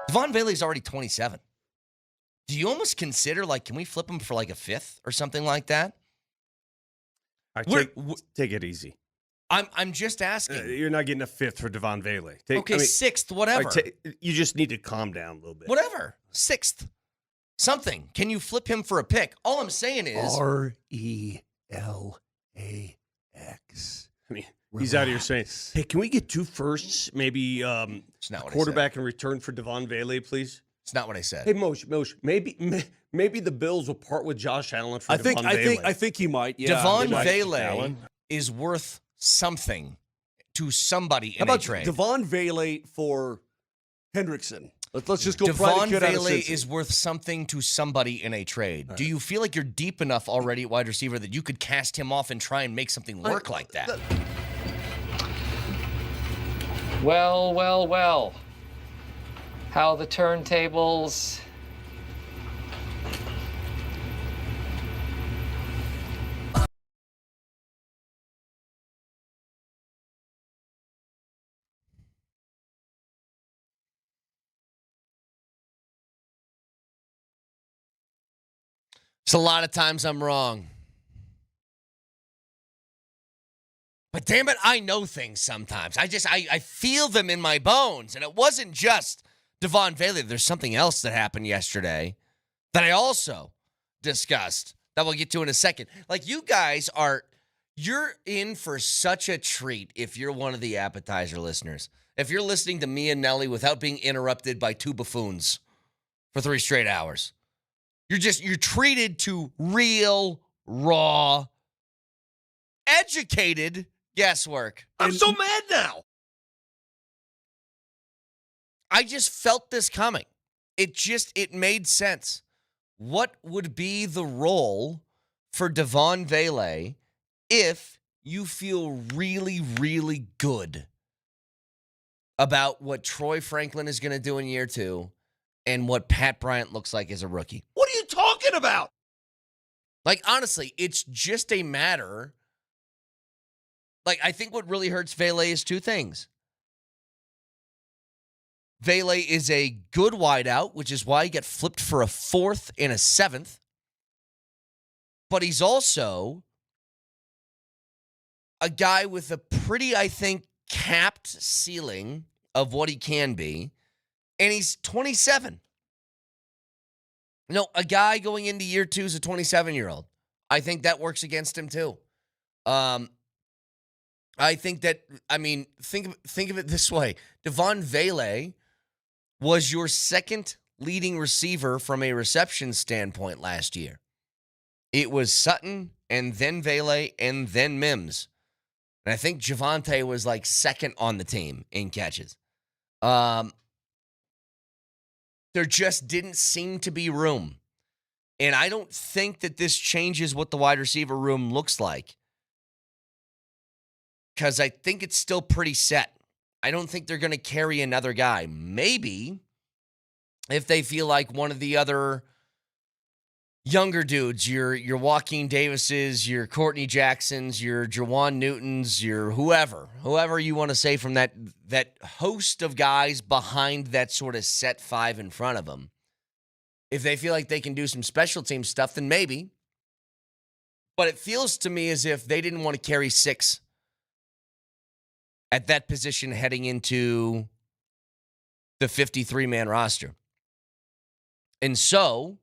Devaughn Vele is already 27. Do you almost consider, can we flip him for a fifth or something like that? All right, take it easy. I'm just asking. You're not getting a fifth for Devaughn Vele. Sixth, whatever. You just need to calm down a little bit. Whatever. Sixth. Something. Can you flip him for a pick? All I'm saying is RELAX. I mean, he's out here saying, hey, can we get 2 firsts? Maybe it's not what quarterback in return for Devaughn Vele, please? It's not what I said. Hey, Moser, maybe the Bills will part with Josh Allen for Devaughn Vele. I think he might. Yeah, Devaughn Vele is worth something to somebody in a trade. Devaughn Vele for Hendrickson? Let's just go. Devaughn Vele is worth something to somebody in a trade. Right. Do you feel like you're deep enough already at wide receiver that you could cast him off and try and make something work like that? Well. How the turntables. It's a lot of times I'm wrong. But damn it, I know things sometimes. I feel them in my bones. And it wasn't just Devaughn Vele. There's something else that happened yesterday that I also discussed that we'll get to in a second. You guys you're in for such a treat if you're one of the appetizer listeners. If you're listening to me and Nelly without being interrupted by 2 buffoons for 3 straight hours. You're treated to real, raw, educated guesswork. I'm so mad now. I just felt this coming. It made sense. What would be the role for Devaughn Vele if you feel really, really good about what Troy Franklin is going to do in year 2 and what Pat Bryant looks like as a rookie? What are you talking about? Honestly, it's just a matter. I think what really hurts Vele is 2 things. Vele is a good wideout, which is why he got flipped for a 4th and a 7th. But he's also a guy with a pretty, I think, capped ceiling of what he can be. And he's 27. A guy going into year 2 is a 27-year-old. I think that works against him too. I think that, think of it this way. Devaughn Vele was your second leading receiver from a reception standpoint last year. It was Sutton and then Vele and then Mims. And I think Javonte was second on the team in catches. There just didn't seem to be room. And I don't think that this changes what the wide receiver room looks like. Because I think it's still pretty set. I don't think they're going to carry another guy. Maybe if they feel like one of the other younger dudes, your Joaquin Davises, your Courtney Jacksons, your Jawan Newtons, your whoever you want to say from that host of guys behind that sort of set 5 in front of them. If they feel like they can do some special team stuff, then maybe. But it feels to me as if they didn't want to carry 6 at that position heading into the 53-man roster. And so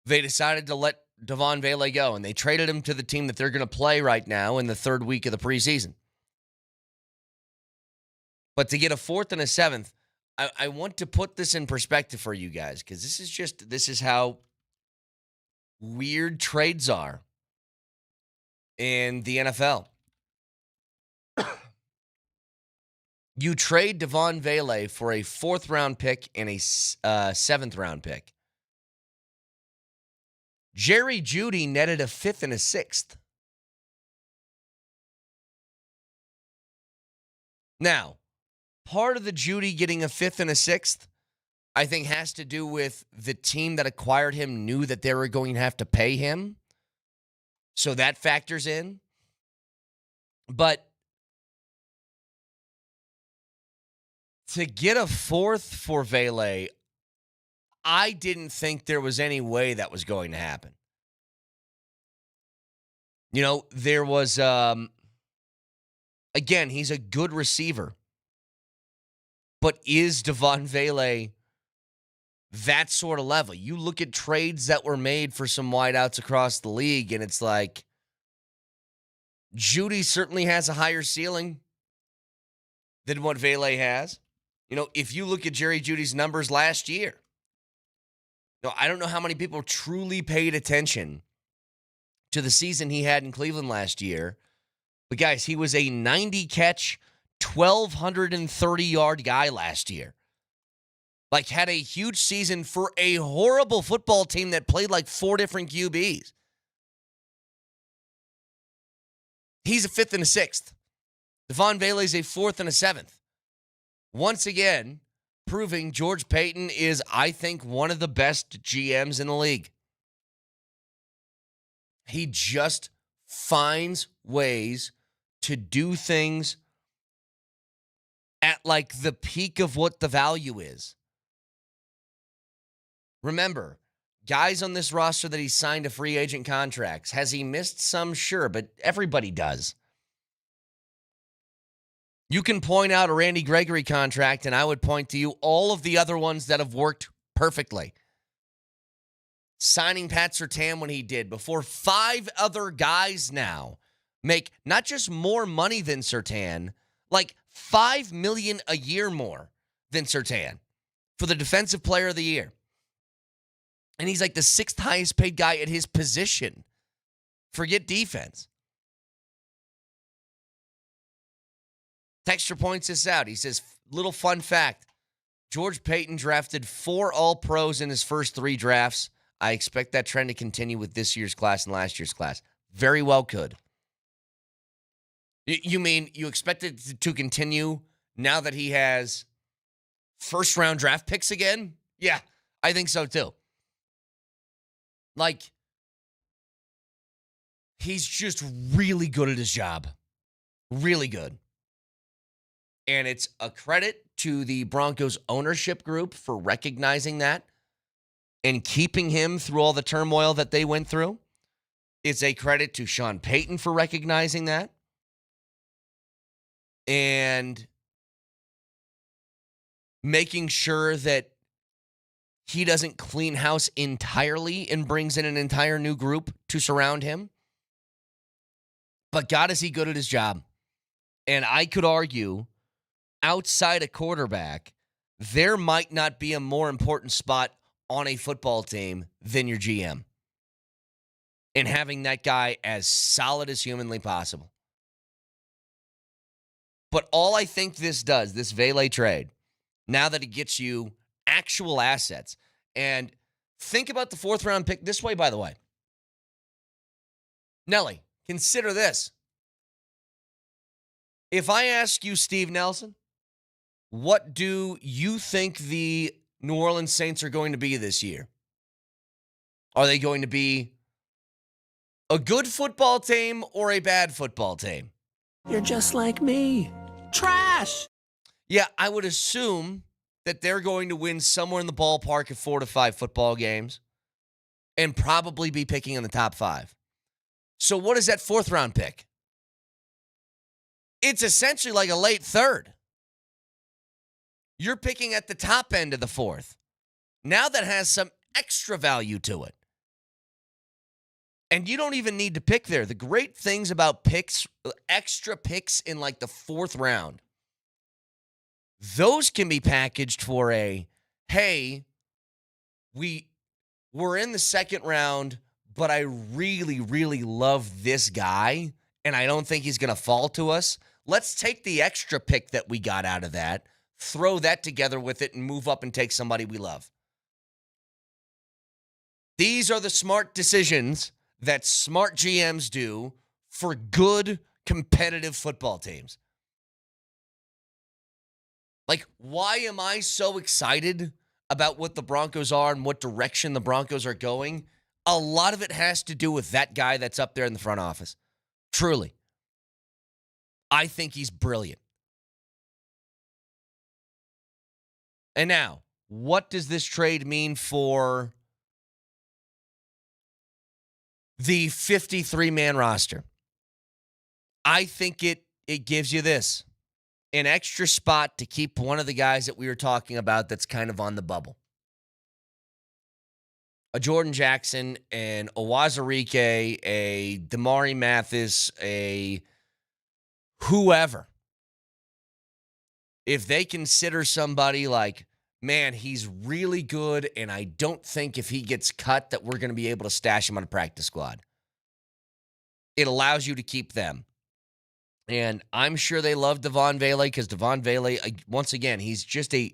they decided to let Devaughn Vele go, and they traded him to the team that they're going to play right now in the 3rd week of the preseason. But to get a 4th and a 7th, I want to put this in perspective for you guys, because this is how weird trades are in the NFL. You trade Devaughn Vele for a 4th-round pick and a 7th-round pick. Jerry Jeudy netted a 5th and a 6th. Now, part of the Jeudy getting a 5th and a 6th, I think, has to do with the team that acquired him knew that they were going to have to pay him. So that factors in. But To get a fourth for Vele, I didn't think there was any way that was going to happen. You know, there was, again, he's a good receiver. But is Devaughn Vele that sort of level? You look at trades that were made for some wideouts across the league, and it's like, Judy certainly has a higher ceiling than what Vele has. You know, if you look at Jerry Judy's numbers last year, I don't know how many people truly paid attention to the season he had in Cleveland last year. But guys, he was a 90-catch, 1,230-yard guy last year. Like, had a huge season for a horrible football team that played like 4 different QBs. He's a 5th and a 6th. Devaughn Vele is a 4th and a 7th. Once again, proving George Paton is, I think, one of the best GMs in the league. He just finds ways to do things at like the peak of what the value is. Remember, guys on this roster that he signed to free agent contracts. Has he missed some? Sure, but everybody does. You can point out a Randy Gregory contract, and I would point to you all of the other ones that have worked perfectly. Signing Pat Surtain when he did, before 5 other guys now make not just more money than Surtain, like $5 million a year more than Surtain for the Defensive Player of the Year. And he's like the 6th highest paid guy at his position. Forget defense. Texture points this out. He says, little fun fact, George Paton drafted 4 All-Pros in his first 3 drafts. I expect that trend to continue with this year's class and last year's class. Very well could. You mean you expect it to continue now that he has first-round draft picks again? Yeah, I think so too. Like, he's just really good at his job. Really good. And it's a credit to the Broncos ownership group for recognizing that and keeping him through all the turmoil that they went through. It's a credit to Sean Payton for recognizing that. And making sure that he doesn't clean house entirely and brings in an entire new group to surround him. But God, is he good at his job. And I could argue, outside a quarterback, there might not be a more important spot on a football team than your GM. And having that guy as solid as humanly possible. But all I think this does, this Vele trade, now that it gets you actual assets, and think about the 4th round pick this way, by the way. Nelly, consider this. If I ask you, Steve Nelson, what do you think the New Orleans Saints are going to be this year? Are they going to be a good football team or a bad football team? You're just like me. Trash! Yeah, I would assume that they're going to win somewhere in the ballpark of 4 to 5 football games and probably be picking in the top 5. So what is that 4th round pick? It's essentially like a late 3rd. You're picking at the top end of the 4th. Now that has some extra value to it. And you don't even need to pick there. The great things about picks, extra picks in like the 4th round, those can be packaged for a, hey, we're in the 2nd round, but I really, really love this guy, and I don't think he's going to fall to us. Let's take the extra pick that we got out of that, throw that together with it, and move up and take somebody we love. These are the smart decisions that smart GMs do for good, competitive football teams. Like, why am I so excited about what the Broncos are and what direction the Broncos are going? A lot of it has to do with that guy that's up there in the front office. Truly. I think he's brilliant. And now, what does this trade mean for the 53-man roster? I think it gives you this, an extra spot to keep one of the guys that we were talking about that's kind of on the bubble. A Jordan Jackson, an Owazarike, a Damari Mathis, a whoever. If they consider somebody like, man, he's really good, and I don't think if he gets cut that we're going to be able to stash him on a practice squad. It allows you to keep them. And I'm sure they love Devaughn Vele because Devaughn Vele, once again, he's just a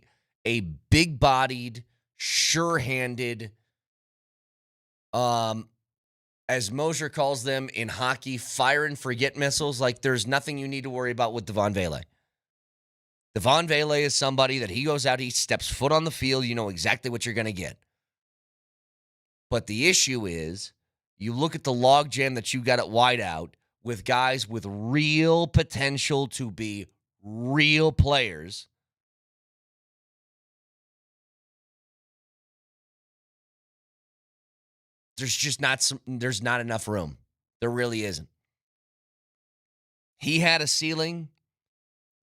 big-bodied, sure-handed, as Moser calls them in hockey, fire and forget missiles. Like, there's nothing you need to worry about with Devaughn Vele. Devaughn Vele is somebody that he goes out, he steps foot on the field, you know exactly what you're going to get. But the issue is, you look at the logjam that you got at wideout with guys with real potential to be real players. There's not enough room. There really isn't. He had a ceiling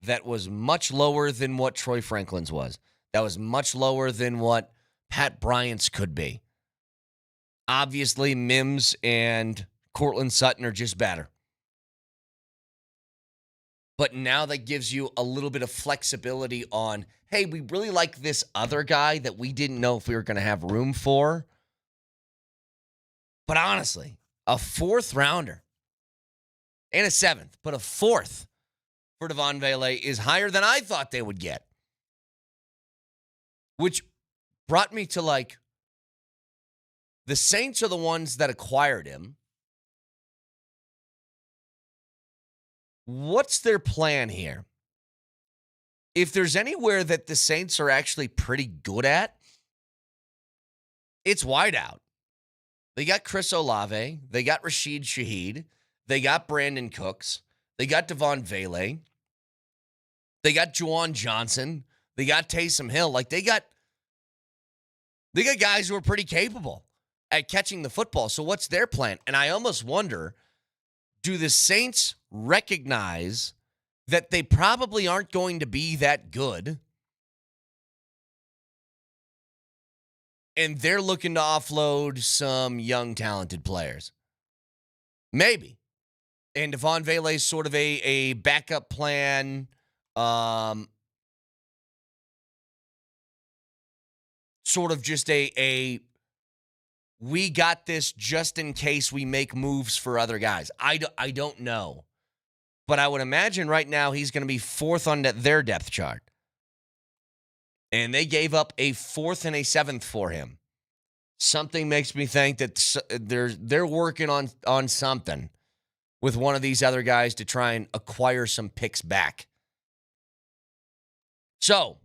that was much lower than what Troy Franklin's was. That was much lower than what Pat Bryant's could be. Obviously, Mims and Cortland Sutton are just better. But now that gives you a little bit of flexibility on, hey, we really like this other guy that we didn't know if we were going to have room for. But honestly, a fourth rounder and a seventh, but a fourth for Devaughn Vele is higher than I thought they would get. Which brought me to, like, the Saints are the ones that acquired him. What's their plan here? If there's anywhere that the Saints are actually pretty good at, it's wideout. They got Chris Olave. They got Rashid Shaheed. They got Brandon Cooks. They got Devaughn Vele. They got Juwan Johnson. They got Taysom Hill. Like, they got guys who are pretty capable at catching the football. So what's their plan? And I almost wonder, do the Saints recognize that they probably aren't going to be that good, and they're looking to offload some young, talented players? Maybe. And Devaughn Vele is sort of a backup plan. Sort of just a we got this just in case we make moves for other guys. I don't know. But I would imagine right now he's going to be fourth on their depth chart. And they gave up a fourth and a seventh for him. Something makes me think that they're working on something with one of these other guys to try and acquire some picks back. So,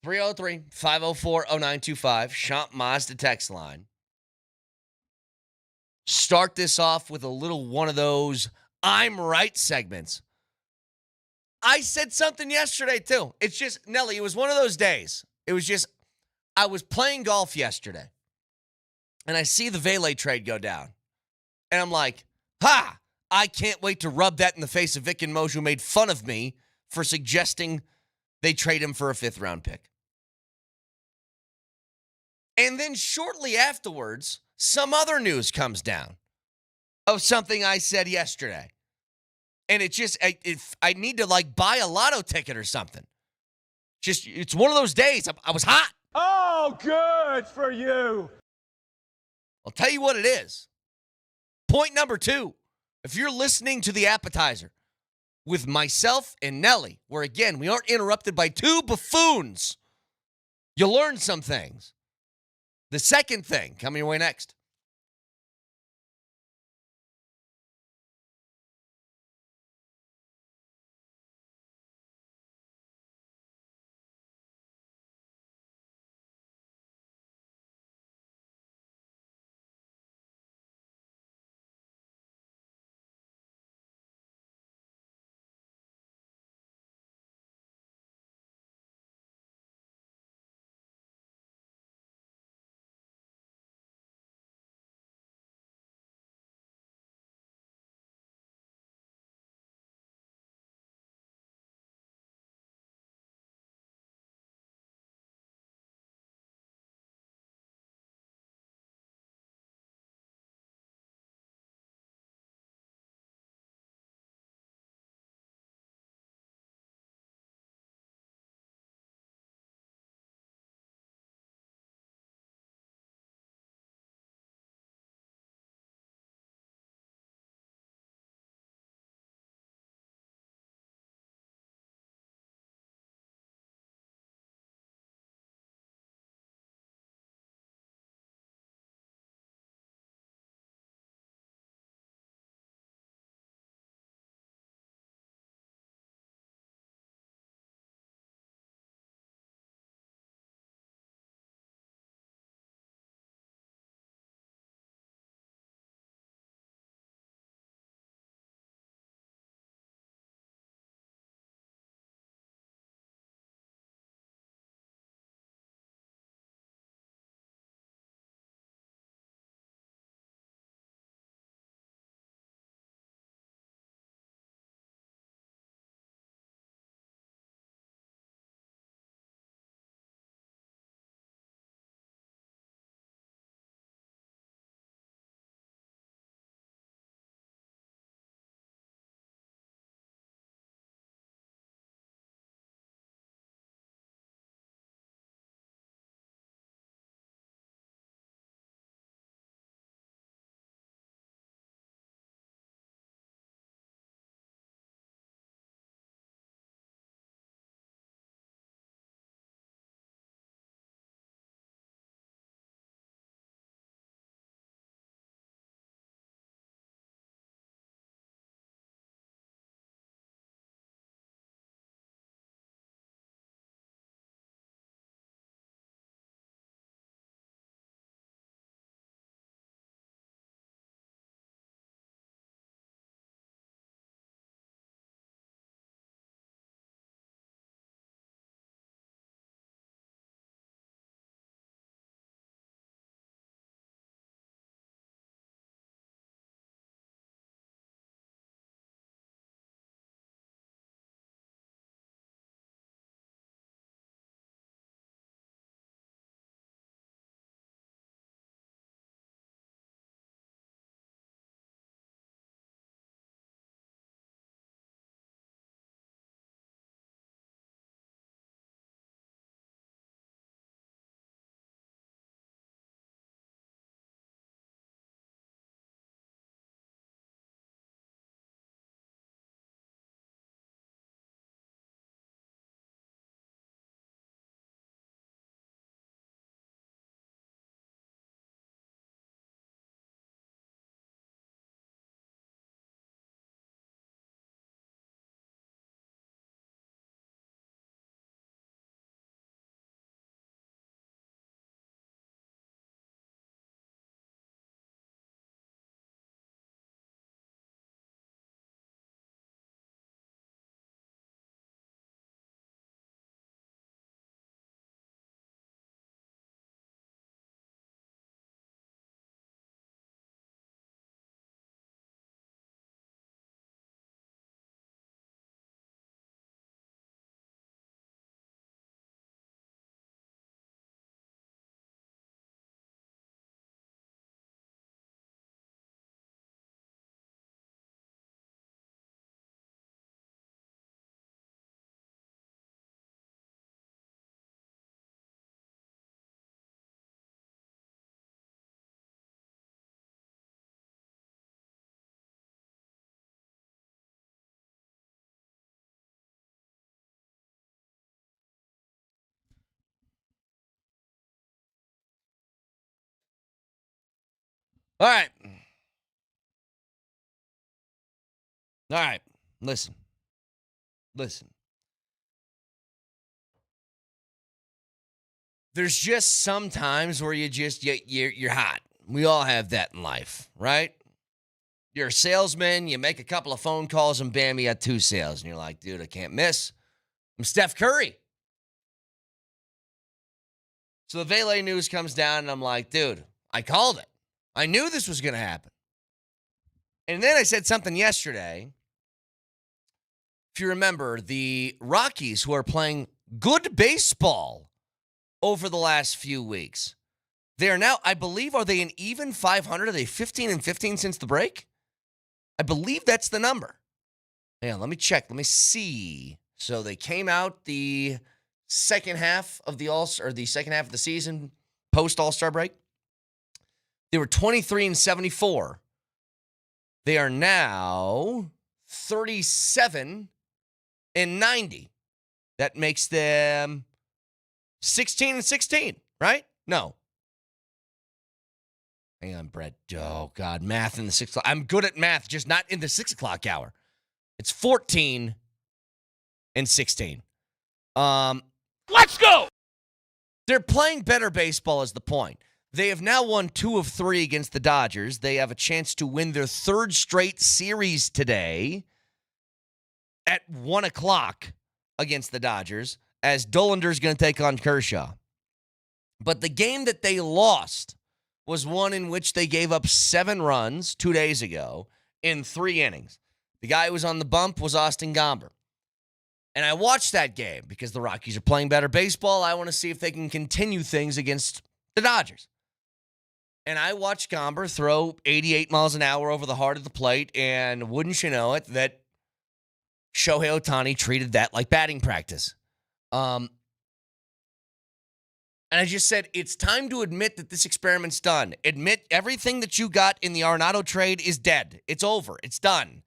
303-504-0925, Champ Mazda text line. Start this off with a little one of those I'm right segments. I said something yesterday, too. It's just, Nelly, it was one of those days. It was just, I was playing golf yesterday, and I see the Vele trade go down. And I'm like, ha! I can't wait to rub that in the face of Vic and Moj, who made fun of me for suggesting they trade him for a fifth-round pick. And then shortly afterwards, some other news comes down of something I said yesterday. And it just, I need to, like, buy a lotto ticket or something. Just, it's one of those days. I was hot. Oh, good for you. I'll tell you what it is. Point number 2. If you're listening to the appetizer with myself and Nelly, where, again, we aren't interrupted by two buffoons, you learn some things. The second thing coming your way next. All right. All right. Listen. There's just some times where you're hot. We all have that in life, right? You're a salesman, you make a couple of phone calls, and bam, you got 2 sales. And you're like, dude, I can't miss. I'm Steph Curry. So the Vele news comes down, and I'm like, dude, I called it. I knew this was going to happen. And then I said something yesterday. If you remember, the Rockies, who are playing good baseball over the last few weeks, they are now, I believe, are they an even 500? Are they 15-15 since the break? I believe that's the number. Hang on, let me check. Let me see. So they came out the second half of the second half of the season, post All-Star break. They were 23-74. They are now 37-90. That makes them 16-16, right? No. Hang on, Brett. Oh, God, math in the 6 o'clock. I'm good at math, just not in the 6 o'clock hour. It's 14-16. Let's go! They're playing better baseball is the point. They have now won 2 of 3 against the Dodgers. They have a chance to win their 3rd straight series today at 1 o'clock against the Dodgers, as Dollander's going to take on Kershaw. But the game that they lost was one in which they gave up 7 runs 2 days ago in 3 innings. The guy who was on the bump was Austin Gomber. And I watched that game because the Rockies are playing better baseball. I want to see if they can continue things against the Dodgers. And I watched Gomber throw 88 miles an hour over the heart of the plate, and wouldn't you know it, that Shohei Ohtani treated that like batting practice. And I just said, it's time to admit that this experiment's done. Admit everything that you got in the Arenado trade is dead. It's over. It's done.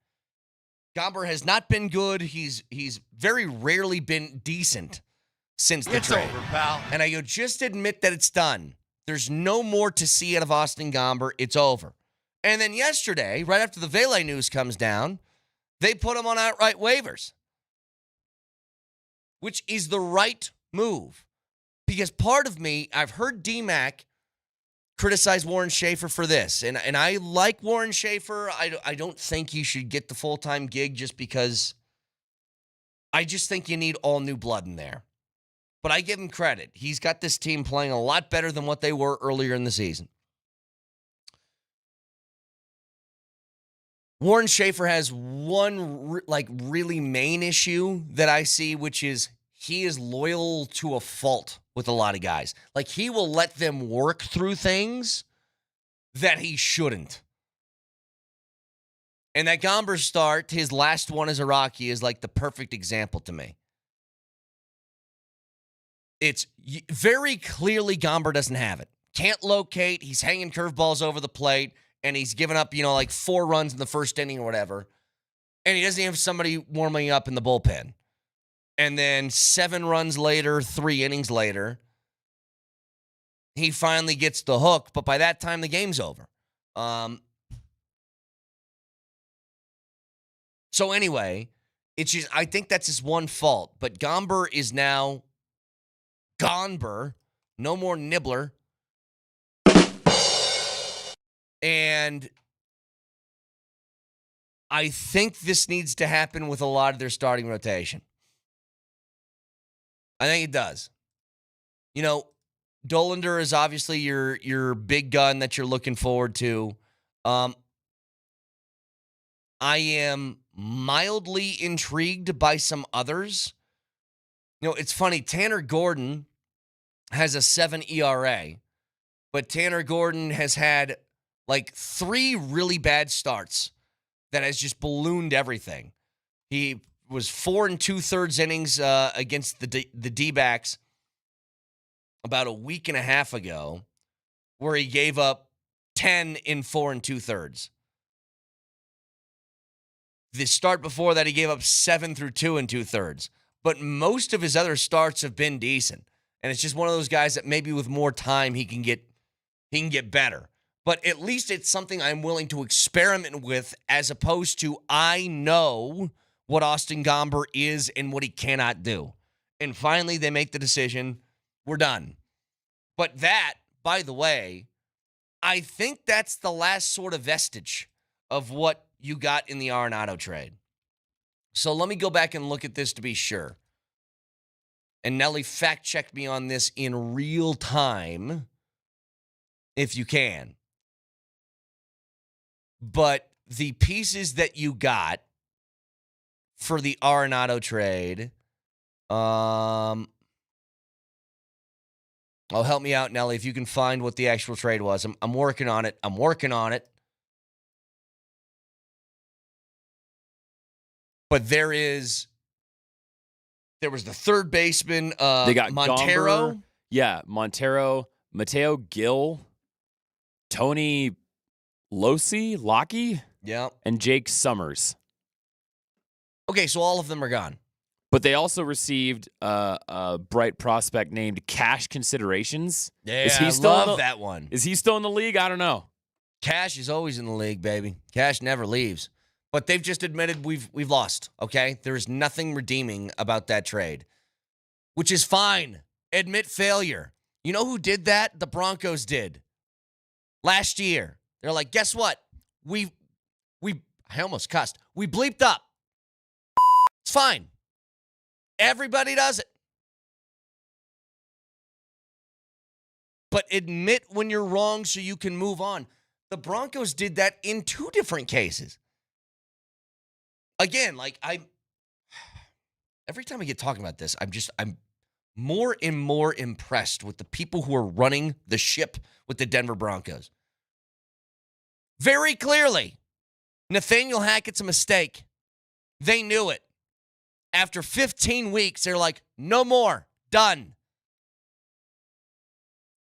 Gomber has not been good. He's very rarely been decent since the trade. It's over, pal. And I go, just admit that it's done. There's no more to see out of Austin Gomber. It's over. And then yesterday, right after the Vele news comes down, they put him on outright waivers, which is the right move. Because part of me, I've heard DMac criticize Warren Schaefer for this. And I like Warren Schaefer. I don't think he should get the full-time gig just because I just think you need all new blood in there. But I give him credit. He's got this team playing a lot better than what they were earlier in the season. Warren Schaefer has one really main issue that I see, which is he is loyal to a fault with a lot of guys. Like, he will let them work through things that he shouldn't. And that Gomber start, his last one as a Rocky, is like the perfect example to me. It's very clearly Gomber doesn't have it. Can't locate. He's hanging curveballs over the plate, and he's given up, 4 runs in the first inning or whatever. And he doesn't have somebody warming up in the bullpen. And then 7 runs later, 3 innings later, he finally gets the hook. But by that time, the game's over. So anyway, it's just, I think that's his one fault. But Gomber is now Gomber, no more Nibbler. And I think this needs to happen with a lot of their starting rotation. I think it does. Dollander is obviously your big gun that you're looking forward to. I am mildly intrigued by some others. It's funny. Tanner Gordon has a 7 ERA, but Tanner Gordon has had 3 really bad starts that has just ballooned everything. He was 4 2/3 innings against the D-backs about a week and a half ago, where he gave up 10 in 4 2/3. The start before that, he gave up 7 through 2 2/3. But most of his other starts have been decent. And it's just one of those guys that maybe with more time he can get better. but at least it's something I'm willing to experiment with as opposed to I know what Austin Gomber is and what he cannot do. And finally, they make the decision, we're done. But that, by the way, I think that's the last sort of vestige of what you got in the Arenado trade. So let me go back and look at this to be sure. And Nelly, fact-check me on this in real time, if you can. But the pieces that you got for the Arenado trade, oh, help me out, Nelly, if you can find what the actual trade was. I'm working on it. But there was the third baseman, they got Montero. Gomber, yeah, Montero, Mateo Gil, Tony Lockie, Yeah. and Jake Summers. Okay, so all of them are gone. But they also received a bright prospect named Cash Considerations. Yeah, is he I still love that one. Is he still in the league? I don't know. Cash is always in the league, baby. Cash never leaves. But they've just admitted we've lost, okay? There is nothing redeeming about that trade, which is fine. Admit failure. You know who did that? The Broncos did. Last year. They're like, guess what? I almost cussed. We bleeped up. It's fine. Everybody does it. But admit when you're wrong so you can move on. The Broncos did that in 2 different cases. Again, every time I get talking about this, I'm more and more impressed with the people who are running the ship with the Denver Broncos. Very clearly, Nathaniel Hackett's a mistake. They knew it. After 15 weeks, they're like, no more. Done.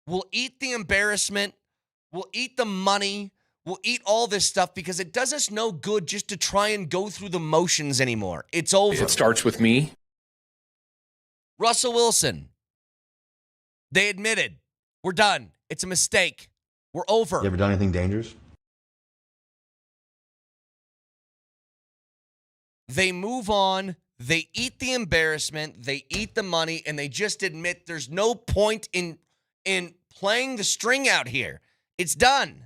We'll eat the embarrassment. We'll eat the money. We'll eat all this stuff because it does us no good just to try and go through the motions anymore. It's over. It starts with me. Russell Wilson. They admitted. We're done. It's a mistake. We're over. You ever done anything dangerous? They move on. They eat the embarrassment. They eat the money, and they just admit there's no point in playing the string out here. It's done.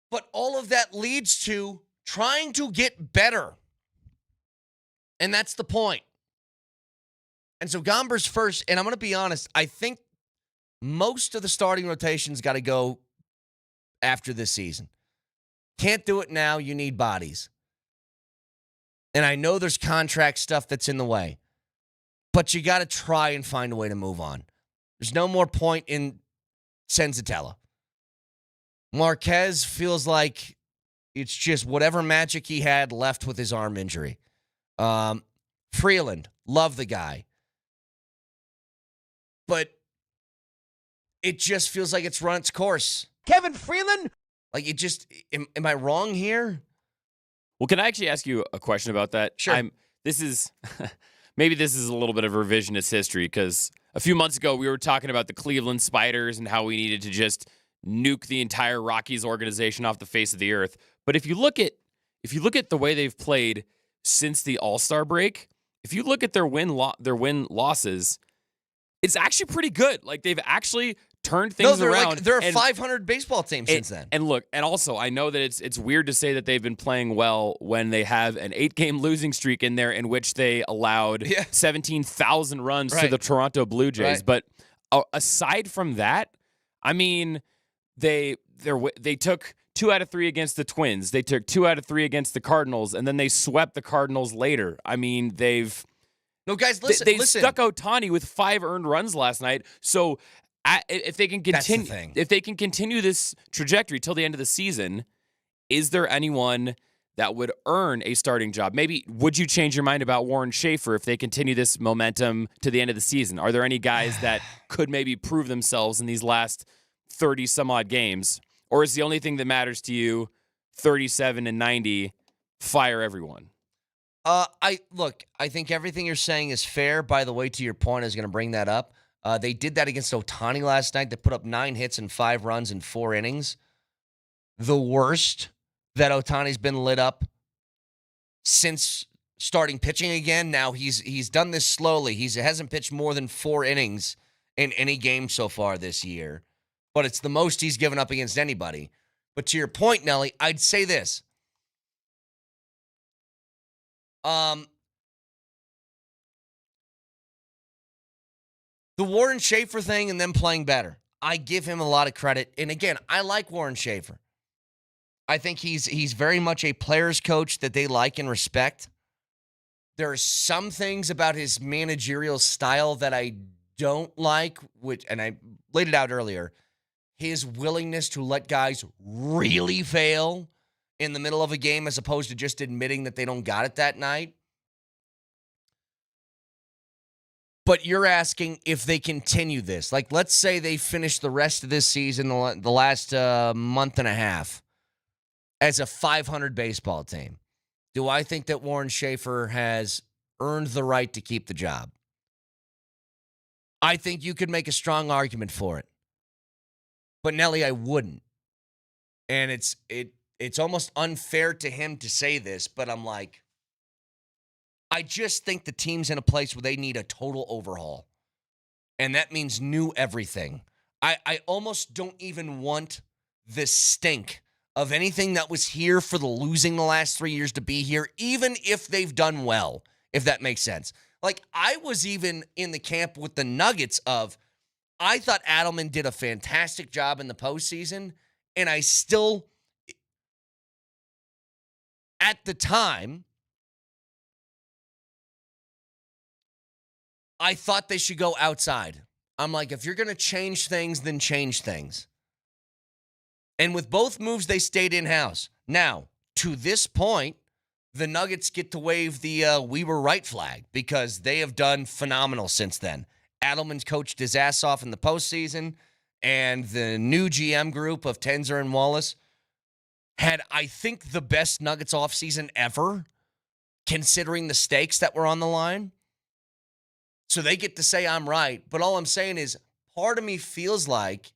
But all of that leads to trying to get better. And that's the point. And so Gomber's first, and I'm going to be honest, I think most of the starting rotation's got to go after this season. Can't do it now. You need bodies. And I know there's contract stuff that's in the way. But you got to try and find a way to move on. There's no more point in Senzatella. Marquez feels like it's just whatever magic he had left with his arm injury. Freeland, love the guy. But it just feels like it's run its course. Kevin Freeland? Like it just, am I wrong here? Well, can I actually ask you a question about that? Sure. Maybe this is a little bit of revisionist history because a few months ago we were talking about the Cleveland Spiders and how we needed to just nuke the entire Rockies organization off the face of the earth. But if you look at the way they've played since the All-Star break, if you look at their win-losses, it's actually pretty good. Like they've actually turned things around. They're a 500 baseball team since then. And look, and also I know that it's weird to say that they've been playing well when they have an 8-game losing streak in there in which they allowed 17,000 runs to the Toronto Blue Jays. Right. But aside from that, I mean, they took 2 out of 3 against the Twins. They took 2 out of 3 against the Cardinals, and then they swept the Cardinals later. I mean, No, guys, listen. They stuck Ohtani with 5 earned runs last night. So if they can continue this trajectory till the end of the season, is there anyone that would earn a starting job? Maybe would you change your mind about Warren Schaefer if they continue this momentum to the end of the season? Are there any guys that could maybe prove themselves in these last 30 some odd games? Or is the only thing that matters to you 37 and 90, fire everyone? I think everything you're saying is fair. By the way, to your point, I was going to bring that up. They did that against Ohtani last night. They put up 9 hits and 5 runs in 4 innings. The worst that Ohtani's been lit up since starting pitching again. Now, he's done this slowly. He hasn't pitched more than 4 innings in any game so far this year. But it's the most he's given up against anybody. But to your point, Nelly, I'd say this. The Warren Schaefer thing and them playing better, I give him a lot of credit. And again, I like Warren Schaefer. I think he's very much a player's coach that they like and respect. There are some things about his managerial style that I don't like, and I laid it out earlier. His willingness to let guys really fail in the middle of a game as opposed to just admitting that they don't got it that night. But you're asking if they continue this. Like, let's say they finish the rest of this season, the last month and a half, as a 500 baseball team. Do I think that Warren Schaefer has earned the right to keep the job? I think you could make a strong argument for it. But, Nelly, I wouldn't. And it's almost unfair to him to say this, but I'm like, I just think the team's in a place where they need a total overhaul. And that means new everything. I almost don't even want the stink of anything that was here for the losing the last 3 years to be here, even if they've done well, if that makes sense. Like, I was even in the camp with the Nuggets of, I thought Adelman did a fantastic job in the postseason, and I still, at the time, I thought they should go outside. I'm like, if you're going to change things, then change things. And with both moves, they stayed in-house. Now, to this point, the Nuggets get to wave the we were right flag because they have done phenomenal since then. Adelman's coached his ass off in the postseason, and the new GM group of Tenzer and Wallace had, I think, the best Nuggets offseason ever, considering the stakes that were on the line. So they get to say I'm right. But all I'm saying is part of me feels like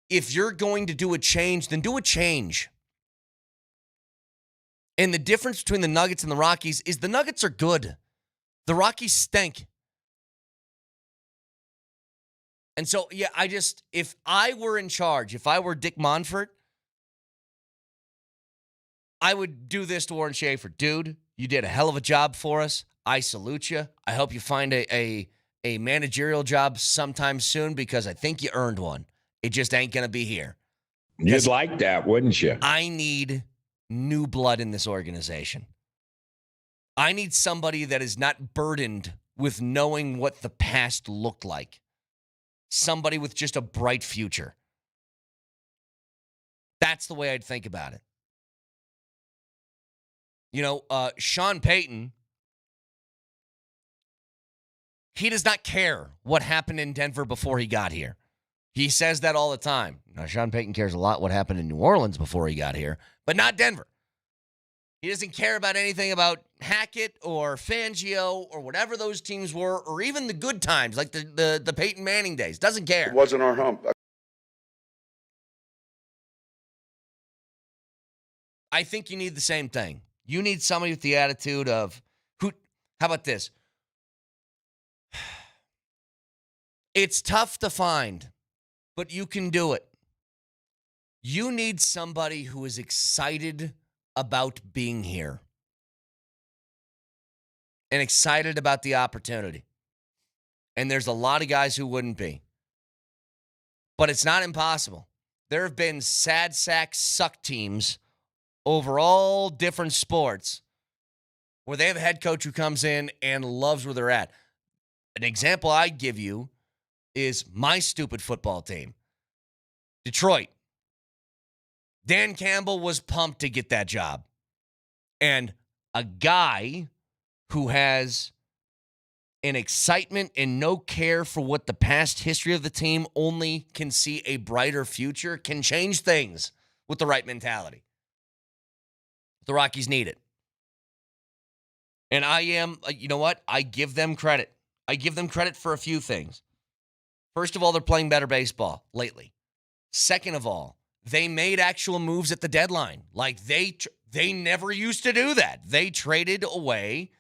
if you're going to do a change, then do a change. And the difference between the Nuggets and the Rockies is the Nuggets are good. The Rockies stink. And so, yeah, if I were in charge, if I were Dick Monfort, I would do this to Warren Schaefer. Dude, you did a hell of a job for us. I salute you. I hope you find a managerial job sometime soon because I think you earned one. It just ain't going to be here. You'd like that, wouldn't you? I need new blood in this organization. I need somebody that is not burdened with knowing what the past looked like. Somebody with just a bright future. That's the way I'd think about it. You know, Sean Payton, he does not care what happened in Denver before he got here. He says that all the time. Now, Sean Payton cares a lot what happened in New Orleans before he got here, but not Denver. He doesn't care about anything about Hackett or Fangio or whatever those teams were, or even the good times, like the Peyton Manning days. Doesn't care. It wasn't our hump. I think you need the same thing. You need somebody with the attitude of, how about this? It's tough to find, but you can do it. You need somebody who is excited about being here and excited about the opportunity. And there's a lot of guys who wouldn't be. But it's not impossible. There have been sad sack suck teams over all different sports where they have a head coach who comes in and loves where they're at. An example I give you is my stupid football team, Detroit. Dan Campbell was pumped to get that job. And a guy who has an excitement and no care for what the past history of the team only can see a brighter future can change things with the right mentality. The Rockies need it. And you know what? I give them credit. I give them credit for a few things. First of all, they're playing better baseball lately. Second of all, they made actual moves at the deadline. Like they never used to do that. They traded away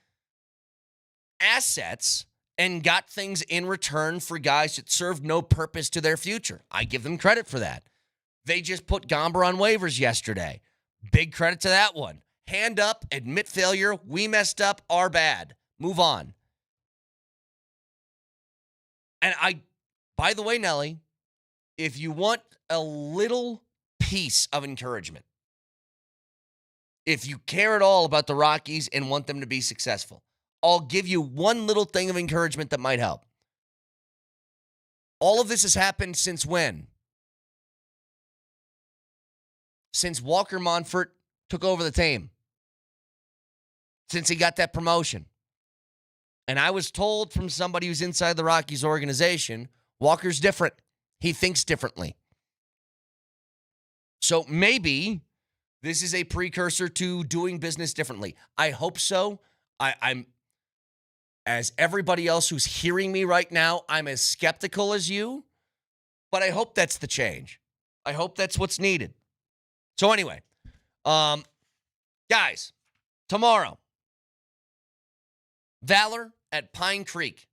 assets and got things in return for guys that served no purpose to their future. I give them credit for that. They just put Gomber on waivers yesterday. Big credit to that one. Hand up, admit failure. We messed up, our bad. Move on. And by the way, Nelly, if you want a little piece of encouragement, if you care at all about the Rockies and want them to be successful, I'll give you one little thing of encouragement that might help. All of this has happened since when? Since Walker Monfort took over the team. Since he got that promotion. And I was told from somebody who's inside the Rockies organization, Walker's different. He thinks differently. So maybe this is a precursor to doing business differently. I hope so. I'm, as everybody else who's hearing me right now, I'm as skeptical as you, but I hope that's the change. I hope that's what's needed. So anyway, guys, tomorrow, Valor at Pine Creek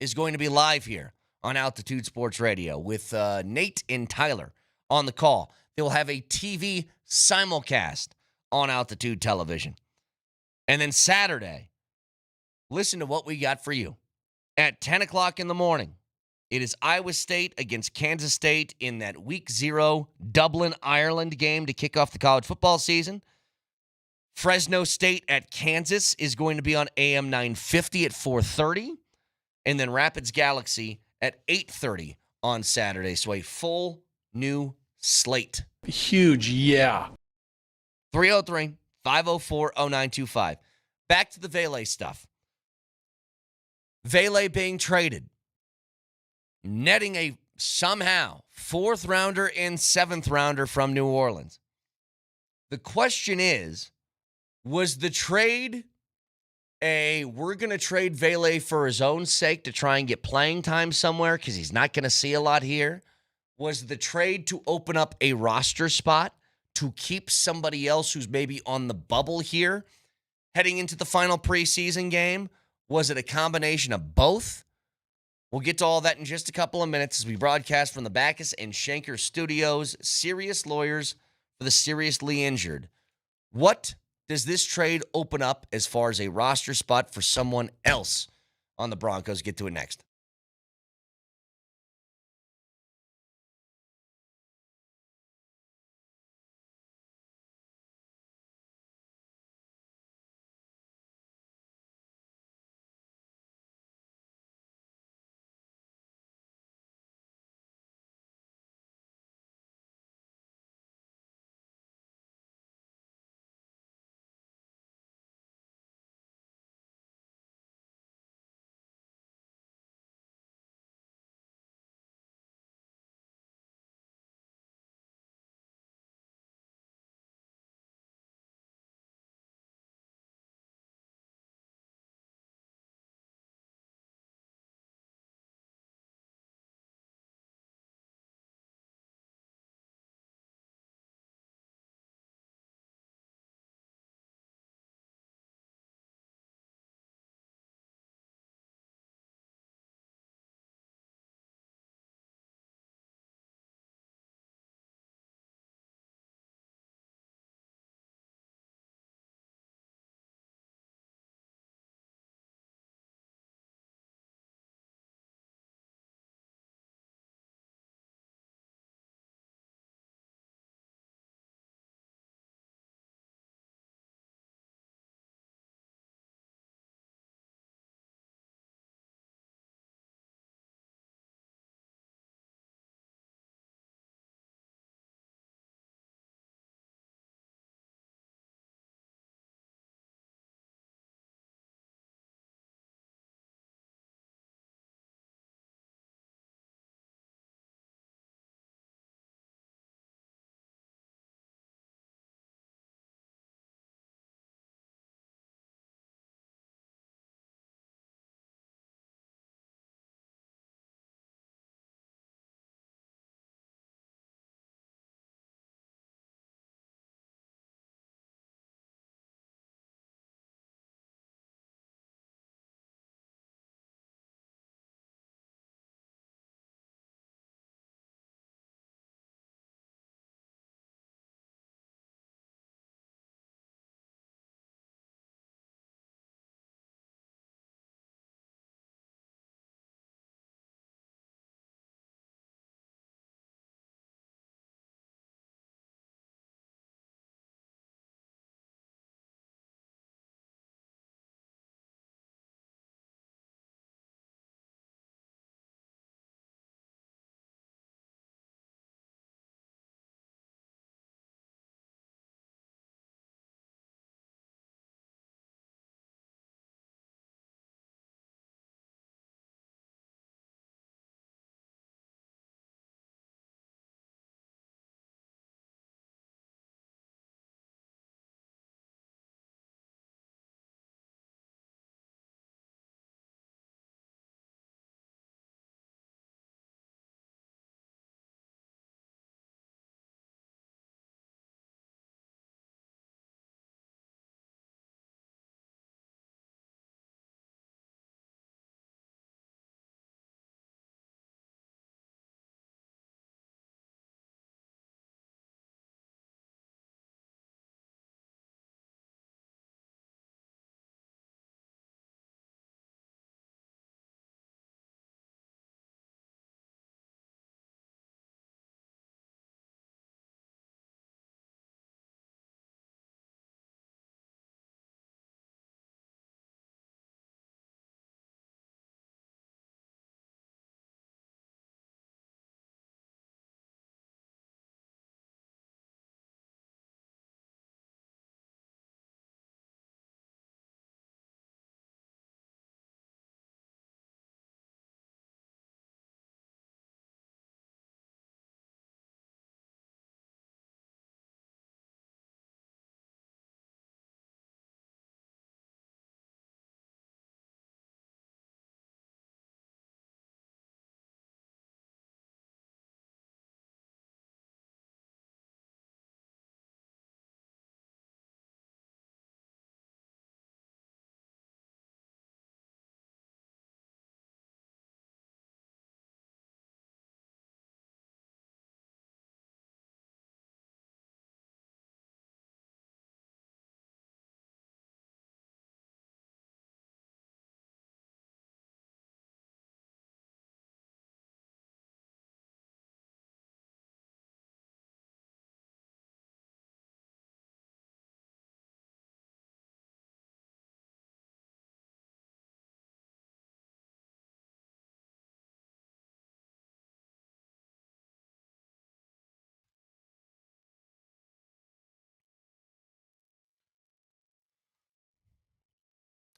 is going to be live here on Altitude Sports Radio with Nate and Tyler on the call. They will have a TV simulcast on Altitude Television. And then Saturday, listen to what we got for you. At 10 o'clock in the morning, it is Iowa State against Kansas State in that Week 0 Dublin, Ireland game to kick off the college football season. Fresno State at Kansas is going to be on AM 950 at 4:30. And then Rapids Galaxy at 8:30 on Saturday. So a full new slate. Huge, yeah. 303-504-0925. Back to the Vele stuff. Vele being traded. Netting a somehow 4th rounder and 7th rounder from New Orleans. The question is, was the trade we're going to trade Vele for his own sake to try and get playing time somewhere because he's not going to see a lot here? Was the trade to open up a roster spot to keep somebody else who's maybe on the bubble here heading into the final preseason game? Was it a combination of both? We'll get to all that in just a couple of minutes as we broadcast from the Backus and Schenker Studios. Serious lawyers for the seriously injured. What does this trade open up as far as a roster spot for someone else on the Broncos? Get to it next.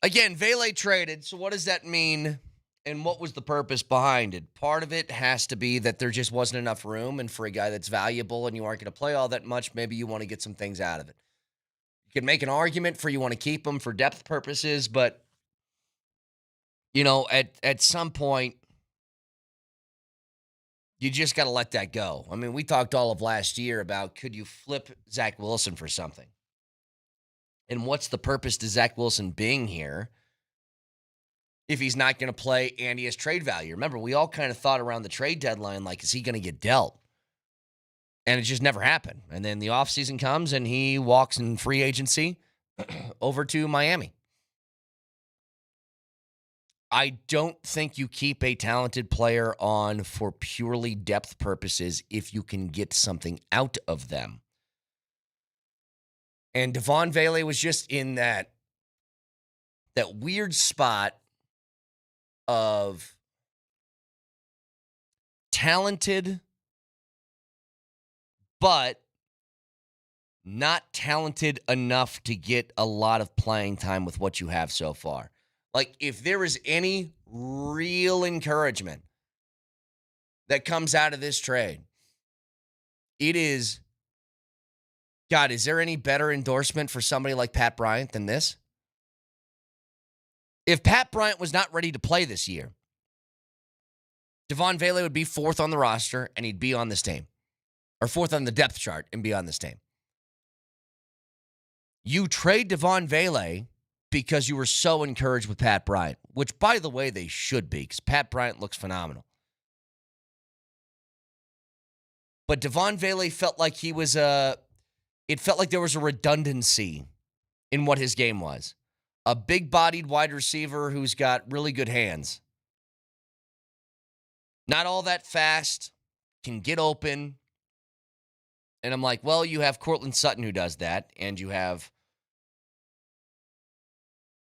Again, Vele traded, so what does that mean, and what was the purpose behind it? Part of it has to be that there just wasn't enough room, and for a guy that's valuable and you aren't going to play all that much, maybe you want to get some things out of it. You can make an argument for you want to keep him for depth purposes, but, at some point, you just got to let that go. I mean, we talked all of last year about could you flip Zach Wilson for something? And what's the purpose to Zach Wilson being here if he's not going to play and he has trade value? Remember, we all kind of thought around the trade deadline, like, is he going to get dealt? And it just never happened. And then the offseason comes and he walks in free agency over to Miami. I don't think you keep a talented player on for purely depth purposes if you can get something out of them. And Devaughn Vele was just in that weird spot of talented, but not talented enough to get a lot of playing time with what you have so far. Like, if there is any real encouragement that comes out of this trade, it is, God, is there any better endorsement for somebody like Pat Bryant than this? If Pat Bryant was not ready to play this year, Devaughn Vele would be fourth on the roster and he'd be on this team. Or fourth on the depth chart and be on this team. You trade Devaughn Vele because you were so encouraged with Pat Bryant, which, by the way, they should be, because Pat Bryant looks phenomenal. But Devaughn Vele felt like it felt like there was a redundancy in what his game was. A big-bodied wide receiver who's got really good hands. Not all that fast, can get open. And I'm like, well, you have Courtland Sutton who does that, and you have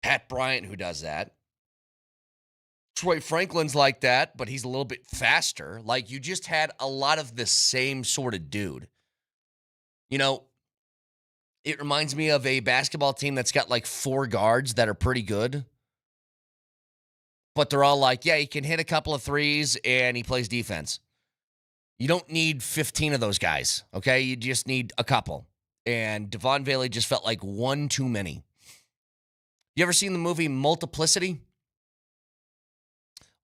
Pat Bryant who does that. Troy Franklin's like that, but he's a little bit faster. Like, you just had a lot of the same sort of dude. It reminds me of a basketball team that's got like 4 guards that are pretty good. But they're all like, yeah, he can hit a couple of threes and he plays defense. You don't need 15 of those guys, okay? You just need a couple. And Devaughn Vele just felt like one too many. You ever seen the movie Multiplicity?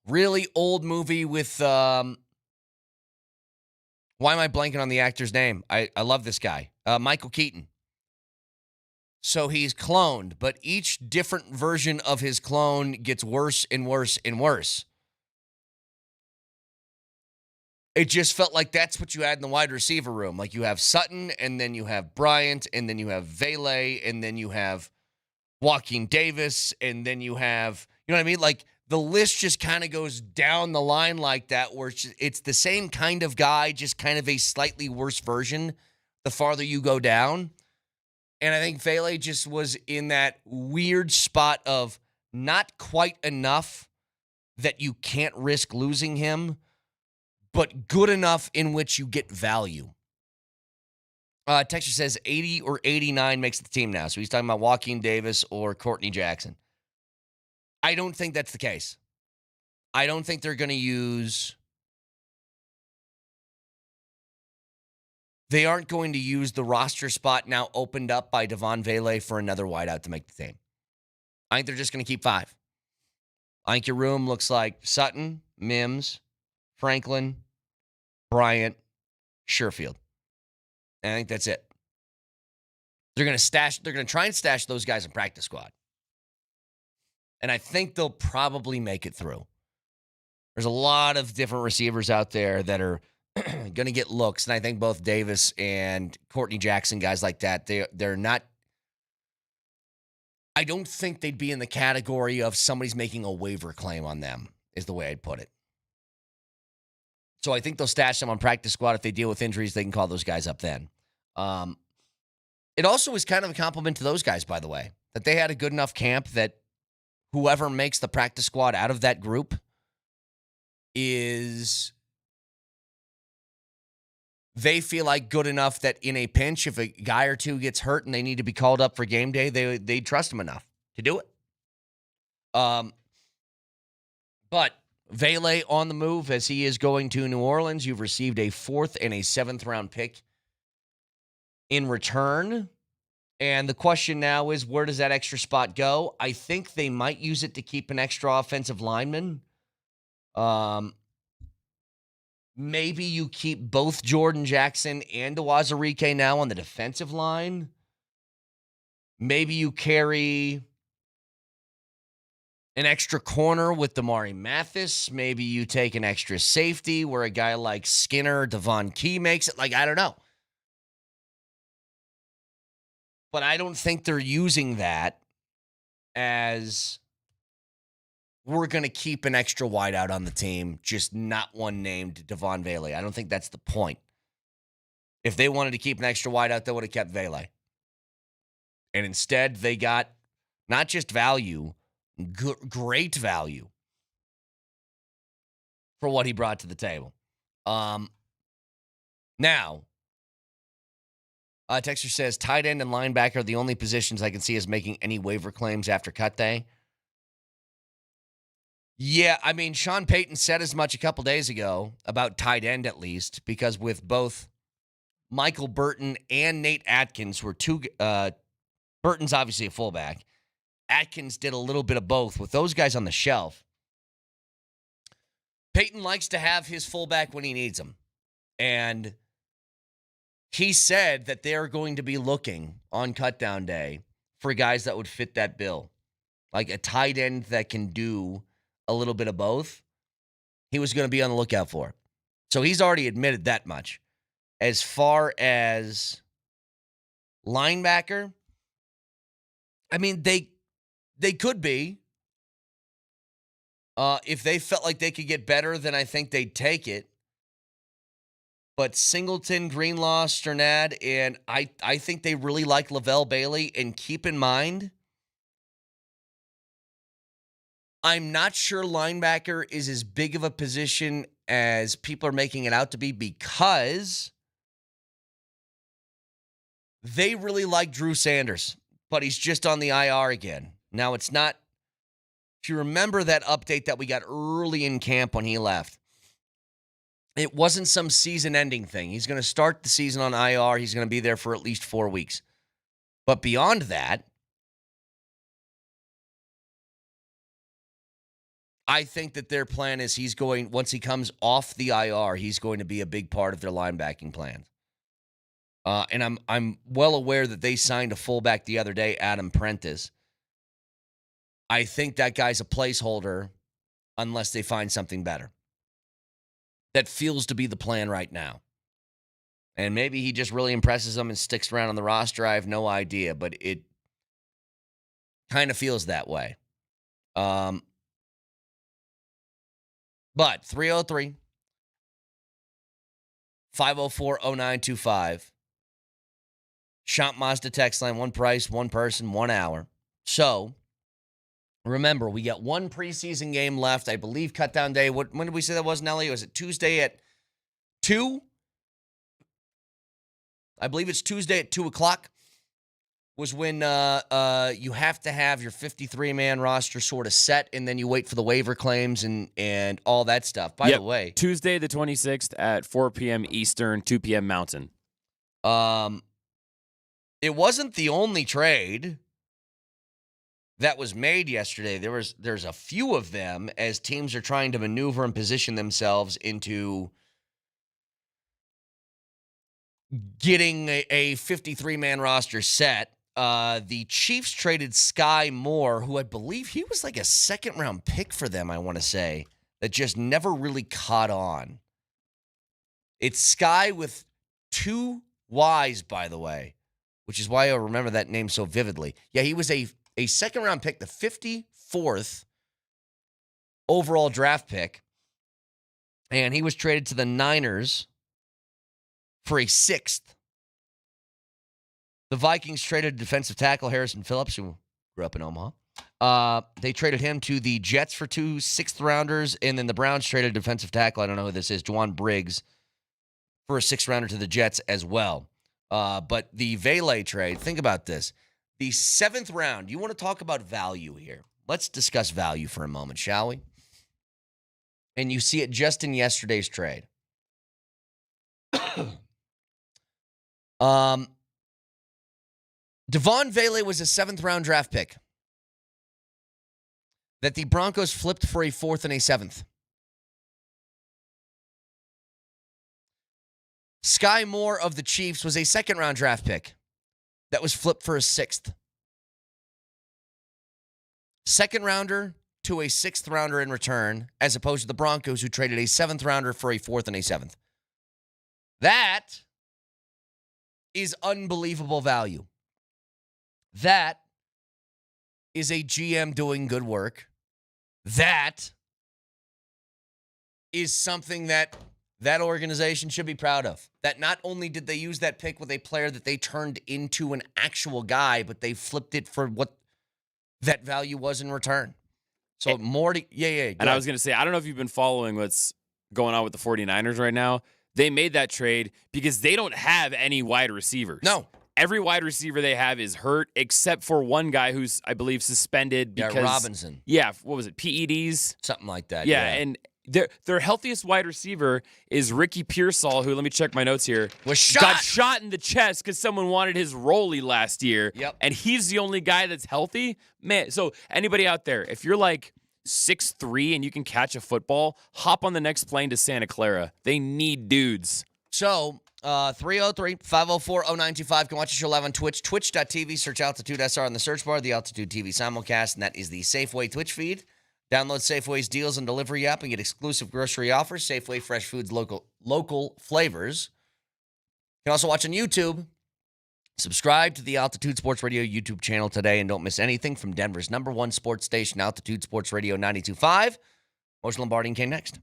Really old movie with, why am I blanking on the actor's name? I love this guy. Michael Keaton. So he's cloned, but each different version of his clone gets worse and worse and worse. It just felt like that's what you had in the wide receiver room. Like, you have Sutton, and then you have Bryant, and then you have Vele, and then you have Joaquin Davis, and then you have, you know what I mean? Like, the list just kind of goes down the line like that, where it's the same kind of guy, just kind of a slightly worse version the farther you go down. And I think Vele just was in that weird spot of not quite enough that you can't risk losing him, but good enough in which you get value. Texture says 80 or 89 makes the team now. So he's talking about Joaquin Davis or Courtney Jackson. I don't think that's the case. I don't think they're going to use... They aren't going to use the roster spot now opened up by Devaughn Vele for another wideout to make the team. I think they're just going to keep 5. I think your room looks like Sutton, Mims, Franklin, Bryant, Sherfield. And I think that's it. They're going to try and stash those guys in practice squad. And I think they'll probably make it through. There's a lot of different receivers out there that are going to get looks, and I think both Davis and Courtney Jackson, guys like that, they're not. I don't think they'd be in the category of somebody's making a waiver claim on them, is the way I'd put it. So I think they'll stash them on practice squad. If they deal with injuries, they can call those guys up then. It also is kind of a compliment to those guys, by the way, that they had a good enough camp that whoever makes the practice squad out of that group is... They feel like good enough that in a pinch, if a guy or two gets hurt and they need to be called up for game day, they trust him enough to do it. But Vele on the move as he is going to New Orleans. You've received a 4th and a 7th round pick in return. And the question now is, where does that extra spot go? I think they might use it to keep an extra offensive lineman. Maybe you keep both Jordan Jackson and Awazarike now on the defensive line. Maybe you carry an extra corner with Damari Mathis. Maybe you take an extra safety where a guy like Skinner, Devaughn Key makes it. I don't know. But I don't think they're using that as we're going to keep an extra wideout on the team, just not one named Devaughn Vele. I don't think that's the point. If they wanted to keep an extra wideout, they would have kept Vele. And instead, they got not just value, great value for what he brought to the table. Now, Texter says, tight end and linebacker are the only positions I can see as making any waiver claims after cut day. Yeah, I mean, Sean Payton said as much a couple days ago about tight end at least, because with both Michael Burton and Nate Atkins, who are Burton's obviously a fullback. Atkins did a little bit of both. With those guys on the shelf, Payton likes to have his fullback when he needs him. And he said that they're going to be looking on cutdown day for guys that would fit that bill. Like a tight end that can do a little bit of both. He was going to be on the lookout for. So he's already admitted that much. As far as linebacker, I mean, they could be. If they felt like they could get better, then I think they'd take it. But Singleton, Greenlaw, Sternad, and I think they really like Lavelle Bailey. And keep in mind, I'm not sure linebacker is as big of a position as people are making it out to be, because they really like Drew Sanders, but he's just on the IR again. Now, it's not, if you remember that update that we got early in camp when he left, it wasn't some season-ending thing. He's going to start the season on IR. He's going to be there for at least 4 weeks. But beyond that, I think that their plan is once he comes off the IR, he's going to be a big part of their linebacking plans. And I'm well aware that they signed a fullback the other day, Adam Prentice. I think that guy's a placeholder unless they find something better. That feels to be the plan right now. And maybe he just really impresses them and sticks around on the roster. I have no idea, but it kind of feels that way. But 303 504-0925. Shop Mazda text line, one price, one person, 1 hour. So, remember, we got one preseason game left. I believe cutdown day. When did we say that was, Nelly? Was it Tuesday at 2? I believe it's Tuesday at 2 o'clock was when you have to have your 53-man roster sort of set, and then you wait for the waiver claims and all that stuff. By the way, Tuesday the 26th at 4 p.m. Eastern, 2 p.m. Mountain. It wasn't the only trade that was made yesterday. There's a few of them as teams are trying to maneuver and position themselves into getting a 53-man roster set. The Chiefs traded Sky Moore, who I believe he was like a second-round pick for them, I want to say, that just never really caught on. It's Sky with 2 Ys, by the way, which is why I remember that name so vividly. Yeah, he was a second-round pick, the 54th overall draft pick, and he was traded to the Niners for a 6th. The Vikings traded defensive tackle Harrison Phillips, who grew up in Omaha. They traded him to the Jets for 2 6th-rounders, and then the Browns traded defensive tackle, I don't know who this is, Juwan Briggs, for a 6th-rounder to the Jets as well. But the Vele trade, think about this. The 7th round, you want to talk about value here. let's discuss value for a moment, shall we? And you see it just in yesterday's trade. Devaughn Vele was a 7th-round draft pick that the Broncos flipped for a 4th and a 7th. Sky Moore of the Chiefs was a 2nd-round draft pick that was flipped for a 6th. 2nd-rounder to a 6th-rounder in return, as opposed to the Broncos, who traded a 7th-rounder for a 4th and a 7th. That is unbelievable value. That is a GM doing good work. That is something that organization should be proud of. That not only did they use that pick with a player that they turned into an actual guy, but they flipped it for what that value was in return. So more to, yeah. And I was going to say, I don't know if you've been following what's going on with the 49ers right now. They made that trade because they don't have any wide receivers. No. Every wide receiver they have is hurt except for one guy who's, I believe, suspended because Robinson. Yeah, what was it? PEDs? Something like that. Yeah, and their healthiest wide receiver is Ricky Pearsall, who, let me check my notes here, got shot in the chest because someone wanted his rollie last year. Yep. And he's the only guy that's healthy. Man, so anybody out there, if you're like 6'3" and you can catch a football, hop on the next plane to Santa Clara. They need dudes. So, 303-504-0925. Can watch us live on Twitch. Twitch.tv. Search Altitude SR on the search bar. The Altitude TV simulcast, and that is the Safeway Twitch feed. Download Safeway's deals and delivery app and get exclusive grocery offers. Safeway Fresh Foods, local flavors. You can also watch on YouTube. Subscribe to the Altitude Sports Radio YouTube channel today and don't miss anything from Denver's #1 sports station, Altitude Sports Radio 92.5. Moser, Lombardi, and Kane next.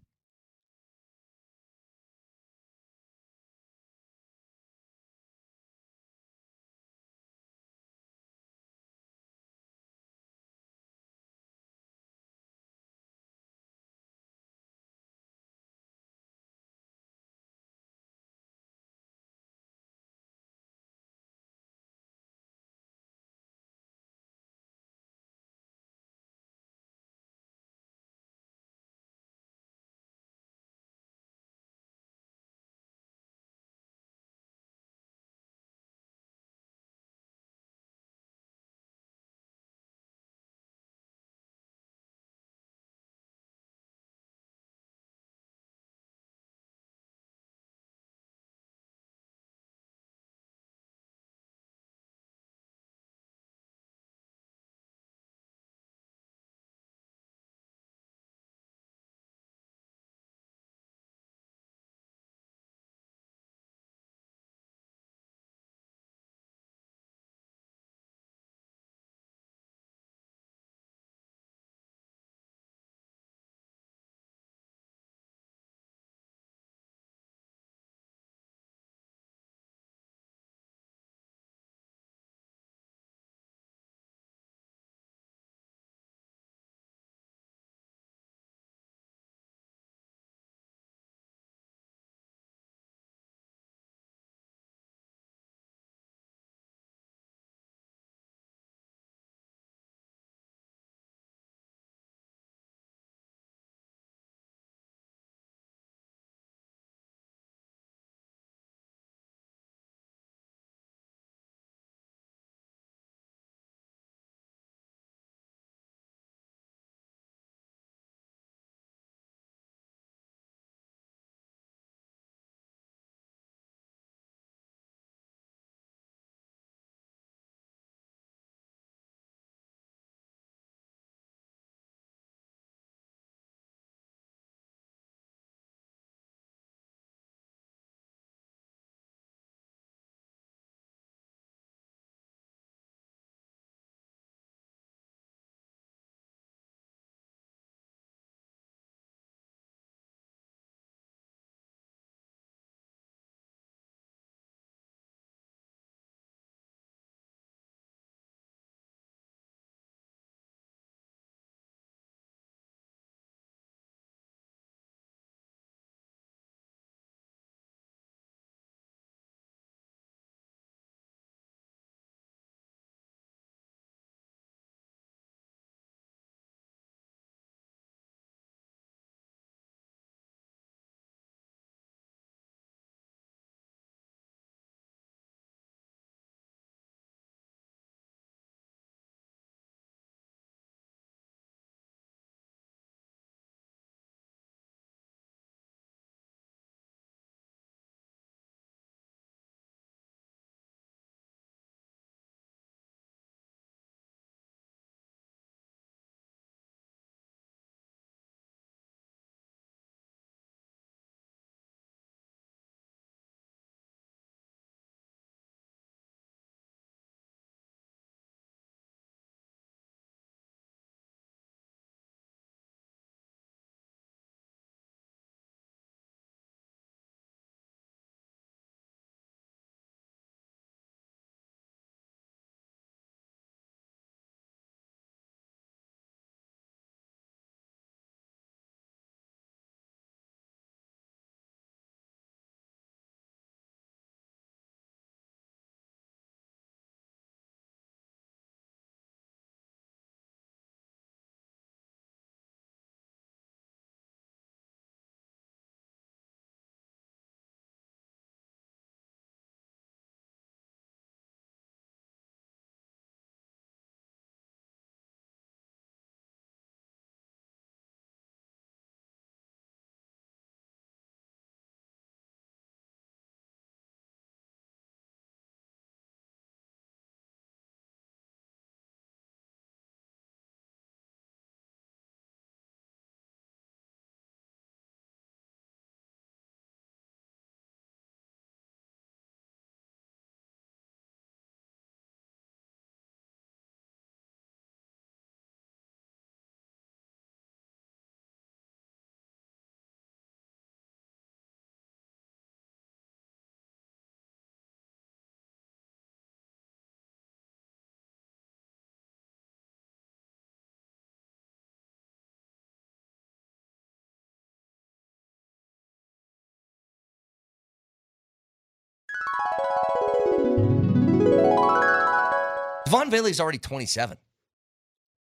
Devaughn Vele's already 27.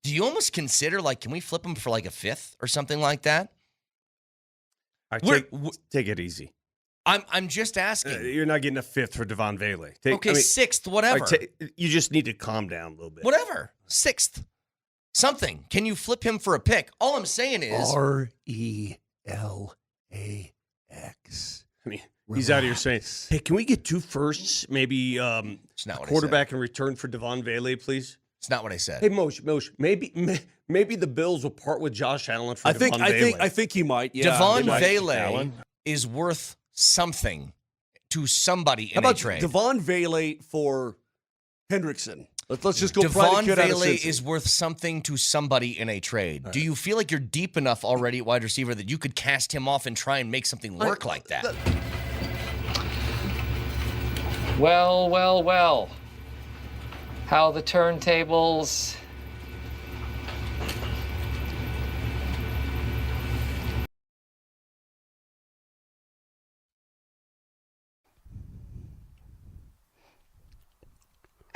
Do you almost consider, can we flip him for a fifth or something like that? All right, take it easy. I'm just asking. You're not getting a fifth for Devaughn Vele. Sixth, whatever. You just need to calm down a little bit. Whatever. Sixth. Something. Can you flip him for a pick? All I'm saying is RELAX. He's out here saying, hey, can we get 2 firsts? Maybe it's not what quarterback in return for Devaughn Vele, please? It's not what I said. Hey, Moser, maybe the Bills will part with Josh Allen for Devaughn Vele. I think he might. Yeah, Devaughn Vele is worth something to somebody in a trade. Devaughn Vele for Hendrickson? Let's just go. Devaughn Vele is worth something to somebody in a trade. Right. Do you feel like you're deep enough already at wide receiver that you could cast him off and try and make something work like that? Well. How the turntables...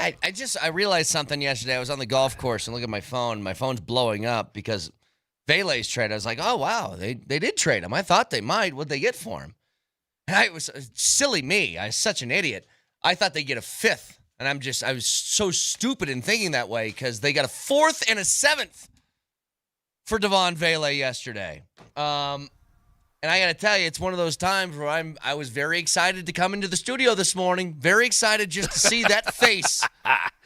I realized something yesterday. I was on the golf course and look at my phone. My phone's blowing up because Vele's trade. I was like, oh, wow, they did trade him. I thought they might. What'd they get for him? And it was silly me. I was such an idiot. I thought they'd get a fifth. And I was so stupid in thinking that way because they got a fourth and a seventh for Devaughn Vele yesterday. And I got to tell you, it's one of those times where I was very excited to come into the studio this morning. Very excited just to see that face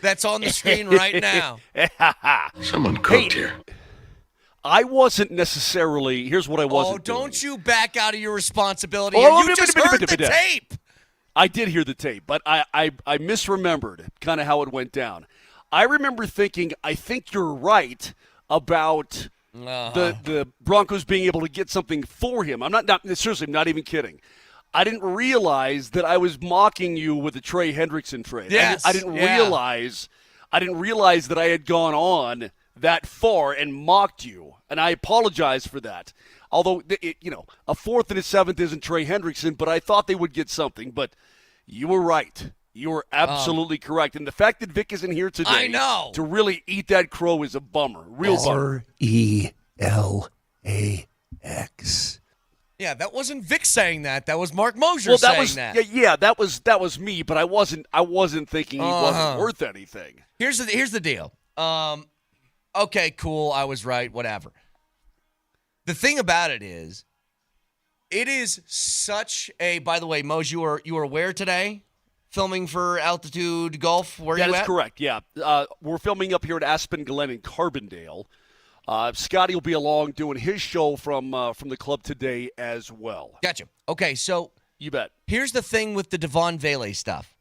that's on the screen right now. Someone cooked here. I wasn't necessarily. Here's what I wasn't. Oh, don't you back out of your responsibility. Oh, you just heard the tape. I did hear the tape, but I misremembered kind of how it went down. I remember thinking, I think you're right about the Broncos being able to get something for him. I'm not seriously, I'm not even kidding. I didn't realize that I was mocking you with the Trey Hendrickson trade. Yes, I didn't realize that I had gone on that far and mocked you, and I apologize for that. Although, a fourth and a seventh isn't Trey Hendrickson, but I thought they would get something. But you were right. You were absolutely correct. And the fact that Vic isn't here today I know. To really eat that crow is a bummer. Real bummer. RELAX. Yeah, that wasn't Vic saying that. That was Mark Moser saying that. Yeah, that was me, but I wasn't thinking he wasn't worth anything. Here's the deal. Okay, cool, I was right, whatever. The thing about it is such a, by the way, Moj, you were where today? Filming for Altitude Golf? Where you at? That is correct, yeah. We're filming up here at Aspen Glen in Carbondale. Scotty will be along doing his show from the club today as well. Gotcha. Okay, so you bet. Here's the thing with the Devaughn Vele stuff.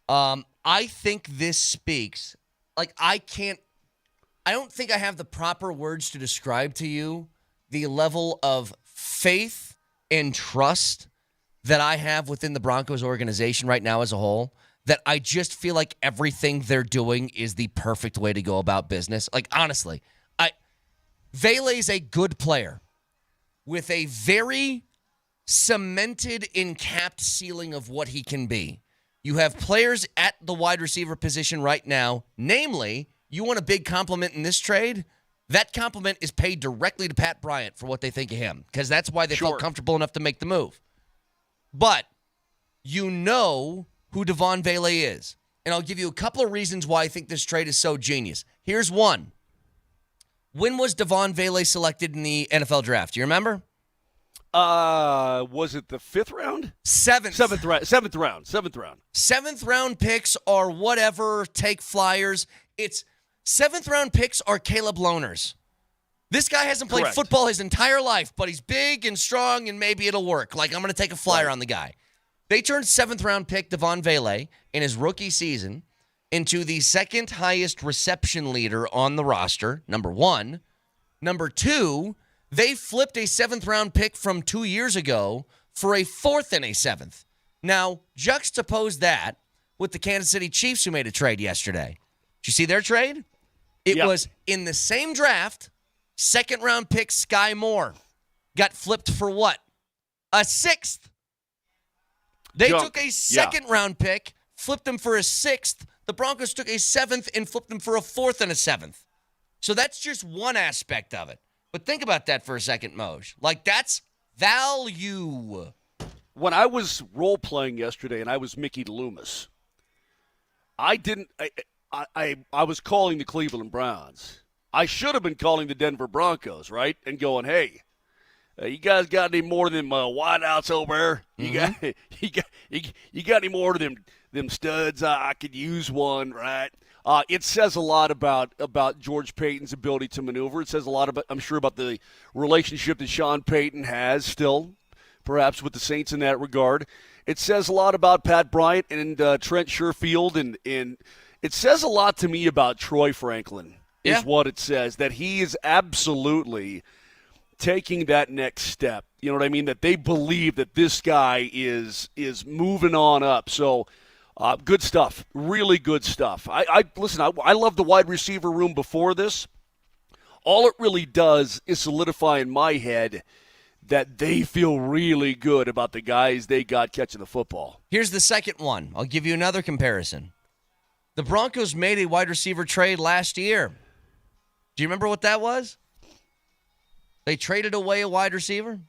I think this speaks, I don't think I have the proper words to describe to you the level of faith and trust that I have within the Broncos organization right now as a whole, that I just feel like everything they're doing is the perfect way to go about business. Honestly, Vele's a good player with a very cemented and capped ceiling of what he can be. You have players at the wide receiver position right now, namely, you want a big compliment in this trade? That compliment is paid directly to Pat Bryant for what they think of him, because that's why they felt comfortable enough to make the move. But you know who Devaughn Vele is. And I'll give you a couple of reasons why I think this trade is so genius. Here's one. When was Devaughn Vele selected in the NFL draft? Do you remember? Was it the 5th round? Seventh round. 7th round picks are whatever, take flyers. It's 7th round picks are Caleb Loaners. This guy hasn't played football his entire life, but he's big and strong, and maybe it'll work. I'm going to take a flyer on the guy. They turned 7th round pick Devaughn Vele in his rookie season into the 2nd highest reception leader on the roster, number 1. Number 2, they flipped a 7th round pick from 2 years ago for a 4th and a 7th. Now, juxtapose that with the Kansas City Chiefs who made a trade yesterday. Did you see their trade? It was in the same draft, 2nd round pick Sky Moore got flipped for what? A 6th. They took a second-round pick, flipped them for a sixth. The Broncos took a seventh and flipped them for a fourth and a seventh. So that's just one aspect of it. But think about that for a second, Moj. Like, that's value. When I was role-playing yesterday and I was Mickey Loomis, I was calling the Cleveland Browns. I should have been calling the Denver Broncos, right? And going, hey, you guys got any more of them wideouts over there? You got any more of them studs? I could use one, right? It says a lot about George Payton's ability to maneuver. It says a lot about, I'm sure, about the relationship that Sean Payton has still, perhaps with the Saints in that regard. It says a lot about Pat Bryant and Trent Sherfield, and it says a lot to me about Troy Franklin. Is what it says, that he is absolutely taking that next step. You know what I mean? That they believe that this guy is moving on up. So good stuff, really good stuff. Listen, I love the wide receiver room before this. All it really does is solidify in my head that they feel really good about the guys they got catching the football. Here's the second one. I'll give you another comparison. The Broncos made a wide receiver trade last year. Do you remember what that was? They traded away a wide receiver.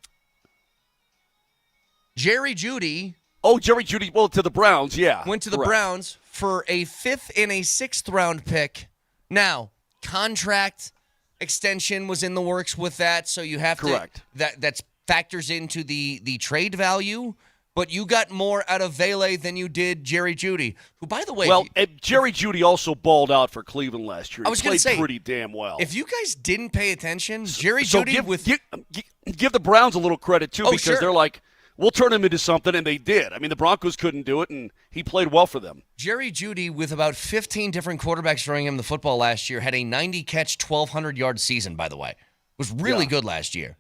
Jerry Jeudy. Oh, Jerry Jeudy, well, to the Browns, yeah. Went to the Browns for a 5th and a 6th round pick. Now, contract extension was in the works with that, so you have to. That factors into the trade value. But you got more out of Vele than you did Jerry Jeudy, who, by the way... Well, Jerry Jeudy also balled out for Cleveland last year. I was going to say, pretty damn well. If you guys didn't pay attention, Jerry Jeudy give the Browns a little credit, too, because they're like, we'll turn him into something, and they did. I mean, the Broncos couldn't do it, and he played well for them. Jerry Jeudy, with about 15 different quarterbacks throwing him the football last year, had a 90-catch, 1,200-yard season, by the way. It was really good last year.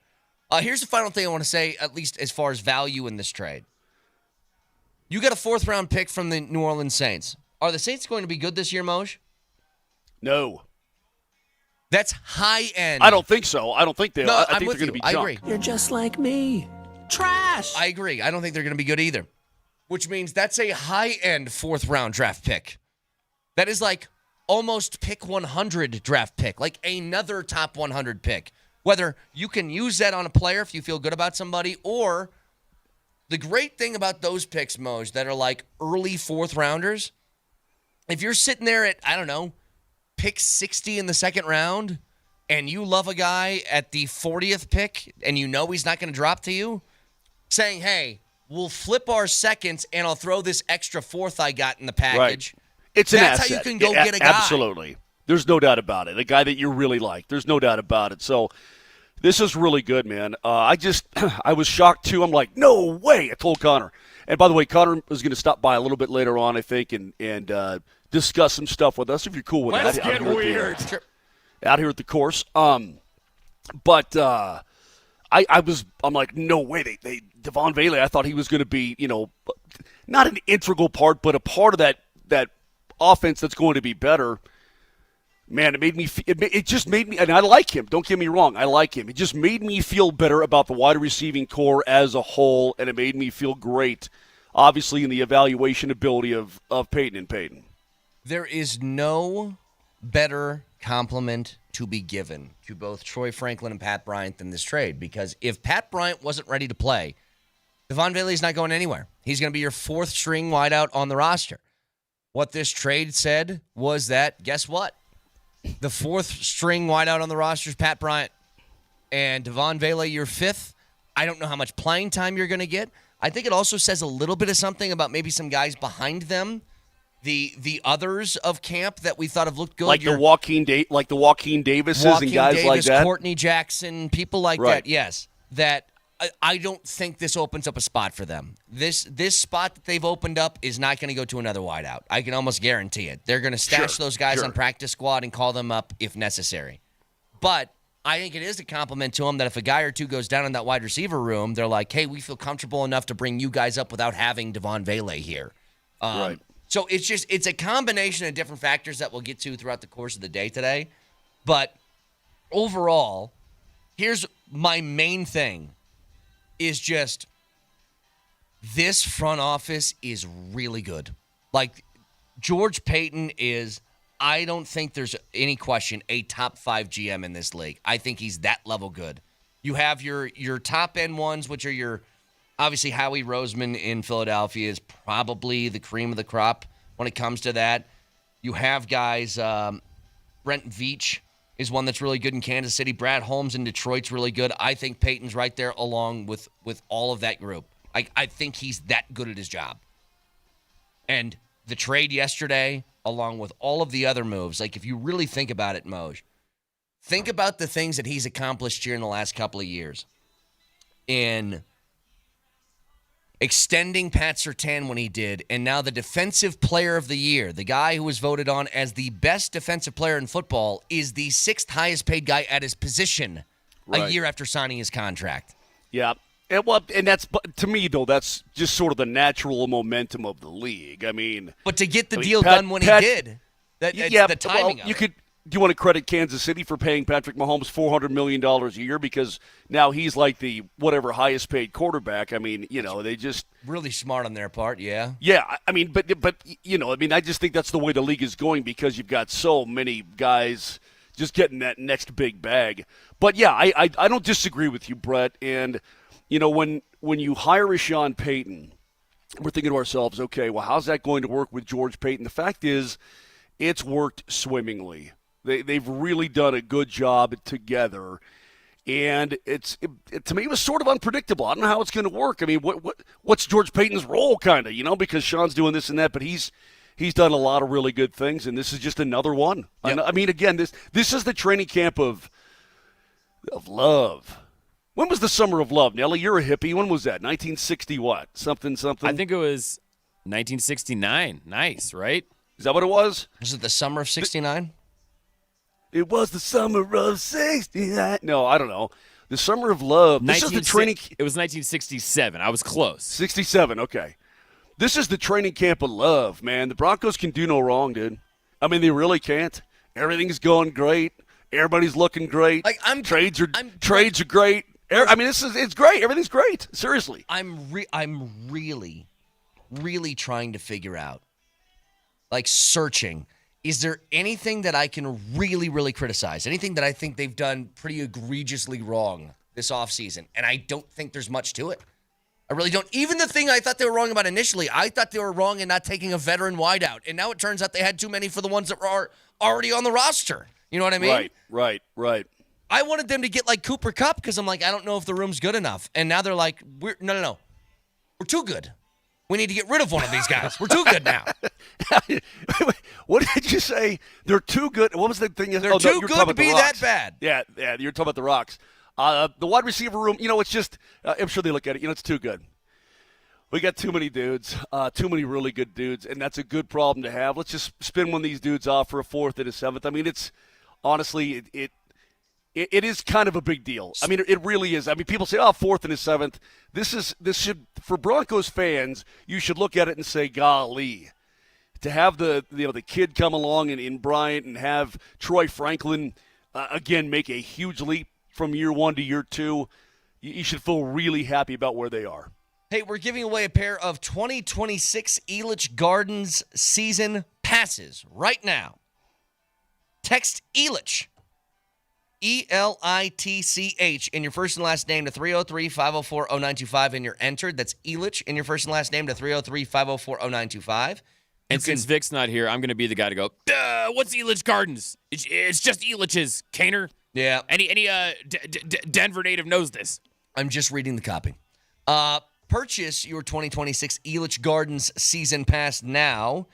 Here's the final thing I want to say, at least as far as value in this trade. You got a 4th-round pick from the New Orleans Saints. Are the Saints going to be good this year, Moj? No. That's high-end. I don't think so. I don't think they are. No, I think they're going to be junk. I agree. You're just like me. Trash. I agree. I don't think they're going to be good either, which means that's a high-end 4th-round draft pick. That is like almost pick 100 draft pick, like another top 100 pick. Whether you can use that on a player if you feel good about somebody, or the great thing about those picks, Moj, that are like early 4th-rounders, if you're sitting there at, I don't know, pick 60 in the 2nd round, and you love a guy at the 40th pick, and you know he's not going to drop to you, saying, hey, we'll flip our seconds, and I'll throw this extra 4th I got in the package. Right. It's an asset. That's how you can go get a guy. Absolutely. There's no doubt about it. A guy that you really like. There's no doubt about it. So this is really good, man. I was shocked, too. I'm like, no way. I told Connor. And by the way, Connor was going to stop by a little bit later on, I think, and discuss some stuff with us, if you're cool with that. Let's get weird. Out here at the course. But I'm like, no way. Devaughn Vele, I thought he was going to be, not an integral part, but a part of that offense that's going to be better. Man, it just made me, and I like him. Don't get me wrong, I like him. It just made me feel better about the wide receiving core as a whole, and it made me feel great, obviously, in the evaluation ability of Peyton and Peyton. There is no better compliment to be given to both Troy Franklin and Pat Bryant than this trade, because if Pat Bryant wasn't ready to play, Devaughn Vele is not going anywhere. He's going to be your 4th-string wideout on the roster. What this trade said was that, guess what? The 4th-string wideout on the roster is Pat Bryant. And Devaughn Vele, your 5th. I don't know how much playing time you're going to get. I think it also says a little bit of something about maybe some guys behind them, the others of camp that we thought have looked good. Like the Joaquin Davises and guys like that? Courtney Jackson, people like that, yes. That I don't think this opens up a spot for them. This spot that they've opened up is not going to go to another wideout. I can almost guarantee it. They're going to stash those guys on practice squad and call them up if necessary. But I think it is a compliment to them that if a guy or two goes down in that wide receiver room, they're like, hey, we feel comfortable enough to bring you guys up without having Devaughn Vele here. Right. So it's a combination of different factors that we'll get to throughout the course of the day today. But overall, here's my main thing is just this front office is really good. Like, George Payton is, I don't think there's any question, a top 5 GM in this league. I think he's that level good. You have your top-end ones, which are obviously, Howie Roseman in Philadelphia is probably the cream of the crop when it comes to that. You have guys, Brent Veach is one that's really good in Kansas City. Brad Holmes in Detroit's really good. I think Payton's right there along with all of that group. I think he's that good at his job. And the trade yesterday, along with all of the other moves, like if you really think about it, Moj, think about the things that he's accomplished here in the last couple of years. In extending Pat Surtain when he did, and now the Defensive Player of the Year, the guy who was voted on as the best defensive player in football, is the 6th highest paid guy at his position a year after signing his contract. Yeah. And that's, to me, though, that's just sort of the natural momentum of the league. I mean, but to get the deal done when he did, the timing of it. Do you want to credit Kansas City for paying Patrick Mahomes $400 million a year because now he's like the whatever highest paid quarterback? I mean, they just really smart on their part, yeah. Yeah, I mean, but I just think that's the way the league is going because you've got so many guys just getting that next big bag. But yeah, I don't disagree with you, Brett. And when you hire a Sean Payton, we're thinking to ourselves, okay, well, how's that going to work with George Payton? The fact is, it's worked swimmingly. They've really done a good job together, and to me it was sort of unpredictable. I don't know how it's going to work. I mean, what's George Payton's role, kind of? Because Sean's doing this and that, but he's done a lot of really good things, and this is just another one. Yep. I mean, again, this is the training camp of love. When was the Summer of Love, Nelly? You're a hippie. When was that? 1960 what? Something. I think it was 1969. Nice, right? Is that what it was? Was it the summer of 69? It was the summer of 69. No, I don't know. The Summer of Love. This is the training. It was 1967. I was close. 67, okay. This is the training camp of love, man. The Broncos can do no wrong, dude. I mean, they really can't. Everything's going great. Everybody's looking great. Like trades are great. I mean, it's great. Everything's great. Seriously. I'm really, really trying to figure out, like searching, is there anything that I can really, really criticize? Anything that I think they've done pretty egregiously wrong this offseason? And I don't think there's much to it. I really don't. Even the thing I thought they were wrong about initially, I thought they were wrong in not taking a veteran wideout. And now it turns out they had too many for the ones that were already on the roster. You know what I mean? Right. I wanted them to get like Cooper Kupp because I'm like, I don't know if the room's good enough. And now they're like, no. We're too good. We need to get rid of one of these guys. We're too good now. What did you say? They're too good. What was the thing? They're too good to be that bad. Yeah, you're talking about the Rocks. The wide receiver room, it's just, I'm sure they look at it, it's too good. We got too many dudes, too many really good dudes, and that's a good problem to have. Let's just spin one of these dudes off for a 4th and a 7th. I mean, it's honestly, it is kind of a big deal. I mean, it really is. I mean, people say, 4th and a 7th. This should, for Broncos fans, you should look at it and say, golly. To have the kid come along in Bryant and have Troy Franklin, again, make a huge leap from year 1 to year 2, you should feel really happy about where they are. Hey, we're giving away a pair of 2026 Elitch Gardens season passes right now. Text Elitch, E-L-I-T-C-H, in your first and last name to 303-504-0925, and you're entered. That's Elitch in your first and last name to 303-504-0925. And since Vic's not here, I'm going to be the guy to go, what's Elitch Gardens? It's just Elitch's, Kaner. Yeah. Any Denver native knows this. I'm just reading the copy. Purchase your 2026 Elitch Gardens season pass now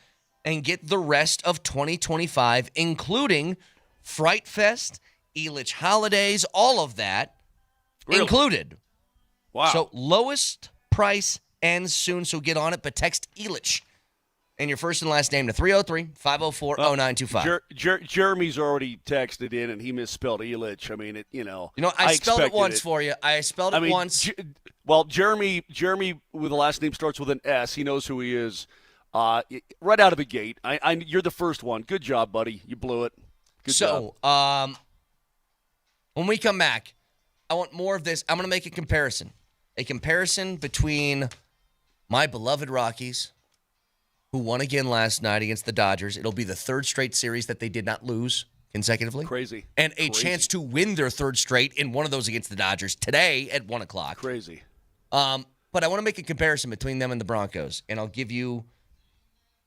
and get the rest of 2025, including Fright Fest, Elitch Holidays, all of that included. Wow. So lowest price ends soon, so get on it, but text Elitch and your first and last name to 303-504-0925. Jeremy's already texted in, and he misspelled Elitch. I mean, I spelled it once for you. I spelled it once. Well, Jeremy with the last name starts with an S. He knows who he is right out of the gate. You're the first one. Good job, buddy. You blew it. Good job. So, when we come back, I want more of this. I'm going to make a comparison. A comparison between My beloved Rockies, who won again last night against the Dodgers. It'll be the third straight series that they did not lose consecutively. Crazy. And a chance to win their third straight in one of those against the Dodgers today at 1 o'clock. Crazy. But I want to make a comparison between them and the Broncos, and I'll give you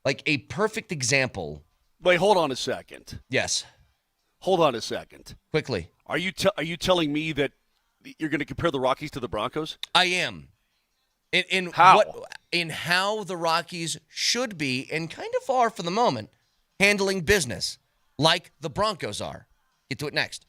like a perfect example. Wait, hold on a second. Yes. Hold on a second. Quickly. Are you telling me that you're going to compare the Rockies to the Broncos? I am. In how? In how the Rockies should be, and kind of are for the moment, handling business like the Broncos are. Get to it next.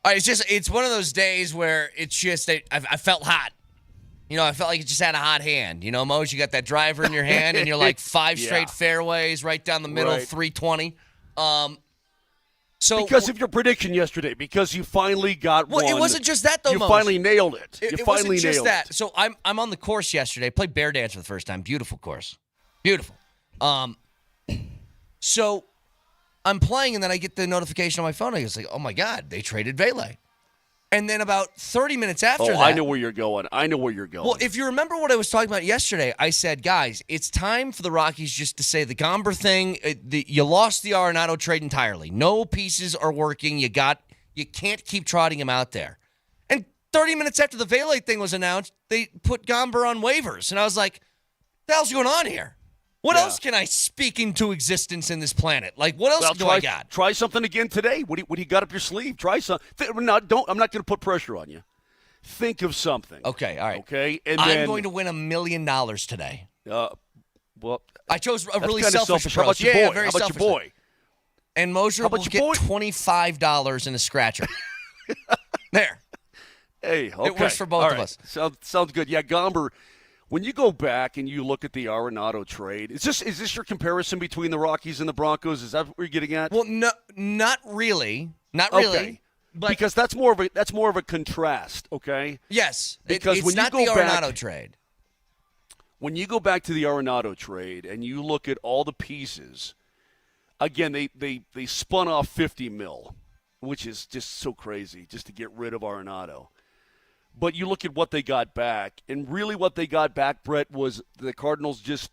It's one of those days where it's just I felt hot. I felt like it just had a hot hand. Mose, you got that driver in your hand, and you're like 5 straight fairways right down the middle, 320. Because of your prediction yesterday, because you finally got one. Well, it wasn't just that, though, You Mose. finally nailed it. It wasn't just that. So I'm on the course yesterday. Played Bear Dance for the first time. Beautiful course. Beautiful. So I'm playing, and then I get the notification on my phone. I was like, oh, my God, they traded Vele. And then about 30 minutes after that. I know where you're going. Well, if you remember what I was talking about yesterday, I said, guys, it's time for the Rockies just to say the Gomber thing. You lost the Arenado trade entirely. No pieces are working. You can't keep trotting him out there. And 30 minutes after the Vele thing was announced, they put Gomber on waivers. And I was like, what the hell's going on here? What else can I speak into existence in this planet? Like, what else do I got? Try something again today. What do you got up your sleeve? Try something. I'm not going to put pressure on you. Think of something. Okay, all right. Okay, and I'm going to win $1 million today. Well, I chose a really selfish approach. How about your boy? Very How about selfish. your boy? And Moser will get $25 in a scratcher. There. Hey, okay. It works for both of us. Sounds good. Yeah, Gomber. When you go back and you look at the Arenado trade, is this your comparison between the Rockies and the Broncos? Is that what you're getting at? Well, no, not really. Not really. Okay. But because that's more of a contrast, okay? Yes. Because it's when not you go the back, Arenado trade. When you go back to the Arenado trade and you look at all the pieces, again, they spun off $50 million, which is just so crazy just to get rid of Arenado. But you look at what they got back, and really what they got back, Brett, was the Cardinals just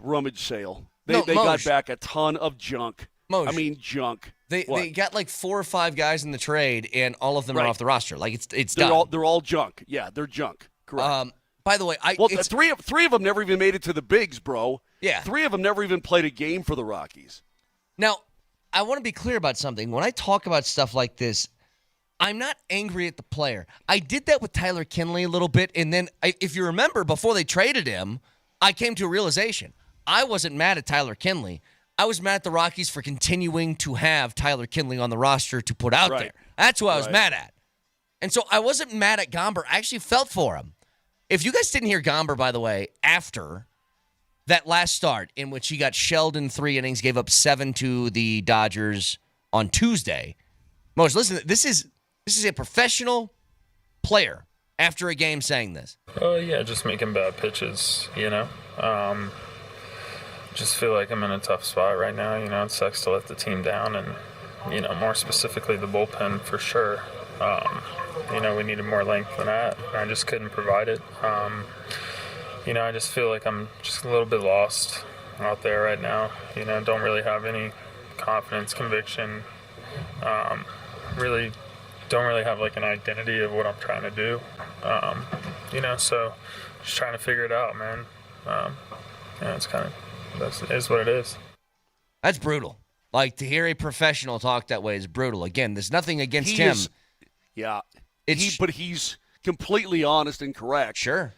rummage sale. They got back a ton of junk. Moj. I mean, junk. They got like 4 or 5 guys in the trade, and all of them are off the roster. Like it's done. They're all junk. Yeah, they're junk. Correct. By the way, three of them never even made it to the bigs, bro. Yeah. 3 of them never even played a game for the Rockies. Now, I want to be clear about something. When I talk about stuff like this, I'm not angry at the player. I did that with Tyler Kinley a little bit, and then if you remember, before they traded him, I came to a realization. I wasn't mad at Tyler Kinley. I was mad at the Rockies for continuing to have Tyler Kinley on the roster to put out there. That's who I was mad at. And so I wasn't mad at Gomber. I actually felt for him. If you guys didn't hear Gomber, by the way, after that last start in which he got shelled in 3 innings, gave up 7 to the Dodgers on Tuesday. Mose, listen, this is a professional player after a game saying this. Yeah, just making bad pitches, Just feel like I'm in a tough spot right now. It sucks to let the team down and, more specifically the bullpen for sure. We needed more length than that. And I just couldn't provide it. I just feel like I'm just a little bit lost out there right now. Don't really have any confidence, conviction. Really don't really have like an identity of what I'm trying to do. So just trying to figure it out, man. It's kind of, that is what it is. That's brutal. Like, to hear a professional talk that way is brutal. Again, there's nothing against him. But he's completely honest and correct. Sure.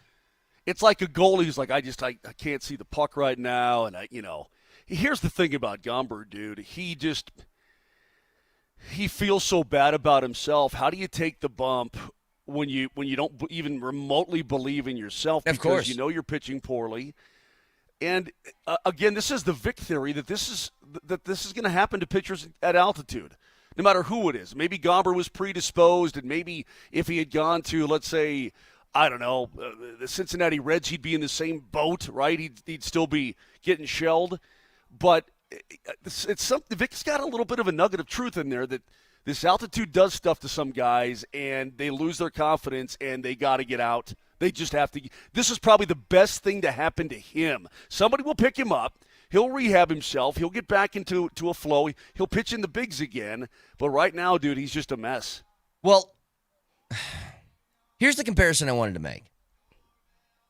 It's like a goalie who's like, I can't see the puck right now. And here's the thing about Gomber, dude. He feels so bad about himself. How do you take the bump when you don't even remotely believe in yourself? Of course. Because you're pitching poorly. And again, this is the Vic theory that this is going to happen to pitchers at altitude, no matter who it is. Maybe Gomber was predisposed, and maybe if he had gone to, let's say, I don't know, the Cincinnati Reds, he'd be in the same boat, right? He'd still be getting shelled. But it's something. Vic's got a little bit of a nugget of truth in there that this altitude does stuff to some guys, and they lose their confidence, and they got to get out. They just have to. This is probably the best thing to happen to him. Somebody will pick him up. He'll rehab himself. He'll get back into a flow. He'll pitch in the bigs again. But right now, dude, he's just a mess. Well, here's the comparison I wanted to make.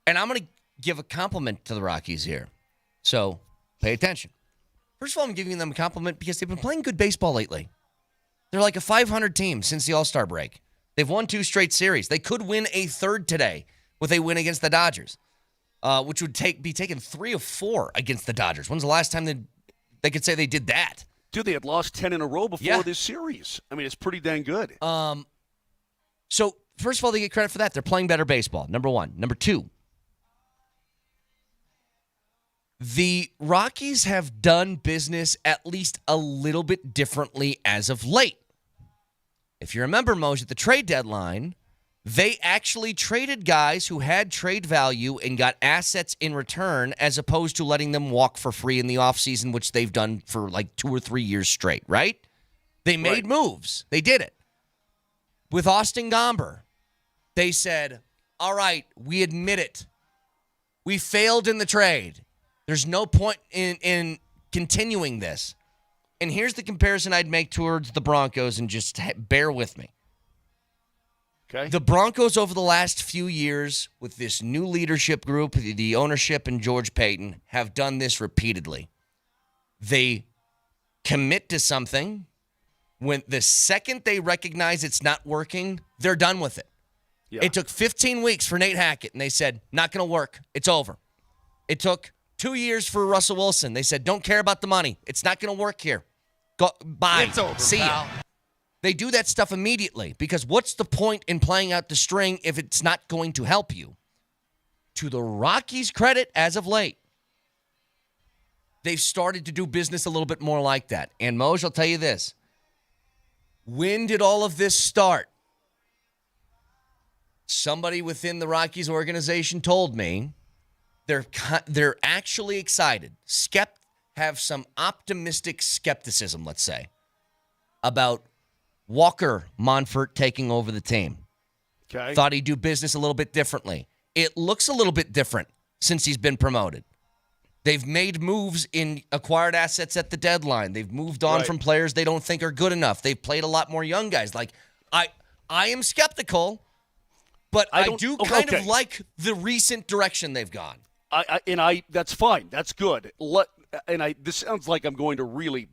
And I'm going to give a compliment to the Rockies here. So pay attention. First of all, I'm giving them a compliment because they've been playing good baseball lately. They're like a 500 team since the All-Star break. They've won 2 straight series. They could win a third today with a win against the Dodgers, which would be taking 3 of 4 against the Dodgers. When's the last time they could say they did that? Dude, they had lost 10 in a row before this series. I mean, it's pretty dang good. So, first of all, they get credit for that. They're playing better baseball, number one. Number two, the Rockies have done business at least a little bit differently as of late. If you remember, Moser, at the trade deadline, they actually traded guys who had trade value and got assets in return as opposed to letting them walk for free in the offseason, which they've done for like 2 or 3 years straight, right? They made moves. They did it. With Austin Gomber, they said, all right, we admit it. We failed in the trade. There's no point in continuing this. And here's the comparison I'd make towards the Broncos, and just bear with me. Okay. The Broncos over the last few years with this new leadership group, the ownership and George Payton, have done this repeatedly. They commit to something. When the second they recognize it's not working, they're done with it. Yeah. It took 15 weeks for Nate Hackett, and they said, not going to work. It's over. It took 2 years for Russell Wilson. They said, don't care about the money. It's not going to work here. Go, bye. It's over, See ya. They do that stuff immediately because what's the point in playing out the string if it's not going to help you? To the Rockies' credit, as of late, they've started to do business a little bit more like that. And Moj, I'll tell you this. When did all of this start? Somebody within the Rockies organization told me they're actually excited. Have some optimistic skepticism, let's say, about Walker Monfort taking over the team. Okay. Thought he'd do business a little bit differently. It looks a little bit different since he's been promoted. They've made moves in acquired assets at the deadline. They've moved on from players they don't think are good enough. They've played a lot more young guys. Like, I am skeptical, but I do kind of like the recent direction they've gone. That's fine. That's good. This sounds like I'm going to really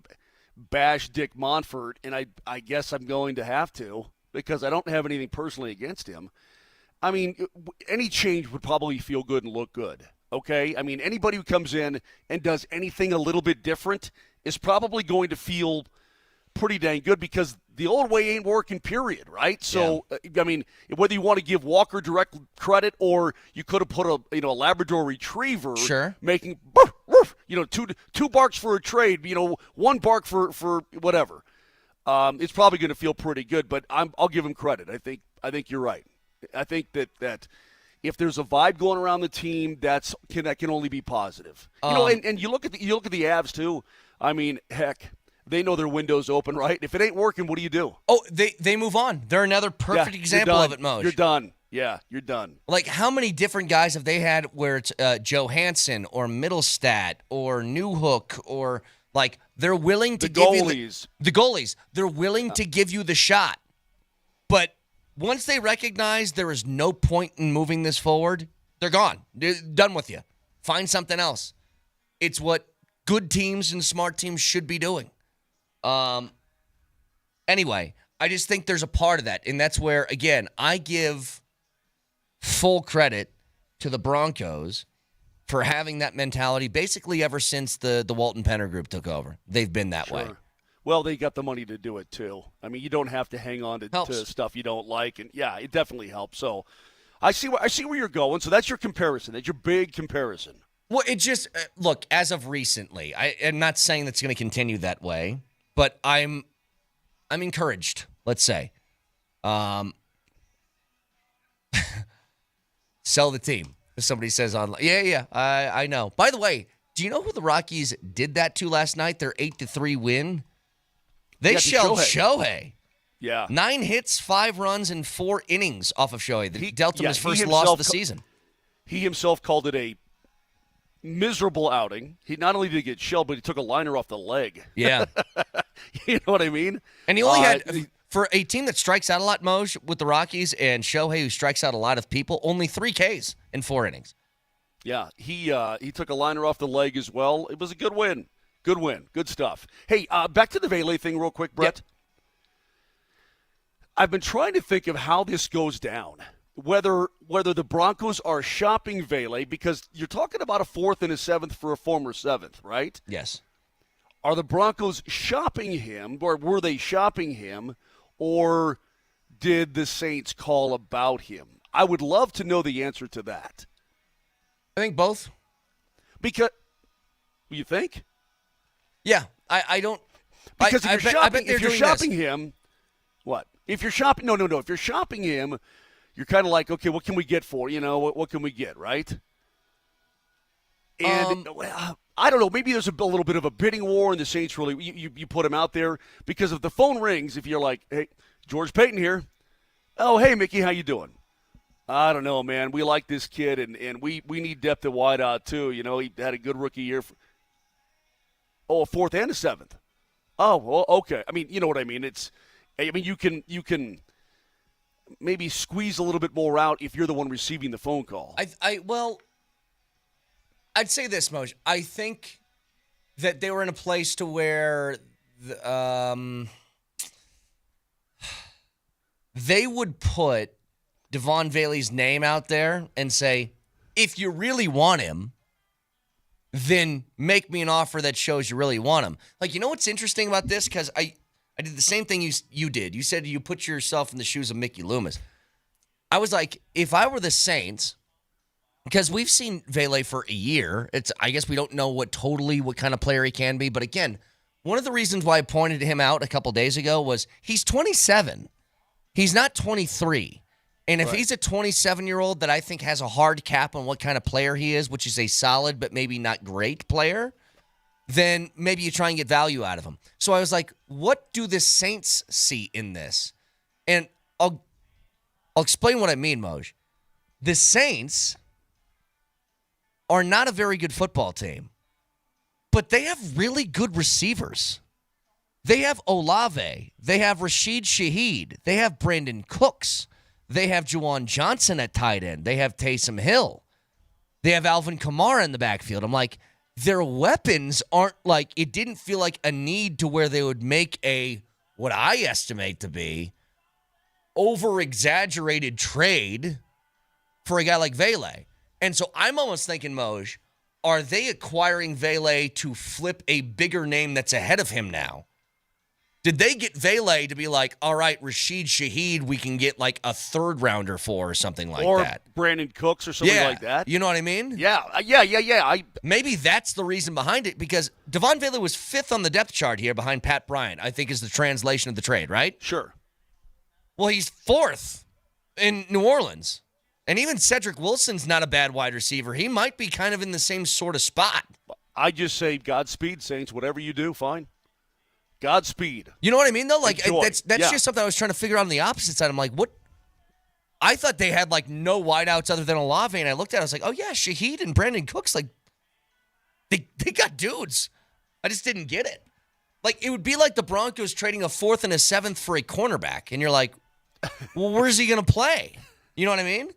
bash Dick Monfort, and I guess I'm going to have to because I don't have anything personally against him. I mean, any change would probably feel good and look good, okay? I mean, anybody who comes in and does anything a little bit different is probably going to feel pretty dang good because the old way ain't working, period, right? So, I mean, whether you want to give Walker direct credit or you could have put a Labrador Retriever making two barks for a trade, one bark for whatever. It's probably going to feel pretty good, but I'll give him credit. I think you're right. I think that if there's a vibe going around the team, that can only be positive. And you look at the Avs too. I mean, heck, they know their window's open, right? If it ain't working, what do you do? Oh, they move on. They're another perfect example of it, Moj. You're done. Yeah, you're done. Like, how many different guys have they had where it's Johansson or Middlestat or Newhook or, like, they're willing to give you the goalies. They're willing to give you the shot. But once they recognize there is no point in moving this forward, they're gone. They're done with you. Find something else. It's what good teams and smart teams should be doing. Anyway, I just think there's a part of that, and that's where, again, I give full credit to the Broncos for having that mentality basically ever since the Walton Penner group took over. They've been that way. Well, they got the money to do it, too. I mean, you don't have to hang on to stuff you don't like, and, yeah, it definitely helps. So I see where you're going. So that's your comparison. That's your big comparison. Well, it just look, as of recently, I'm not saying that's going to continue that way, but I'm encouraged, let's say. Sell the team, as somebody says online. Yeah, I know. By the way, do you know who the Rockies did that to last night? Their 8-3 win? They shelled Shohei. Yeah. 9 hits, 5 runs, and 4 innings off of Shohei. He dealt him his first loss of the season. He himself called it a miserable outing. He not only did he get shelled, but he took a liner off the leg. Yeah. You know what I mean? And he only had, for a team that strikes out a lot, Moj, with the Rockies, and Shohei, who strikes out a lot of people, only 3 Ks in 4 innings. Yeah, he took a liner off the leg as well. It was a good win. Good win. Good stuff. Hey, back to the Vele thing real quick, Brett. Yep. I've been trying to think of how this goes down. Whether the Broncos are shopping Vele, because you're talking about a 4th and a 7th for a former 7th, right? Yes. Are the Broncos shopping him, or were they shopping him, or did the Saints call about him? I would love to know the answer to that. I think both. Because you think? Yeah, I don't. Because if you're shopping this. him, what? If you're shopping, no. If you're shopping him, you're kind of like, okay, what can we get for? What can we get, right? And I don't know. Maybe there's a little bit of a bidding war, and the Saints really you put him out there because if the phone rings, if you're like, hey, George Payton here. Oh, hey, Mickey, how you doing? I don't know, man. We like this kid, and we need depth at wideout too. He had a good rookie year. A fourth and a seventh. Oh, well, okay. I mean, you know what I mean. You can maybe squeeze a little bit more out if you're the one receiving the phone call. I'd say this, Moj. I think that they were in a place to where they would put Devaughn Vele's name out there and say, if you really want him, then make me an offer that shows you really want him. Like, what's interesting about this? Because I did the same thing you did. You said you put yourself in the shoes of Mickey Loomis. I was like, if I were the Saints, because we've seen Vele for a year, I guess we don't know what kind of player he can be. But again, one of the reasons why I pointed him out a couple days ago was he's 27. He's not 23. And if he's a 27-year-old that I think has a hard cap on what kind of player he is, which is a solid but maybe not great player, then maybe you try and get value out of him. So I was like, what do the Saints see in this? And I'll explain what I mean, Moj. The Saints are not a very good football team, but they have really good receivers. They have Olave. They have Rashid Shaheed. They have Brandon Cooks. They have Juwan Johnson at tight end. They have Taysom Hill. They have Alvin Kamara in the backfield. I'm like, their weapons aren't like, it didn't feel like a need to where they would make what I estimate to be, over-exaggerated trade for a guy like Vele. And so I'm almost thinking, Moj, are they acquiring Vele to flip a bigger name that's ahead of him now? Did they get Vele to be like, all right, Rashid Shaheed, we can get like a third-rounder for or something like that? Or Brandon Cooks or something like that? You know what I mean? Yeah. Maybe that's the reason behind it, because Devaughn Vele was 5th on the depth chart here behind Pat Bryant, I think is the translation of the trade, right? Sure. Well, he's 4th in New Orleans. And even Cedric Wilson's not a bad wide receiver. He might be kind of in the same sort of spot. I just say Godspeed, Saints. Whatever you do, fine. Godspeed. You know what I mean, though? Like, Enjoy. that's just something I was trying to figure out on the opposite side. I'm like, what? I thought they had, like, no wideouts other than Olave, and I looked at it, I was like, oh, yeah, Shaheed and Brandon Cooks, like, they got dudes. I just didn't get it. Like, it would be like the Broncos trading a 4th and a 7th for a cornerback, and you're like, well, where's he going to play? You know what I mean?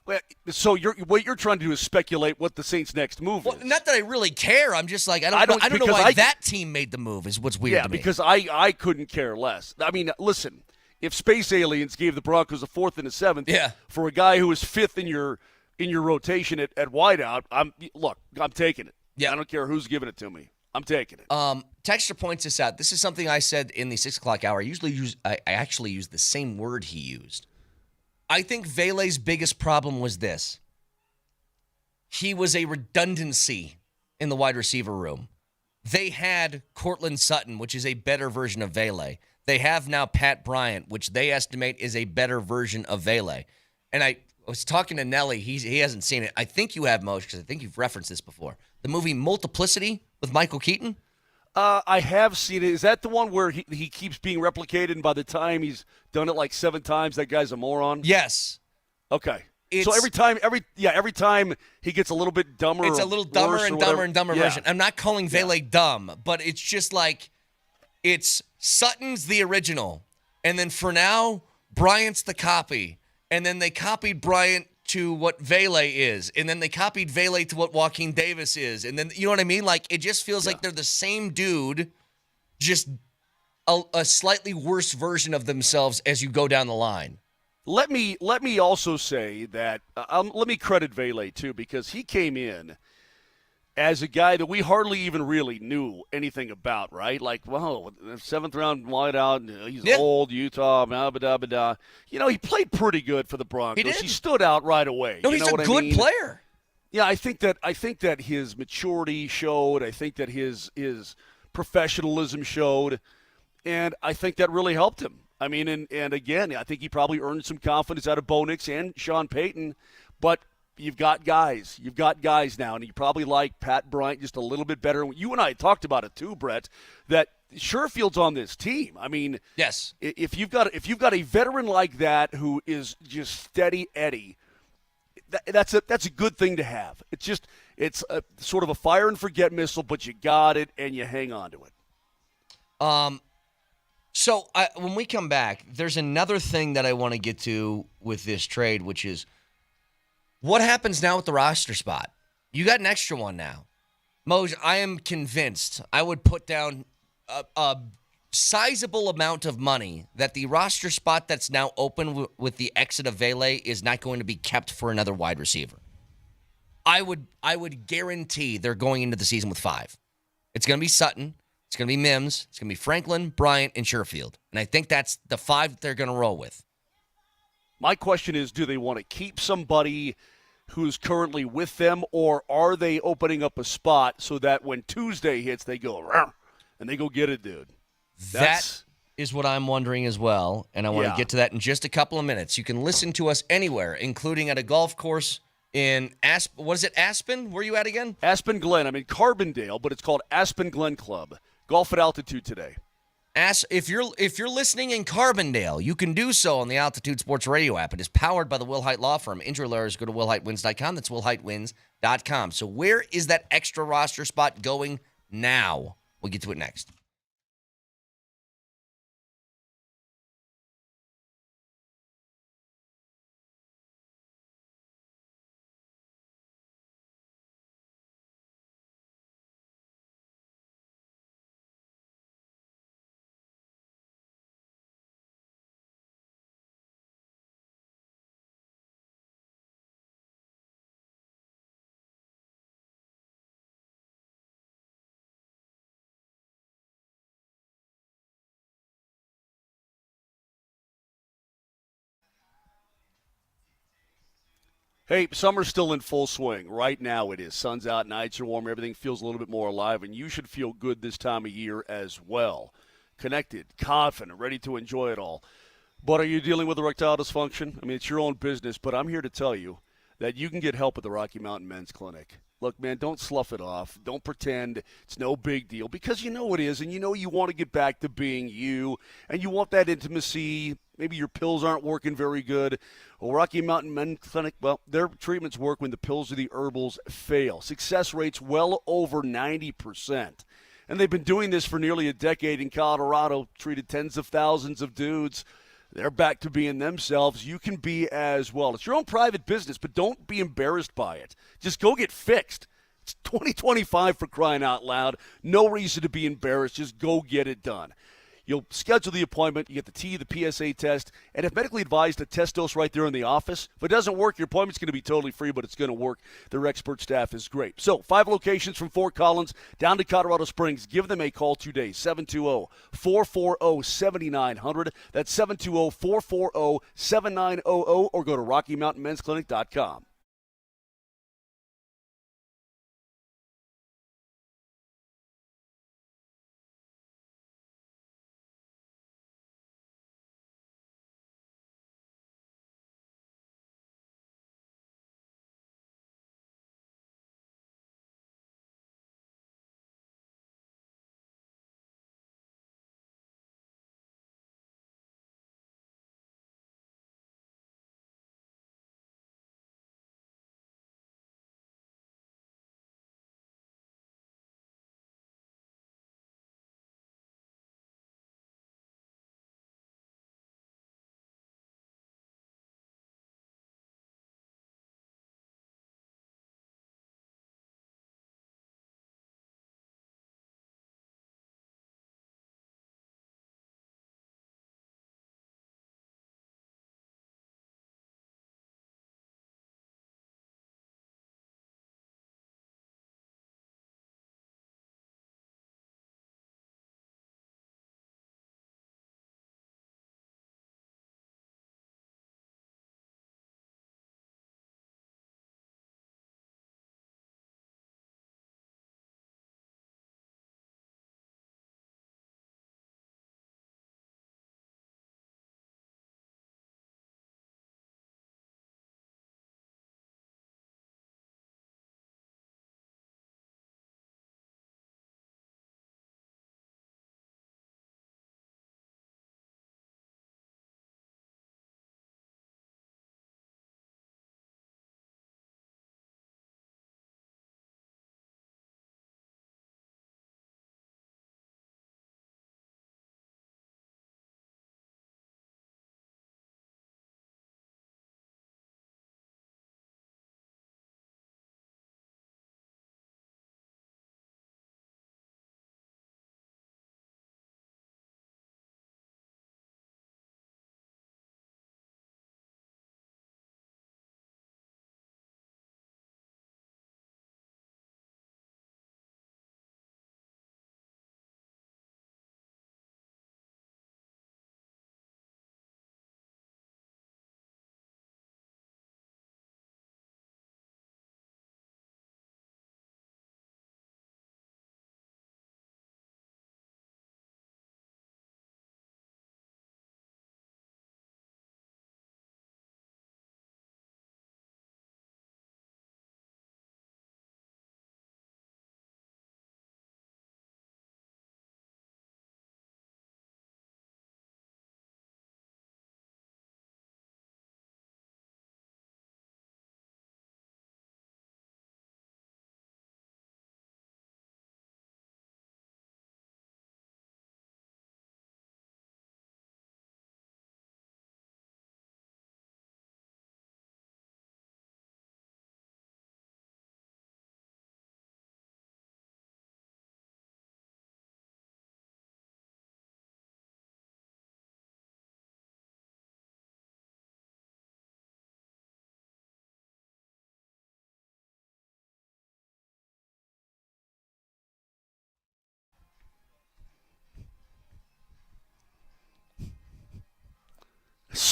Well, so what you're trying to do is speculate what the Saints' next move is. Not that I really care. I'm just like, I don't know why that team made the move is what's weird to me. Yeah, because I couldn't care less. I mean, listen, if Space Aliens gave the Broncos a 4th and a 7th for a guy who is 5th in your rotation at wideout, I'm taking it. Yeah. I don't care who's giving it to me. I'm taking it. Texter points this out. This is something I said in the 6 o'clock hour. I actually use the same word he used. I think Vele's biggest problem was this. He was a redundancy in the wide receiver room. They had Cortland Sutton, which is a better version of Vele. They have now Pat Bryant, which they estimate is a better version of Vele. And I was talking to Nelly. He hasn't seen it. I think you have, Moj, because I think you've referenced this before. The movie Multiplicity with Michael Keaton. I have seen it. Is that the one where he keeps being replicated, and by the time he's done it like 7 times, that guy's a moron? Yes. Okay. So every time he gets a little bit dumber. It's a little dumber and dumber and dumber version. I'm not calling Vele dumb, but it's just like it's Sutton's the original, and then for now Bryant's the copy, and then they copied Bryant to what Vele is, and then they copied Vele to what Joaquin Davis is, and then you know what I mean? Like it just feels like they're the same dude, just a slightly worse version of themselves as you go down the line. Let me also say that let me credit Vele too, because he came in as a guy that we hardly even really knew anything about, right? Like, well, 7th-round wideout, he's old, Utah, blah, blah, blah, blah. He played pretty good for the Broncos. He did. He stood out right away. No, he's a good player. Yeah, I think that his maturity showed. I think that his professionalism showed, and I think that really helped him. I mean, and again, I think he probably earned some confidence out of Bo Nix and Sean Payton, but you've got guys. You've got guys now, and you probably like Pat Bryant just a little bit better. You and I talked about it too, Brett, that Sherfield's on this team. I mean, yes. If you've got a veteran like that who is just steady Eddie, that's a good thing to have. It's a sort of a fire and forget missile, but you got it and you hang on to it. So when we come back, there's another thing that I want to get to with this trade, which is what happens now with the roster spot. You got an extra one now. Moser, I am convinced I would put down a sizable amount of money that the roster spot that's now open with the exit of Vele is not going to be kept for another wide receiver. I would guarantee they're going into the season with 5. It's going to be Sutton. It's going to be Mims. It's going to be Franklin, Bryant, and Sherfield. And I think that's the 5 that they're going to roll with. My question is, do they want to keep somebody who's currently with them, or are they opening up a spot so that when Tuesday hits, they go, "Rah," and they go get a dude? That is what I'm wondering as well, and I want to get to that in just a couple of minutes. You can listen to us anywhere, including at a golf course in what is it, Aspen? Where are you at again? Aspen Glen. I'm in Carbondale, but it's called Aspen Glen Club. Golf at altitude today. If you're listening in Carbondale, you can do so on the Altitude Sports Radio app. It is powered by the Wilhite Law Firm. Injury lawyers, go to wilhitewins.com. That's wilhitewins.com. So where is that extra roster spot going now? We'll get to it next. Hey, summer's still in full swing. Right now it is. Sun's out, nights are warm, everything feels a little bit more alive, and you should feel good this time of year as well. Connected, confident, ready to enjoy it all. But are you dealing with erectile dysfunction? I mean, it's your own business, but I'm here to tell you that you can get help at the Rocky Mountain Men's Clinic. Look, man, don't slough it off. Don't pretend it's no big deal, because you know it is, and you know you want to get back to being you, and you want that intimacy. Maybe your pills aren't working very good. Well, Rocky Mountain Men's Clinic, well, their treatments work when the pills or the herbals fail. Success rates well over 90%. And they've been doing this for nearly a decade in Colorado, treated tens of thousands of dudes. They're back to being themselves. You can be as well. It's your own private business, but don't be embarrassed by it. Just go get fixed. It's 2025 for crying out loud. No reason to be embarrassed. Just go get it done. You'll schedule the appointment, you get the T, the PSA test, and if medically advised, a test dose right there in the office. If it doesn't work, your appointment's going to be totally free, but it's going to work. Their expert staff is great. So, 5 locations from Fort Collins down to Colorado Springs. Give them a call today, 720-440-7900. That's 720-440-7900, or go to RockyMountainMen'sClinic.com.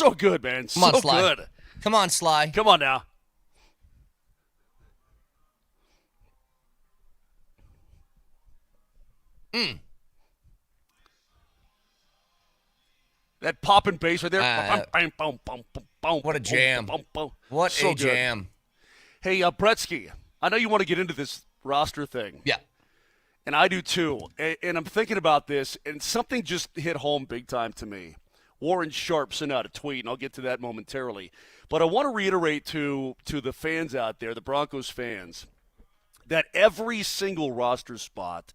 So good, man. Come on, so Sly. good. Come on, Sly. Come on now. That popping bass right there. What a jam. What so a jam. Good. Hey, Bretsky, I know you want to get into this roster thing. Yeah. And I do too. And I'm thinking about this, and something just hit home big time to me. Warren Sharp sent out a tweet, and I'll get to that momentarily. But I want to reiterate to the fans out there, the Broncos fans, that every single roster spot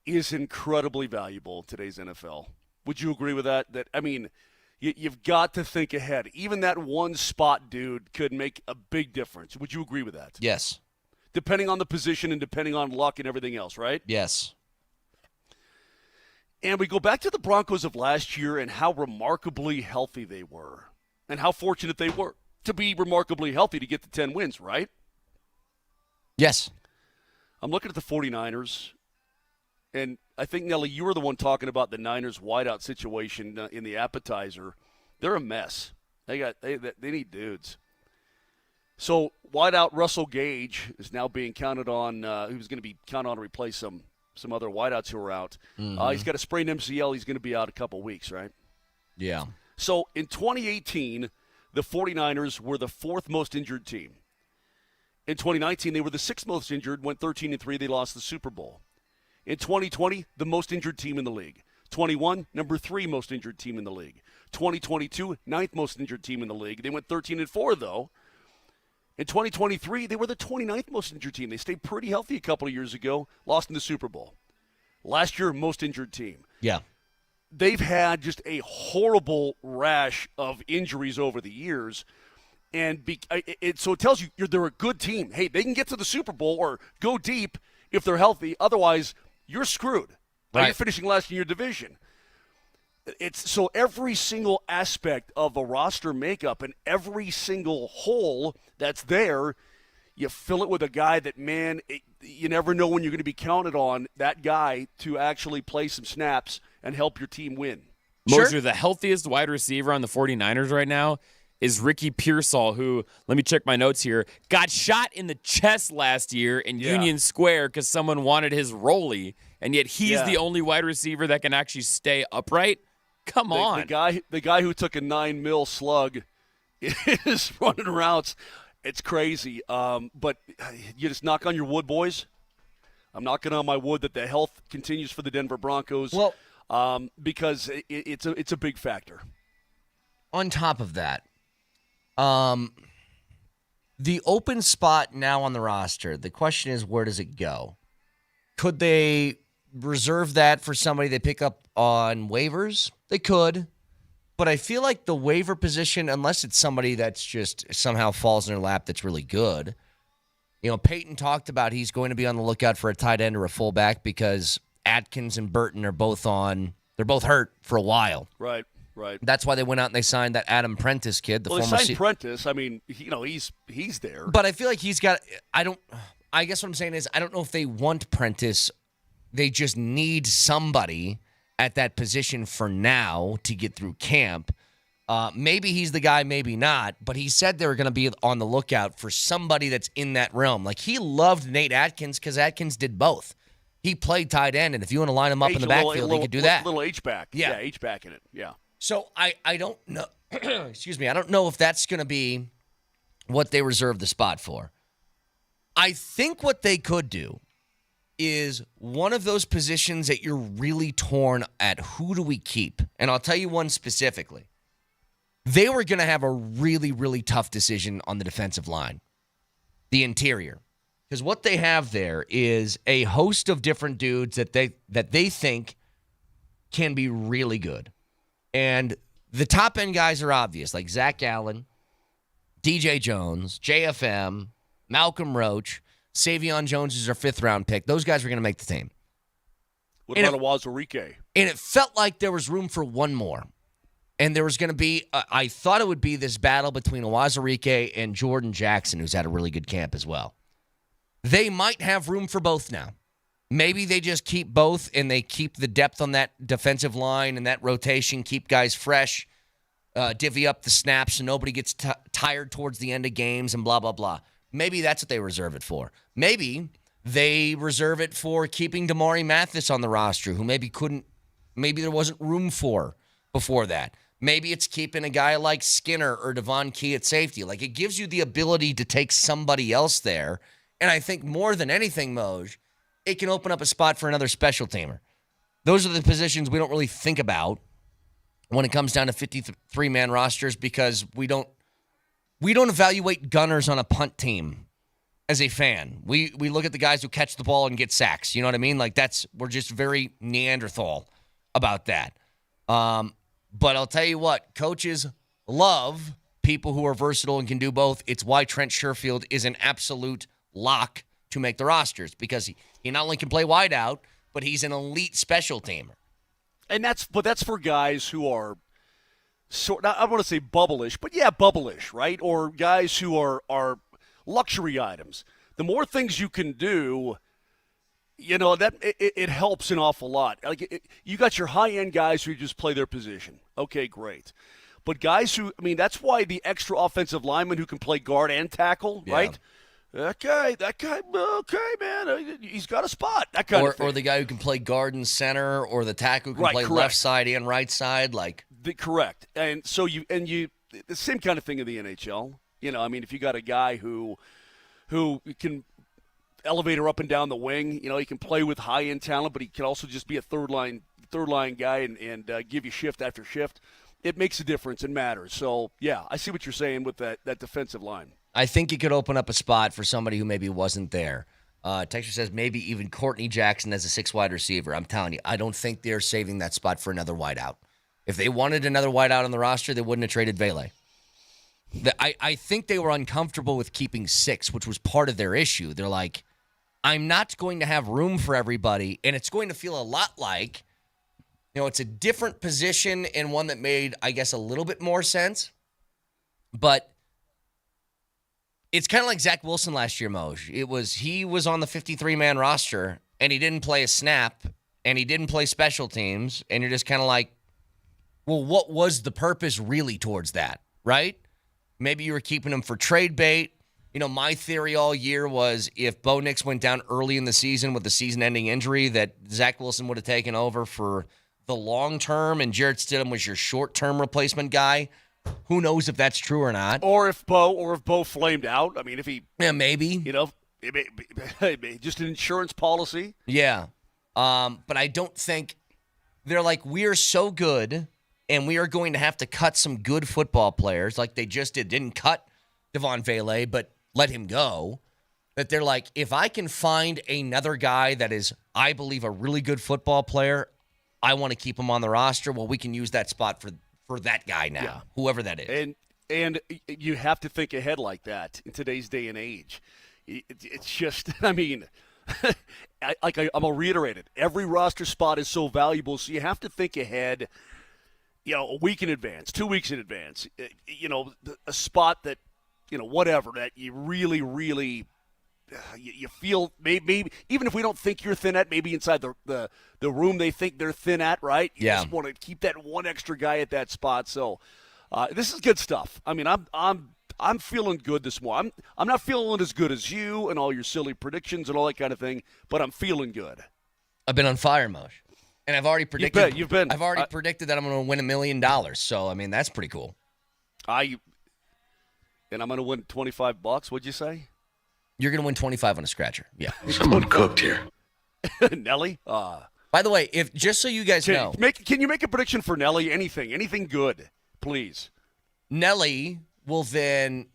is incredibly valuable in today's NFL. Would you agree with that? That, I mean, you've got to think ahead. Even that one spot, dude, could make a big difference. Would you agree with that? Yes. Depending on the position and depending on luck and everything else, right? Yes. And we go back to the Broncos of last year and how remarkably healthy they were and how fortunate they were to be remarkably healthy to get to 10 wins, right? Yes. I'm looking at the 49ers, and I think, Nelly, you were the one talking about the Niners wideout situation in the appetizer. They're a mess. They need dudes. So wideout Russell Gage is now being counted on. He was going to be counted on to replace some other wideouts who are out. He's got a sprained MCL. He's going to be out a couple weeks, right? Yeah. So in 2018, the 49ers were the fourth most injured team. In 2019, they were the sixth most injured, went 13-3. They lost the Super Bowl. In 2020, the most injured team in the league. 21, number 3 most injured team in the league. 2022, ninth most injured team in the league. They went 13-4, though. In 2023, they were the 29th most injured team. They stayed pretty healthy a couple of years ago, lost in the Super Bowl. Last year, most injured team. Yeah. They've had just a horrible rash of injuries over the years. And so it tells you they're a good team. Hey, they can get to the Super Bowl or go deep if they're healthy. Otherwise, you're screwed. Right. You're finishing last in your division. So every single aspect of a roster makeup and every single hole that's there, you fill it with a guy that, man, you never know when you're going to be counted on that guy to actually play some snaps and help your team win. Moser, the healthiest wide receiver on the 49ers right now is Ricky Pearsall, who, let me check my notes here, got shot in the chest last year in Union Square because someone wanted his rollie, and yet he's the only wide receiver that can actually stay upright. Come on. The guy who took a 9 mil slug is running routes. It's crazy. But you just knock on your wood, boys. I'm knocking on my wood that the health continues for the Denver Broncos. Well, because it's a big factor. On top of that, the open spot now on the roster, the question is, where does it go? Could they reserve that for somebody they pick up on waivers? They could. But I feel like the waiver position, unless it's somebody that's just somehow falls in their lap that's really good. You know, Peyton talked about he's going to be on the lookout for a tight end or a fullback because Atkins and Burton are both hurt for a while. Right. That's why they went out and they signed that Adam Prentice kid. They signed Prentice. I mean, he's there. But I feel like he's got. I guess what I'm saying is I don't know if they want Prentice. They just need somebody at that position for now to get through camp. Maybe he's the guy, maybe not. But he said they were going to be on the lookout for somebody that's in that realm. Like he loved Nate Atkins because Atkins did both. He played tight end, and if you want to line him up in the backfield, he could do that. Little H-back. Yeah, H-back in it. Yeah. So I don't know. Excuse me. I don't know if that's going to be what they reserve the spot for. I think what they could do is one of those positions that you're really torn at. Who do we keep? And I'll tell you one specifically. They were going to have a really, really tough decision on the defensive line, the interior. Because what they have there is a host of different dudes that they think can be really good. And the top-end guys are obvious, like Zach Allen, DJ Jones, JFM, Malcolm Roach, Savion Jones is our 5th-round pick. Those guys were going to make the team. What about Awazurike? And it felt like there was room for one more. And there was going to be, I thought it would be this battle between Awazurike and Jordan Jackson, who's had a really good camp as well. They might have room for both now. Maybe they just keep both and they keep the depth on that defensive line and that rotation, keep guys fresh. divvy up the snaps so nobody gets tired towards the end of games and blah, blah, blah. Maybe that's what they reserve it for. Maybe they reserve it for keeping Damari Mathis on the roster, who maybe there wasn't room for before that. Maybe it's keeping a guy like Skinner or Devaughn Key at safety. Like, it gives you the ability to take somebody else there. And I think more than anything, Moj, it can open up a spot for another special teamer. Those are the positions we don't really think about when it comes down to 53-man rosters, because we don't evaluate gunners on a punt team as a fan. We look at the guys who catch the ball and get sacks. You know what I mean? Like, we're just very Neanderthal about that. But I'll tell you what, coaches love people who are versatile and can do both. It's why Trent Sherfield is an absolute lock to make the rosters, because he not only can play wide out, but he's an elite special teamer. And that's for guys who are I don't want to say bubble-ish, but yeah, bubble-ish, right? Or guys who are luxury items. The more things you can do, that it helps an awful lot. Like, you got your high-end guys who just play their position. Okay, great. But guys that's why the extra offensive lineman who can play guard and tackle, right? That guy, okay, man, he's got a spot. That kind of thing. Or the guy who can play guard and center, or the tackle who can play left side and right side, correct. And so the same kind of thing in the NHL. If you got a guy who can elevator up and down the wing, he can play with high end talent, but he can also just be a third line guy and give you shift after shift. It makes a difference and matters. So yeah, I see what you're saying with that defensive line. I think it could open up a spot for somebody who maybe wasn't there. Texture says maybe even Courtney Jackson as a 6 wide receiver. I'm telling you, I don't think they're saving that spot for another wideout. If they wanted another wideout on the roster, they wouldn't have traded Vele. I think they were uncomfortable with keeping 6, which was part of their issue. They're like, I'm not going to have room for everybody, and it's going to feel a lot like, it's a different position and one that made, I guess, a little bit more sense. But it's kind of like Zach Wilson last year, Moj. He was on the 53-man roster, and he didn't play a snap, and he didn't play special teams, and you're just kind of like, well, what was the purpose really towards that, right? Maybe you were keeping him for trade bait. My theory all year was if Bo Nix went down early in the season with a season-ending injury, that Zach Wilson would have taken over for the long term, and Jarrett Stidham was your short-term replacement guy. Who knows if that's true or not? Or if Bo flamed out. I mean, if he, maybe, just an insurance policy. Yeah, but I don't think they're like, we are so good, and we are going to have to cut some good football players, like they just didn't cut Devaughn Vele, but let him go. That they're like, if I can find another guy that is, I believe, a really good football player, I want to keep him on the roster. Well, we can use that spot for that guy now, whoever that is. And you have to think ahead like that in today's day and age. It's just, I'm going to reiterate it. Every roster spot is so valuable, so you have to think ahead, a week in advance, 2 weeks in advance, a spot that, whatever, that you really, really you feel maybe even if we don't think you're thin at, maybe inside the room they think they're thin at, right? You just want to keep that one extra guy at that spot. So this is good stuff. I mean, I'm feeling good this morning. I'm not feeling as good as you and all your silly predictions and all that kind of thing, but I'm feeling good. I've been on fire, Mosh. And I've already predicted you've been. I've already predicted that I'm going to win $1 million. So I mean, that's pretty cool. And I'm going to win $25. What'd you say? You're going to win 25 on a scratcher. Yeah. Someone cooked here. Nelly? By the way, just so you guys know. Can you make a prediction for Nelly? Anything good, please? Nelly will then,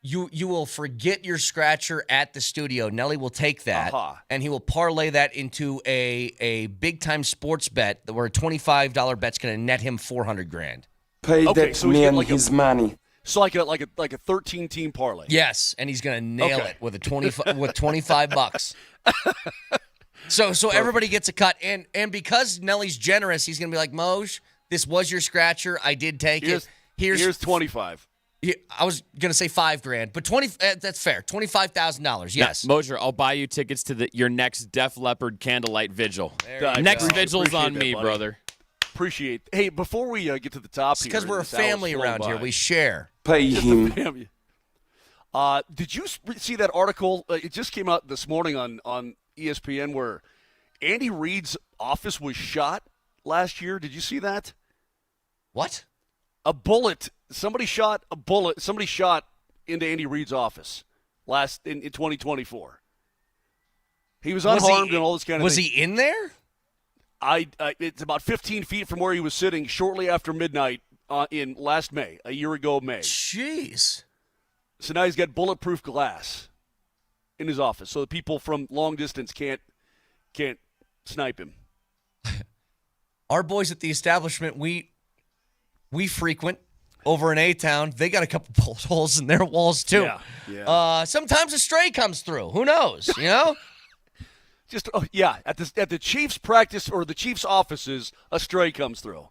you will forget your scratcher at the studio. Nelly will take that, and he will parlay that into a big-time sports bet where a $25 bet's going to net him $400,000. Pay that man his money. So like a 13-team parlay. Yes, and he's going to nail it with $25. So everybody gets a cut, and because Nelly's generous, he's going to be like, Moj, this was your scratcher. I did take it. Here's 25. I was going to say $5,000, but that's fair. $25,000. Yes. Moser, I'll buy you tickets to your next Def Leppard candlelight vigil. Next vigil's on me, brother. appreciate. Hey, before we get to the top here, because we're a family around here, we share. Pay him. Did you see that article? It just came out this morning on ESPN where Andy Reid's office was shot last year. Did you see that? What? A bullet. Somebody shot a bullet. Somebody shot into Andy Reid's office in 2024. He was unharmed and all this kind of thing. Was he in there? It's about 15 feet from where he was sitting shortly after midnight in last May, a year ago May. Jeez. So now he's got bulletproof glass in his office, so the people from long distance can't snipe him. Our boys at the establishment we frequent over in A-Town, they got a couple bullet holes in their walls too. Yeah. Sometimes a stray comes through. Who knows? You know. Just at the Chiefs practice or the Chiefs offices, a stray comes through.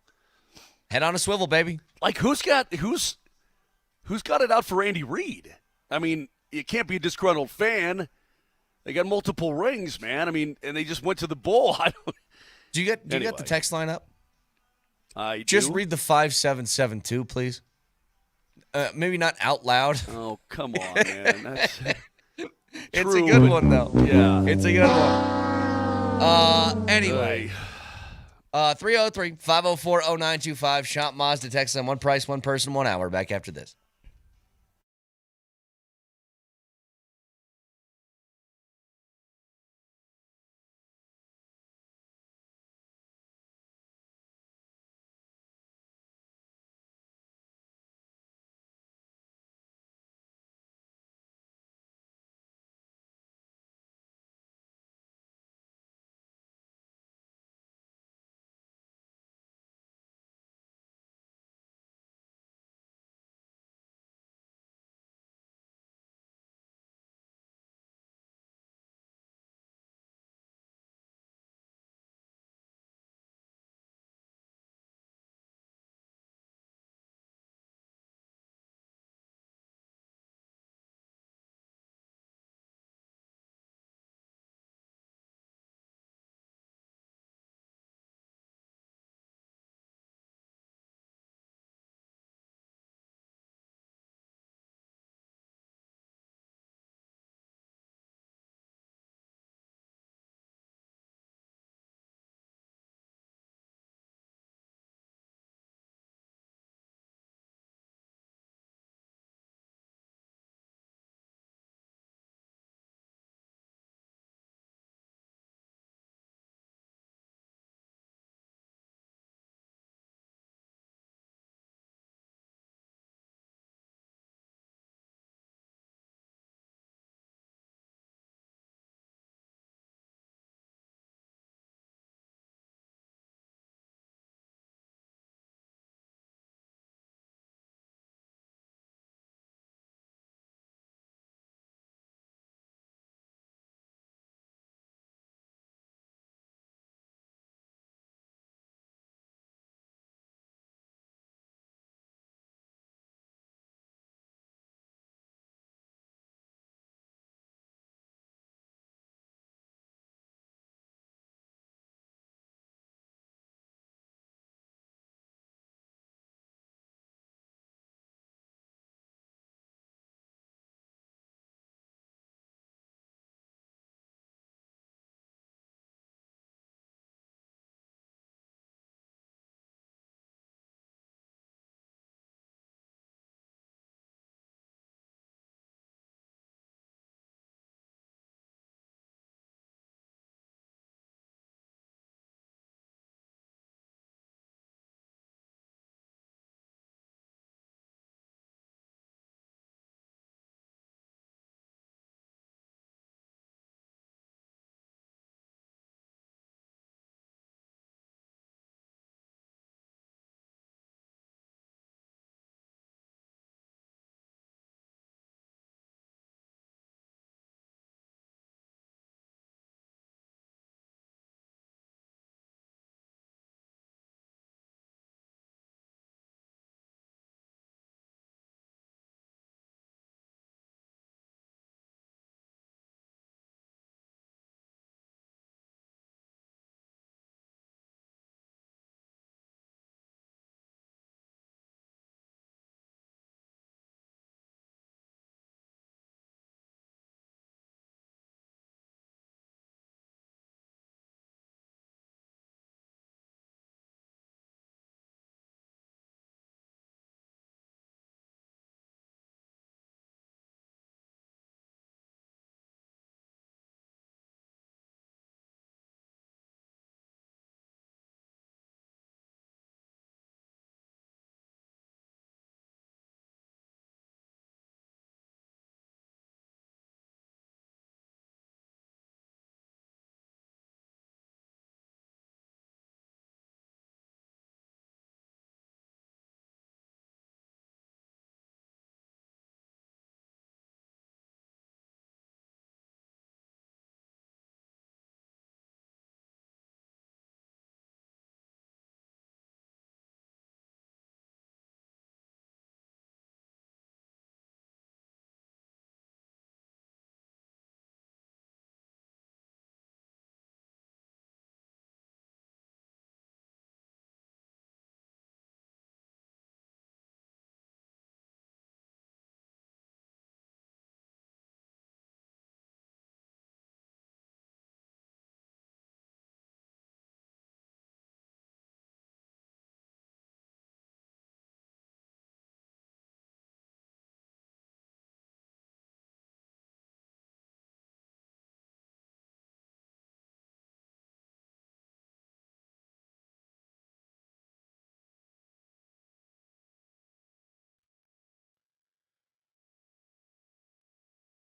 Head on a swivel, baby. Like who's got it out for Andy Reid? I mean, you can't be a disgruntled fan. They got multiple rings, man. I mean, and they just went to the bowl. Do you get the text line up? I just do. read the 5772, please. Maybe not out loud. Oh, come on, man. That's it's a good one, though. Yeah. It's a good one. Anyway. 303-504-0925. Shop Mazda. Text on one price, one person, 1 hour. Back after this.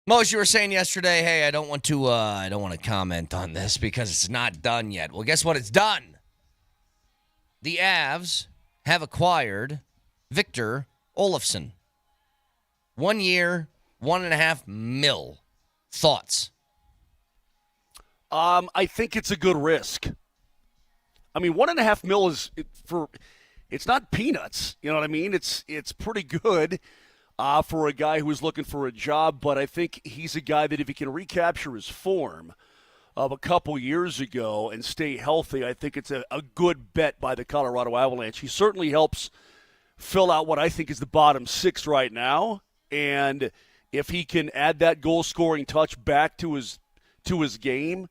Mose, you were saying yesterday, hey, I don't want to comment on this because it's not done yet. Well, guess what? It's done. The Avs have acquired Victor Olofsson. 1 year, $1.5 million. Thoughts? I think it's a good risk. I mean, $1.5 million it's not peanuts. You know what I mean? It's pretty good for a guy who is looking for a job, but I think he's a guy that if he can recapture his form of a couple years ago and stay healthy, I think it's a good bet by the Colorado Avalanche. He certainly helps fill out what I think is the bottom six right now, and if he can add that goal-scoring touch back to his game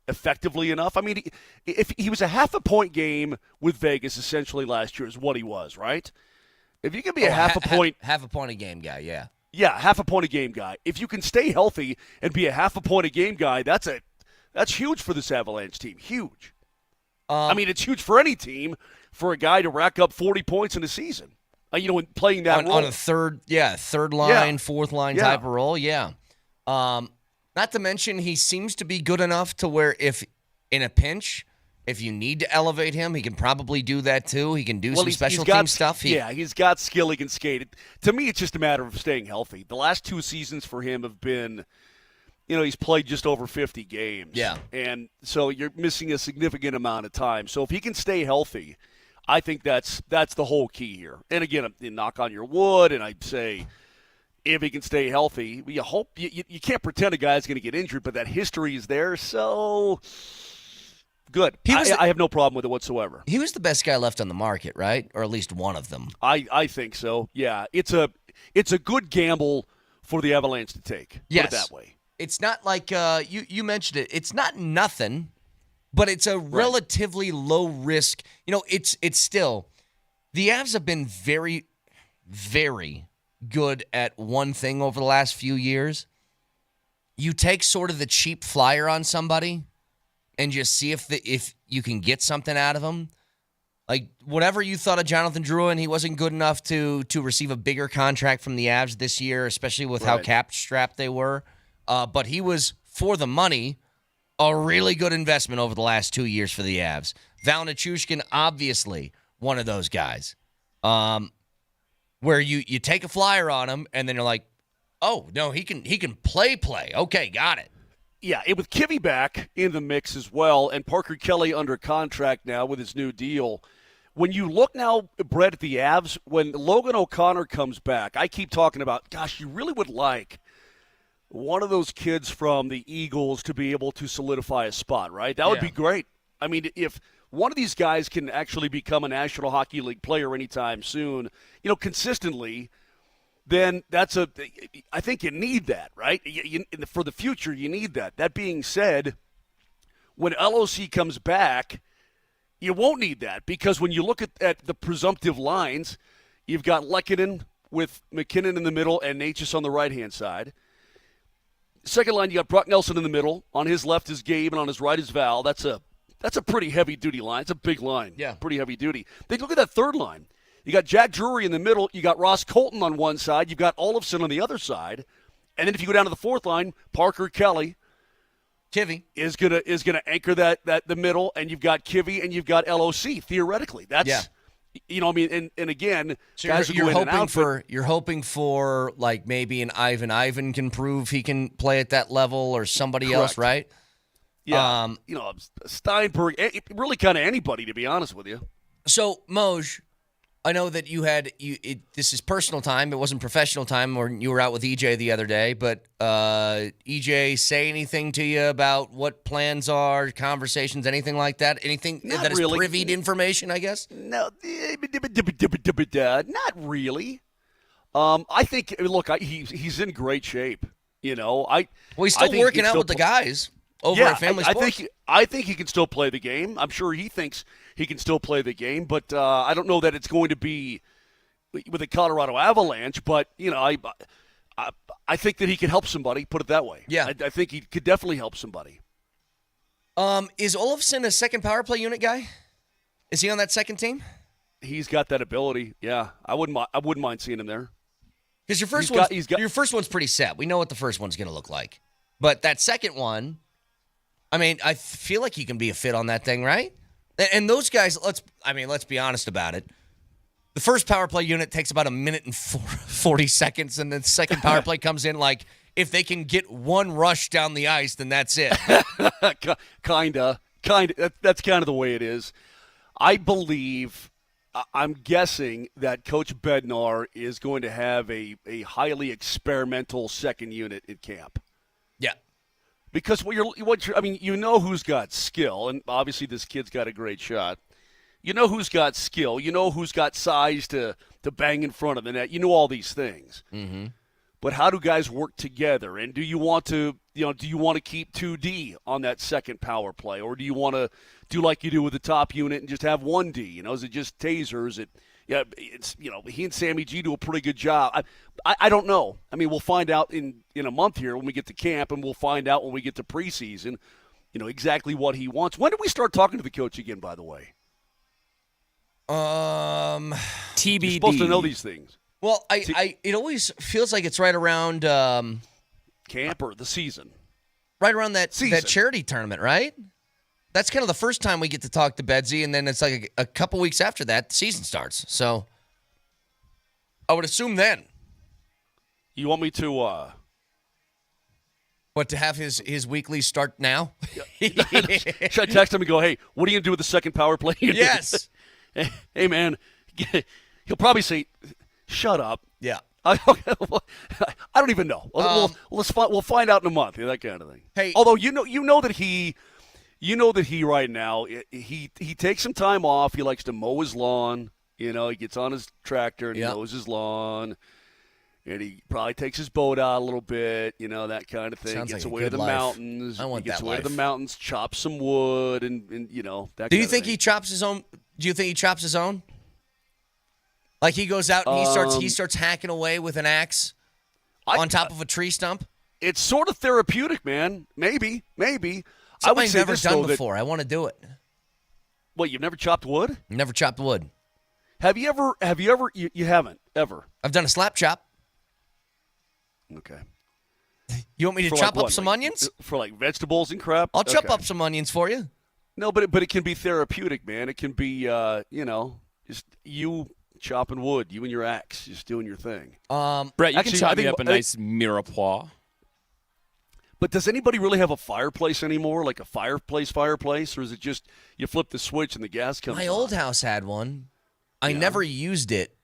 effectively enough. I mean, if he was a half-a-point game with Vegas essentially last year is what he was, right? If you can be a half a point a game guy, yeah. Yeah, half a point a game guy. If you can stay healthy and be a half a point a game guy, that's huge for this Avalanche team. Huge. I mean, it's huge for any team for a guy to rack up 40 points in a season. Playing that role. On a third line, fourth line type of role, yeah. Not to mention, he seems to be good enough to where if in a pinch, if you need to elevate him, he can probably do that too. He can do some special team stuff. He's got skill. He can skate. To me, it's just a matter of staying healthy. The last 2 seasons for him have been, he's played just over 50 games. Yeah. And so you're missing a significant amount of time. So if he can stay healthy, I think that's the whole key here. And again, knock on your wood, and I'd say if he can stay healthy, you hope you can't pretend a guy's going to get injured, but that history is there. So good. I have no problem with it whatsoever. He was the best guy left on the market, right? Or at least one of them. I think so. Yeah, it's a good gamble for the Avalanche to take. Yes. Put it that way. It's not like you mentioned it. It's not nothing, but it's a relatively low risk. It's still the Avs have been very, very good at one thing over the last few years. You take sort of the cheap flyer on somebody and just see if you can get something out of him. Like, whatever you thought of Jonathan Drouin, he wasn't good enough to receive a bigger contract from the Avs this year, especially with how cap-strapped they were. But he was, for the money, a really good investment over the last 2 years for the Avs. Val Nichushkin, obviously, one of those guys. Where you take a flyer on him, and then you're like, oh, no, he can play. Okay, got it. Yeah, with Kivy back in the mix as well, and Parker Kelly under contract now with his new deal. When you look now, Brett, at the Avs, when Logan O'Connor comes back, I keep talking about, gosh, you really would like one of those kids from the Eagles to be able to solidify a spot, right? That would be great. I mean, if one of these guys can actually become a National Hockey League player anytime soon, consistently, then I think you need that, right? For the future, you need that. That being said, when LOC comes back, you won't need that because when you look at the presumptive lines, you've got Lehkonen with McKinnon in the middle and Natchez on the right-hand side. Second line, you got Brock Nelson in the middle. On his left is Gabe, and on his right is Val. That's a pretty heavy-duty line. It's a big line. Yeah. Pretty heavy-duty. Then look at that third line. You got Jack Drury in the middle. You got Ross Colton on one side. You've got Olofsson on the other side. And then if you go down to the fourth line, Parker Kelly. Kivy is gonna anchor that the middle, and you've got Kivy and you've got LOC, theoretically. That's and again, so guys you're hoping for like maybe an Ivan can prove he can play at that level or somebody else, right? Yeah. Steinberg, really kind of anybody, to be honest with you. So, Moj, I know that this is personal time. It wasn't professional time, or you were out with EJ the other day. But EJ say anything to you about what plans are, conversations, anything like that? Anything that is privied information, I guess? No, not really. I think, look, he's in great shape. He's still working out with the guys over at Family Sports. I think he can still play the game. I'm sure he thinks he can still play the game, but I don't know that it's going to be with the Colorado Avalanche. But I think that he can help somebody. Put it that way. Yeah, I think he could definitely help somebody. Is Olofsson a second power play unit guy? Is he on that second team? He's got that ability. Yeah, I wouldn't mind seeing him there. Because your first one's pretty set. We know what the first one's going to look like. But that second one, I mean, I feel like he can be a fit on that thing, right? And those guys, let's be honest about it. The first power play unit takes about a minute and 40 seconds, and the second power play comes in like if they can get one rush down the ice, then that's it. Kinda. That's kind of the way it is. I'm guessing that Coach Bednar is going to have a highly experimental second unit in camp. Yeah. Because you know who's got skill, and obviously this kid's got a great shot. You know who's got skill. You know who's got size to bang in front of the net. You know all these things. Mm-hmm. But how do guys work together? And do you want to keep 2D on that second power play, or do you want to do like you do with the top unit and just have 1D? Is it just tasers? He and Sammy G do a pretty good job. I don't know. I mean, we'll find out in a month here when we get to camp, and we'll find out when we get to preseason, exactly what he wants. When did we start talking to the coach again, by the way? TBD. You're supposed to know these things. Well, it always feels like it's right around camp or the season. Right around that charity tournament, right? That's kind of the first time we get to talk to Bedsy, and then it's like a couple weeks after that, the season starts. So I would assume then. You want me to to have his weekly start now? Should I text him and go, hey, what are you going to do with the second power play? Yes. Hey, man. He'll probably say, shut up. Yeah. I don't even know. We'll find out in a month. That kind of thing. Hey, although you know that he right now he takes some time off. He likes to mow his lawn. He gets on his tractor and mows his lawn, and he probably takes his boat out a little bit. That kind of thing. Sounds gets like away to the mountains. I want he gets that away life. to the mountains, chops some wood, and that. Do you kind think of thing. he chops his own? Do you think he chops his own? Like he goes out and he starts hacking away with an axe on top of a tree stump? It's sort of therapeutic, man. Maybe. Something I would I've say never this, done though, before. I want to do it. What, you've never chopped wood? Never chopped wood. Have you ever? You haven't ever. I've done a slap chop. Okay. You want me to chop up some onions? For like vegetables and crap? I'll chop up some onions for you. No, but it can be therapeutic, man. It can be, just you chopping wood, you and your axe, just doing your thing. Brett, you can chop me up a nice mirepoix. But does anybody really have a fireplace anymore, like a fireplace, or is it just you flip the switch and the gas comes on? My old house had one. I never used it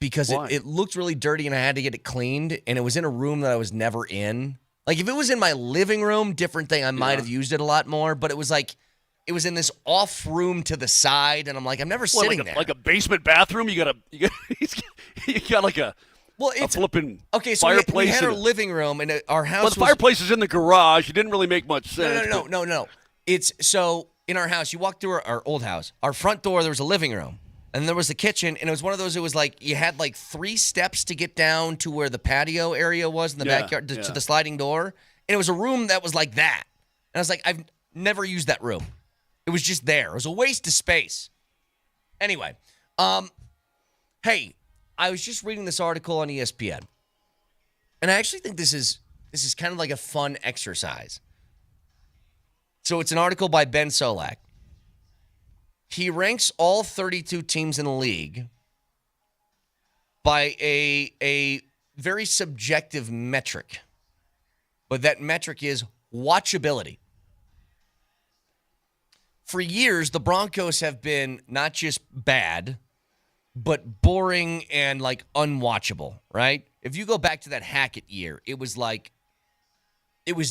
because it looked really dirty and I had to get it cleaned, and it was in a room that I was never in. Like, if it was in my living room, different thing, I might have used it a lot more, but it was like, it was in this off room to the side, and I'm like, I'm never sitting there. Like a basement bathroom? You got like a flipping fireplace. We had our living room, and our house was... the fireplace is in the garage. It didn't really make much sense. No. It's so, in our house, you walk through our old house. Our front door, there was a living room, and there was the kitchen, and it was one of those, it was like, you had like 3 steps to get down to where the patio area was in the backyard, to the sliding door, and it was a room that was like that. And I was like, I've never used that room. It was just there. It was a waste of space. Anyway, hey, I was just reading this article on ESPN, and I actually think this is kind of like a fun exercise. So it's an article by Ben Solak. He ranks all 32 teams in the league by a very subjective metric, but that metric is watchability. For years, the Broncos have been not just bad, but boring and like unwatchable, right? If you go back to that Hackett year, it was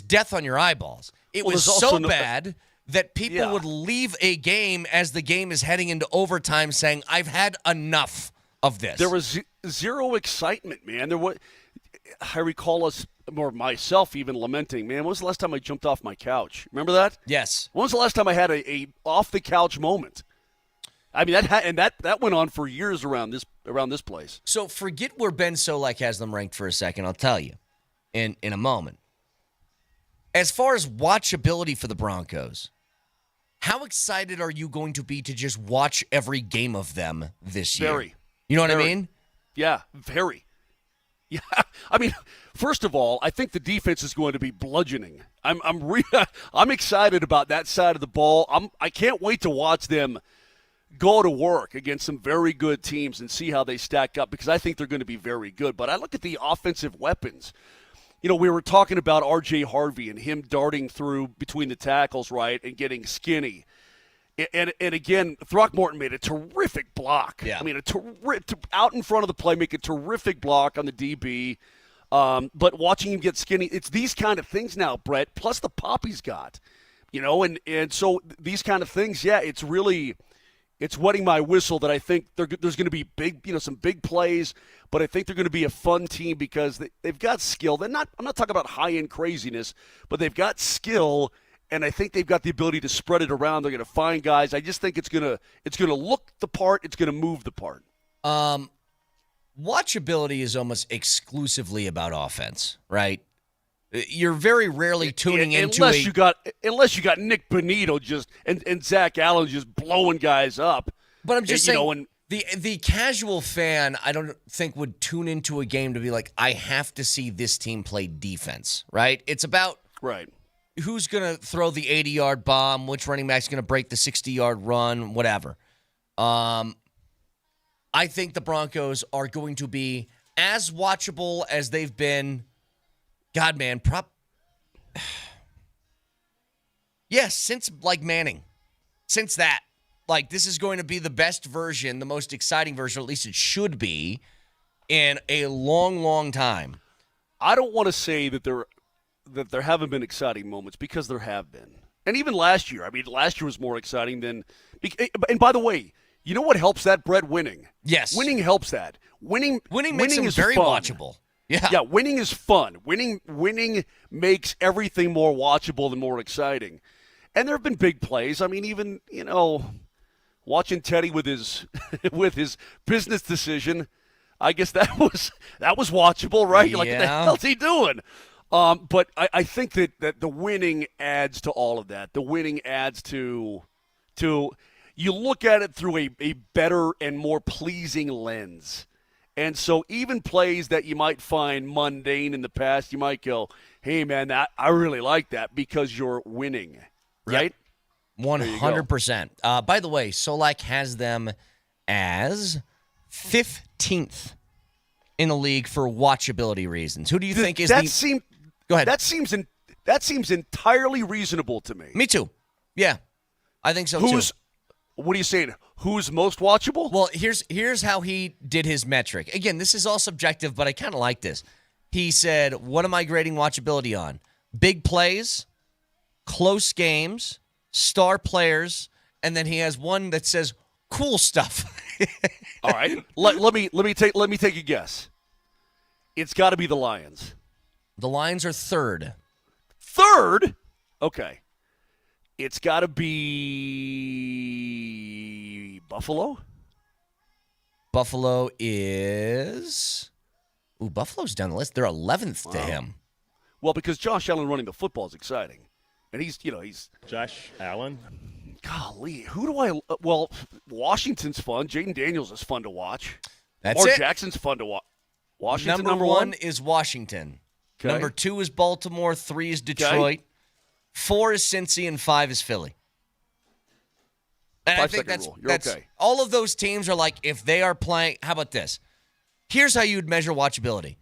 death on your eyeballs. It was so bad that people would leave a game as the game is heading into overtime saying, I've had enough of this. There was zero excitement, man. I recall us, or myself even, lamenting, man, when was the last time I jumped off my couch? Remember that? Yes. When was the last time I had a off-the-couch moment? I mean, that went on for years around this place. So forget where Ben Solak has them ranked for a second. I'll tell you in a moment. As far as watchability for the Broncos, how excited are you going to be to just watch every game of them this year? Very. You know what I mean? Yeah, very. Yeah, I mean, first of all, I think the defense is going to be bludgeoning. I'm excited about that side of the ball. I can't wait to watch them go to work against some very good teams and see how they stack up, because I think they're going to be very good. But I look at the offensive weapons. We were talking about R.J. Harvey and him darting through between the tackles, right, and getting skinny. And again, Throckmorton made a terrific block. Yeah. I mean, out in front of the play, make a terrific block on the DB. But watching him get skinny, it's these kind of things now, Brett, plus the pop he's got. And so these kind of things, yeah, it's wetting my whistle that I think there's going to be some big plays, but I think they're going to be a fun team because they've got skill. I'm not talking about high-end craziness, but they've got skill, and I think they've got the ability to spread it around. They're going to find guys. I just think it's going to look the part. It's going to move the part. Watchability is almost exclusively about offense, right? You're very rarely tuning into unless you got Nick Bonito and Zach Allen just blowing guys up. But I'm just saying, the casual fan, I don't think would tune into a game to be like, I have to see this team play defense, right? It's about who's going to throw the 80-yard bomb, which running back's going to break the 60-yard run, whatever. I think the Broncos are going to be as watchable as they've been. God, man, yes, since like Manning. Since that. Like, this is going to be the best version, the most exciting version, at least it should be, in a long, long time. I don't want to say that there haven't been exciting moments, because there have been. And even last year. I mean, last year was more exciting than – and by the way, you know what helps that, Brett? Winning. Yes. Winning helps that. Winning makes them is very fun. watchable. Yeah, winning is fun. Winning makes everything more watchable and more exciting. And there have been big plays. I mean, even, watching Teddy with his with his business decision, I guess that was watchable, right? You're like, what the hell's he doing? But I think that the winning adds to all of that. The winning adds to you look at it through a better and more pleasing lens. And so even plays that you might find mundane in the past, you might go, hey, man, I really like that because you're winning, right? Yep. 100%. By the way, Solak has them as 15th in the league for watchability reasons. Who do you think is Go ahead. That seems entirely reasonable to me. Me too. Yeah, I think so too. What are you saying? Who's most watchable? Well, here's how he did his metric. Again, this is all subjective, but I kind of like this. He said, what am I grading watchability on? Big plays, close games, star players, and then he has one that says cool stuff. All right. Let me take a guess. It's got to be the Lions. The Lions are third. Third? Okay. It's got to be Buffalo. Buffalo is... Ooh, Buffalo's down the list. They're 11th to him. Well, because Josh Allen running the football is exciting. And he's Josh Allen? Golly, who do I... Well, Washington's fun. Jaden Daniels is fun to watch. That's Lamar it. Jackson's fun to watch. Washington, number one is Washington. Okay. Number 2 is Baltimore. 3 is Detroit. 4 is Cincy, and 5 is Philly. And I think that's okay. All of those teams are like, if they are playing, how about this? Here's how you would measure watchability.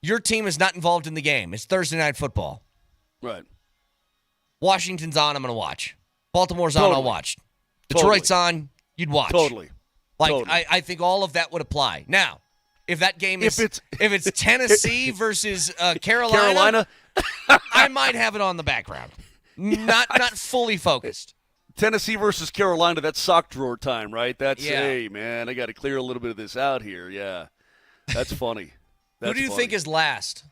Your team is not involved in the game. It's Thursday Night Football. Right. Washington's on, I'm going to watch. Baltimore's on, I'll watch. Detroit's on, you'd watch. Totally. I think all of that would apply. Now, if that game is if it's Tennessee versus Carolina, I might have it on the background. Not fully focused. Tennessee versus Carolina, that's sock drawer time, right? Hey, man, I got to clear a little bit of this out here. Yeah, that's funny. Who do you think is last?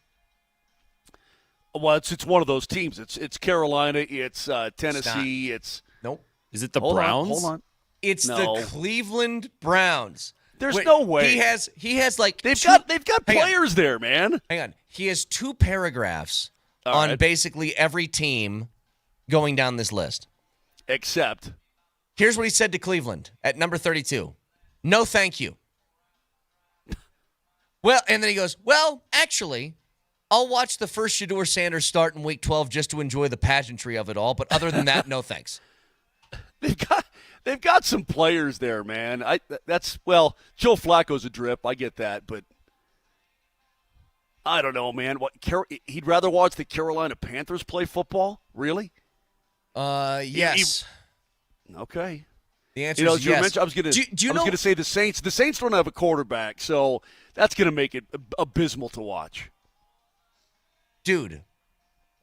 Well, it's one of those teams. It's Carolina. It's Tennessee. Nope. Is it the Browns? Hold on. It's the Cleveland Browns. There's no way. He has like they've got players there, man. Hang on. He has 2 paragraphs on basically every team going down this list. Except. Here's what he said to Cleveland at number 32. No, thank you. Well, and then he goes, well, actually, I'll watch the first Shedeur Sanders start in Week 12 just to enjoy the pageantry of it all. But other than that, no thanks. They've got some players there, man. Joe Flacco's a drip. I get that, but I don't know, man. He'd rather watch the Carolina Panthers play football? Really? Yes. Okay. The answer is yes. I was going to say the Saints. The Saints don't have a quarterback, so that's going to make it abysmal to watch. Dude,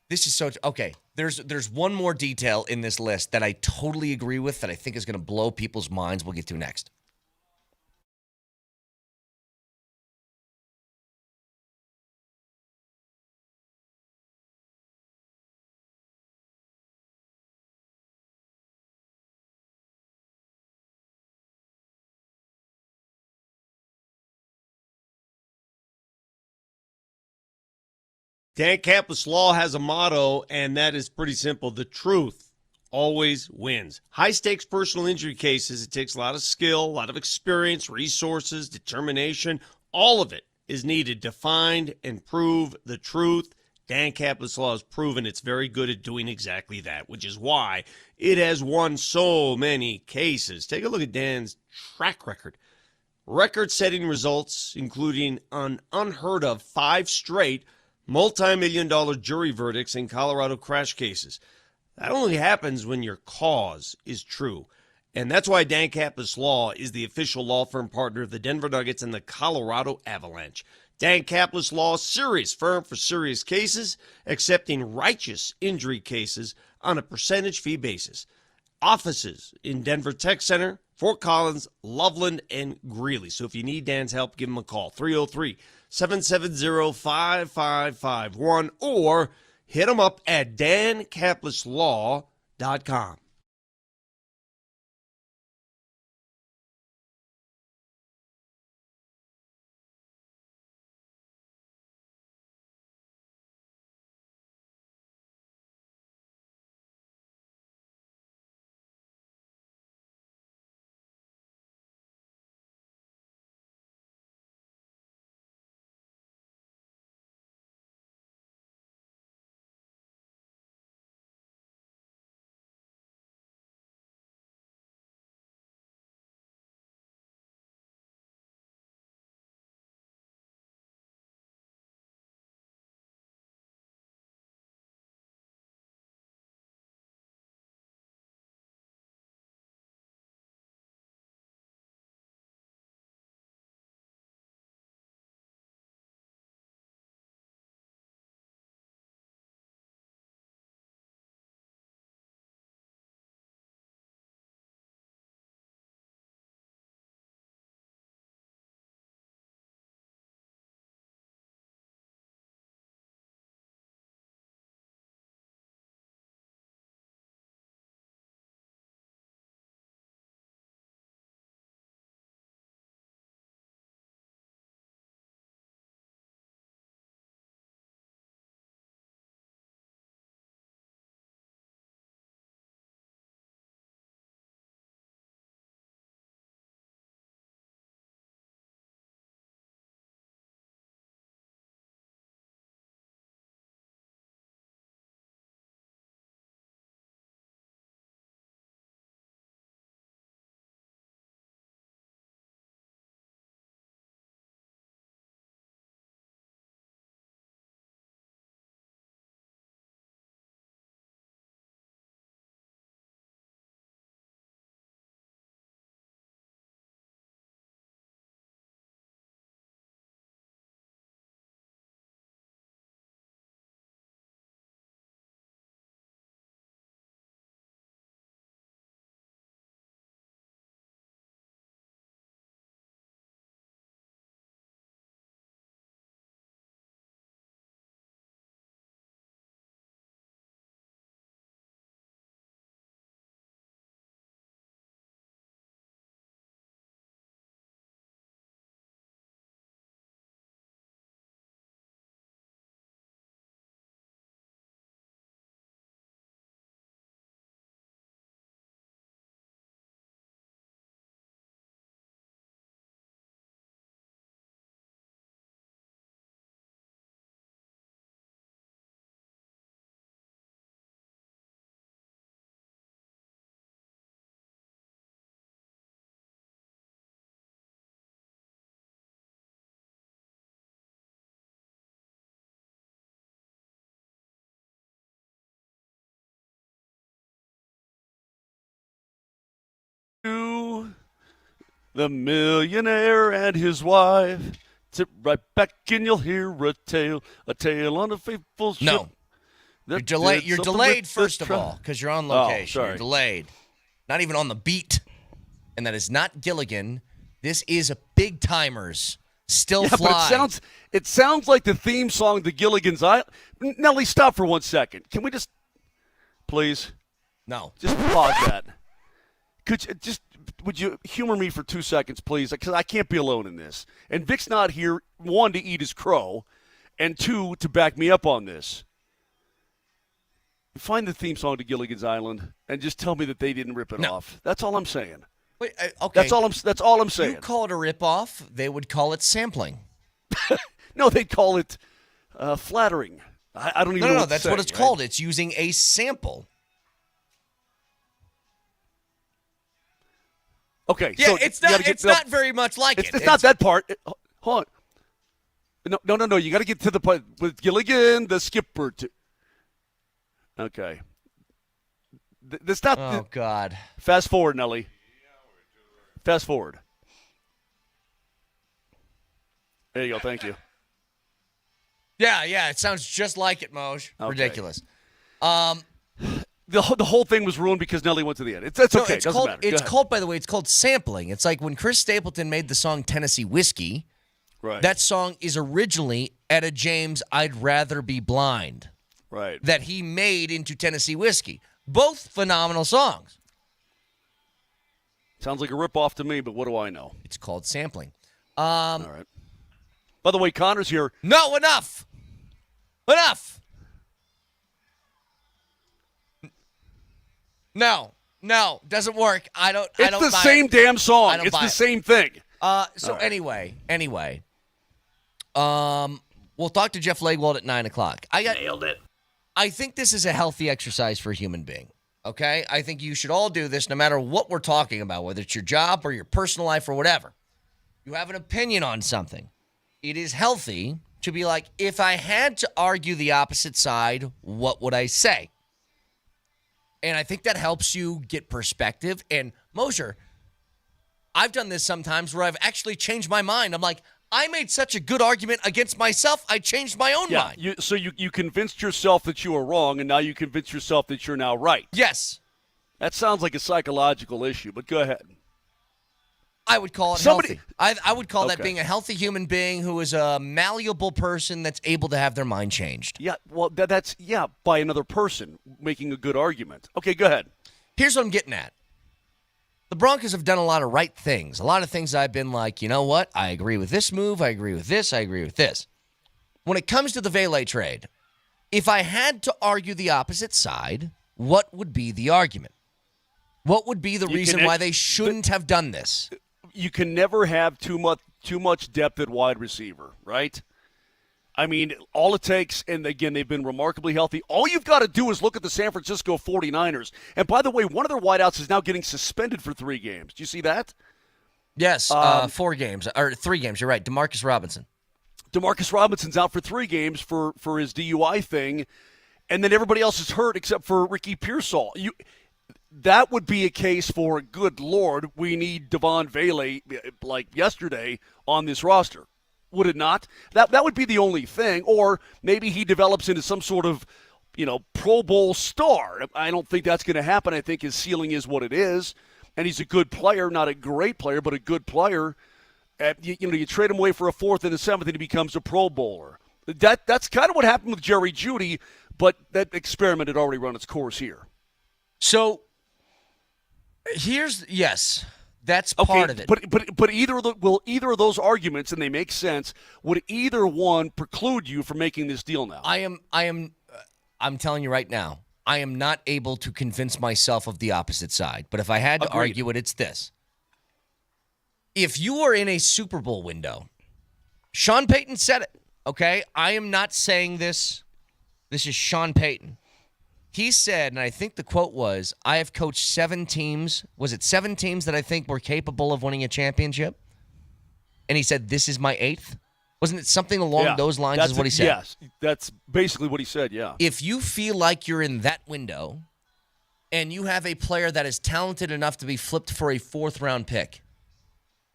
this is so okay. There's one more detail in this list that I totally agree with that I think is going to blow people's minds. We'll get to next. Dan Campus Law has a motto, and that is pretty simple. The truth always wins. High-stakes personal injury cases, it takes a lot of skill, a lot of experience, resources, determination. All of it is needed to find and prove the truth. Dan Campus Law has proven it's very good at doing exactly that, which is why it has won so many cases. Take a look at Dan's track record. Record-setting results, including an unheard of 5 straight multi-million-dollar jury verdicts in Colorado crash cases. That only happens when your cause is true. And that's why Dan Campus Law is the official law firm partner of the Denver Nuggets and the Colorado Avalanche. Dan Campus Law, serious firm for serious cases, accepting righteous injury cases on a percentage fee basis. Offices in Denver Tech Center, Fort Collins, Loveland, and Greeley. So if you need Dan's help, give him a call. 303-770-5551 or hit him up at dancapluslaw.com. The millionaire and his wife. Sit right back and you'll hear a tale on a faithful ship. No. You're delayed, first of all, because you're on location. Sorry. You're delayed. Not even on the beat. And that is not Gilligan. This is a Big Timers. Still Fly. But it sounds like the theme song to Gilligan's Island. Nelly, stop for 1 second. Can we just, please? No. Just pause that. Would you humor me for 2 seconds, please? Because I can't be alone in this. And Vic's not here, 1, to eat his crow, and 2, to back me up on this. Find the theme song to Gilligan's Island and just tell me that they didn't rip it off. That's all I'm saying. Wait, okay. That's all I'm saying. You call it a rip-off, they would call it sampling. No, they'd call it flattering. I don't even know No, what that's to say, what it's called. It's using a sample. Okay. Yeah, so it's not very much like it. It's not that part. Hold on. No. You got to get to the part with Gilligan, the skipper. Okay. That's not. Oh, God. Fast forward, Nelly. Fast forward. There you go. Thank you. Yeah. It sounds just like it, Moj. Okay. Ridiculous. The whole thing was ruined because Nelly went to the end. It's okay. It doesn't matter. It's called, by the way, it's called sampling. It's like when Chris Stapleton made the song Tennessee Whiskey. Right. That song is originally Etta James' I'd Rather Be Blind. Right. That he made into Tennessee Whiskey. Both phenomenal songs. Sounds like a ripoff to me, but what do I know? It's called sampling. All right. By the way, Connor's here. No, enough. No, doesn't work. It's the same damn song. It's the same thing. Anyway, we'll talk to Jeff Legwold at 9:00. Nailed it. I think this is a healthy exercise for a human being. Okay? I think you should all do this no matter what we're talking about, whether it's your job or your personal life or whatever. You have an opinion on something. It is healthy to be like, if I had to argue the opposite side, what would I say? And I think that helps you get perspective. And Moser, I've done this sometimes where I've actually changed my mind. I'm like, I made such a good argument against myself, I changed my own mind. So you convinced yourself that you were wrong, and now you convince yourself that you're now right. Yes. That sounds like a psychological issue, but go ahead. I would call it healthy. I would call that being a healthy human being who is a malleable person that's able to have their mind changed. Yeah, well, that's by another person making a good argument. Okay, go ahead. Here's what I'm getting at. The Broncos have done a lot of right things. A lot of things I've been like, you know what? I agree with this move. I agree with this. I agree with this. When it comes to the Vele trade, if I had to argue the opposite side, what would be the argument? What would be the reason why they shouldn't have done this? You can never have too much depth at wide receiver, right? I mean, all it takes, and again, they've been remarkably healthy. All you've got to do is look at the San Francisco 49ers. And by the way, one of their wideouts is now getting suspended for 3 games. Do you see that? Yes, 4 games, or 3 games. You're right. Demarcus Robinson. Demarcus Robinson's out for 3 games for his DUI thing, and then everybody else is hurt except for Ricky Pearsall. That would be a case for, good Lord, we need Devaughn Vele, like yesterday, on this roster. Would it not? That would be the only thing. Or maybe he develops into some sort of, Pro Bowl star. I don't think that's going to happen. I think his ceiling is what it is. And he's a good player, not a great player, but a good player. You trade him away for a 4th and a 7th, and he becomes a Pro Bowler. That's kind of what happened with Jerry Jeudy, but that experiment had already run its course here. So, that's part of it. But either of those arguments, and they make sense, would either one preclude you from making this deal now? I'm telling you right now, I am not able to convince myself of the opposite side. But if I had to argue it, it's this. If you are in a Super Bowl window, Sean Payton said it, okay? I am not saying this. This is Sean Payton. He said, and I think the quote was, I have coached 7 teams. Was it 7 teams that I think were capable of winning a championship? And he said, this is my 8th? Wasn't it something along those lines is what he said? Yes, that's basically what he said, yeah. If you feel like you're in that window and you have a player that is talented enough to be flipped for a 4th-round pick,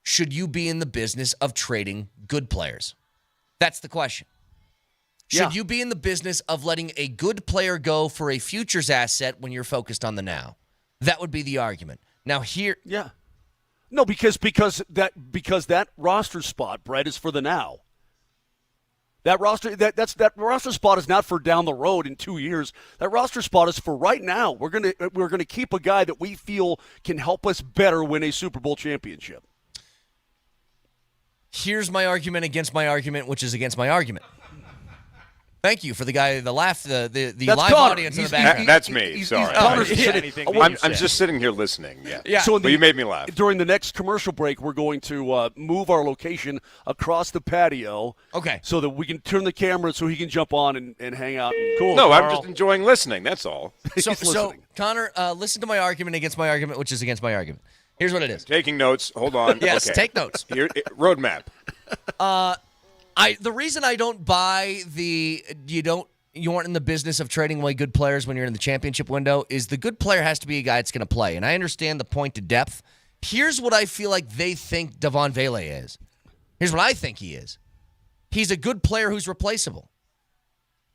should you be in the business of trading good players? That's the question. Should you be in the business of letting a good player go for a futures asset when you're focused on the now? That would be the argument. Now here, no, because that roster spot, Brett, is for the now. That roster spot is not for down the road in 2 years. That roster spot is for right now. We're gonna keep a guy that we feel can help us better win a Super Bowl championship. Here's my argument against my argument, which is against my argument. Thank you for the guy, the laugh, the live Connor. audience in the background. That's me. Sorry. I'm just sitting here listening. Yeah. So you made me laugh. During the next commercial break, we're going to move our location across the patio. Okay. So that we can turn the camera so he can jump on and hang out. Cool. No, I'm just enjoying listening. That's all. So Connor, listen to my argument against my argument, which is against my argument. Here's what it is. Taking notes. Hold on. Yes, okay. take notes. Here, roadmap. The reason I don't buy you aren't in the business of trading away good players when you're in the championship window is the good player has to be a guy that's going to play. And I understand the point to depth. Here's what I feel like they think Devaughn Vele is. Here's what I think he is. He's a good player who's replaceable.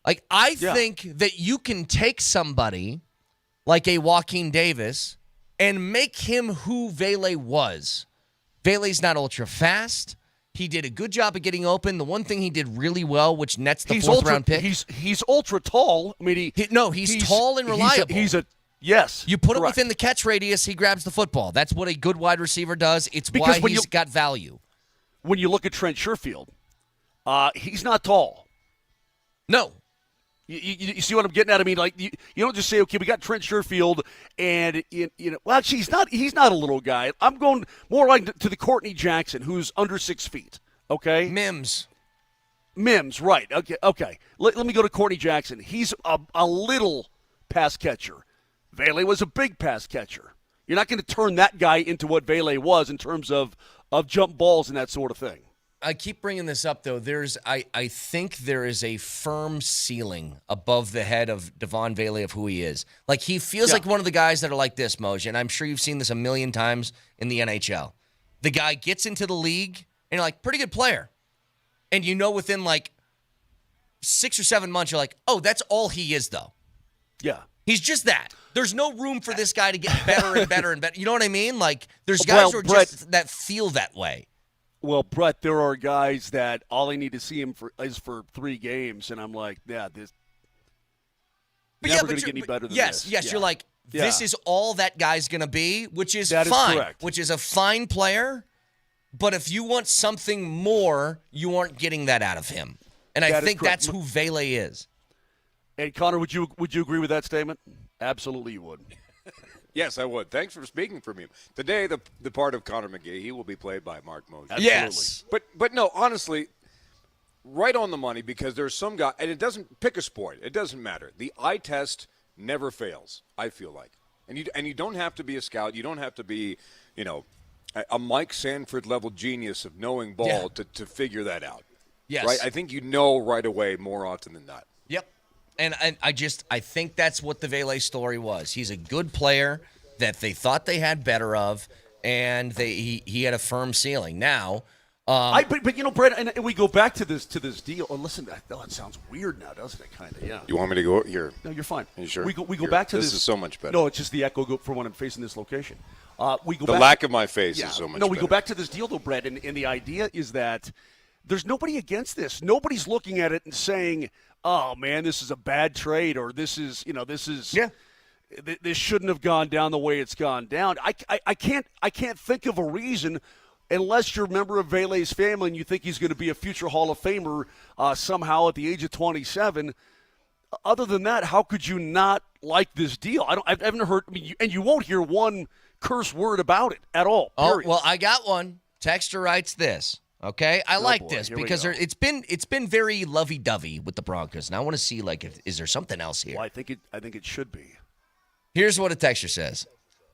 Like, I think that you can take somebody like a Joaquin Davis and make him who Vele was. Vele's not ultra fast. He did a good job of getting open. The one thing he did really well, which nets the fourth-round pick. He's ultra tall. I mean, he's tall and reliable. Yes. You put him within the catch radius, he grabs the football. That's what a good wide receiver does. It's because why he's got value. When you look at Trent Sherfield, he's not tall. No. You see what I'm getting at? I mean, like you don't just say, okay, we got Trent Sherfield, and well, actually, he's not a little guy. I'm going more like to the Courtney Jackson, who's under 6 feet. Okay, Mims, right? Okay. Let me go to Courtney Jackson. He's a little pass catcher. Vele was a big pass catcher. You're not going to turn that guy into what Vele was in terms of jump balls and that sort of thing. I keep bringing this up, though. I think there is a firm ceiling above the head of Devaughn Vele of who he is. Like, he feels like one of the guys that are like this, Moser, and I'm sure you've seen this a million times in the NHL. The guy gets into the league, and you're like, pretty good player. And you know within, like, 6 or 7 months, you're like, oh, that's all he is, though. Yeah. He's just that. There's no room for this guy to get better and better and better. You know what I mean? Like, there's guys who are just that feel that way. Well, Brett, there are guys that all I need to see him for is for 3 games, and I'm like, this never going to get any better than this. Yes, you're like, this is all that guy's going to be, which is that fine. Is correct. Which is a fine player, but if you want something more, you aren't getting that out of him. And I think that's who Vele is. And Connor, would you agree with that statement? Absolutely, you would. Yes, I would. Thanks for speaking for me. Today, the part of Connor McGee, he will be played by Mark Moser. Yes. But no, honestly, right on the money, because there's some guy, and it doesn't pick a sport. It doesn't matter. The eye test never fails, I feel like. And you don't have to be a scout. You don't have to be, a Mike Sanford level genius of knowing ball to figure that out. Yes. Right? I think you know right away more often than not. Yep. And I think that's what the Vele story was. He's a good player that they thought they had better of, and he had a firm ceiling. Now, but Brett, and we go back to this deal. Oh, listen, that sounds weird now, doesn't it? Kind of, yeah. You want me to go here? No, you're fine. Are you sure? We go back to this. This is so much better. No, it's just the echo for when I'm facing this location. The lack of my face is so much better. No, we go back to this deal, though, Brett, and the idea is that there's nobody against this. Nobody's looking at it and saying, oh, man, this is a bad trade, or this is. This shouldn't have gone down the way it's gone down. I can't think of a reason, unless you're a member of Vele's family and you think he's going to be a future Hall of Famer somehow at the age of 27. Other than that, how could you not like this deal? I haven't heard. And you won't hear one curse word about it at all. Period. Oh, well, I got one. Texter writes this. Okay, I like this because it's been very lovey-dovey with the Broncos, and I want to see is there something else here? Well, I think it should be. Here's what a texter says: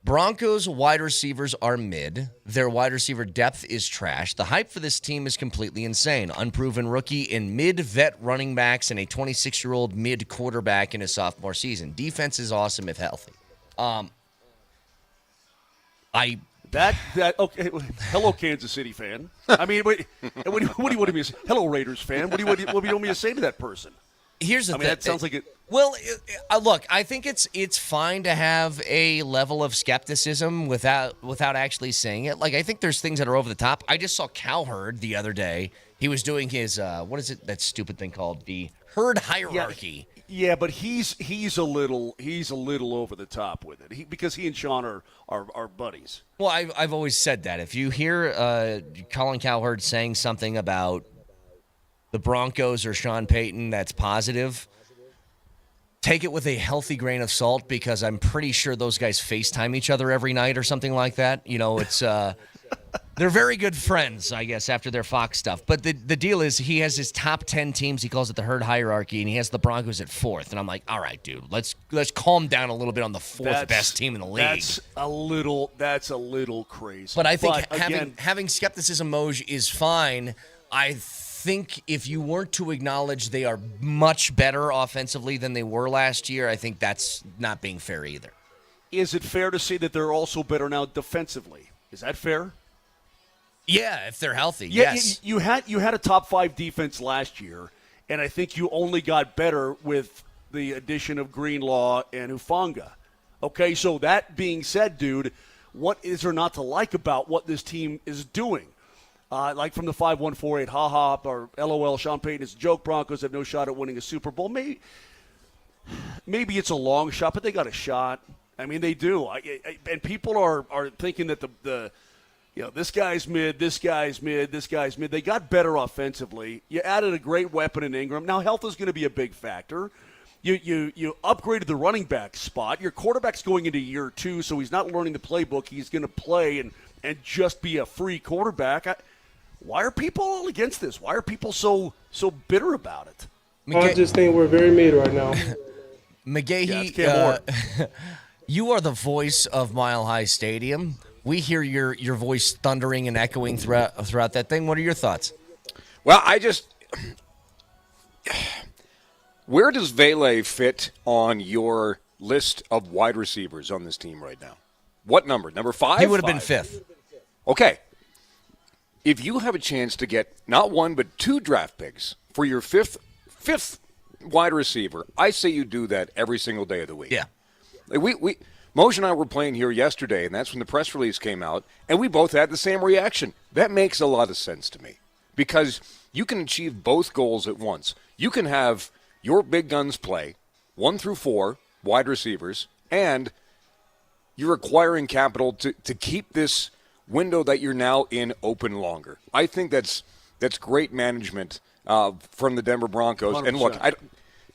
Broncos wide receivers are mid. Their wide receiver depth is trash. The hype for this team is completely insane. Unproven rookie and mid-vet running backs and a 26-year-old mid-quarterback in his sophomore season. Defense is awesome if healthy. That okay. Hello, Kansas City fan. I mean, what do you want me to say? Hello, Raiders fan. What do you want me to say to that person? Here's the thing. That sounds like it. Well, look, I think it's fine to have a level of skepticism without actually saying it. Like, I think there's things that are over the top. I just saw Cowherd the other day. He was doing his what is it? That stupid thing called the herd hierarchy. Yeah, but he's a little over the top with it. Because he and Sean are buddies. Well, I've always said that if you hear Colin Cowherd saying something about the Broncos or Sean Payton that's positive, take it with a healthy grain of salt, because I'm pretty sure those guys FaceTime each other every night or something like that. You know, it's they're very good friends, I guess, after their Fox stuff. But the deal is he has his top 10 teams. He calls it the herd hierarchy, and he has the Broncos at 4th. And I'm like, all right, dude, let's calm down a little bit on the 4th best team in the league. That's a little crazy. But I think having skepticism, Moj, is fine. I think if you weren't to acknowledge they are much better offensively than they were last year, I think that's not being fair either. Is it fair to say that they're also better now defensively? Is that fair? Yeah, if they're healthy, yeah, yes. You had a top 5 defense last year, and I think you only got better with the addition of Greenlaw and Hufanga. Okay, so that being said, dude, what is there not to like about what this team is doing? Like from the 5-1-4-8, ha-ha, or LOL, Sean Payton is a joke, Broncos have no shot at winning a Super Bowl. Maybe it's a long shot, but they got a shot. I mean, they do. And people are thinking that this guy's mid, this guy's mid, this guy's mid. They got better offensively. You added a great weapon in Ingram. Now, health is going to be a big factor. You upgraded the running back spot. Your quarterback's going into year 2, so he's not learning the playbook. He's going to play and just be a free quarterback. Why are people all against this? Why are people so bitter about it? I just think we're very mid right now. McGahee, you are the voice of Mile High Stadium. We hear your voice thundering and echoing throughout that thing. What are your thoughts? Well, where does Vele fit on your list of wide receivers on this team right now? What number? Number 5? He would have been 5th. Okay. If you have a chance to get not 1 but 2 draft picks for your fifth wide receiver, I say you do that every single day of the week. Yeah. Moj and I were playing here yesterday, and that's when the press release came out, and we both had the same reaction. That makes a lot of sense to me, because you can achieve both goals at once. You can have your big guns play 1 through 4 wide receivers, and you're acquiring capital to keep this window that you're now in open longer. I think that's great management from the Denver Broncos. 100%. And look,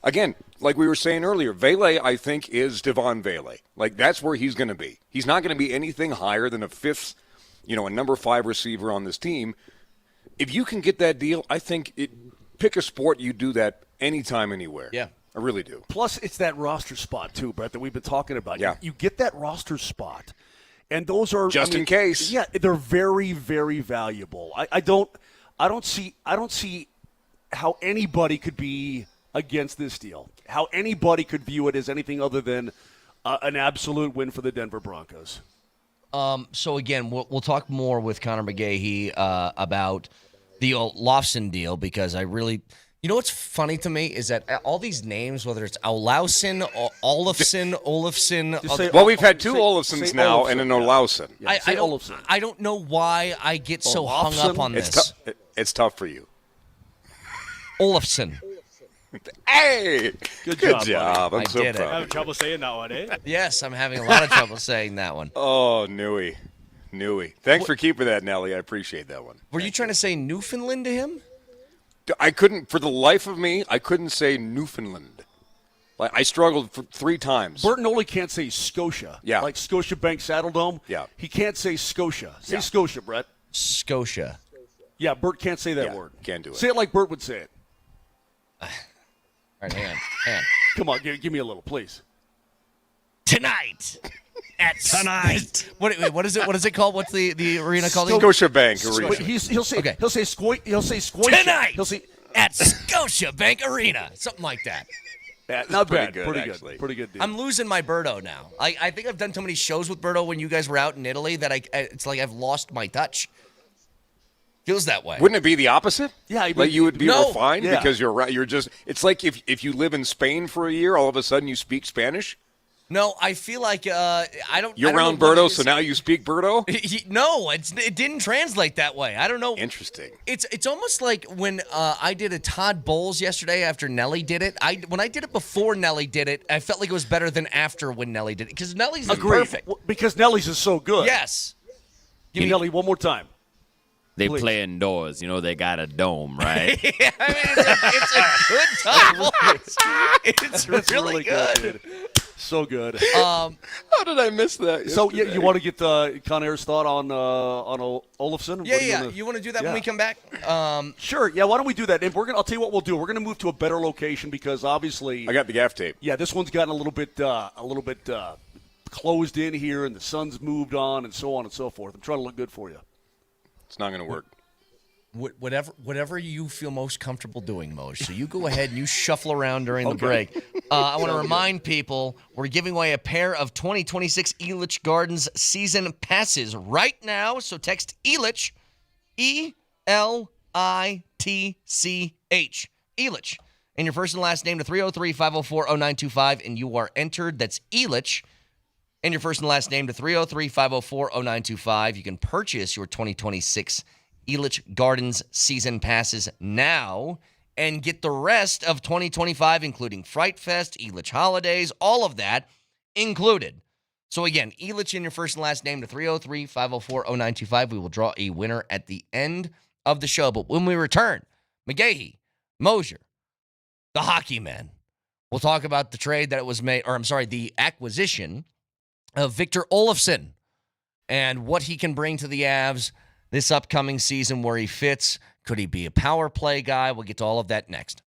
again, like we were saying earlier, Vele, I think, is Devaughn Vele. Like, that's where he's going to be. He's not going to be anything higher than a 5th, a number 5 receiver on this team. If you can get that deal, I think pick a sport, you do that anytime, anywhere. Yeah. I really do. Plus, it's that roster spot, too, Brett, that we've been talking about. Yeah. You get that roster spot, and those are just in case. Yeah, they're very, very valuable. I don't see how anybody could be against this deal. How anybody could view it as anything other than an absolute win for the Denver Broncos. So again, we'll talk more with Connor McGahee about the Lofson deal, because I really. You know what's funny to me is that all these names, whether it's Olausen, Olafson. Well, we've had 2 Olafsons now and an Olausen. Yeah, I don't know why I get so hung up on this. It's tough for you. Olafson. Hey! Good job. I'm so did proud. I'm having trouble saying that one, eh? Yes, I'm having a lot of trouble saying that one. Oh, Newey. Thanks for keeping that, Nelly. I appreciate that one. Were you trying to say Newfoundland to him? I couldn't, for the life of me, I couldn't say Newfoundland. Like, I struggled for 3 times. Burton only can't say Scotia. Yeah. Like Scotiabank Saddledome. Yeah. He can't say Scotia. Say Scotia, Brett. Scotia. Yeah, Bert can't say that word. Can't do it. Say it like Bert would say it. All right, hang on. Come on, give me a little, please. Tonight. What is it? What is it called? What's the arena called? Scotiabank Arena. He'll say Scotia. Tonight. He'll say at Scotiabank Arena, something like that. Not bad. Good, Pretty actually. good. Pretty good deal. I'm losing my Birdo now. I think I've done too many shows with Birdo when you guys were out in Italy that it's like I've lost my touch. Feels that way. Wouldn't it be the opposite? Yeah, like you would be refined Yeah. because you're just. It's like if you live in Spain for a year, all of a sudden you speak Spanish. No, I feel like I don't. You're I don't around know what Birdo, it so is. now you speak Birdo. No, it didn't translate that way. I don't know. Interesting. It's almost like when I did a Todd Bowles yesterday after Nelly did it. When I did it before Nelly did it, I felt like it was better than after when Nelly did it because Nelly's is perfect. Because Nelly's is so good. Yes. Give me Nelly one more time. They Please. play indoors. You know they got a dome, right? Yeah, I mean, it's a good Todd Bowles. It's That's really good. dude. So good. How did I miss that? So you want to get Conair's thought on Olafson? Yeah. You want to do that when we come back? Sure. Yeah. Why don't we do that? And I'll tell you what we'll do. We're going to move to a better location because obviously I got the gaff tape. Yeah, this one's gotten a little bit closed in here, and the sun's moved on, and so on and so forth. I'm trying to look good for you. It's not going to work. Whatever you feel most comfortable doing, Moj. So you go ahead and you shuffle around during the break. I want to remind people we're giving away a pair of 2026 Elitch Gardens season passes right now. So text Elitch, E-L-I-T-C-H, Elitch, and your first and last name to 303-504-0925, and you are entered. That's Elitch. And your first and last name to 303-504-0925. You can purchase your 2026 Elitch Gardens season passes now and get the rest of 2025, including Fright Fest, Elitch Holidays, all of that included. So again, Elitch and your first and last name to 303-504-0925. We will draw a winner at the end of the show. But when we return, McGahee, Moser, the hockey men, we'll talk about the trade that it was made, or I'm sorry, the acquisition of Victor Olofsson and what he can bring to the Avs this upcoming season, where he fits. Could he be a power play guy? We'll get to all of that next.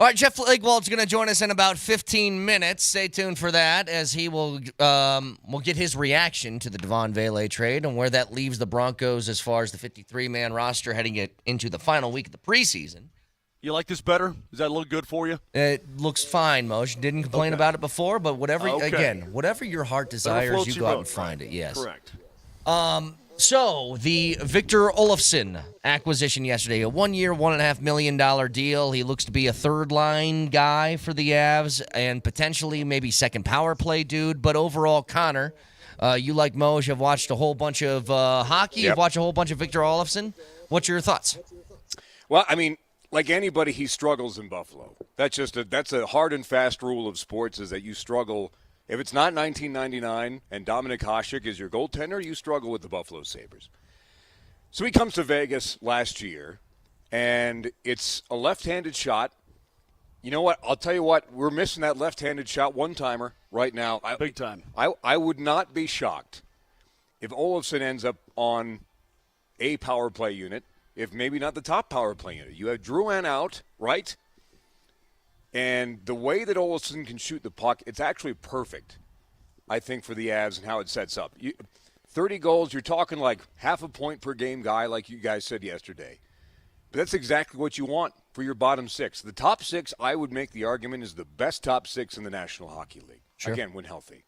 All right, Jeff Legwold's going to join us in about 15 minutes. Stay tuned for that as he will get his reaction to the Devaughn Vele trade and where that leaves the Broncos as far as the 53-man roster heading into the final week of the preseason. You like this better? Is that a little good for you? It looks fine, Moj. Didn't complain about it before, but whatever your heart desires, you go out and find it. Yes. Correct. So, the Victor Olofsson acquisition yesterday, a 1 year, $1.5 million deal. He looks to be a third-line guy for the Avs and potentially maybe second power play dude. But overall, Connor, you like Moj have watched a whole bunch of hockey. You've watched a whole bunch of Victor Olofsson. What's your thoughts? Well, I mean, like anybody, he struggles in Buffalo. That's a hard and fast rule of sports is that you struggle. If it's not 1999 and Dominik Hasek is your goaltender, you struggle with the Buffalo Sabres. So he comes to Vegas last year, and it's a left-handed shot. You know what? I'll tell you what. We're missing that left-handed shot one-timer right now. Big time. I would not be shocked if Olofsson ends up on a power play unit, if maybe not the top power play unit. You have Drouin out, right? And the way that Olofsson can shoot the puck, it's actually perfect, I think, for the Avs and how it sets up. 30 goals, you're talking like half a point per game guy, like you guys said yesterday. But that's exactly what you want for your bottom six. The top six, I would make the argument, is the best top six in the National Hockey League. Sure. Again, when healthy.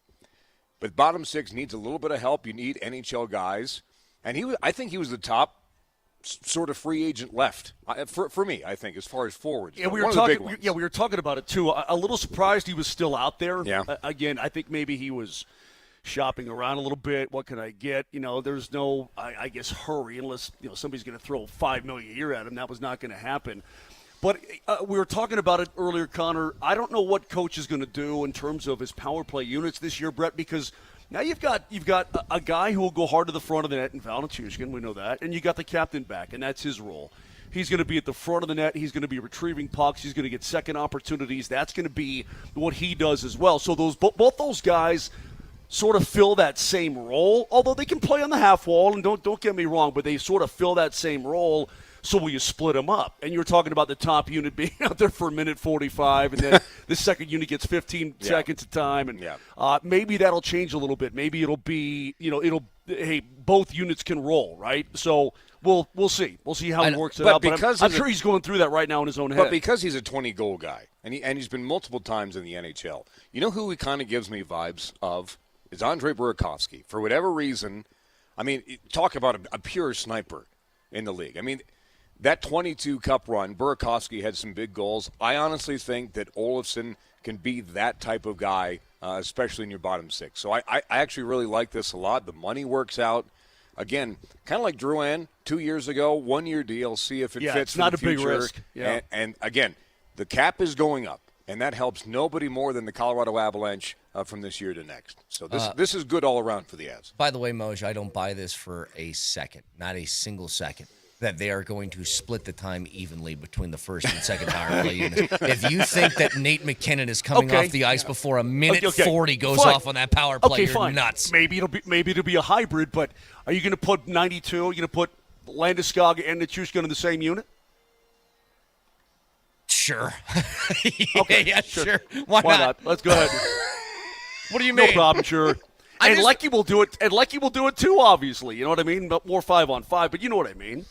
But bottom six needs a little bit of help. You need NHL guys. And I think he was the top sort of free agent left for me, I think, as far as forwards. Yeah, we were talking about it too. A little surprised he was still out there. Yeah. Again, I think maybe he was shopping around a little bit. What can I get? There's no, I guess, hurry unless somebody's going to throw $5 million a year at him. That was not going to happen. But we were talking about it earlier, Connor. I don't know what coach is going to do in terms of his power play units this year, Brett, because now you've got a guy who will go hard to the front of the net in Valentushkin, we know that, and you got the captain back, and that's his role. He's going to be at the front of the net. He's going to be retrieving pucks. He's going to get second opportunities. That's going to be what he does as well. So both those guys sort of fill that same role, although they can play on the half wall, and don't get me wrong, but they sort of fill that same role. So will you split them up? And you're talking about the top unit being out there for a minute 45, and then the second unit gets 15 seconds of time, and maybe that'll change a little bit. Maybe it'll be, hey, both units can roll, right? So we'll see. We'll see how he works it out. But I'm sure he's going through that right now in his own head. But because he's a 20-goal guy, and he's been multiple times in the NHL, you know who he kind of gives me vibes of? Is Andre Burakovsky. For whatever reason, I mean, talk about a pure sniper in the league. I mean, that 22-cup run, Burakovsky had some big goals. I honestly think that Olofsson can be that type of guy, especially in your bottom six. So I actually really like this a lot. The money works out. Again, kind of like Drouin 2 years ago, 1 year deal, see if it fits it's not for the a big future. risk. Yeah. And again, the cap is going up, and that helps nobody more than the Colorado Avalanche from this year to next. So this is good all around for the Avs. By the way, Moj, I don't buy this for a second, not a single second, that they are going to split the time evenly between the first and second power play units. If you think that Nate McKinnon is coming off the ice before a minute 40 goes off on that power play, you're nuts. Maybe it'll be a hybrid, but are you going to put 92? Are you going to put Landeskog and Nichushkin in the same unit? Sure. Sure. Why not? Let's go ahead. What do you mean? No problem, sure. And Lecky will do it. And Lecky will do it too, obviously. You know what I mean? But more 5-on-5. But you know what I mean.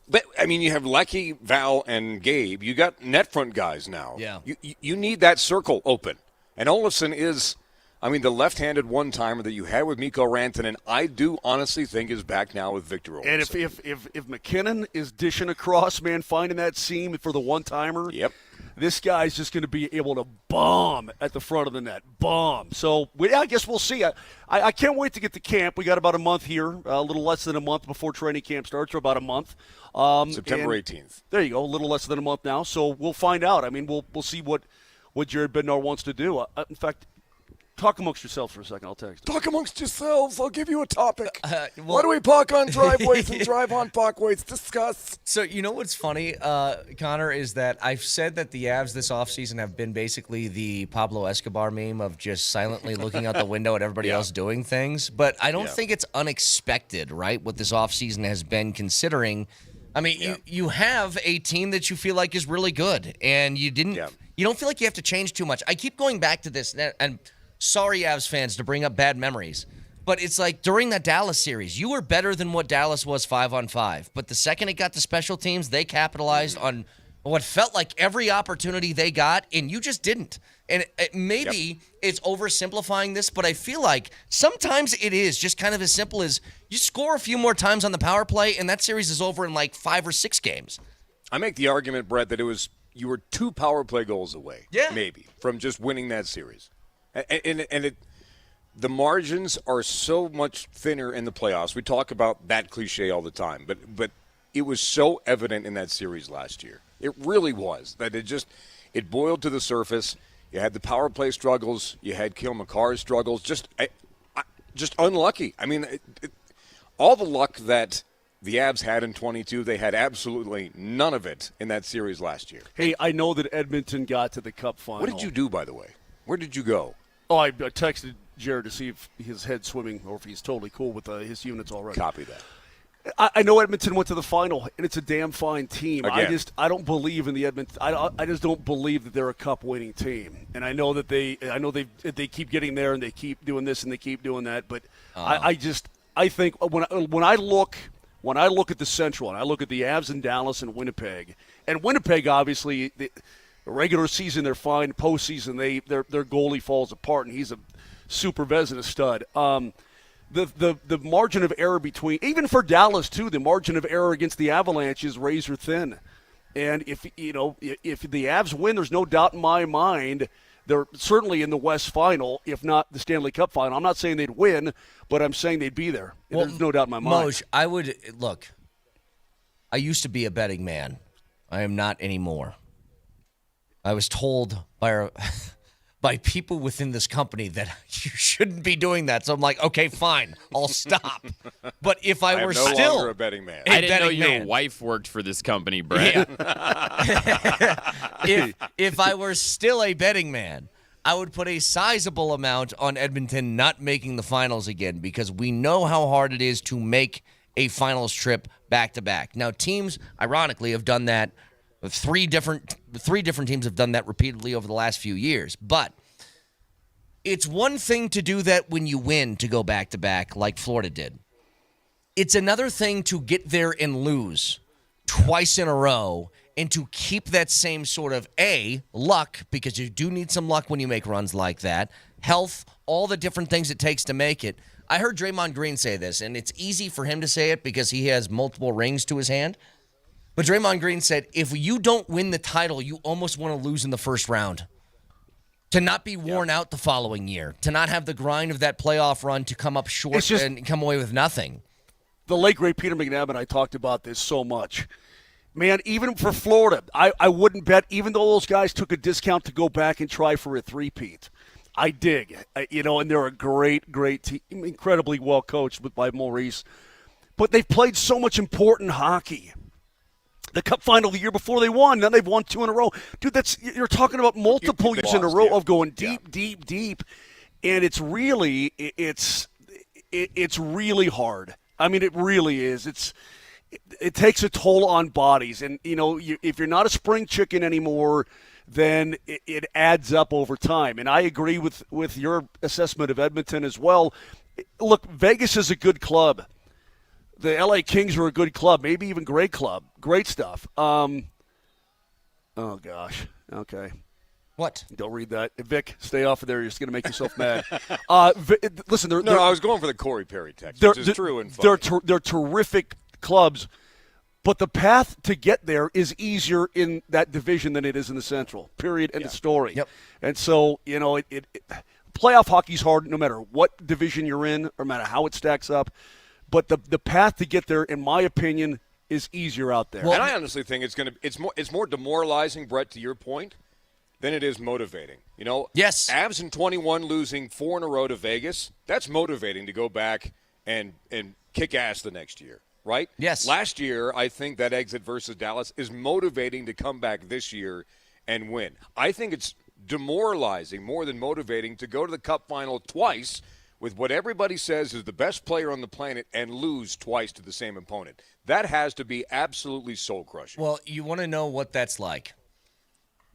But, I mean, you have Lecky, Val, and Gabe. You got net front guys now. Yeah. You need that circle open. And Olofsson is, I mean, the left-handed one-timer that you had with Mikko Rantanen, I do honestly think is back now with Victor Olofsson. And if McKinnon is dishing across, man, finding that seam for the one-timer, this guy's just going to be able to bomb at the front of the net. Bomb. So, I guess we'll see. I can't wait to get to camp. We got about a month here, a little less than a month before training camp starts, or about a month. September 18th. There you go, a little less than a month now. So we'll find out. I mean, we'll see what Jared Bednar wants to do. In fact, talk amongst yourselves for a second. I'll text. Talk amongst yourselves. I'll give you a topic. Why do we park on driveways and drive on parkways? Discuss. So, you know what's funny, Connor, is that I've said that the Avs this offseason have been basically the Pablo Escobar meme of just silently looking out the window at everybody else doing things. But I don't think it's unexpected, right, what this offseason has been, considering, I mean, you have a team that you feel like is really good, and you don't feel like you have to change too much. I keep going back to this, and sorry, Avs fans, to bring up bad memories, but it's like during that Dallas series, you were better than what Dallas was 5-on-5. But the second it got to special teams, they capitalized on what felt like every opportunity they got, and you just didn't. And maybe it's oversimplifying this, but I feel like sometimes it is just kind of as simple as you score a few more times on the power play, and that series is over in like 5 or 6 games. I make the argument, Brett, that you were 2 power play goals away, maybe, from just winning that series. And the margins are so much thinner in the playoffs. We talk about that cliche all the time, but it was so evident in that series last year. It really was that it boiled to the surface. You had the power play struggles. You had Cale Makar's struggles. Just unlucky. I mean, all the luck that the Avs had in 22, they had absolutely none of it in that series last year. Hey, I know that Edmonton got to the Cup final. What did you do, by the way? Where did you go? Oh, I texted Jared to see if his head's swimming or if he's totally cool with his units already. Copy that. I know Edmonton went to the final, and it's a damn fine team. Again. I don't believe in the Edmonton. I just don't believe that they're a cup-winning team. And I know that they keep getting there, and they keep doing this, and they keep doing that. But I think when I look at the Central, and I look at the Avs and Dallas and Winnipeg obviously the regular season they're fine, postseason their goalie falls apart, and he's a super Vezina stud. The margin of error between, even for Dallas too, the margin of error against the Avalanche is razor thin. And if the Avs win, there's no doubt in my mind they're certainly in the West Final, if not the Stanley Cup Final. I'm not saying they'd win, but I'm saying they'd be there. Well, there's no doubt in my mind. Moj, I used to be a betting man. I am not anymore. I was told by people within this company that you shouldn't be doing that. So I'm like, okay, fine, I'll stop. But if I were no still longer a betting man, I didn't know your wife worked for this company, Brett. Yeah. if I were still a betting man, I would put a sizable amount on Edmonton not making the finals again, because we know how hard it is to make a finals trip back-to-back. Now, teams, ironically, have done that. Three different teams have done that repeatedly over the last few years. But it's one thing to do that when you win, to go back-to-back like Florida did. It's another thing to get there and lose twice in a row and to keep that same sort of, luck, because you do need some luck when you make runs like that, health, all the different things it takes to make it. I heard Draymond Green say this, and it's easy for him to say it because he has multiple rings to his hand. But Draymond Green said, if you don't win the title, you almost want to lose in the first round. To not be worn out the following year. To not have the grind of that playoff run to come up short and come away with nothing. The late, great Peter McNabb and I talked about this so much. Man, even for Florida, I wouldn't bet, even though those guys took a discount to go back and try for a three-peat. I dig. And they're a great, great team, incredibly well coached by Maurice. But they've played so much important hockey. The Cup final the year before they won, then they've won 2 in a row. Dude, you're talking about multiple years in a row of going deep, and it's really hard. I mean, it really is. It takes a toll on bodies, and if you're not a spring chicken anymore, then it adds up over time. And I agree with your assessment of Edmonton as well. Look, Vegas is a good club. The LA Kings are a good club, maybe even great club. Great stuff. Oh, gosh. Okay. What? Don't read that. Vic, stay off of there. You're just going to make yourself mad. Listen, I was going for the Corey Perry text, which is true and funny. They're terrific clubs, but the path to get there is easier in that division than it is in the Central, period, end of story. Yep. And so, playoff hockey's hard no matter what division you're in, or no matter how it stacks up. But the path to get there, in my opinion, is easier out there. Well, and I honestly think it's more demoralizing, Brett, to your point, than it is motivating. Yes. Avs in 21 losing 4 in a row to Vegas, that's motivating to go back and kick ass the next year, right? Yes. Last year, I think that exit versus Dallas is motivating to come back this year and win. I think it's demoralizing more than motivating to go to the Cup final twice with what everybody says is the best player on the planet and lose twice to the same opponent. That has to be absolutely soul-crushing. Well, you want to know what that's like.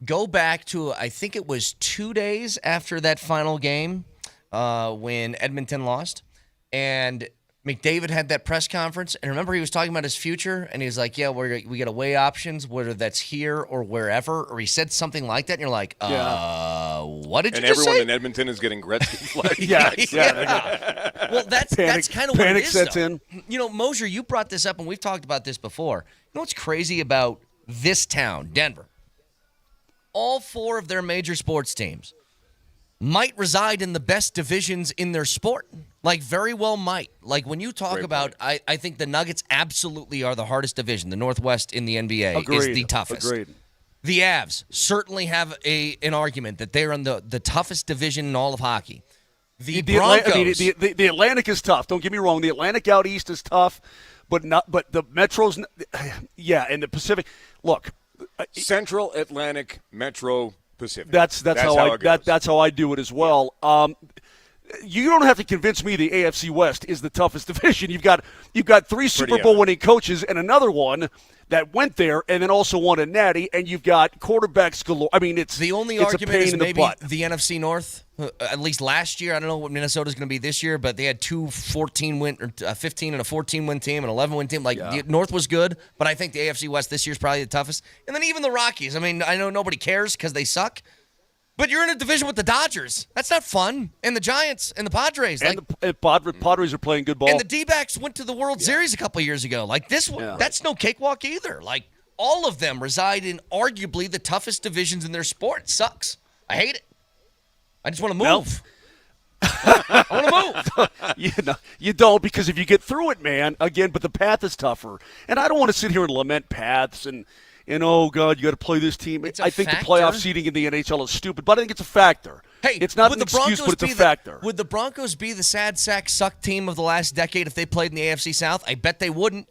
Go back to, I think it was 2 days after that final game when Edmonton lost, and McDavid had that press conference, and remember he was talking about his future, and he was like, yeah, we got to weigh options, whether that's here or wherever, or he said something like that, and you're like, what did you just say? And everyone in Edmonton is getting Gretzky flags. yeah. Well, that's kind of what it is, sets though. in. You know, Moser, you brought this up, and we've talked about this before. You know what's crazy about this town, Denver? All 4 of their major sports teams might reside in the best divisions in their sport. Like, very well might. Like, when you talk about, I think the Nuggets absolutely are the hardest division. The Northwest in the NBA is the toughest. Agreed. The Avs certainly have an argument that they're in the toughest division in all of hockey. The Broncos. The Atlantic is tough. Don't get me wrong. The Atlantic out east is tough, but the Metros, and the Pacific. Look, Central Atlantic Metro Pacific. That's how I do it as well. You don't have to convince me the AFC West is the toughest division. You've got 3 Super Bowl winning coaches and another one that went there and then also won a Natty, and you've got quarterbacks galore. I mean, it's the only argument is maybe the NFC North. At least last year, I don't know what Minnesota's going to be this year, but they had 2 14-win, or 15 and a 14-win team, an 11-win team. The North was good, but I think the AFC West this year is probably the toughest. And then even the Rockies. I mean, I know nobody cares because they suck. But you're in a division with the Dodgers. That's not fun. And the Giants and the Padres. And the Padres are playing good ball. And the D-backs went to the World Series a couple of years ago. That's no cakewalk either. Like, all of them reside in arguably the toughest divisions in their sport. It sucks. I hate it. I just want to move. I want to move. You don't, because if you get through it, man, again, but the path is tougher. And I don't want to sit here and lament paths and oh, God, you got to play this team. I think the playoff seeding in the NHL is stupid, but I think it's a factor. Hey, it's not an excuse, but it's a factor. Would the Broncos be the sad sack suck team of the last decade if they played in the AFC South? I bet they wouldn't.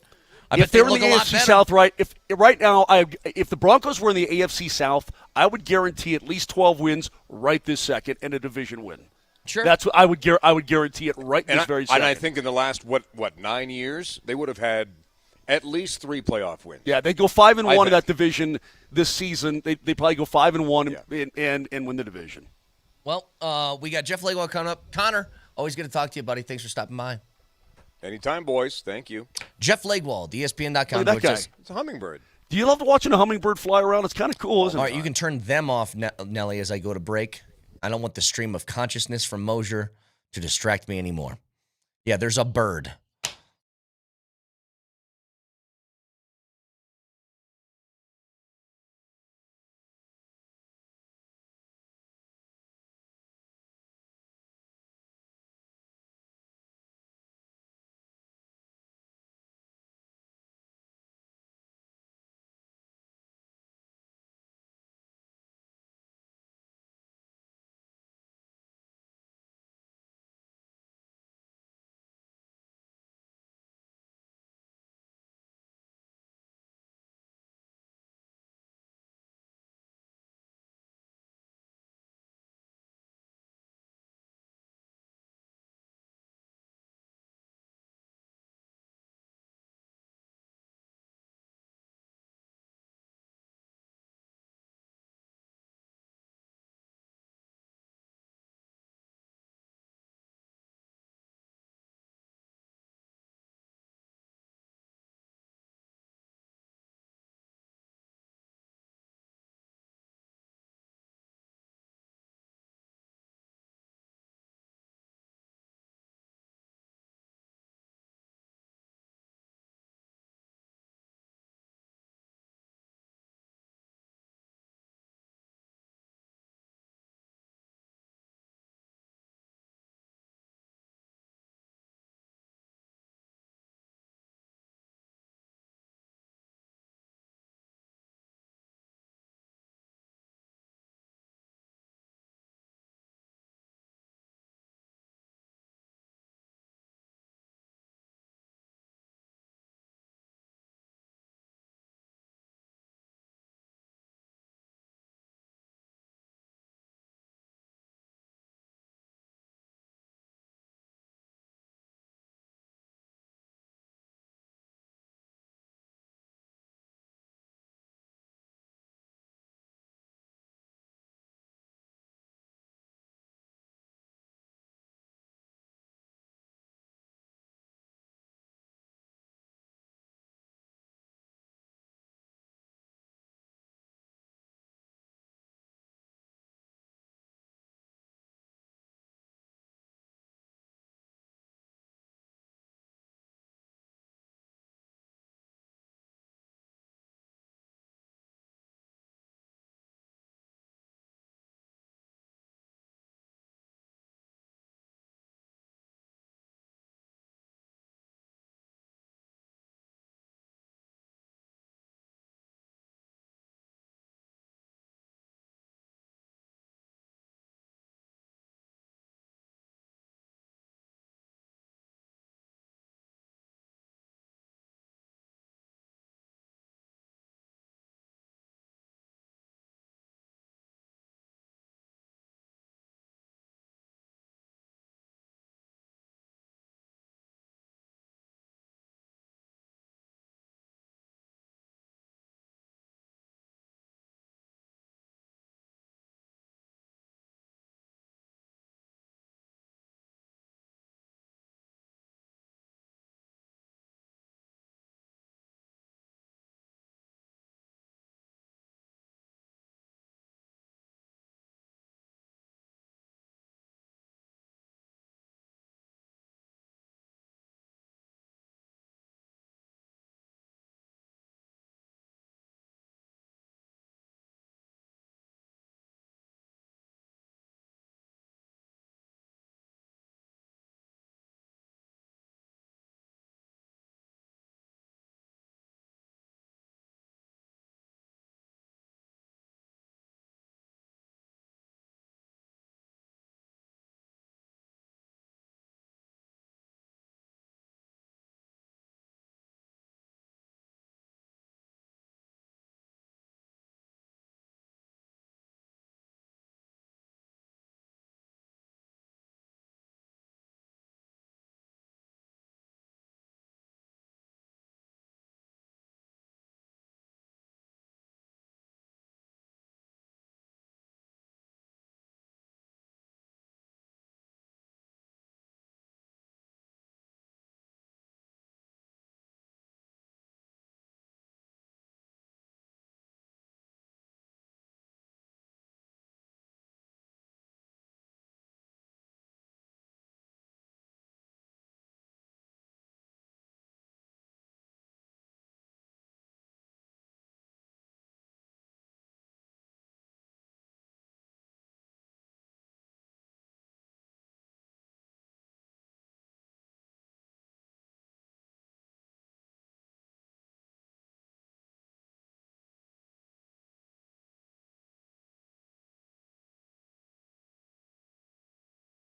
If they're in the AFC South, right? Right now, if the Broncos were in the AFC South, I would guarantee at least 12 wins right this second and a division win. Sure, that's what I would guarantee it right this very second. And I think in the last 9 years they would have had at least 3 playoff wins. Yeah, they go 5-1 in that division this season. They probably go 5-1 and win the division. Well, we got Jeff Legwell coming up. Connor, always good to talk to you, buddy. Thanks for stopping by. Anytime, boys. Thank you. Jeff Legwell, ESPN.com. Look at that guy. It's a hummingbird. Do you love watching a hummingbird fly around? It's kind of cool, isn't it? All right, you can turn them off, Nelly, as I go to break. I don't want the stream of consciousness from Moser to distract me anymore. Yeah, there's a bird.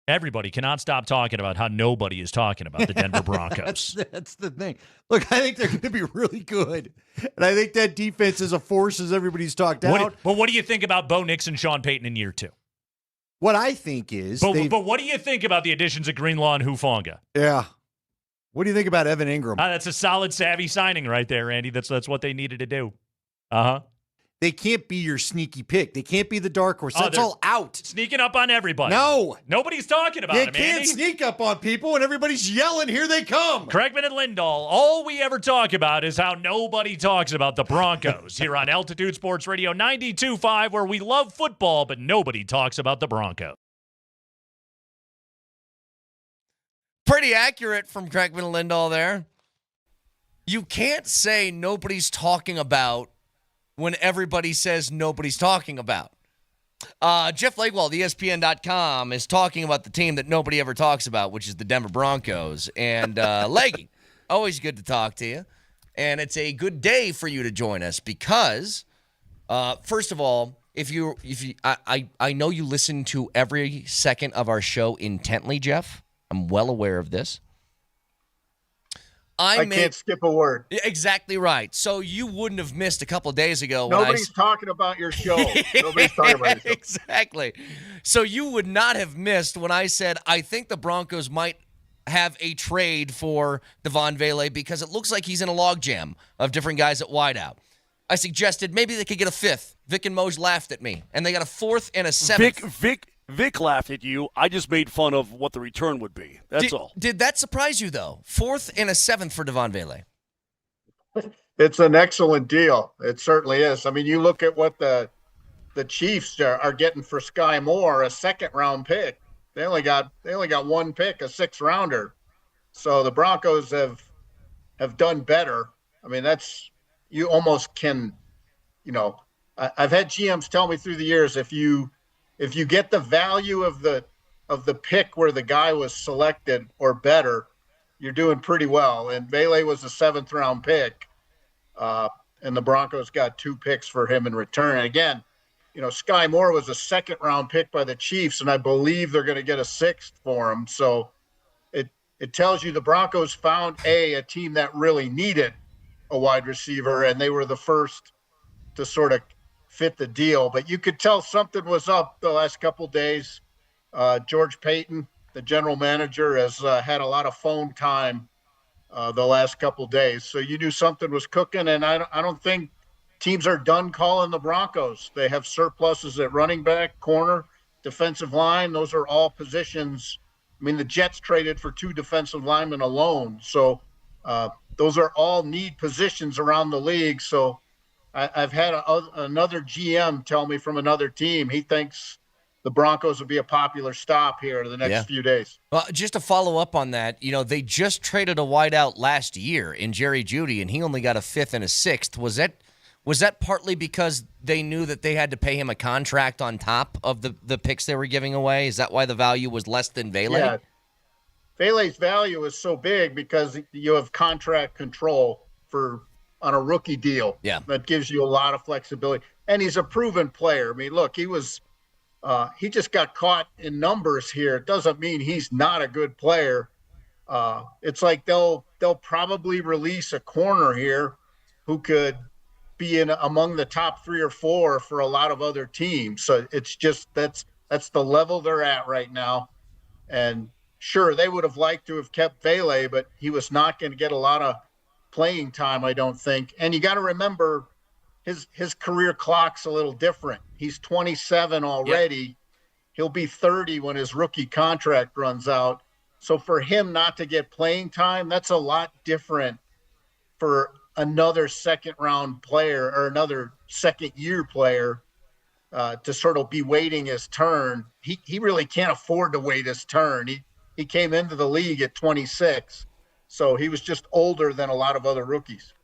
Everybody cannot stop talking about how nobody is talking about the Denver Broncos. That's the thing. Look, I think they're going to be really good. And I think that defense is a force, as everybody's talked out. But what do you think about Bo Nix and Sean Payton in year 2? What I think is... But what do you think about the additions of Greenlaw and Hufanga? Yeah. What do you think about Evan Ingram? That's a solid, savvy signing right there, Andy. That's what they needed to do. Uh-huh. They can't be your sneaky pick. They can't be the dark horse. That's all out. Sneaking up on everybody. No. Nobody's talking about them, Andy. You can't sneak up on people when everybody's yelling, here they come. Kreckman and Lindahl, all we ever talk about is how nobody talks about the Broncos here on Altitude Sports Radio 92.5, where we love football, but nobody talks about the Broncos. Pretty accurate from Kreckman and Lindahl there. You can't say nobody's talking about when everybody says nobody's talking about. Jeff Legwald, ESPN.com, is talking about the team that nobody ever talks about, which is the Denver Broncos. And Leggy, always good to talk to you. And it's a good day for you to join us because, first of all, I know you listen to every second of our show intently, Jeff. I'm well aware of this. I can't skip a word. Exactly right. So you wouldn't have missed a couple of days ago. Nobody's talking about your show. Nobody's talking about your show. Exactly. So you would not have missed when I said I think the Broncos might have a trade for Devaughn Vele because it looks like he's in a logjam of different guys at wideout. I suggested maybe they could get a fifth. Vic and Moj laughed at me, and they got a fourth and a seventh. Vic laughed at you. I just made fun of what the return would be. That's all. Did that surprise you, though? Fourth and a seventh for Devaughn Vele. It's an excellent deal. It certainly is. I mean, you look at what the Chiefs are getting for Sky Moore, a second-round pick. They only got one pick, a sixth-rounder. So the Broncos have done better. I mean, you almost can, I've had GMs tell me through the years if you get the value of the pick where the guy was selected or better, you're doing pretty well. And Vele was a seventh-round pick, and the Broncos got 2 picks for him in return. And again, Sky Moore was a second-round pick by the Chiefs, and I believe they're going to get a sixth for him. So it tells you the Broncos found a team that really needed a wide receiver, and they were the first to sort of fit the deal. But you could tell something was up the last couple days. George Payton, the general manager, has had a lot of phone time the last couple days. So you knew something was cooking, and I don't think teams are done calling the Broncos. They have surpluses at running back, corner, defensive line. Those are all positions. I mean, the Jets traded for 2 defensive linemen alone. So those are all need positions around the league. So I've had another GM tell me from another team he thinks the Broncos will be a popular stop here in the next few days. Well, just to follow up on that, they just traded a wideout last year in Jerry Jeudy, and he only got a fifth and a sixth. Was that partly because they knew that they had to pay him a contract on top of the picks they were giving away? Is that why the value was less than Vele? Yeah. Vele's value is so big because you have contract control on a rookie deal. Yeah. That gives you a lot of flexibility. And he's a proven player. I mean, look, he just got caught in numbers here. It doesn't mean he's not a good player. It's like they'll probably release a corner here who could be among the top 3 or 4 for a lot of other teams. So it's just that's the level they're at right now. And sure, they would have liked to have kept Vele, but he was not going to get a lot of playing time, I don't think. And you got to remember his career clock's a little different. He's 27 already. Yep. He'll be 30 when his rookie contract runs out. So for him not to get playing time, that's a lot different for another second-round player or another second-year player to sort of be waiting his turn. He really can't afford to wait his turn. He came into the league at 26. So he was just older than a lot of other rookies.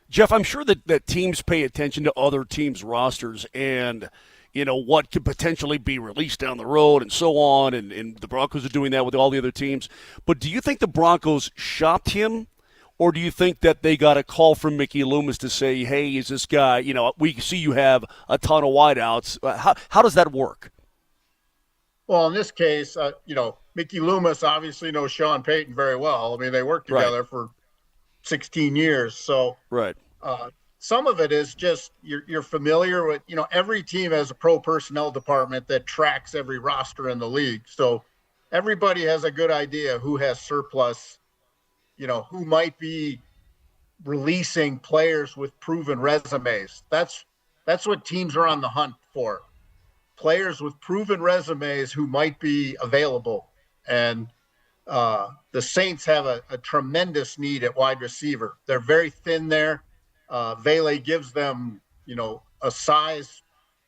Jeff, I'm sure that teams pay attention to other teams' rosters and, what could potentially be released down the road and so on, and the Broncos are doing that with all the other teams. But do you think the Broncos shopped him, or do you think that they got a call from Mickey Loomis to say, hey, is this guy, we see you have a ton of wideouts. How does that work? Well, in this case, Mickey Loomis obviously knows Sean Payton very well. I mean, they worked together for 16 years. So right. Some of it is just you're familiar with, every team has a pro personnel department that tracks every roster in the league. So everybody has a good idea who has surplus, who might be releasing players with proven resumes. That's what teams are on the hunt for. Players with proven resumes who might be available. And the Saints have a tremendous need at wide receiver. They're very thin there. Vele gives them, a size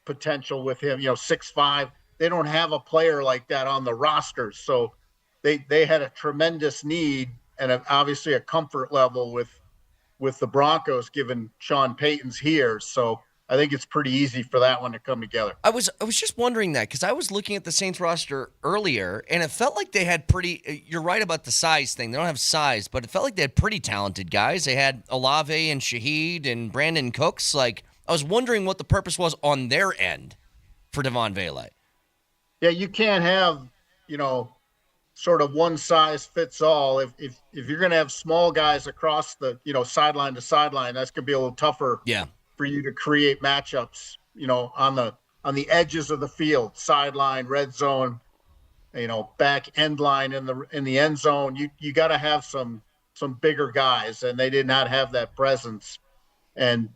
potential with him, 6'5". They don't have a player like that on the roster. So they had a tremendous need and obviously a comfort level with the Broncos given Sean Payton's here. So I think it's pretty easy for that one to come together. I was just wondering that because I was looking at the Saints roster earlier, and it felt like they had you're right about the size thing. They don't have size, but it felt like they had pretty talented guys. They had Olave and Shaheed and Brandon Cooks. Like, I was wondering what the purpose was on their end for Devaughn Vele. Yeah, you can't have, sort of one size fits all. If you're going to have small guys across the, sideline to sideline, that's going to be a little tougher. Yeah. For you to create matchups, on the edges of the field, sideline, red zone, back end line in the end zone. You got to have some bigger guys, and they did not have that presence. And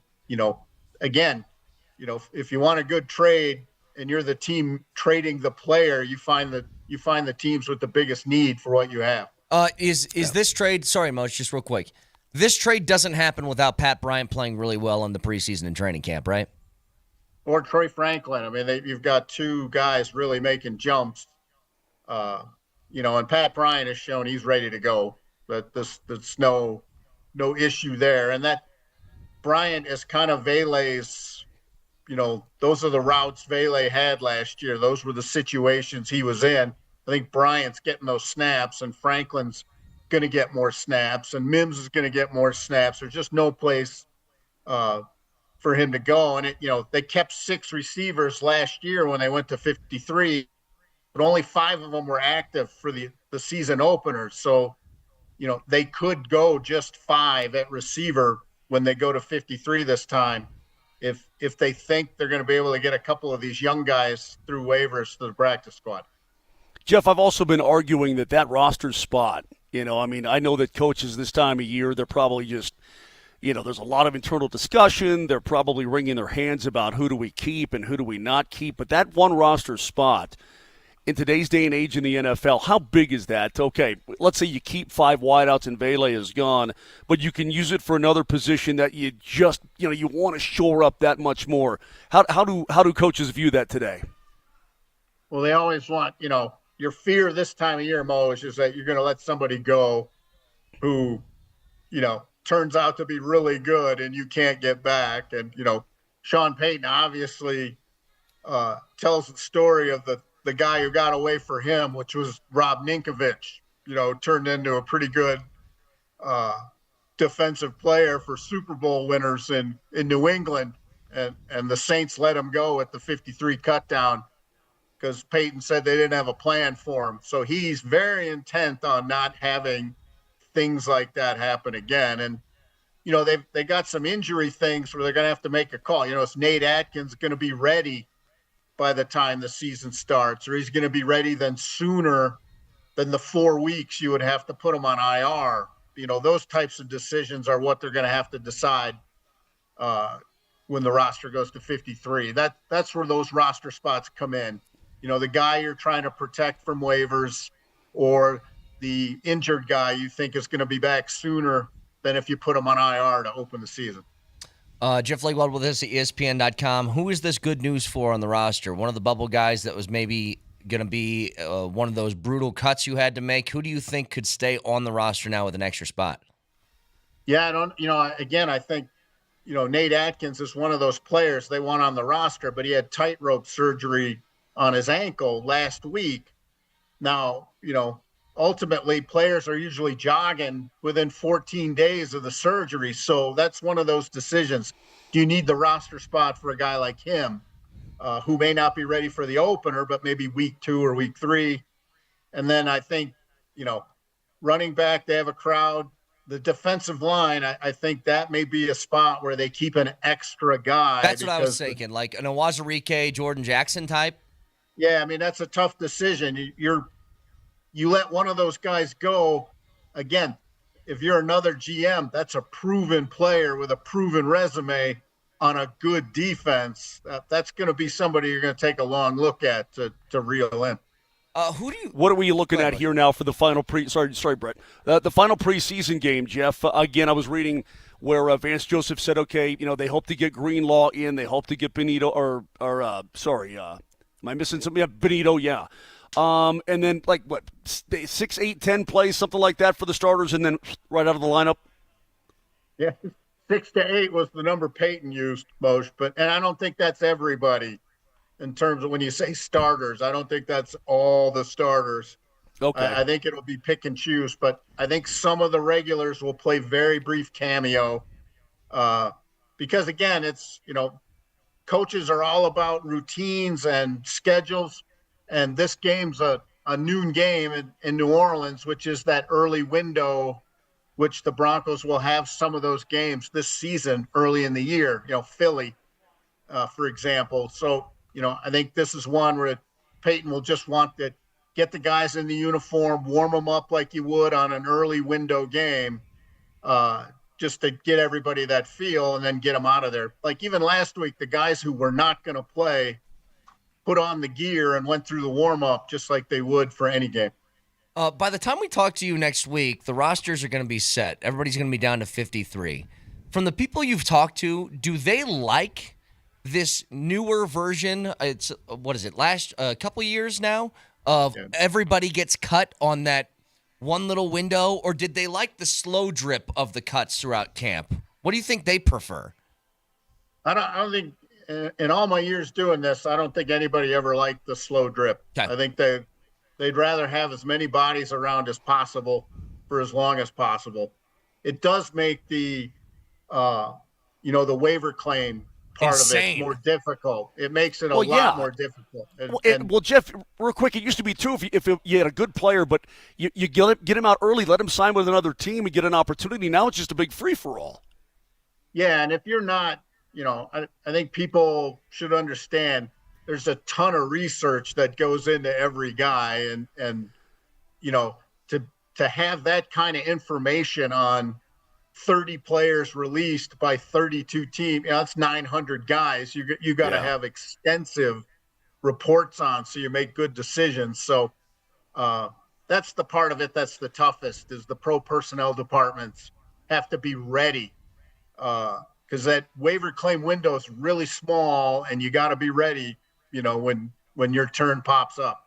again, if you want a good trade and you're the team trading the player, you find the teams with the biggest need for what you have. Is this trade? Sorry, Moj, just real quick. This trade doesn't happen without Pat Bryant playing really well in the preseason and training camp, right? Or Troy Franklin. I mean, you've got two guys really making jumps. And Pat Bryant has shown he's ready to go. But there's no issue there. And that Bryant is kind of Vele's, those are the routes Vele had last year. Those were the situations he was in. I think Bryant's getting those snaps, and Franklin's going to get more snaps, and Mims is going to get more snaps. There's just no place for him to go. And they kept 6 receivers last year when they went to 53, but only 5 of them were active for the season opener. So, they could go just 5 at receiver when they go to 53 this time, if they think they're going to be able to get a couple of these young guys through waivers to the practice squad. Jeff, I've also been arguing that roster spot. I know that coaches this time of year, they're probably just, there's a lot of internal discussion. They're probably wringing their hands about who do we keep and who do we not keep. But that one roster spot in today's day and age in the NFL, how big is that? Okay, let's say you keep 5 wideouts and Vele is gone, but you can use it for another position that you just, you want to shore up that much more. How do coaches view that today? Well, they always want, your fear this time of year, Mo, is that you're going to let somebody go who, turns out to be really good and you can't get back. And, Sean Payton obviously tells the story of the guy who got away for him, which was Rob Ninkovich, turned into a pretty good defensive player for Super Bowl winners in New England. And the Saints let him go at the 53 cutdown because Peyton said they didn't have a plan for him. So he's very intent on not having things like that happen again. And, they got some injury things where they're going to have to make a call. Is Nate Atkins going to be ready by the time the season starts, or he's going to be ready then sooner than the 4 weeks you would have to put him on IR? Those types of decisions are what they're going to have to decide when the roster goes to 53. That's where those roster spots come in. The guy you're trying to protect from waivers, or the injured guy you think is going to be back sooner than if you put him on IR to open the season. Jeff Legwold with us at ESPN.com. Who is this good news for on the roster? One of the bubble guys that was maybe going to be one of those brutal cuts you had to make. Who do you think could stay on the roster now with an extra spot? Yeah, I think, Nate Atkins is one of those players they want on the roster, but he had tightrope surgery on his ankle last week. Now, ultimately players are usually jogging within 14 days of the surgery. So that's one of those decisions. Do you need the roster spot for a guy like him, who may not be ready for the opener, but maybe week 2 or week 3? And then I think, running back, they have a crowd. The defensive line, I think that may be a spot where they keep an extra guy. That's what I was thinking, like an Awazarike, Jordan Jackson type. Yeah, I mean, that's a tough decision. You let one of those guys go. Again, if you're another GM, that's a proven player with a proven resume on a good defense. That's going to be somebody you're going to take a long look at to reel in. What are we looking at here now for the final Sorry, Brett. The final preseason game, Jeff. Again, I was reading where Vance Joseph said, okay, they hope to get Greenlaw in. They hope to get Benito am I missing something? Yeah, Benito, yeah. And then, 6, 8, 10 plays, something like that for the starters, and then right out of the lineup? Yeah, 6 to 8 was the number Peyton used, Mosh, and I don't think that's everybody in terms of when you say starters. I don't think that's all the starters. Okay. I think it'll be pick and choose, but I think some of the regulars will play very brief cameo because, again, it's, coaches are all about routines and schedules, and this game's a noon game in New Orleans, which is that early window, which the Broncos will have some of those games this season early in the year, Philly, for example. So, I think this is one where Peyton will just want to get the guys in the uniform, warm them up like you would on an early window game, just to get everybody that feel and then get them out of there. Like even last week, the guys who were not going to play put on the gear and went through the warm-up just like they would for any game. By the time we talk to you next week, the rosters are going to be set. Everybody's going to be down to 53. From the people you've talked to, do they like this newer version? It's a couple years now of everybody gets cut on that one little window, or did they like the slow drip of the cuts throughout camp? What do you think they prefer? I don't think in all my years doing this, I don't think anybody ever liked the slow drip. Okay. I think they'd rather have as many bodies around as possible for as long as possible. It does make the the waiver claim part insane. Of it more difficult. It makes it a lot more difficult. Well, Jeff, real quick, it used to be too if you had a good player, but you get him out early, let him sign with another team and get an opportunity. Now it's just a big free for all. Yeah, and if you're not, I think people should understand there's a ton of research that goes into every guy, and to have that kind of information on 30 players released by 32 teams, that's 900 guys. You got to have extensive reports on, so you make good decisions. So that's the part of it that's the toughest, is the pro personnel departments have to be ready because that waiver claim window is really small, and you got to be ready, when your turn pops up.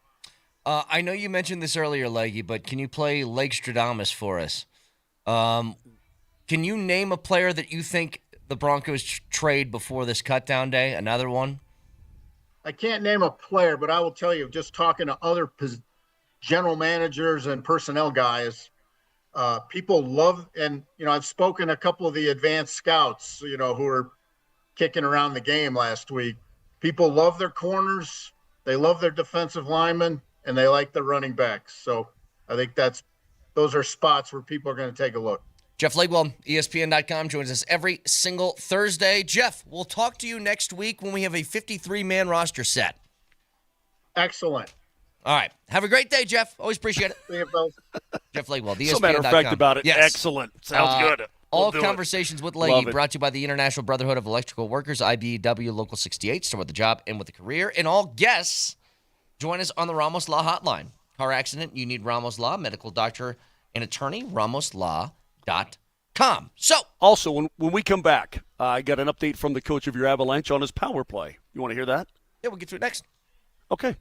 I know you mentioned this earlier, Leggy, but can you play Legstradamus for us? Can you name a player that you think the Broncos trade before this cutdown day? Another one? I can't name a player, but I will tell you, just talking to other general managers and personnel guys, people love, and, I've spoken to a couple of the advanced scouts, who are kicking around the game last week. People love their corners. They love their defensive linemen, and they like the running backs. So I think those are spots where people are going to take a look. Jeff Legwell, ESPN.com, joins us every single Thursday. Jeff, we'll talk to you next week when we have a 53-man roster set. Excellent. All right. Have a great day, Jeff. Always appreciate it. See you, fellas. Jeff Legwell, ESPN.com. So matter of fact about it. Yes. Excellent. Sounds good. All Conversations with Leggy brought to you by the International Brotherhood of Electrical Workers, IBEW Local 68. Start with the job and with the career. And all guests join us on the Ramos Law Hotline. Car accident, you need Ramos Law, medical doctor and attorney, ramoslaw.com. So, also, when we come back, I got an update from the coach of your Avalanche on his power play. You want to hear that? Yeah, we'll get to it next. Okay.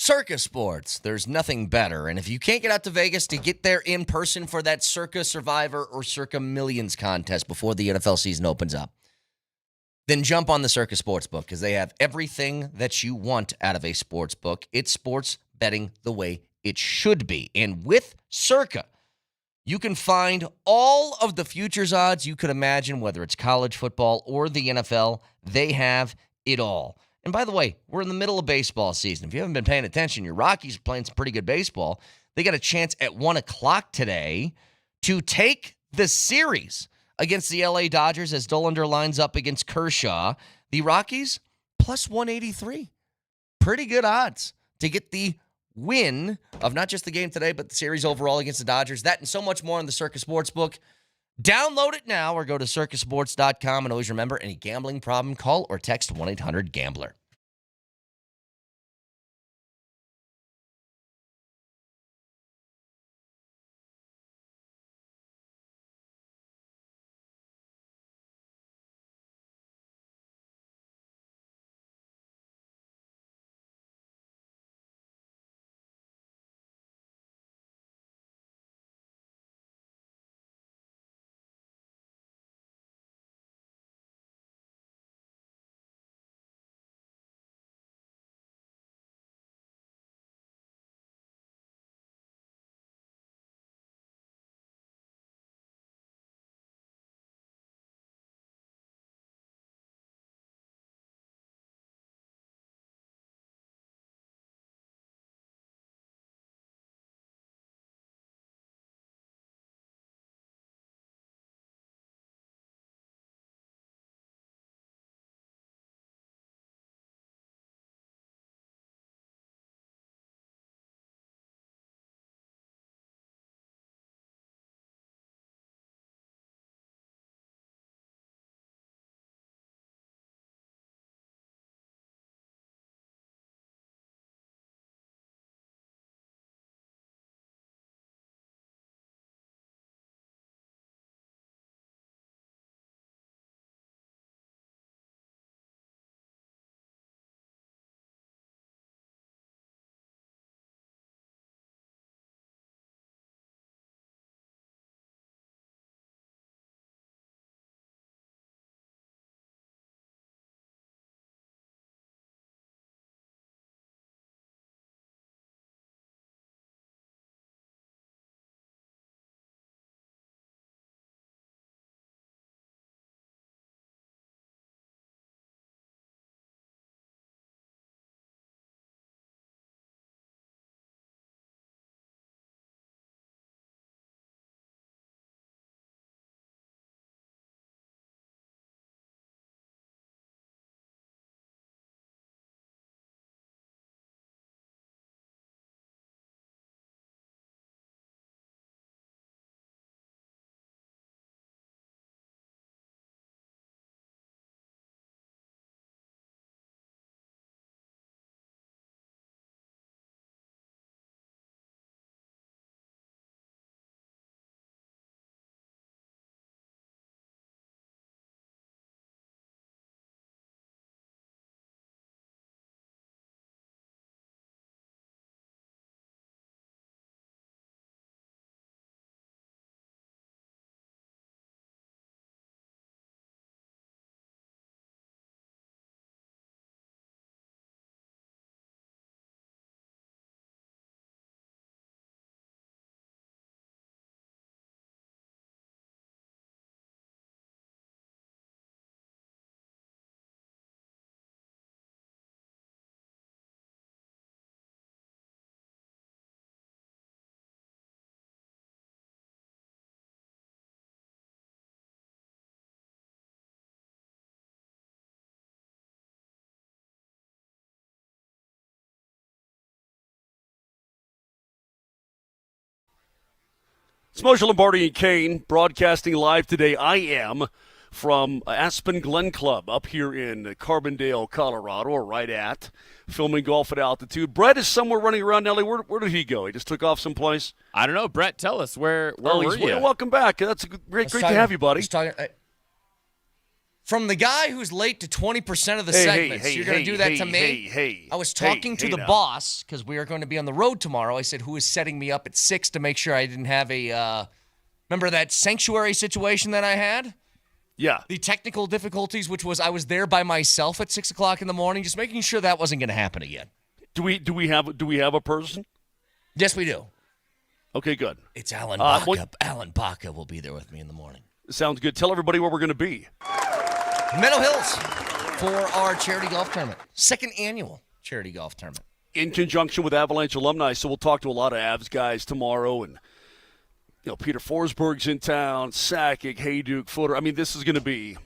Circa Sports. There's nothing better. And if you can't get out to Vegas to get there in person for that Circa Survivor or Circa Millions contest before the NFL season opens up, then jump on the Circa Sportsbook because they have everything that you want out of a sports book. It's sports betting the way it should be. And with Circa, you can find all of the futures odds you could imagine, whether it's college football or the NFL. They have it all. And by the way, we're in the middle of baseball season. If you haven't been paying attention, your Rockies are playing some pretty good baseball. They got a chance at 1 o'clock today to take the series against the LA Dodgers as Dollander lines up against Kershaw. The Rockies, plus 183. Pretty good odds to get the win of not just the game today, but the series overall against the Dodgers. That and so much more on the Circa Sportsbook. Download it now or go to circasports.com. And always remember, any gambling problem, call or text 1-800-GAMBLER. It's Moser, Lombardi, and Kane broadcasting live today. I am from Aspen Glen Club up here in Carbondale, Colorado, or right at, filming golf at altitude. Brett is somewhere running around L.A. Where did he go? He just took off someplace? I don't know. Brett, tell us. Where were you? Welcome back. That's great to have you, buddy. From the guy who's late to 20% of the segments, you're going to do that to me? I was talking to the boss because we are going to be on the road tomorrow. I said, who is setting me up at 6 to make sure I didn't have a remember that sanctuary situation that I had? Yeah. The technical difficulties, which was I was there by myself at 6 o'clock in the morning, just making sure that wasn't going to happen again. Do we have a person? Yes, we do. Okay, good. It's Alan Baca. Alan Baca will be there with me in the morning. Sounds good. Tell everybody where we're going to be. Meadow Hills for our charity golf tournament. 2nd annual charity golf tournament. In conjunction with Avalanche alumni, so we'll talk to a lot of Avs guys tomorrow, and Peter Forsberg's in town, Sakic, Hayduke, Footer. I mean, this is going to be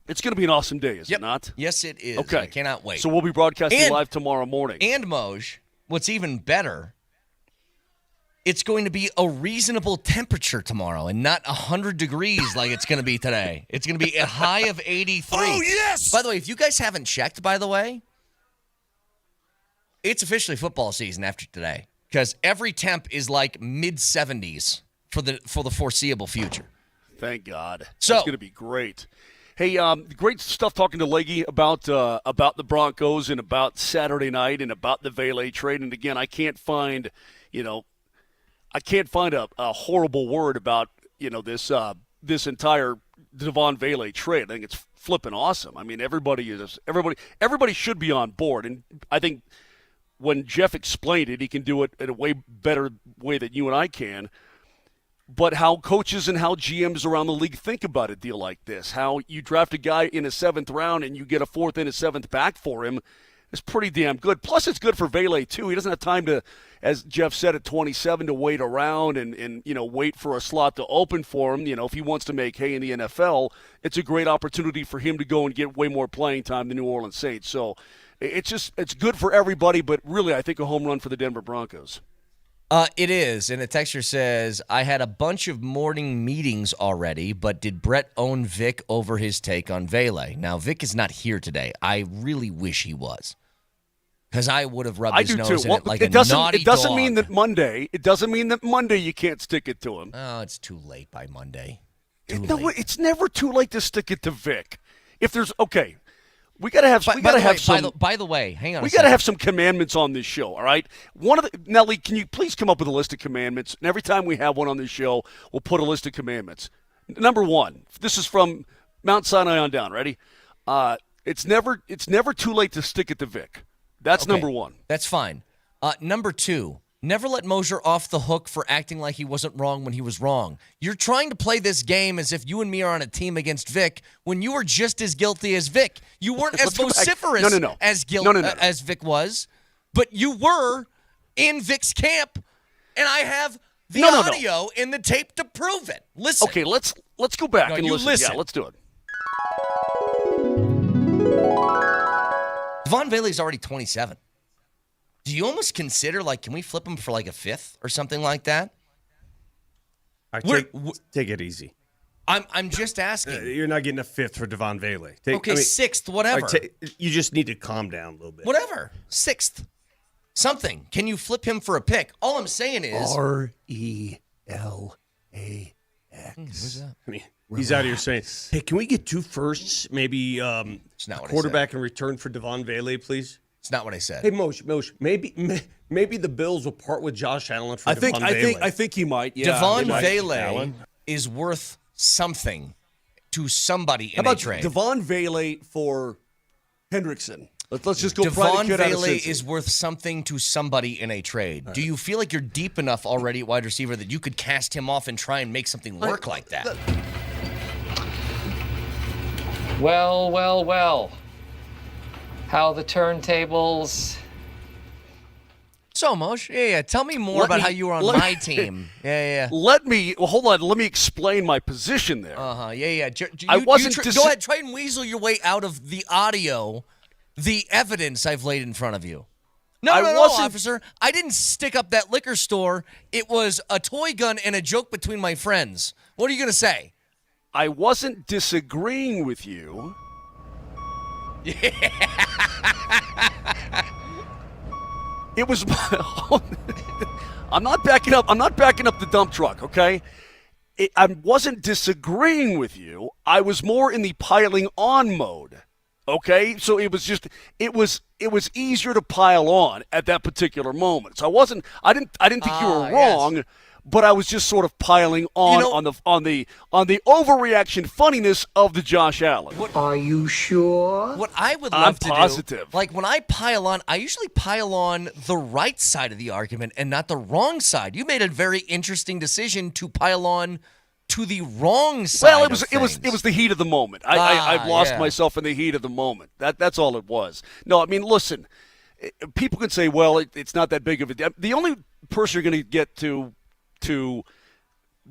an awesome day, is it not? Yes, it is. Okay. I cannot wait. So we'll be broadcasting live tomorrow morning. And Moj, what's even better, it's going to be a reasonable temperature tomorrow and not 100 degrees like it's going to be today. It's going to be a high of 83. Oh, yes! By the way, if you guys haven't checked, by the way, it's officially football season after today because every temp is like mid-70s for the foreseeable future. Thank God. So, that's going to be great. Hey, great stuff talking to Leggy about the Broncos and about Saturday night and about the Vele trade. And again, I can't find a horrible word about this entire Devaughn Vele trade. I think it's flipping awesome. I mean, everybody should be on board, and I think when Jeff explained it, he can do it in a way better way than you and I can. But how coaches and how GMs around the league think about a deal like this, how you draft a guy in a 7th round and you get a 4th and a 7th back for him, is pretty damn good. Plus, it's good for Vele, too. He doesn't have time to, as Jeff said, at 27 to wait around and wait for a slot to open for him. If he wants to make hay in the NFL, it's a great opportunity for him to go and get way more playing time than New Orleans Saints. So it's good for everybody, but really I think a home run for the Denver Broncos. It is, and the texter says, I had a bunch of morning meetings already, but did Brett own Vic over his take on Vele? Now, Vic is not here today. I really wish he was, because I would have rubbed his nose in it like a naughty It doesn't dog. mean that Monday you can't stick it to him. Oh, it's too late by Monday. It's never too late to stick it to Vic. If there's we gotta have. By the way, hang on. We gotta have some commandments on this show. All right. Nelly, can you please come up with a list of commandments? And every time we have one on this show, we'll put a list of commandments. Number 1. This is from Mount Sinai on down. Ready? It's never too late to stick it to Vic. That's number 1. That's fine. Number 2. Never let Moser off the hook for acting like he wasn't wrong when he was wrong. You're trying to play this game as if you and me are on a team against Vic when you were just as guilty as Vic. You weren't as vociferous as Vic was, but you were in Vic's camp, and I have the audio and the tape to prove it. Listen. Okay, let's go back and listen. Yeah, let's do it. Devaughn Vele is already 27. Do you almost consider, can we flip him for a 5th or something like that? All right, take it easy. I'm just asking. You're not getting a 5th for Devaughn Vele. 6th, whatever. You just need to calm down a little bit. Whatever. 6th. Something. Can you flip him for a pick? All I'm saying is RELAX. Who's that? I mean, he's out here saying, hey, can we get 2 firsts? Maybe quarterback in return for Devaughn Vele, please? It's not what I said. Hey, Moshe, maybe the Bills will part with Josh Allen for Devaughn Vele. I think he might. Yeah, Devaughn Vele is worth something to somebody in a trade. Devaughn Vele for Hendrickson? Let's just go. Devaughn Vele is worth something to somebody in a trade. Do you feel like you're deep enough already at wide receiver that you could cast him off and try and make something work like that? Well. How the turntables. So, Moshe, yeah. Tell me more about how you were on my team. Yeah. Hold on. Let me explain my position there. Yeah. Go ahead. Try and weasel your way out of the audio, the evidence I've laid in front of you. No, officer. I didn't stick up that liquor store. It was a toy gun and a joke between my friends. What are you going to say? I wasn't disagreeing with you. It was. I'm not backing up the dump truck, okay? I wasn't disagreeing with you. I was more in the piling on mode. Okay, so it was easier to pile on at that particular moment. So I didn't think you were wrong, yes. But I was just sort of piling on on the overreaction funniness of the Josh Allen. Are you sure? What I would love to positive. do, like when I pile on, I usually pile on the right side of the argument and not the wrong side. You made a very interesting decision to pile on to the wrong side. Well, it was the heat of the moment. I've lost myself in the heat of the moment. That's all it was. No, I mean, listen, people can say, well, it's not that big of a deal. The only person you're going to get to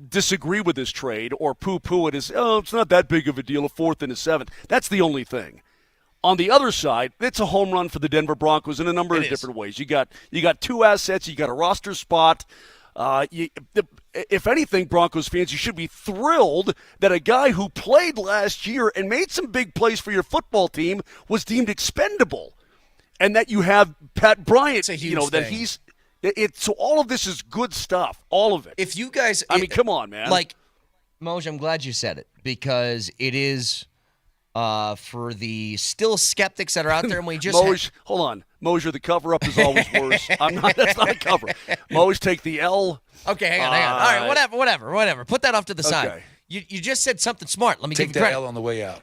disagree with this trade or poo-poo it is, it's not that big of a deal, a 4th and a 7th. That's the only thing. On the other side, it's a home run for the Denver Broncos in a number of different ways. You got 2 assets, you got a roster spot. If anything, Broncos fans, you should be thrilled that a guy who played last year and made some big plays for your football team was deemed expendable, and that you have Pat Bryant. It's a huge thing. So all of this is good stuff, all of it. If you guys, I mean, come on, man. Like, Moj, I'm glad you said it because it is for the still skeptics that are out there, and we just hold on. Moser, the cover-up is always worse. That's not a cover. Moj, take the L. Okay, hang on. All right, whatever. Put that off to the side. You just said something smart. Let me give you credit. Take the L on the way out.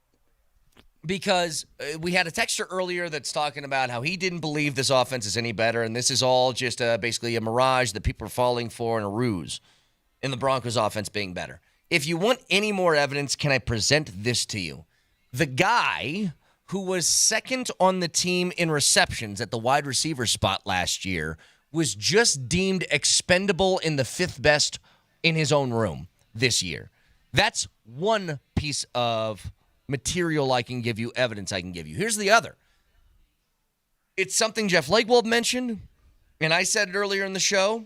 Because we had a texter earlier that's talking about how he didn't believe this offense is any better, and this is all just basically a mirage that people are falling for and a ruse in the Broncos offense being better. If you want any more evidence, can I present this to you? The guy who was second on the team in receptions at the wide receiver spot last year was just deemed expendable in the 5th best in his own room this year. That's one piece of material I can give you, evidence I can give you. Here's the other. It's something Jeff Legwold mentioned, and I said it earlier in the show,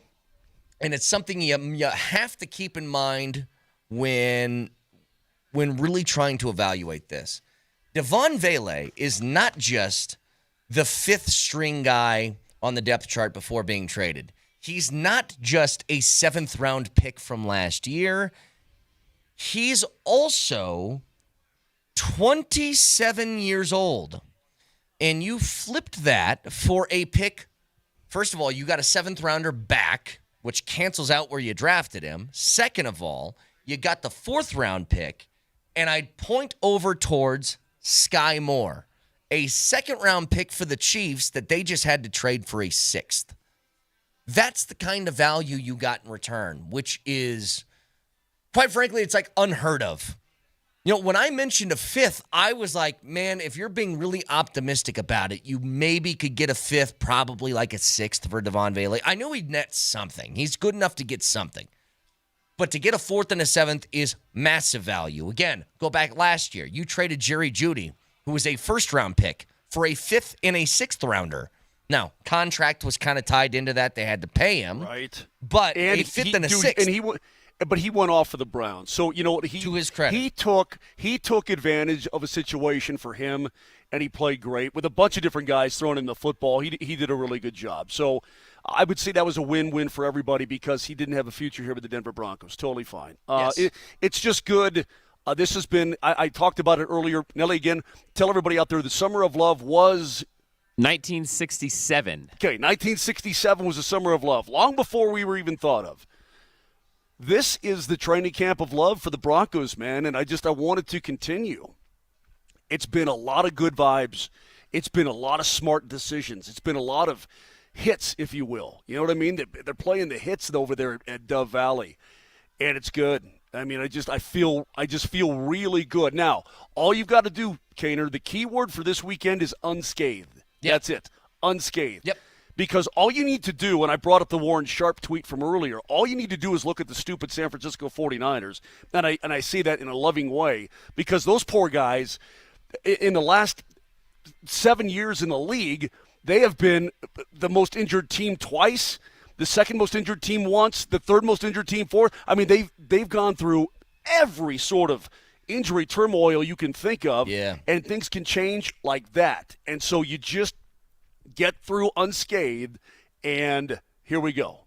and it's something you have to keep in mind when really trying to evaluate this. Devaughn Vele is not just the 5th string guy on the depth chart before being traded. He's not just a 7th round pick from last year. He's also 27 years old. And you flipped that for a pick. First of all, you got a 7th rounder back, which cancels out where you drafted him. Second of all, you got the 4th round pick. And I'd point over towards Sky Moore, a 2nd round pick for the Chiefs that they just had to trade for a 6th. That's the kind of value you got in return, which is, quite frankly, it's like unheard of. You know, when I mentioned a 5th, I was like, man, if you're being really optimistic about it, you maybe could get a 5th, probably like a 6th for Devaughn Vele. I knew he'd net something. He's good enough to get something. But to get a 4th and a 7th is massive value. Again, go back last year. You traded Jerry Jeudy, who was a 1st round pick, for a 5th and a 6th rounder. Now, contract was kind of tied into that. They had to pay him. Right. But and a 5th and a 6th. But he went off for the Browns. So, you know what? To his credit. He took advantage of a situation for him, and he played great. With a bunch of different guys throwing him the football, he did a really good job. So I would say that was a win-win for everybody because he didn't have a future here with the Denver Broncos. Totally fine. Yes. It's just good. This has been – I talked about it earlier. Nelly, again, tell everybody out there the Summer of Love was – 1967. Okay, 1967 was the Summer of Love, long before we were even thought of. This is the training camp of love for the Broncos, man, and I wanted to continue. It's been a lot of good vibes. It's been a lot of smart decisions. It's been a lot of hits, if you will. You know what I mean? They're playing the hits over there at Dove Valley, and it's good. I mean, I just feel really good. Now, all you've got to do, Kaner, the key word for this weekend is unscathed. Yep. That's it, unscathed. Yep. Because all you need to do, and I brought up the Warren Sharp tweet from earlier, all you need to do is look at the stupid San Francisco 49ers, and I say that in a loving way, because those poor guys, in the last 7 years in the league, they have been the most injured team twice, the second most injured team once, the third most injured team fourth. I mean, they've gone through every sort of injury turmoil you can think of, and things can change like that. And so you just get through unscathed, and here we go.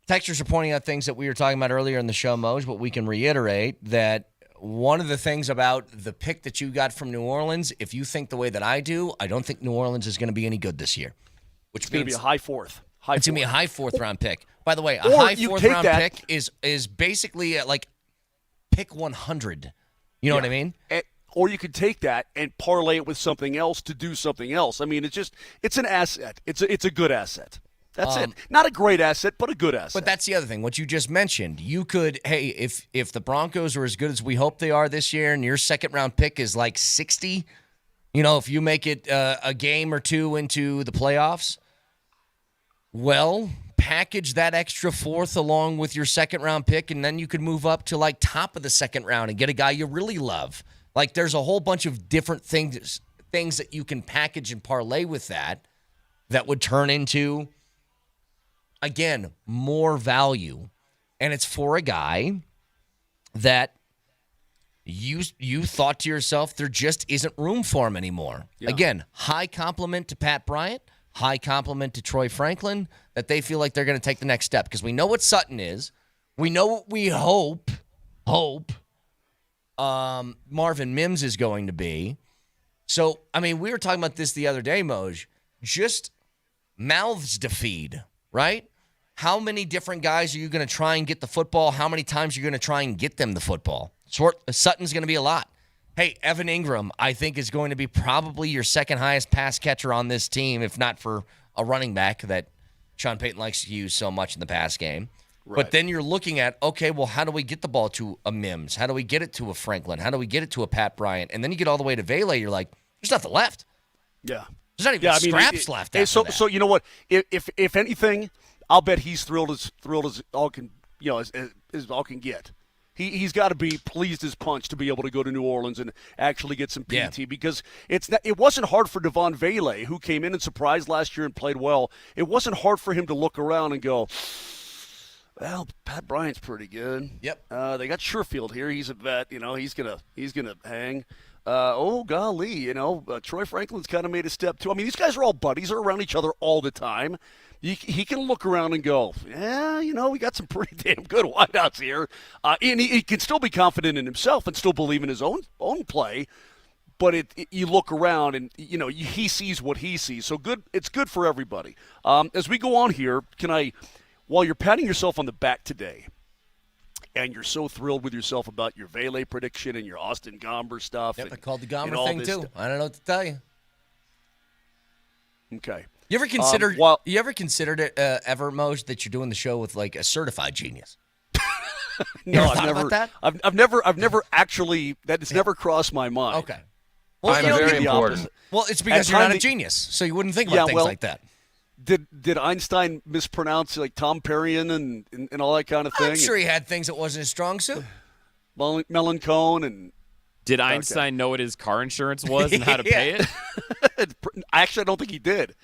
Texters are pointing out things that we were talking about earlier in the show, Moj, but we can reiterate that one of the things about the pick that you got from New Orleans, if you think the way that I do, I don't think New Orleans is going to be any good this year. Which it's going to be a high fourth. It's going to be a high fourth-round pick. By the way, a or high fourth-round pick is basically like pick 100. You know what I mean? Or you could take that and parlay it with something else to do something else. I mean, it's an asset. It's a good asset. That's it. Not a great asset, but a good asset. But that's the other thing. What you just mentioned, you could, hey, if the Broncos are as good as we hope they are this year and your second-round pick is like 60, if you make it a game or two into the playoffs, well, package that extra fourth along with your second-round pick, and then you could move up to like top of the second round and get a guy you really love. Like there's a whole bunch of different things that you can package and parlay with that would turn into, again, more value. And it's for a guy that you thought to yourself there just isn't room for him anymore. Yeah. Again, high compliment to Pat Bryant, high compliment to Troy Franklin, that they feel like they're going to take the next step. Because we know what Sutton is. We know what we hope Marvin Mims is going to be. So, I mean, we were talking about this the other day, Moj. Just mouths to feed, right? How many different guys are you going to try and get the football? How many times are you going to try and get them the football? Sutton's going to be a lot. Hey, Evan Ingram, I think, is going to be probably your second highest pass catcher on this team, if not for a running back that Sean Payton likes to use so much in the pass game. Right. But then you're looking at, okay, well, how do we get the ball to a Mims? How do we get it to a Franklin? How do we get it to a Pat Bryant? And then you get all the way to Vele, you're like, there's nothing left. Yeah. There's not even scraps left after that. So you know what? If anything, I'll bet he's thrilled as all can, as all can get. He's got to be pleased as punch to be able to go to New Orleans and actually get some PT because it wasn't hard for Devaughn Vele, who came in and surprised last year and played well. It wasn't hard for him to look around and go, well, Pat Bryant's pretty good. Yep. They got Sherfield here. He's a vet. He's gonna hang. Oh golly, Troy Franklin's kind of made a step too. I mean, these guys are all buddies. They're around each other all the time. He can look around and go, yeah, we got some pretty damn good wideouts here. And he can still be confident in himself and still believe in his own play. But you look around and he sees what he sees. So good. It's good for everybody. As we go on here, while you're patting yourself on the back today, and you're so thrilled with yourself about your Vele prediction and your Austin Gomber stuff. Yep, I called the Gomber thing too. I don't know what to tell you. Okay. You ever considered it ever, Moj, that you're doing the show with like a certified genius? No, I've never. About that? I've never actually. That has never crossed my mind. Okay. Well, I'm very important. Well, it's because you're not a genius, so you wouldn't think about things like that. Did Einstein mispronounce like Tom Perrion and all that kind of thing? I'm sure he had things that wasn't his strong suit. Melanchthon and. Did Einstein know what his car insurance was and how to pay it? Actually, I don't think he did.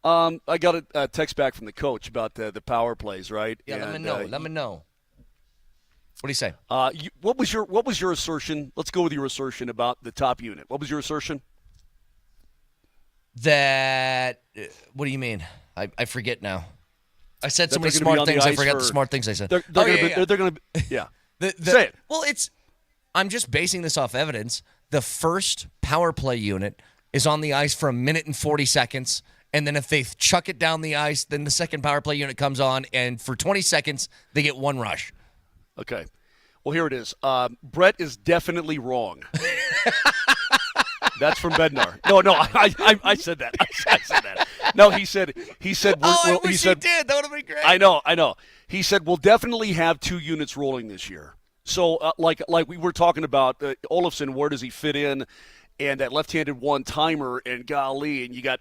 I got a text back from the coach about the power plays, right? Yeah, let me know. What do you say? What was your assertion? Let's go with your assertion about the top unit. What was your assertion? That what do you mean? I forget now. I said so many smart things. I forgot the smart things I said. They're going to yeah. Say it. Well, I'm just basing this off evidence. The first power play unit is on the ice for 1 minute and 40 seconds. And then if they chuck it down the ice, then the second power play unit comes on, and for 20 seconds, they get one rush. Okay. Well, here it is. Brett is definitely wrong. That's from Bednar. No, I said that. I said that. No, he said. I wish you did. That would have been great. I know. He said we'll definitely have 2 units rolling this year. So, like we were talking about, Olofsson, where does he fit in? And that left-handed one-timer, and golly, and you got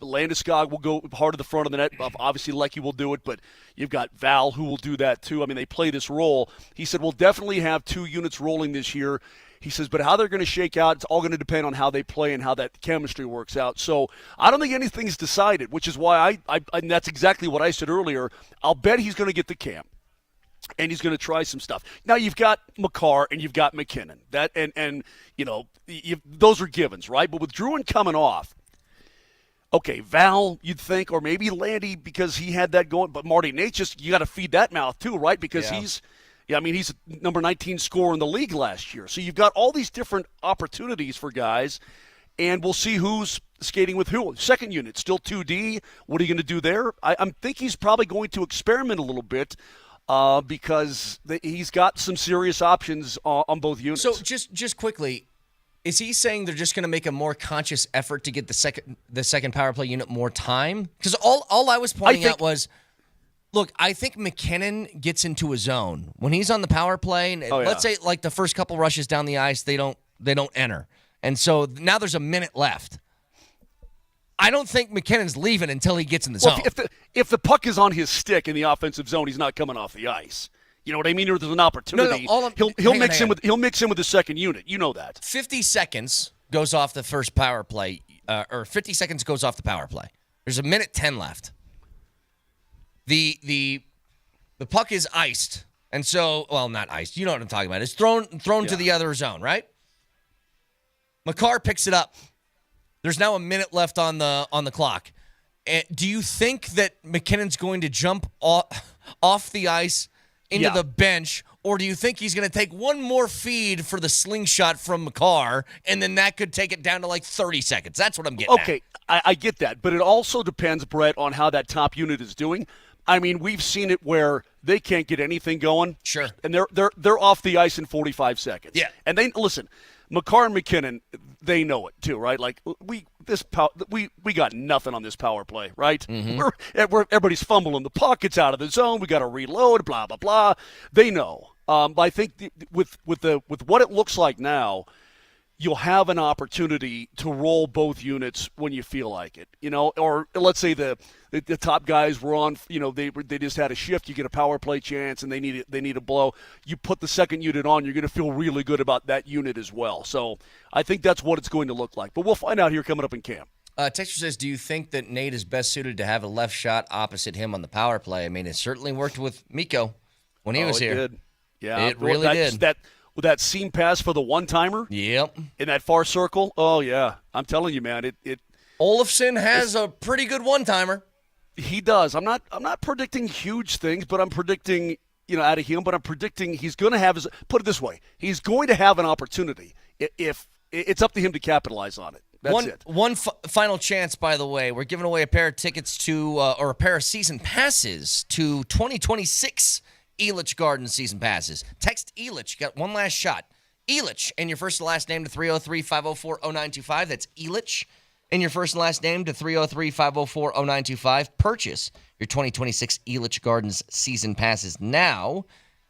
Landeskog will go hard to the front of the net. Obviously, Leckie will do it, but you've got Val who will do that too. I mean, they play this role. He said we'll definitely have 2 units rolling this year. He says, but how they're going to shake out, it's all going to depend on how they play and how that chemistry works out. So I don't think anything's decided, which is why and that's exactly what I said earlier. I'll bet he's going to get the camp. And he's going to try some stuff. Now you've got McCarr and you've got McKinnon. That and those are givens, right? But with Druin coming off, Okay, Val, you'd think, or maybe Landy because he had that going. But Marty Nate, you got to feed that mouth too, right? Because he's number 19 scorer in the league last year. So you've got all these different opportunities for guys, and we'll see who's skating with who. Second unit, still 2D. What are you going to do there? I think he's probably going to experiment a little bit because he's got some serious options on both units. So just quickly, is he saying they're just going to make a more conscious effort to get the second power play unit more time? Because all I was pointing out was, look, I think McKinnon gets into a zone when he's on the power play. And let's say like the first couple rushes down the ice, they don't enter, and so now there's a minute left. I don't think McKinnon's leaving until he gets in the zone. If the puck is on his stick in the offensive zone, he's not coming off the ice. You know what I mean? Or there's an opportunity. He'll mix in with the second unit. You know that. 50 seconds goes off the first power play, or 50 seconds goes off the power play. There's a minute 10 left. The puck is iced, and so not iced. You know what I'm talking about. It's thrown to the other zone, right? Makar picks it up. There's now a minute left on the clock. Do you think that McKinnon's going to jump off the ice into the bench, or do you think he's going to take one more feed for the slingshot from Makar, and then that could take it down to like 30 seconds? That's what I'm getting at. Okay, I get that, but it also depends, Brett, on how that top unit is doing. I mean, we've seen it where they can't get anything going. Sure. And they're off the ice in 45 seconds. Yeah. And listen, Makar and McKinnon, they know it too, right? Like we got nothing on this power play, right? Mm-hmm. Everybody's fumbling the puck, it's out of the zone. We got to reload, blah blah blah. They know. But I think with what it looks like now, you'll have an opportunity to roll both units when you feel like it, or let's say the top guys were on, they just had a shift. You get a power play chance, and they need a blow. You put the second unit on, you're going to feel really good about that unit as well. So I think that's what it's going to look like. But we'll find out here coming up in camp. Texter says, do you think that Nate is best suited to have a left shot opposite him on the power play? I mean, it certainly worked with Mikko when he was here. Did. Yeah, it really did. With that seam pass for the one-timer? Yep. In that far circle? Oh, yeah. I'm telling you, man. Olofsson has a pretty good one-timer. He does. I'm not predicting huge things, but I'm predicting, out of him, but I'm predicting he's going to have put it this way, he's going to have an opportunity if it's up to him to capitalize on it. That's it. One final chance, by the way. We're giving away a pair of tickets to, or a pair of season passes to 2026 Elitch Garden season passes. Text Elitch. You got one last shot. Elitch and your first and last name to 303-504-0925. That's Elitch and your first and last name to 303-504-0925. Purchase your 2026 Elitch Gardens season passes now.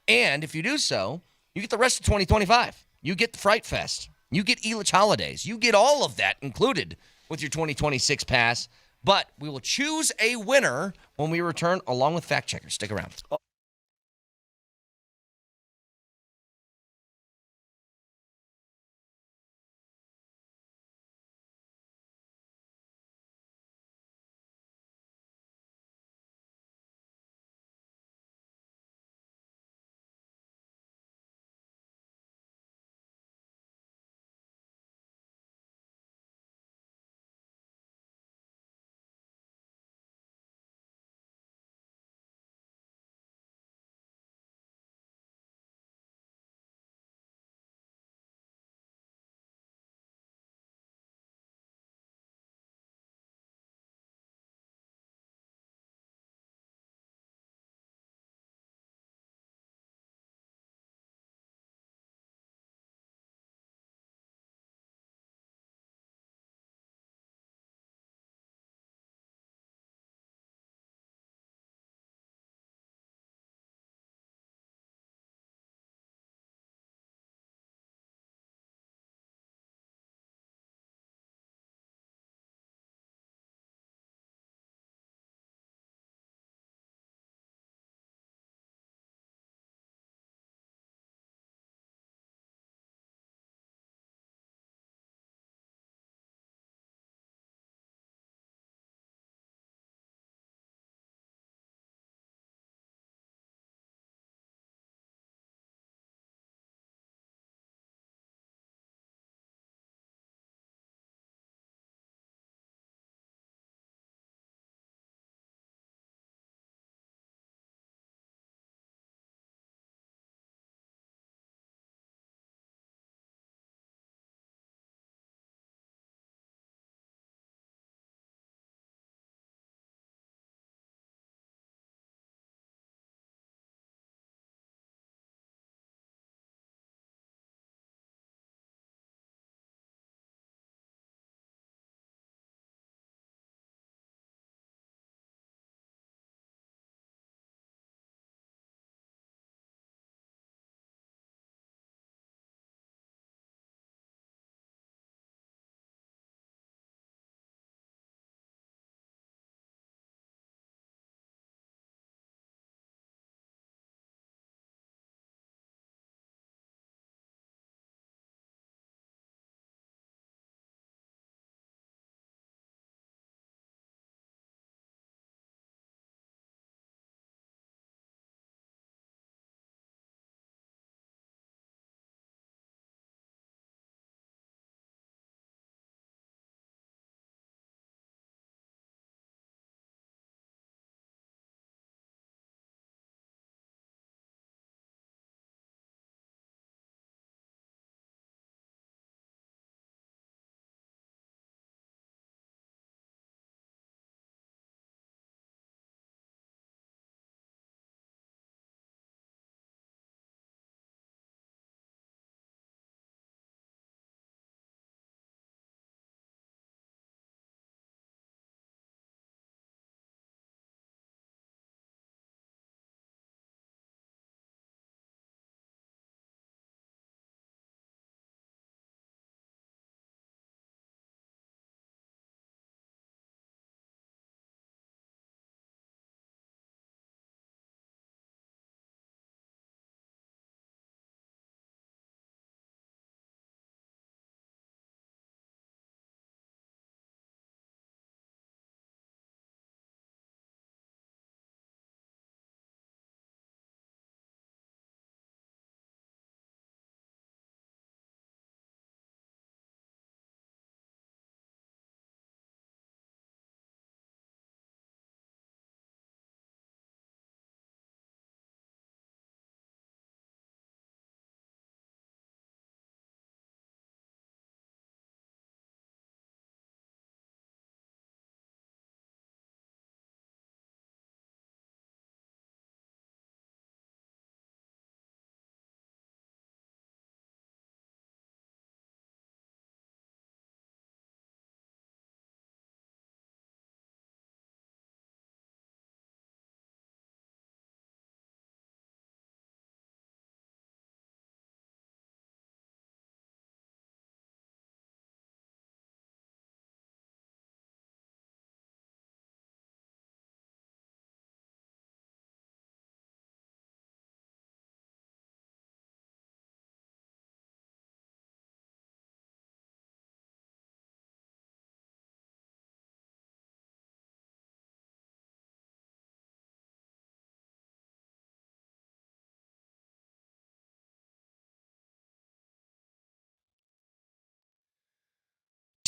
And if you do so, you get the rest of 2025. You get the Fright Fest. You get Elitch Holidays. You get all of that included with your 2026 pass. But we will choose a winner when we return along with Fact Checker. Stick around.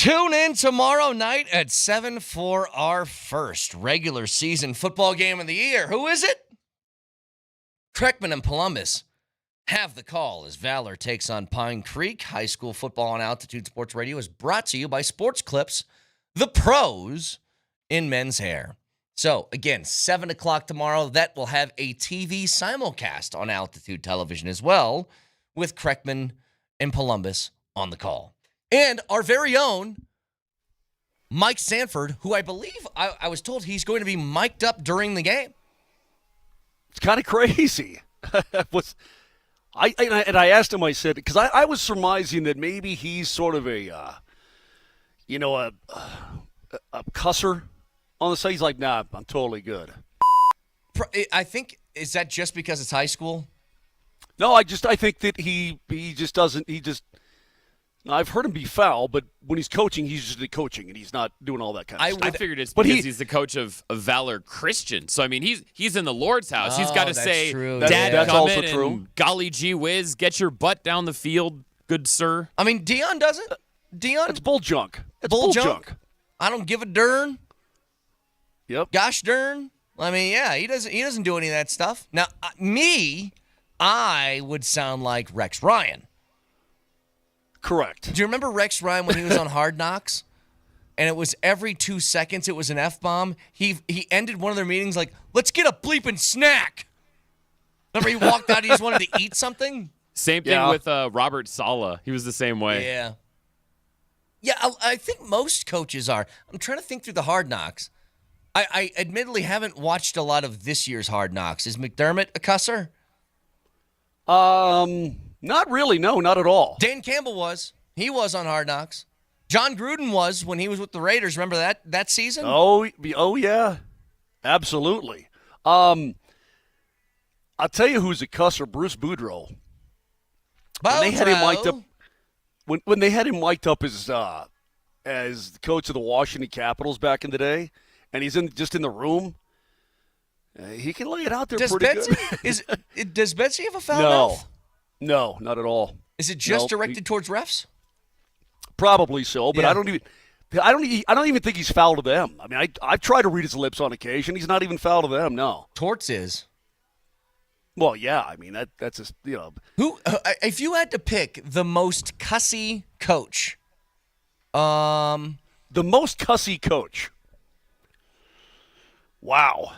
Tune in tomorrow night at 7 for our first regular season football game of the year. Who is it? Kreckman and Polumbus have the call as Valor takes on Pine Creek. High school football on Altitude Sports Radio is brought to you by Sports Clips, the pros in men's hair. So, again, 7 o'clock tomorrow. That will have a TV simulcast on Altitude Television as well, with Kreckman and Polumbus on the call. And our very own Mike Sanford, who I believe I was told he's going to be mic'd up during the game. It's kind of crazy. I asked him, I said, because I was surmising that maybe he's sort of a cusser on the side. He's like, nah, I'm totally good. I think, is that just because it's high school? No, I think that he just doesn't. I've heard him be foul, but when he's coaching, he's just coaching, and he's not doing all that kind of stuff. I figured it's because he's the coach of Valor Christian. So, I mean, he's in the Lord's house. He's got to say, true. Dad, that's come also in true. And golly gee whiz, get your butt down the field, good sir. I mean, Dion doesn't. Dion? It's bull junk. It's bull junk. I don't give a darn. Yep. Gosh darn. I mean, yeah, he doesn't do any of that stuff. Now, I would sound like Rex Ryan. Correct. Do you remember Rex Ryan when he was on Hard Knocks? And it was every 2 seconds it was an F-bomb. He ended one of their meetings like, let's get a bleeping snack. Remember he walked out, he just wanted to eat something? Same thing with Robert Saleh. He was the same way. Yeah. Yeah, I think most coaches are. I'm trying to think through the Hard Knocks. I admittedly haven't watched a lot of this year's Hard Knocks. Is McDermott a cusser? Not really. No, not at all. Dan Campbell was. He was on Hard Knocks. John Gruden was when he was with the Raiders. Remember that season? Oh yeah. Absolutely. I'll tell you who's a cusser, Bruce Boudreau. When they had him mic'd up, when they had him mic'd up as the coach of the Washington Capitals back in the day, and he's just in the room, he can lay it out there pretty good. Does Betsy have a foul mouth? No, not at all. Is it just directed towards refs? Probably so, but yeah. I don't even think he's foul to them. I mean, I've tried to read his lips on occasion. He's not even foul to them. No. Torts is. Well, yeah. I mean, that's just Who? If you had to pick the most cussy coach, the most cussy coach. Wow.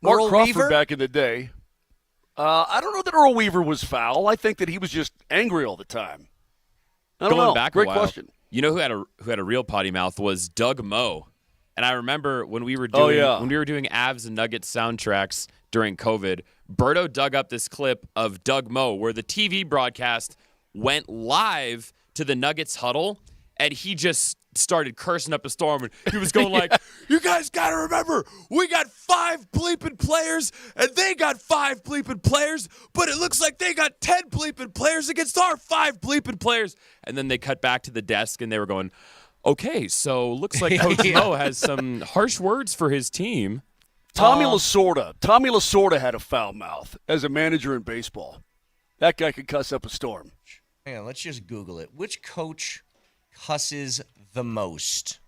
Mark Earl Crawford Weaver? back in the day. I don't know that Earl Weaver was foul. I think that he was just angry all the time. I don't know. Going back Great a while, question. You know who had a real potty mouth was Doug Moe. And I remember when we were doing Avs and Nuggets soundtracks during COVID, Berto dug up this clip of Doug Moe where the TV broadcast went live to the Nuggets huddle, and he just started cursing up a storm, and he was going like, you guys got to remember, we got 5 bleeping players, and they got 5 bleeping players, but it looks like they got 10 bleeping players against our 5 bleeping players. And then they cut back to the desk, and they were going, okay, so looks like Coach Moe has some harsh words for his team. Tommy Lasorda had a foul mouth as a manager in baseball. That guy could cuss up a storm. Hang on, let's just Google it. Which coach cusses the most?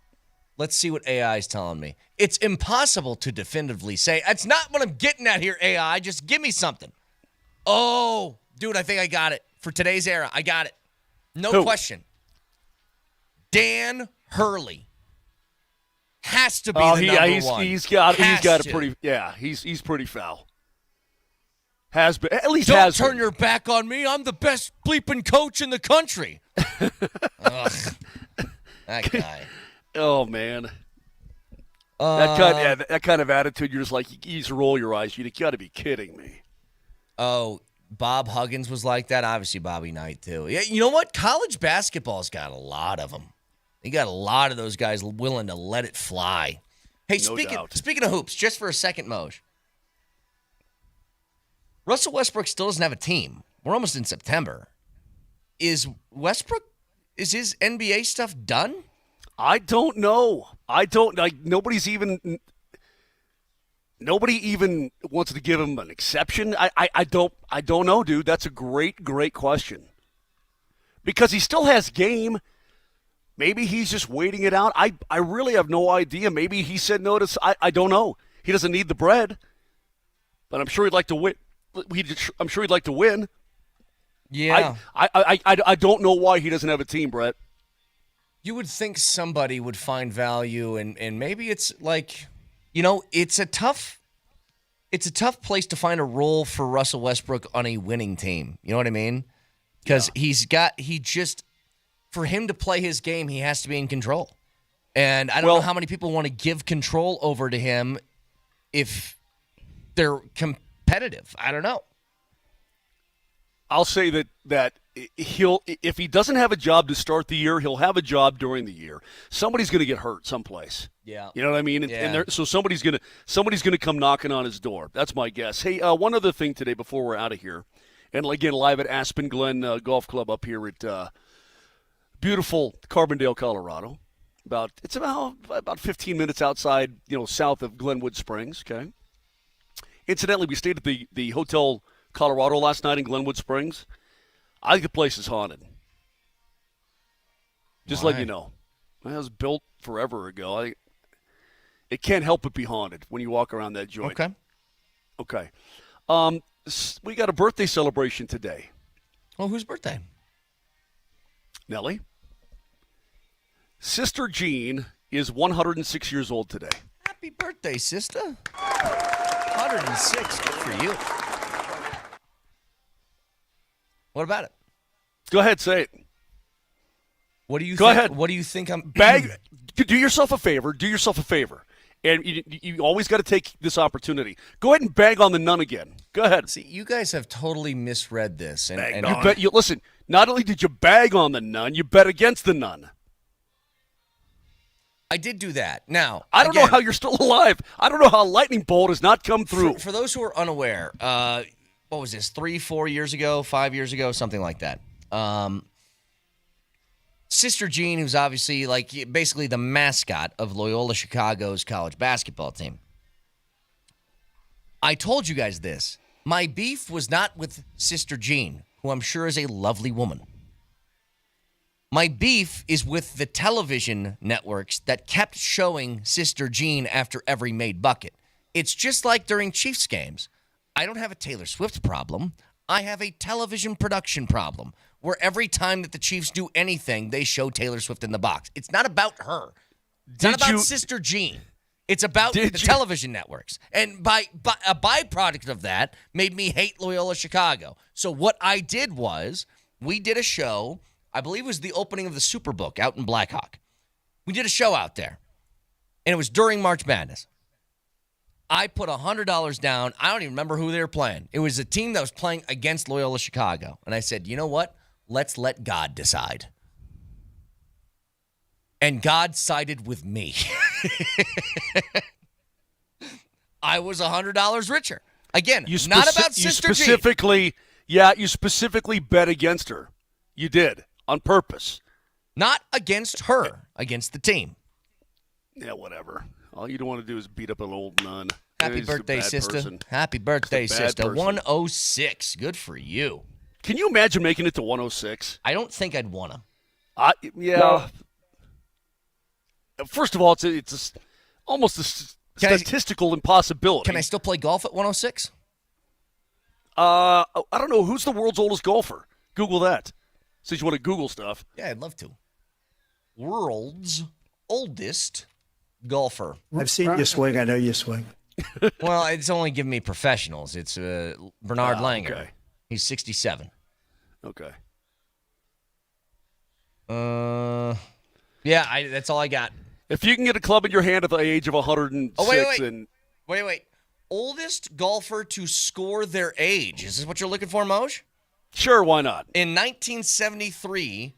Let's see what AI is telling me. It's impossible to definitively say. That's not what I'm getting at here, AI. Just give me something. Oh, dude, I think I got it. For today's era, I got it. No question. Dan Hurley has to be the number one. He's got a pretty he's pretty foul. Has been, at least Don't has turn been. your back on me. I'm the best bleeping coach in the country. Ugh, that guy. Oh man. That kind of attitude, you're just like, you just roll your eyes. You got to be kidding me. Oh, Bob Huggins was like that. Obviously, Bobby Knight, too. Yeah, you know what? College basketball's got a lot of them. You got a lot of those guys willing to let it fly. Hey, speaking of hoops, just for a second, Moj. Russell Westbrook still doesn't have a team. We're almost in September. Is his NBA stuff done? I don't know. Nobody even wants to give him an exception. I don't know, dude. That's a great question. Because he still has game. Maybe he's just waiting it out. I really have no idea. Maybe he said no to. I don't know. He doesn't need the bread, but I'm sure he'd like to win. I'm sure he'd like to win. Yeah. I don't know why he doesn't have a team, Brett. You would think somebody would find value, and maybe it's like, it's a tough place to find a role for Russell Westbrook on a winning team. You know what I mean? Because for him to play his game, he has to be in control. And I don't know how many people want to give control over to him if they're competitive. I don't know. I'll say that if he doesn't have a job to start the year, he'll have a job during the year. Somebody's going to get hurt someplace. Yeah. You know what I mean? And so somebody's going to come knocking on his door. That's my guess. Hey, one other thing today before we're out of here. And again, live at Aspen Glen Golf Club up here at beautiful Carbondale, Colorado. It's about 15 minutes outside, south of Glenwood Springs. Okay. Incidentally, we stayed at the Hotel Colorado last night in Glenwood Springs. I think the place is haunted. Just letting you know. It was built forever ago. It can't help but be haunted when you walk around that joint. Okay. We got a birthday celebration today. Oh, whose birthday? Nellie. Sister Jean is 106 years old today. Happy birthday, sister. 106. Good for you. What about it? Go ahead, say it. What do you Go ahead. What do you think I'm Do yourself a favor. And you always got to take this opportunity. Go ahead and bag on the nun again. Go ahead. See, you guys have totally misread this. Listen, not only did you bag on the nun, you bet against the nun. I did do that. Now, I don't know how you're still alive. I don't know how a lightning bolt has not come through. For those who are unaware, what was this, 3-4 years ago, 5 years ago, something like that. Sister Jean, who's obviously basically the mascot of Loyola Chicago's college basketball team. I told you guys this. My beef was not with Sister Jean, who I'm sure is a lovely woman. My beef is with the television networks that kept showing Sister Jean after every made bucket. It's just like during Chiefs games. I don't have a Taylor Swift problem. I have a television production problem where every time that the Chiefs do anything, they show Taylor Swift in the box. It's not about her. It's not about Sister Jean. It's about the television networks. And by a byproduct of that made me hate Loyola Chicago. So what I did was we did a show, I believe it was the opening of the Superbook out in Blackhawk. We did a show out there, and it was during March Madness. I put $100 down. I don't even remember who they were playing. It was a team that was playing against Loyola Chicago. And I said, you know what? Let's let God decide. And God sided with me. I was $100 richer. Again, not about Sister Jean. You specifically bet against her. You did, on purpose. Not against her, against the team. Yeah, whatever. All you don't want to do is beat up an old nun. Happy birthday, sister. Person. Happy birthday, sister. Person. 106. Good for you. Can you imagine making it to 106? I don't think I'd want to. Yeah. No. First of all, it's almost a statistical impossibility. Can I still play golf at 106? I don't know. Who's the world's oldest golfer? Google that. Since you want to Google stuff. Yeah, I'd love to. World's oldest golfer. I've seen you swing. I know you swing. Well, it's only giving me professionals. It's Bernard Langer. Okay. He's 67. Okay. Yeah, that's all I got. If you can get a club in your hand at the age of 106 Wait. Oldest golfer to score their age. Is this what you're looking for, Moj? Sure, why not? In 1973,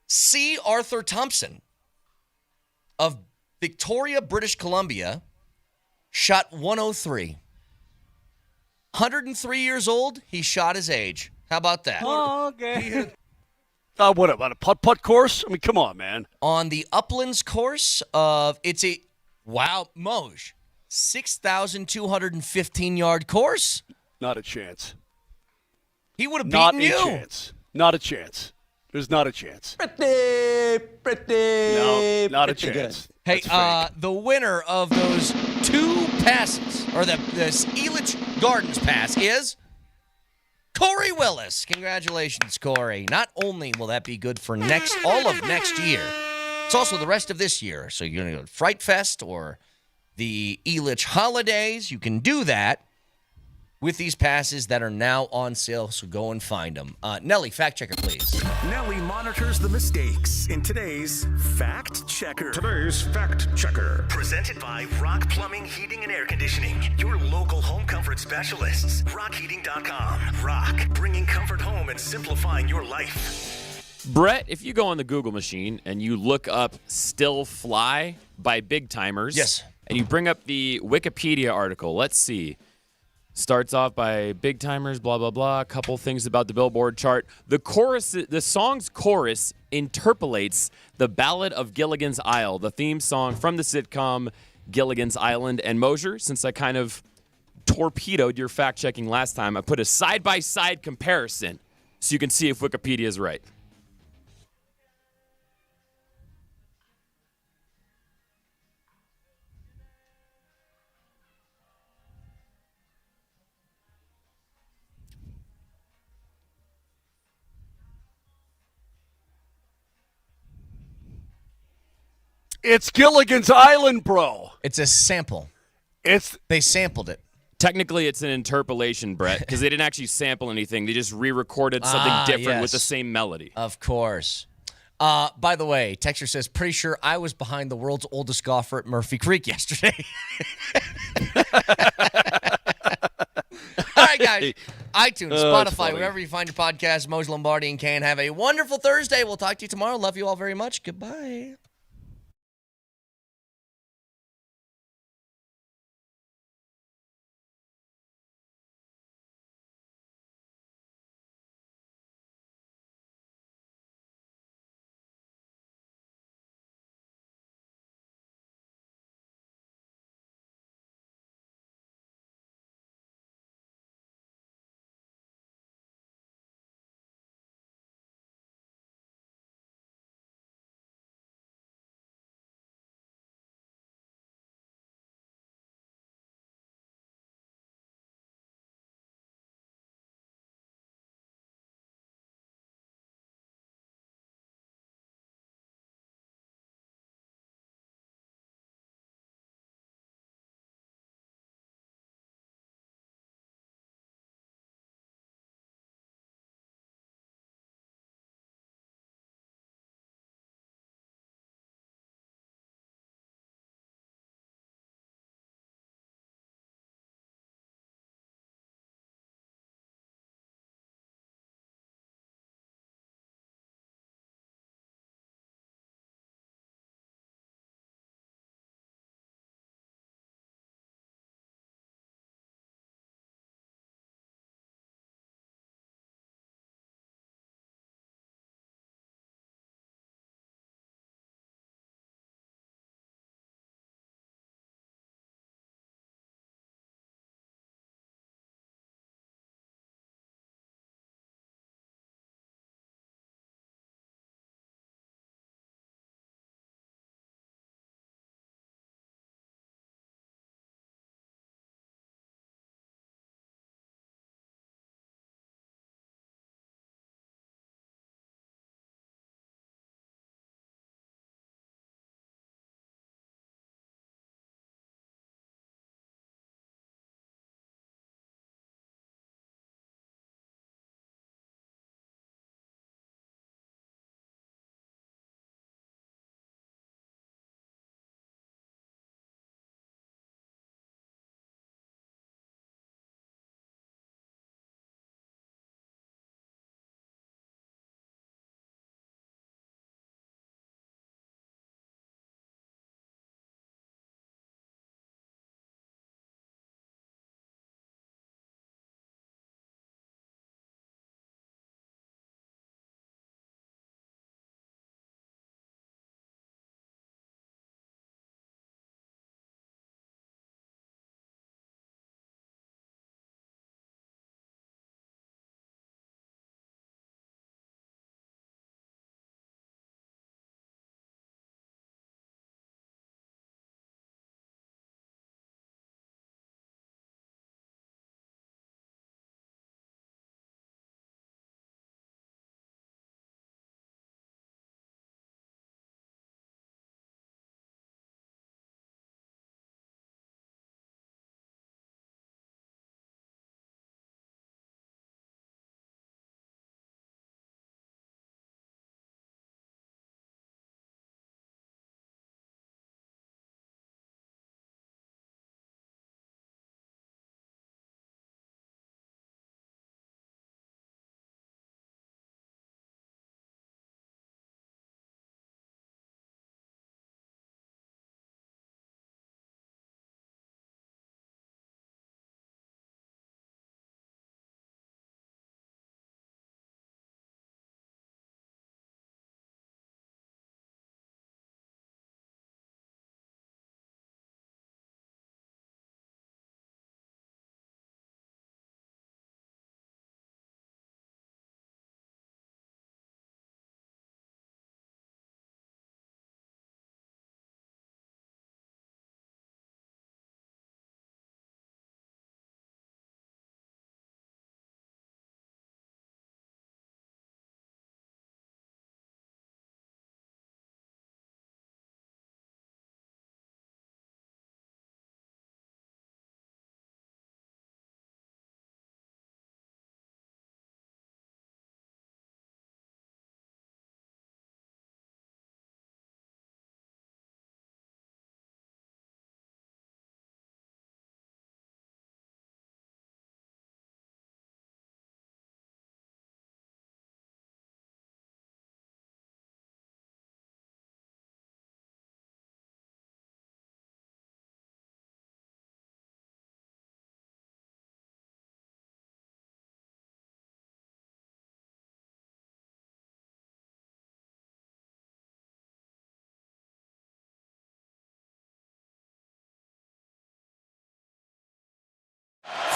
C. Arthur Thompson of Victoria, British Columbia, shot 103. 103 years old, he shot his age. How about that? Oh, okay. What about a putt-putt course? I mean, come on, man. On the Uplands course of, Moj, 6,215-yard course. Not a chance. He would have beaten you. Not a chance. There's not a chance. Pretty. No, not a pretty chance. good. Hey, the winner of those 2 passes, or the Elitch Gardens pass, is Corey Willis. Congratulations, Corey. Not only will that be good for all of next year, it's also the rest of this year. So you're going to go to Fright Fest or the Elitch holidays. You can do that with these passes that are now on sale, so go and find them. Nelly, fact checker, please. Nelly monitors the mistakes in today's Fact Checker. Presented by Rock Plumbing, Heating, and Air Conditioning. Your local home comfort specialists. RockHeating.com. Rock, bringing comfort home and simplifying your life. Brett, if you go on the Google machine and you look up Still Fly by Big Timers. Yes. And you bring up the Wikipedia article. Let's see. Starts off by Big Timers, blah, blah, blah. A couple things about the Billboard chart. The song's chorus interpolates the Ballad of Gilligan's Isle, the theme song from the sitcom Gilligan's Island. And Moser, since I kind of torpedoed your fact-checking last time, I put a side-by-side comparison so you can see if Wikipedia is right. It's Gilligan's Island, bro. It's a sample. They sampled it. Technically, it's an interpolation, Brett, because they didn't actually sample anything. They just re-recorded something different with the same melody. Of course. By the way, Texter says, pretty sure I was behind the world's oldest golfer at Murphy Creek yesterday. All right, guys. iTunes, Spotify, wherever you find your podcast, Moser, Lombardi, and Kane. Have a wonderful Thursday. We'll talk to you tomorrow. Love you all very much. Goodbye.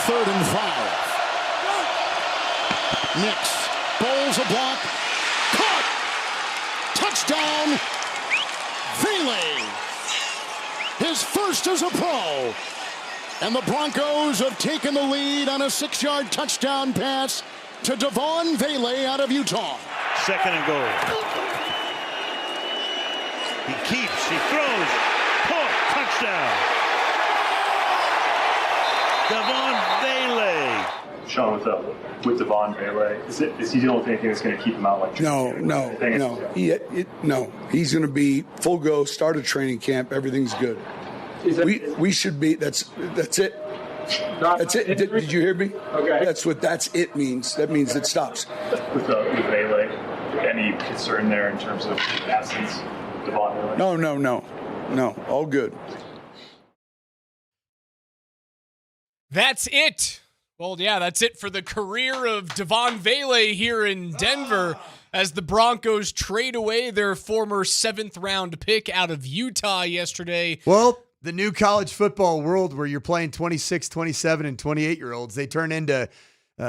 3rd and 5. Nix bowls a block. Caught! Touchdown, Vele. His first as a pro. And the Broncos have taken the lead on a 6-yard touchdown pass to Devaughn Vele out of Utah. 2nd and goal. He keeps, he throws, caught, touchdown. Devaughn Vele. Sean, with Devaughn Vele, is he the only thing that's going to keep him out? Like No. He's going to be full go. Start a training camp. Everything's good. We should be. That's it. That's it. Did you hear me? Okay. That's it means. That means it stops. With Vele, any concern there in terms of absence? Devaughn Vele? No. All good. That's it. Well, yeah, that's it for the career of Devaughn Vele here in Denver as the Broncos trade away their former 7th-round pick out of Utah yesterday. Well, the new college football world where you're playing 26, 27, and 28-year-olds, they turn into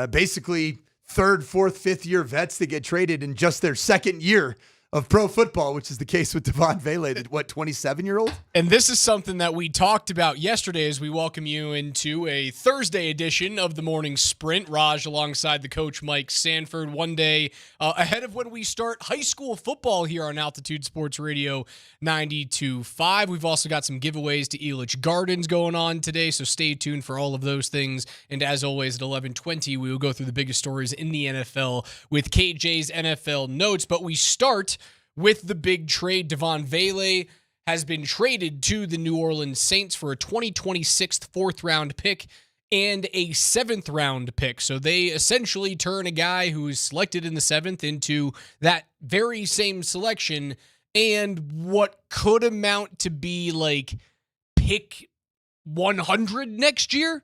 basically 3rd, 4th, 5th-year vets that get traded in just their 2nd year of pro football, which is the case with Devaughn Vele, the 27-year-old? And this is something that we talked about yesterday as we welcome you into a Thursday edition of the Morning Sprint. Raj alongside the coach, Mike Sanford, one day ahead of when we start high school football here on Altitude Sports Radio 92.5. We've also got some giveaways to Elitch Gardens going on today, so stay tuned for all of those things. And as always, at 11:20, we will go through the biggest stories in the NFL with KJ's NFL Notes. But we start with the big trade. Devaughn Vele has been traded to the New Orleans Saints for a 2026 4th-round pick and a 7th-round pick. So they essentially turn a guy who is selected in the 7th into that very same selection and what could amount to be like pick 100 next year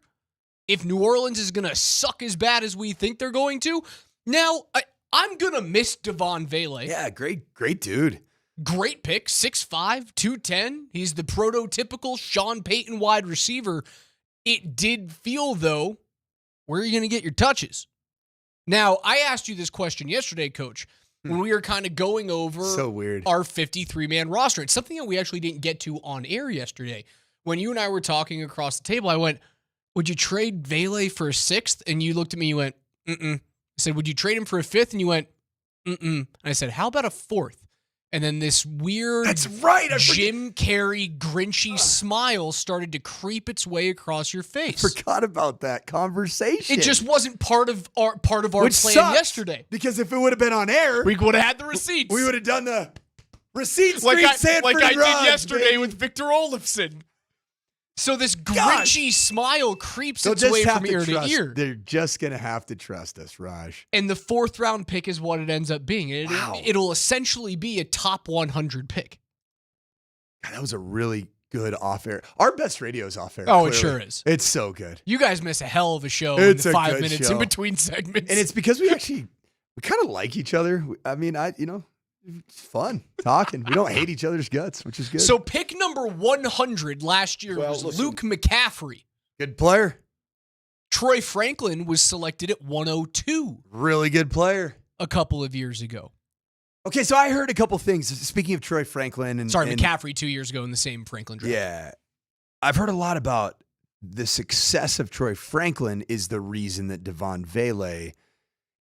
if New Orleans is going to suck as bad as we think they're going to. Now, I'm going to miss Devaughn Vele. Yeah, great dude. Great pick, 6'5", 210. He's the prototypical Sean Payton wide receiver. It did feel, though, where are you going to get your touches? Now, I asked you this question yesterday, Coach, when we were kind of going over our 53-man roster. It's something that we actually didn't get to on air yesterday. When you and I were talking across the table, I went, would you trade Vele for a 6th? And you looked at me, you went, mm-mm. I said, would you trade him for a 5th? And you went, mm-mm. And I said, how about a 4th? And then this weird Jim Carrey Grinchy smile started to creep its way across your face. I forgot about that conversation. It just wasn't part of our plan yesterday. Because if it would have been on air, we would have had the receipts. We would have done the receipts like Sanford I Raj, did yesterday baby. with Victor Olofsson. So this Grinchy smile creeps its way from ear to ear. They're just going to have to trust us, Raj. And the 4th-round pick is what it ends up being. It'll essentially be a top 100 pick. God, that was a really good off-air. Our best radio is off-air. Oh, clearly. It sure is. It's so good. You guys miss a hell of a show It's in the a 5 good minutes show. in between segments. And it's because we kind of like each other. I mean, it's fun talking. We don't hate each other's guts, which is good. So pick number 100 last year was Luke McCaffrey. Good player. Troy Franklin was selected at 102. Really good player. A couple of years ago. Okay, so I heard a couple things. Speaking of Troy Franklin. and McCaffrey 2 years ago in the same Franklin draft. Yeah. I've heard a lot about the success of Troy Franklin is the reason that Devaughn Vele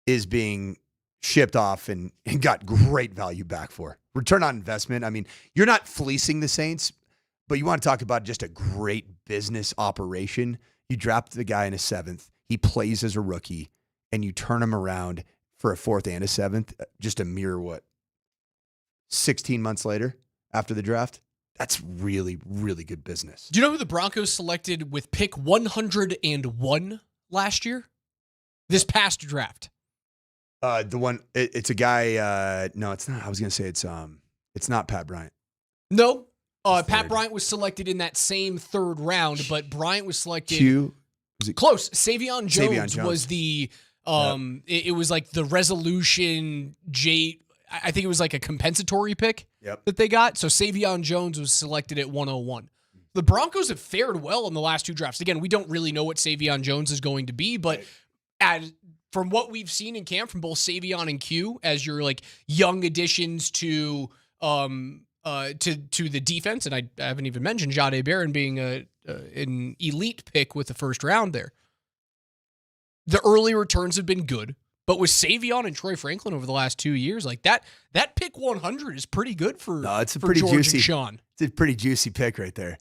is being shipped off and got great value back for. Return on investment. I mean, you're not fleecing the Saints, but you want to talk about just a great business operation. You draft the guy in a 7th. He plays as a rookie, and you turn him around for a 4th and a 7th, just a mere, 16 months later after the draft? That's really, really good business. Do you know who the Broncos selected with pick 101 last year? This past draft. The one, it's a guy, no, it's not. I was going to say it's not Pat Bryant. No. Pat Bryant was selected in that same 3rd round, but Bryant was selected. Close. Savion Jones was the, it was like the resolution I think it was like a compensatory pick that they got. So Savion Jones was selected at 101. the Broncos have fared well in the last 2 drafts. Again, we don't really know what Savion Jones is going to be, but from what we've seen in camp from both Savion and Q as your like young additions to the defense, and I haven't even mentioned Jahdae Barron being an elite pick with the first round there. The early returns have been good. But with Savion and Troy Franklin over the last 2 years, like that pick 100 is pretty good for, it's a pretty George juicy, and Sean. It's a pretty juicy pick right there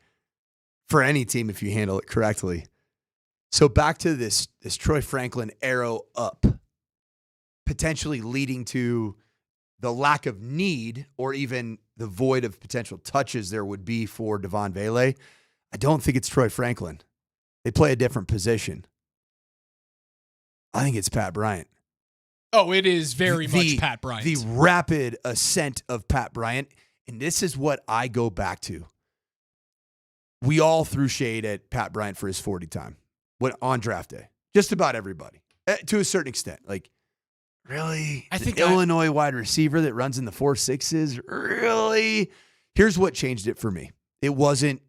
for any team if you handle it correctly. So back to this Troy Franklin arrow up, potentially leading to the lack of need or even the void of potential touches there would be for Devaughn Vele. I don't think it's Troy Franklin. They play a different position. I think it's Pat Bryant. Oh, it is very much Pat Bryant. The rapid ascent of Pat Bryant. And this is what I go back to. We all threw shade at Pat Bryant for his 40 time on draft day. Just about everybody. To a certain extent. Like, really? I think Illinois wide receiver that runs in the 4.6s? Really? Here's what changed it for me. It wasn't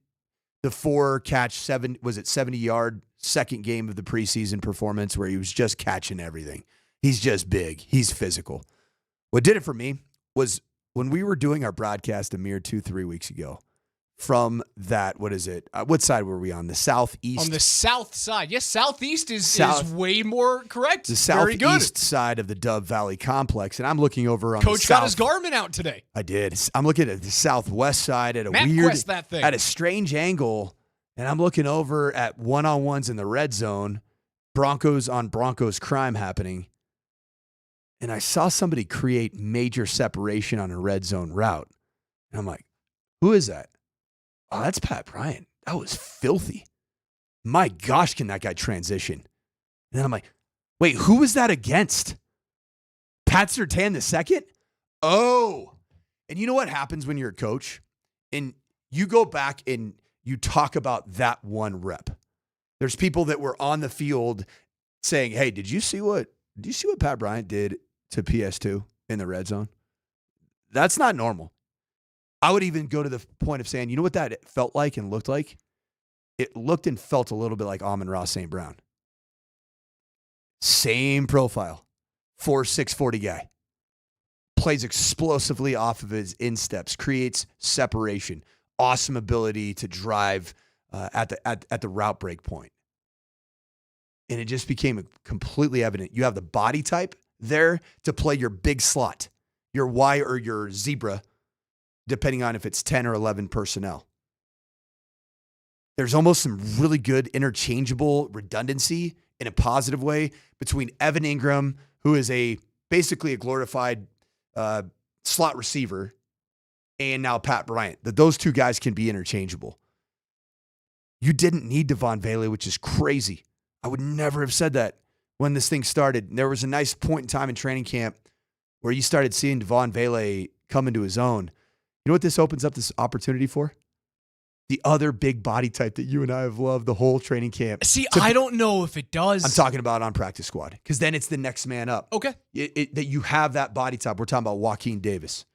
the 70-yard second game of the preseason performance where he was just catching everything. He's just big. He's physical. What did it for me was when we were doing our broadcast a mere 2-3 weeks ago from that, what is it? What side were we on? The southeast? On the south side. Yes, southeast is way more correct. The southeast side of the Dove Valley complex. And I'm looking over on Coach got his Garmin out today. I did. I'm looking at the southwest side at a at a strange angle. And I'm looking over at one-on-ones in the red zone, Broncos on Broncos crime happening. And I saw somebody create major separation on a red zone route. And I'm like, who is that? Oh, that's Pat Bryant. That was filthy. My gosh, can that guy transition? And then I'm like, wait, who was that against? Pat Surtain the second? Oh. And you know what happens when you're a coach? And you go back and you talk about that one rep. There's people that were on the field saying, hey, did you see what Pat Bryant did to PS2 in the red zone? That's not normal. I would even go to the point of saying, you know what that felt like and looked like? It looked and felt a little bit like Amon-Ra St. Brown. Same profile. 4'6", 40 guy. Plays explosively off of his insteps, creates separation, awesome ability to drive at the route break point. And it just became completely evident. You have the body type there to play your big slot, your Y or your zebra, depending on if it's 10 or 11 personnel. There's almost some really good interchangeable redundancy in a positive way between Evan Ingram, who is basically a glorified slot receiver, and now Pat Bryant. That those two guys can be interchangeable. You didn't need Devaughn Vele, which is crazy. I would never have said that when this thing started. There was a nice point in time in training camp where you started seeing Devaughn Vele come into his own. You know what this opens up this opportunity for? The other big body type that you and I have loved the whole training camp. See, I don't know if it does. I'm talking about on practice squad, because then it's the next man up. Okay. That you have that body type. We're talking about Joaquin Davis.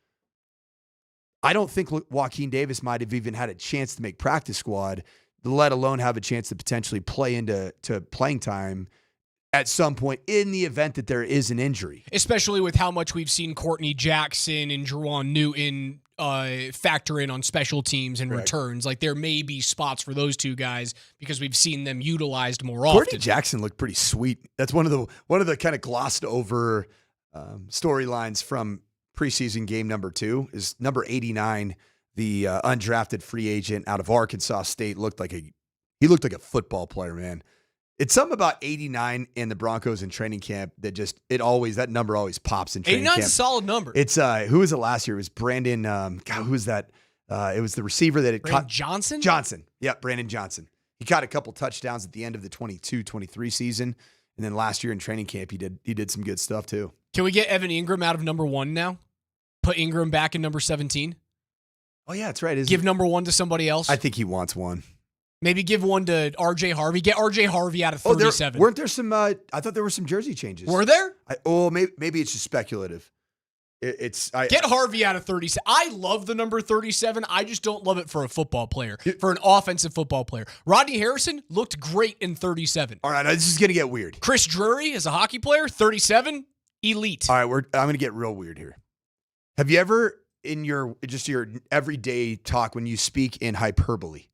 I don't think Joaquin Davis might have even had a chance to make practice squad, let alone have a chance to potentially play into playing time at some point in the event that there is an injury. Especially with how much we've seen Courtney Jackson and Jerwan Newton factor in on special teams and returns. Like, there may be spots for those two guys because we've seen them utilized more often. Courtney Jackson looked pretty sweet. That's one of the kind of glossed over storylines from preseason game number 2 is number 89, the undrafted free agent out of Arkansas State. He looked like a football player, man. It's something about 89 in the Broncos in training camp that that number always pops in training camp. 89's a solid number. It's who was it last year? It was Brandon. Who was that? It was the receiver that had caught Johnson. Johnson. Yeah, Brandon Johnson. He caught a couple touchdowns at the end of the 22-23 season, and then last year in training camp he did some good stuff too. Can we get Evan Ingram out of number 1 now? Put Ingram back in number 17. Oh yeah, that's right. Give number 1 to somebody else. I think he wants one. Maybe give one to R.J. Harvey. Get R.J. Harvey out of 37. Weren't there some? I thought there were some jersey changes. Were there? Maybe it's just speculative. Get Harvey out of 37. I love the number 37. I just don't love it for a football player, for an offensive football player. Rodney Harrison looked great in 37. All right, this is going to get weird. Chris Drury as a hockey player, 37, elite. All right, I'm going to get real weird here. Have you ever, in your everyday talk, when you speak in hyperbole,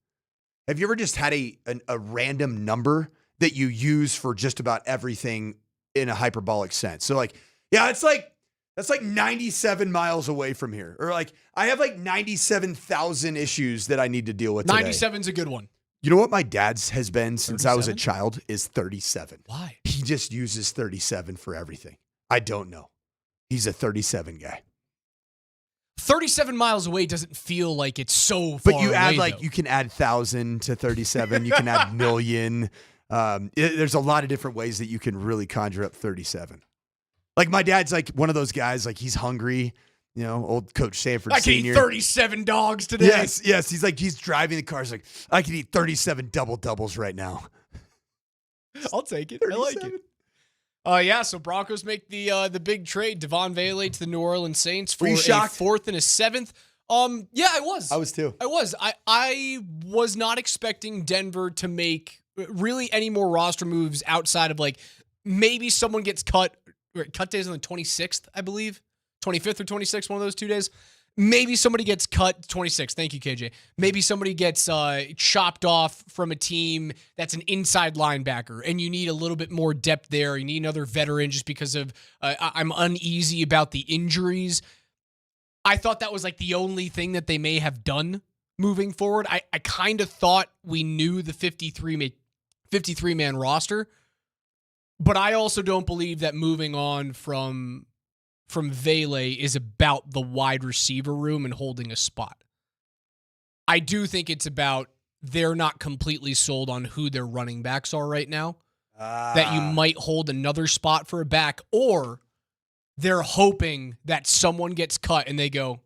have you ever just had a random number that you use for just about everything in a hyperbolic sense? So like, yeah, that's like 97 miles away from here. Or like, I have like 97,000 issues that I need to deal with today. 97's a good one. You know what my dad's has been since 37? I was a child is 37. Why? He just uses 37 for everything. I don't know. He's a 37 guy. 37 miles away doesn't feel like it's so far But you add away, though. you can add 1,000 to 37. You can add million. There's a lot of different ways that you can really conjure up 37. Like my dad's like one of those guys, like he's hungry, you know, old Coach Sanford I can Sr. eat 37 dogs today. Yes. He's driving the car. He's like, I can eat 37 doubles right now. I'll take it. 37. I like it. So Broncos make the big trade. Devaughn Vele to the New Orleans Saints for a 4th and a 7th. Yeah, I was. I was too. I was not expecting Denver to make really any more roster moves outside of like maybe someone gets cut. Cut days on the 26th, I believe. 25th or 26th, one of those 2 days. Maybe somebody gets cut. 26th. Thank you, KJ. Maybe somebody gets chopped off from a team that's an inside linebacker, and you need a little bit more depth there. You need another veteran just because of I'm uneasy about the injuries. I thought that was like the only thing that they may have done moving forward. I kind of thought we knew the 53-man roster, but I also don't believe that moving on from Vele is about the wide receiver room and holding a spot. I do think it's about they're not completely sold on who their running backs are right now, that you might hold another spot for a back, or they're hoping that someone gets cut and they go,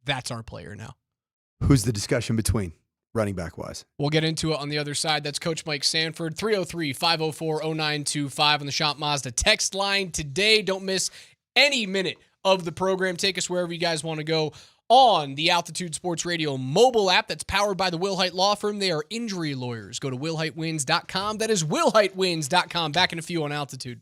that's our player now. Who's the discussion between? Running back wise. We'll get into it on the other side. That's Coach Mike Sanford, 303-504-0925 on the Shop Mazda text line today. Don't miss any minute of the program. Take us wherever you guys want to go on the Altitude Sports Radio mobile app that's powered by the Wilhite Law Firm. They are injury lawyers. Go to wilhitewins.com. That is wilhitewins.com. Back in a few on Altitude.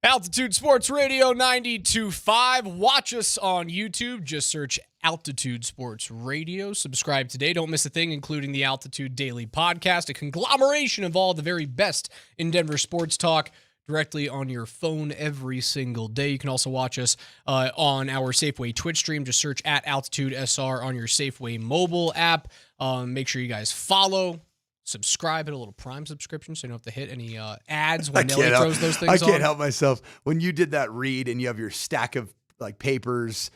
Altitude Sports Radio 92.5. Watch us on YouTube. Just search Altitude Sports Radio. Subscribe today. Don't miss a thing, including the Altitude Daily Podcast, a conglomeration of all the very best in Denver sports talk directly on your phone every single day. You can also watch us on our Safeway Twitch stream. Just search at Altitude SR on your Safeway mobile app. Make sure you guys follow. Subscribe, hit a little Prime subscription so you don't have to hit any ads when Nelly throws those things on. I can't help myself. When you did that read and you have your stack of like papers,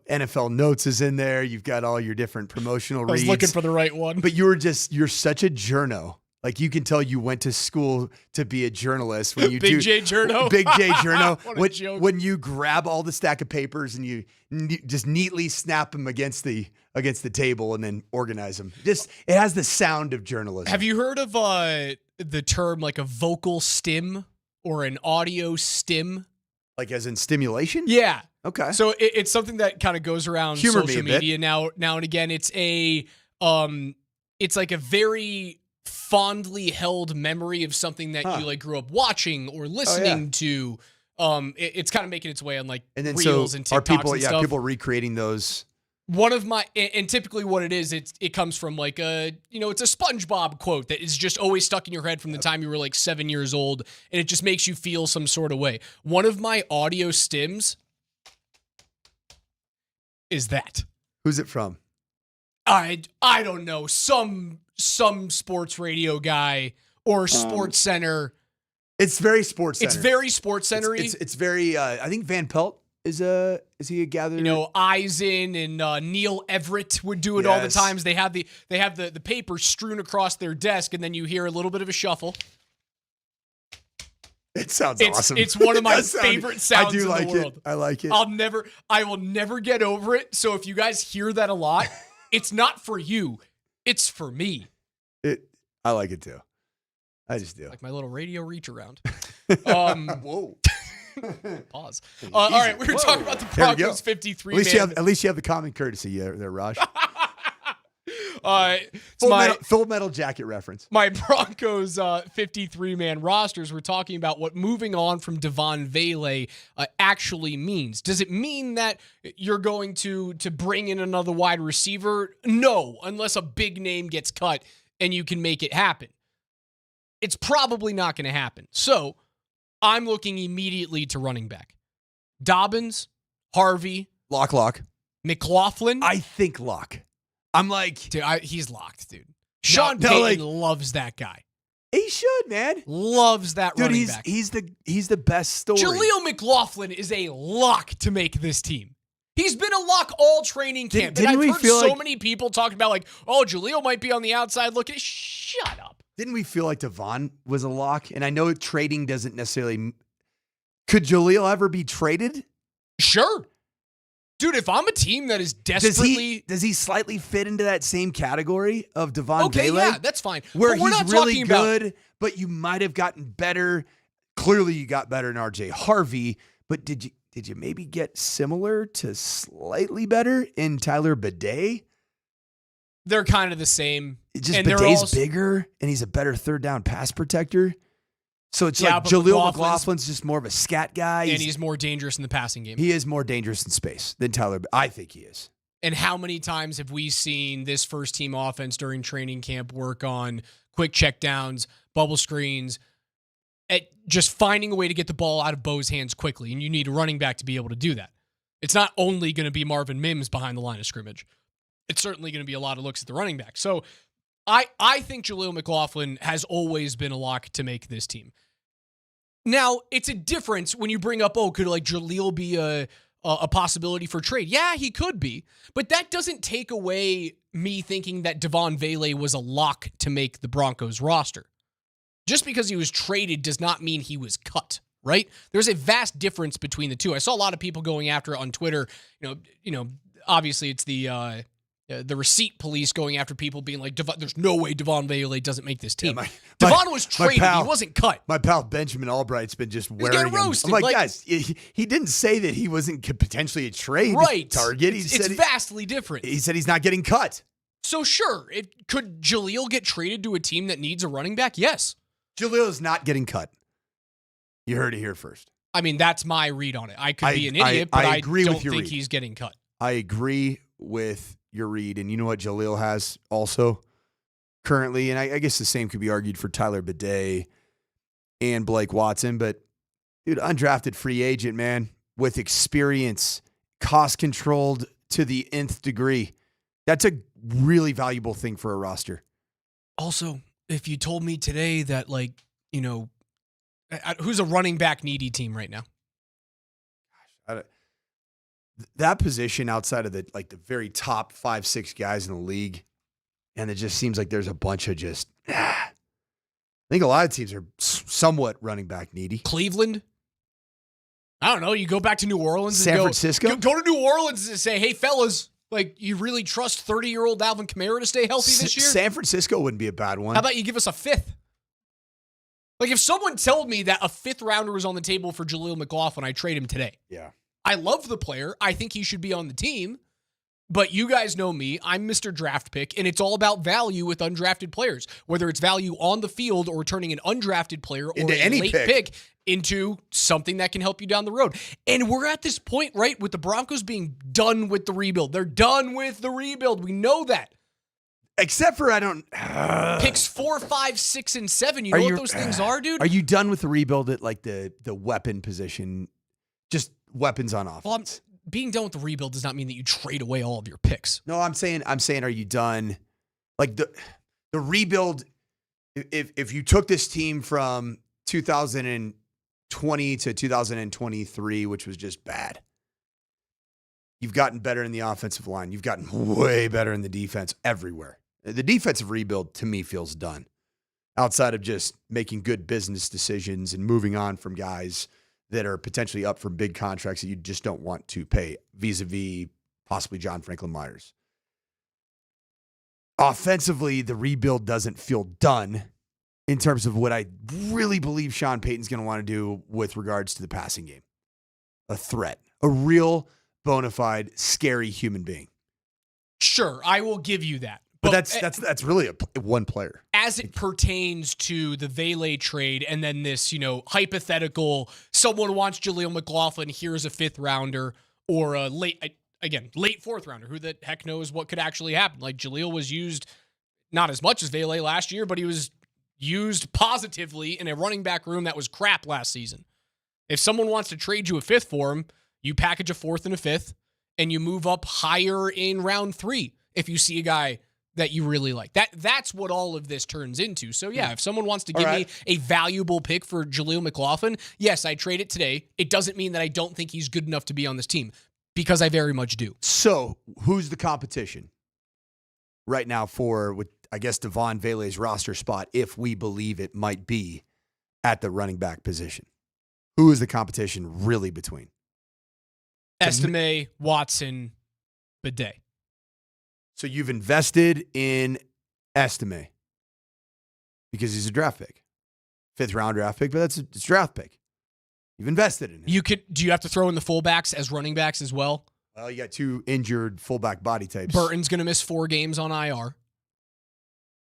NFL Notes is in there. You've got all your different promotional reads. I was looking for the right one. But you're such a journo. Like you can tell you went to school to be a journalist when you Big J Journo. Big J Journo. What a joke. When you grab all the stack of papers and you just neatly snap them against the table and then organize them. It has the sound of journalism. Have you heard of the term like a vocal stim or an audio stim? Like as in stimulation? Yeah. Okay. So it's something that kind of goes around social media now and again. It's like a very fondly held memory of something that you like grew up watching or listening to. It's kind of making its way on like Reels and TikToks and stuff. People recreating those. One of my, and typically what it is, it comes from like it's a SpongeBob quote that is just always stuck in your head from the time you were like 7 years old, and it just makes you feel some sort of way. One of my audio stims is that. Who's it from? I don't know. Some sports radio guy or Sports Center. It's very Sports Center. It's very Sports Center-y. It's very. I think Van Pelt is he a gatherer? Eisen and Neil Everett would do it all the times. They have the paper strewn across their desk, and then you hear a little bit of a shuffle. It sounds awesome. It's one of my favorite sounds in the world. I like it. I will never get over it. So if you guys hear that a lot, it's not for you. It's for me. I like it too. I just do. Like my little radio reach around. Whoa. Pause. All right, we were talking about the Broncos 53. At least you have the common courtesy there, Raj. Full metal jacket reference. My Broncos 53-man rosters. We're talking about what moving on from Devaughn Vele actually means. Does it mean that you're going to bring in another wide receiver? No, unless a big name gets cut and you can make it happen. It's probably not going to happen. So I'm looking immediately to running back. Dobbins, Harvey. Lock. McLaughlin. I think Lock. I'm like... Dude, he's locked, dude. Sean Payton loves that guy. He should, man. Loves that running back. He's the best story. Jaleel McLaughlin is a lock to make this team. He's been a lock all training camp. And I've heard so many people talking about like, oh, Jaleel might be on the outside looking. Shut up. Didn't we feel like Devaughn was a lock? And I know trading doesn't necessarily... Could Jaleel ever be traded? Sure. Dude, if I'm a team that is desperately... Does he slightly fit into that same category of Devaughn Vele? Yeah, that's fine. Where he's really good, but you might have gotten better. Clearly you got better in RJ Harvey, but did you maybe get similar to slightly better in Tyler Bidet? They're kind of the same. Bidet's bigger, and he's a better third down pass protector. So it's like Jaleel McLaughlin's just more of a scat guy. And he's more dangerous in the passing game. He is more dangerous in space than Tyler. I think he is. And how many times have we seen this first team offense during training camp work on quick checkdowns, bubble screens, at just finding a way to get the ball out of Bo's hands quickly? And you need a running back to be able to do that. It's not only going to be Marvin Mims behind the line of scrimmage. It's certainly going to be a lot of looks at the running back. So I think Jaleel McLaughlin has always been a lock to make this team. Now, it's a difference when you bring up, could like Jaleel be a possibility for trade? Yeah, he could be. But that doesn't take away me thinking that Devaughn Vele was a lock to make the Broncos roster. Just because he was traded does not mean he was cut, right? There's a vast difference between the two. I saw a lot of people going after it on Twitter. Obviously it's the receipt police going after people being like, there's no way Devaughn Vele doesn't make this team. Devaughn was traded. He wasn't cut. My pal Benjamin Albright's been just wearing him. Roasted. I'm like, guys, he didn't say that he wasn't potentially a trade target. It's vastly different. He said he's not getting cut. So sure, could Jaleel get traded to a team that needs a running back? Yes. Jaleel is not getting cut. You heard it here first. I mean, that's my read on it. I could be an idiot, but I agree don't with your think read. he's getting cut. I agree with your read. And you know what Jaleel has also currently? And I guess the same could be argued for Tyler Bidet and Blake Watson. But, dude, undrafted free agent, man, with experience, cost-controlled to the nth degree. That's a really valuable thing for a roster. Also, if you told me today that, like, you know, who's a running back needy team right now? That position outside of the very top 5-6 guys in the league, and it just seems like there's a bunch of just. I think a lot of teams are somewhat running back needy. Cleveland. I don't know. You go back to New Orleans, San Francisco. Go to New Orleans and say, "Hey, fellas, like, you really trust 30-year-old Alvin Kamara to stay healthy this year?" San Francisco wouldn't be a bad one. How about you give us a fifth? Like, if someone told me that a fifth rounder was on the table for Jaleel McLaughlin, I'd trade him today. Yeah. I love the player. I think he should be on the team. But you guys know me. I'm Mr. Draft Pick, and it's all about value with undrafted players, whether it's value on the field or turning an undrafted player or into a any late pick into something that can help you down the road. And we're at this point, right, with the Broncos being done with the rebuild. They're done with the rebuild. We know that. Except for picks 4, 5, 6, and 7. You know what those things are, dude? Are you done with the rebuild at like the weapon position? Just weapons on offense. Well, being done with the rebuild does not mean that you trade away all of your picks. No, I'm saying, are you done? Like the rebuild. If you took this team from 2020 to 2023, which was just bad, you've gotten better in the offensive line. You've gotten way better in the defense everywhere. The defensive rebuild, to me, feels done. Outside of just making good business decisions and moving on from guys that are potentially up for big contracts that you just don't want to pay, vis-a-vis possibly John Franklin Myers. Offensively, the rebuild doesn't feel done in terms of what I really believe Sean Payton's going to want to do with regards to the passing game. A threat. A real, bona fide, scary human being. Sure, I will give you that. But that's really one player. As it pertains to the Vele trade and then this, hypothetical, someone wants Jaleel McLaughlin, here's a fifth rounder or a late fourth rounder. Who the heck knows what could actually happen? Like, Jaleel was used not as much as Vele last year, but he was used positively in a running back room that was crap last season. If someone wants to trade you a fifth for him, you package a fourth and a fifth, and you move up higher in round 3 if you see a guy that you really like. That's what all of this turns into. So, yeah, if someone wants to give me a valuable pick for Jaleel McLaughlin, yes, I trade it today. It doesn't mean that I don't think he's good enough to be on this team, because I very much do. So, who's the competition right now for, I guess, Devaughn Vele's roster spot, if we believe it might be at the running back position? Who is the competition really between? Estime, Watson, Bidet. So you've invested in Estime because he's a draft pick. 5th round draft pick, but it's a draft pick. You've invested in him. Do you have to throw in the fullbacks as running backs as well? Well, you got 2 injured fullback body types. Burton's going to miss 4 games on IR.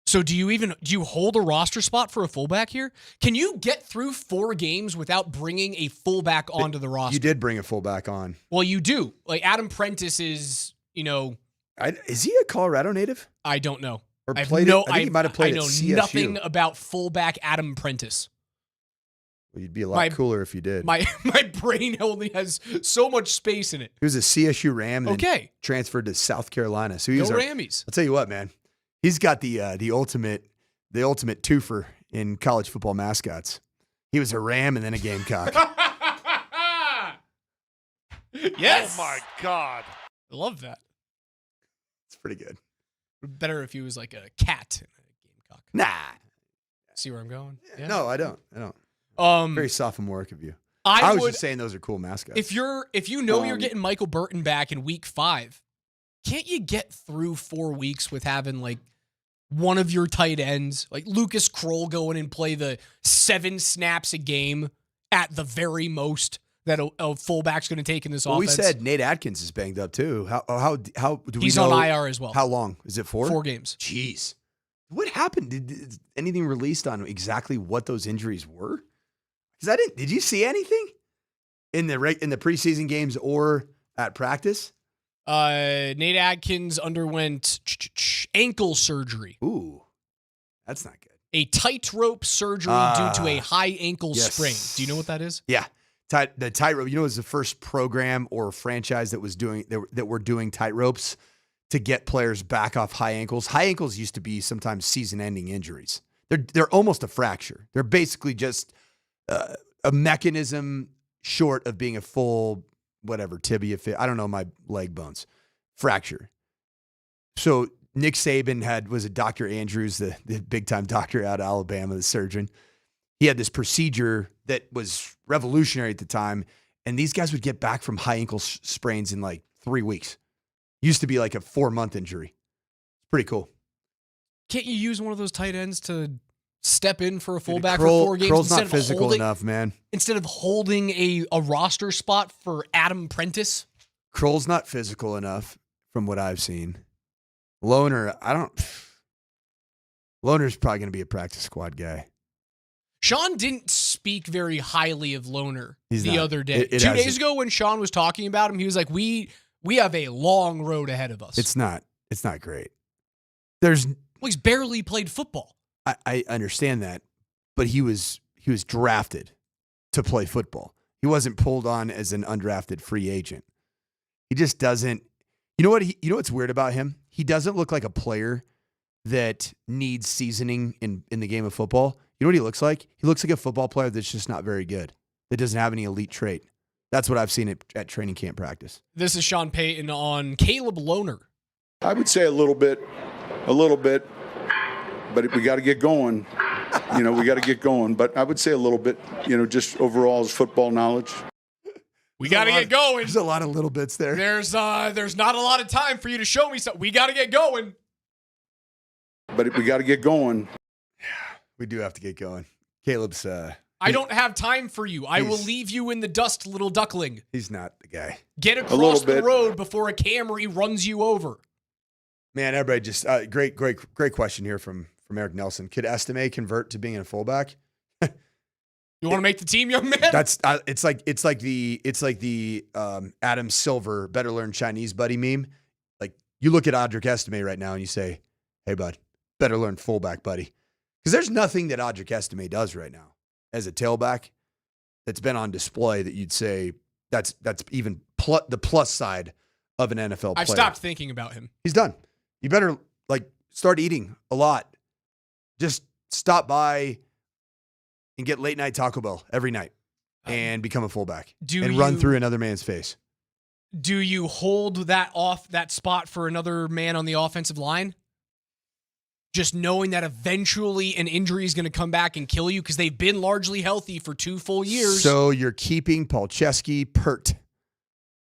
So do you hold a roster spot for a fullback here? Can you get through 4 games without bringing a fullback onto the roster? You did bring a fullback on. Well, you do. Like, Adam Prentice is, is he a Colorado native? I don't know. Or I think he might have played at CSU. I know nothing about fullback Adam Prentice. Well, you'd be a lot cooler if you did. My brain only has so much space in it. He was a CSU Ram and then Okay. transferred to South Carolina. So he Go was Rammies. I'll tell you what, man. He's got the ultimate twofer in college football mascots. He was a Ram and then a Gamecock. Yes. Oh, my God. I love that. It's pretty good. Better if he was like a cat and a Gamecock. Nah. See where I'm going? Yeah. No, I don't. Very sophomoric of you. I was just saying those are cool mascots. If you know you're getting Michael Burton back in week 5, can't you get through 4 weeks with having like one of your tight ends, like Lucas Kroll, go in and play the 7 snaps a game at the very most that a fullback's going to take in this offense? We said Nate Atkins is banged up too. How do we know? He's on IR as well. How long? Is it 4? 4 games. Jeez. What happened? Did anything released on exactly what those injuries were? Because did you see anything? in the preseason games or at practice? Nate Adkins underwent ankle surgery. Ooh, that's not good. A tightrope surgery due to a high ankle sprain. Do you know what that is? Yeah. The tightrope, it was the first program or franchise that was doing that were doing tightropes to get players back off high ankles. High ankles used to be sometimes season-ending injuries. They're almost a fracture. They're basically just a mechanism short of being a full tibia fit. I don't know my leg bones fracture. So Nick Saban was a Dr. Andrews, the big-time doctor out of Alabama, the surgeon. He had this procedure that was revolutionary at the time, and these guys would get back from high ankle sprains in like 3 weeks. Used to be like a 4-month injury. It's pretty cool. Can't you use one of those tight ends to step in for a fullback for 4 games? Kroll's not physical enough, man. Instead of holding a roster spot for Adam Prentice? Kroll's not physical enough from what I've seen. Lohner, Lohner's probably going to be a practice squad guy. Sean didn't speak very highly of Lohner the other day. 2 days ago when Sean was talking about him, he was like, we have a long road ahead of us. It's not great. He's barely played football. I understand that, but he was drafted to play football. He wasn't pulled on as an undrafted free agent. He just doesn't. You know what? You know what's weird about him? He doesn't look like a player that needs seasoning in the game of football. You know what he looks like? He looks like a football player that's just not very good, that doesn't have any elite trait. That's what I've seen at training camp practice. This is Sean Payton on Caleb Lohner. I would say a little bit, but we got to get going. We got to get going. But I would say a little bit, just overall as football knowledge. We got to get going. There's a lot of little bits there. There's not a lot of time for you to show me something. We got to get going. But we got to get going. We do have to get going. Caleb's... I don't have time for you. I will leave you in the dust, little duckling. He's not the guy. Get across the road before a Camry runs you over. Man, everybody just... great question here from Eric Nelson. Could Estime convert to being a fullback? You want to make the team, young man? That's it's like the Adam Silver better learn Chinese buddy meme. Like you look at Audric Estime right now and you say, "Hey bud, better learn fullback, buddy," because there's nothing that Audric Estime does right now as a tailback that's been on display that you'd say that's even the plus side of an NFL player. I've stopped thinking about him. He's done. You better start eating a lot. Just stop by and get late night Taco Bell every night and become a fullback and run through another man's face. Do you hold that spot for another man on the offensive line? Just knowing that eventually an injury is going to come back and kill you because they've been largely healthy for 2 full years. So you're keeping Palczewski, Pert,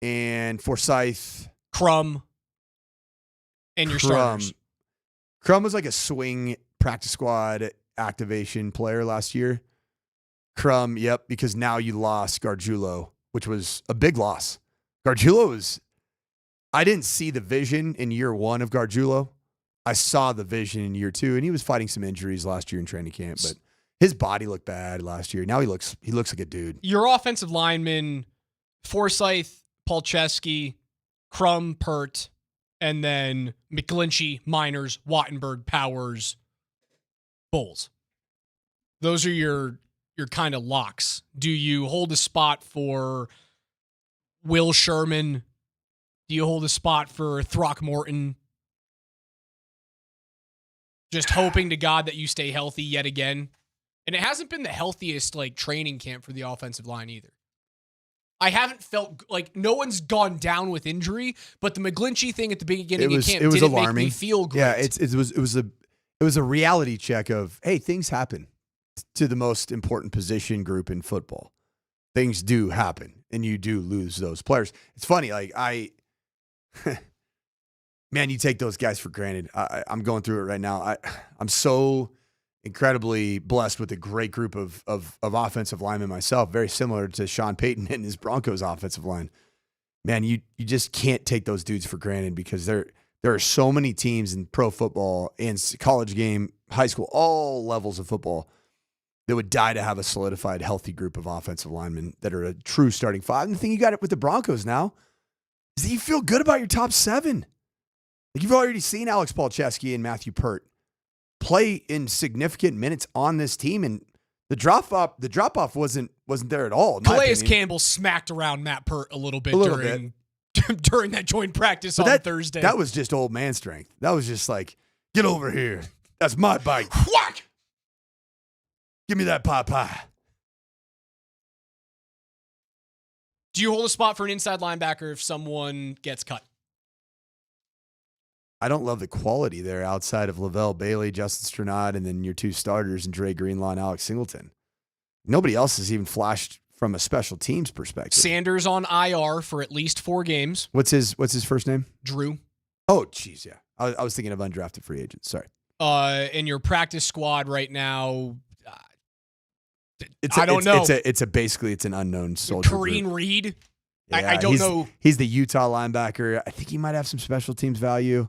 and Forsyth. Crum. And your starters. Crum was like a swing practice squad activation player last year. Crum, yep, because now you lost Gargiulo, which was a big loss. I didn't see the vision in year 1 of Gargiulo. I saw the vision in year 2, and he was fighting some injuries last year in training camp, but his body looked bad last year. Now he looks like a dude. Your offensive linemen, Forsyth, Palczewski, Crum, Pert, and then McGlinchey, Miners, Wattenberg, Powers, Bowles. Those are your kind of locks. Do you hold a spot for Will Sherman? Do you hold a spot for Throckmorton? Just hoping to God that you stay healthy yet again. And it hasn't been the healthiest training camp for the offensive line either. I haven't felt like no one's gone down with injury, but the McGlinchey thing at the beginning of camp didn't alarming. Make me feel great. Yeah, it was a reality check of, hey, things happen to the most important position group in football. Things do happen, and you do lose those players. It's funny, man, you take those guys for granted. I'm going through it right now. I'm so incredibly blessed with a great group of offensive linemen myself, very similar to Sean Payton and his Broncos offensive line. Man, you just can't take those dudes for granted because there are so many teams in pro football and college game, high school, all levels of football that would die to have a solidified, healthy group of offensive linemen that are a true starting five. And the thing you got it with the Broncos now is that you feel good about your top 7. Like, you've already seen Alex Palczewski and Matthew Pert play in significant minutes on this team, and the drop off wasn't there at all. Calais Campbell smacked around Matt Pert a little bit during that joint practice on Thursday. That was just old man strength. That was just like, get over here. That's my bike. Whack! Give me that pie. Do you hold a spot for an inside linebacker if someone gets cut? I don't love the quality there outside of Lavelle Bailey, Justin Strnad, and then your 2 starters, and Dre Greenlaw and Alex Singleton. Nobody else has even flashed from a special teams perspective. Sanders on IR for at least 4 games. What's his first name? Drew. Oh, geez, yeah. I was thinking of undrafted free agents. Sorry. In your practice squad right now, I don't know. It's an unknown soldier. Kareem Reed. Yeah, I don't know. He's the Utah linebacker. I think he might have some special teams value.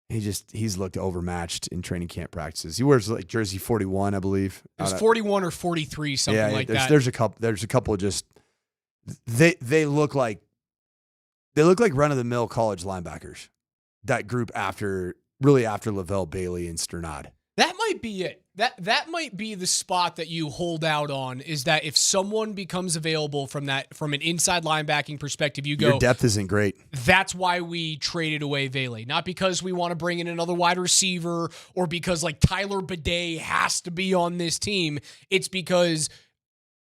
He's looked overmatched in training camp practices. He wears like jersey 41, I believe. It was 41 or 43, something like that. There's a couple of just they look like run of the mill college linebackers. That group after Lavelle Bailey and Strnad. That might be it. That might be the spot that you hold out on, is that if someone becomes available from an inside linebacking perspective, you go, your depth isn't great. That's why we traded away Vele. Not because we want to bring in another wide receiver or because like Tyler Bidet has to be on this team. It's because,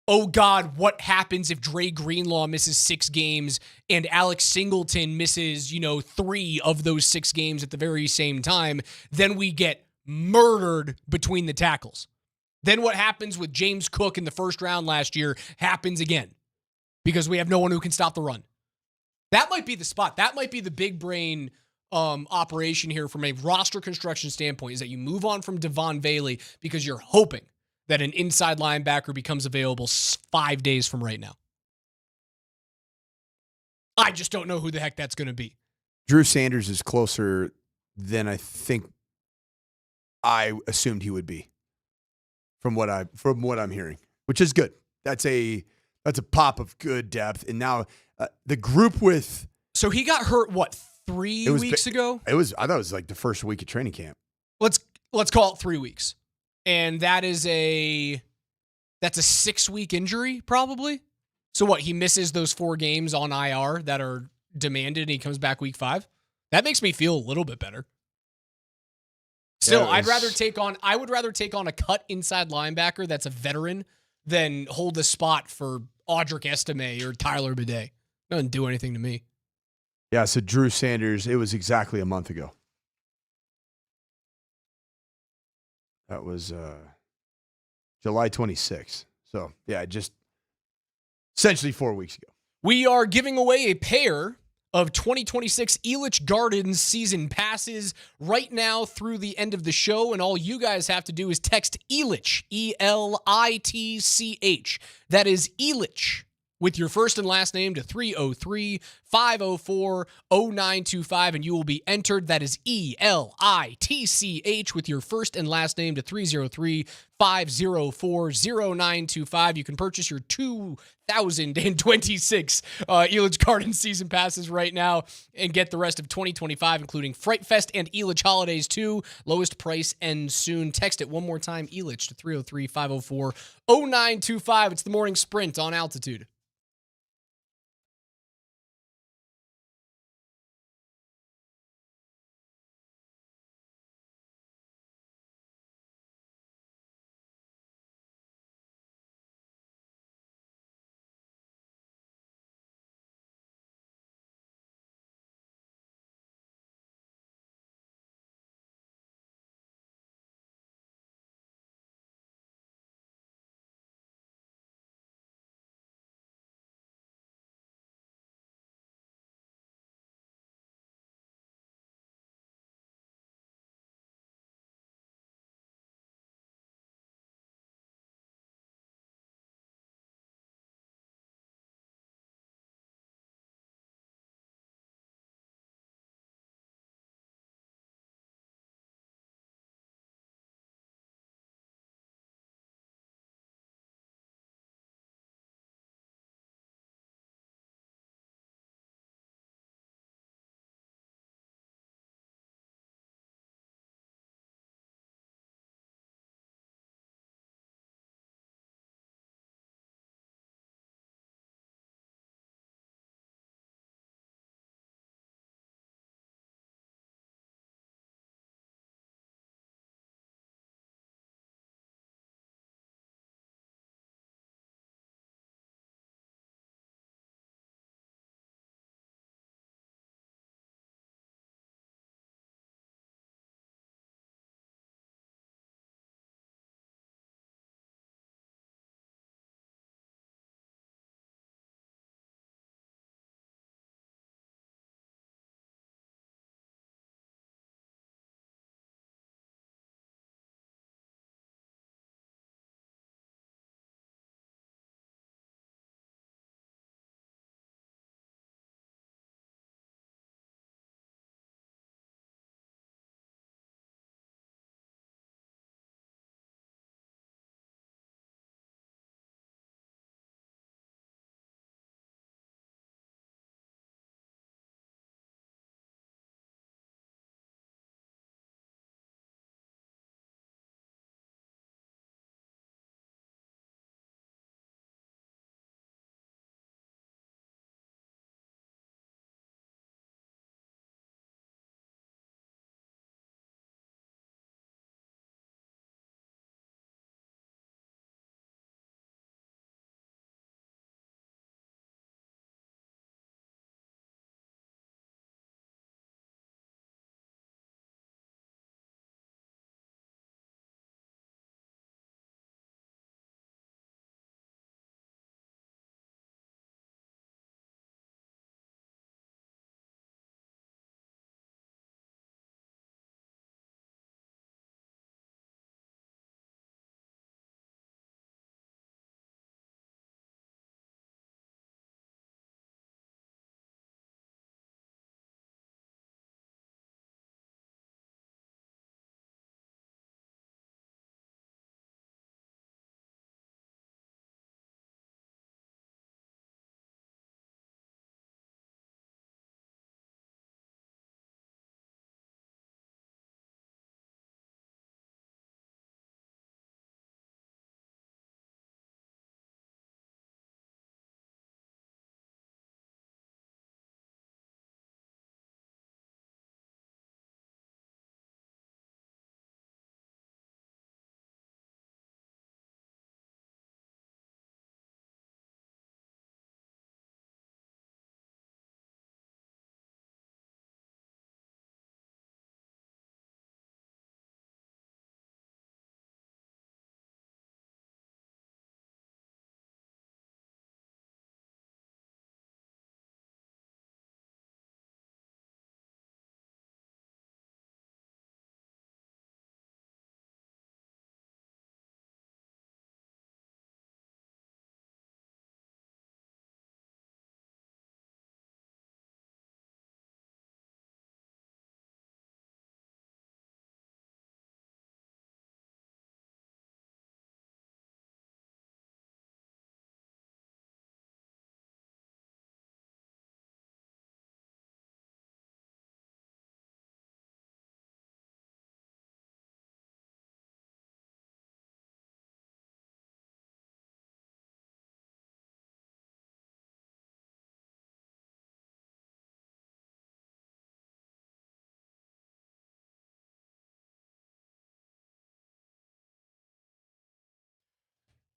oh God, what happens if Dre Greenlaw misses 6 games and Alex Singleton misses, 3 of those 6 games at the very same time? Then we get murdered between the tackles. Then what happens with James Cook in the first round last year happens again because we have no one who can stop the run. That might be the spot. That might be the big brain operation here from a roster construction standpoint, is that you move on from Devaughn Vele because you're hoping that an inside linebacker becomes available 5 days from right now. I just don't know who the heck that's going to be. Drew Sanders is closer than I think I assumed he would be, from what I'm hearing, which is good. That's a pop of good depth. And now the group with, so he got hurt 3 weeks ago. I thought it was like the first week of training camp. Let's call it 3 weeks, and that's a 6-week injury probably. So what, he misses those 4 games on IR that are demanded, and he comes back week 5. That makes me feel a little bit better. Still, I would rather take on a cut inside linebacker that's a veteran than hold a spot for Audric Estime or Tyler Bidet. Doesn't do anything to me. Yeah, so Drew Sanders, it was exactly a month ago. That was July 26th. So, yeah, just essentially 4 weeks ago. We are giving away a pair of 2026 Elitch Gardens season passes right now through the end of the show, and all you guys have to do is text Elitch, E-L-I-T-C-H. That is Elitch with your first and last name to 303-504-0925, and you will be entered. That is E-L-I-T-C-H with your first and last name to 303-504-0925. You can purchase your 2026 Elitch Garden season passes right now and get the rest of 2025, including Fright Fest and Elitch Holidays too. Lowest price ends soon. Text it one more time, Elitch, to 303-504-0925. It's the morning sprint on Altitude.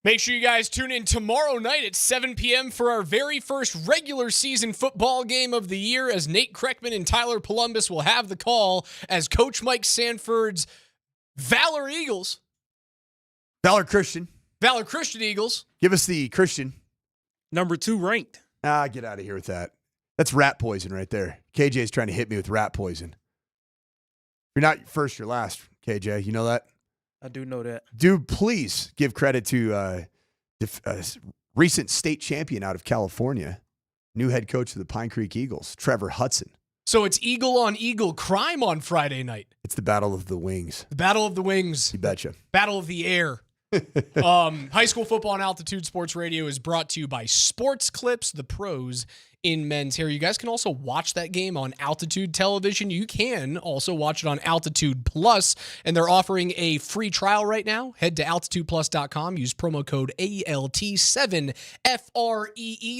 Make sure you guys tune in tomorrow night at 7 p.m. for our very first regular season football game of the year, as Nate Kreckman and Tyler Polumbus will have the call as Coach Mike Sanford's Valor Christian Eagles. Give us the Christian. Number 2 ranked. Get out of here with that. That's rat poison right there. KJ's trying to hit me with rat poison. You're not first, you're last, KJ. You know that? I do know that. Do please give credit to recent state champion out of California, new head coach of the Pine Creek Eagles, Trevor Hudson. So it's eagle on eagle crime on Friday night. It's the Battle of the Wings. The Battle of the Wings. You betcha. Battle of the Air. High school football on Altitude Sports Radio is brought to you by Sports Clips, the pros in men's hair. You guys can also watch that game on Altitude Television. You can also watch it on Altitude Plus, and they're offering a free trial right now. Head to altitudeplus.com. Use promo code ALT7FREE.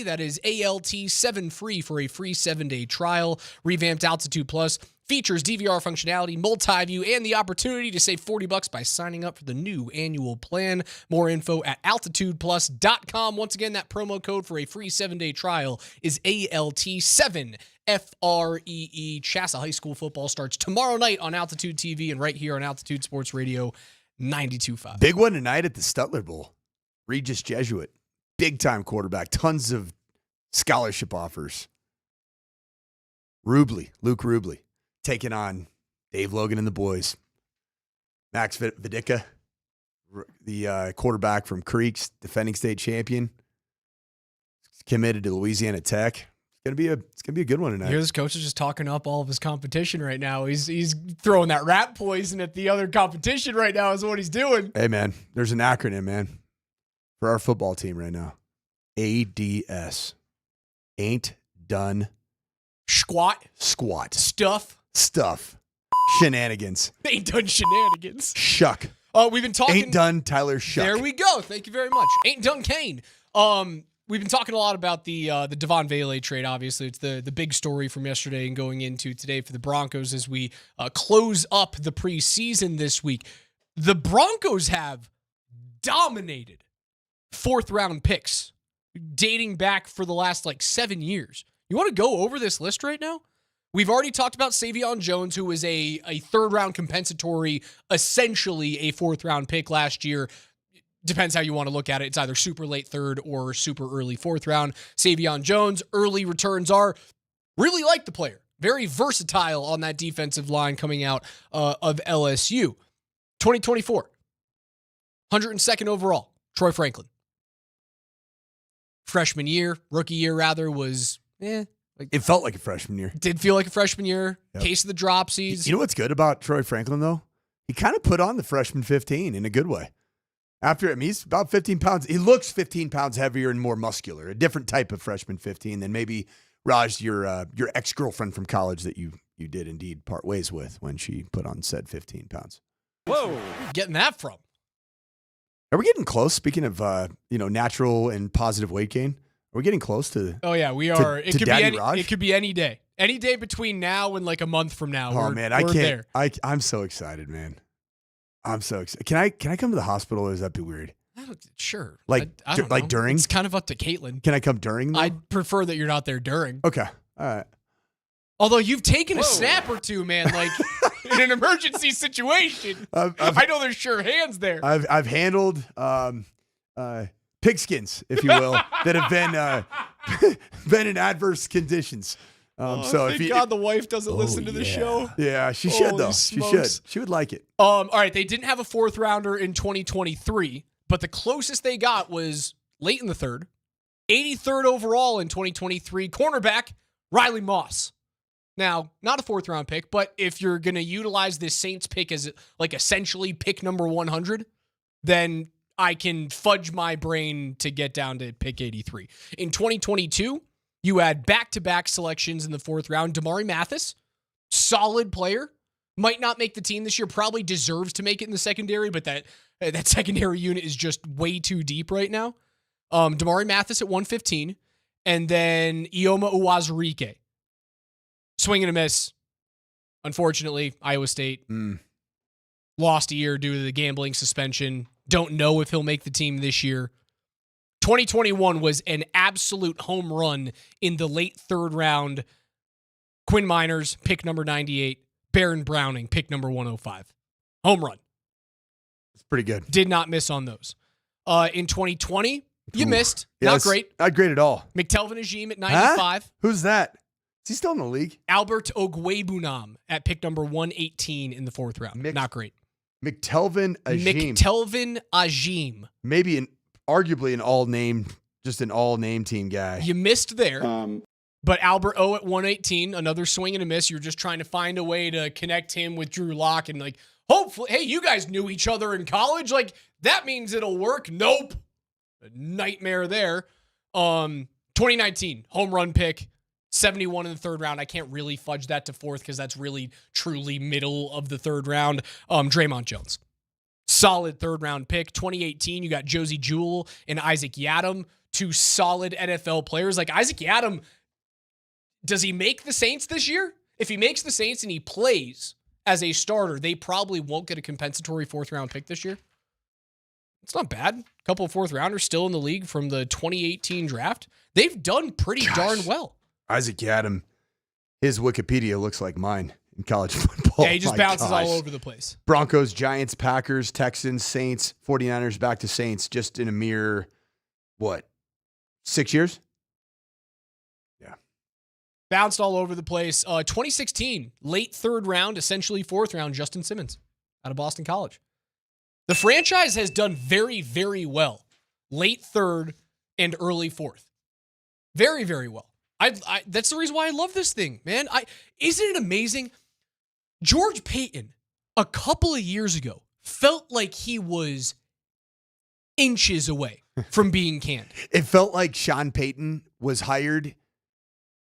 That is ALT7 free for a free 7-day trial. Revamped Altitude Plus features DVR functionality, multi-view, and the opportunity to save $40 by signing up for the new annual plan. More info at altitudeplus.com. Once again, that promo code for a free 7-day trial is ALT7FREE. Chassa High School football starts tomorrow night on Altitude TV and right here on Altitude Sports Radio 92.5. Big one tonight at the Stutler Bowl. Regis Jesuit, big-time quarterback, tons of scholarship offers. Luke Rubley, taking on Dave Logan and the boys. Max Vidica, the quarterback from Creeks, defending state champion, committed to Louisiana Tech. It's gonna be a good one tonight. Here's coach is just talking up all of his competition right now. He's throwing that rat poison at the other competition right now is what he's doing. Hey man, there's an acronym, man, for our football team right now. ADS. Ain't done. Squat. Stuff. Shenanigans. Ain't done shenanigans. Shuck. We've been talking. Ain't done Tyler Shuck. There we go. Thank you very much. Ain't done Kane. We've been talking a lot about the Devaughn Vele trade. Obviously, it's the big story from yesterday and going into today for the Broncos as we close up the preseason this week. The Broncos have dominated 4th-round picks dating back for the last 7 years. You want to go over this list right now? We've already talked about Savion Jones, who was a 3rd-round compensatory, essentially a 4th-round pick last year. Depends how you want to look at it. It's either super late 3rd or super early 4th round. Savion Jones, early returns are really like the player. Very versatile on that defensive line coming out of LSU. 2024, 102nd overall, Troy Franklin. Rookie year rather, was it felt like a freshman year. Did feel like a freshman year. Yep. Case of the dropsies. You know what's good about Troy Franklin, though? He kind of put on the freshman 15 in a good way. He's about 15 pounds. He looks 15 pounds heavier and more muscular. A different type of freshman 15 than maybe Raj, your ex-girlfriend from college that you did indeed part ways with when she put on said 15 pounds. Whoa. Where are you getting that from? Are we getting close? Speaking of natural and positive weight gain, are we getting close to? Oh yeah, we are. It could Daddy be Raj? It could be any day. Any day between now and a month from now. Oh man, I can't. There. I'm so excited, man. I'm so excited. Can I come to the hospital, or is that be weird? Sure. I don't know. During? It's kind of up to Caitlin. Can I come during? Though? I'd prefer that you're not there during. Okay. All right. Although you've taken a snap or two, man, in an emergency situation. I know there's sure hands there. I've handled pigskins, if you will, that have been in adverse conditions. Thank God the wife doesn't listen to the show. Yeah, she should though. Smokes. She should. She would like it. All right, they didn't have a 4th rounder in 2023, but the closest they got was late in the 3rd. 83rd overall in 2023, cornerback Riley Moss. Now, not a 4th round pick, but if you're going to utilize this Saints pick as essentially pick number 100, then I can fudge my brain to get down to pick 83. In 2022, you had back-to-back selections in the 4th round. Damari Mathis, solid player, might not make the team this year, probably deserves to make it in the secondary, but that secondary unit is just way too deep right now. Damari Mathis at 115, and then Ioma Uwazurike. Swing and a miss. Unfortunately, Iowa State lost a year due to the gambling suspension. Don't know if he'll make the team this year. 2021 was an absolute home run in the late third round. Quinn Miners, pick number 98. Baron Browning, pick number 105. Home run. It's pretty good. Did not miss on those. In 2020, you missed. Not great. Not great at all. McTelvin Ajim at 95. Huh? Who's that? Is he still in the league? Albert Ogwebunam at pick number 118 in the fourth round. Not great. McTelvin Ajim. McTelvin Ajim. Maybe arguably an all-name team guy. You missed there. But Albert O at 118, another swing and a miss. You're just trying to find a way to connect him with Drew Lock and like, hopefully, hey, you guys knew each other in college. Like, that means it'll work. Nope. A nightmare there. 2019, home run pick, 71 in the third round. I can't really fudge that to fourth because that's really, truly middle of the third round. Draymond Jones. Solid third round pick. 2018, you got Josie Jewell and Isaac Yadam, two solid NFL players. Like Isaac Yadam, does he make the Saints this year? If he makes the Saints and he plays as a starter, they probably won't get a compensatory fourth round pick this year. It's not bad. A couple of fourth rounders still in the league from the 2018 draft. They've done pretty darn well. Isaac Yadam, his Wikipedia looks like mine in college football. Yeah, he just bounces all over the place. Broncos, Giants, Packers, Texans, Saints, 49ers, back to Saints, just in a mere, 6 years? Yeah. Bounced all over the place. 2016, late third round, essentially fourth round, Justin Simmons out of Boston College. The franchise has done very, very well. Late third and early fourth. Very, very well. That's the reason why I love this thing, man. Isn't it amazing? George Payton, a couple of years ago, felt like he was inches away from being canned. It felt like Sean Payton was hired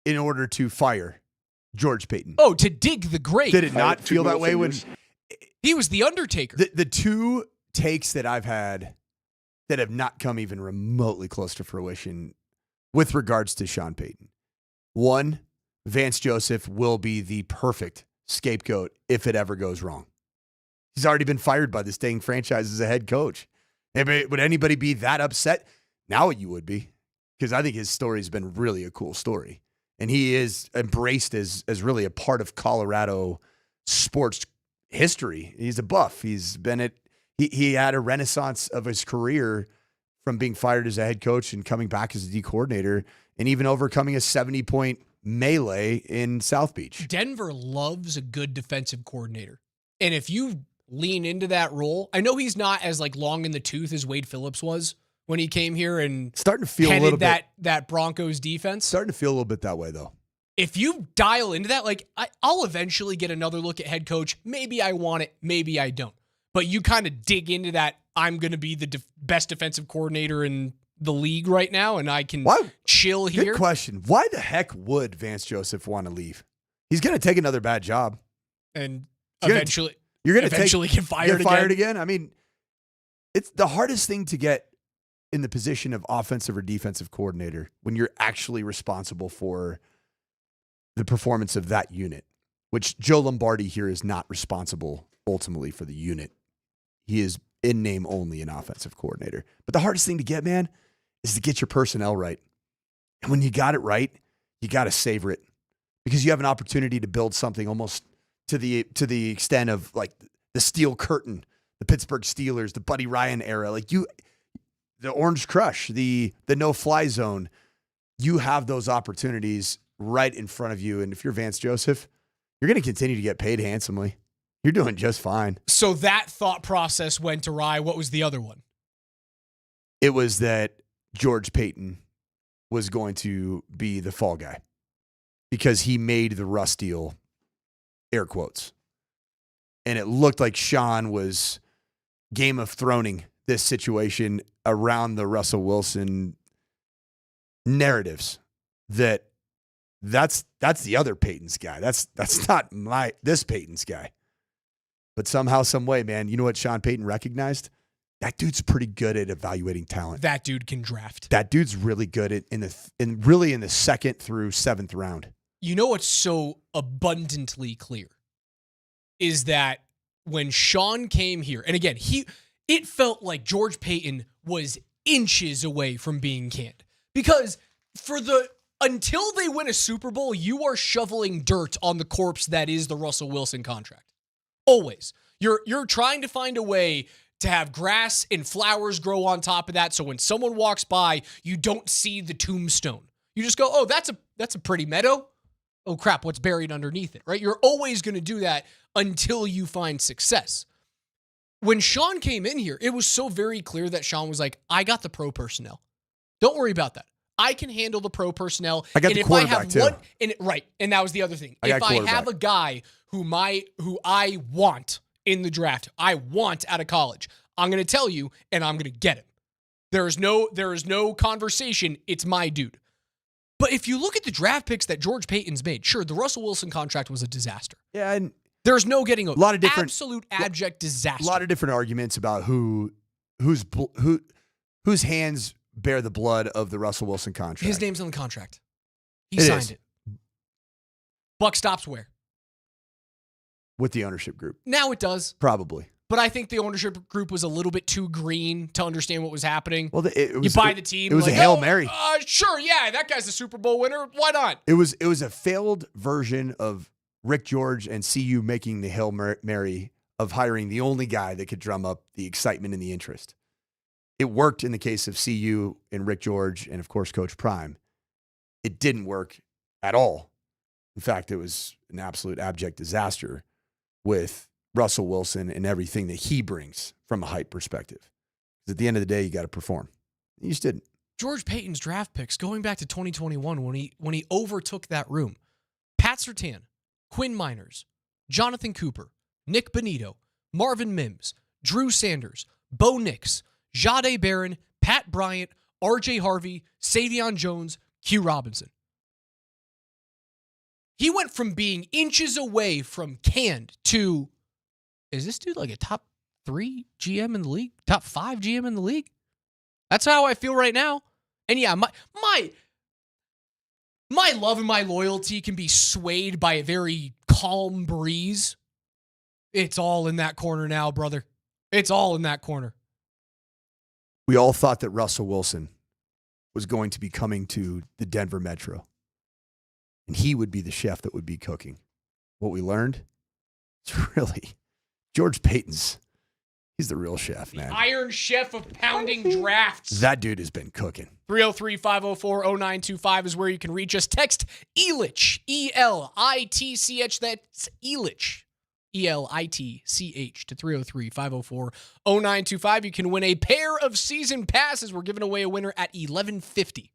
in order to fire George Payton. Oh, to dig the grave. Did it not feel that way when he was the Undertaker? The two takes that I've had that have not come even remotely close to fruition with regards to Sean Payton. One, Vance Joseph will be the perfect scapegoat if it ever goes wrong. He's already been fired by the staying franchise as a head coach. Would anybody be that upset? Now you would be, because I think his story has been really a cool story. And he is embraced as really a part of Colorado sports history. He's a buff. He's been he had a renaissance of his career from being fired as a head coach and coming back as a D coordinator and even overcoming a 70-point melee in South Beach. Denver loves a good defensive coordinator. And if you lean into that role, I know he's not as long in the tooth as Wade Phillips was when he came here and starting to feel a little bit that Broncos defense. Starting to feel a little bit that way though. If you dial into that, I'll eventually get another look at head coach. Maybe I want it, maybe I don't. But you kind of dig into that, I'm going to be the best defensive coordinator in the league right now, and I can chill here. Good question. Why the heck would Vance Joseph want to leave? He's going to take another bad job. And eventually get fired again. I mean, it's the hardest thing to get in the position of offensive or defensive coordinator when you're actually responsible for the performance of that unit, which Joe Lombardi here is not responsible ultimately for the unit. He is in name only an offensive coordinator. But the hardest thing to get, man, is to get your personnel right. And when you got it right, you got to savor it because you have an opportunity to build something almost to the extent of the Steel Curtain, the Pittsburgh Steelers, the Buddy Ryan era, the Orange Crush, the no-fly zone. You have those opportunities right in front of you. And if you're Vance Joseph, you're going to continue to get paid handsomely. You're doing just fine. So that thought process went awry. What was the other one? It was that George Payton was going to be the fall guy because he made the Russ deal, air quotes. And it looked like Sean was Game of Throning this situation around the Russell Wilson narratives that's the other Payton's guy. That's not this Payton's guy. But somehow, some way, man, you know what Sean Payton recognized? That dude's pretty good at evaluating talent. That dude can draft. That dude's really good at in the second through seventh round. You know what's so abundantly clear is that when Sean came here, and again, it felt like George Paton was inches away from being canned. Because until they win a Super Bowl, you are shoveling dirt on the corpse that is the Russell Wilson contract. Always. You're trying to find a way to have grass and flowers grow on top of that, so when someone walks by, you don't see the tombstone. You just go, oh, that's a pretty meadow. Oh crap, what's buried underneath it, right? You're always going to do that until you find success. When Sean came in here, it was so very clear that Sean was like, I got the pro personnel. Don't worry about that. I can handle the pro personnel. I got the quarterback too. Right, and that was the other thing. If I have a guy who I want in the draft, I want out of college, I'm going to tell you, and I'm going to get him. There is no conversation. It's my dude. But if you look at the draft picks that George Paton's made, sure, the Russell Wilson contract was a disaster. Yeah, and there's no getting over. A lot of different absolute abject disaster. A lot of different arguments about whose hands bear the blood of the Russell Wilson contract. His name's on the contract. He signed it. Buck stops where? With the ownership group. Now it does. Probably. But I think the ownership group was a little bit too green to understand what was happening. Well, you buy the team. It was a Hail Mary. Sure, yeah, that guy's a Super Bowl winner. Why not? It was a failed version of Rick George and CU making the Hail Mary of hiring the only guy that could drum up the excitement and the interest. It worked in the case of CU and Rick George and, of course, Coach Prime. It didn't work at all. In fact, it was an absolute abject disaster with Russell Wilson and everything that he brings from a hype perspective. Because at the end of the day, you got to perform. You just didn't. George Paton's draft picks, going back to 2021 when he overtook that room, Pat Surtain, Quinn Miners, Jonathan Cooper, Nick Bonito, Marvin Mims, Drew Sanders, Bo Nix, Jahdae Barron, Pat Bryant, RJ Harvey, Savion Jones, Q Robinson. He went from being inches away from canned to, is this dude like a top 3 GM in the league? Top 5 GM in the league? That's how I feel right now. And yeah, my love and my loyalty can be swayed by a very calm breeze. It's all in that corner now, brother. It's all in that corner. We all thought that Russell Wilson was going to be coming to the Denver Metro. And he would be the chef that would be cooking. What we learned is really George Paton's. He's the real chef, man. Iron Chef of pounding drafts. That dude has been cooking. 303-504-0925 is where you can reach us. Text ELITCH, E-L-I-T-C-H. That's ELITCH, E-L-I-T-C-H to 303-504-0925. You can win a pair of season passes. We're giving away a winner at 11:50.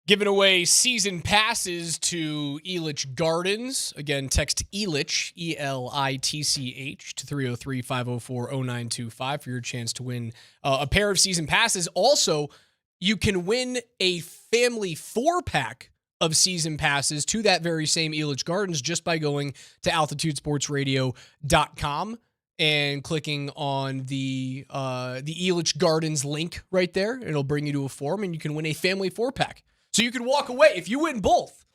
Giving away season passes to Elitch Gardens. Again, text Elitch, E-L-I-T-C-H, to 303-504-0925 for your chance to win a pair of season passes. Also, you can win a family 4-pack of season passes to that very same Elitch Gardens just by going to altitudesportsradio.com and clicking on the Elitch Gardens link right there. It'll bring you to a form, and you can win a family 4-pack. So you can walk away if you win both.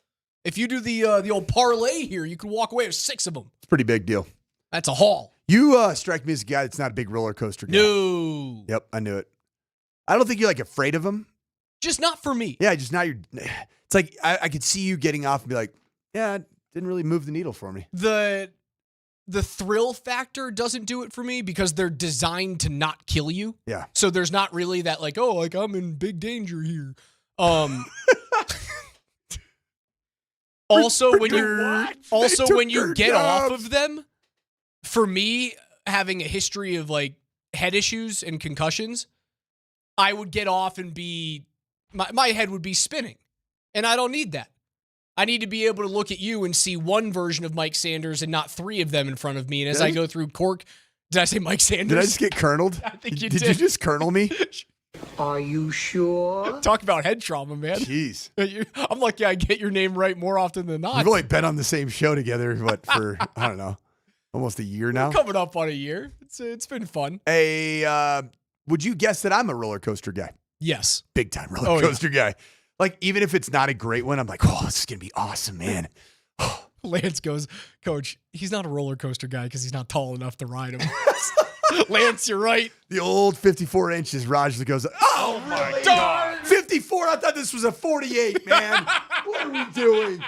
If you do the old parlay here, you can walk away with 6 of them. It's a pretty big deal. That's a haul. You strike me as a guy that's not a big roller coaster guy. No. Yep, I knew it. I don't think you're like afraid of them. Just not for me. Yeah, just not your. It's like I could see you getting off and be like, yeah, it didn't really move the needle for me. The thrill factor doesn't do it for me because they're designed to not kill you. Yeah. So there's not really that like, oh, like I'm in big danger here. Also, when you get off of them, for me, having a history of like head issues and concussions, I would get off and my head would be spinning, and I don't need that. I need to be able to look at you and see one version of Mike Sanders and not 3 of them in front of me. And as I go through Cork, did I say Mike Sanders? Did I just get kerneled? I think you did. Did you just kernel me? Are you sure? Talk about head trauma, man. Jeez. I'm lucky I get your name right more often than not. We've only been on the same show together, for, I don't know, almost a year now? We're coming up on a year. It's been fun. Would you guess that I'm a roller coaster guy? Yes. Big time roller coaster guy. Like, even if it's not a great one, I'm like, oh, this is going to be awesome, man. Lance goes, Coach, he's not a roller coaster guy because he's not tall enough to ride him. Lance, you're right. The old 54 inches, Raj goes, oh, my God. 54? I thought this was a 48, man. What are we doing?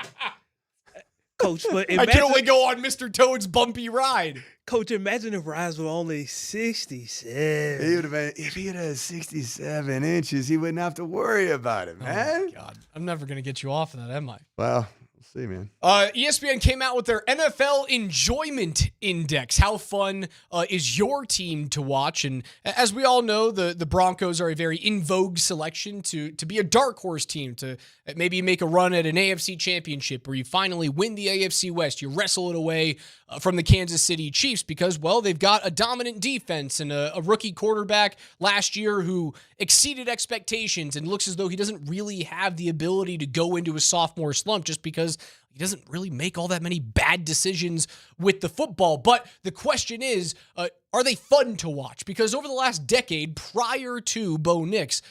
Coach, but I can only go on Mr. Toad's bumpy ride. Coach, imagine if Rise were only 67. He would have been, if he had 67 inches, he wouldn't have to worry about it, man. Oh, my God. I'm never going to get you off of that, am I? Well, we'll see, man. ESPN came out with their NFL Enjoyment Index. How fun is your team to watch? And as we all know, the Broncos are a very in vogue selection to be a dark horse team, to maybe make a run at an AFC championship where you finally win the AFC West. You wrestle it away from the Kansas City Chiefs because, well, they've got a dominant defense and a rookie quarterback last year who exceeded expectations and looks as though he doesn't really have the ability to go into a sophomore slump just because he doesn't really make all that many bad decisions with the football. But the question is, are they fun to watch? Because over the last decade, prior to Bo Nix,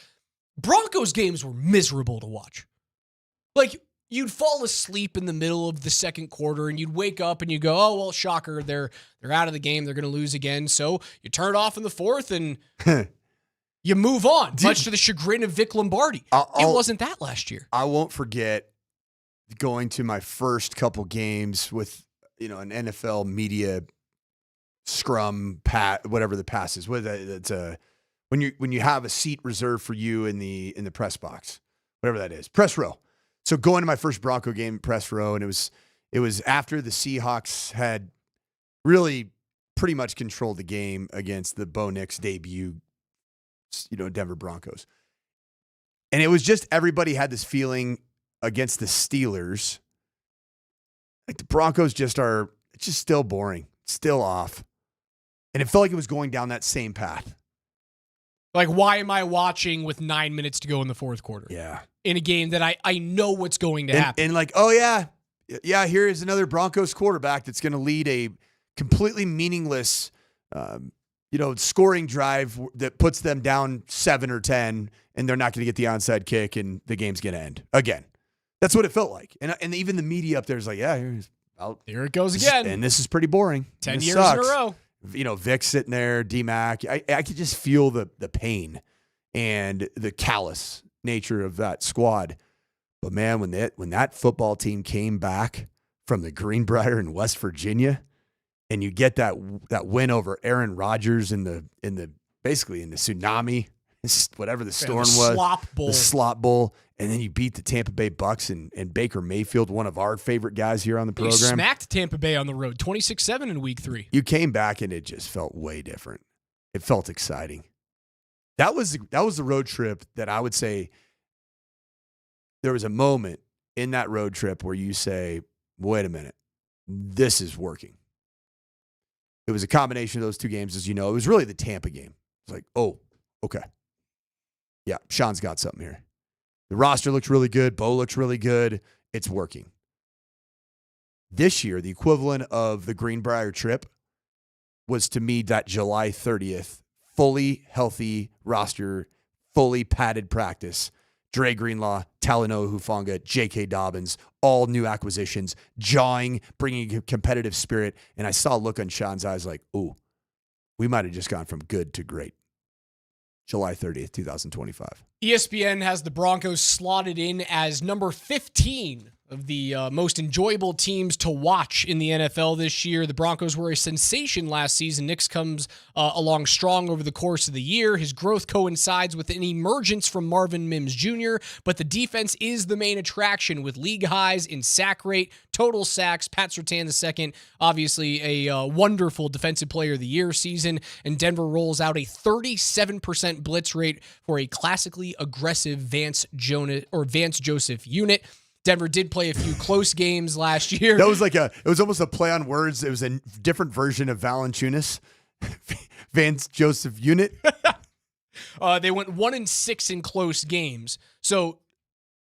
Broncos games were miserable to watch. Like, you'd fall asleep in the middle of the second quarter and you'd wake up and you go, oh, well, shocker, they're out of the game. They're going to lose again. So you turn it off in the fourth and you move on, much to the chagrin of Vic Lombardi. It wasn't that last year. I won't forget going to my first couple games with, an NFL media scrum, whatever the pass is. It's when you have a seat reserved for you in the press box, whatever that is, press row. So going to my first Bronco game, press row, and it was after the Seahawks had really pretty much controlled the game against the Bo Nix debut, Denver Broncos. And it was just everybody had this feeling against the Steelers. Like the Broncos it's just still boring, still off. And it felt like it was going down that same path. Like, why am I watching with 9 minutes to go in the fourth quarter? Yeah. In a game that I know what's going to happen. And like, oh, yeah, here is another Broncos quarterback that's going to lead a completely meaningless, scoring drive that puts them down 7 or 10, and they're not going to get the onside kick, and the game's going to end again. That's what it felt like. And even the media up there is like, yeah, here it goes again. And this is pretty boring. 10 years in a row. Vic sitting there, DMac. I could just feel the pain and the callous nature of that squad. But man, when that football team came back from the Greenbrier in West Virginia, and you get that win over Aaron Rodgers in the tsunami, whatever the storm was, the slop bowl, and then you beat the Tampa Bay Bucks and Baker Mayfield, one of our favorite guys here on the program. You smacked Tampa Bay on the road, 26-7 in week 3. You came back and it just felt way different. It felt exciting. That was the road trip that I would say there was a moment in that road trip where you say, wait a minute, this is working. It was a combination of those two games, as you know. It was really the Tampa game. It's like, oh, okay. Yeah, Sean's got something here. The roster looks really good. Bo looks really good. It's working. This year, the equivalent of the Greenbrier trip was, to me, that July 30th, fully healthy roster, fully padded practice. Dre Greenlaw, Talanoa Hufanga, J.K. Dobbins, all new acquisitions, jawing, bringing a competitive spirit. And I saw a look on Sean's eyes like, ooh, we might have just gone from good to great. July 30th, 2025. ESPN has the Broncos slotted in as number 15 of the most enjoyable teams to watch in the NFL this year. The Broncos were a sensation last season. Nix comes along strong over the course of the year. His growth coincides with an emergence from Marvin Mims Jr., but the defense is the main attraction, with league highs in sack rate, total sacks. Pat Surtain II, obviously a wonderful defensive player of the year season, and Denver rolls out a 37% blitz rate for a classically aggressive Vance Joseph unit. Denver did play a few close games last year. That was it was almost a play on words. It was a different version of Valanciunas. Vance Joseph unit. They went 1-6 in close games. So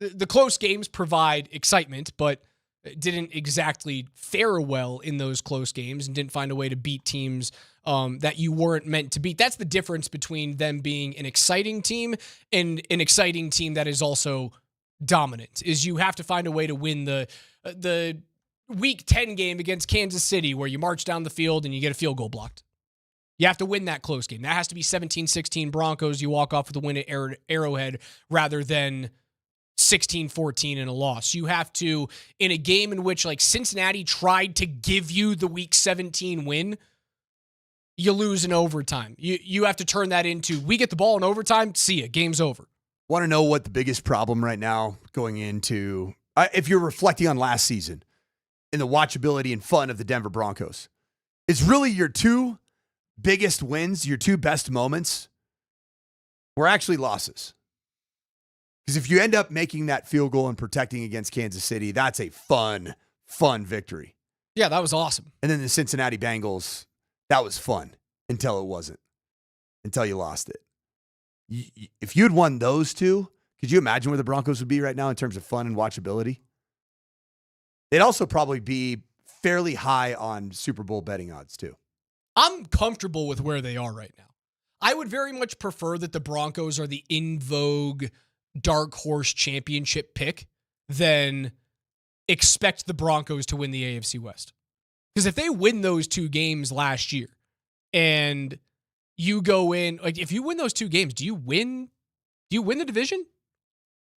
the close games provide excitement, but didn't exactly fare well in those close games and didn't find a way to beat teams that you weren't meant to beat. That's the difference between them being an exciting team and an exciting team that is also dominant, is you have to find a way to win the week 10 game against Kansas City where you march down the field and you get a field goal blocked. You have to win that close game. That has to be 17-16 Broncos. You walk off with a win at Arrowhead rather than 16-14 in a loss. You have to, in a game in which like Cincinnati tried to give you the week 17 win, you lose in overtime. You have to turn that into, we get the ball in overtime, see ya, game's over. Want to know what the biggest problem right now going into, if you're reflecting on last season, in the watchability and fun of the Denver Broncos, is really your two biggest wins, your two best moments were actually losses. Because if you end up making that field goal and protecting against Kansas City, that's a fun victory. Yeah, that was awesome. And then the Cincinnati Bengals, that was fun until it wasn't, until you lost it. If you'd won those two, could you imagine where the Broncos would be right now in terms of fun and watchability? They'd also probably be fairly high on Super Bowl betting odds too. I'm comfortable with where they are right now. I would very much prefer that the Broncos are the in vogue dark horse championship pick than expect the Broncos to win the AFC West. Because if they win those two games last year and you go in, like if you win those two games, do you win the division?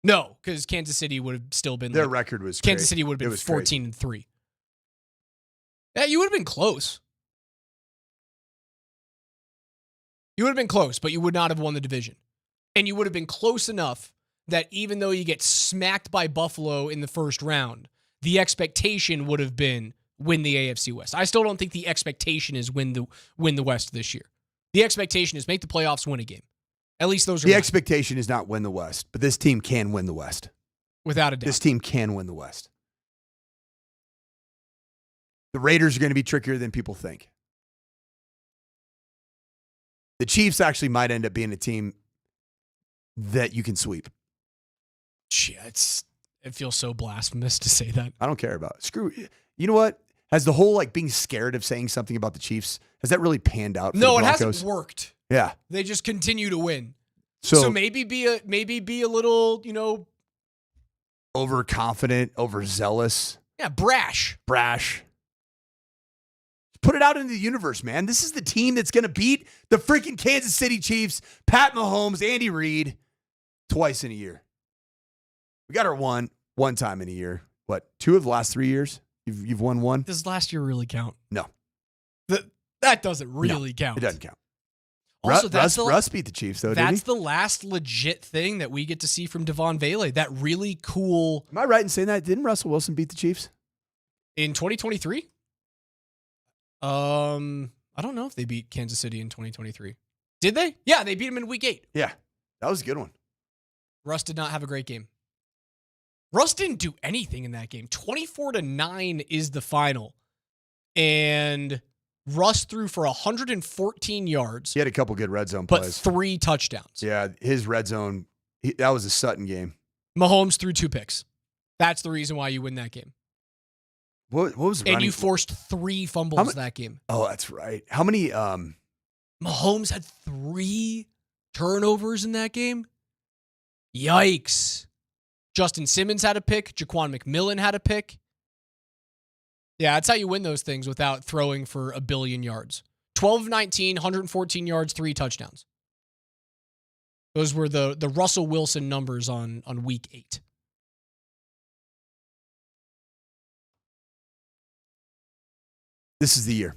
No, because Kansas City would have still been their record was Kansas crazy. City would have been 14-3. Yeah, you would have been close. You would have been close, but you would not have won the division. And you would have been close enough that even though you get smacked by Buffalo in the first round, the expectation would have been win the AFC West. I still don't think the expectation is win the West this year. The expectation is make the playoffs, win a game. At least those are the mine. expectation is not win the West, but this team can win the West. Without a doubt. This team can win the West. The Raiders are going to be trickier than people think. The Chiefs actually might end up being a team that you can sweep. Gee, it feels so blasphemous to say that. I don't care about it. Screw it. You know what? Has the whole being scared of saying something about the Chiefs, has that really panned out for the Broncos? It hasn't worked. Yeah. They just continue to win. So maybe be a little, overconfident, overzealous. Yeah, brash. Put it out into the universe, man. This is the team that's going to beat the freaking Kansas City Chiefs, Pat Mahomes, Andy Reid, twice in a year. We got our one time in a year. What, 2 of the last 3 years? You've won one? Does last year really count? No. That doesn't really count. It doesn't count. Also, Russ beat the Chiefs, though, didn't he? That's the last legit thing that we get to see from Devaughn Vele. That really cool. Am I right in saying that? Didn't Russell Wilson beat the Chiefs? In 2023? I don't know if they beat Kansas City in 2023. Did they? Yeah, they beat him in week 8. Yeah, that was a good one. Russ did not have a great game. Russ didn't do anything in that game. 24-9 is the final. And Russ threw for 114 yards. He had a couple good red zone but plays. 3 touchdowns. Yeah, his red zone, that was a Sutton game. Mahomes threw 2 picks. That's the reason why you win that game. What was and you forced 3 fumbles that game. Oh, that's right. How many? Mahomes had 3 turnovers in that game. Yikes. Justin Simmons had a pick. Jaquan McMillan had a pick. Yeah, that's how you win those things without throwing for a billion yards. 12 of 19, 114 yards, 3 touchdowns. Those were the Russell Wilson numbers on week 8. This is the year.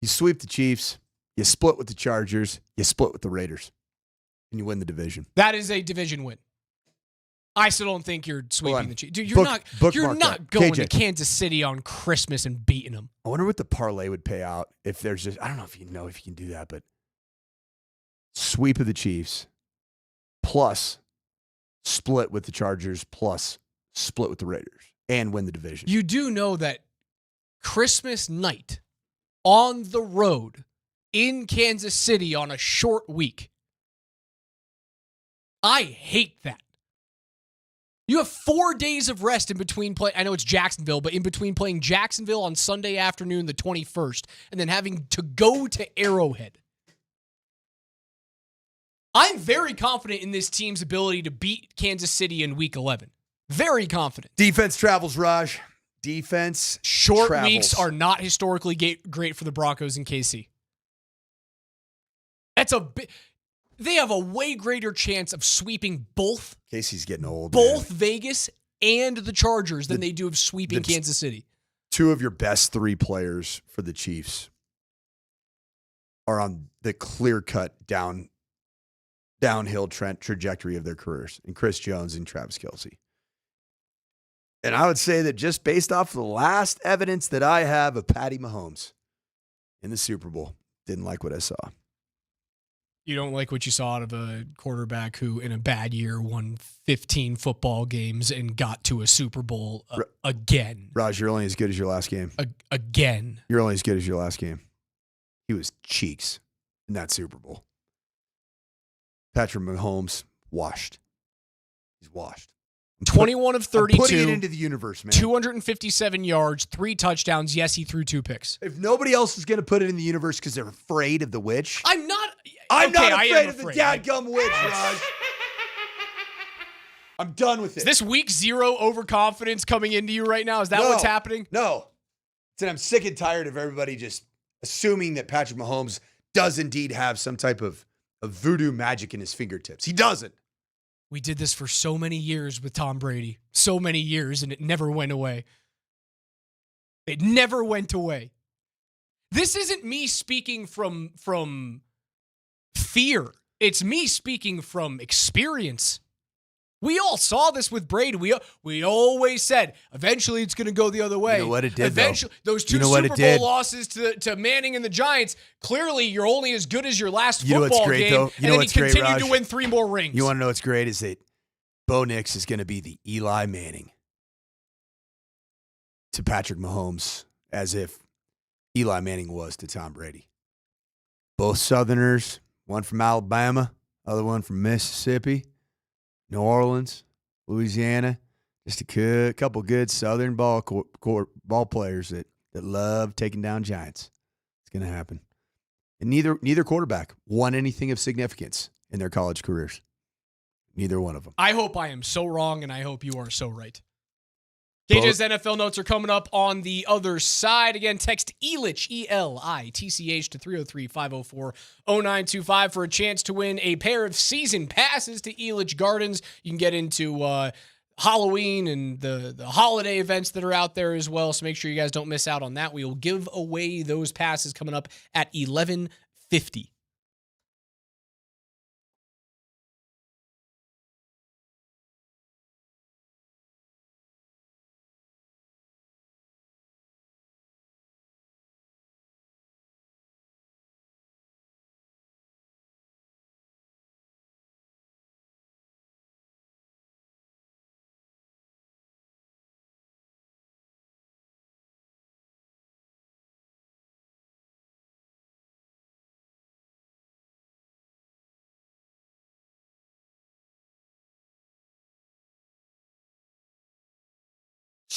You sweep the Chiefs, you split with the Chargers, you split with the Raiders, and you win the division. That is a division win. I still don't think you're sweeping the Chiefs. Dude, you're not going to Kansas City on Christmas and beating them. I wonder what the parlay would pay out if there's just, I don't know if you can do that, but sweep of the Chiefs plus split with the Chargers plus split with the Raiders and win the division. You do know that Christmas night on the road in Kansas City on a short week. I hate that. You have 4 days of rest in between play. I know it's Jacksonville, but in between playing Jacksonville on Sunday afternoon, the 21st, and then having to go to Arrowhead. I'm very confident in this team's ability to beat Kansas City in Week 11. Very confident. Defense travels, Raj. Defense Short travels. weeks are not historically great for the Broncos in KC. They have a way greater chance of sweeping both. Casey's getting old. Both Vegas and the Chargers than they do of sweeping Kansas City. 2 of your best 3 players for the Chiefs are on the clear-cut downhill trajectory of their careers, and Chris Jones and Travis Kelce. And I would say that just based off the last evidence that I have of Patty Mahomes in the Super Bowl, didn't like what I saw. You don't like what you saw out of a quarterback who, in a bad year, won 15 football games and got to a Super Bowl again. Raj, you're only as good as your last game. Again. You're only as good as your last game. He was cheeks in that Super Bowl. Patrick Mahomes, washed. He's washed. 21 of 32. I'm putting it into the universe, man. 257 yards, 3 touchdowns. Yes, he threw 2 picks. If nobody else is going to put it in the universe because they're afraid of the witch. I'm not afraid of the dadgum witch, Raj. I'm done with it. Is this week 0 overconfidence coming into you right now? Is that what's happening? No. I'm sick and tired of everybody just assuming that Patrick Mahomes does indeed have some type of voodoo magic in his fingertips. He doesn't. We did this for so many years with Tom Brady. So many years, and it never went away. It never went away. This isn't me speaking from fear. It's me speaking from experience. We all saw this with Brady. We always said, eventually it's going to go the other way. You know what it did, eventually, those 2 Super Bowl losses to Manning and the Giants, clearly you're only as good as your last football game. Though? And then he continued to win 3 more rings. You want to know what's great is that Bo Nix is going to be the Eli Manning to Patrick Mahomes, as if Eli Manning was to Tom Brady. Both Southerners, one from Alabama, other one from Mississippi. New Orleans, Louisiana, just a couple good Southern ball players that love taking down giants. It's going to happen. And neither quarterback won anything of significance in their college careers. Neither one of them. I hope I am so wrong, and I hope you are so right. KJ's NFL notes are coming up on the other side. Again, text ELITCH, ELITCH, to 303-504-0925 for a chance to win a pair of season passes to Elitch Gardens. You can get into Halloween and the holiday events that are out there as well, so make sure you guys don't miss out on that. We will give away those passes coming up at 11:50.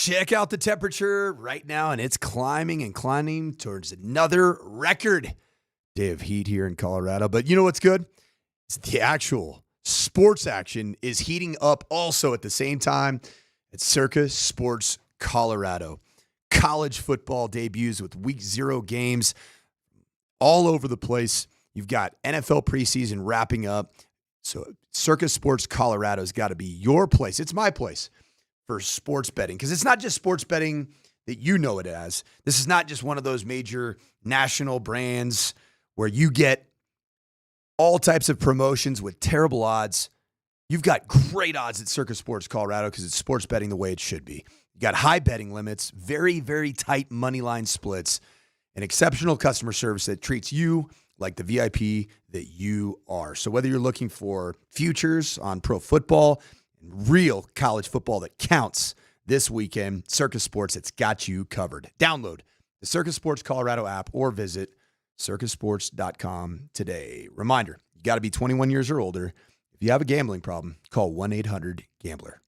Check out the temperature right now, and it's climbing and climbing towards another record day of heat here in Colorado. But you know what's good? It's the actual sports action is heating up also at the same time at Circa Sports Colorado. College football debuts with week 0 games all over the place. You've got NFL preseason wrapping up. So Circa Sports Colorado's got to be your place. It's my place for sports betting, because it's not just sports betting that you know it as. This is not just one of those major national brands where you get all types of promotions with terrible odds. You've got great odds at Circa Sports Colorado because it's sports betting the way it should be. You got high betting limits, very, very tight money line splits, and exceptional customer service that treats you like the VIP that you are. So whether you're looking for futures on pro football, real college football that counts this weekend, Circa Sports, it's got you covered. Download the Circa Sports Colorado app or visit circasports.com today. Reminder, you got to be 21 years or older. If you have a gambling problem, call 1-800-GAMBLER.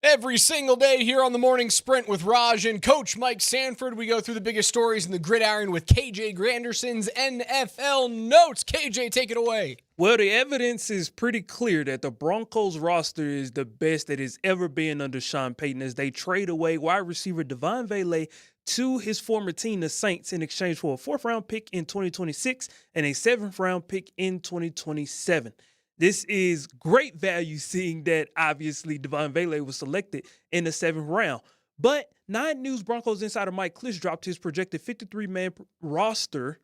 Every single day here on the Morning Sprint with Raj and Coach Mike Sanford, we go through the biggest stories in the gridiron with KJ Granderson's NFL Notes. KJ, take it away. Well, the evidence is pretty clear that the Broncos roster is the best that it's ever been under Sean Payton as they trade away wide receiver Devaughn Vele to his former team, the Saints, in exchange for a 4th-round pick in 2026 and a 7th-round pick in 2027. This is great value, seeing that obviously Devaughn Vele was selected in the 7th round. But 9 News Broncos insider Mike Clich dropped his projected 53-man roster,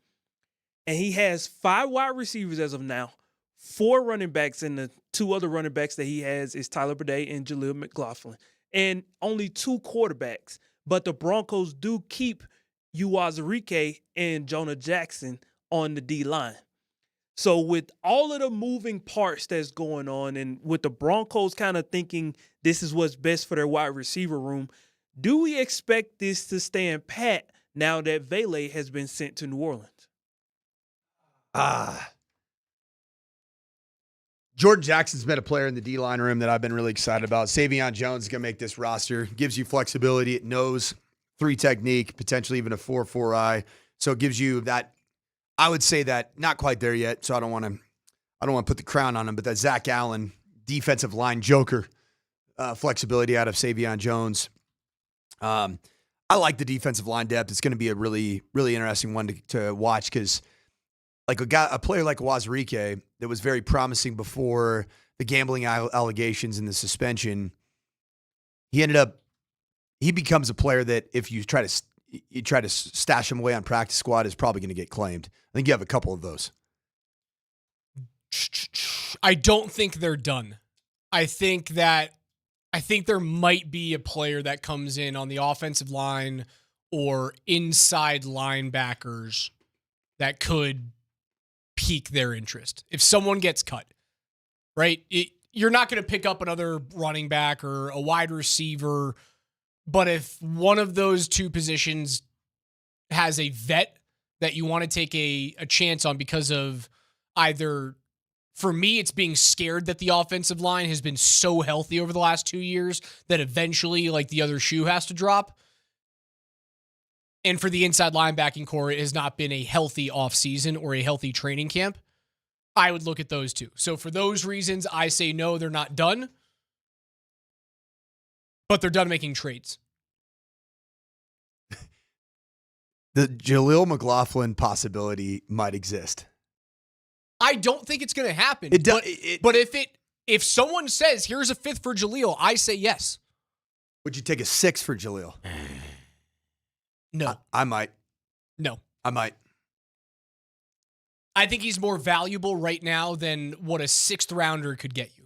and he has 5 wide receivers as of now, 4 running backs, and the 2 other running backs that he has is Tyler Bidet and Jaleel McLaughlin, and only 2 quarterbacks. But the Broncos do keep Uwazurike and Jonah Jackson on the D-line. So with all of the moving parts that's going on and with the Broncos kind of thinking this is what's best for their wide receiver room, do we expect this to stand pat now that Vele has been sent to New Orleans? Jordan Jackson's been a player in the D-line room that I've been really excited about. Savion Jones is going to make this roster. Gives you flexibility. It knows 3 technique, potentially even a 4-4-eye. So it gives you that. I would say that not quite there yet, so I don't want to put the crown on him, but that Zach Allen defensive line joker flexibility out of Savion Jones. I like the defensive line depth. It's going to be a really, really interesting one to watch because like a player like Uwazurike that was very promising before the gambling allegations and the suspension, he becomes a player that if you try to stash him away on practice squad is probably going to get claimed. I think you have a couple of those. I don't think they're done. I think there might be a player that comes in on the offensive line or inside linebackers that could pique their interest. If someone gets cut, right? You're not going to pick up another running back or a wide receiver, but if one of those 2 positions has a vet that you want to take a chance on because of either, for me, it's being scared that the offensive line has been so healthy over the last 2 years that eventually like the other shoe has to drop. And for the inside linebacking core, it has not been a healthy offseason or a healthy training camp. I would look at those 2. So for those reasons, I say no, they're not done. But they're done making trades. The Jaleel McLaughlin possibility might exist. I don't think it's going to happen. But if someone says, here's a 5th for Jaleel, I say yes. Would you take a 6 for Jaleel? No. I might. No. I might. I think he's more valuable right now than what a 6th rounder could get you.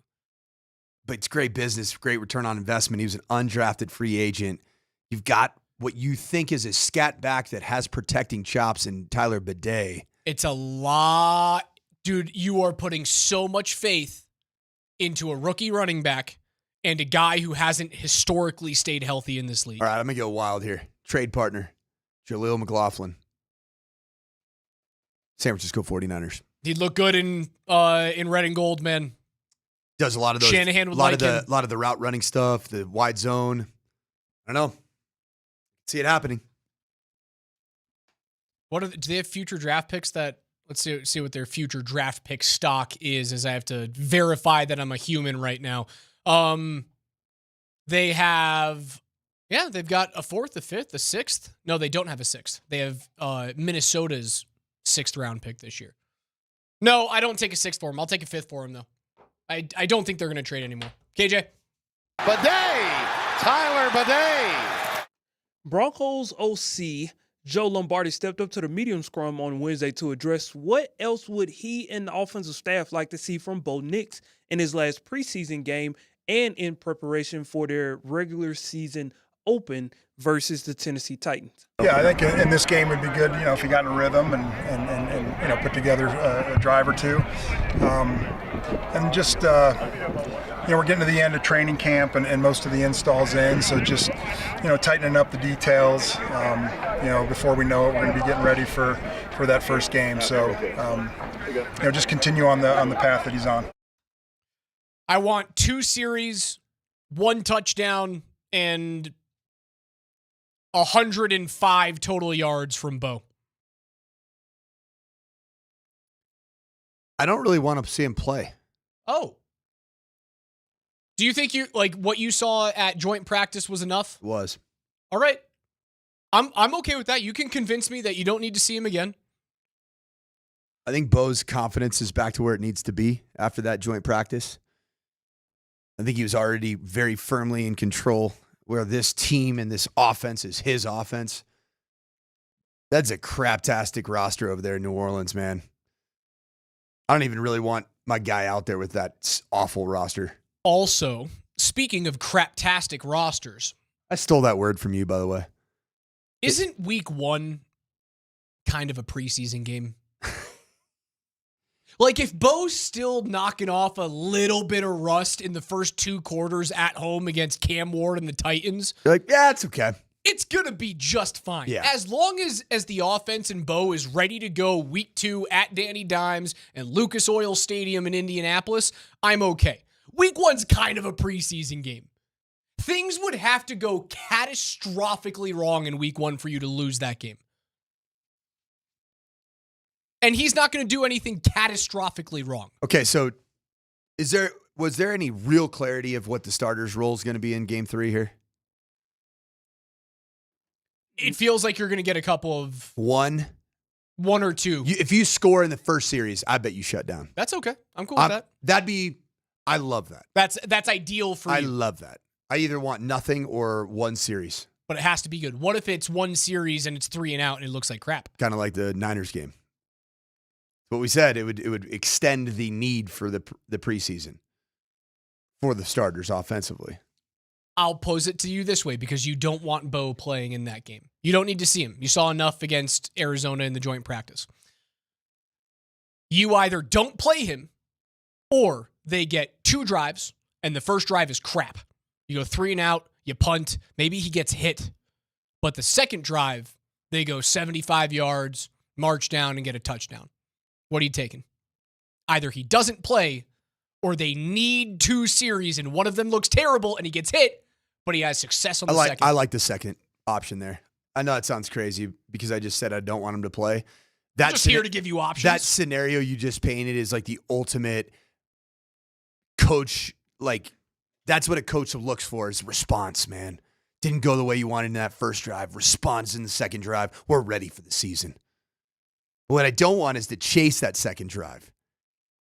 But it's great business, great return on investment. He was an undrafted free agent. You've got what you think is a scat back that has protecting chops in Tyler Bidet. It's a lot. Dude, you are putting so much faith into a rookie running back and a guy who hasn't historically stayed healthy in this league. All right, I'm going to go wild here. Trade partner, Jaleel McLaughlin. San Francisco 49ers. He'd look good in red and gold, man. Does a lot of those. Shanahan would a lot of the route running stuff, the wide zone. I don't know. See it happening. Do they have future draft picks that? Let's see what their future draft pick stock is, as I have to verify that I'm a human right now. They have, they've got a 4th, a 5th, a 6th. No, they don't have a 6th. They have Minnesota's 6th round pick this year. No, I don't take a 6th for him. I'll take a 5th for him, though. I don't think they're going to trade anymore. KJ? Bidet! Tyler Bidet! Broncos OC Joe Lombardi stepped up to the medium scrum on Wednesday to address what else would he and the offensive staff like to see from Bo Nix in his last preseason game and in preparation for their regular season open versus the Tennessee Titans. Yeah, I think in this game would be good, if you got in a rhythm and put together a drive or 2. And just, we're getting to the end of training camp and most of the installs in, so just, tightening up the details, before we know it, we're going to be getting ready for that first game. So, just continue on the path that he's on. I want 2 series 1 touchdown and 105 total yards from Bo. I don't really want to see him play. Oh. Do you think what you saw at joint practice was enough? Was. All right. I'm okay with that. You can convince me that you don't need to see him again. I think Bo's confidence is back to where it needs to be after that joint practice. I think he was already very firmly in control where this team and this offense is his offense. That's a craptastic roster over there in New Orleans, man. I don't even really want my guy out there with that awful roster. Also, speaking of craptastic rosters. I stole that word from you, by the way. Isn't week 1 kind of a preseason game? Like, if Bo's still knocking off a little bit of rust in the first 2 quarters at home against Cam Ward and the Titans. You're like, yeah, it's okay. It's going to be just fine. Yeah. As long as the offense and Bo is ready to go week 2 at Danny Dimes and Lucas Oil Stadium in Indianapolis, I'm okay. Week 1's kind of a preseason game. Things would have to go catastrophically wrong in week 1 for you to lose that game. And he's not going to do anything catastrophically wrong. Okay, so was there any real clarity of what the starter's role is going to be in game 3 here? It feels like you're going to get a couple of... One or two. If you score in the first series, I bet you shut down. That's okay. I'm cool with that. I love that. That's ideal for you. I love that. I either want nothing or one series. But it has to be good. What if it's one series and it's 3 and out and it looks like crap? Kind of like the Niners game. What we said, it would extend the need for the preseason for the starters offensively. I'll pose it to you this way because you don't want Bo playing in that game. You don't need to see him. You saw enough against Arizona in the joint practice. You either don't play him or they get 2 drives and the first drive is crap. You go 3 and out, you punt, maybe he gets hit. But the second drive, they go 75 yards, march down and get a touchdown. What are you taking? Either he doesn't play or they need 2 series and one of them looks terrible and he gets hit, but he has success on the second. I like the second option there. I know it sounds crazy because I just said I don't want him to play. I'm just here to give you options. That scenario you just painted is like the ultimate coach. Like, that's what a coach looks for is response, man. Didn't go the way you wanted in that first drive. Response in the second drive. We're ready for the season. What I don't want is to chase that second drive.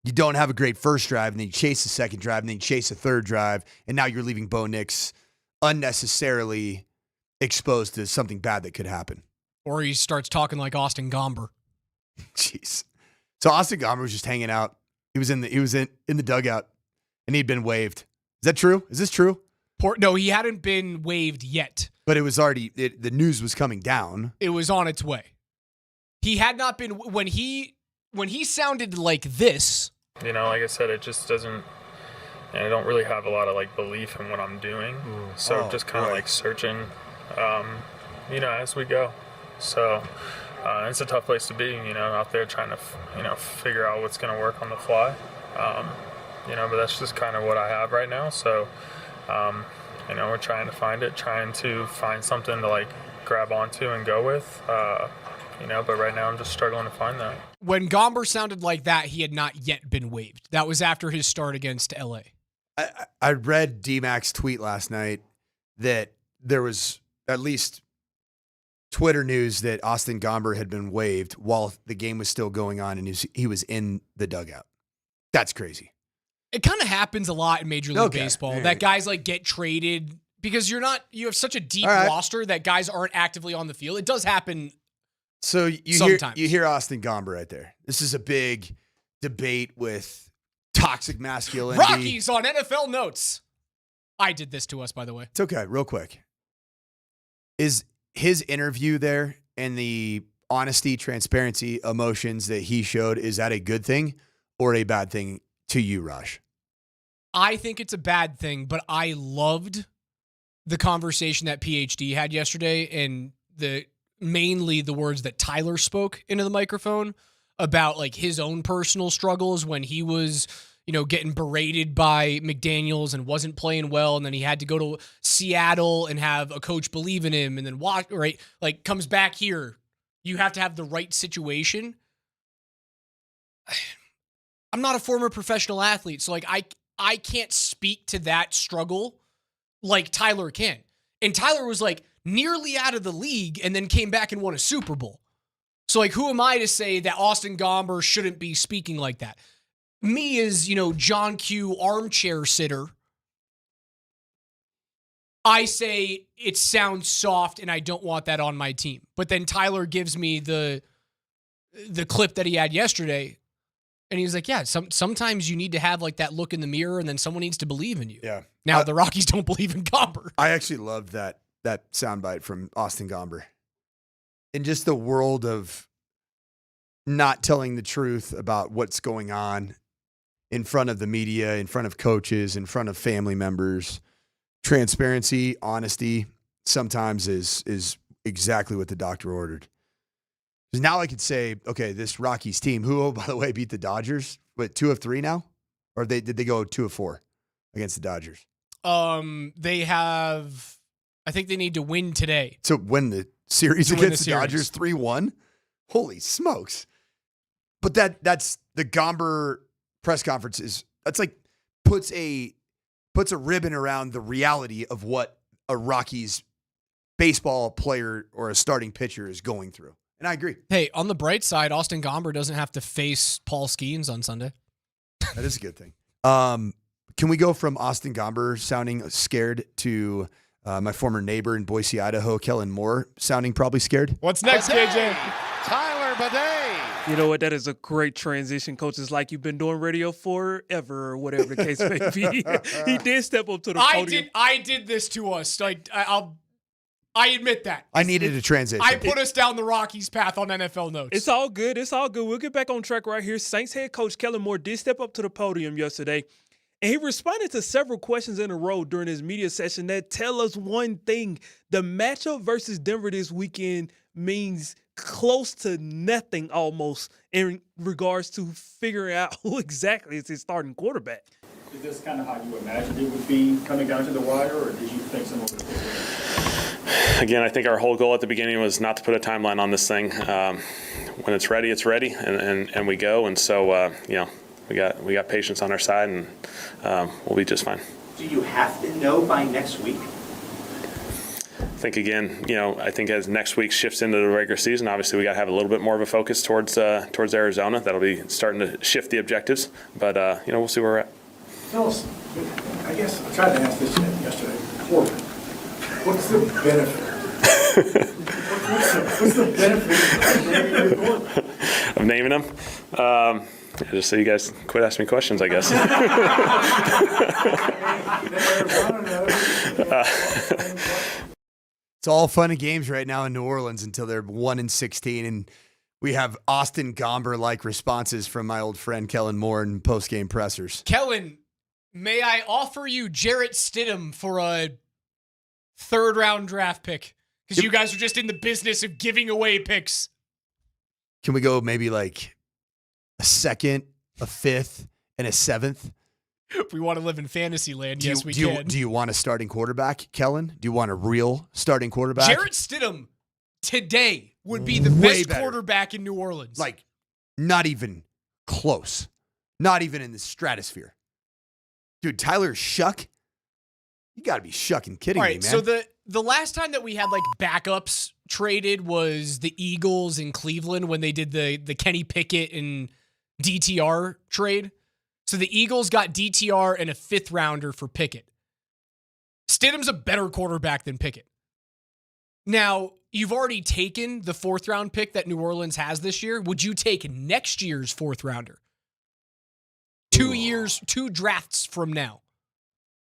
You don't have a great first drive, and then you chase the second drive, and then you chase a third drive, and now you're leaving Bo Nix unnecessarily exposed to something bad that could happen. Or he starts talking like Austin Gomber. Jeez. So Austin Gomber was just hanging out. He was in the dugout, and he'd been waived. Is that true? Is this true? No, he hadn't been waived yet. But it was already the news was coming down. It was on its way. He had not been when he sounded like this. You know, like I said, it just doesn't. And I don't really have a lot of like belief in what I'm doing, so just kind of like searching, as we go. So it's a tough place to be, out there trying to, figure out what's going to work on the fly. But that's just kind of what I have right now. So, we're trying to find something to like grab onto and go with. But right now I'm just struggling to find that. When Gomber sounded like that, he had not yet been waived. That was after his start against LA. I read DMac's tweet last night that there was at least Twitter news that Austin Gomber had been waived while the game was still going on and he was in the dugout. That's crazy. It kind of happens a lot in Major League Baseball that guys like get traded because you have such a deep roster that guys aren't actively on the field. It does happen. So you hear Austin Gomber right there. This is a big debate with toxic masculinity. Rockies on NFL Notes. I did this to us, by the way. It's okay. Real quick. Is his interview there and the honesty, transparency, emotions that he showed, is that a good thing or a bad thing to you, Raj? I think it's a bad thing, but I loved the conversation that PhD had yesterday and mainly the words that Tyler spoke into the microphone about like his own personal struggles when he was, getting berated by McDaniels and wasn't playing well, and then he had to go to Seattle and have a coach believe in him, and then comes back here. You have to have the right situation. I'm not a former professional athlete, so I can't speak to that struggle like Tyler can. And Tyler was nearly out of the league and then came back and won a Super Bowl. So who am I to say that Austin Gomber shouldn't be speaking like that? Me as, John Q armchair sitter, I say it sounds soft and I don't want that on my team. But then Tyler gives me the clip that he had yesterday, and he's like, yeah, sometimes you need to have that look in the mirror, and then someone needs to believe in you. Yeah. Now the Rockies don't believe in Gomber. I actually loved that soundbite from Austin Gomber. In just the world of not telling the truth about what's going on in front of the media, in front of coaches, in front of family members, transparency, honesty sometimes is exactly what the doctor ordered. Because now I could say, okay, this Rockies team, who, by the way, beat the Dodgers, 2 of 3 now? Or did they go 2 of 4 against the Dodgers? They have, I think they need to win today. To win the series against the Dodgers 3-1? Holy smokes. But that's the Gomber press conference puts a ribbon around the reality of what a Rockies baseball player or a starting pitcher is going through. And I agree. Hey, on the bright side, Austin Gomber doesn't have to face Paul Skeens on Sunday. That is a good thing. Can we go from Austin Gomber sounding scared to my former neighbor in Boise, Idaho, Kellen Moore, sounding probably scared? What's next, KJ? Tyler Bidet. You know what? That is a great transition, coach. It's like you've been doing radio forever, or whatever the case may be. He did step up to the podium. I did this to us. I admit that. I needed a transition. I put us down the Rockies path on NFL Notes. It's all good. It's all good. We'll get back on track right here. Saints head coach Kellen Moore did step up to the podium yesterday, and he responded to several questions in a row during his media session that tell us one thing. The matchup versus Denver this weekend means close to nothing almost in regards to figuring out who exactly is his starting quarterback. Is this kind of how you imagined it would be coming down to the wire, or did you think someone would have? Again, I think our whole goal at the beginning was not to put a timeline on this thing. When it's ready, and we go. And so, we got patience on our side, and we'll be just fine. Do you have to know by next week? I think, again, I think as next week shifts into the regular season, obviously we got to have a little bit more of a focus towards Arizona. That'll be starting to shift the objectives. But, we'll see where we're at. Tell us, I guess I tried to ask this yesterday. Corbin, what's the benefit? what's the benefit of naming them? Just so you guys quit asking me questions, I guess. It's all fun and games right now in New Orleans until they're 1-16, and we have Austin Gomber-like responses from my old friend Kellen Moore in post-game pressers. Kellen, may I offer you Jarrett Stidham for a third-round draft pick? Because you guys are just in the business of giving away picks. Can we go maybe a second, a fifth, and a seventh? If we want to live in fantasy land, yes, we can. Do you want a starting quarterback, Kellen? Do you want a real starting quarterback? Jarrett Stidham today would be the best quarterback in New Orleans. Not even close. Not even in the stratosphere. Dude, Tyler Shuck? You got to be shucking kidding me, man. So the last time that we had backups traded was the Eagles in Cleveland when they did the Kenny Pickett and DTR trade. So the Eagles got DTR and a 5th rounder for Pickett. Stidham's a better quarterback than Pickett. Now, you've already taken the 4th round pick that New Orleans has this year. Would you take next year's 4th rounder? 2 drafts from now.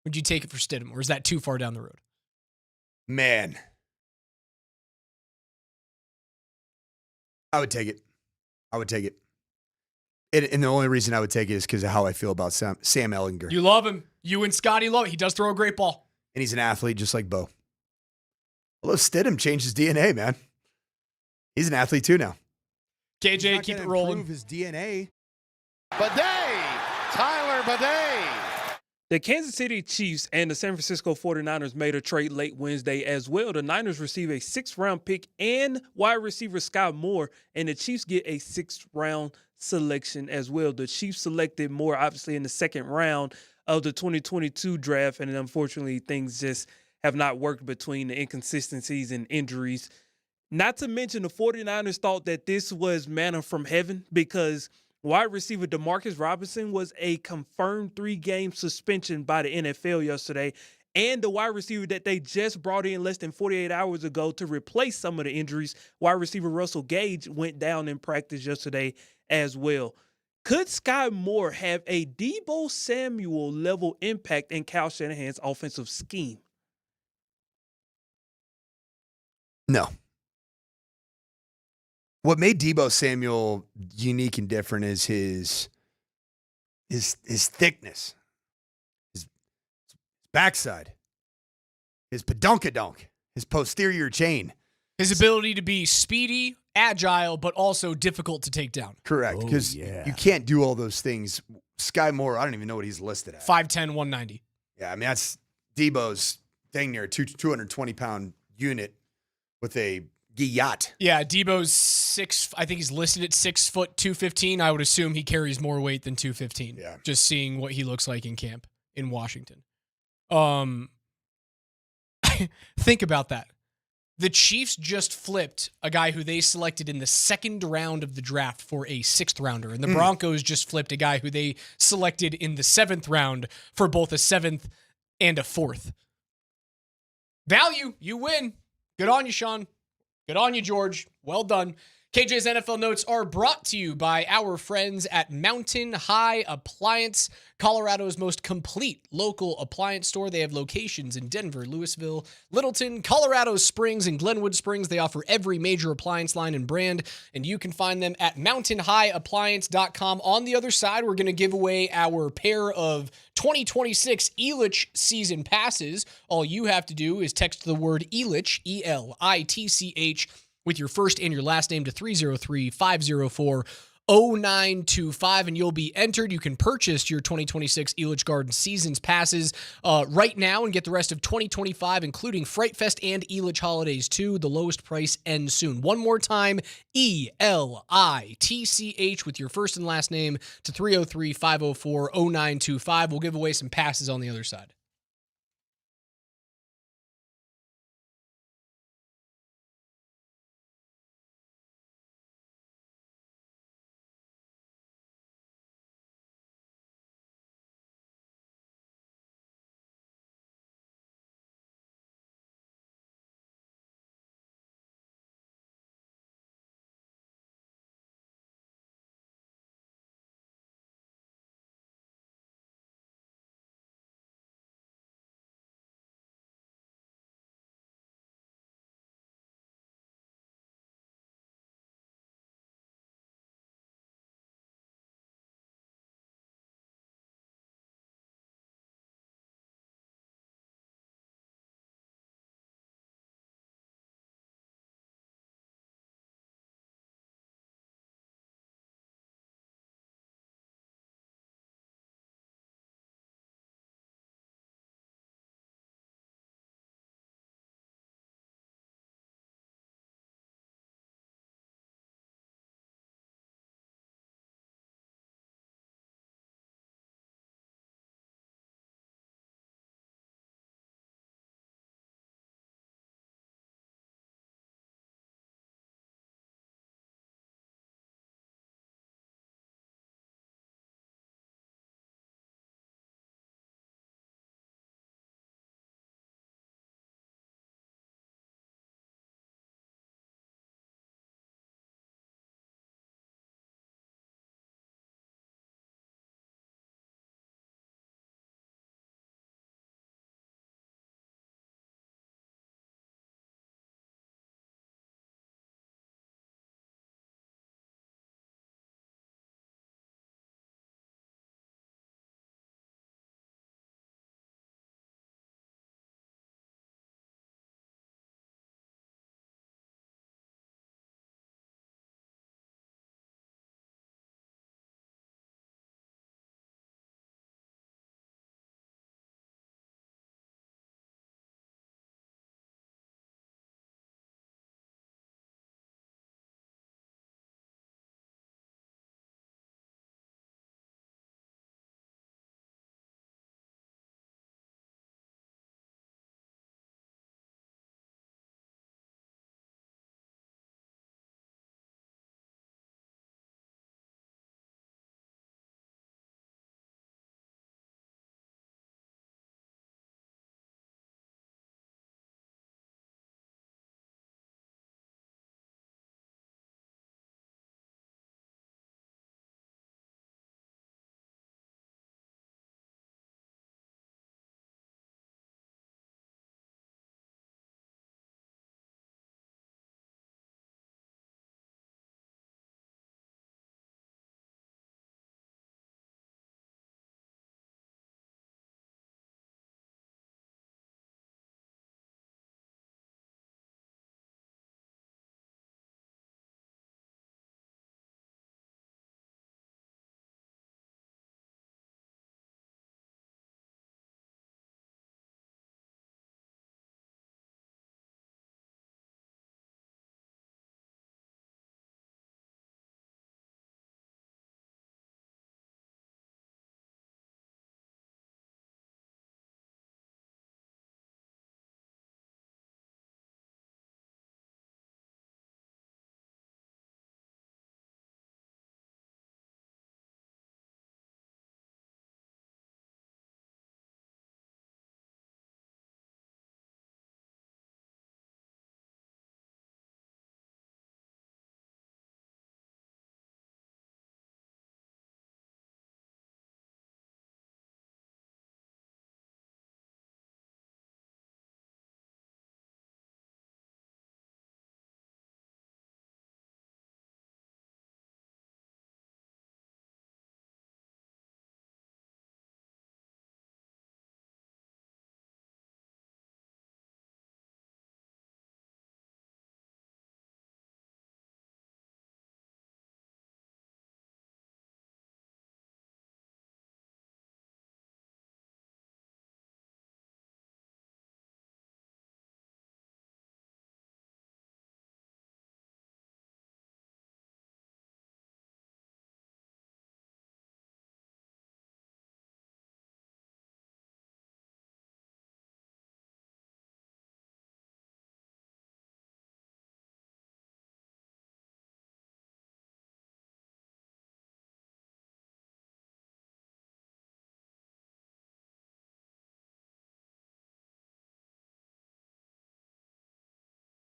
Would you take it for Stidham, or is that too far down the road? Man. I would take it. And the only reason I would take it is because of how I feel about Sam Ehlinger. You love him. You and Scotty love it. He does throw a great ball. And he's an athlete just like Bo. Although Stidham changed his DNA, man. He's an athlete too now. KJ, keep it rolling. Improve his DNA. Bidet Tyler Bidet. The Kansas City Chiefs and the San Francisco 49ers made a trade late Wednesday as well. The Niners receive a 6th-round pick and wide receiver Scott Moore, and the Chiefs get a 6th-round selection as well. The Chiefs selected Moore, obviously, in the 2nd round of the 2022 draft, and unfortunately, things just have not worked between the inconsistencies and injuries. Not to mention the 49ers thought that this was manna from heaven because wide receiver Demarcus Robinson was a confirmed 3-game suspension by the NFL yesterday. And the wide receiver that they just brought in less than 48 hours ago to replace some of the injuries, wide receiver Russell Gage, went down in practice yesterday as well. Could Sky Moore have a Deebo Samuel level impact in Kyle Shanahan's offensive scheme? No. What made Deebo Samuel unique and different is his thickness, his backside, his pedunkadunk, his posterior chain. His ability to be speedy, agile, but also difficult to take down. Correct, because you can't do all those things. Sky Moore, I don't even know what he's listed at. 5'10", 190. Yeah, I mean, that's Deebo's thing near a 220-pound unit with a yacht. Yeah, Deebo's I think he's listed at 6 foot 215. I would assume he carries more weight than 215. Yeah. Just seeing what he looks like in camp in Washington. Think about that. The Chiefs just flipped a guy who they selected in the 2nd round of the draft for a 6th rounder. And the Broncos just flipped a guy who they selected in the 7th round for both a 7th and a 4th. Value, you win. Good on you, Sean. Good on you, George. Well done. KJ's NFL Notes are brought to you by our friends at Mountain High Appliance, Colorado's most complete local appliance store. They have locations in Denver, Louisville, Littleton, Colorado Springs, and Glenwood Springs. They offer every major appliance line and brand, and you can find them at mountainhighappliance.com. On the other side, we're going to give away our pair of 2026 Elitch season passes. All you have to do is text the word Elitch, E-L-I-T-C-H, with your first and your last name to 303-504-0925, and you'll be entered. You can purchase your 2026 Elitch Garden Seasons passes right now and get the rest of 2025, including Fright Fest and Elitch Holidays too. The lowest price ends soon. One more time, E-L-I-T-C-H with your first and last name to 303-504-0925. We'll give away some passes on the other side.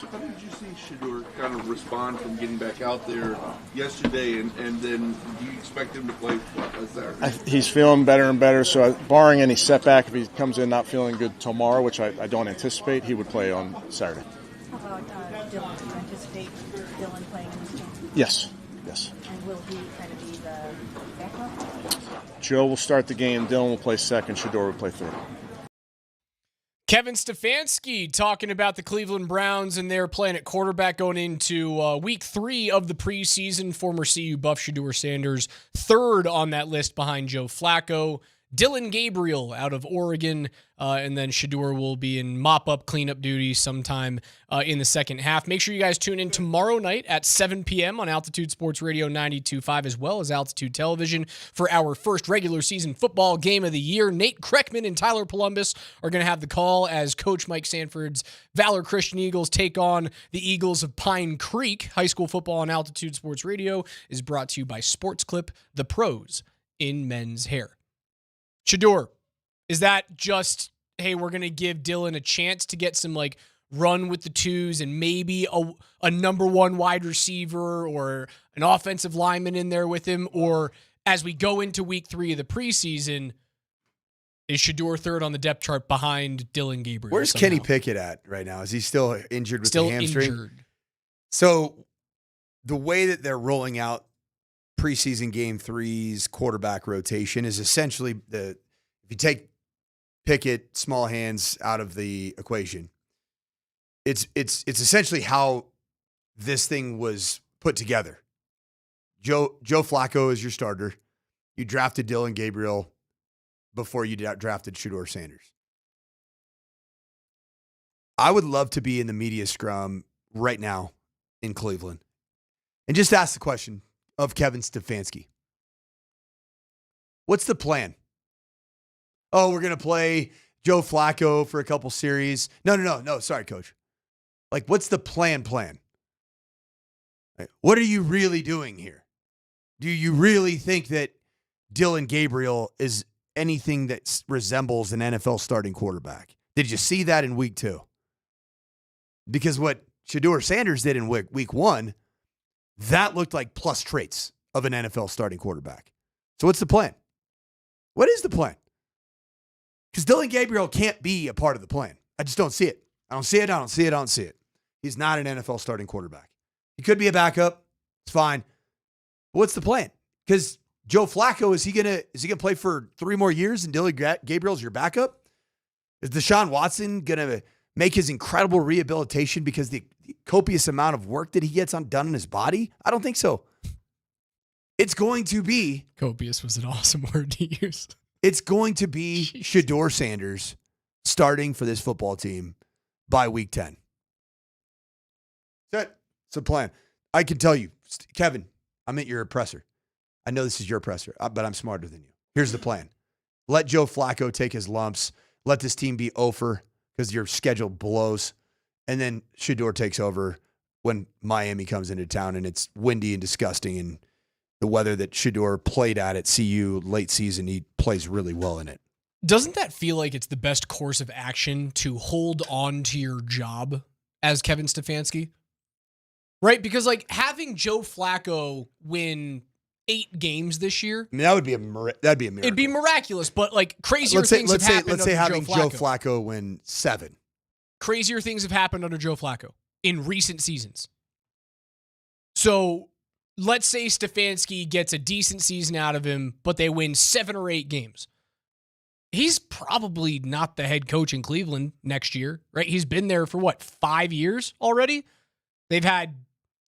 How did you see Shedeur kind of respond from getting back out there yesterday, and then do you expect him to play Saturday? He's feeling better and better, so barring any setback, if he comes in not feeling good tomorrow, which I don't anticipate, he would play on Saturday. How about Dylan? Do you anticipate Dylan playing in this game? Yes. And will he kind of be the backup? Joe will start the game, Dylan will play second, Shedeur will play third. Kevin Stefanski talking about the Cleveland Browns and their plan at quarterback going into week 3 of the preseason. Former CU Buff Shedeur Sanders, third on that list behind Joe Flacco. Dylan Gabriel out of Oregon, and then Shedeur will be in mop-up, cleanup duty sometime in the second half. Make sure you guys tune in tomorrow night at 7 p.m. on Altitude Sports Radio 92.5 as well as Altitude Television for our first regular season football game of the year. Nate Kreckman and Tyler Polumbus are going to have the call as Coach Mike Sanford's Valor Christian Eagles take on the Eagles of Pine Creek. High school football on Altitude Sports Radio is brought to you by Sports Clip, the pros in men's hair. Shedeur, is that just, hey, we're going to give Dylan a chance to get some run with the twos and maybe a number one wide receiver or an offensive lineman in there with him? Or as we go into week 3 of the preseason, is Shedeur third on the depth chart behind Dylan Gabriel? Where's somehow? Kenny Pickett at right now? Is he still injured with the hamstring? Injured. So the way that they're rolling out preseason game 3's quarterback rotation is essentially if you take Pickett, small hands out of the equation, it's essentially how this thing was put together. Joe Flacco is your starter. You drafted Dylan Gabriel before you drafted Shedeur Sanders. I would love to be in the media scrum right now in Cleveland and just ask the question of Kevin Stefanski. What's the plan? Oh, we're going to play Joe Flacco for a couple series. No. Sorry, coach. What's the plan? What are you really doing here? Do you really think that Dylan Gabriel is anything that resembles an NFL starting quarterback? Did you see that in week 2? Because what Shedeur Sanders did in week 1, that looked like plus traits of an NFL starting quarterback. So what's the plan? What is the plan? Because Dylan Gabriel can't be a part of the plan. I just don't see it. I don't see it. He's not an NFL starting quarterback. He could be a backup. It's fine. But what's the plan? Because Joe Flacco, is he gonna play for 3 more years and Dylan Gabriel's your backup? Is Deshaun Watson gonna make his incredible rehabilitation because the copious amount of work that he gets done in his body? I don't think so. It's going to be... Copious was an awesome word to use. It's going to be Shedeur Sanders starting for this football team by week 10. That's it. It's a plan. I can tell you, Kevin, I'm at your oppressor. I know this is your oppressor, but I'm smarter than you. Here's the plan. Let Joe Flacco take his lumps. Let this team be over because your schedule blows. And then Shedeur takes over when Miami comes into town and it's windy and disgusting, and the weather that Shedeur played at CU late season, he plays really well in it. Doesn't that feel like it's the best course of action to hold on to your job as Kevin Stefanski? Right? Because having Joe Flacco win 8 games this year, I mean, that'd be a miracle. It'd be miraculous, but crazier things have happened. Let's say having Joe Joe Flacco win 7. Crazier things have happened under Joe Flacco in recent seasons. So let's say Stefanski gets a decent season out of him, but they win 7 or 8 games. He's probably not the head coach in Cleveland next year, right? He's been there for 5 years already? They've had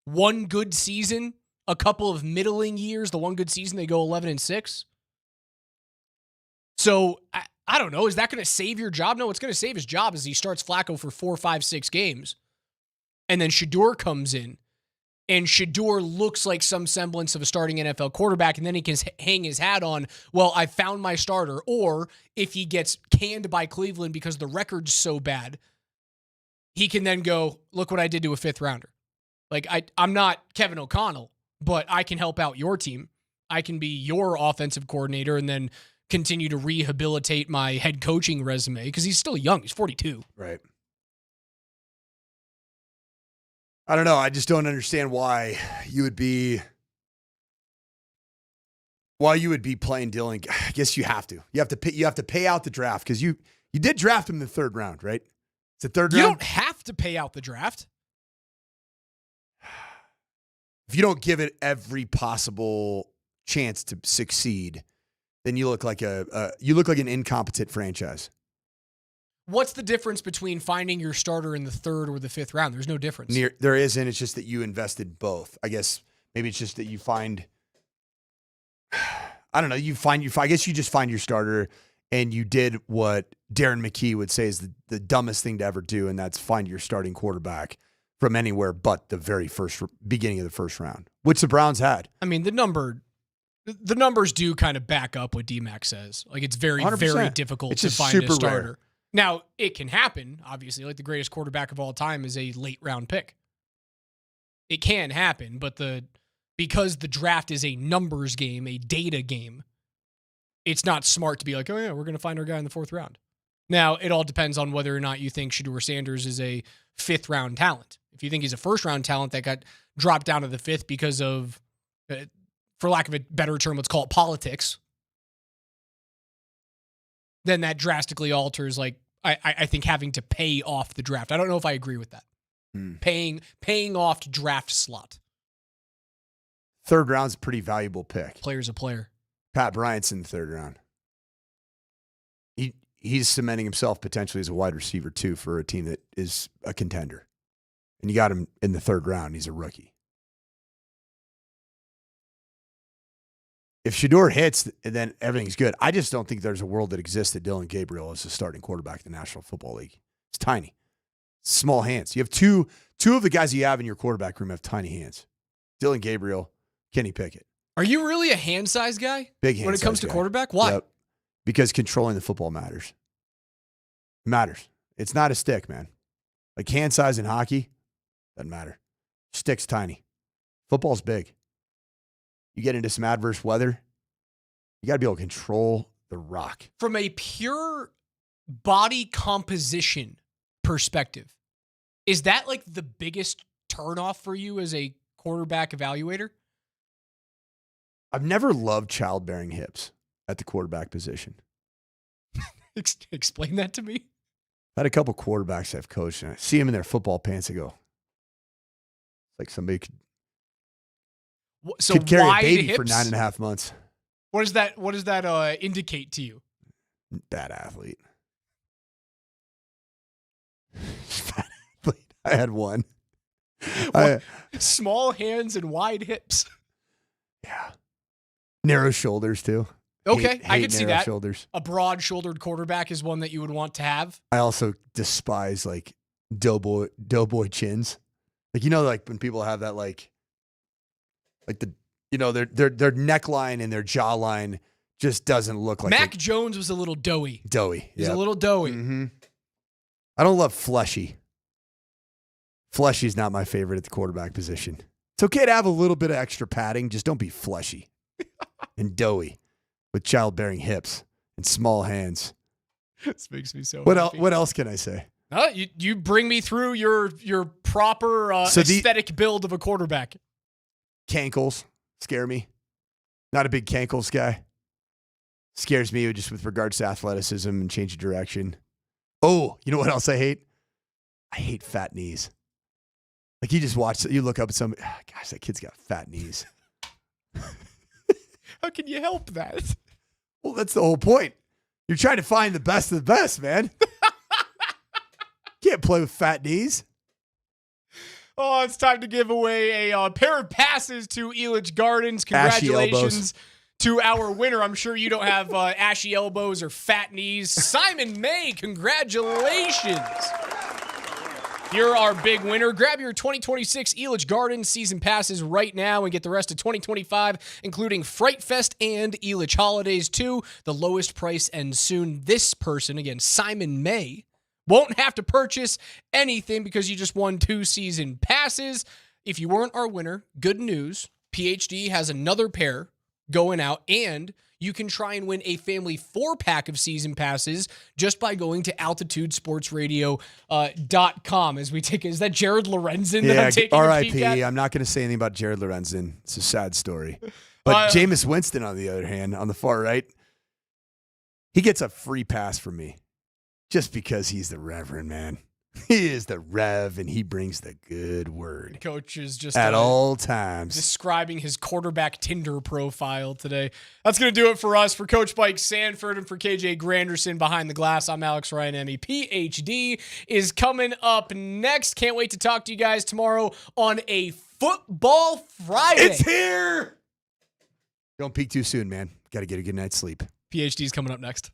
one good season, a couple of middling years. The one good season, they go 11-6. So I don't know. Is that going to save your job? No, what's going to save his job is he starts Flacco for 4, 5, 6 games. And then Shedeur comes in. And Shedeur looks like some semblance of a starting NFL quarterback, and then he can hang his hat on, well, I found my starter. Or if he gets canned by Cleveland because the record's so bad, he can then go, look what I did to a 5th rounder. I'm not Kevin O'Connell, but I can help out your team. I can be your offensive coordinator and then continue to rehabilitate my head coaching resume because he's still young. He's 42. Right. I don't know. I just don't understand why you would be playing Dylan. I guess you have to. You have to pay out the draft because you did draft him in the third round, right? It's the third round. You don't have to pay out the draft. If you don't give it every possible chance to succeed, then you look like an incompetent franchise. What's the difference between finding your starter in the third or the fifth round? There's no difference. There isn't. It's just that you invested both. I guess maybe it's just that you find. I don't know. I guess you just find your starter, and you did what Darren McKee would say is the dumbest thing to ever do, and that's find your starting quarterback from anywhere but the very first beginning of the first round, which the Browns had. I mean, the numbers do kind of back up what DMac says. Like, it's very, 100%. very difficult to find a starter. Rare. Now, it can happen, obviously. Like, the greatest quarterback of all time is a late round pick. It can happen, but because the draft is a numbers game, a data game, it's not smart to be like, oh yeah, we're going to find our guy in the fourth round. Now, it all depends on whether or not you think Shedeur Sanders is a fifth round talent. If you think he's a first round talent that got dropped down to the fifth because of, for lack of a better term, let's call it politics, then that drastically alters, like, I think having to pay off the draft. I don't know if I agree with that. Paying off draft slot. Third round's a pretty valuable pick. Player's a player. Pat Bryant's in the third round. He's cementing himself potentially as a wide receiver too for a team that is a contender. And you got him in the third round. He's a rookie. If Shedeur hits, then everything's good. I just don't think there's a world that exists that Dylan Gabriel is a starting quarterback in the National Football League. It's tiny. Small hands. You have two of the guys you have in your quarterback room have tiny hands. Dylan Gabriel, Kenny Pickett. Are you really a hand size guy? Big hand when it comes to guy. Quarterback? Why? Yep. Because controlling the football matters. It matters. It's not a stick, man. Like hand size in hockey, doesn't matter. Stick's tiny. Football's big. You get into some adverse weather, you got to be able to control the rock. From a pure body composition perspective, is that like the biggest turnoff for you as a quarterback evaluator? I've never loved childbearing hips at the quarterback position. Explain that to me. I had a couple quarterbacks I've coached, and I see them in their football pants. I go, it's like somebody could carry a baby hips? for 9.5 months. What does that indicate to you? Bad athlete. Bad athlete. I had one. Small hands and wide hips. Yeah. Narrow shoulders, too. Okay, I can see that. Shoulders. A broad-shouldered quarterback is one that you would want to have. I also despise, like, doughboy chins. Like, you know, like when people have that, like the, you know, their neckline and their jawline just doesn't look like Mac Jones was a little doughy. He's a little doughy. Mm-hmm. I don't love fleshy. Fleshy's not my favorite at the quarterback position. It's okay to have a little bit of extra padding. Just don't be fleshy and doughy with childbearing hips and small hands. This makes me so happy. What else can I say? You bring me through your proper aesthetic build of a quarterback. Cankles scare me. Not a big cankles guy. Scares me just with regards to athleticism and change of direction. Oh, you know what else I hate? I hate fat knees. Like you look up at somebody, gosh, that kid's got fat knees. How can you help that? Well, that's the whole point. You're trying to find the best of the best, man. Can't play with fat knees. Oh, it's time to give away a pair of passes to Elitch Gardens. Congratulations to our winner. I'm sure you don't have ashy elbows or fat knees. Simon May, congratulations. You're our big winner. Grab your 2026 Elitch Gardens season passes right now and get the rest of 2025, including Fright Fest and Elitch Holidays too. The lowest price ends soon. This person, again, Simon May, won't have to purchase anything because you just won 2 season passes. If you weren't our winner, good news. PhD has another pair going out, and you can try and win a family 4-pack of season passes just by going to altitudesportsradio.com. As we take, is that Jared Lorenzen? Yeah, that I'm taking R.I.P. a peek at? I'm not going to say anything about Jared Lorenzen. It's a sad story. But Jameis Winston, on the other hand, on the far right, he gets a free pass from me just because he's the Reverend, man. He is the Rev, and he brings the good word. Coach is just at all times describing his quarterback Tinder profile today. That's going to do it for us. For Coach Mike Sanford and for KJ Granderson behind the glass, I'm Alex Ryan, ME. PhD is coming up next. Can't wait to talk to you guys tomorrow on a Football Friday. It's here. Don't peek too soon, man. Got to get a good night's sleep. PhD is coming up next.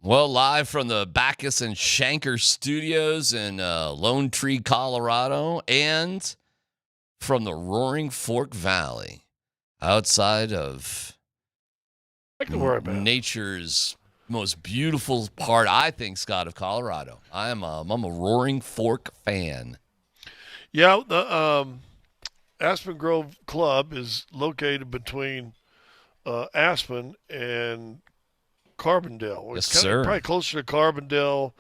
Well, live from the Backus and Shanker studios in Lone Tree, Colorado, and from the Roaring Fork Valley, outside of nature's most beautiful part, I think, Scott, of Colorado. I'm a Roaring Fork fan. Yeah, the Aspen Grove Club is located between Aspen and Carbondale. Yes, It's sir. Probably closer to Carbondale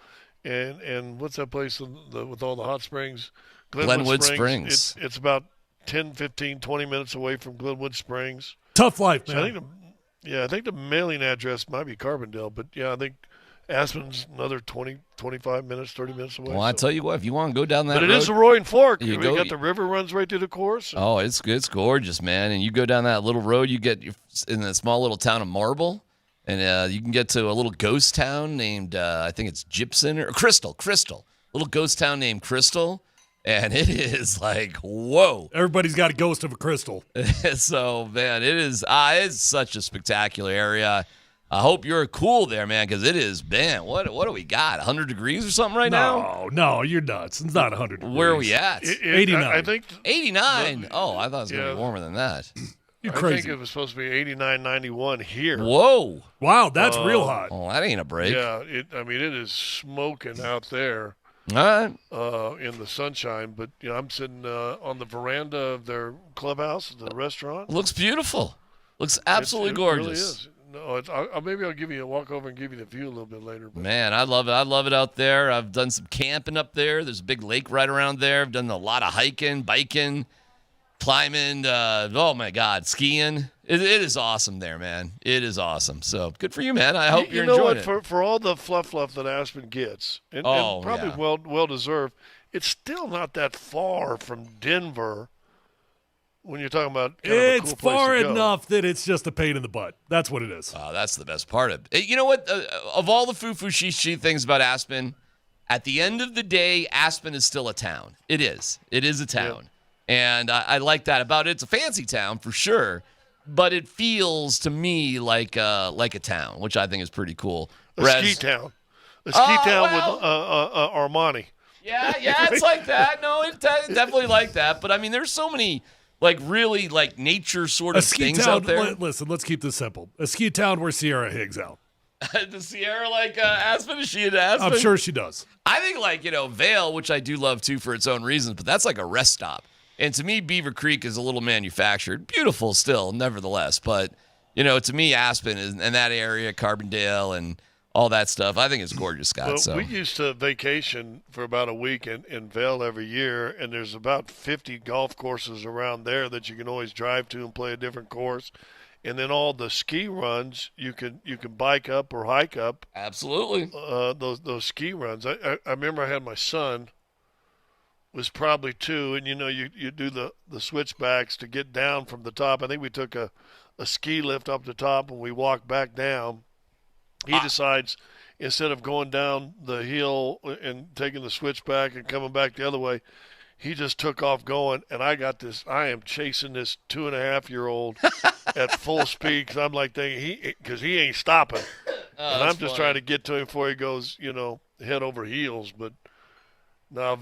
and what's that place with all the hot springs? Glenwood Springs. It's about 10, 15, 20 minutes away from Glenwood Springs. Tough life, So man. I think the mailing address might be Carbondale, but yeah, I think Aspen's another 20, 25 minutes, 30 minutes away. Well, I tell you what, if you want to go down that But it road, is a Roaring Fork. you We go- got the river runs right through the course. Oh, it's gorgeous, man. And you go down that little road, you get in the small little town of Marble, and you can get to a little ghost town named, I think it's Gypsum or Crystal. Little ghost town named Crystal. And it is like, whoa. Everybody's got a ghost of a crystal. So, man, it's such a spectacular area. I hope you're cool there, man, because it is, man, what do we got, 100 degrees or something right now? No, you're nuts. It's not 100 degrees. Where are we at? 89. I think 89? Oh, I thought it was going to be warmer than that. You're I crazy. think it was supposed to be 89, 91 here. Whoa. Wow, that's real hot. Oh, that ain't a break. Yeah, it is smoking out there. All right. In the sunshine, but I'm sitting on the veranda of their clubhouse, the restaurant. Looks beautiful. Looks absolutely gorgeous. It really is. No, maybe I'll give you a walk over and give you the view a little bit later. But. Man, I love it. I love it out there. I've done some camping up there. There's a big lake right around there. I've done a lot of hiking, biking, climbing. Oh my God, skiing. It is awesome there, man. It is awesome. So good for you, man. I hope you're enjoying it. For all the fluff that Aspen gets, and probably well deserved, it's still not that far from Denver. When you're talking about kind of a cool place far to go. enough that it's just a pain in the butt. That's what it is. Oh, that's the best part of it. You know what? Of all the foo-foo she things about Aspen, at the end of the day, Aspen is still a town. It is. It is a town. Yeah. And I like that about it. It's a fancy town for sure, but it feels to me like a town, which I think is pretty cool. A ski town. A ski town with Armani. Yeah, it's like that. No, it's definitely like that. But, I mean, there's so many – like really like nature sort of things out there. Listen, let's keep this simple. A ski town where Sierra hangs out. Does Sierra like Aspen? Is she in Aspen? I'm sure she does. I think Vale, which I do love too for its own reasons, but that's like a rest stop. And to me, Beaver Creek is a little manufactured. Beautiful still, nevertheless. But, to me, Aspen and that area, Carbondale and all that stuff, I think it's gorgeous, Scott. Well, we used to vacation for about a week in Vale every year, and there's about 50 golf courses around there that you can always drive to and play a different course. And then all the ski runs, you can bike up or hike up. Absolutely. Those ski runs. I remember I had my son, was probably 2, and you do the switchbacks to get down from the top. I think we took a ski lift up the top and we walked back down. He decides instead of going down the hill and taking the switchback and coming back the other way, he just took off going. And I am chasing this 2.5-year-old at full speed because I'm like thinking because he ain't stopping. And I'm just trying to get to him before he goes, head over heels. But now,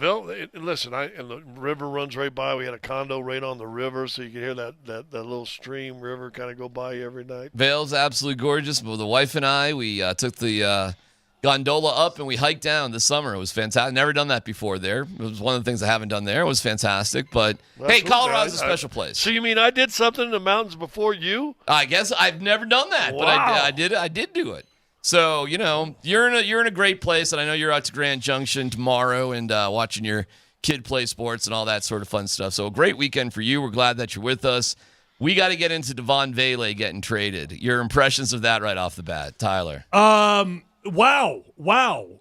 listen, and the river runs right by. We had a condo right on the river, so you can hear that little stream river kind of go by you every night. Vale's absolutely gorgeous. But the wife and I, we took the gondola up and we hiked down this summer. It was fantastic. Never done that before there. It was one of the things I haven't done there. It was fantastic. But, hey, Colorado's a special place. So you mean I did something in the mountains before you? I guess I've never done that, wow. But I did do it. So, you're in a great place, and I know you're out to Grand Junction tomorrow and watching your kid play sports and all that sort of fun stuff. So a great weekend for you. We're glad that you're with us. We got to get into Devaughn Vele getting traded. Your impressions of that right off the bat, Tyler. Wow.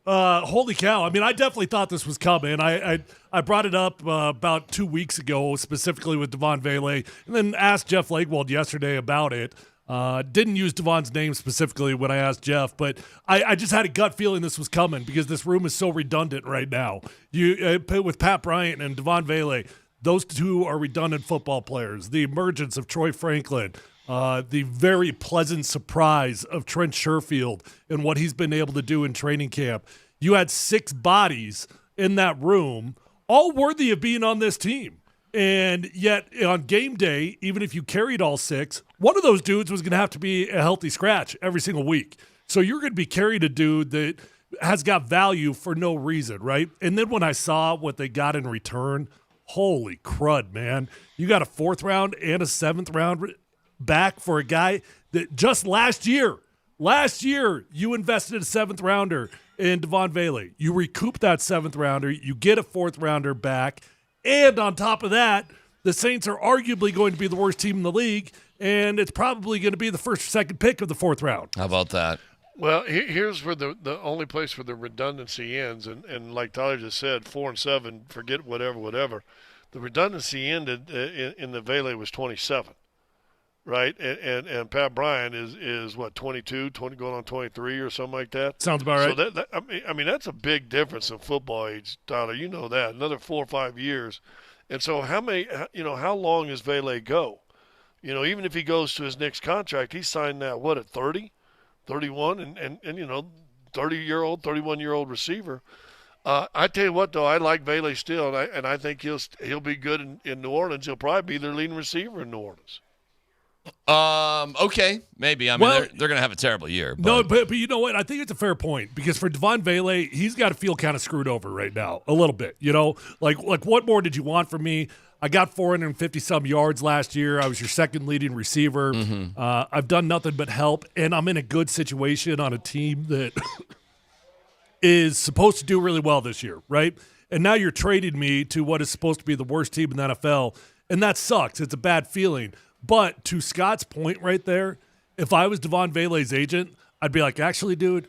Holy cow. I mean, I definitely thought this was coming. I brought it up about 2 weeks ago, specifically with Devaughn Vele, and then asked Jeff Lakewald yesterday about it. Didn't use Devaughn's name specifically when I asked Jeff, but I just had a gut feeling this was coming because this room is so redundant right now. With Pat Bryant and Devaughn Vele, those two are redundant football players. The emergence of Troy Franklin, the very pleasant surprise of Trent Sherfield and what he's been able to do in training camp. You had 6 bodies in that room, all worthy of being on this team. And yet on game day, even if you carried all 6, one of those dudes was going to have to be a healthy scratch every single week. So you're going to be carrying a dude that has got value for no reason, right? And then when I saw what they got in return, holy crud, man. You got a 4th round and a 7th round back for a guy that just last year you invested a 7th rounder in Devaughn Vele. You recoup that 7th rounder, you get a 4th rounder back, and on top of that, the Saints are arguably going to be the worst team in the league, and it's probably going to be the first or second pick of the 4th round. How about that? Well, here's where the only place where the redundancy ends, and like Tyler just said, 4 and 7, forget whatever. The redundancy ended in the Vele was 27, right? And Pat Bryant is what, 22, going on 23 or something like that. Sounds about right. So I mean that's a big difference in football age, Tyler. You know that, another 4 or 5 years, and so how long does Vele go? Even if he goes to his next contract, he signed that at 30. 31 and 30-year-old, 31-year-old receiver. I tell you what, though, I like Vele still, and I think he'll be good in New Orleans. He'll probably be their leading receiver in New Orleans. Okay, maybe. I mean, they're going to have a terrible year. But. No, but you know what? I think it's a fair point because for Devaughn Vele, he's got to feel kind of screwed over right now a little bit. Like what more did you want from me? I got 450-some yards last year. I was your second leading receiver. Mm-hmm. I've done nothing but help, and I'm in a good situation on a team that is supposed to do really well this year, right? And now you're trading me to what is supposed to be the worst team in the NFL, and that sucks. It's a bad feeling. But to Scott's point right there, if I was Devaughn Vele's agent, I'd be like, actually, dude,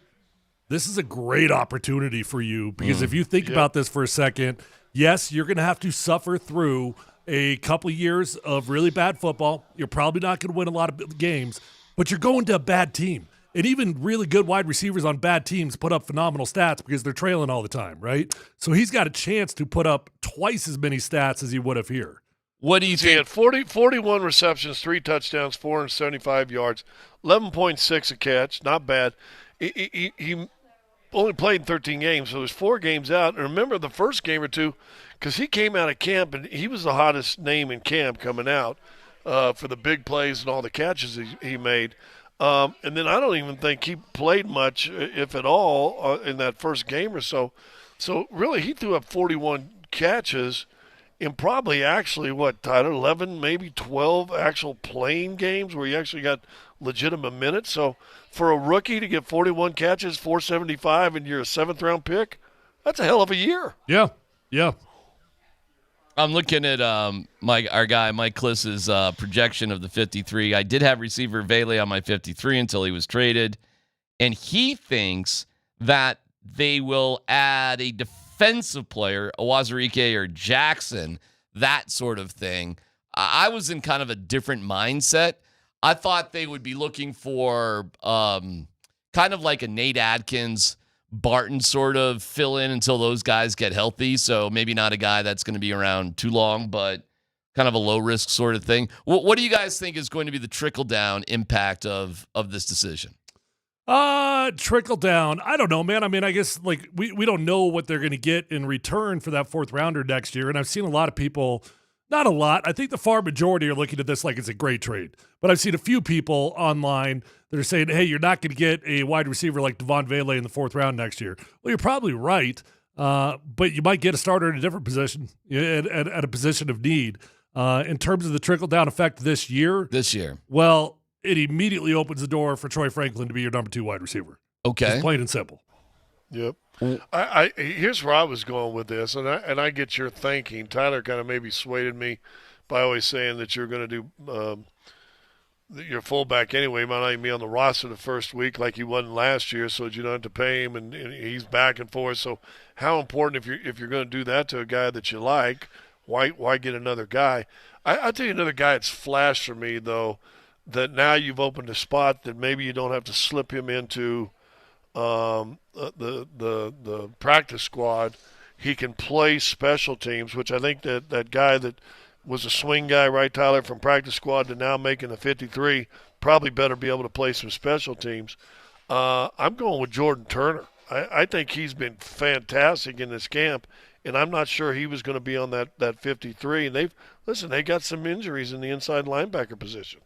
this is a great opportunity for you because if you think about this for a second – yes, you're going to have to suffer through a couple years of really bad football. You're probably not going to win a lot of games, but you're going to a bad team. And even really good wide receivers on bad teams put up phenomenal stats because they're trailing all the time, right? So he's got a chance to put up twice as many stats as he would have here. What do you think? He had 41 receptions, 3 touchdowns, 475 yards, 11.6 a catch. Not bad. He only played in 13 games, so there's 4 games out. And remember the first game or two, because he came out of camp, and he was the hottest name in camp coming out for the big plays and all the catches he made. And then I don't even think he played much, if at all, in that first game or so. So really he threw up 41 catches in probably actually, Tyler, 11, maybe 12 actual playing games where he actually got legitimate minutes. So for a rookie to get 41 catches, 475, and you're a 7th-round pick, that's a hell of a year. Yeah. I'm looking at our guy Mike Kliss's projection of the 53. I did have receiver Vele on my 53 until he was traded, and he thinks that they will add a defensive player, Awazarike or Jackson, that sort of thing. I was in kind of a different mindset. I thought they would be looking for kind of like a Nate Adkins, Barton sort of fill in until those guys get healthy. So maybe not a guy that's going to be around too long, but kind of a low risk sort of thing. What do you guys think is going to be the trickle down impact of this decision? Trickle down. I don't know, man. I mean, I guess like we don't know what they're going to get in return for that 4th rounder next year. And I've seen a lot of people, not a lot. I think the far majority are looking at this like it's a great trade. But I've seen a few people online that are saying, hey, you're not going to get a wide receiver like Devaughn Vele in the 4th round next year. Well, you're probably right. But you might get a starter in a different position, at a position of need. In terms of the trickle-down effect this year, well, it immediately opens the door for Troy Franklin to be your number 2 wide receiver. Okay. Just plain and simple. Yep. I here's where I was going with this, and I get your thinking. Tyler kind of maybe swayed me by always saying that you're going to do your fullback anyway. He might not even be on the roster the first week like he wasn't last year, so that you don't have to pay him, and he's back and forth. So how important if you're going to do that to a guy that you like, why get another guy? I'll tell you another guy that's flashed for me, though, that now you've opened a spot that maybe you don't have to slip him into the practice squad. He can play special teams, which I think that guy that was a swing guy, right, Tyler, from practice squad to now making the 53, probably better be able to play some special teams. I'm going with Jordan Turner. I think he's been fantastic in this camp, and I'm not sure he was going to be on that 53. And they got some injuries in the inside linebacker position.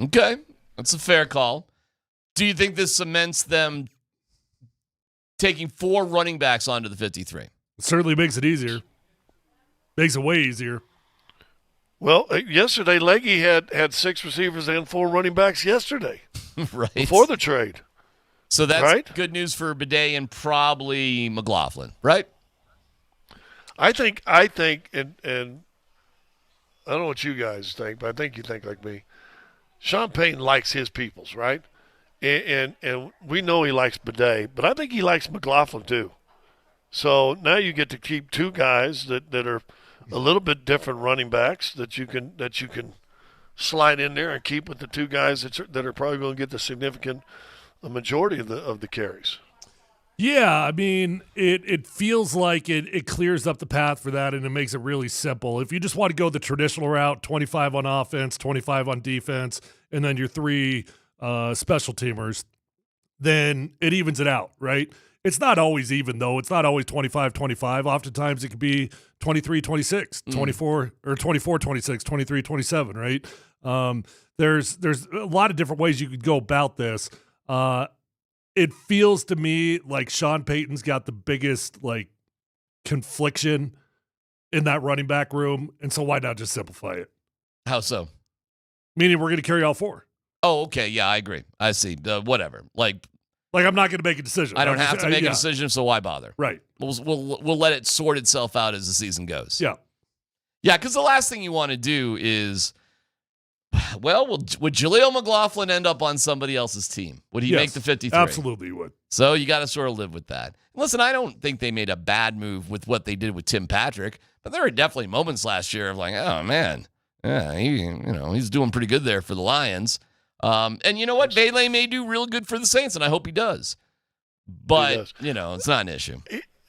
Okay, that's a fair call. Do you think this cements them taking 4 running backs onto the 53? It certainly makes it easier. Makes it way easier. Well, yesterday, Leggy had 6 receivers and 4 running backs yesterday. Right. Before the trade. So that's right? Good news for Bidet and probably McLaughlin, right? I think, and I don't know what you guys think, but I think you think like me. Sean Payton likes his peoples, right? And we know he likes Bidet, but I think he likes McLaughlin too. So now you get to keep 2 guys that are a little bit different running backs that you can slide in there and keep with the 2 guys that are probably going to get the majority of the carries. Yeah, I mean, it feels like it clears up the path for that, and it makes it really simple. If you just want to go the traditional route, 25 on offense, 25 on defense, and then your 3 special teamers, then it evens it out, right? It's not always even, though. It's not always 25-25. Oftentimes it could be 23-26, 24 or 24-26, 23-27, right? There's a lot of different ways you could go about this. It feels to me like Sean Payton's got the biggest confliction in that running back room, and so why not just simplify it? How so? Meaning we're going to carry all 4. Oh, okay. Yeah, I agree. I see. Whatever. Like I'm not going to make a decision. I don't have to make a decision, so why bother? Right. We'll let it sort itself out as the season goes. Yeah. Yeah, because the last thing you want to do is, would Jaleel McLaughlin end up on somebody else's team? Would he make the 53? Absolutely he would. So you got to sort of live with that. Listen, I don't think they made a bad move with what they did with Tim Patrick, but there were definitely moments last year of like, oh, man, yeah, he's doing pretty good there for the Lions. And you know what? Vele may do real good for the Saints, and I hope he does. But, it's not an issue.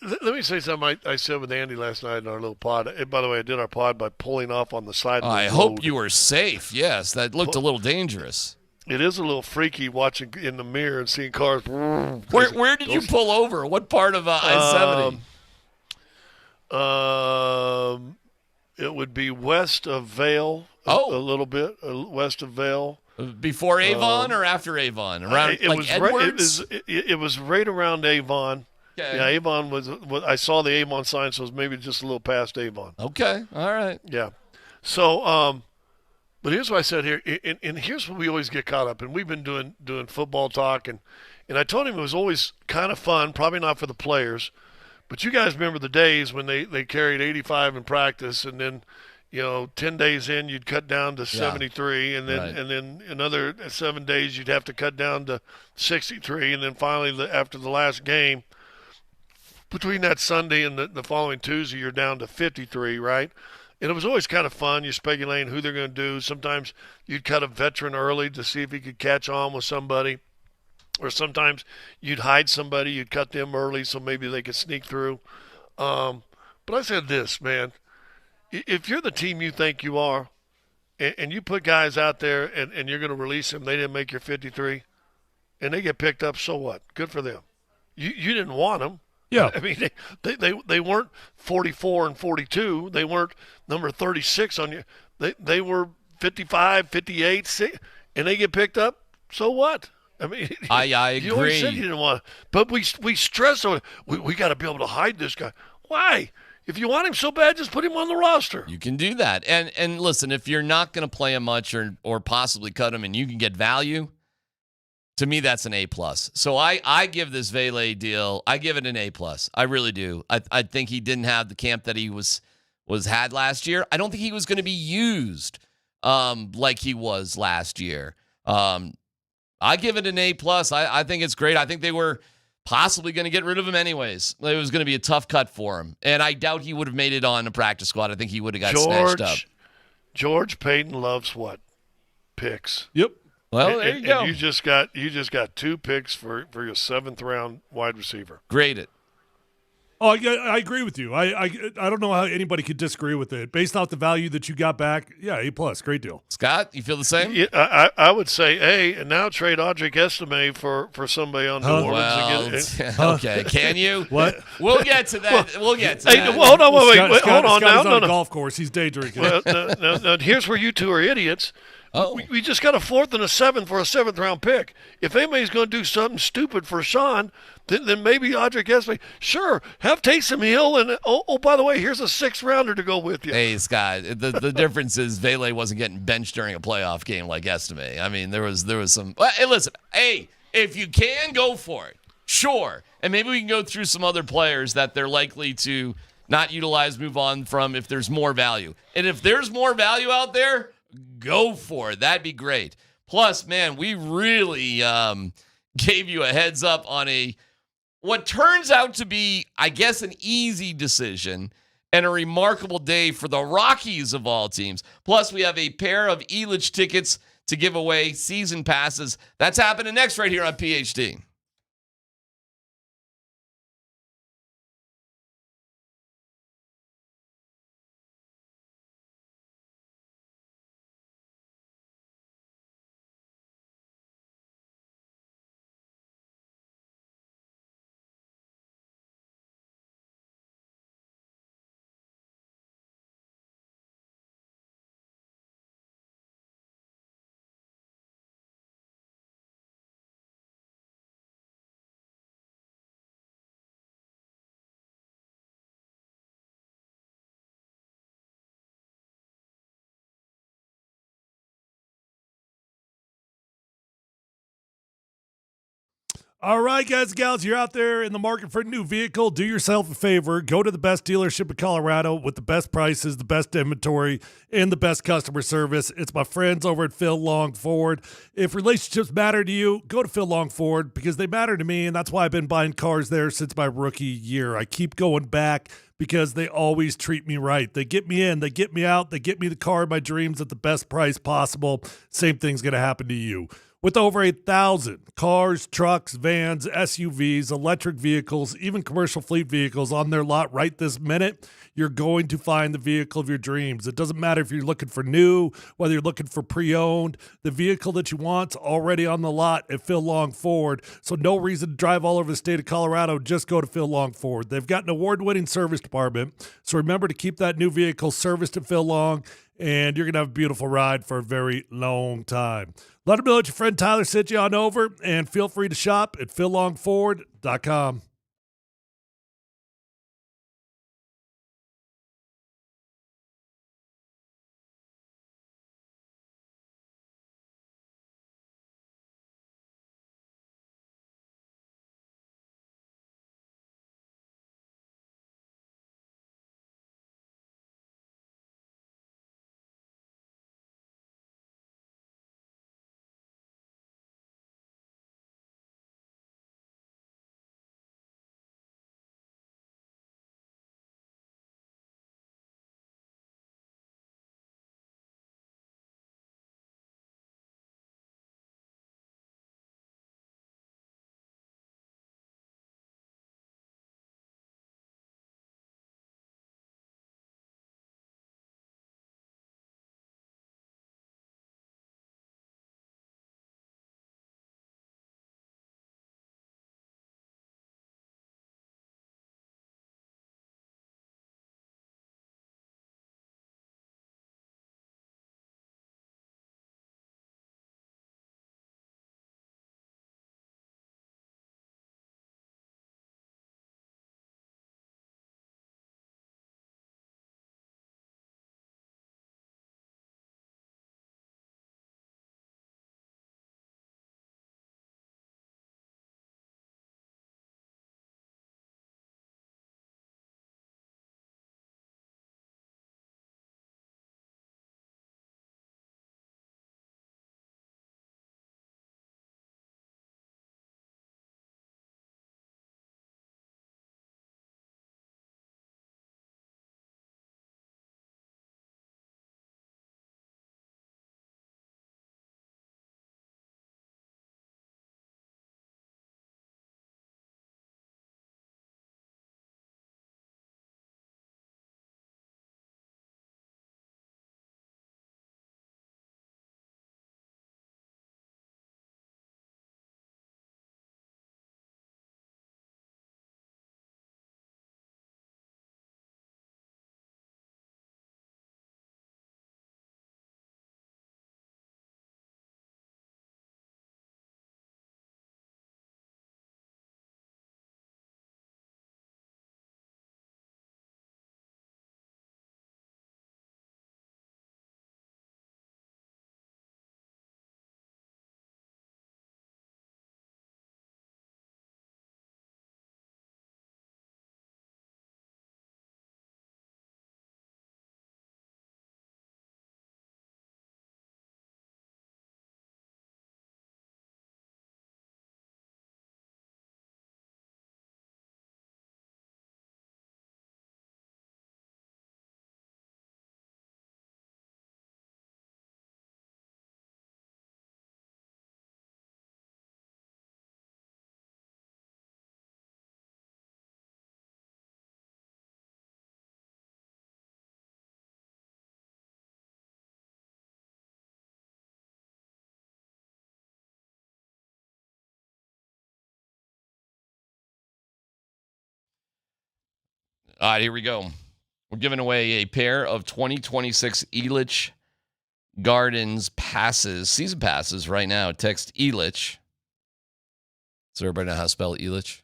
Let me say something I said with Andy last night in our little pod. And by the way, I did our pod by pulling off on the side of the road. I hope you were safe. Yes, that looked a little dangerous. It is a little freaky watching in the mirror and seeing cars. Where did you pull over? What part of I-70? It would be west of Vale. A little bit west of Vale. Before Avon or after Avon? Around Edwards? It was right around Avon. Okay. Yeah, Avon was. I saw the Avon sign, so it was maybe just a little past Avon. Okay, all right. Yeah. So, but here's what I said here, and here's what we always get caught up in. We've been doing football talk, and I told him it was always kind of fun, probably not for the players, but you guys remember the days when they carried 85 in practice, and then 10 days in, you'd cut down to 73, and then another 7 days, you'd have to cut down to 63, and then finally, after the last game, between that Sunday and the following Tuesday, you're down to 53, right? And it was always kind of fun. You're speculating who they're going to do. Sometimes you'd cut a veteran early to see if he could catch on with somebody, or sometimes you'd hide somebody. You'd cut them early so maybe they could sneak through. But I said this, man. If you're the team you think you are, and you put guys out there and you're going to release them, they didn't make your 53, and they get picked up, so what? Good for them. You didn't want them. Yeah. I mean, they weren't 44 and 42. They weren't number 36 on you. They were 55, 58, and they get picked up, so what? I mean, I agree. You always said you didn't want to. But we stress on it. We got to be able to hide this guy. Why? If you want him so bad, just put him on the roster. You can do that. And listen, if you're not going to play him much or possibly cut him and you can get value, to me, that's an A+. So I give this Vele deal, I give it an A+. I really do. I think he didn't have the camp that he had last year. I don't think he was going to be used like he was last year. I give it an A+. I think it's great. I think they were possibly going to get rid of him anyways. It was going to be a tough cut for him. And I doubt he would have made it on a practice squad. I think he would have got snatched up. George Payton loves what? Picks. Yep. Well, there you go. And you just got 2 picks for your 7th round wide receiver. Grade it. Oh, yeah, I agree with you. I don't know how anybody could disagree with it. Based off the value that you got back, yeah, A+, great deal. Scott, you feel the same? Yeah, I would say A, and now trade Audric Estime for somebody on New Orleans. Well, okay, can you? What? We'll get to that. We'll get to that. Well, hold on, wait, hold on. Scott's Now, on a golf course. He's day drinking. Well, now, here's where you two are idiots. Oh. We just got a 4th and a 7th for a 7th-round pick. If anybody's going to do something stupid for Sean, then maybe Audric Estime. Sure, have Taysom Hill, and by the way, here's a 6th-rounder to go with you. Hey, Scott, the difference is Vele wasn't getting benched during a playoff game like Estime. I mean, there was some. Well, hey, listen, if you can, go for it. Sure. And maybe we can go through some other players that they're likely to not utilize, move on from if there's more value. And if there's more value out there, go for it. That'd be great. Plus, man, we really gave you a heads up on what turns out to be, I guess, an easy decision and a remarkable day for the Rockies of all teams. Plus, we have a pair of Elitch tickets to give away, season passes. That's happening next right here on PhD. All right, guys and gals, you're out there in the market for a new vehicle. Do yourself a favor. Go to the best dealership in Colorado with the best prices, the best inventory, and the best customer service. It's my friends over at Phil Long Ford. If relationships matter to you, go to Phil Long Ford because they matter to me, and that's why I've been buying cars there since my rookie year. I keep going back because they always treat me right. They get me in, they get me out, they get me the car of my dreams at the best price possible. Same thing's going to happen to you. With over 8,000 cars, trucks, vans, SUVs, electric vehicles, even commercial fleet vehicles on their lot right this minute, you're going to find the vehicle of your dreams. It doesn't matter if you're looking for new, whether you're looking for pre-owned. The vehicle that you want's already on the lot at Phil Long Ford, so no reason to drive all over the state of Colorado. Just go to Phil Long Ford. They've got an award-winning service department, so remember to keep that new vehicle serviced at Phil Long, and you're going to have a beautiful ride for a very long time. Let them know that your friend Tyler sent you on over, and feel free to shop at phillongford.com. All right, here we go. We're giving away a pair of 2026 Elitch Gardens passes, season passes right now. Text Elitch. Does everybody know how to spell Elitch?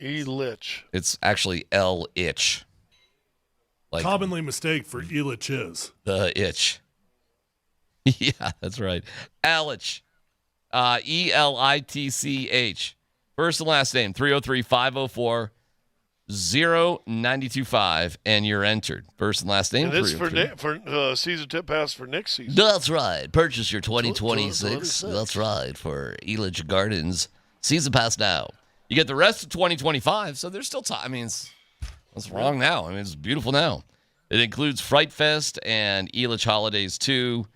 Elitch. It's actually L-itch. Like commonly mistake for Elitch is. the itch. Yeah, that's right. Elitch. E-L-I-T-C-H. First and last name, 303-504-0925, and you're entered. First and last name, And this 303. for season tip pass for next season. That's right. Purchase your 2026. That's right, for Elitch Gardens. Season pass now. You get the rest of 2025, so there's still time. I mean, what's wrong now? I mean, it's beautiful now. It includes Fright Fest and Elitch Holidays 2,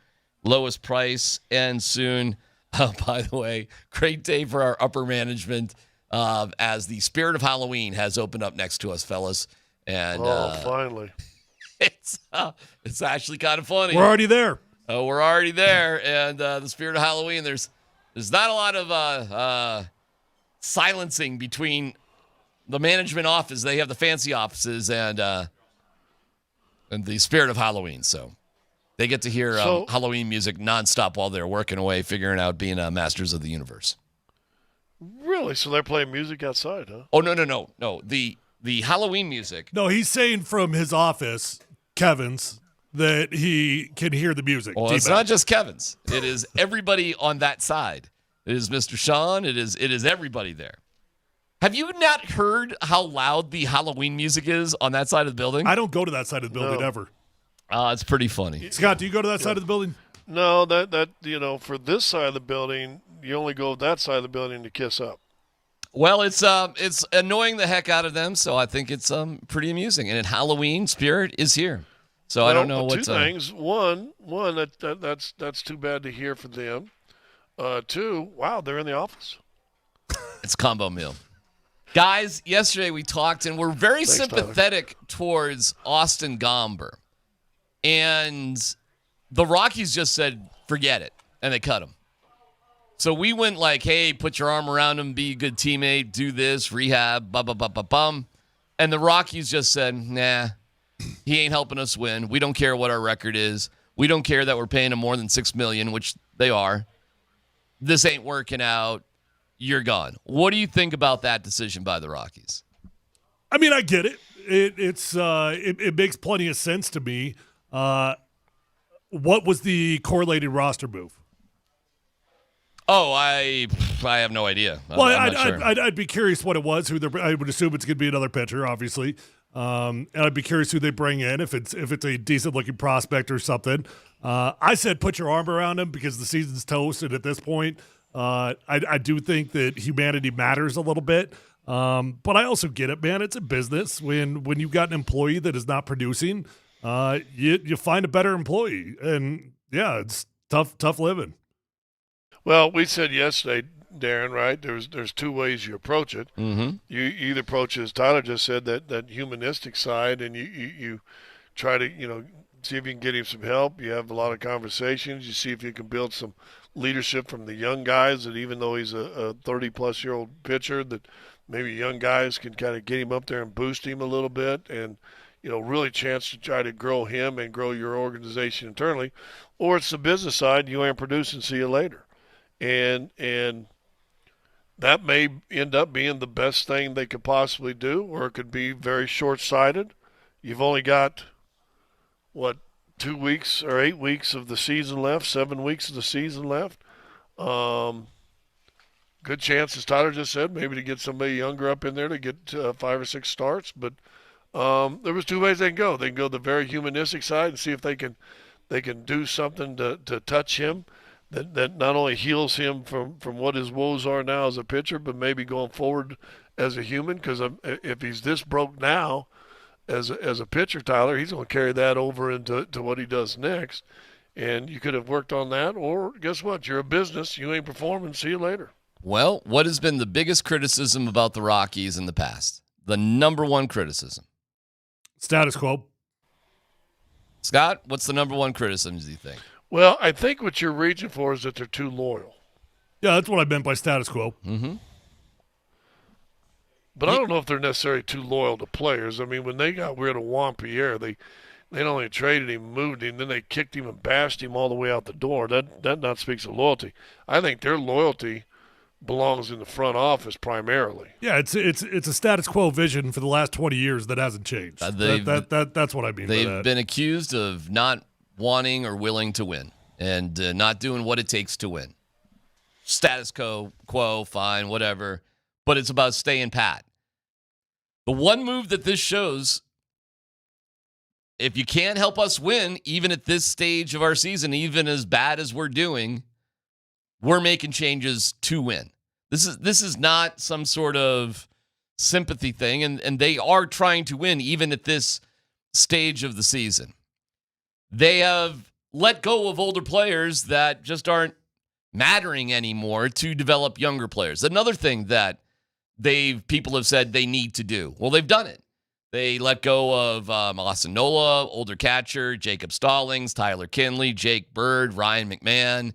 lowest price, and soon. Oh, by the way, great day for our upper management as the Spirit of Halloween has opened up next to us, fellas. And finally. It's actually kind of funny. We're already there. We're already there. And the Spirit of Halloween, there's not a lot of silencing between the management office. They have the fancy offices and the Spirit of Halloween. So they get to hear Halloween music nonstop while they're working away, figuring out being masters of the universe. Really? So they're playing music outside, huh? Oh, no. The Halloween music. No, he's saying from his office, Kevin's, that he can hear the music. Well, it's not just Kevin's. It is everybody on that side. It is Mr. Sean. It is everybody there. Have you not heard how loud the Halloween music is on that side of the building? I don't go to that side of the building ever. It's pretty funny. Scott, do you go to that side of the building? No, that for this side of the building, you only go to that side of the building to kiss up. Well, it's annoying the heck out of them, so I think it's pretty amusing. And Halloween spirit is here. So I don't know what. Two things. One, that's too bad to hear for them. Two, wow, they're in the office. It's combo meal. Guys, yesterday we talked, and we're very sympathetic towards Austin Gomber. And the Rockies just said, forget it, and they cut him. So we went like, hey, put your arm around him, be a good teammate, do this, rehab, bum. And the Rockies just said, nah, he ain't helping us win. We don't care what our record is. We don't care that we're paying him more than $6 million, which they are. This ain't working out. You're gone. What do you think about that decision by the Rockies? I mean, I get it. It makes plenty of sense to me. What was the correlated roster move? Oh, I have no idea. I'd be curious what it was. I would assume it's going to be another pitcher, obviously. And I'd be curious who they bring in if it's a decent looking prospect or something. I said put your arm around him because the season's toast, and at this point, I do think that humanity matters a little bit. But I also get it, man. It's a business. When you've got an employee that is not producing, you find a better employee, and yeah, it's tough living. Well, we said yesterday, Darren, right? There's two ways you approach it. Mm-hmm. You either approach, as Tyler just said, that humanistic side, and you try to see if you can get him some help. You have a lot of conversations. You see if you can build some leadership from the young guys. That even though he's a 30-plus-year-old pitcher, that maybe young guys can kind of get him up there and boost him a little bit, and really chance to try to grow him and grow your organization internally. Or it's the business side. You ain't producing. See you later. And that may end up being the best thing they could possibly do, or it could be very short-sighted. You've only got, 2 weeks or 8 weeks of the season left, 7 weeks of the season left. Good chance, as Tyler just said, maybe to get somebody younger up in there to get 5 or 6 starts. But there was 2 ways they can go. They can go the very humanistic side and see if they can do something to touch him. That not only heals him from what his woes are now as a pitcher, but maybe going forward as a human. Because if he's this broke now as a pitcher, Tyler, he's going to carry that over into what he does next. And you could have worked on that, or guess what? You're a business. You ain't performing. See you later. Well, what has been the biggest criticism about the Rockies in the past? The number one criticism? Status quo. Scott, what's the number one criticism, do you think? Well, I think what you're reaching for is that they're too loyal. Yeah, that's what I meant by status quo. Mm-hmm. But I don't know if they're necessarily too loyal to players. I mean, when they got rid of Juan Pierre, they not only traded him, moved him, then they kicked him and bashed him all the way out the door. That not speaks of loyalty. I think their loyalty belongs in the front office primarily. Yeah, it's a status quo vision for the last 20 years that hasn't changed. That's what I mean by that. They've been accused of not wanting or willing to win and not doing what it takes to win. Status quo, fine, whatever. But it's about staying pat. The one move that this shows, if you can't help us win, even at this stage of our season, even as bad as we're doing, we're making changes to win. This is not some sort of sympathy thing, and they are trying to win even at this stage of the season. They have let go of older players that just aren't mattering anymore to develop younger players. Another thing that people have said they need to do. Well, they've done it. They let go of Asinola, older catcher, Jacob Stallings, Tyler Kinley, Jake Bird, Ryan McMahon.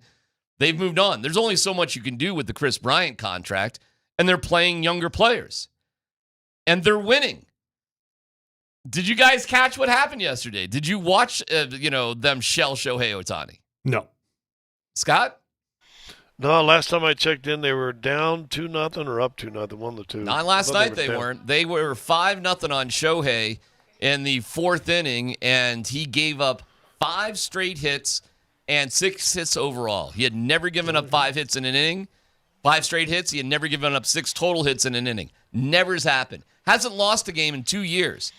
They've moved on. There's only so much you can do with the Chris Bryant contract, and they're playing younger players. And they're winning. Did you guys catch what happened yesterday? Did you watch them shell Shohei Ohtani? No. Scott? No, last time I checked in, they were down 2-0 or up 2-0, one of the two. Not last night they weren't. They were 5-0 on Shohei in the fourth inning, and he gave up 5 straight hits and 6 hits overall. He had never given up 5 hits in an inning, 5 straight hits. He had never given up 6 total hits in an inning. Never has happened. Hasn't lost a game in 2 years.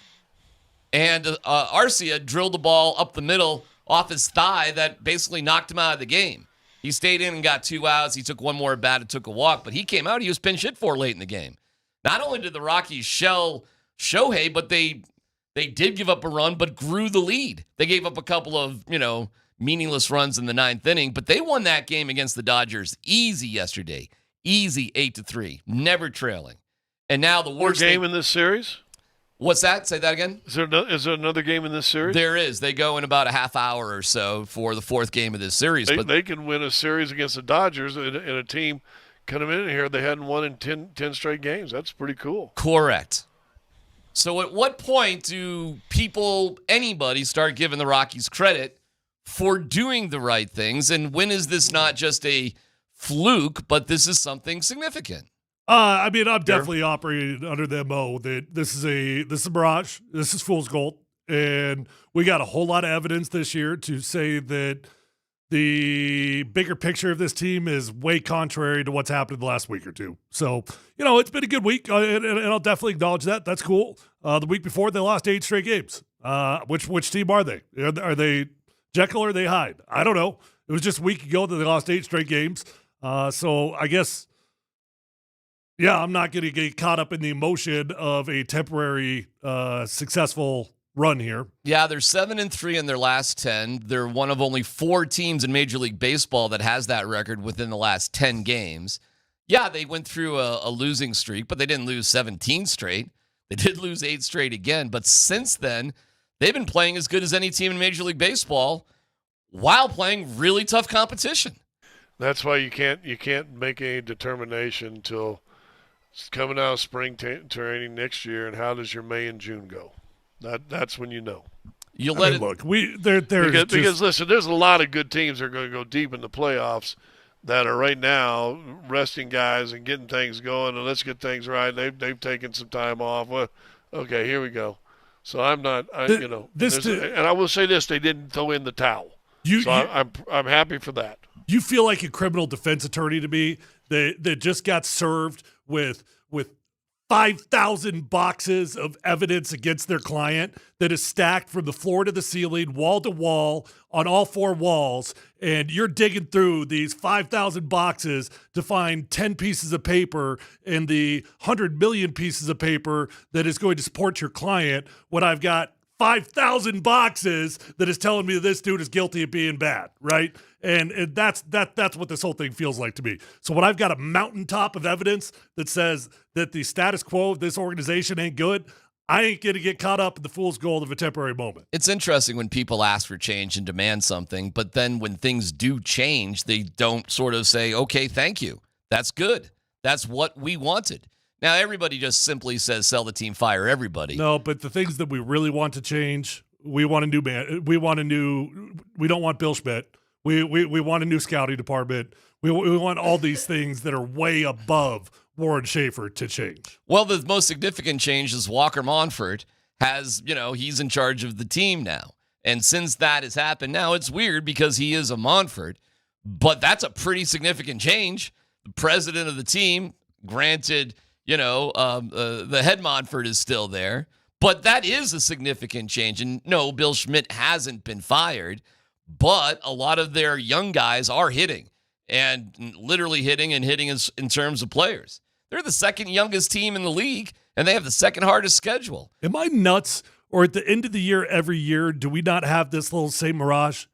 And Arcia drilled the ball up the middle off his thigh that basically knocked him out of the game. He stayed in and got 2 outs. He took one more at bat and took a walk, but he came out. He was pinch hit for late in the game. Not only did the Rockies shell Shohei, but they did give up a run, but grew the lead. They gave up a couple of, meaningless runs in the 9th inning, but they won that game against the Dodgers easy yesterday. Easy 8-3, never trailing. And now the worst game in this series? What's that? Say that again? Is there another game in this series? There is. They go in about a half hour or so for the 4th game of this series. They can win a series against the Dodgers in a team coming in here. They hadn't won in 10 straight games. That's pretty cool. Correct. So at what point do anybody start giving the Rockies credit for doing the right things? And when is this not just a fluke, but this is something significant? I'm definitely operating under the MO that this is a mirage. This is fool's gold. And we got a whole lot of evidence this year to say that the bigger picture of this team is way contrary to what's happened in the last week or two. So, it's been a good week, and I'll definitely acknowledge that. That's cool. The week before, they lost 8 straight games. Which team are they? Are they Jekyll or are they Hyde? I don't know. It was just a week ago that they lost 8 straight games. So I guess... yeah, I'm not going to get caught up in the emotion of a temporary successful run here. Yeah, they're 7-3 in their last 10. They're one of only 4 teams in Major League Baseball that has that record within the last 10 games. Yeah, they went through a losing streak, but they didn't lose 17 straight. They did lose 8 straight again, but since then, they've been playing as good as any team in Major League Baseball while playing really tough competition. That's why you can't make any determination until coming out of spring training next year, and how does your May and June go? That's when you know. You'll let it look. Because listen, there's a lot of good teams that are going to go deep in the playoffs that are right now resting guys and getting things going, and let's get things right. They've taken some time off. Well, okay, here we go. So I'm not, and I will say this: they didn't throw in the towel. I'm happy for that. You feel like a criminal defense attorney to me that just got served with 5,000 boxes of evidence against their client that is stacked from the floor to the ceiling, wall to wall, on all 4 walls, and you're digging through these 5,000 boxes to find 10 pieces of paper in the 100 million pieces of paper that is going to support your client when I've got 5,000 boxes that is telling me this dude is guilty of being bad, right? And that's what this whole thing feels like to me. So when I've got a mountaintop of evidence that says that the status quo of this organization ain't good, I ain't going to get caught up in the fool's gold of a temporary moment. It's interesting when people ask for change and demand something, but then when things do change, they don't sort of say, okay, thank you. That's good. That's what we wanted. Now, everybody just simply says sell the team, fire everybody. No, but the things that we really want to change, we want a new man. We don't want Bill Schmidt. We want a new scouting department. We want all these things that are way above Warren Schaefer to change. Well, the most significant change is Walker Monfort he's in charge of the team now. And since that has happened, now it's weird because he is a Monfort, but that's a pretty significant change. The president of the team, granted, the head Monfort is still there, but that is a significant change. And no, Bill Schmidt hasn't been fired, but a lot of their young guys are hitting and literally hitting in terms of players. They're the second youngest team in the league, and they have the second hardest schedule. Am I nuts? Or at the end of the year, every year, do we not have this little same mirage?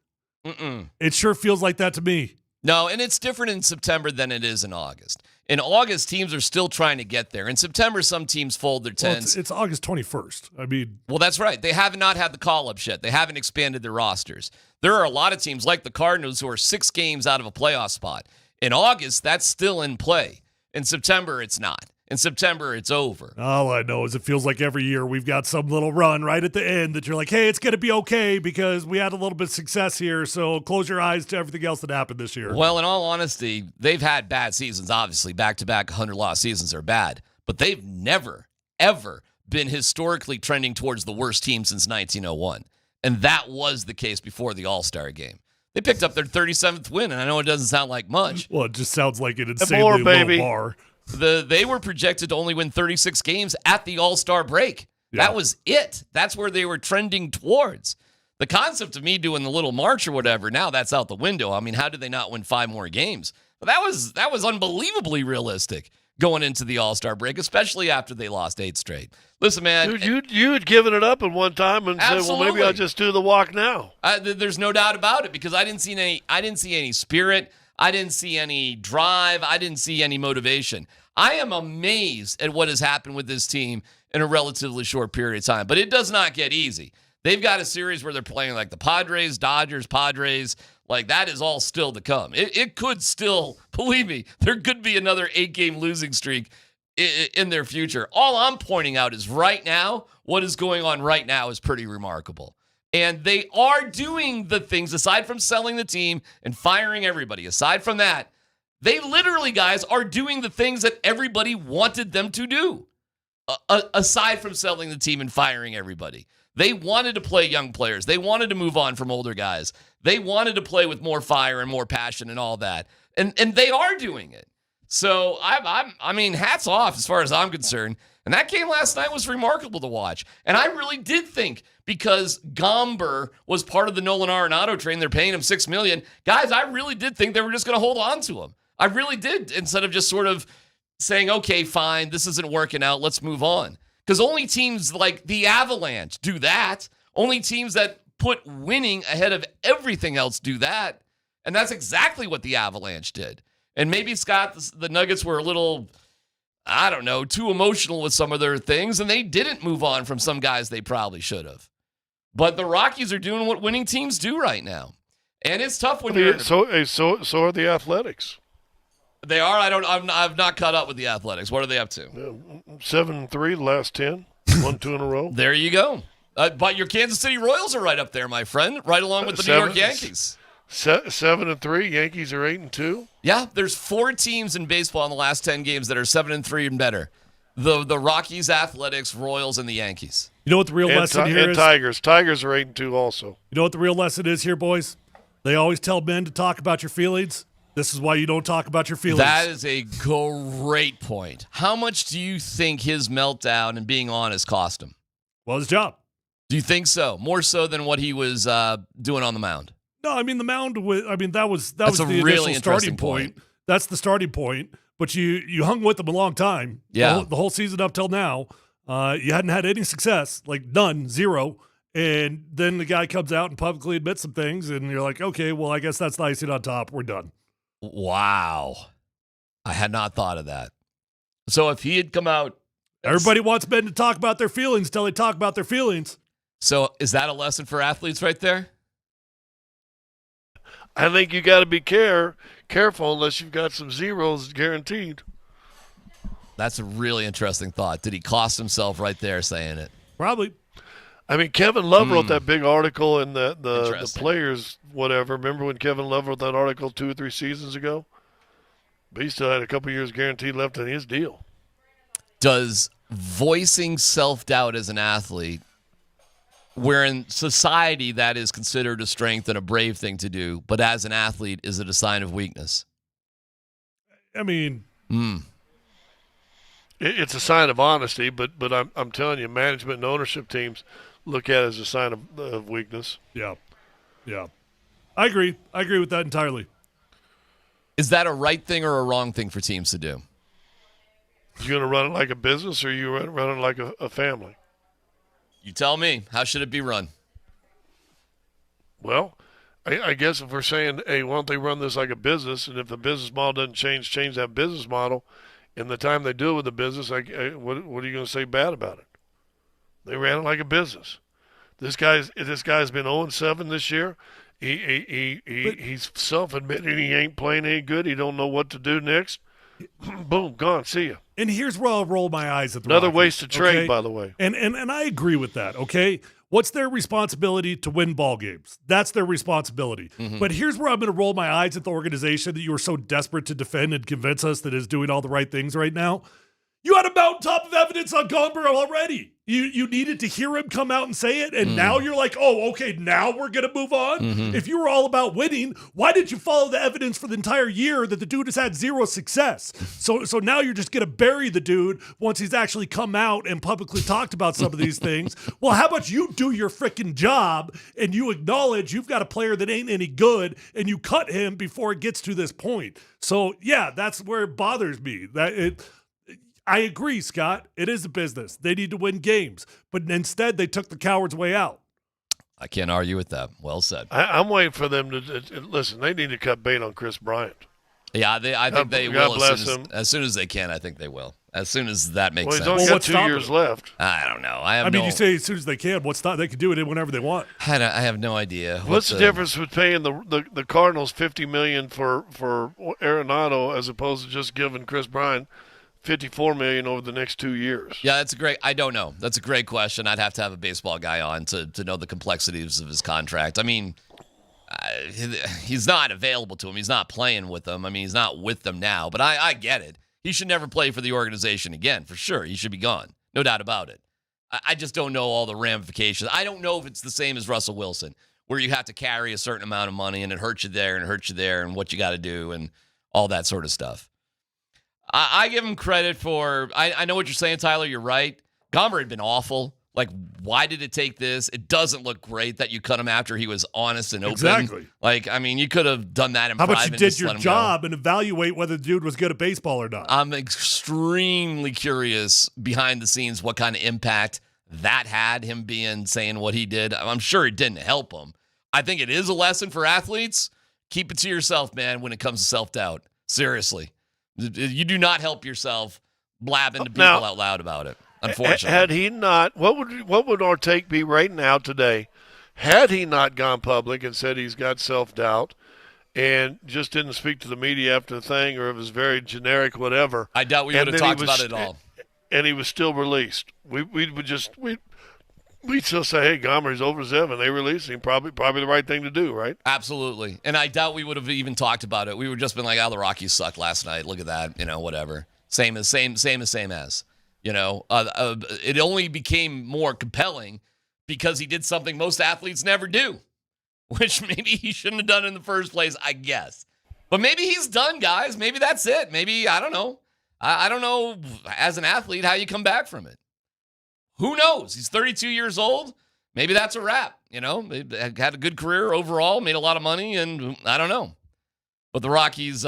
It sure feels like that to me. No, and it's different in September than it is in August. In August, teams are still trying to get there. In September, some teams fold their tens. Well, it's August 21st. Well, that's right. They have not had the call-ups yet. They haven't expanded their rosters. There are a lot of teams like the Cardinals who are 6 games out of a playoff spot. In August, that's still in play. In September, it's not. In September, it's over. All I know is it feels like every year we've got some little run right at the end that you're like, hey, it's going to be okay because we had a little bit of success here, so close your eyes to everything else that happened this year. Well, in all honesty, they've had bad seasons, obviously. Back-to-back 100-loss seasons are bad. But they've never, ever been historically trending towards the worst team since 1901. And that was the case before the All-Star game. They picked up their 37th win, and I know it doesn't sound like much. Well, it just sounds like an insanely low bar. They were projected to only win 36 games at the All-Star break. Yeah. That was it. That's where they were trending towards. The concept of me doing the little march or whatever, now that's out the window. I mean, how did they not win 5 more games? But that was unbelievably realistic going into the All-Star break, especially after they lost 8 straight. Listen, man. Dude, you had given it up at one time and said, well, maybe I'll just do the walk now. There's no doubt about it because I didn't see any spirit. I didn't see any drive. I didn't see any motivation. I am amazed at what has happened with this team in a relatively short period of time, but it does not get easy. They've got a series where they're playing like the Padres, Dodgers, Padres. Like, that is all still to come. It could still, believe me, there could be another 8-game losing streak in their future. All I'm pointing out is right now, what is going on right now is pretty remarkable. And they are doing the things, aside from selling the team and firing everybody, aside from that, they literally, guys, are doing the things that everybody wanted them to do, aside from selling the team and firing everybody. They wanted to play young players. They wanted to move on from older guys. They wanted to play with more fire and more passion and all that. And they are doing it. So, I mean, hats off as far as I'm concerned. And that game last night was remarkable to watch. And I really did think, because Gomber was part of the Nolan Arenado train, they're paying him $6 million. Guys, I really did think they were just going to hold on to him. I really did, instead of just sort of saying, okay, fine, this isn't working out, let's move on. Because only teams like the Avalanche do that. Only teams that put winning ahead of everything else do that. And that's exactly what the Avalanche did. And maybe, Scott, the Nuggets were a little, I don't know, too emotional with some of their things, and they didn't move on from some guys they probably should have. But the Rockies are doing what winning teams do right now. And it's tough when you're... So are the Athletics. They are. I've not caught up with the Athletics. What are they up to? 7-3 the last 10. 1-2 in a row. There you go. But your Kansas City Royals are right up there, my friend, right along with the New York Yankees. 7-3. Yankees are 8-2. Yeah, there's 4 teams in baseball in the last 10 games that are 7-3 and better. The Rockies, Athletics, Royals, and the Yankees. You know what the real lesson here is? And Tigers. Tigers are 8-2 also. You know what the real lesson is here, boys? They always tell men to talk about your feelings. This is why you don't talk about your feelings. That is a great point. How much do you think his meltdown and being honest cost him? Well, his job. Do you think so? More so than what he was doing on the mound? No, I mean, the mound was, that was the really initial starting point. That's the starting point. But you hung with them a long time. Yeah. The whole season up till now. You hadn't had any success, like none, 0. And then the guy comes out and publicly admits some things, and you're like, okay, well, I guess that's the icing on top. We're done. Wow. I had not thought of that. So if he had come out... Everybody wants men to talk about their feelings until they talk about their feelings. So is that a lesson for athletes right there? I think you got to be careful unless you've got some zeros guaranteed. That's a really interesting thought. Did he cost himself right there saying it? Probably. I mean, Kevin Love wrote that big article in the players, whatever. Remember when Kevin Love wrote that article 2 or 3 seasons ago? But he still had a couple years guaranteed left in his deal. Does voicing self-doubt as an athlete, where in society that is considered a strength and a brave thing to do, but as an athlete, is it a sign of weakness? I mean, it's a sign of honesty, but I'm telling you, management and ownership teams look at it as a sign of weakness. Yeah. I agree. I agree with that entirely. Is that a right thing or a wrong thing for teams to do? You going to run it like a business, or you run it like a family? You tell me. How should it be run? Well, I guess if we're saying, hey, why don't they run this like a business, and if the business model doesn't change that business model in the time they do it with the business, what are you going to say bad about it? They ran it like a business. This guy's been 0-7 this year. He's self-admitting he ain't playing any good. He don't know what to do next. Boom, gone. See ya. And here's where I'll roll my eyes at the Another Rockies, wasted trade, okay? by the way. And I agree with that, okay? What's their responsibility? To win ball games. That's their responsibility. Mm-hmm. But here's where I'm going to roll my eyes at the organization that you were so desperate to defend and convince us that is doing all the right things right now. You had a mountaintop of evidence on Gomber already. You needed to hear him come out and say it, and now you're like, oh, okay, now we're going to move on? Mm-hmm. If you were all about winning, why did you follow the evidence for the entire year that the dude has had zero success? So now you're just going to bury the dude once he's actually come out and publicly talked about some of these things. Well, how about you do your freaking job and you acknowledge you've got a player that ain't any good and you cut him before it gets to this point? So, yeah, that's where it bothers me. I agree, Scott. It is a business. They need to win games. But instead, they took the coward's way out. I can't argue with that. Well said. I'm waiting for them to listen. They need to cut bait on Chris Bryant. Yeah, I think they God will bless him. as soon as they can. I think they will. As soon as that makes sense. He's only got 2 years left. I don't know. You say as soon as they can. They can do it whenever they want. I have no idea. What's the difference with paying the Cardinals $50 million for Arenado as opposed to just giving Chris Bryant $54 million over the next 2 years? Yeah, I don't know. That's a great question. I'd have to have a baseball guy on to know the complexities of his contract. I mean, he's not available to him. He's not playing with them. I mean, he's not with them now. But I get it. He should never play for the organization again, for sure. He should be gone. No doubt about it. I just don't know all the ramifications. I don't know if it's the same as Russell Wilson, where you have to carry a certain amount of money and it hurts you there and it hurts you there and what you got to do and all that sort of stuff. I give him credit for, I know what you're saying, Tyler. You're right. Gomber had been awful. Like, why did it take this? It doesn't look great that you cut him after he was honest and open. Exactly. Like, I mean, you could have done that in How private. about you did your job and evaluate whether the dude was good at baseball or not? I'm extremely curious behind the scenes what kind of impact that had, him saying what he did. I'm sure it didn't help him. I think it is a lesson for athletes. Keep it to yourself, man, when it comes to self-doubt. Seriously. You do not help yourself blabbing to people out loud about it, unfortunately. Had he not, what would our take be right now today? Had he not gone public and said he's got self-doubt and just didn't speak to the media after the thing, or it was very generic, whatever. I doubt we would have talked about it all. And he was still released. We'd still say, hey, Gomber's over 7. They released him. Probably the right thing to do, right? Absolutely. And I doubt we would have even talked about it. We would just been like, the Rockies sucked last night. Look at that. Whatever. Same as. It only became more compelling because he did something most athletes never do, which maybe he shouldn't have done in the first place, I guess. But maybe he's done, guys. Maybe that's it. Maybe, I don't know. I don't know, as an athlete, how you come back from it. Who knows? He's 32 years old. Maybe that's a wrap. Had a good career overall, made a lot of money, and I don't know. But the Rockies,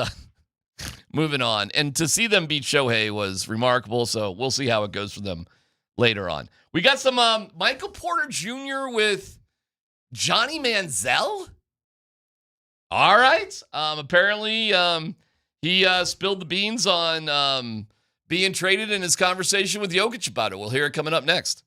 moving on. And to see them beat Shohei was remarkable, so we'll see how it goes for them later on. We got some Michael Porter Jr. with Johnny Manziel. All right. Apparently, he spilled the beans on being traded in his conversation with Jokic about it. We'll hear it coming up next.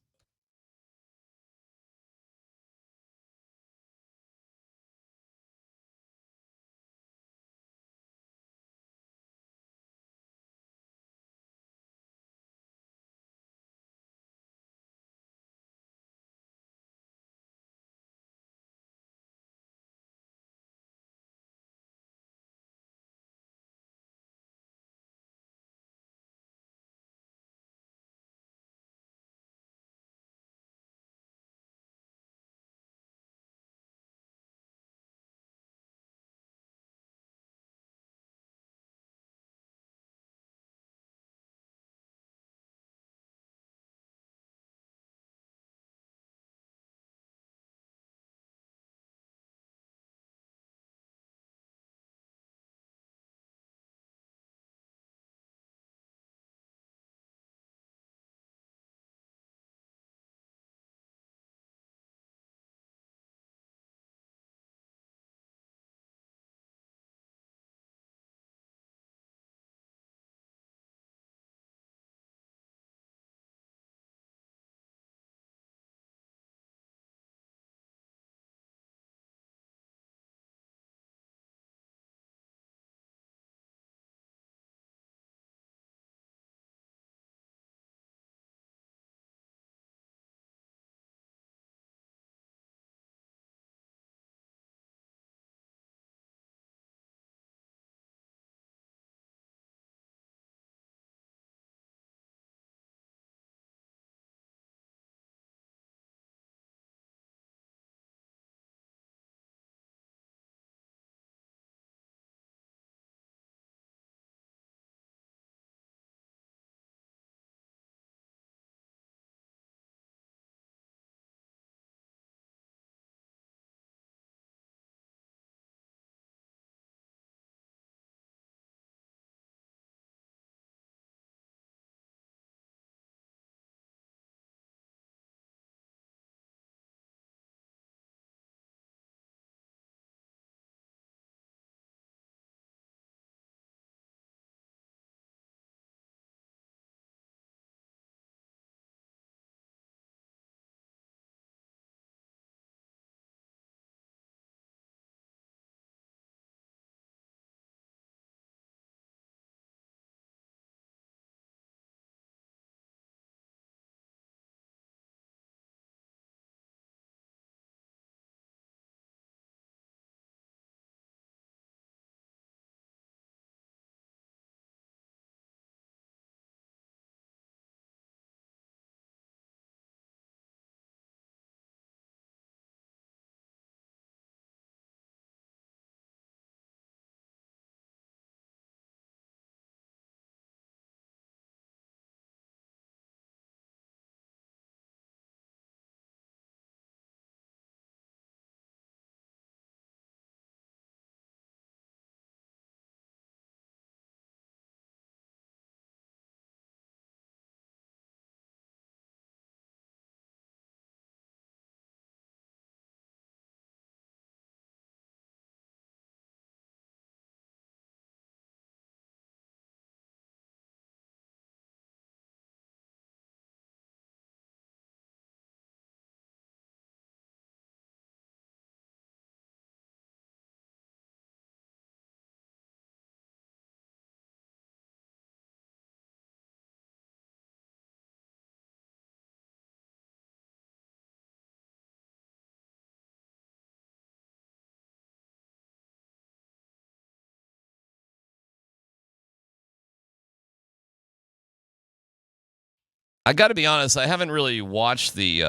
I got to be honest, I haven't really watched the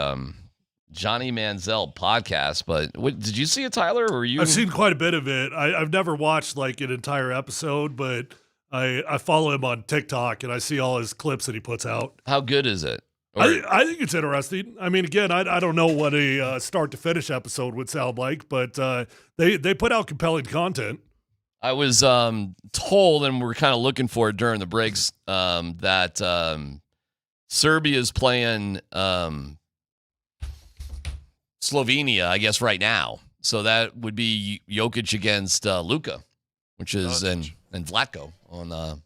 Johnny Manziel podcast, but did you see it, Tyler? Or you? I've seen quite a bit of it. I've never watched like an entire episode, but I follow him on TikTok and I see all his clips that he puts out. How good is it? I think it's interesting. I mean, again, I don't know what a start to finish episode would sound like, but they put out compelling content. I was told, and we're kind of looking for it during the breaks, that Serbia's playing Slovenia, I guess, right now. So that would be Jokic against Luka, which is and Vlatko on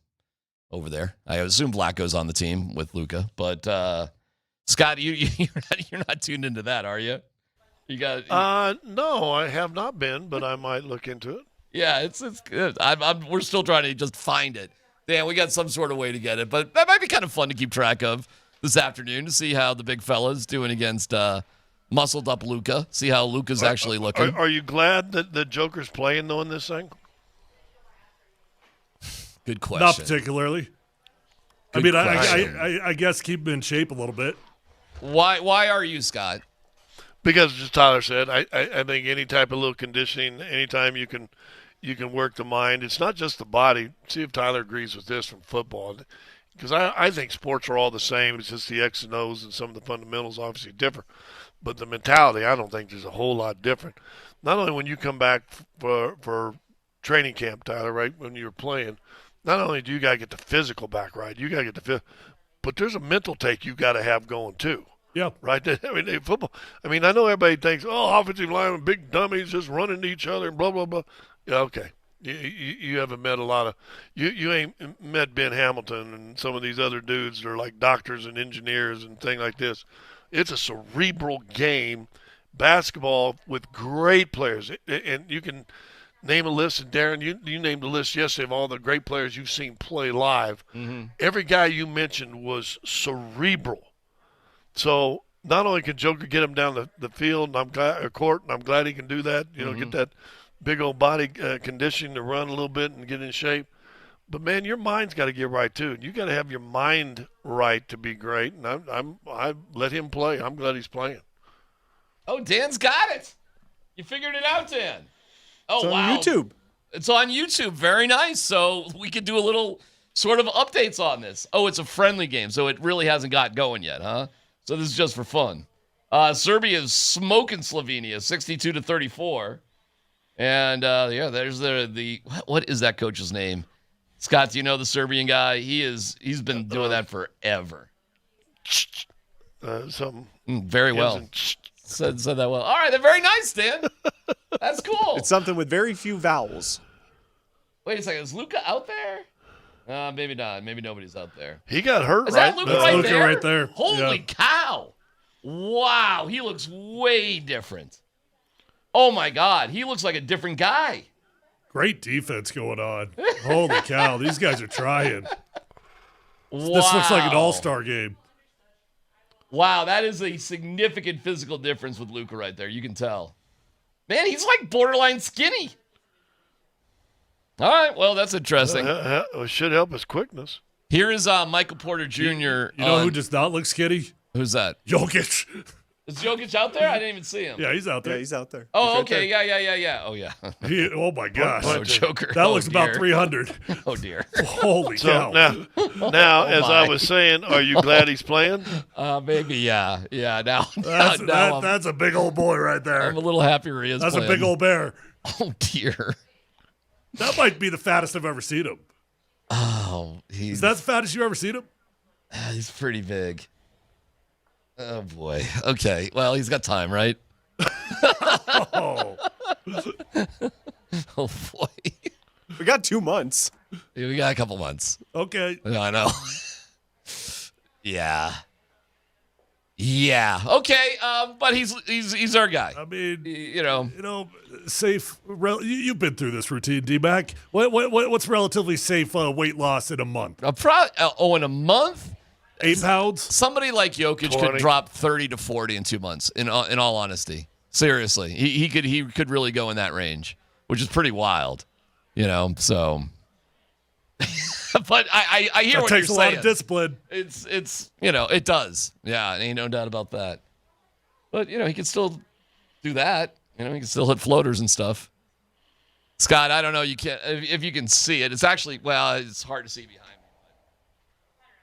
over there. I assume Vlatko's on the team with Luka, but Scott, you're not tuned into that, are you? You got no, I have not been, but I might look into it. Yeah, it's good. We're still trying to just find it. Dan, we got some sort of way to get it, but that might be kind of fun to keep track of this afternoon to see how the big fella's doing against muscled up Luka. See how Luka's actually looking. Are you glad that the Joker's playing though in this thing? Good question. Not particularly. Good I guess keep him in shape a little bit. Why are you, Scott? Because, as Tyler said, I think any type of little conditioning, anytime you can work the mind. It's not just the body. See if Tyler agrees with this from football. Because I think sports are all the same. It's just the X and O's and some of the fundamentals obviously differ. But the mentality, I don't think there's a whole lot different. Not only when you come back for training camp, Tyler, right, when you're playing, not only do you got to get the physical back right, you got to get the but there's a mental take you got to have going too. Yeah. Right? I mean, football. I mean, I know everybody thinks, offensive linemen, big dummies just running to each other and blah, blah, blah. Yeah, okay. You haven't met a lot of you ain't met Ben Hamilton and some of these other dudes that are like doctors and engineers and things like this. It's a cerebral game, basketball with great players, and you can name a list. And Darren, you named a list yesterday of all the great players you've seen play live. Mm-hmm. Every guy you mentioned was cerebral. So not only can Joker get him down the field, and I'm glad he can do that. You know, get that big old body conditioning to run a little bit and get in shape. But man, your mind's got to get right too. You got to have your mind right to be great. And I let him play. I'm glad he's playing. Oh, Dan's got it. You figured it out, Dan. Oh, it's wow. on YouTube. It's on YouTube. Very nice. So we could do a little sort of updates on this. Oh, it's a friendly game, so it really hasn't got going yet, huh? So this is just for fun. Serbia is smoking Slovenia, 62-34. And there's the what is that coach's name? Scott, do you know the Serbian guy? He's been doing that forever. Something. Very well. Said that well. All right, they're very nice, Dan. That's cool. It's something with very few vowels. Wait a second. Is Luka out there? Maybe not. Maybe nobody's out there. He got hurt, Is right? that Luka That's right Luka there? right there. Holy cow. Wow. He looks way different. Oh, my God. He looks like a different guy. Great defense going on. Holy cow. These guys are trying. Wow. This looks like an all-star game. Wow, that is a significant physical difference with Luka right there. You can tell. Man, he's like borderline skinny. All right, well, that's interesting. It should help his quickness. Here is Michael Porter Jr. You know who does not look skinny? Who's that? Jokic. Is Jokic out there? I didn't even see him. Yeah, he's out there. Yeah, he's out there. Oh, He's okay. right Yeah. Oh, yeah. Oh, my gosh. Oh, Joker. That Oh, looks about dear. 300. Oh, dear. Holy So cow. now, as I my. was saying, are you glad he's playing? Maybe, yeah. Yeah, now That's a big old boy right there. I'm a little happier he is That's playing. a big old bear. Oh, dear. That might be the fattest I've ever seen him. Oh, Is that the fattest you've ever seen him? He's pretty big. Oh, boy. Okay. Well, he's got time, right? Oh. Oh, boy. We got 2 months. Yeah, we got a couple months. Okay. Yeah, I know. Yeah. Okay. But he's our guy. I mean, you know, safe. You've been through this routine, DMac. What's relatively safe weight loss in a month? In a month? 8 pounds? Somebody like Jokic 20. could drop 30 to 40 in 2 months. In all honesty, seriously, he could really go in that range, which is pretty wild. You know, so. But I hear that what takes you're a saying. lot of discipline. It's it does. Yeah, ain't no doubt about that. But he can still do that. He can still hit floaters and stuff. Scott, I don't know. You can't if you can see it. It's actually it's hard to see behind me.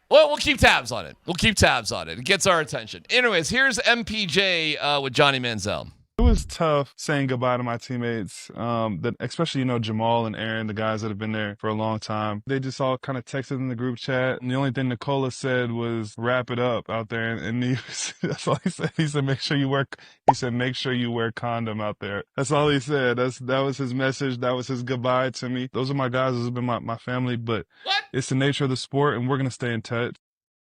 Well, we'll keep tabs on it. It gets our attention. Anyways, here's MPJ with Johnny Manziel. It was tough saying goodbye to my teammates, that especially, Jamal and Aaron, the guys that have been there for a long time. They just all kind of texted in the group chat, and the only thing Nicola said was wrap it up out there. And that's all he said. He said, make sure you wear condom out there. That's all he said. That was his message. That was his goodbye to me. Those are my guys. Those have been my family, but it's the nature of the sport, and we're going to stay in touch.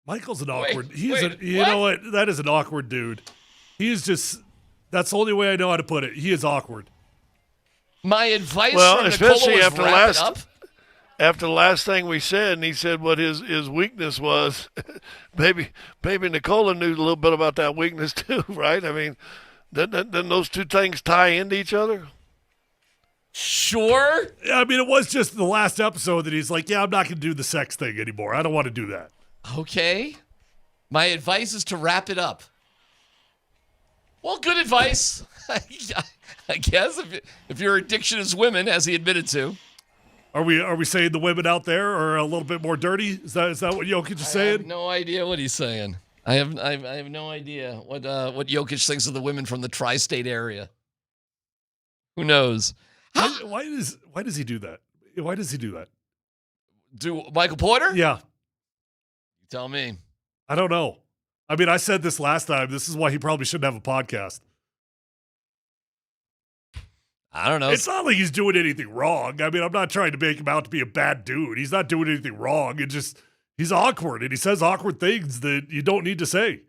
Michael's an awkward. You know what? That is an awkward dude. He's just. That's the only way I know how to put it. He is awkward. My advice from especially Nicola was after the last thing we said, and he said what his weakness was. maybe Nicola knew a little bit about that weakness too, right? I mean, then those two things tie into each other. Sure. I mean, it was just the last episode that he's like, I'm not going to do the sex thing anymore. I don't want to do that. Okay. My advice is to wrap it up. Well, good advice, I guess. If your addiction is women, as he admitted to, are we saying the women out there are a little bit more dirty? Is that what Jokic is saying? I have no idea what he's saying. I have no idea what Jokic thinks of the women from the tri-state area. Who knows? Why does he do that? Why does he do that? Do Michael Porter? Yeah. You tell me. I don't know. I mean, I said this last time. This is why he probably shouldn't have a podcast. I don't know. It's not like he's doing anything wrong. I mean, I'm not trying to make him out to be a bad dude. He's not doing anything wrong. He's awkward, and he says awkward things that you don't need to say.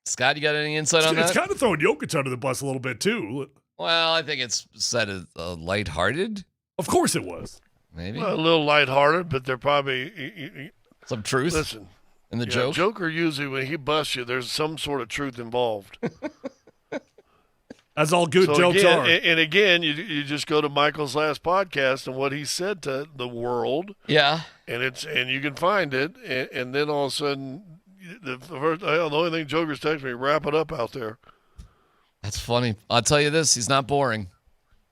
Scott, you got any insight on that? It's kind of throwing Jokic under the bus a little bit, too. Well, I think it's said as lighthearted. Of course it was. Maybe. Well, a little lighthearted, but they're probably... Some truth? Listen. In the joke? Joker, usually when he busts you, there's some sort of truth involved. As all good jokes are. And again, you just go to Michael's last podcast and what he said to the world. Yeah. And you can find it. And then all of a sudden, the only thing Joker's texting me, wrap it up out there. That's funny. I'll tell you this, he's not boring.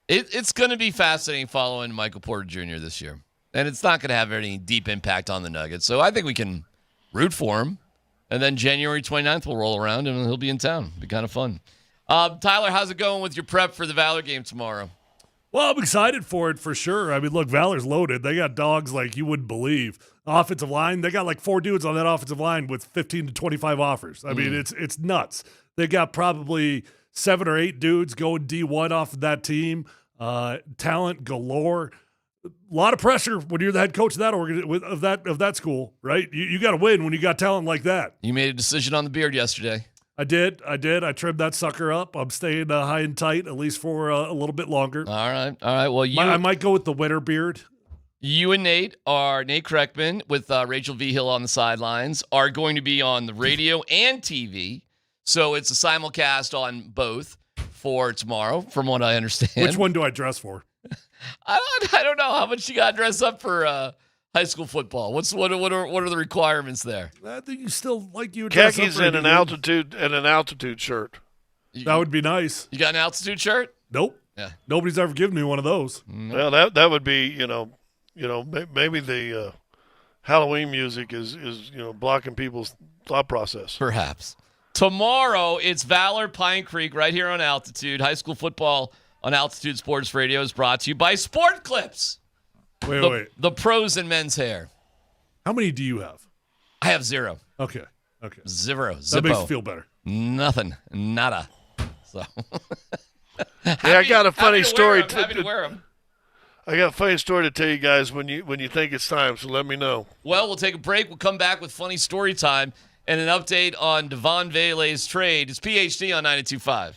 It's going to be fascinating following Michael Porter Jr. this year. And it's not going to have any deep impact on the Nuggets. So I think we can root for him. And then January 29th will roll around and he'll be in town. It'll be kind of fun. Tyler, how's it going with your prep for the Valor game tomorrow? Well, I'm excited for it for sure. I mean, look, Valor's loaded. They got dogs like you wouldn't believe. Offensive line, they got like 4 dudes on that offensive line with 15 to 25 offers. I mean, it's nuts. They got probably 7 or 8 dudes going D1 off of that team. Talent galore. A lot of pressure when you're the head coach of that school, right? You got to win when you got talent like that. You made a decision on the beard yesterday. I did. I trimmed that sucker up. I'm staying high and tight, at least for a little bit longer. All right. Well, I might go with the winter beard. You and Nate Kreckman with Rachel Vele on the sidelines are going to be on the radio and TV. So it's a simulcast on both for tomorrow, from what I understand. Which one do I dress for? I don't know how much you got to dress up for high school football. What are the requirements there? I think you still like you dress khakis up and an altitude shirt. That would be nice. You got an altitude shirt? Nope. Yeah. Nobody's ever given me one of those. Well, that would be maybe the Halloween music is blocking people's thought process. Perhaps. Tomorrow it's Valor Pine Creek right here on Altitude. High school football on Altitude Sports Radio is brought to you by Sport Clips. Wait. The pros in men's hair. How many do you have? I have 0. Okay. Zero. That makes you feel better. Nothing. Nada. So. I got a funny story. Happy to wear them. I got a funny story to tell you guys when you think it's time, so let me know. Well, we'll take a break. We'll come back with funny story time and an update on Devaughn Vele's trade. It's PhD on 92.5.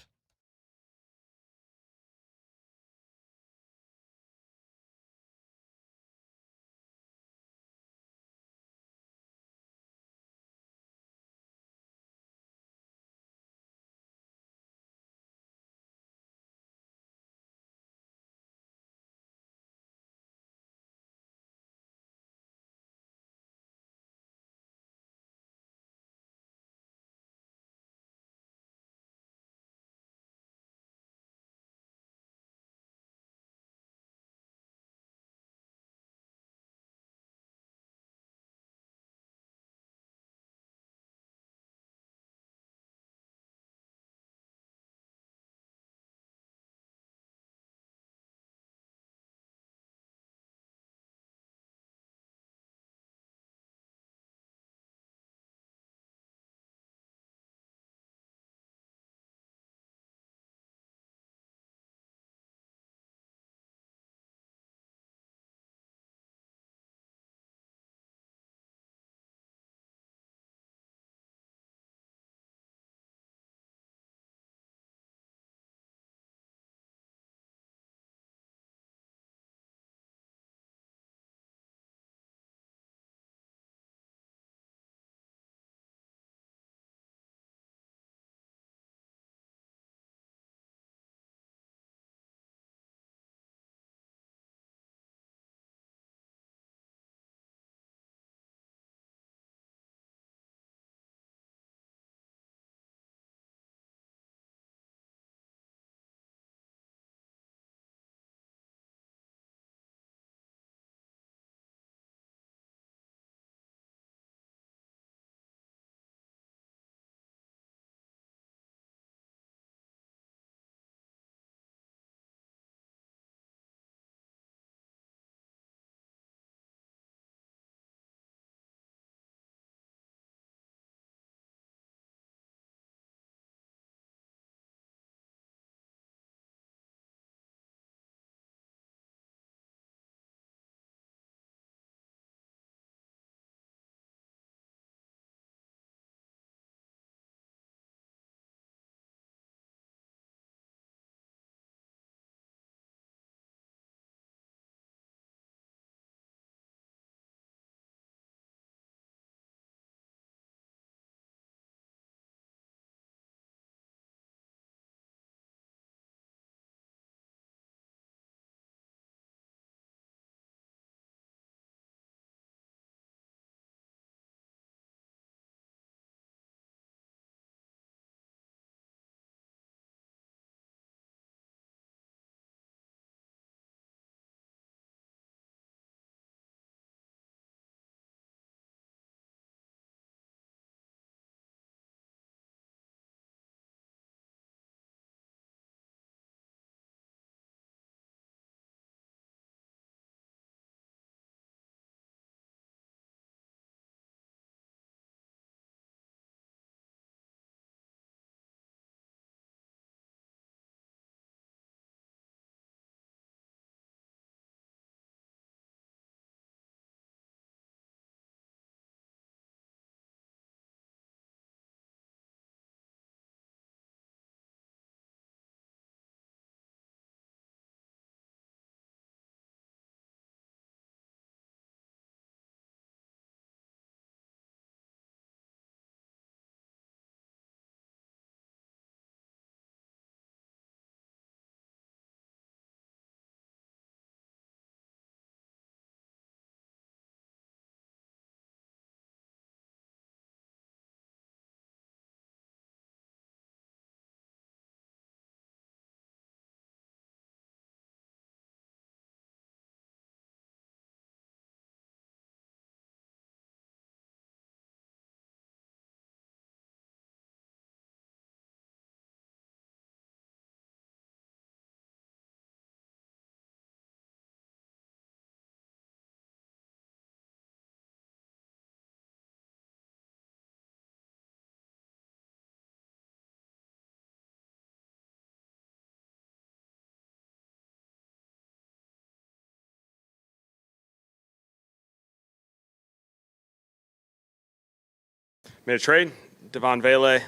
made a trade, Devaughn Vele.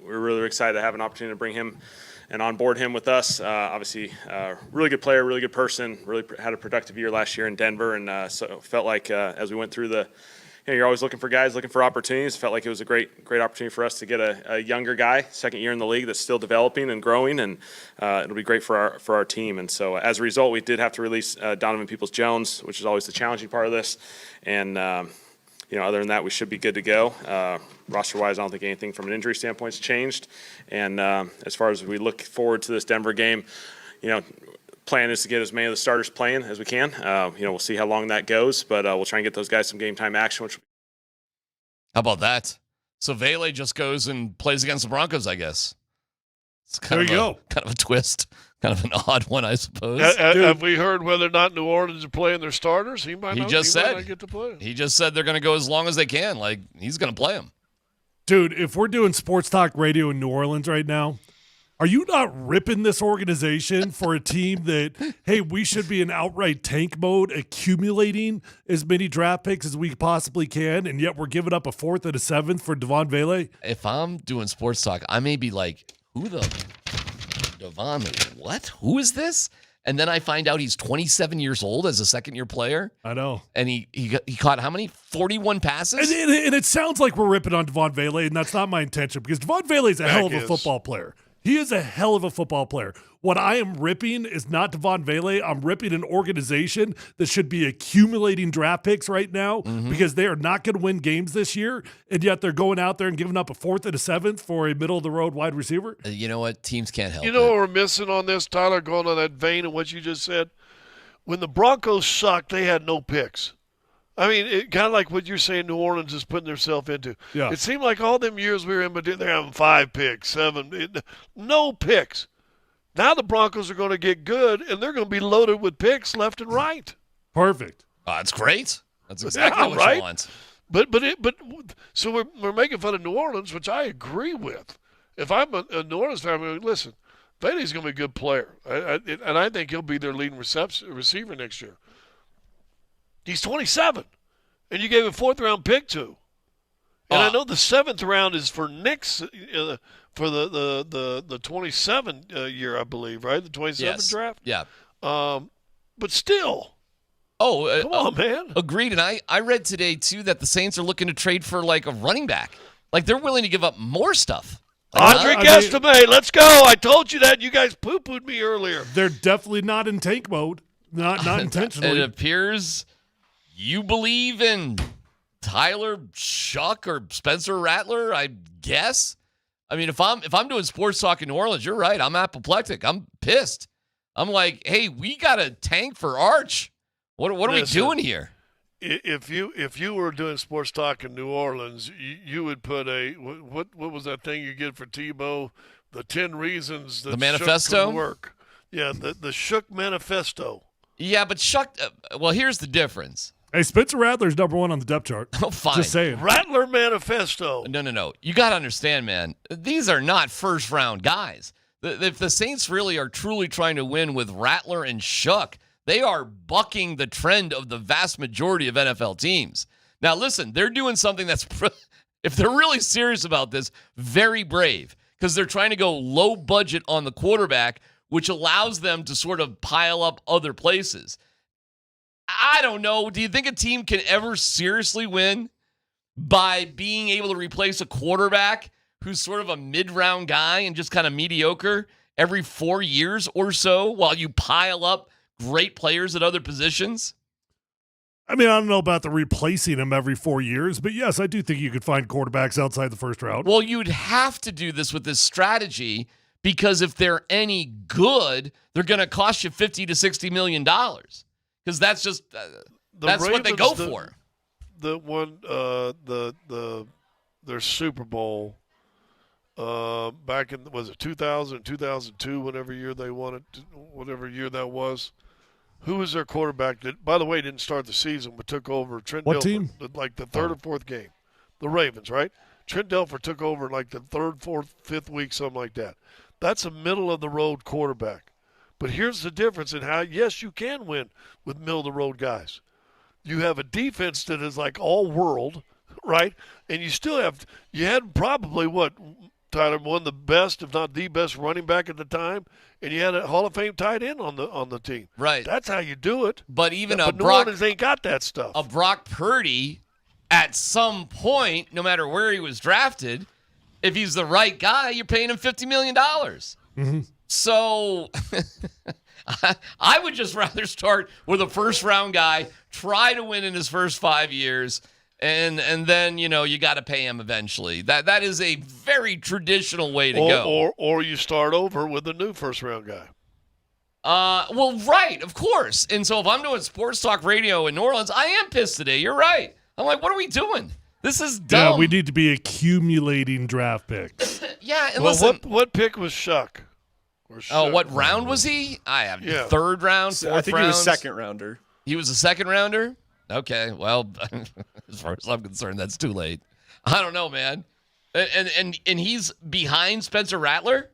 We're really excited to have an opportunity to bring him and onboard him with us. Obviously, really good player, really good person. Really had a productive year last year in Denver, and so felt like as we went through you're always looking for guys, looking for opportunities. Felt like it was a great opportunity for us to get a younger guy, second year in the league, that's still developing and growing, and it'll be great for our team. And so as a result, we did have to release Donovan Peoples-Jones, which is always the challenging part of this. And other than that, we should be good to go. Roster-wise, I don't think anything from an injury standpoint has changed. And as far as we look forward to this Denver game, plan is to get as many of the starters playing as we can. We'll see how long that goes, but we'll try and get those guys some game time action. How about that? So Vele just goes and plays against the Broncos, I guess. It's kind of a twist. Kind of an odd one, I suppose. Have we heard whether or not New Orleans are playing their starters? He might not get to play. He just said they're going to go as long as they can. Like, he's going to play them. Dude, if we're doing sports talk radio in New Orleans right now, are you not ripping this organization for a team that, hey, we should be in outright tank mode, accumulating as many draft picks as we possibly can, and yet we're giving up a 4th and a 7th for Devaughn Vele? If I'm doing sports talk, I may be like, who the Devaughn? What? Who is this? And then I find out he's 27 years old as a second-year player. I know. And he caught how many? 41 passes? And it sounds like we're ripping on Devaughn Vele, and that's not my intention, because Devaughn Vele is a hell of a football player. He is a hell of a football player. What I am ripping is not Devaughn Vele. I'm ripping an organization that should be accumulating draft picks right now because they are not going to win games this year, and yet they're going out there and giving up a 4th and a 7th for a middle-of-the-road wide receiver. You know what? Teams can't help You know what we're missing on this, Tyler, going on that vein of what you just said? When the Broncos sucked, they had no picks. I mean, it kind of like what you're saying New Orleans is putting themselves into. Yeah. It seemed like all them years we were in, but they're having 5 picks, 7, no picks. Now the Broncos are going to get good, and they're going to be loaded with picks left and right. Perfect. That's great. That's exactly what you want. But so we're making fun of New Orleans, which I agree with. If I'm a New Orleans fan, I'm listen, Vele's going to be a good player, and I think he'll be their leading receiver next year. He's 27, and you gave a 4th-round pick to. And I know the 7th round is for next for the 27 year, I believe, right? The 27 draft. Yeah. But still. Come on, man. Agreed. And I read today too that the Saints are looking to trade for like a running back. Like they're willing to give up more stuff. Andre Guestimate, let's go. I told you that. You guys poo-pooed me earlier. They're definitely not in tank mode. Not intentionally. It appears you believe in Tyler Shuck or Spencer Rattler, I guess. I mean, if I'm doing sports talk in New Orleans, you're right. I'm apoplectic. I'm pissed. I'm like, hey, we got a tank for Arch. What are we doing here? If you were doing sports talk in New Orleans, you would put what was that thing you get for Tebow? The 10 reasons that the manifesto Shook work. Yeah, the Shook manifesto. Yeah, but Shuck. Well, here's the difference. Hey, Spencer Rattler's number 1 on the depth chart. Oh, fine. Just saying. Rattler manifesto. No. You got to understand, man. These are not first-round guys. If the Saints really are truly trying to win with Rattler and Shuck, they are bucking the trend of the vast majority of NFL teams. Now, listen, they're doing something that's, if they're really serious about this, very brave, because they're trying to go low budget on the quarterback, which allows them to sort of pile up other places. I don't know. Do you think a team can ever seriously win by being able to replace a quarterback who's sort of a mid-round guy and just kind of mediocre every 4 years or so while you pile up great players at other positions? I mean, I don't know about the replacing him every 4 years, but yes, I do think you could find quarterbacks outside the first round. Well, you'd have to do this with this strategy because if they're any good, they're going to cost you $50 to $60 million. Because that's just that's Ravens, what they go for. Their Super Bowl back in, was it 2000, 2002, whatever year they won it, whatever year that was. Who was their quarterback that, by the way, didn't start the season but took over? Trent What Dilfer, team? Like the third or fourth game. The Ravens, right? Trent Dilfer took over like the third, fourth, fifth week, something like that. That's a middle-of-the-road quarterback. But here's the difference in how, yes, you can win with middle-of-the-road guys. You have a defense that is like all-world, right? And you had probably Tyler, one of the best, if not the best, running back at the time, and you had a Hall of Fame tight end on the team. Right. That's how you do it. But even New Orleans ain't got that stuff. A Brock Purdy, at some point, no matter where he was drafted, if he's the right guy, you're paying him $50 million. Mm-hmm. So I would just rather start with a first-round guy, try to win in his first 5 years, and then, you got to pay him eventually. That is a very traditional way to go. Or you start over with a new first-round guy. Well, right, of course. And so if I'm doing sports talk radio in New Orleans, I am pissed today. You're right. I'm like, what are we doing? This is dumb. Yeah, we need to be accumulating draft picks. Yeah, and well, listen. What pick was Shuck? Oh, what round was he? I have third round, fourth round. I think he was second rounder. He was a second rounder? Okay, well, as far as I'm concerned, that's too late. I don't know, man. And he's behind Spencer Rattler?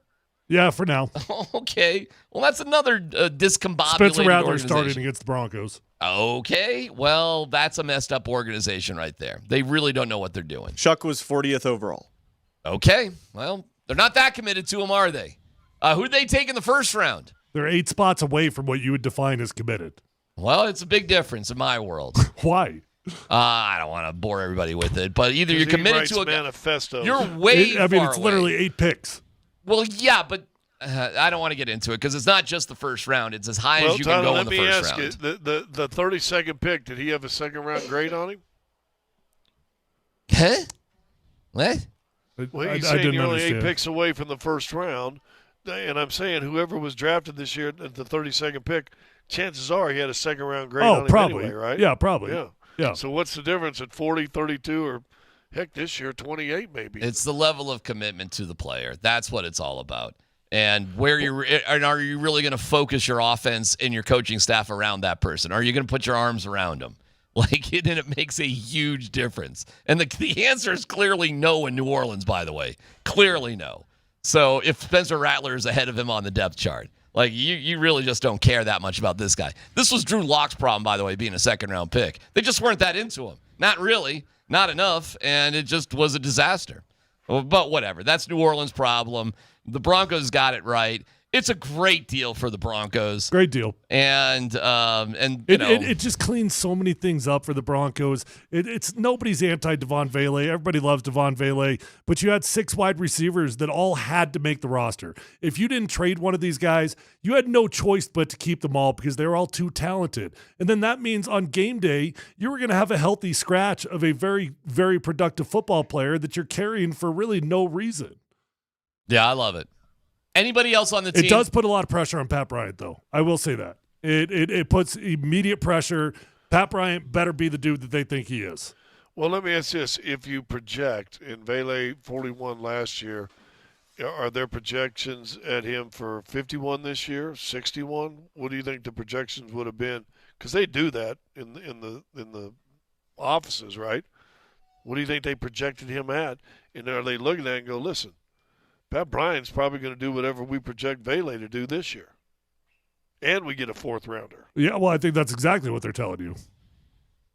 Yeah, for now. Okay. Well, that's another discombobulated Spencer Rattler organization. starting against the Broncos. Okay. Well, that's a messed up organization right there. They really don't know what they're doing. Shuck was 40th overall. Okay. Well, they're not that committed to him, are they? Who'd they take in the first round? They're 8 spots away from what you would define as committed. Well, it's a big difference in my world. Why? I don't want to bore everybody with it, but either you're committed to a manifesto. You're way far it's literally 8 picks. Well, yeah, but I don't want to get into it because it's not just the first round. It's as high as you can go in the first round. Let me ask you, the 32nd pick, did he have a second-round grade on him? Huh? What? Well, he's saying you're only 8 picks away from the first round, and I'm saying whoever was drafted this year at the 32nd pick, chances are he had a second-round grade on him probably. anyway, right? Yeah, probably. Yeah. So what's the difference at 40, 32, or heck, this year 28 maybe? It's the level of commitment to the player. That's what it's all about. And are you really going to focus your offense and your coaching staff around that person? Are you going to put your arms around them? And it makes a huge difference. And the answer is clearly no in New Orleans, by the way. Clearly no. So if Spencer Rattler is ahead of him on the depth chart, you really just don't care that much about this guy. This was Drew Lock's problem, by the way, being a second-round pick. They just weren't that into him. Not really. Not enough. And it just was a disaster. But whatever. That's New Orleans' problem. The Broncos got it right. It's a great deal for the Broncos. Great deal. And it just cleans so many things up for the Broncos. It's nobody's anti-Devaughn Vele. Everybody loves Devaughn Vele. But you had 6 wide receivers that all had to make the roster. If you didn't trade one of these guys, you had no choice but to keep them all because they were all too talented. And then that means on game day, you were going to have a healthy scratch of a very, very productive football player that you're carrying for really no reason. Yeah, I love it. Anybody else on the team? It does put a lot of pressure on Pat Bryant, though. I will say that. It puts immediate pressure. Pat Bryant better be the dude that they think he is. Well, let me ask this. If you project in Vele 41 last year, are there projections at him for 51 this year, 61? What do you think the projections would have been? Because they do that in the offices, right? What do you think they projected him at? And are they looking at it and go, listen, Pat Bryant's probably going to do whatever we project Vele to do this year. And we get a 4th rounder. Yeah, well, I think that's exactly what they're telling you.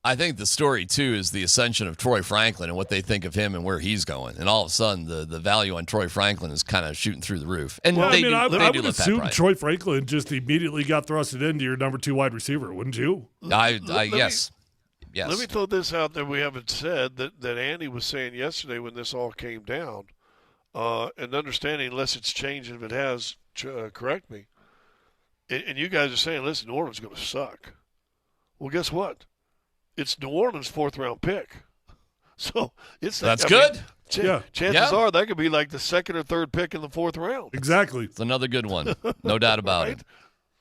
I think the story, too, is the ascension of Troy Franklin and what they think of him and where he's going. And all of a sudden, the value on Troy Franklin is kind of shooting through the roof. And I would assume Troy Franklin just immediately got thrusted into your number 2 wide receiver, wouldn't you? Yes. Yes. Let me throw this out there we haven't said that Andy was saying yesterday when this all came down. And understanding, unless it's changed, if it has, correct me. And you guys are saying, listen, New Orleans is going to suck. Well, guess what? It's New Orleans' 4th-round pick. So that's good. Chances are that could be like the 2nd or 3rd pick in the 4th round. Exactly. It's another good one. No doubt about it.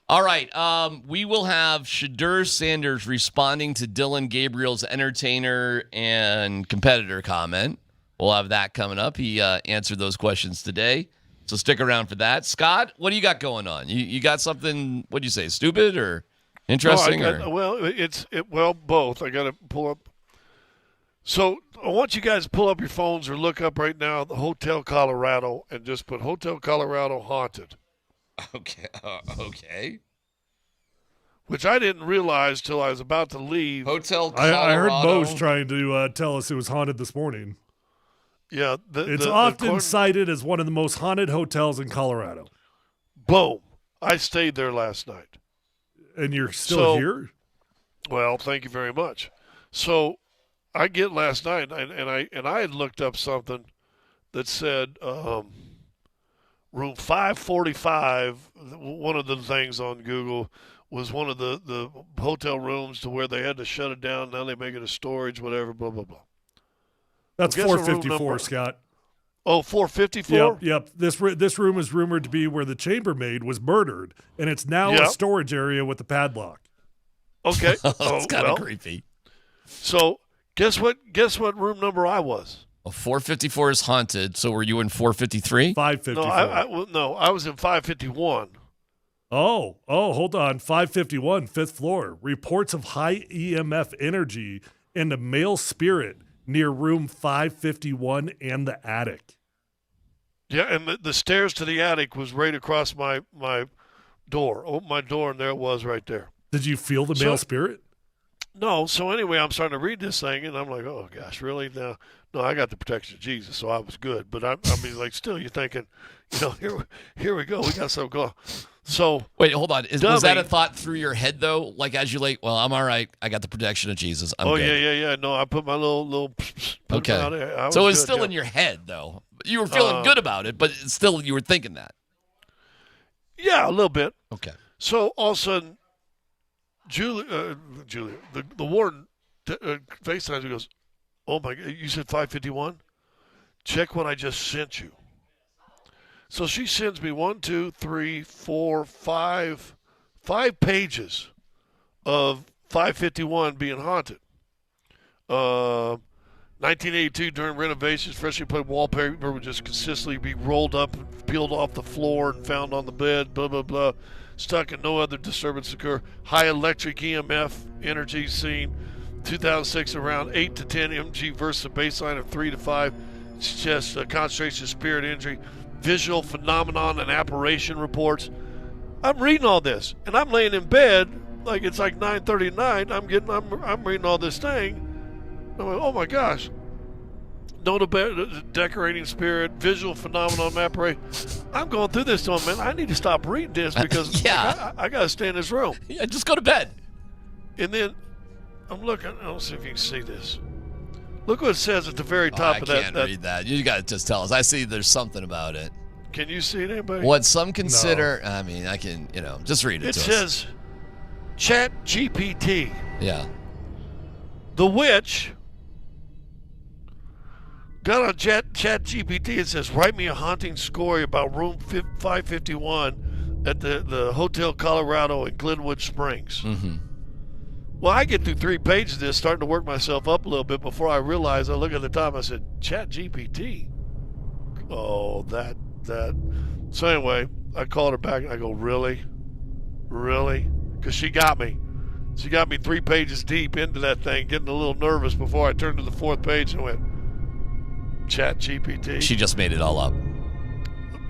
All right. We will have Shadur Sanders responding to Dylan Gabriel's entertainer and competitor comment. We'll have that coming up. He answered those questions today, so stick around for that. Scott, what do you got going on? You got something, what'd you say, stupid or interesting? Well, both. I got to pull up. So I want you guys to pull up your phones or look up right now the Hotel Colorado and just put Hotel Colorado haunted. Okay. which I didn't realize till I was about to leave. Hotel I heard Colorado. Mo's trying to tell us it was haunted this morning. Yeah. It's often cited as one of the most haunted hotels in Colorado. Boom. I stayed there last night. And you're still here? Well, thank you very much. So I get last night, and I had looked up something that said room 545, one of the things on Google, was one of the hotel rooms to where they had to shut it down. Now they make it a storage, whatever, blah, blah, blah. That's 454, Scott. Oh, 454? Yep. This room is rumored to be where the chambermaid was murdered, and it's now a storage area with a padlock. Okay. That's kind of creepy. So guess what room number I was? Well, 454 is haunted, so were you in 453? 554. No, I was in 551. Oh, hold on. 551, fifth floor. Reports of high EMF energy and a male spirit near room 551 and the attic. Yeah, and the stairs to the attic was right across my door. Opened my door, and there it was right there. Did you feel the male spirit? No. So anyway, I'm starting to read this thing, and I'm like, oh, gosh, really? No, I got the protection of Jesus, so I was good. But I mean, like, still, you're thinking, here we go. We got something going. So wait, hold on. Was that a thought through your head though? Like as you well, I'm all right. I got the protection of Jesus. I'm good. Yeah. No, I put my little. Okay. So it's still in your head though. You were feeling good about it, but still you were thinking that. Yeah, a little bit. Okay. So all of a sudden, Julia, the warden, FaceTimes me, goes, "Oh my God, you said 551? Check what I just sent you." So she sends me 1, 2, 3, 4, 5 pages of 551 being haunted. 1982, during renovations, freshly put wallpaper would just consistently be rolled up and peeled off the floor and found on the bed, blah, blah, blah. Stuck and no other disturbance occur. High electric EMF energy seen. 2006, around 8 to 10 mg versus a baseline of 3 to 5. It's just a concentration of spirit injury. Visual phenomenon and apparition reports. I'm reading all this, and I'm laying in bed like it's like 9:30 at night. I'm reading all this thing. I'm like, oh my gosh. Decorating spirit, visual phenomenon, apparition. I'm going through this, man. I need to stop reading this because I got to stay in this room. Yeah, just go to bed. And then I'm looking. I don't see if you can see this. Look what it says at the very top of that. I can't read that. You got to just tell us. I see there's something about it. Can you see it, anybody? What some consider, I mean, I can, just read it to us. It says, Chat GPT. Yeah. The witch got on Chat GPT. It says, write me a haunting story about room 551 at the Hotel Colorado in Glenwood Springs. Mm-hmm. Well, I get through 3 pages of this, starting to work myself up a little bit before I realize, I look at the top, I said, Chat GPT. Oh, that. So anyway, I called her back and I go, really? Really? Because she got me. She got me 3 pages deep into that thing, getting a little nervous before I turned to the 4th page and went, Chat GPT. She just made it all up.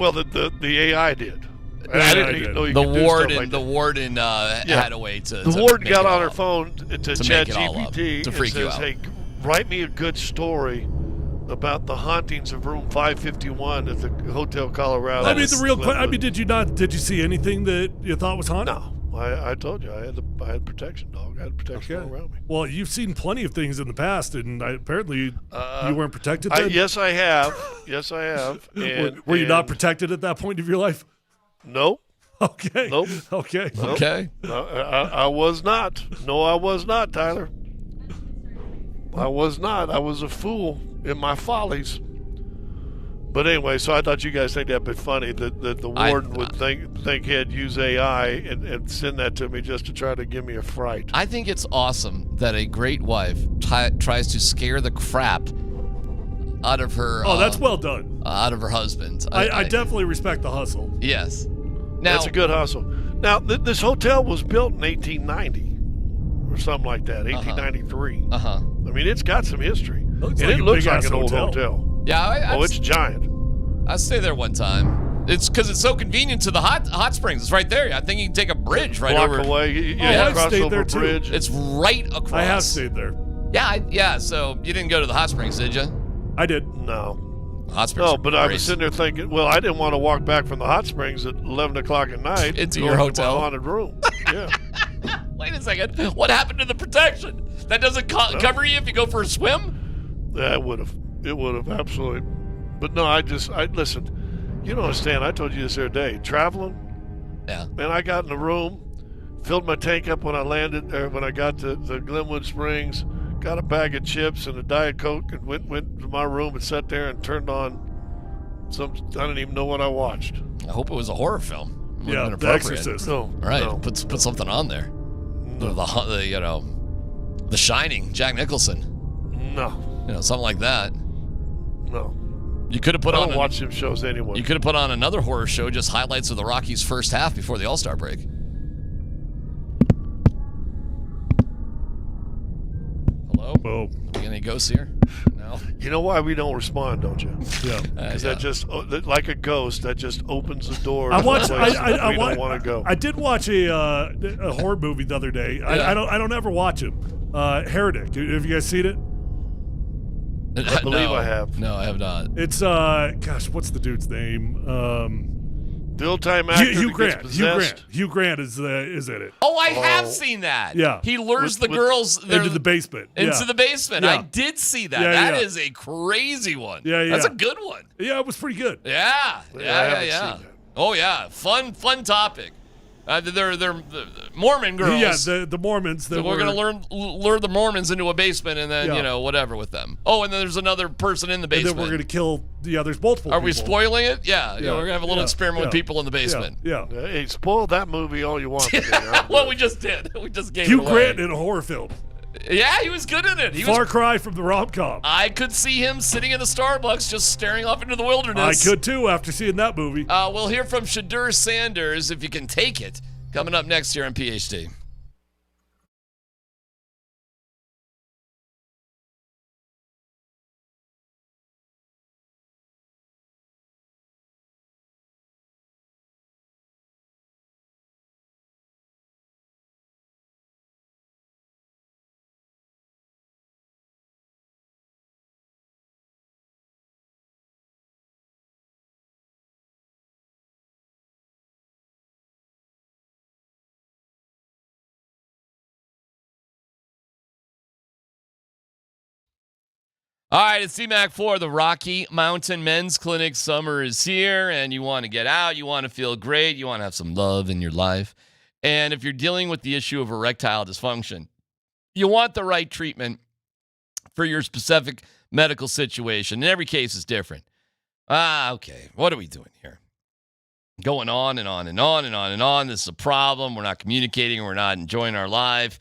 Well, the AI did. I didn't even know you could do stuff like that. The warden had a way to. The warden got on her phone to Chat make it all up, GPT to freak and you says, out. hey, write me a good story about the hauntings of room 551 at the Hotel Colorado. I mean, did you see anything that you thought was haunted? No. I told you, I had protection, dog. I had protection all around me. Well, you've seen plenty of things in the past, and apparently you weren't protected then? Yes, I have. Yes, I have. And, were you not protected at that point of your life? Nope. Okay. Nope. Okay. Nope. Okay. I was not. No, I was not, Tyler. I was not. I was a fool in my follies. But anyway, so I thought you guys think that'd be funny that the warden would think he'd use AI and send that to me just to try to give me a fright. I think it's awesome that a great wife tries to scare the crap out of her. Oh, that's well done. Out of her husband. I definitely respect the hustle. Yes. Now, that's a good hustle. Now, this hotel was built in 1890 or something like that, 1893. Uh-huh. I mean, it's got some history. Looks and like it looks like big-ass an old hotel. hotel. Yeah. It's giant. I stayed there one time. It's because it's so convenient to the hot springs. It's right there. I think you can take a bridge right Block over. away. I've cross stayed over there too. bridge. It's right across. I have stayed there. Yeah. So you didn't go to the hot springs, did you? I did. No. Hot springs. No, but I was sitting there thinking, well, I didn't want to walk back from the hot springs at 11 o'clock at night into going your to hotel my haunted room. Yeah. Wait a second. What happened to the protection? That doesn't cover you if you go for a swim? Yeah, it would have. It would have, absolutely. But no, I listen, you don't understand. I told you this the other day. Traveling, yeah. Man, I got in the room, filled my tank up when I landed, when I got to Glenwood Springs, got a bag of chips and a Diet Coke, and went to my room and sat there and turned on I don't even know what I watched. I hope it was a horror film. It would have been The appropriate. Exorcist. No, All right, no. put something on there. The Shining, Jack Nicholson. No. Something like that. No. You could have put I on. don't watch them shows anyway. You could have put on another horror show, just highlights of the Rockies' first half before the All-Star break. Hello? Boom. Any ghosts here? No. You know why we don't respond, don't you? Yeah. Because that just, like a ghost, that just opens the door. I to watched. places I we don't want to go. I did watch a horror movie the other day. Yeah. I don't ever watch them. Heretic. Have you guys seen it? I believe I have. No, I have not. It's gosh, what's the dude's name? The old-time actor Hugh that Grant. gets possessed. Hugh Grant is in it. Oh, I have seen that. Yeah. He lures the girls into the basement. Into the basement. Yeah. I did see that. Yeah, That yeah. is a crazy one. Yeah. That's a good one. Yeah, it was pretty good. Yeah. I haven't seen that. Oh yeah, fun topic. They're Mormon girls. Yeah, the Mormons. So we're gonna lure the Mormons into a basement and then whatever with them. Oh, and then there's another person in the basement. And then we're gonna kill. Yeah, there's multiple. Are we people. spoiling it? Yeah. We're gonna have a little experiment with people in the basement. Yeah. Hey, spoil that movie all you want. Well, we just did. We just gave Hugh it away. Grant in a horror film. Yeah, he was good in it. Far Cry from the rom-com. I could see him sitting in a Starbucks just staring off into the wilderness. I could too after seeing that movie. We'll hear from Shadur Sanders, if you can take it, coming up next here on PhD. All right, it's DMac for the Rocky Mountain Men's Clinic. Summer is here, and you want to get out. You want to feel great. You want to have some love in your life. And if you're dealing with the issue of erectile dysfunction, you want the right treatment for your specific medical situation. And every case is different. Okay, what are we doing here? Going on and on and on and on and on. This is a problem. We're not communicating. We're not enjoying our life.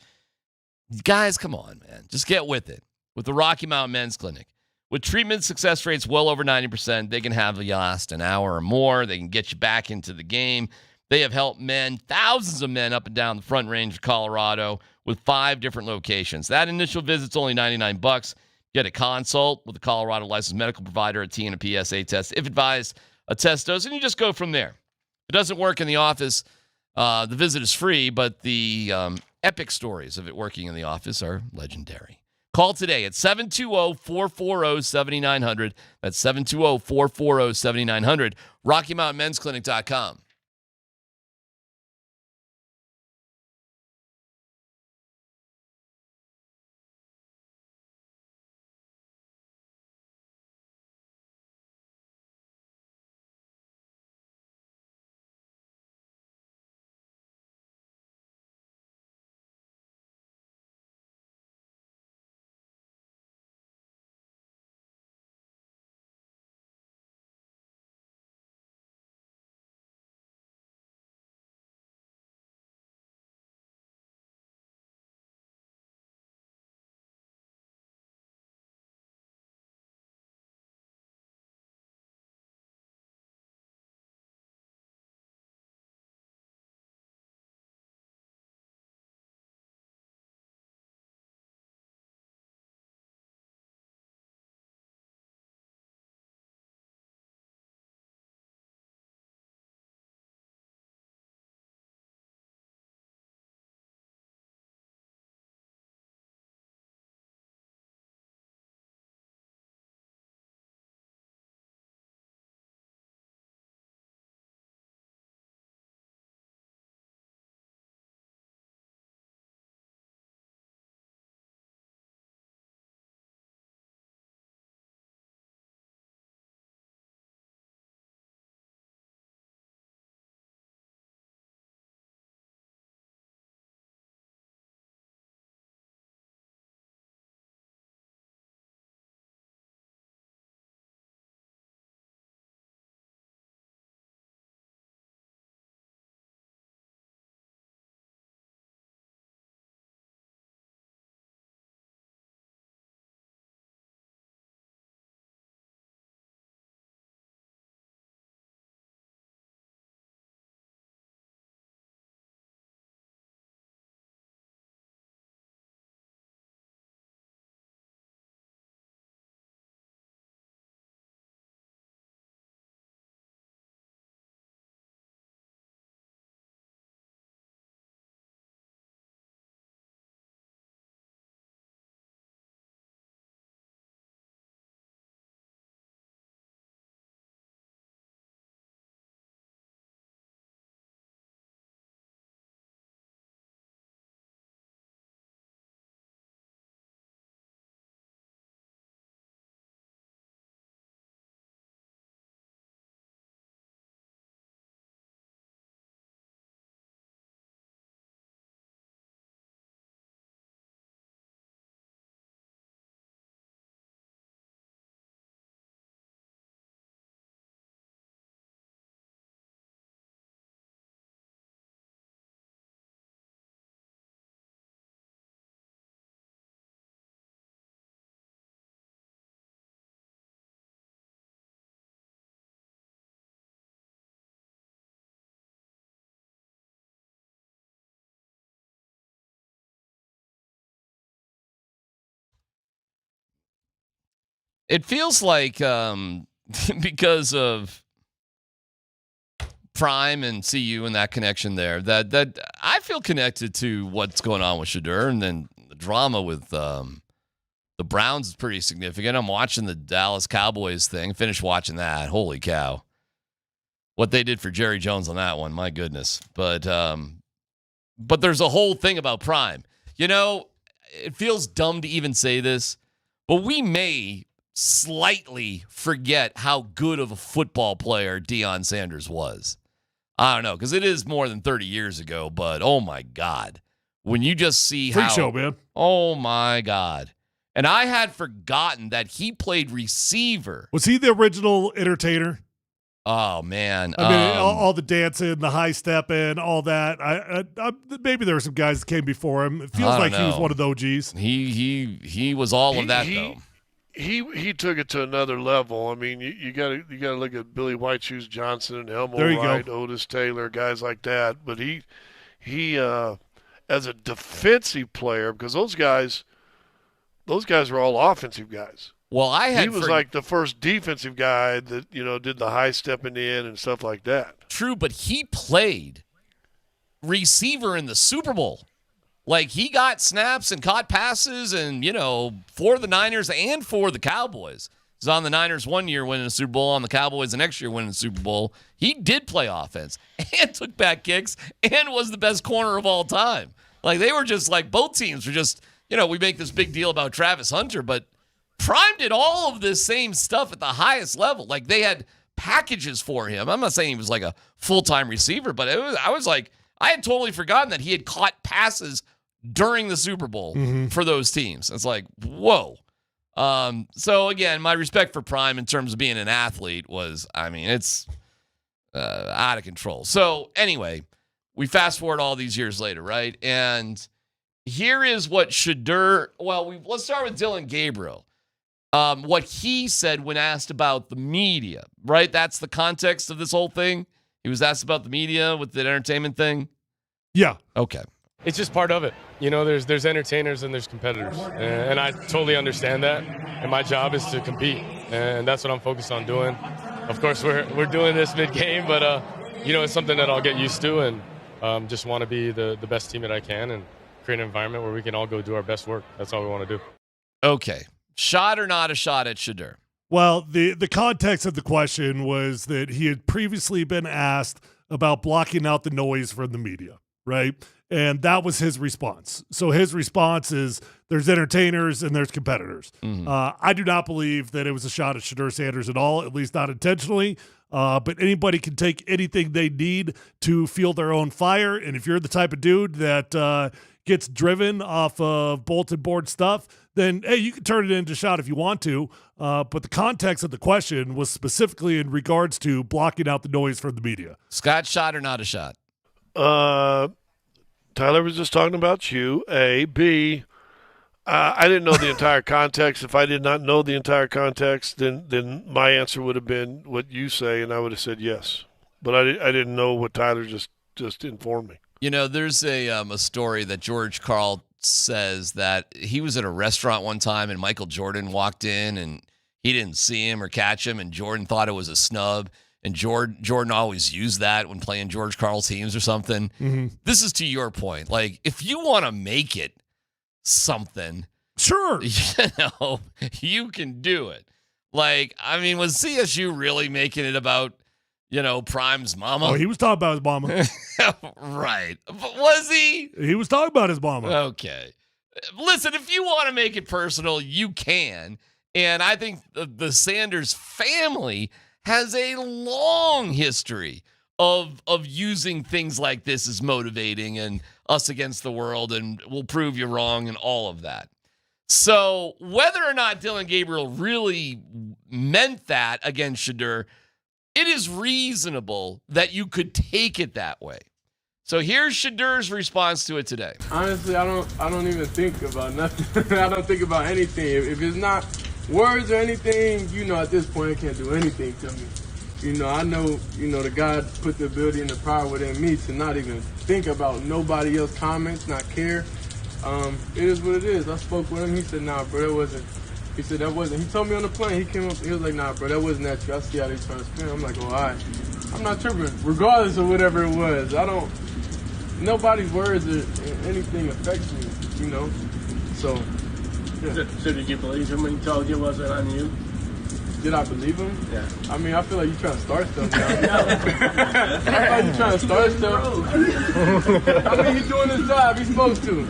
Guys, come on, man. Just get with it. With the Rocky Mountain Men's Clinic. With treatment success rates well over 90%, they can have you last an hour or more. They can get you back into the game. They have helped men, thousands of men up and down the Front Range of Colorado with 5 different locations. That initial visit's only $99. Get a consult with a Colorado licensed medical provider, a T and a PSA test. If advised, a test dose, and you just go from there. If it doesn't work in the office, the visit is free, but the epic stories of it working in the office are legendary. Call today at 720-440-7900. That's 720-440-7900. RockyMountainMen'sClinic.com. It feels like because of Prime and CU and that connection there, that I feel connected to what's going on with Shedeur, and then the drama with the Browns is pretty significant. I'm watching the Dallas Cowboys thing. Finished watching that. Holy cow. What they did for Jerry Jones on that one, my goodness. But there's a whole thing about Prime. You know, it feels dumb to even say this, but we may slightly forget how good of a football player Deion Sanders was. I don't know, because it is more than 30 years ago, but oh my God. When you just see Freak show, man. Oh my God. And I had forgotten that he played receiver. Was he the original entertainer? Oh, man. I mean, all the dancing, the high stepping, all that. I maybe there were some guys that came before him. It feels like he was one of the OGs. He was all of that, though. He took it to another level. I mean, you got to look at Billy White Shoes Johnson and Elmo Wright, Otis Taylor, guys like that. But he as a defensive player, because those guys were all offensive guys. Well, he was like the first defensive guy that, did the high stepping in and stuff like that. True, but he played receiver in the Super Bowl. Like, he got snaps and caught passes and, for the Niners and for the Cowboys. He was on the Niners one year winning the Super Bowl, on the Cowboys the next year winning the Super Bowl. He did play offense and took back kicks and was the best corner of all time. Like, they were just like, both teams were just, we make this big deal about Travis Hunter, but Prime did all of this same stuff at the highest level. Like, they had packages for him. I'm not saying he was like a full-time receiver, but I had totally forgotten that he had caught passes during the Super Bowl for those teams. It's like, whoa. So, again, my respect for Prime in terms of being an athlete was, it's out of control. So, anyway, we fast forward all these years later, right? And here is what Shedeur, let's start with Dylan Gabriel. What he said when asked about the media, right? That's the context of this whole thing. He was asked about the media with the entertainment thing. Yeah. Okay. It's just part of it. There's entertainers and there's competitors. And I totally understand that. And my job is to compete. And that's what I'm focused on doing. Of course, we're doing this mid-game, but, it's something that I'll get used to and just want to be the best team that I can and create an environment where we can all go do our best work. That's all we want to do. Okay. Shot or not a shot at Shedeur? Well, the context of the question was that he had previously been asked about blocking out the noise from the media, right? And that was his response. So his response is there's entertainers and there's competitors. I do not believe that it was a shot at Shedeur Sanders at all, at least not intentionally. But anybody can take anything they need to fuel their own fire. And if you're the type of dude that gets driven off of bulletin board stuff, then, hey, you can turn it into a shot if you want to. But the context of the question was specifically in regards to blocking out the noise from the media. Scott, shot or not a shot? Tyler was just talking about you, A. B, I didn't know the entire context. If I did not know the entire context, then my answer would have been what you say, and I would have said yes. But I didn't know what Tyler just informed me. There's a story that George Karl says that he was at a restaurant one time and Michael Jordan walked in and he didn't see him or catch him, and Jordan thought it was a snub. And Jordan always used that when playing George Karl teams or something. This is to your point. Like, if you want to make it something, sure, you can do it. Like, was CSU really making it about, Prime's mama? Oh, he was talking about his mama. Right. But was he? He was talking about his mama. Okay. Listen, if you want to make it personal, you can. And I think the Sanders family has a long history of using things like this as motivating and us against the world and we'll prove you wrong and all of that. So whether or not Dylan Gabriel really meant that against Shedeur, it is reasonable that you could take it that way. So here's Shedeur's response to it today. Honestly, I don't even think about nothing. I don't think about anything. If it's not words or anything, at this point, it can't do anything to me. I know, the God put the ability and the power within me to not even think about nobody else's comments, not care. It is what it is. I spoke with him. He said, nah, bro, He said that wasn't. He told me on the plane. He came up. He was like, "Nah, bro, that wasn't that. I see how they trying to spin." I'm like, "Oh, all right." I'm not tripping. Regardless of whatever it was, I don't. Nobody's words or anything affects me, you know. So. Yeah. So did you believe him when he told you it wasn't on you? Did I believe him? Yeah. I mean, I feel like you're trying to start stuff now. I thought you're trying to start stuff. I mean, he's doing his job. He's supposed to.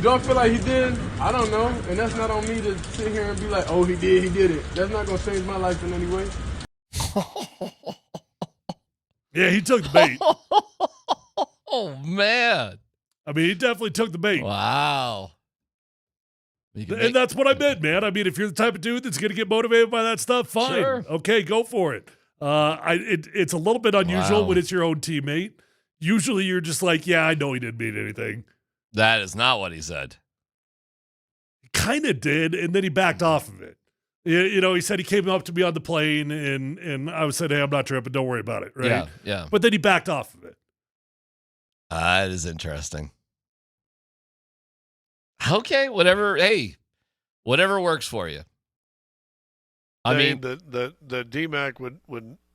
Do I feel like he did? I don't know. And that's not on me to sit here and be like, oh, he did it. That's not going to change my life in any way. Yeah, he took the bait. Oh, man. I mean, he definitely took the bait. Wow. And that's what I meant, man. I mean, if you're the type of dude that's going to get motivated by that stuff, fine. Sure. Okay, go for it. It's a little bit unusual when it's your own teammate. Usually you're just like, yeah, I know he didn't mean anything. That is not what he said. He kind of did, and then he backed off of it. You know, he said he came up to me on the plane, and I said, hey, I'm not tripping. Don't worry about it, right? Yeah. But then he backed off of it. That is interesting. Okay, whatever. Hey, whatever works for you. I mean, the DMac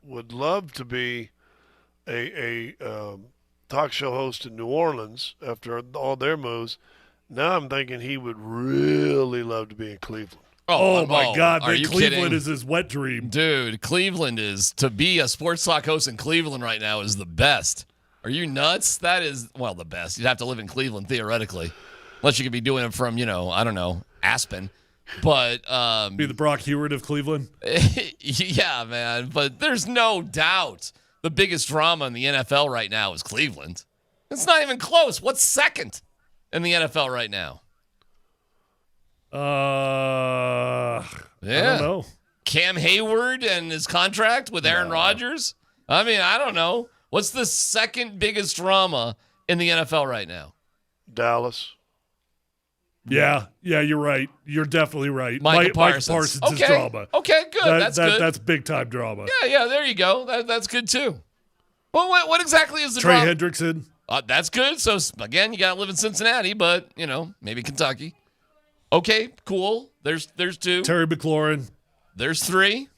would love to be a talk show host in New Orleans after all their moves. Now I'm thinking he would really love to be in Cleveland. Oh my God, are man, you Cleveland kidding? is his wet dream. Dude, Cleveland is, to be a sports talk host in Cleveland right now is the best. Are you nuts? That is, well, the best. You'd have to live in Cleveland, theoretically. Unless you could be doing it from, I don't know, Aspen. But be the Brock Hewitt of Cleveland. Yeah, man. But there's no doubt the biggest drama in the NFL right now is Cleveland. It's not even close. What's second in the NFL right now? I don't know. Cam Hayward and his contract with Aaron Rodgers? I mean, I don't know. What's the second biggest drama in the NFL right now? Dallas. Yeah, you're right. You're definitely right. Micah Parsons Parsons. is drama. Okay, good. That's good. That's big time drama. Yeah, there you go. That's good too. Well, what exactly is the Trey drama? Hendrickson. That's good. So again, you got to live in Cincinnati, but maybe Kentucky. Okay, cool. There's two. Terry McLaurin. There's three.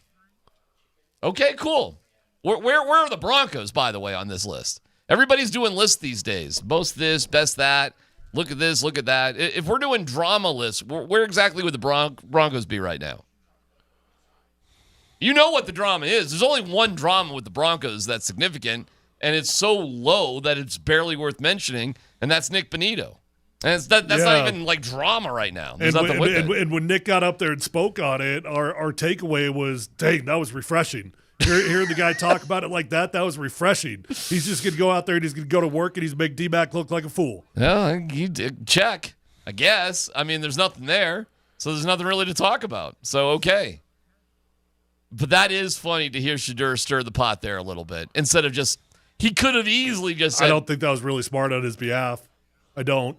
Okay, cool. Where are the Broncos, by the way, on this list? Everybody's doing lists these days. Most this, best that. Look at this, look at that. If we're doing drama lists, where exactly would the Broncos be right now? You know what the drama is. There's only one drama with the Broncos that's significant, and it's so low that it's barely worth mentioning, and that's Nick Bonito. And that's not even like drama right now. There's nothing with it. And when Nick got up there and spoke on it, our takeaway was, dang, that was refreshing. Hearing the guy talk about it like that was refreshing. He's just going to go out there and he's going to go to work and he's going to make DMac look like a fool. Yeah, you did check, I guess. I mean, there's nothing there, so there's nothing really to talk about. So, okay. But that is funny to hear Shedeur stir the pot there a little bit instead of just, he could have easily just said. I don't think that was really smart on his behalf. I don't.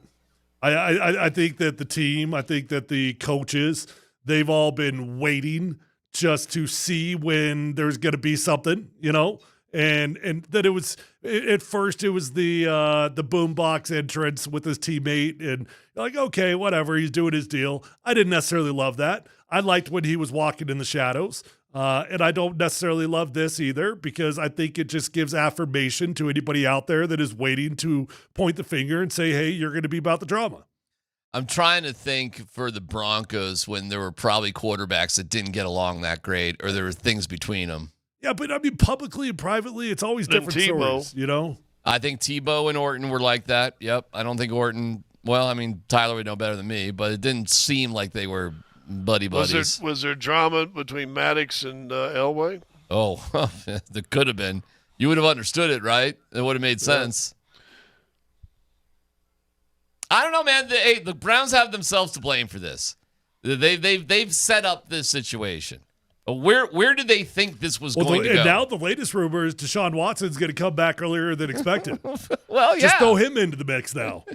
I think that the team, I think that the coaches, they've all been waiting just to see when there's going to be something, and that it was at first it was the boombox entrance with his teammate, and like, okay, whatever, he's doing his deal. I didn't necessarily love that. I liked when he was walking in the shadows, and I don't necessarily love this either because I think it just gives affirmation to anybody out there that is waiting to point the finger and say, hey, you're going to be about the drama. I'm trying to think for the Broncos when there were probably quarterbacks that didn't get along that great or there were things between them. Yeah, but I mean, publicly and privately, it's always different stories, I think Tebow and Orton were like that. Yep. I don't think Orton, well, I mean, Tyler would know better than me, but it didn't seem like they were buddies. Was there drama between Maddox and Elway? Oh, there could have been. You would have understood it, right? It would have made sense. I don't know, man. The Browns have themselves to blame for this. They've set up this situation. Where did they think this was going to go? And now the latest rumor is Deshaun Watson's going to come back earlier than expected. Well, yeah. Just throw him into the mix now.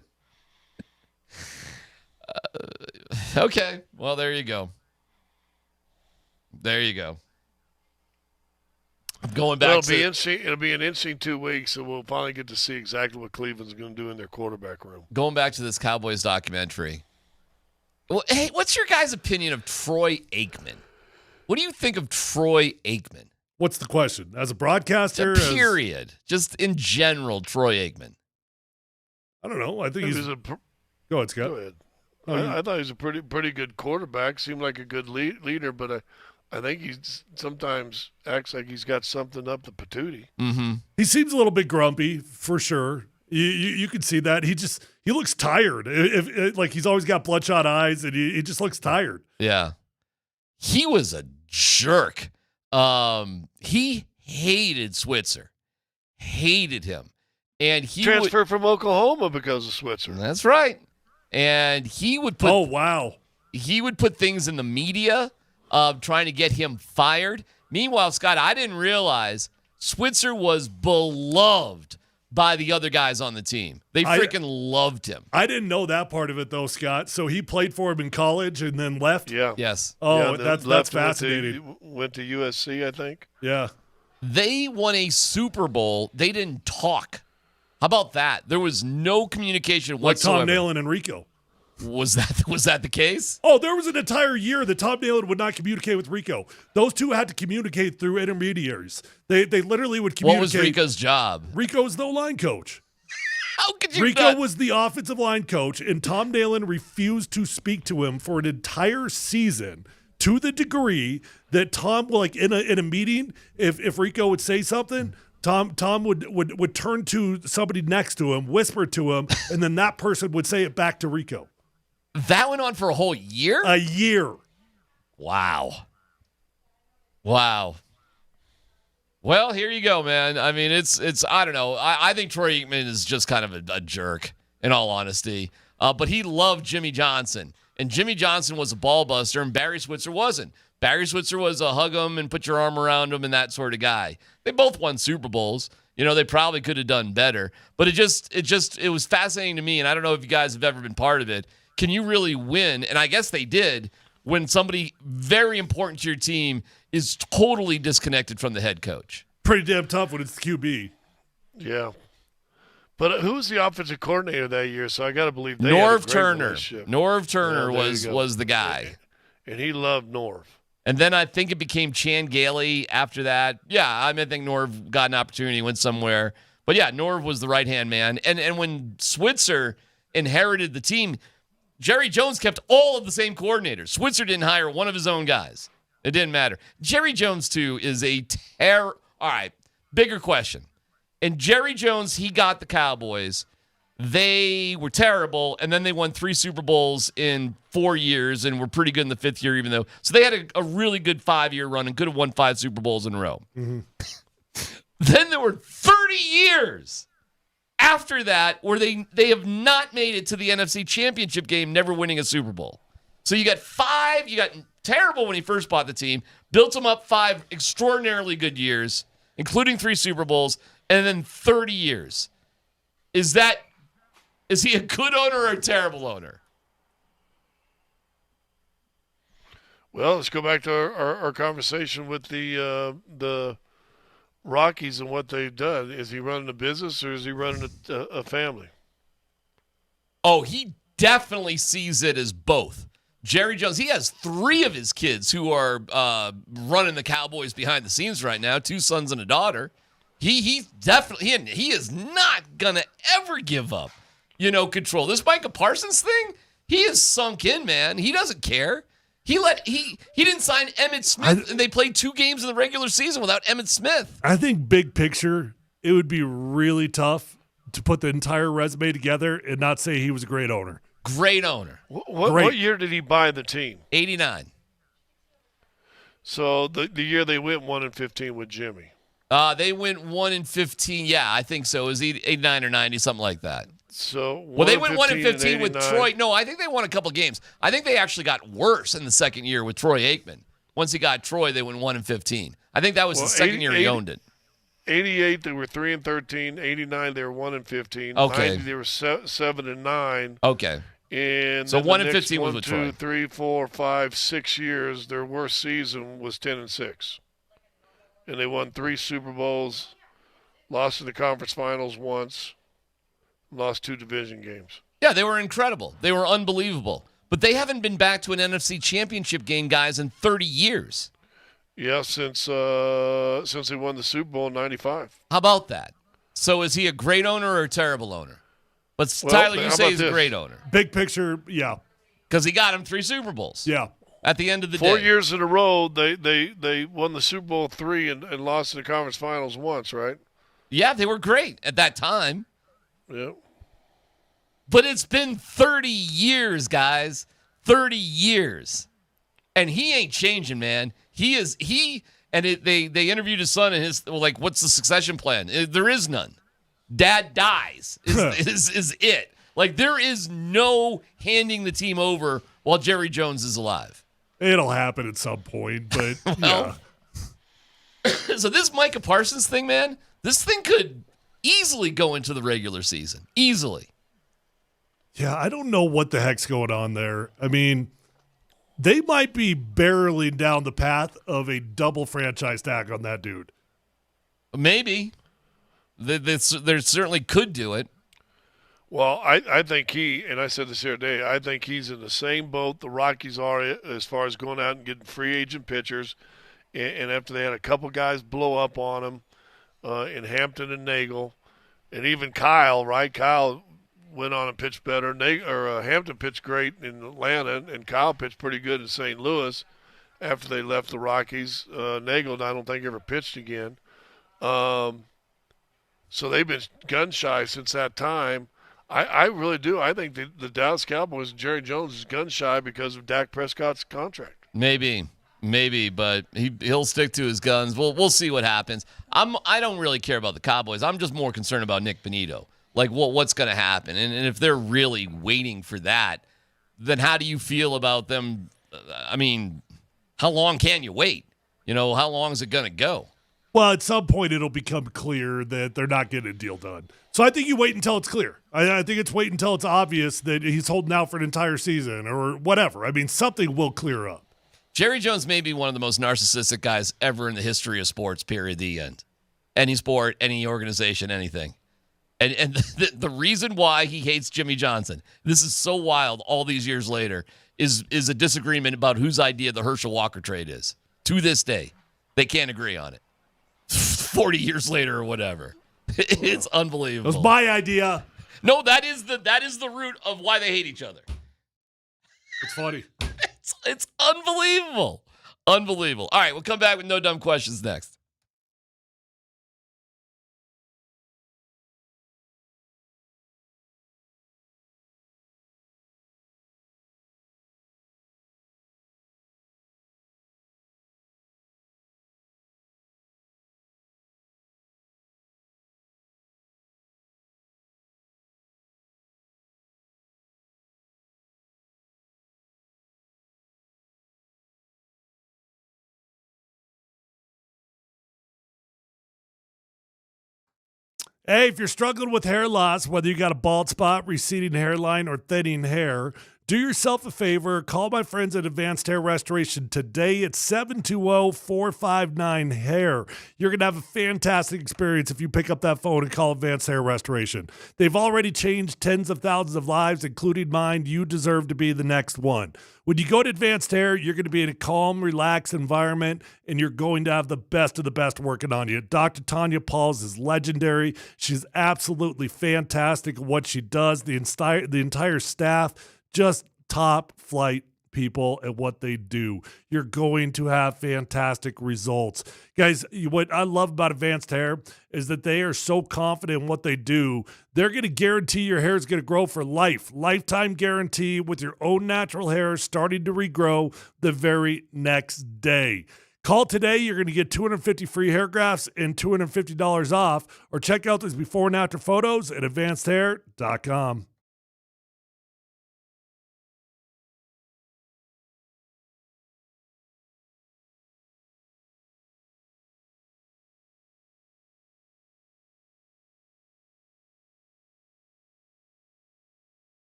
Okay. Well, there you go. There you go. Going back It'll be an interesting 2 weeks, and we'll finally get to see exactly what Cleveland's going to do in their quarterback room. Going back to this Cowboys documentary, Well, hey, what's your guys' opinion of Troy Aikman? What do you think of Troy Aikman? What's the question? As a broadcaster? Period. Just in general, Troy Aikman. I don't know. I think he's. Go ahead, Scott. Go ahead. Oh, I thought he was a pretty good quarterback. Seemed like a good leader, but I think he sometimes acts like he's got something up the patootie. Mm-hmm. He seems a little bit grumpy, for sure. You can see that. He looks tired. Like he's always got bloodshot eyes, and he just looks tired. Yeah. He was a jerk. He hated Switzer. Hated him. And he transferred from Oklahoma because of Switzer. That's right. And he would put He would put things in the media trying to get him fired. Meanwhile, Scott, I didn't realize Switzer was beloved by the other guys on the team. They freaking loved him. I didn't know that part of it, though, Scott. So he played for him in college and then left? Yeah. Yes. Oh, yeah, that's fascinating. Went to USC, I think. Yeah. They won a Super Bowl. They didn't talk. How about that? There was no communication whatsoever. Like Tom Nail and Enrico. Was that the case? Oh, there was an entire year that Tom Nail would not communicate with Rico. Those two had to communicate through intermediaries. They literally would communicate. What was Rico's job? Rico was the line coach. How could you Rico was the offensive line coach, and Tom Nalen refused to speak to him for an entire season, to the degree that Tom, like in a meeting, if Rico would say something, Tom would turn to somebody next to him, whisper to him, and then that person would say it back to Rico. That went on for a whole year? A year. Wow. Well, here you go, man. I mean, it's I don't know. I think Troy Aikman is just kind of a jerk, in all honesty. But he loved Jimmy Johnson. And Jimmy Johnson was a ball buster, and Barry Switzer wasn't. Barry Switzer was a hug him and put your arm around him and that sort of guy. They both won Super Bowls. You know, they probably could have done better. But it was fascinating to me, and I don't know if you guys have ever been part of it. Can you really win? And I guess they did when somebody very important to your team is totally disconnected from the head coach. Pretty damn tough when it's the QB. Yeah. But who was the offensive coordinator that year? So I got to believe they Norv had a great Turner. relationship. Norv Turner was the guy. And he loved Norv. And then I think it became Chan Gailey after that. Yeah, I think Norv got an opportunity, went somewhere. But yeah, Norv was the right-hand man. And when Switzer inherited the team, Jerry Jones kept all of the same coordinators. Switzer didn't hire one of his own guys. It didn't matter. Jerry Jones, too, is a terror. All right, bigger question. And Jerry Jones, he got the Cowboys. They were terrible, and then they won 3 Super Bowls in 4 years and were pretty good in the 5th year, even though. So they had a really good 5-year run and could have won 5 Super Bowls in a row. Mm-hmm. Then there were 30 years after that where they have not made it to the NFC Championship game, never winning a Super Bowl. So you got 5, you got terrible when he first bought the team, built him up 5 extraordinarily good years, including 3 Super Bowls, and then 30 years. Is he a good owner or a terrible owner? Well, let's go back to our conversation with the Rockies and what they've done. Is he running a business or is he running a family? Oh, he definitely sees it as both. Jerry Jones, he has 3 of his kids who are running the Cowboys behind the scenes right now, 2 sons and a daughter. He definitely he is not gonna ever give up, control. This Micah Parsons thing, he is sunk in, man. He doesn't care. He didn't sign Emmitt Smith, and they played 2 games in the regular season without Emmitt Smith. I think big picture, it would be really tough to put the entire resume together and not say he was a great owner. Great owner. What year did he buy the team? 89. So the year they went 1-15 with Jimmy. They went 1-15. Yeah, I think so. It was 89 or 90, something like that. So they went 1-15 with Troy. No, I think they won a couple games. I think they actually got worse in the second year with Troy Aikman. Once he got Troy, they went 1-15. I think that was the second year he owned it. 88, they were 3-13. 89, they were 1-15. Okay. 90, they were 7-9. Okay. And so 1-15 was with Troy. 2, 3, 4, 5, 6 years. Their worst season was 10-6, and they won 3 Super Bowls, lost in the conference finals once, lost 2 division games. Yeah, they were incredible. They were unbelievable. But they haven't been back to an NFC championship game, guys, in 30 years. Yeah, since he won the Super Bowl in '95. How about that? So is he a great owner or a terrible owner? But Well, Tyler, you how say about he's a this? great owner. Big picture, yeah. Because he got him 3 Super Bowls. Yeah. At the end of the 4 day. years in a row, they won the Super Bowl 3 and lost in the conference finals once, right? Yeah, they were great at that time. Yeah. But it's been 30 years, guys. 30 years. And he ain't changing, man. They interviewed his son and what's the succession plan? There is none. Dad dies is it. Like, there is no handing the team over while Jerry Jones is alive. It'll happen at some point, but well, yeah. So this Micah Parsons thing, man, this thing could easily go into the regular season. Easily. Yeah, I don't know what the heck's going on there. I mean, they might be barreling down the path of a double franchise tag on that dude. Maybe. They certainly could do it. Well, I think and I said this here today, I think he's in the same boat the Rockies are as far as going out and getting free agent pitchers. And after they had a couple guys blow up on him in Hampton and Nagel, and even Kyle, right? Kyle went on and pitched better. Hampton pitched great in Atlanta, and Kyle pitched pretty good in St. Louis after they left the Rockies. Nagel, I don't think, ever pitched again. So they've been gun shy since that time. I really do. I think the Dallas Cowboys and Jerry Jones is gun shy because of Dak Prescott's contract. Maybe, but he'll stick to his guns. We'll see what happens. I don't really care about the Cowboys. I'm just more concerned about Nick Bonito. Like, what's going to happen? And if they're really waiting for that, then how do you feel about them? I mean, how long can you wait? How long is it going to go? Well, at some point it'll become clear that they're not getting a deal done. So I think you wait until it's clear. I think it's wait until it's obvious that he's holding out for an entire season or whatever. I mean, something will clear up. Jerry Jones may be one of the most narcissistic guys ever in the history of sports, period, the end. Any sport, any organization, anything. And the reason why he hates Jimmy Johnson, this is so wild all these years later, is a disagreement about whose idea the Herschel Walker trade is. To this day, they can't agree on it. 40 years later or whatever. It's unbelievable. It was my idea. No, that is the root of why they hate each other. It's funny. It's unbelievable. Unbelievable. All right, we'll come back with no dumb questions next. Hey, if you're struggling with hair loss, whether you got a bald spot, receding hairline, or thinning hair, do yourself a favor. Call my friends at Advanced Hair Restoration today at 720-459-HAIR. You're going to have a fantastic experience if you pick up that phone and call Advanced Hair Restoration. They've already changed tens of thousands of lives, including mine. You deserve to be the next one. When you go to Advanced Hair, you're going to be in a calm, relaxed environment, and you're going to have the best of the best working on you. Dr. Tanya Pauls is legendary. She's absolutely fantastic at what she does. The entire staff, just top flight people at what they do. You're going to have fantastic results. Guys, what I love about Advanced Hair is that they are so confident in what they do. They're going to guarantee your hair is going to grow for life. Lifetime guarantee with your own natural hair starting to regrow the very next day. Call today. You're going to get 250 free hair grafts and $250 off, or check out these before and after photos at advancedhair.com.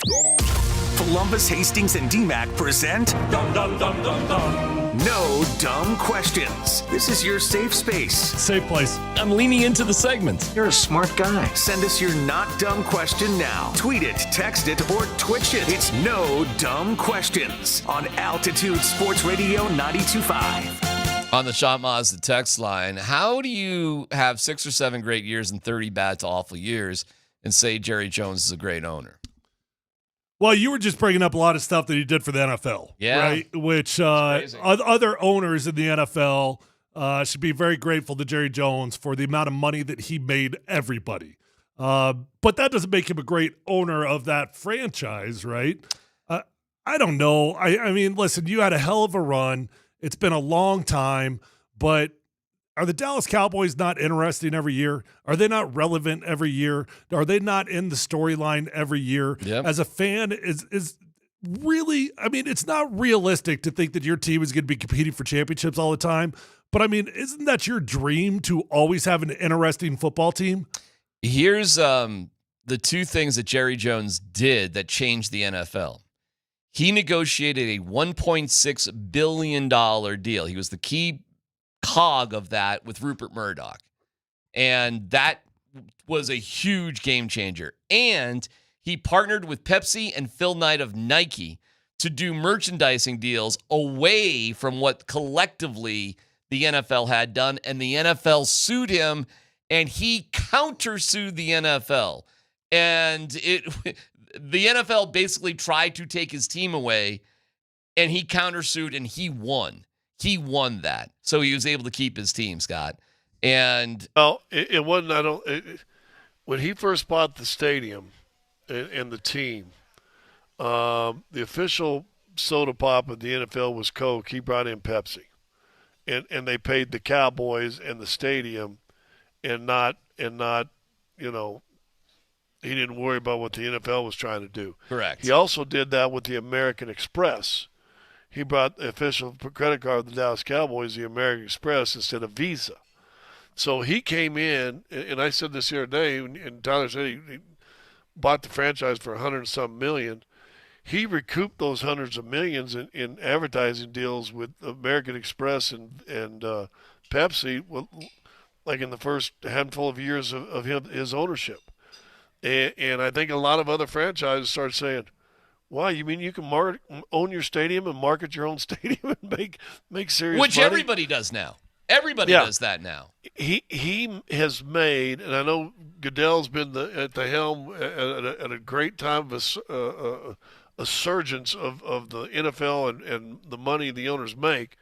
Polumbus, Hastings, and DMac present No Dumb Questions. This is your safe space. Safe place. I'm leaning into the segment. You're a smart guy. Send us your not dumb question now. Tweet it, text it, or Twitch it. It's No Dumb Questions on Altitude Sports Radio 92.5. On the Shot Mazda text line, how do you have 6 or 7 great years and 30 bad to awful years and say Jerry Jones is a great owner? Well, you were just bringing up a lot of stuff that he did for the NFL, right? Which other owners in the NFL should be very grateful to Jerry Jones for the amount of money that he made everybody. But that doesn't make him a great owner of that franchise, right? I don't know. I mean, listen, you had a hell of a run. It's been a long time, but are the Dallas Cowboys not interesting every year? Are they not relevant every year? Are they not in the storyline every year? Yep. As a fan, is really, I mean, it's not realistic to think that your team is going to be competing for championships all the time. But I mean, isn't that your dream to always have an interesting football team? Here's the 2 things that Jerry Jones did that changed the NFL. He negotiated a $1.6 billion deal. He was the key cog of that with Rupert Murdoch. And that was a huge game changer. And he partnered with Pepsi and Phil Knight of Nike to do merchandising deals away from what collectively the NFL had done. And the NFL sued him, and he countersued the NFL. And the NFL basically tried to take his team away, and he countersued, and he won. He won that. So he was able to keep his team, Scott. And well, it wasn't, when he first bought the stadium and the team, the official soda pop of the NFL was Coke. He brought in Pepsi. And they paid the Cowboys and the stadium and not, he didn't worry about what the NFL was trying to do. Correct. He also did that with the American Express. He brought the official credit card of the Dallas Cowboys, the American Express, instead of Visa. So he came in, and I said this the other day, and Tyler said he bought the franchise for $100-some million. He recouped those hundreds of millions in advertising deals with American Express and Pepsi, like in the first handful of years of his ownership. And I think a lot of other franchises started saying, wow, you mean you can own your stadium and market your own stadium and make serious which money? everybody does now. Everybody does that now. He has made, and I know Goodell's been at the helm at a great time of a surgence of the NFL and the money the owners make,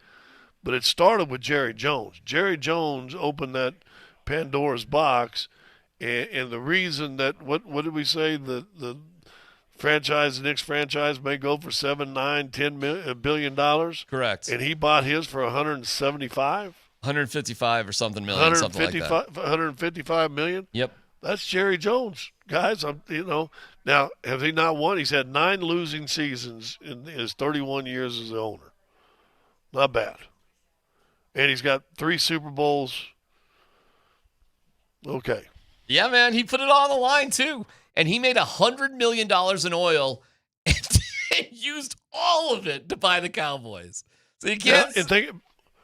but it started with Jerry Jones. Jerry Jones opened that Pandora's box, and the reason that, what did we say, the franchise, the Knicks franchise may go for $7, $9, $10 billion. Correct. And he bought his for 175, 155 or something million, something like that. 155 million. Yep. That's Jerry Jones, guys. Now have he not won? He's had 9 losing seasons in his 31 years as the owner. Not bad. And he's got 3 Super Bowls. Okay. Yeah, man, he put it all on the line too. And he made $100 million in oil and used all of it to buy the Cowboys. So you can't. Yeah, and think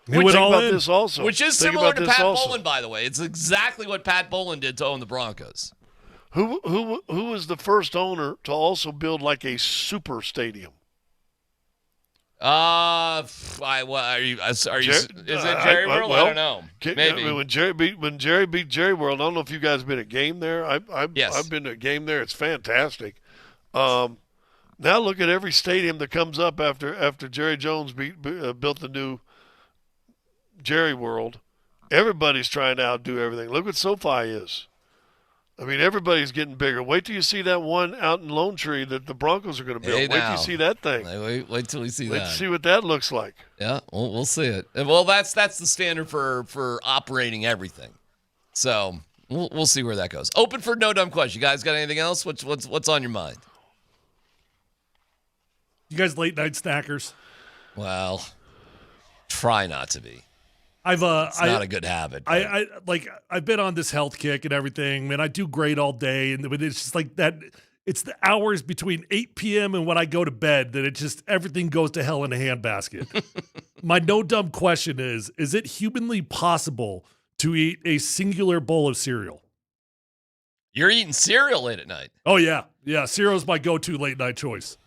about this also. Which is similar to Pat Bowlen, by the way. It's exactly what Pat Bowlen did to own the Broncos. Who was the first owner to also build like a super stadium? Is it Jerry World? I don't know. Maybe. When Jerry beat Jerry World, I don't know if you guys have been at a game there. I've been to a game there. It's fantastic. Now look at every stadium that comes up after Jerry Jones built the new Jerry World. Everybody's trying to outdo everything. Look what SoFi is. I mean, everybody's getting bigger. Wait till you see that one out in Lone Tree that the Broncos are going to build. Wait till you see that thing. Wait till we see that. Wait to see what that looks like. Yeah, we'll see it. Well, that's the standard for operating everything. So we'll see where that goes. Open for no dumb question. You guys got anything else? What's on your mind? You guys late night snackers? Well, try not to be. It's not a good habit. I've been on this health kick and everything. Man, I do great all day, and it's just like that. It's the hours between 8 p.m. and when I go to bed that everything goes to hell in a handbasket. My no dumb question is it humanly possible to eat a singular bowl of cereal? You're eating cereal late at night. Oh, yeah. Yeah, cereal's my go-to late night choice.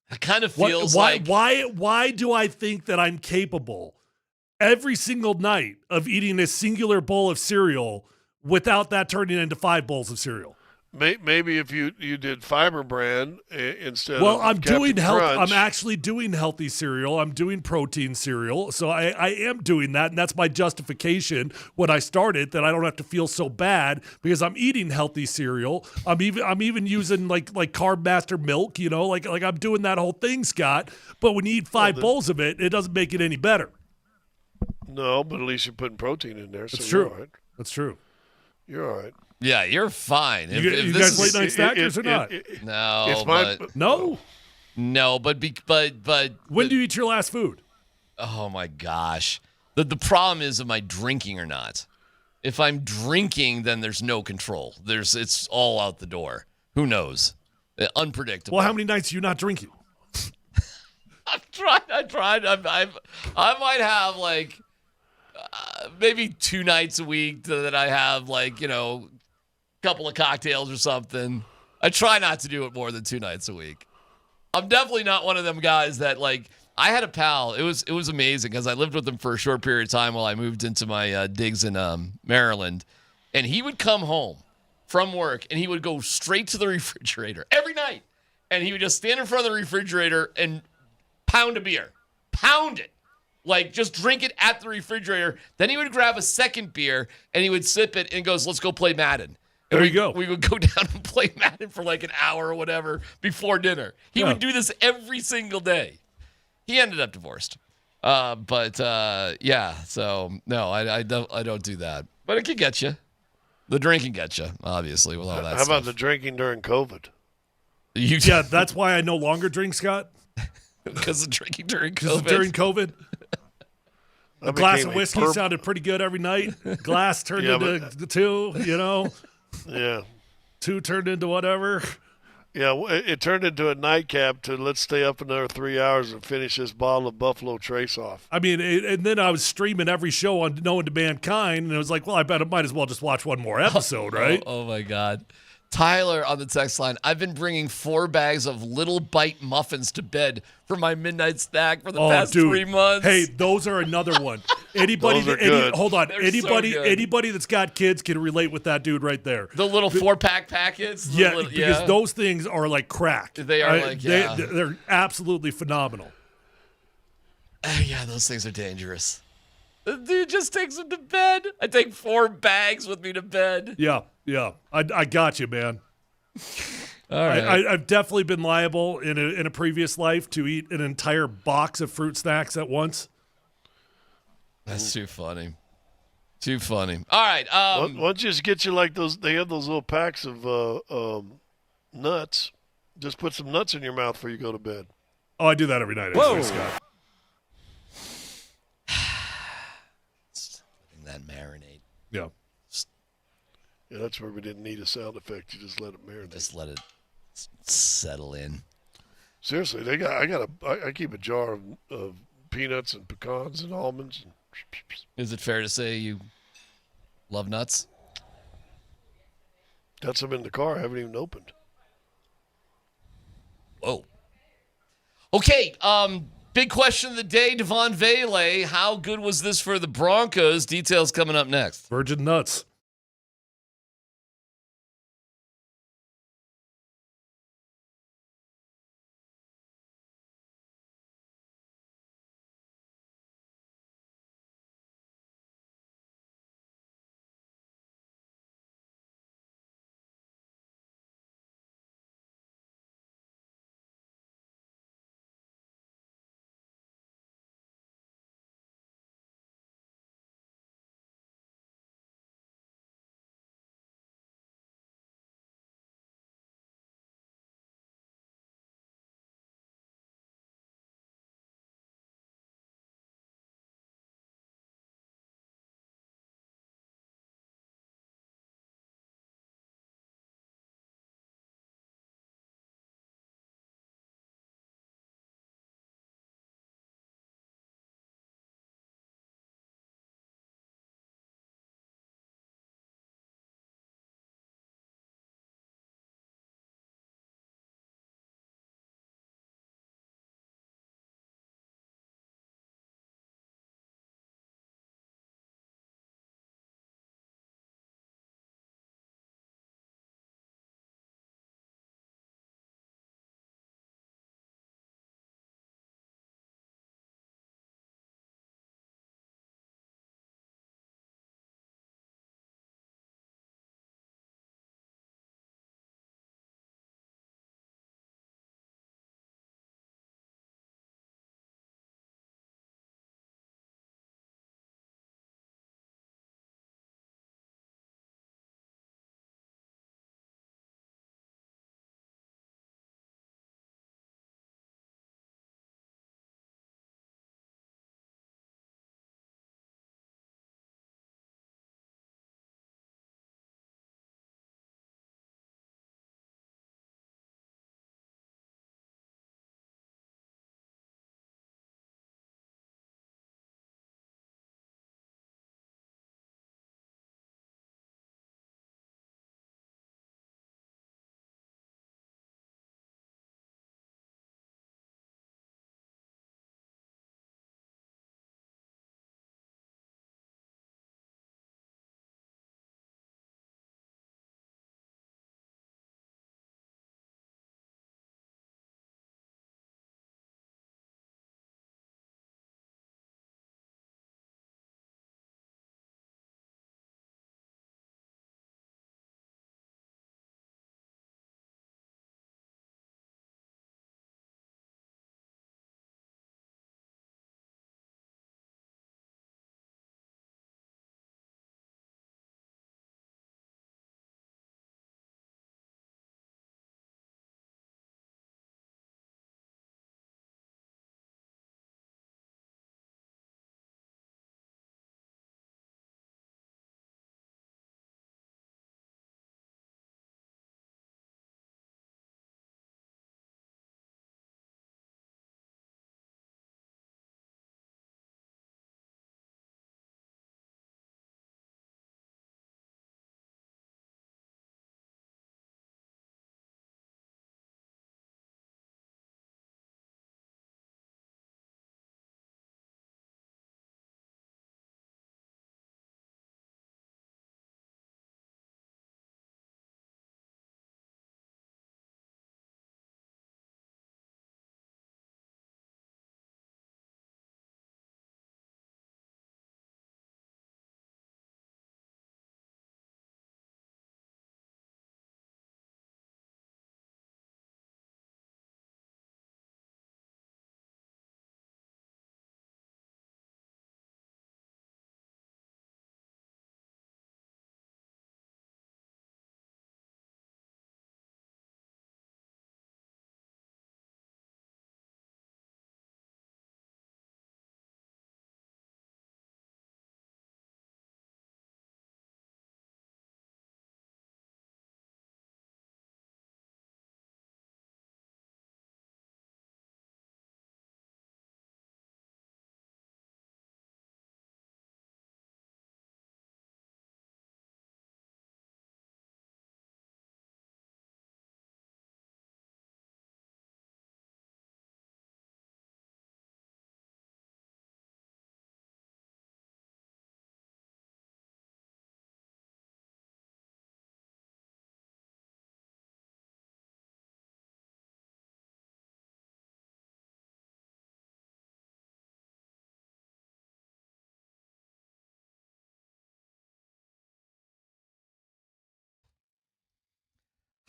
It kind of Why do I think that I'm capable every single night of eating a singular bowl of cereal without that turning into 5 bowls of cereal? Maybe if you did Fiber Brand instead of I'm Captain doing health. Crunch. I'm actually doing healthy cereal. I'm doing protein cereal. So I am doing that, and that's my justification when I started, that I don't have to feel so bad because I'm eating healthy cereal. I'm even using like Carb Master milk. Like I'm doing that whole thing, Scott. But when you eat 5 bowls of it, it doesn't make it any better. No, but at least you're putting protein in there. That's so true. You're all right. That's true. You're all right. Yeah, you're fine. You guys late night snackers or not? No, but when do you eat your last food? Oh my gosh. The problem is, am I drinking or not? If I'm drinking, then there's no control. It's all out the door. Who knows? Unpredictable. Well, how many nights are you not drinking? I tried. I might have like maybe 2 nights a week that I have couple of cocktails or something. I try not to do it more than 2 nights a week. I'm definitely not one of them guys that I had a pal. It was amazing because I lived with him for a short period of time while I moved into my digs in Maryland. And he would come home from work and he would go straight to the refrigerator every night. And he would just stand in front of the refrigerator and pound a beer. Pound it. Just drink it at the refrigerator. Then he would grab a second beer and he would sip it and goes, let's go play Madden. There you go. We would go down and play Madden for an hour or whatever before dinner. He would do this every single day. He ended up divorced. So no, I don't do that. But it can get you. The drink can get you, obviously, with all that How stuff. about the drinking during COVID? Yeah, that's why I no longer drink, Scott. Because of drinking during COVID. During COVID. A glass of whiskey sounded pretty good every night. Glass turned into 2, Yeah. 2 turned into whatever. Yeah, it turned into a nightcap to let's stay up another 3 hours and finish this bottle of Buffalo Trace off. I mean, and then I was streaming every show on Known to Mankind, and it was like, well, I bet I might as well just watch one more episode, right? Oh, my God. Tyler on the text line, I've been bringing 4 bags of Little Bite muffins to bed for my midnight snack for the past 3 months. Hey, those are another one. Anybody that's got kids can relate with that dude right there. The little 4-pack packets? Because those things are like crack. They are they're absolutely phenomenal. Yeah, those things are dangerous. The dude just takes them to bed. I take 4 bags with me to bed. Yeah. I got you, man. All right. I've definitely been liable in a previous life to eat an entire box of fruit snacks at once. That's too funny. Too funny. All right. Why don't you just get you those? They have those little packs of nuts. Just put some nuts in your mouth before you go to bed. Oh, I do that every night. Whoa. Scott. Letting that marinate. Yeah. Yeah, that's where we didn't need a sound effect. You just let it marinate. Just let it settle in. Seriously, I keep a jar of peanuts and pecans and almonds. Is it fair to say you love nuts? Got some in the car. I haven't even opened. Whoa. Okay, big question of the day, Devaughn Vele. How good was this for the Broncos? Details coming up next. Virgin nuts.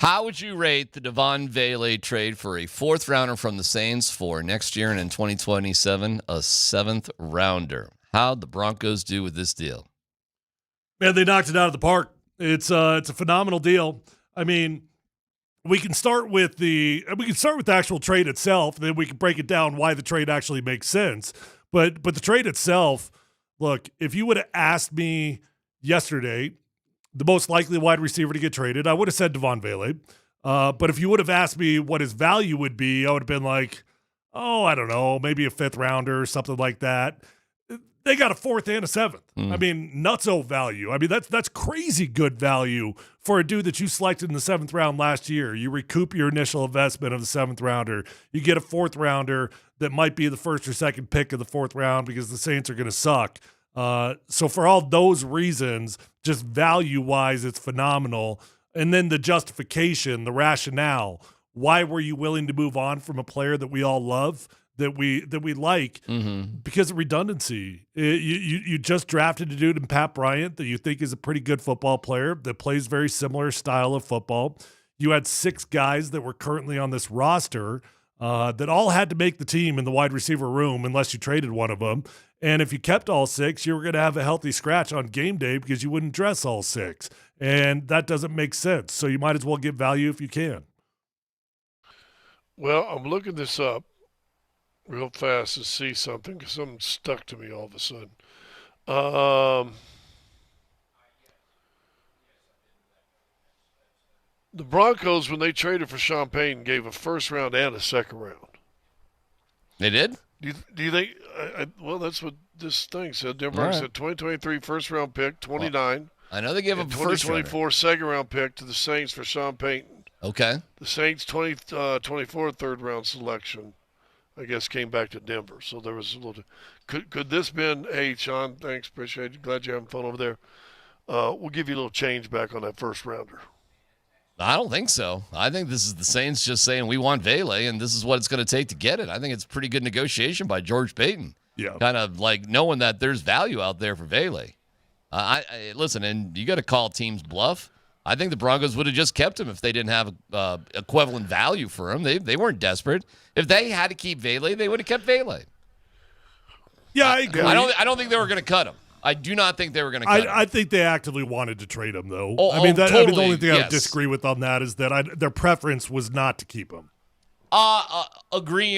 How would you rate the Devaughn Vele trade for a 4th rounder from the Saints for next year and in 2027, a 7th rounder? How'd the Broncos do with this deal? Man, they knocked it out of the park. It's a phenomenal deal. I mean, we can start with the actual trade itself, and then we can break it down why the trade actually makes sense. But the trade itself, look, if you would have asked me yesterday, the most likely wide receiver to get traded, I would have said Devaughn Vele. But if you would have asked me what his value would be, I would have been like, oh, I don't know, maybe a 5th rounder or something like that. They got a 4th and a 7th. I mean, nutso value. I mean, that's crazy good value for a dude that you selected in the 7th round last year. You recoup your initial investment of the 7th rounder. You get a 4th rounder that might be the 1st or 2nd pick of the 4th round because the Saints are going to suck. So for all those reasons, just value-wise, it's phenomenal. And then the justification, the rationale, why were you willing to move on from a player that we all love, that we like? Because of redundancy. You just drafted a dude in Pat Bryant that you think is a pretty good football player that plays very similar style of football. You had 6 guys that were currently on this roster that all had to make the team in the wide receiver room unless you traded one of them. And if you kept all 6, you were going to have a healthy scratch on game day because you wouldn't dress all 6. And that doesn't make sense. So you might as well get value if you can. Well, I'm looking this up real fast to see something because something stuck to me all of a sudden. The Broncos, when they traded for Sean Payton, gave a 1st round and a 2nd round. They did? Do you think? Well, that's what this thing said. Denver said 2023 1st round pick, 29. I know they gave him a 2024 2nd round pick to the Saints for Sean Payton. Okay. The Saints 2024 3rd round selection, I guess, came back to Denver. So there was a little. Could this been? Hey, Sean, thanks, appreciate it. Glad you're having fun over there. We'll give you a little change back on that 1st rounder. I don't think so. I think this is the Saints just saying we want Vele, and this is what it's going to take to get it. I think it's pretty good negotiation by George Payton. Yeah. Kind of like knowing that there's value out there for Vele. Listen, and you got to call teams bluff. I think the Broncos would have just kept him if they didn't have equivalent value for him. They weren't desperate. If they had to keep Vele, they would have kept Vele. Yeah, I agree. I don't think they were going to cut him. I do not think they were going to cut him. I think they actively wanted to trade him, though. Totally, the only thing I would disagree with on that is that their preference was not to keep him. Agree.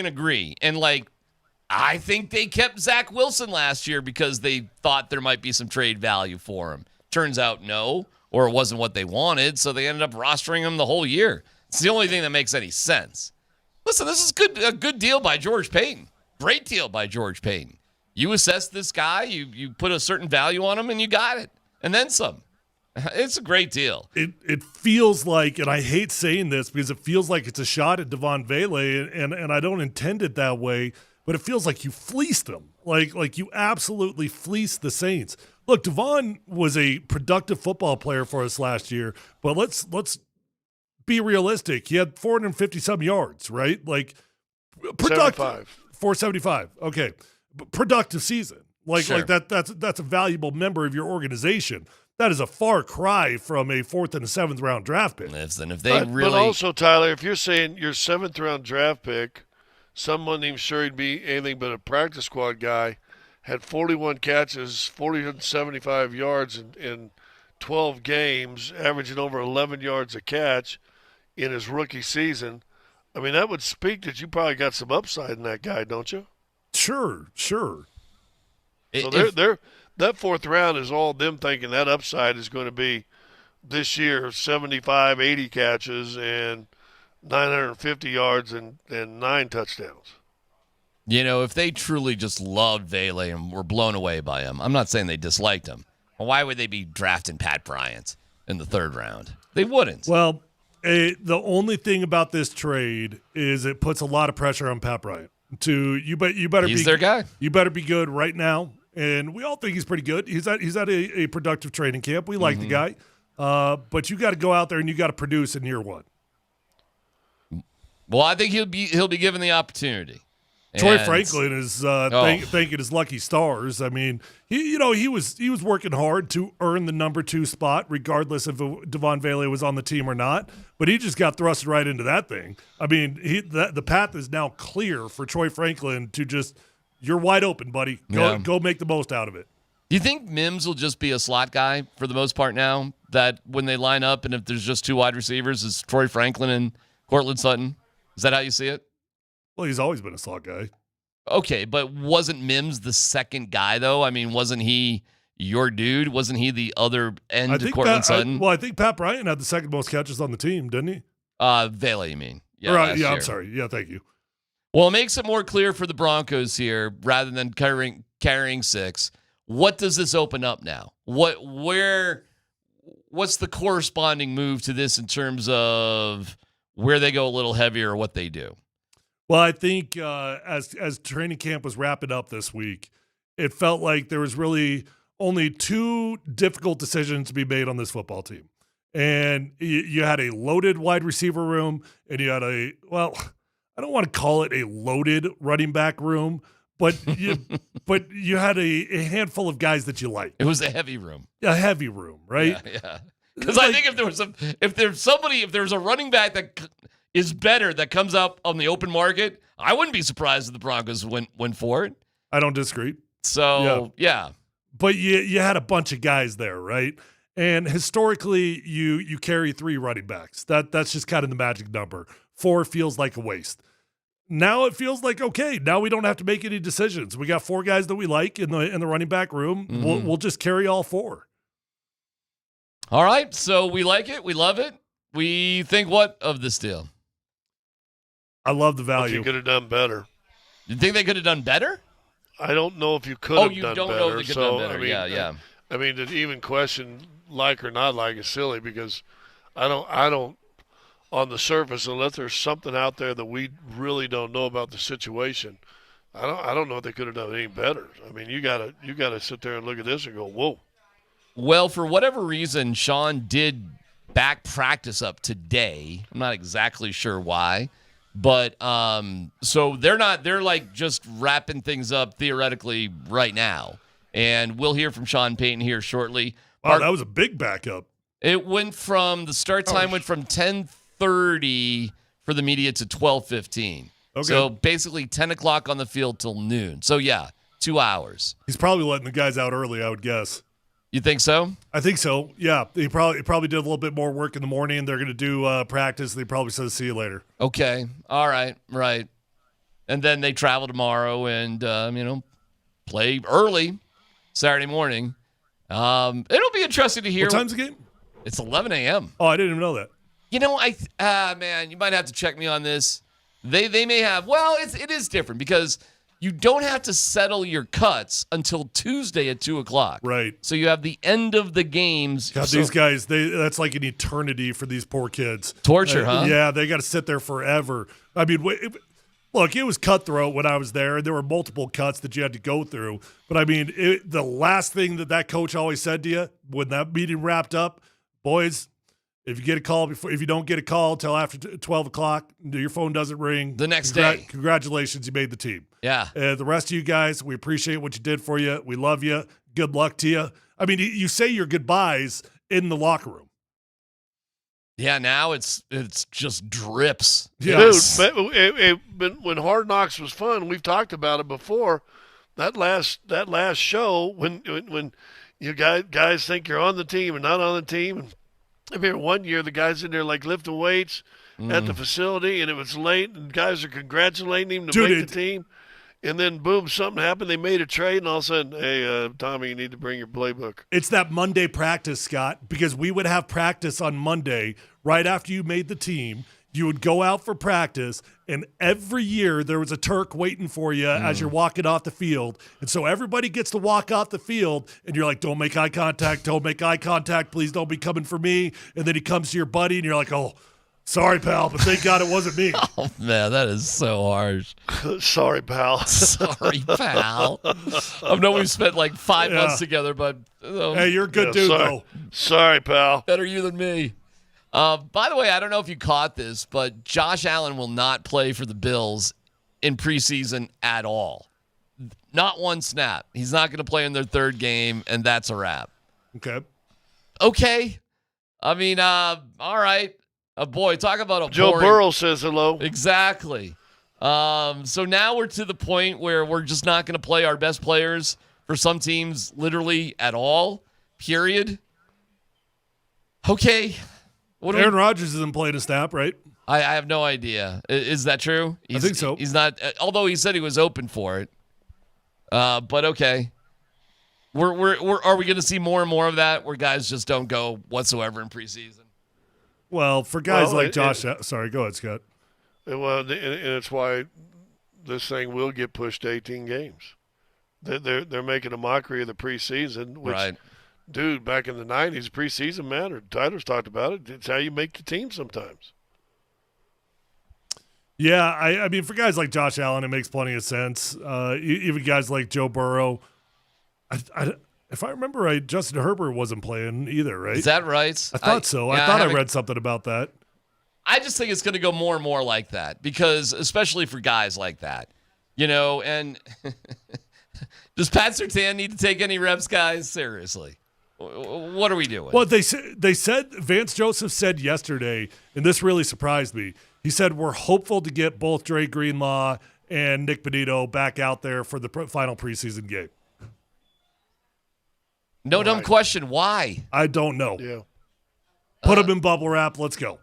And, I think they kept Zach Wilson last year because they thought there might be some trade value for him. Turns out no, or it wasn't what they wanted, so they ended up rostering him the whole year. It's the only thing that makes any sense. Listen, this is a good deal by George Payton. Great deal by George Payton. You assess this guy, you put a certain value on him, and you got it. And then some. It's a great deal. It feels like, and I hate saying this because it feels like it's a shot at Devaughn Vele, and I don't intend it that way, but it feels like you fleeced them. Like you absolutely fleeced the Saints. Look, Devaughn was a productive football player for us last year, but let's be realistic. He had 450-some yards, right? Productive. 475. Okay. Productive season. Sure. That's a valuable member of your organization. That is a far cry from a 4th and a 7th round draft pick. But also, Tyler, if you're saying your 7th round draft pick, someone even sure he'd be anything but a practice squad guy, had 41 catches, 475 yards in 12 games, averaging over 11 yards a catch in his rookie season. I mean, that would speak that you probably got some upside in that guy, don't you? Sure. So that 4th round is all them thinking that upside is going to be this year 75, 80 catches and 950 yards and 9 touchdowns. If they truly just loved Vele and were blown away by him, I'm not saying they disliked him. Why would they be drafting Pat Bryant in the 3rd round? They wouldn't. Well, the only thing about this trade is it puts a lot of pressure on Pat Bryant. You better he's be their guy. You better be good right now, and we all think he's pretty good. He's at a productive training camp. We like the guy, but you got to go out there and you got to produce in year 1. Well, I think he'll be given the opportunity, Troy Franklin is thanking his lucky stars. I mean, he was working hard to earn the number 2 spot, regardless if Devaughn Vele was on the team or not. But he just got thrust right into that thing. I mean, the path is now clear for Troy Franklin to just, you're wide open, buddy. Go make the most out of it. Do you think Mims will just be a slot guy for the most part now? That when they line up and if there's just 2 wide receivers, it's Troy Franklin and Cortland Sutton? Is that how you see it? Well, he's always been a slot guy. Okay, but wasn't Mims the second guy, though? I mean, wasn't he your dude? Wasn't he the other end to Cortland Sutton? I think Pat Bryant had the second most catches on the team, didn't he? Vele, you mean? Yeah, I'm sorry. Yeah, thank you. Well, it makes it more clear for the Broncos here, rather than carrying 6. What does this open up now? What's the corresponding move to this in terms of where they go a little heavier or what they do? Well, I think as training camp was wrapping up this week, it felt like there was really only 2 difficult decisions to be made on this football team. And you had a loaded wide receiver room, and you had I don't want to call it a loaded running back room, but you had a handful of guys that you like. It was a heavy room. A heavy room, right? Yeah. Because I think if there's a running back that is better that comes up on the open market, I wouldn't be surprised if the Broncos went for it. I don't disagree. So, yeah. But you had a bunch of guys there, right? And historically, you carry 3 running backs. That's just kind of the magic number. 4 feels like a waste. Now it feels like, okay, now we don't have to make any decisions. We got 4 guys that we like in the running back room. Mm-hmm. We'll just carry all 4. All right, so we like it. We love it. We think what of this deal? I love the value. You could have done better. You think they could have done better? I don't know if you could have done better. Oh, you don't know if they could have done better. Yeah. I mean, to even question like or not like is silly because I don't on the surface, unless there's something out there that we really don't know about the situation, I don't know if they could have done any better. I mean, you gotta sit there and look at this and go, whoa. Well, for whatever reason, Sean did back practice up today. I'm not exactly sure why. But so they're like just wrapping things up theoretically right now. And we'll hear from Sean Payton here shortly. Wow, that was a big backup. It went from the start time went from 10:30 for the media to 12:15. Okay. So basically 10 o'clock on the field till noon. So yeah, 2 hours. He's probably letting the guys out early, I would guess. You think so? I think so. Yeah, he probably did a little bit more work in the morning. They're going to do practice. They probably said, "See you later." Okay. All right. Right. And then they travel tomorrow and play early Saturday morning. It'll be interesting to hear. What time's the game? It's 11 a.m. Oh, I didn't even know that. Man, you might have to check me on this. They may have. Well, it is different because you don't have to settle your cuts until Tuesday at 2:00. Right. So you have the end of the games. God, these guys, that's like an eternity for these poor kids. Torture, huh? Yeah, they got to sit there forever. I mean, look, it was cutthroat when I was there. There were multiple cuts that you had to go through. But, I mean, the last thing that coach always said to you when that meeting wrapped up, boys, if you get a call if you don't get a call until after 12 o'clock, your phone doesn't ring. The next day. Congratulations, you made the team. Yeah. The rest of you guys, we appreciate what you did for you. We love you. Good luck to you. I mean, you say your goodbyes in the locker room. Yeah, now it's just drips. Yes. Dude, when Hard Knocks was fun, we've talked about it before. That last show when you guys think you're on the team and not on the team. And I remember one year the guys in there like lifting weights at the facility, and it was late, and guys are congratulating him to make the team. And then, boom, something happened. They made a trade, and all of a sudden, hey, Tommy, you need to bring your playbook. It's that Monday practice, Scott, because we would have practice on Monday right after you made the team. You would go out for practice, and every year there was a Turk waiting for you as you're walking off the field. And so everybody gets to walk off the field, and you're like, don't make eye contact, please don't be coming for me. And then he comes to your buddy, and you're like, oh, sorry, pal, but thank God it wasn't me. Oh, man, that is so harsh. Sorry, pal. Sorry, pal. I know we've spent like 5 months together, but... hey, you're a good dude, though. Sorry, pal. Better you than me. By the way, I don't know if you caught this, but Josh Allen will not play for the Bills in preseason at all. Not one snap. He's not going to play in their third game, and that's a wrap. Okay. I mean, all right. Boy, talk about a Joe boring... Burrow says hello. Exactly. So now we're to the point where we're just not going to play our best players for some teams literally at all, period. Okay. Aaron Rodgers isn't playing a snap, right? I have no idea. Is that true? I think so. He's not, although he said he was open for it. But okay. Are we going to see more and more of that where guys just don't go whatsoever in preseason? Well, for guys like Josh, sorry, go ahead, Scott. Well, and it's why this thing will get pushed to 18 games. They're making a mockery of the preseason, which, right. Dude, back in the 90s, preseason mattered. Tyler's talked about it. It's how you make the team sometimes. Yeah, I mean, for guys like Josh Allen, it makes plenty of sense. Even guys like Joe Burrow. If I remember right, Justin Herbert wasn't playing either, right? Is that right? I thought so. Yeah, I thought I read something about that. I just think it's going to go more and more like that because, especially for guys like that, and does Pat Surtain need to take any reps, guys? Seriously. What are we doing? Well, they said Vance Joseph said yesterday, and this really surprised me. He said, we're hopeful to get both Dre Greenlaw and Nick Benito back out there for the final preseason game. No dumb question. Why? I don't know. Yeah. Put them in bubble wrap. Let's go.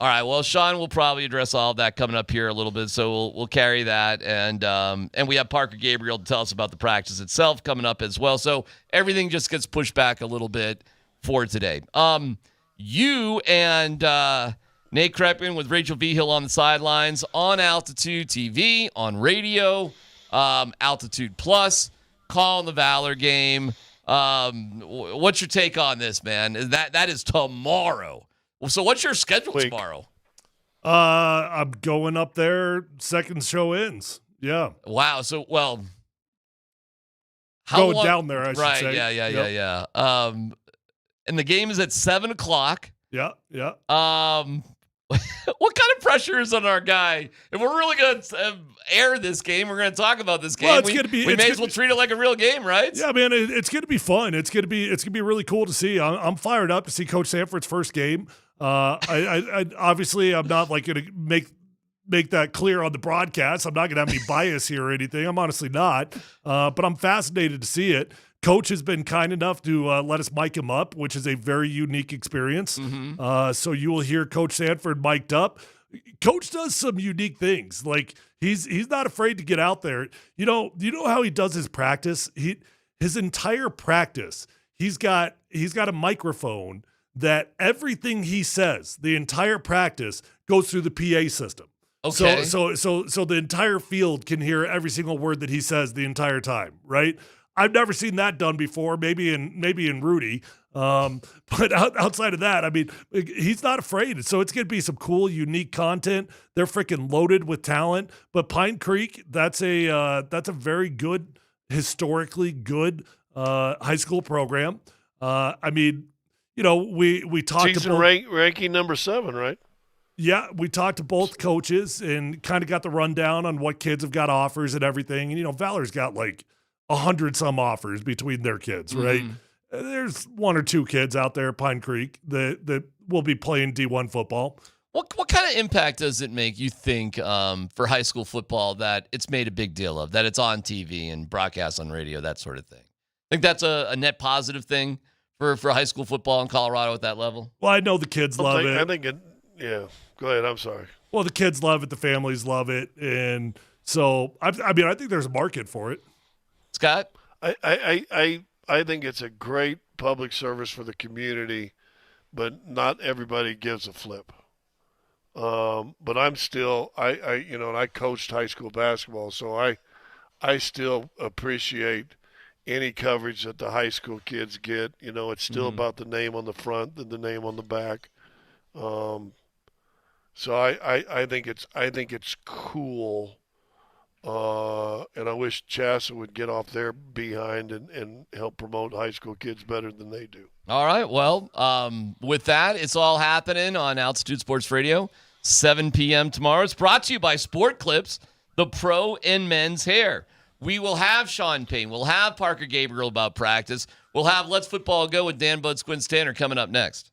All right. Well, Sean will probably address all of that coming up here a little bit, so we'll carry that, and we have Parker Gabriel to tell us about the practice itself coming up as well. So everything just gets pushed back a little bit for today. You and Nate Kreckman with Rachel Vigil on the sidelines on Altitude TV, on radio, Altitude Plus, calling the Valor game. What's your take on this, man? That is tomorrow. So what's your schedule tomorrow? I'm going up there. Second show ends. Yeah. Wow. So, well, going down there, I should say. Yeah. And the game is at 7:00. Yeah. What kind of pressure is on our guy? If we're really going to air this game, we're going to talk about this game. Well, we may as well treat it like a real game, right? Yeah, man, it's going to be fun. It's going to be really cool to see. I'm fired up to see Coach Sanford's first game. I obviously I'm not like going to make that clear on the broadcast. I'm not going to have any bias here or anything. I'm honestly not. But I'm fascinated to see it. Coach has been kind enough to let us mic him up, which is a very unique experience. Mm-hmm. So you will hear Coach Sanford mic'd up. Coach does some unique things. Like he's not afraid to get out there. You know how he does his practice? His entire practice, he's got a microphone that everything he says, the entire practice, goes through the PA system. Okay. So the entire field can hear every single word that he says the entire time, right? I've never seen that done before. Maybe in Rudy, but outside of that, I mean, he's not afraid. So it's going to be some cool, unique content. They're freaking loaded with talent. But Pine Creek, that's a very good, historically good high school program. I mean, we talked season about ranking number 7, right? Yeah, we talked to both coaches and kind of got the rundown on what kids have got offers and everything. And Valor's got like 100 some offers between their kids, right? Mm-hmm. There's 1 or 2 kids out there at Pine Creek that will be playing D1 football. What kind of impact does it make, you think, for high school football that it's made a big deal of, that it's on TV and broadcast on radio, that sort of thing? I think that's a net positive thing for high school football in Colorado at that level? Well, I know the kids love it. I think yeah. Go ahead. I'm sorry. Well, the kids love it. The families love it. And so, I think there's a market for it. Scott? I think it's a great public service for the community, but not everybody gives a flip. But I'm still, and I coached high school basketball, so I still appreciate any coverage that the high school kids get. It's still about the name on the front than the name on the back. So I think it's cool. And I wish Chassa would get off their behind and help promote high school kids better than they do. All right. Well, with that, it's all happening on Altitude Sports Radio, 7 p.m. tomorrow. It's brought to you by Sport Clips. the pro in men's hair. We will have Sean Payne. We'll have Parker Gabriel about practice. We'll have Let's Football Go with Dan Bud Squints Tanner coming up next.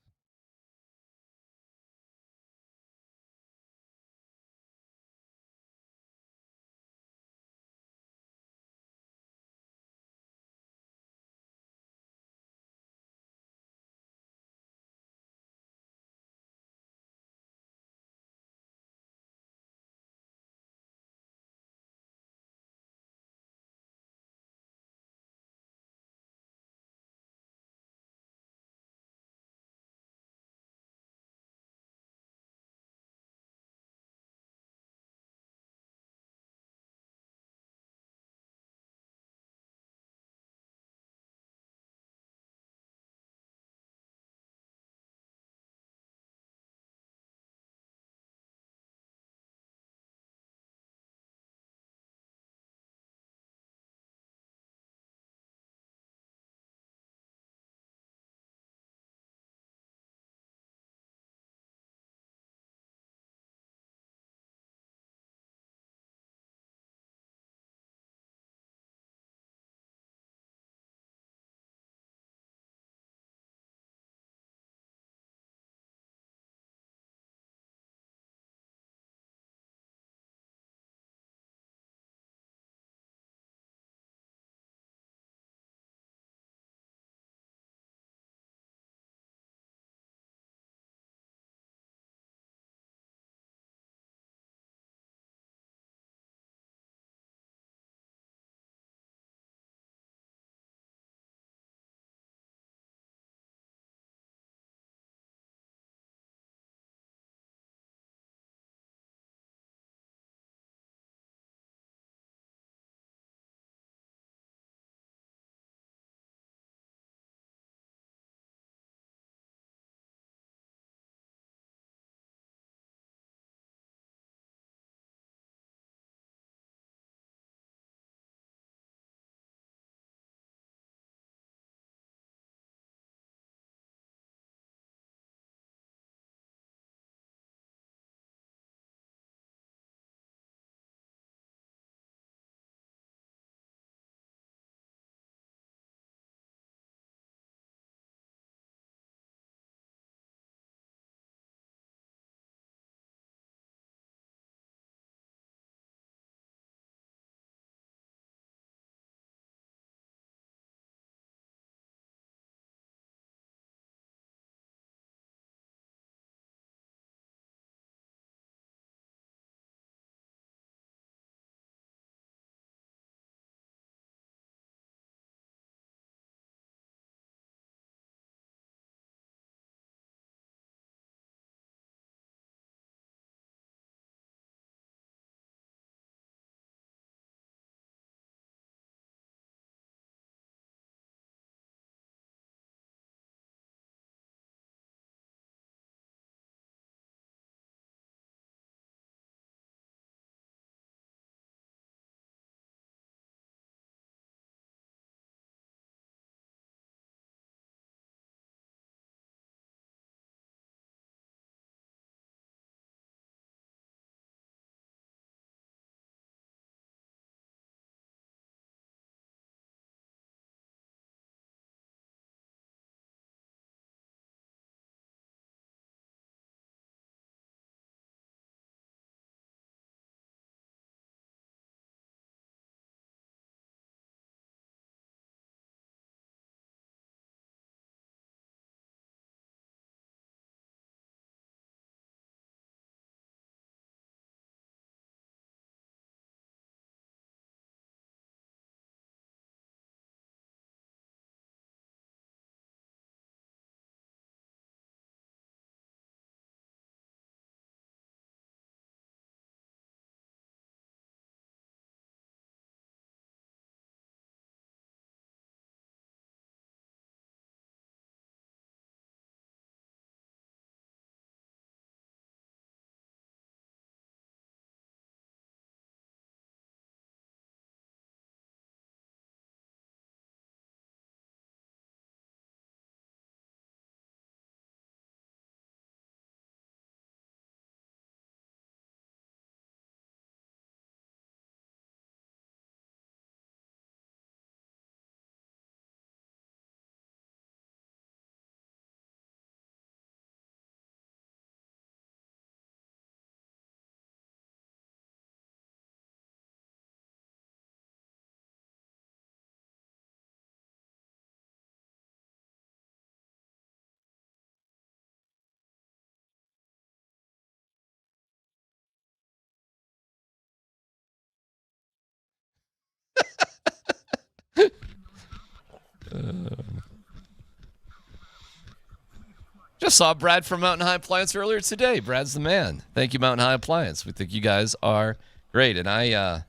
Just saw Brad from Mountain High Appliance earlier today. Brad's the man. Thank you, Mountain High Appliance. We think you guys are great, and I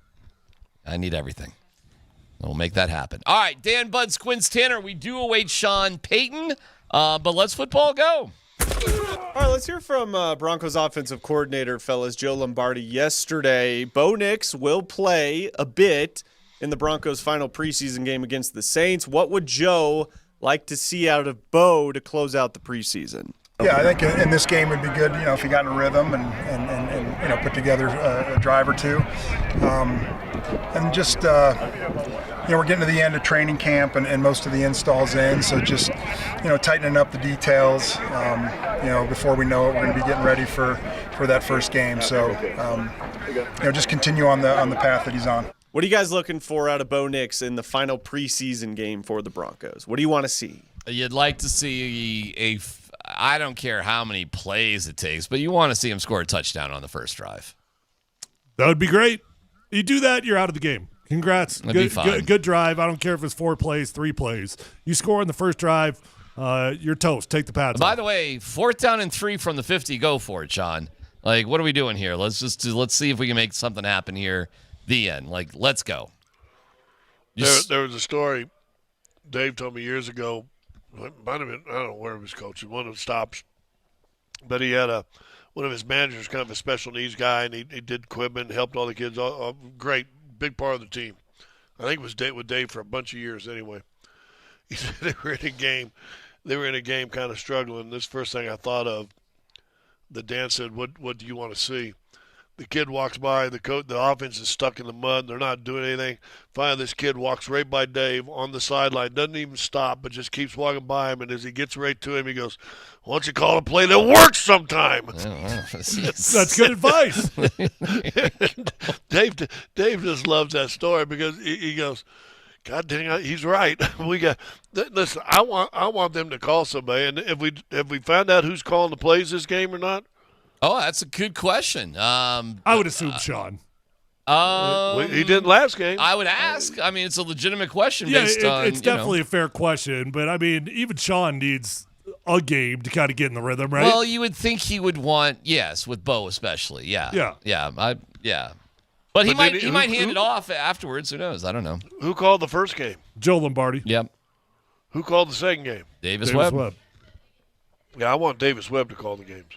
need everything. We'll make that happen. All right, Dan Buds, Quince Tanner. We do await Sean Payton, but let's football go. All right, let's hear from Broncos offensive coordinator, fellas, Joe Lombardi. Yesterday, Bo Nix will play a bit in the Broncos' final preseason game against the Saints. What would Joe like to see out of Bo to close out the preseason? Yeah, I think in this game would be good, if he got in a rhythm and put together a drive or two. And just, we're getting to the end of training camp and most of the installs in, so just, tightening up the details, before we know it, we're going to be getting ready for that first game. So, just continue on the path that he's on. What are you guys looking for out of Bo Nix in the final preseason game for the Broncos? What do you want to see? You'd like to see I don't care how many plays it takes, but you want to see him score a touchdown on the first drive. That would be great. You do that, you're out of the game. Congrats. That'd be fine. Good drive. I don't care if it's 4 plays, 3 plays. You score on the first drive, you're toast. Take the pads By off. the way, 4th down and 3 from the 50. Go for it, Sean. Like, what are we doing here? Let's see if we can make something happen here. The end. Like, let's go. There was a story Dave told me years ago. It might have been, I don't know where he was coaching, one of the stops. But he had one of his managers, kind of a special needs guy, and he did equipment, helped all the kids. All great, big part of the team. I think it was with Dave for a bunch of years anyway. He said they were in a game. They were in a game kind of struggling. This first thing I thought of, that Dan said, what do you want to see? The kid walks by, the offense is stuck in the mud, they're not doing anything. Finally, this kid walks right by Dave on the sideline, doesn't even stop, but just keeps walking by him, and as he gets right to him, he goes, why don't you call a play that works sometime? That's good advice. Dave just loves that story because he goes, God dang, he's right. Listen, I want them to call somebody, and have we found out who's calling the plays this game or not? Oh, that's a good question. I would assume Sean. He didn't last game. I would ask. I mean, it's a legitimate question Yeah, based on. it's definitely a fair question, but I mean, even Sean needs a game to kind of get in the rhythm, right? Well, you would think he would want, yes, with Bo especially. Yeah. But he might hand it off afterwards. Who knows? I don't know. Who called the first game? Joe Lombardi. Yep. Who called the second game? Davis Webb. Yeah, I want Davis Webb to call the games.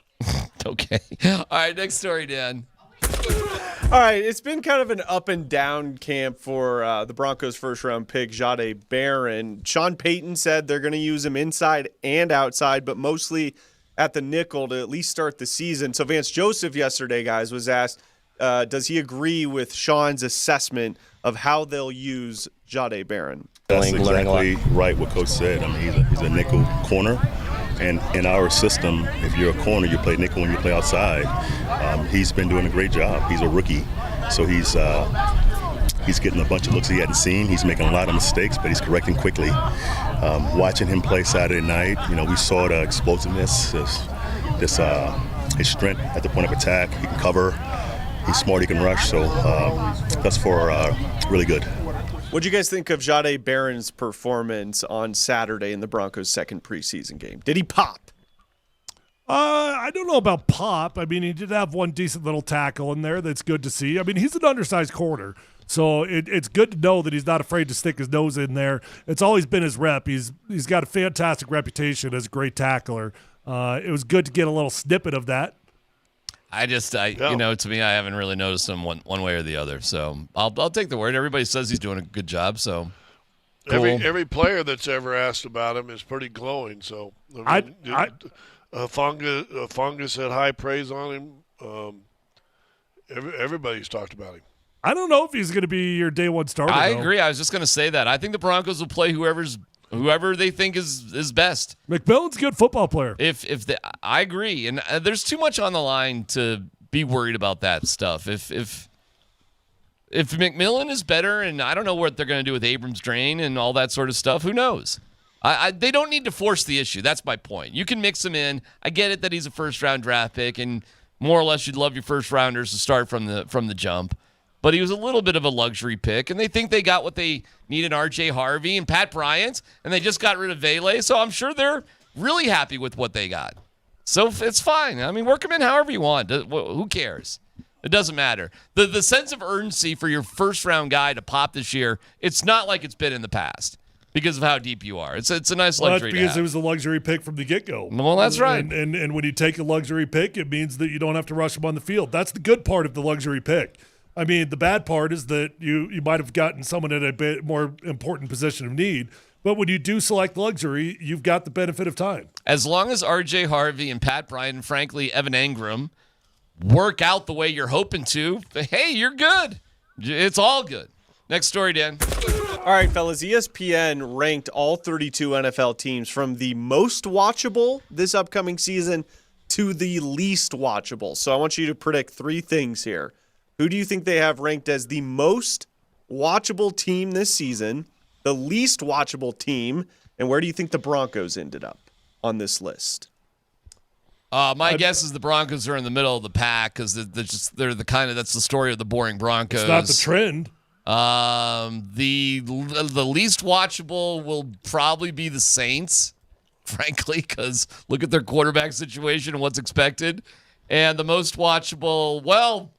Okay. All right, next story, Dan. All right, it's been kind of an up and down camp for the Broncos' first-round pick, Jahdae Barron. Sean Payton said they're going to use him inside and outside, but mostly at the nickel to at least start the season. So Vance Joseph yesterday, guys, was asked, does he agree with Sean's assessment of how they'll use Jahdae Barron? That's exactly right what Coach said. I mean, he's a nickel corner. And in our system, if you're a corner, you play nickel when you play outside. He's been doing a great job. He's a rookie, so he's getting a bunch of looks he hadn't seen. He's making a lot of mistakes, but he's correcting quickly. Watching him play Saturday night, we saw the explosiveness, his strength at the point of attack. He can cover. He's smart. He can rush. So thus far, really good. What do you guys think of Jahdae Barron's performance on Saturday in the Broncos' second preseason game? Did he pop? I don't know about pop. I mean, he did have one decent little tackle in there that's good to see. I mean, he's an undersized corner, so it's good to know that he's not afraid to stick his nose in there. It's always been his rep. He's got a fantastic reputation as a great tackler. It was good to get a little snippet of that. To me, I haven't really noticed him one way or the other. So I'll take the word. Everybody says he's doing a good job. So cool. Every player that's ever asked about him is pretty glowing. So Fungus had high praise on him. Everybody's talked about him. I don't know if he's going to be your day one starter. I agree. I was just going to say that. I think the Broncos will play whoever they think is best. McMillan's a good football player. I agree, and there's too much on the line to be worried about that stuff. If McMillan is better, and I don't know what they're going to do with Abrams Drain and all that sort of stuff. Who knows? They don't need to force the issue. That's my point. You can mix him in. I get it that he's a first round draft pick, and more or less you'd love your first rounders to start from the jump. but he was a little bit of a luxury pick, and they think they got what they need in R.J. Harvey and Pat Bryant, and they just got rid of Vele, so I'm sure they're really happy with what they got. So it's fine. I mean, work them in however you want. Who cares? It doesn't matter. The sense of urgency for your first-round guy to pop this year, it's not like it's been in the past because of how deep you are. It's a nice luxury that's because to it was a luxury pick from the get-go. Well, that's right. And when you take a luxury pick, it means that you don't have to rush him on the field. That's the good part of the luxury pick. I mean, the bad part is that you might have gotten someone at a bit more important position of need. But when you do select luxury, you've got the benefit of time. As long as R.J. Harvey and Pat Bryant and, frankly, Evan Engram work out the way you're hoping to, hey, you're good. It's all good. Next story, Dan. All right, fellas, ESPN ranked all 32 NFL teams from the most watchable this upcoming season to the least watchable. So I want you to predict three things here. Who do you think they have ranked as the most watchable team this season, the least watchable team, and where do you think the Broncos ended up on this list? My guess is the Broncos are in the middle of the pack because they're the kind of, that's the story of the boring Broncos. It's not the trend. The least watchable will probably be the Saints, frankly, because look at their quarterback situation and what's expected. And the most watchable, well,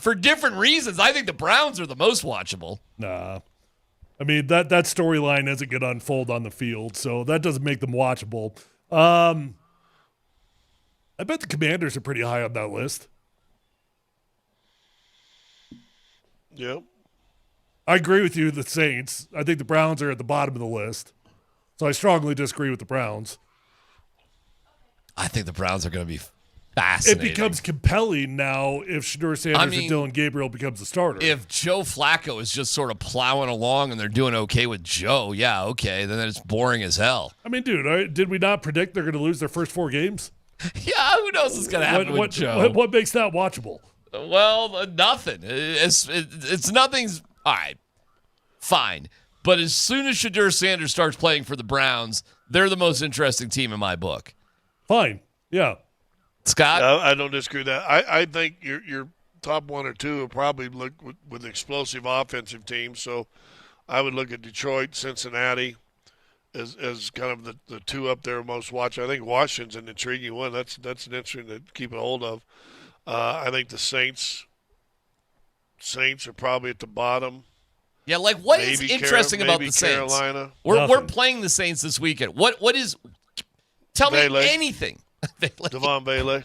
for different reasons, I think the Browns are the most watchable. Nah. I mean, that storyline isn't going to unfold on the field, so that doesn't make them watchable. I bet the Commanders are pretty high on that list. Yep. I agree with you, the Saints. I think the Browns are at the bottom of the list. So I strongly disagree with the Browns. I think the Browns are going to be fascinating. It becomes compelling now if Shedeur Sanders and Dylan Gabriel becomes the starter. If Joe Flacco is just sort of plowing along and they're doing okay with Joe, yeah, okay, then it's boring as hell. I mean, dude, did we not predict they're going to lose their first 4 games? Yeah, who knows what's going to happen with Joe? What makes that watchable? Well, nothing. It's nothing's all right. Fine. But as soon as Shedeur Sanders starts playing for the Browns, they're the most interesting team in my book. Fine. Yeah. Scott? I don't disagree with that. I think your top 1 or 2 will probably look with explosive offensive teams. So I would look at Detroit, Cincinnati as kind of the 2 up there most watched. I think Washington's an intriguing one. That's an interesting to keep a hold of. I think the Saints are probably at the bottom. Yeah, like what is interesting about the Saints? Carolina. We're playing the Saints this weekend. What is? Tell Vele. me anything. Devaughn Vele.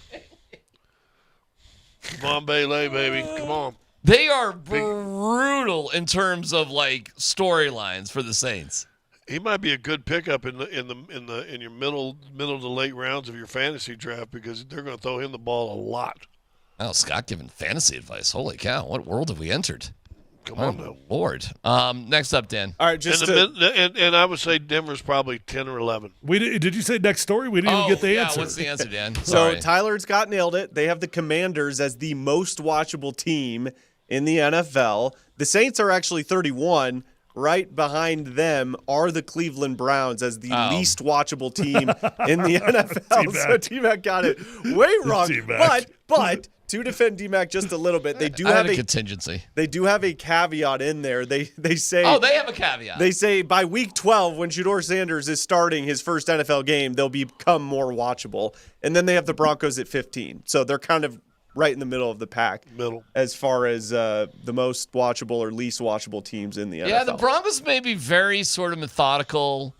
Devaughn Vele, baby, come on. They are brutal in terms of like storylines for the Saints. He might be a good pickup in your middle to late rounds of your fantasy draft because they're going to throw him the ball a lot. Oh, Scott giving fantasy advice. Holy cow. What world have we entered? Come on now. Lord. Next up, Dan. All right, and I would say Denver's probably 10 or 11. Did you say next story? We didn't even get the answer. What's the answer, Dan? So Tyler Scott nailed it. They have the Commanders as the most watchable team in the NFL. The Saints are actually 31. Right behind them are the Cleveland Browns as the least watchable team in the NFL. So DMac got it way wrong. But to defend DMac just a little bit, they do have a contingency. They do have a caveat in there. They say they have a caveat. They say by week 12, when Shedeur Sanders is starting his first NFL game, they'll become more watchable. And then they have the Broncos at 15. So they're kind of right in the middle of the pack as far as the most watchable or least watchable teams in the NFL. Yeah, the Broncos may be very sort of methodical.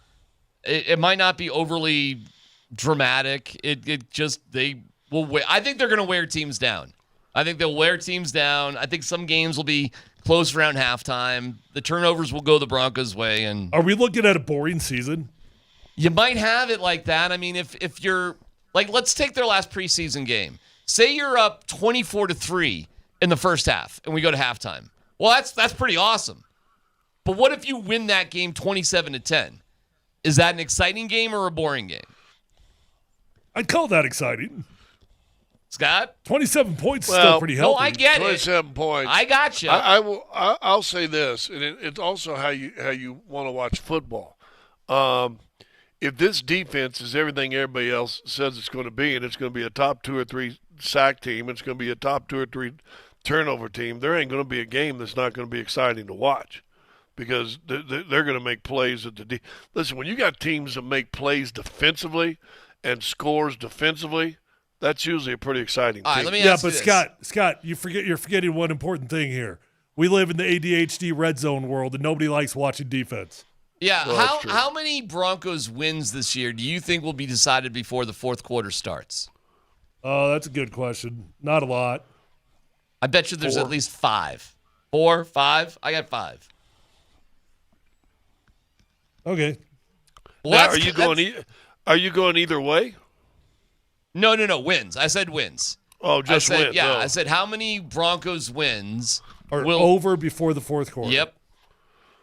It might not be overly dramatic. It just they will. I think they're going to wear teams down. I think they'll wear teams down. I think some games will be close around halftime. The turnovers will go the Broncos' way. And are we looking at a boring season? You might have it like that. I mean, if you're like, let's take their last preseason game. Say you're up 24-3 in the first half, and we go to halftime. Well, that's pretty awesome. But what if you win that game 27-10? Is that an exciting game or a boring game? I'd call that exciting. Scott? 27 points is still pretty healthy. No, I get 27 points. I got you. I'll say this, and it's also how you want to watch football. If this defense is everything everybody else says it's going to be, and it's going to be a top 2 or 3 sack team, it's going to be a top 2 or 3 turnover team, there ain't going to be a game that's not going to be exciting to watch because they're going to make plays at the Listen, when you got teams that make plays defensively and scores defensively, that's usually a pretty exciting team. All right, let me ask you this. Scott, you're forgetting one important thing here. We live in the ADHD red zone world, and nobody likes watching defense. Yeah, how many Broncos wins this year do you think will be decided before the fourth quarter starts? Oh, that's a good question. Not a lot. I bet you there's at least 5. 4, 5? I got 5. Okay. Well, now, are you going either way? No, wins. I said wins. Oh, just wins. Yeah, oh. I said how many Broncos wins will over before the fourth quarter. Yep.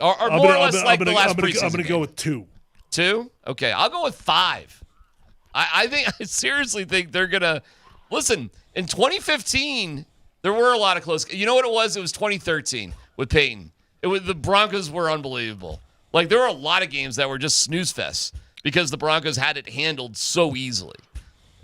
Or more or less like the last preseason I'm going to game. go with 2. 2? Okay, I'll go with 5. I seriously think they're going to – listen, in 2015, there were a lot of close – you know what it was? It was 2013 with Peyton. The Broncos were unbelievable. Like, there were a lot of games that were just snooze fests because the Broncos had it handled so easily.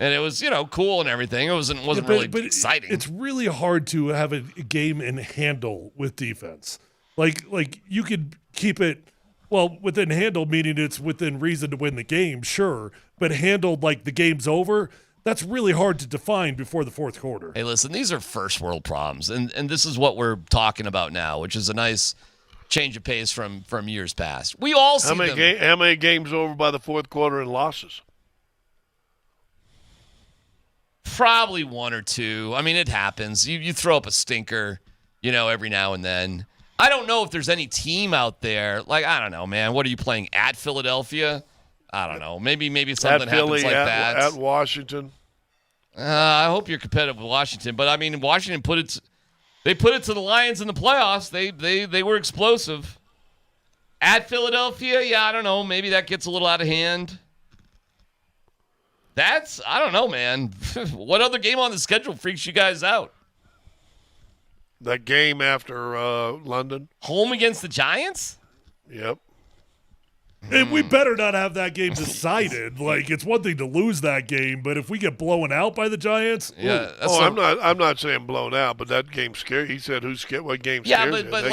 And it was, cool and everything. It wasn't really exciting. It's really hard to have a game in handle with defense. Like you could keep it, within handle, meaning it's within reason to win the game, sure. But handled like the game's over, that's really hard to define before the fourth quarter. Hey, listen, these are first world problems. And this is what we're talking about now, which is a nice change of pace from years past. We all see how many games over by the fourth quarter in losses? Probably 1 or 2. I mean, it happens. You throw up a stinker, every now and then. I don't know if there's any team out there. Like, I don't know, man. What are you playing at Philadelphia? I don't know. Maybe something happens like that. At Washington. I hope you're competitive with Washington. But, I mean, Washington put it to the Lions in the playoffs. They were explosive. At Philadelphia, yeah, I don't know. Maybe that gets a little out of hand. I don't know, man. What other game on the schedule freaks you guys out? That game after London. Home against the Giants? Yep. And we better not have that game decided. Like, it's one thing to lose that game, but if we get blown out by the Giants, yeah. I'm not saying blown out, but that game's scary. He said, what game scares you? Yeah, but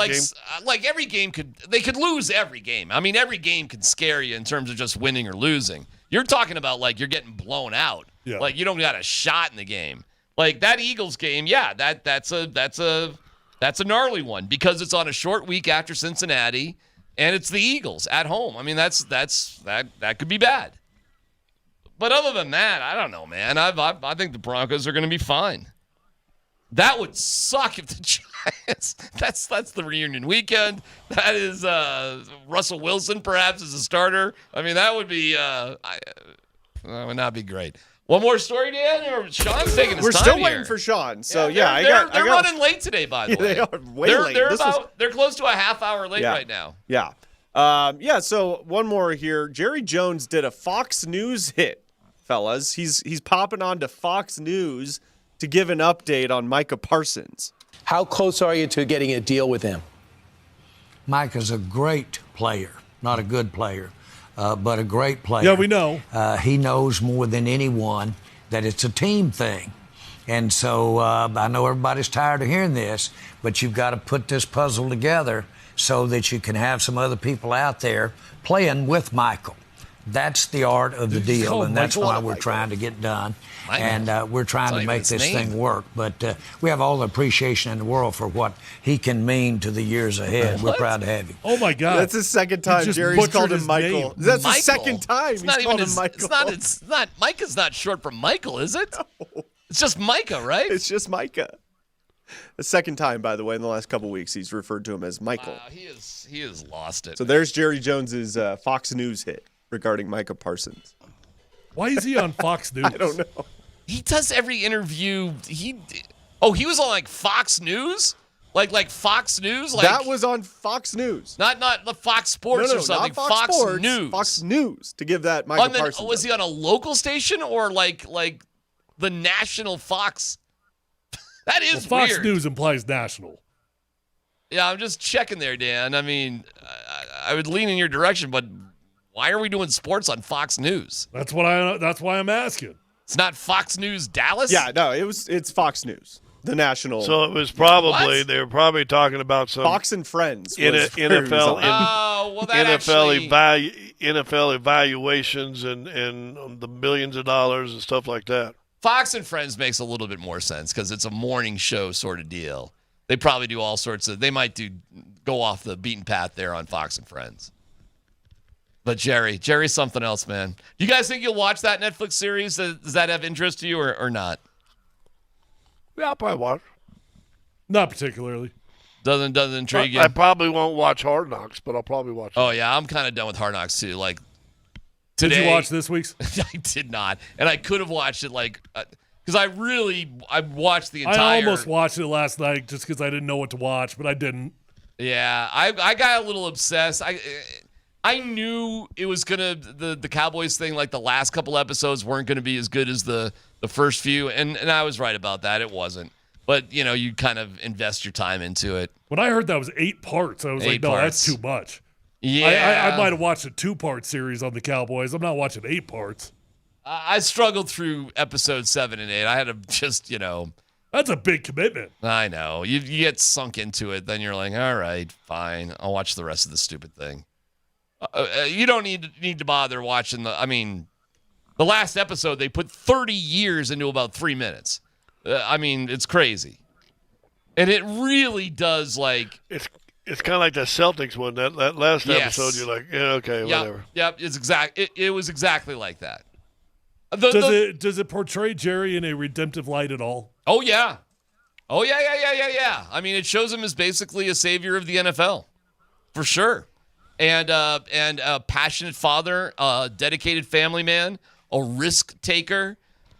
like every game they could lose every game. I mean, every game can scare you in terms of just winning or losing. You're talking about like you're getting blown out. Yeah. Like you don't got a shot in the game. Like that Eagles game, yeah, that's a gnarly one because it's on a short week after Cincinnati. And it's the Eagles at home. I mean, that could be bad. But other than that, I don't know, man. I think the Broncos are going to be fine. That would suck if the Giants. That's the reunion weekend. That is Russell Wilson perhaps as a starter. I mean, that would be. That would not be great. One more story, Dan, or Sean's taking his time. We're still here. waiting for Sean. So they're running late today, by the way. They are way late. They're close to a half hour late right now. Yeah. So one more here. Jerry Jones did a Fox News hit, fellas. He's popping on to Fox News to give an update on Micah Parsons. How close are you to getting a deal with him? Micah's a great player, not a good player. But a great player. Yeah, we know. He knows more than anyone that it's a team thing. And so I know everybody's tired of hearing this, but you've got to put this puzzle together so that you can have some other people out there playing with Michael. That's the art of the deal, and that's why we're trying to get done. And we're trying to make this thing work. But we have all the appreciation in the world for what he can mean to the years ahead. We're proud to have him. Oh, my God. That's the second time Jerry's called him Michael. Name. That's Michael. the second time he's called him Michael. It's not. Micah's not short for Michael, is it? No. It's just Micah, right? It's just Micah. The second time, by the way, in the last couple weeks, he's referred to him as Michael. Wow, he has lost it. So there's Jerry Jones's Fox News hit regarding Micah Parsons. Why is he on Fox News? I don't know. He does every interview. He was on like Fox News, like Fox News. Like that was on Fox News, not the Fox Sports or something. Not Fox Sports, News. Fox News to give that Micah Parsons. Was he on a local station or like the national Fox? That is Fox weird. News implies national. Yeah, I'm just checking there, Dan. I mean, I would lean in your direction, but why are we doing sports on Fox News? That's why I'm asking. It's not Fox News Dallas? Yeah, no, it's Fox News. The national. So it was probably they were probably talking about some Fox and Friends. NFL NFL NFL evaluations and the millions of dollars and stuff like that. Fox and Friends makes a little bit more sense because it's a morning show sort of deal. They probably do all sorts of. They might go off the beaten path there on Fox and Friends. But Jerry's something else, man. You guys think you'll watch that Netflix series? Does that have interest to you or not? Yeah, I'll probably watch. Not particularly. Doesn't intrigue you? I probably won't watch Hard Knocks, but I'll probably watch it. Oh, yeah, I'm kind of done with Hard Knocks, too. Like, today, did you watch this week's? I did not. And I could have watched it, like, because I watched the entire. I almost watched it last night just because I didn't know what to watch, but I didn't. Yeah, I got a little obsessed. I knew it was the Cowboys thing, like the last couple episodes weren't gonna be as good as the first few, and I was right about that. It wasn't. But you kind of invest your time into it. When I heard that was 8 parts, I was like, no, that's too much. Yeah. I might have watched a 2-part series on the Cowboys. I'm not watching 8 parts. I struggled through episodes 7 and 8. I had to just, That's a big commitment. I know. You get sunk into it, then you're like, all right, fine. I'll watch the rest of the stupid thing. You don't need to bother watching the last episode, they put 30 years into about 3 minutes. It's crazy. And it really does, like... It's kind of like the Celtics one. That last episode, you're like, yeah, okay, whatever. Yep, it was exactly like that. Does it portray Jerry in a redemptive light at all? Oh, yeah. Oh, yeah. It shows him as basically a savior of the NFL. For sure. And a passionate father, a dedicated family man, a risk taker.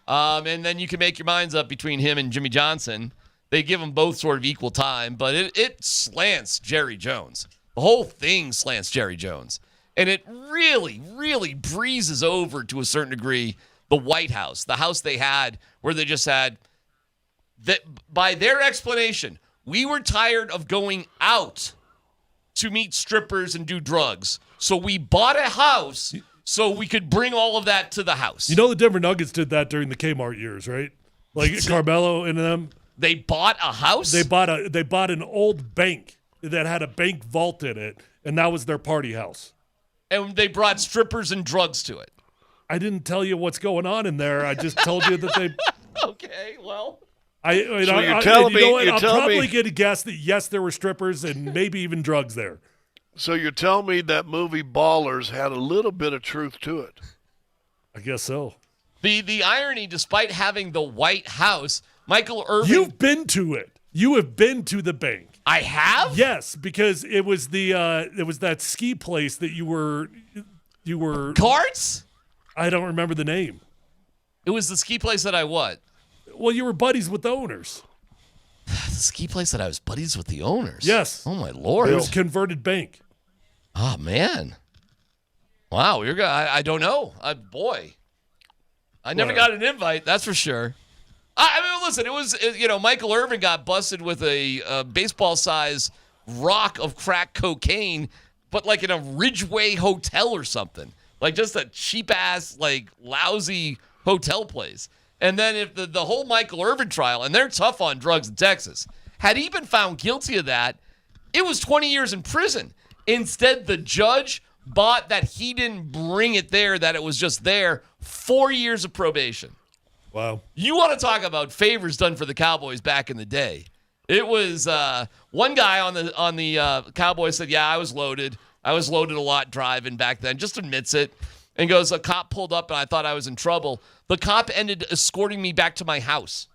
And then you can make your minds up between him and Jimmy Johnson. They give them both sort of equal time, but it slants Jerry Jones. The whole thing slants Jerry Jones. And it really, really breezes over to a certain degree the White House, the house they had where they just had, that by their explanation, we were tired of going out to meet strippers and do drugs. So we bought a house so we could bring all of that to the house. The Denver Nuggets did that during the Kmart years, right? Like Carmelo and them. They bought a house? They bought an old bank that had a bank vault in it, and that was their party house. And they brought strippers and drugs to it. I didn't tell you what's going on in there. I just told you that they... Okay, well... You're telling me I'm probably going to guess that, yes, there were strippers and maybe even drugs there. So you're telling me that movie Ballers had a little bit of truth to it? I guess so. The irony, despite having the White House, Michael Irvin... You've been to it. You have been to the bank. I have? Yes, because it was that ski place that you were Carts? I don't remember the name. It was the ski place that I what? Well, you were buddies with the owners. The ski place that I was buddies with the owners? Yes. Oh, my Lord. It was a converted bank. Oh, man. Wow, I don't know. Boy. I never got an invite, that's for sure. Listen, it was, Michael Irvin got busted with a baseball-sized rock of crack cocaine, but like in a Ridgeway hotel or something. Like just a cheap-ass, like lousy hotel place. And then if the whole Michael Irvin trial, and they're tough on drugs in Texas, had he been found guilty of that, it was 20 years in prison. Instead, the judge bought that he didn't bring it there, that it was just there, 4 years of probation. Wow. You want to talk about favors done for the Cowboys back in the day. It was one guy on the Cowboys said, yeah, I was loaded. I was loaded a lot driving back then, just admits it. And goes, a cop pulled up and I thought I was in trouble. The cop ended escorting me back to my house.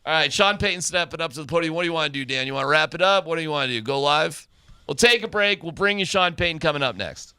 All right, Sean Payton stepping up to the podium. What do you want to do, Dan? You want to wrap it up? What do you want to do? Go live? We'll take a break. We'll bring you Sean Payton coming up next.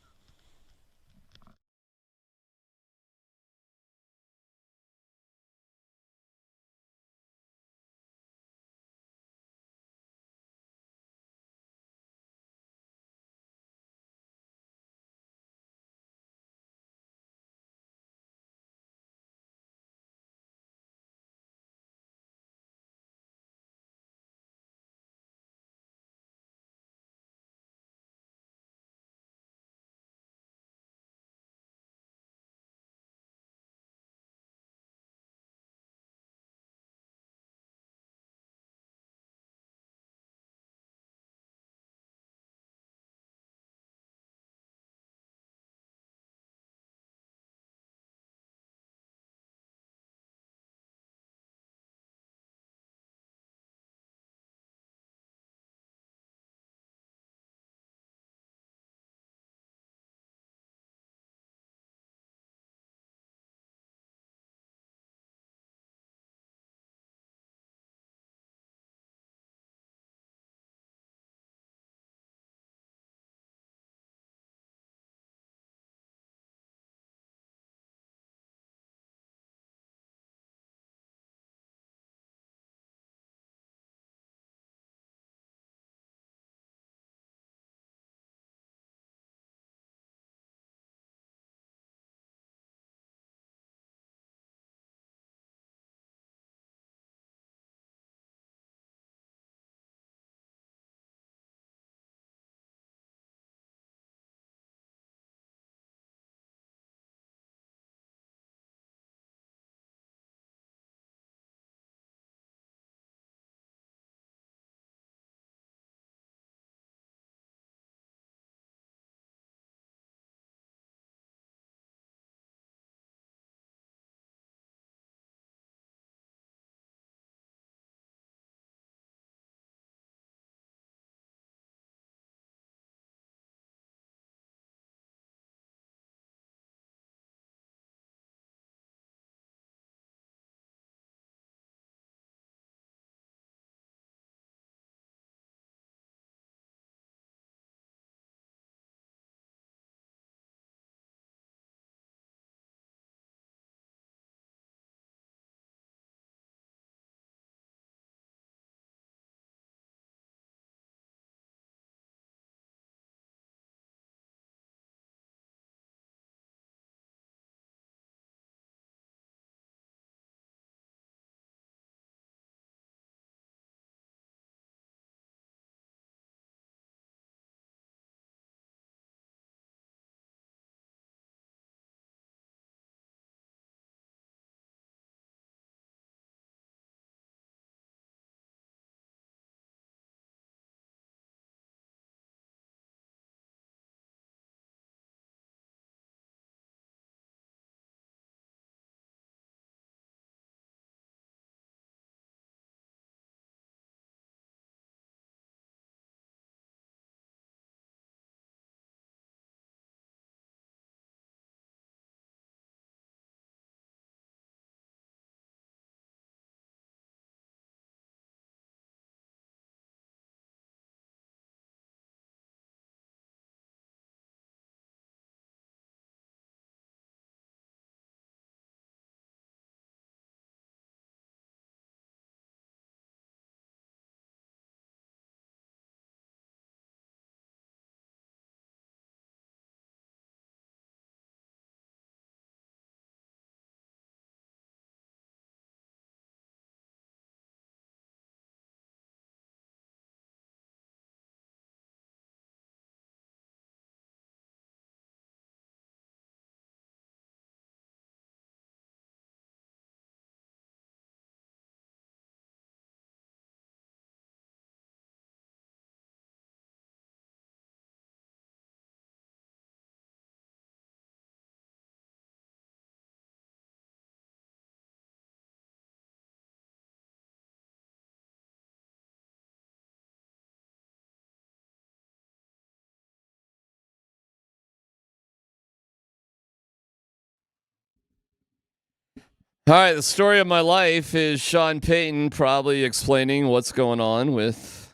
All right, the story of my life is Sean Payton probably explaining what's going on with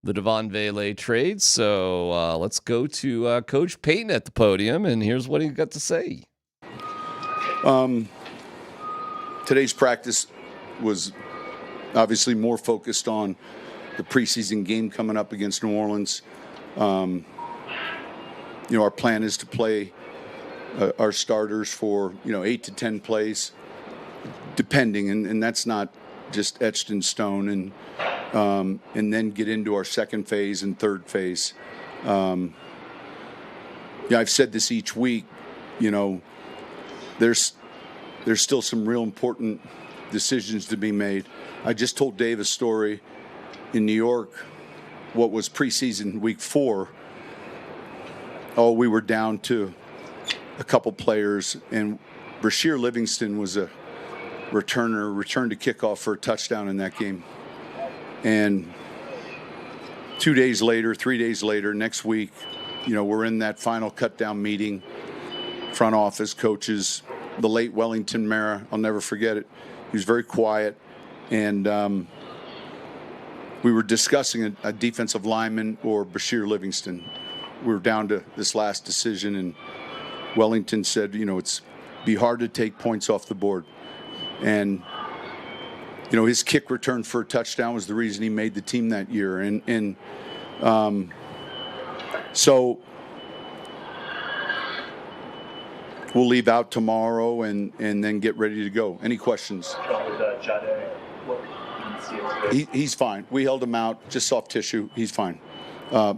the Devaughn Vele trade. So let's go to Coach Payton at the podium, and here's what he got to say. Today's practice was obviously more focused on the preseason game coming up against New Orleans. Our plan is to play our starters for 8 to 10 plays, depending, and that's not just etched in stone. And then get into our second phase and third phase. I've said this each week. There's still some real important decisions to be made. I just told Dave a story in New York, what was preseason week 4. We were down to a couple players, and Brashear Livingston was a returned to kickoff for a touchdown in that game. And 3 days later, next week, we're in that final cut-down meeting, front office, coaches, the late Wellington Mara, I'll never forget it. He was very quiet, and we were discussing a defensive lineman or Brashear Livingston. We were down to this last decision, and Wellington said, it's be hard to take points off the board. And his kick return for a touchdown was the reason he made the team that year. And so we'll leave out tomorrow and then get ready to go. Any questions? He's fine. We held him out, just soft tissue. He's fine.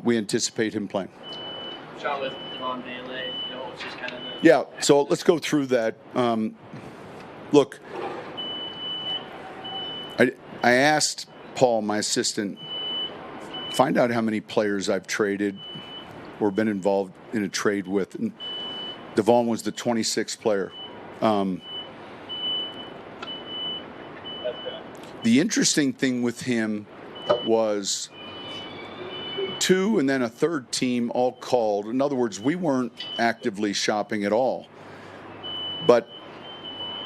We anticipate him playing. Sean, with Devaughn Vele, it's just kind of Yeah, so let's go through that. Look, I asked Paul, my assistant, find out how many players I've traded or been involved in a trade with. And Devaughn was the 26th player. The interesting thing with him was 2 and then a third team all called. In other words, we weren't actively shopping at all. But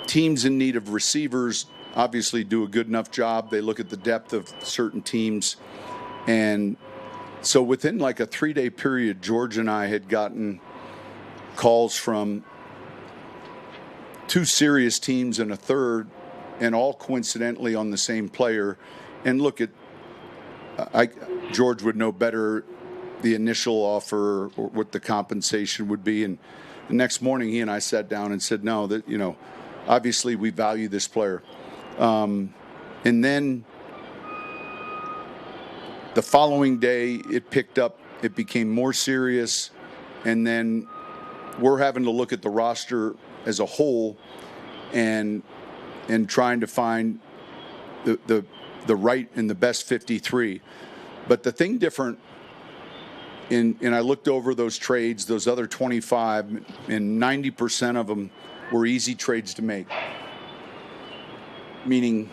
teams in need of receivers obviously do a good enough job. They look at the depth of certain teams. And so within like a 3-day period, George and I had gotten calls from 2 serious teams and a third, and all coincidentally on the same player. And look, George would know better the initial offer or what the compensation would be. And the next morning, he and I sat down and said, no, that, obviously we value this player. And then the following day, it picked up, it became more serious. And then we're having to look at the roster as a whole and trying to find the right and the best 53. But the thing different, and I looked over those trades, those other 25, and 90% of them were easy trades to make. Meaning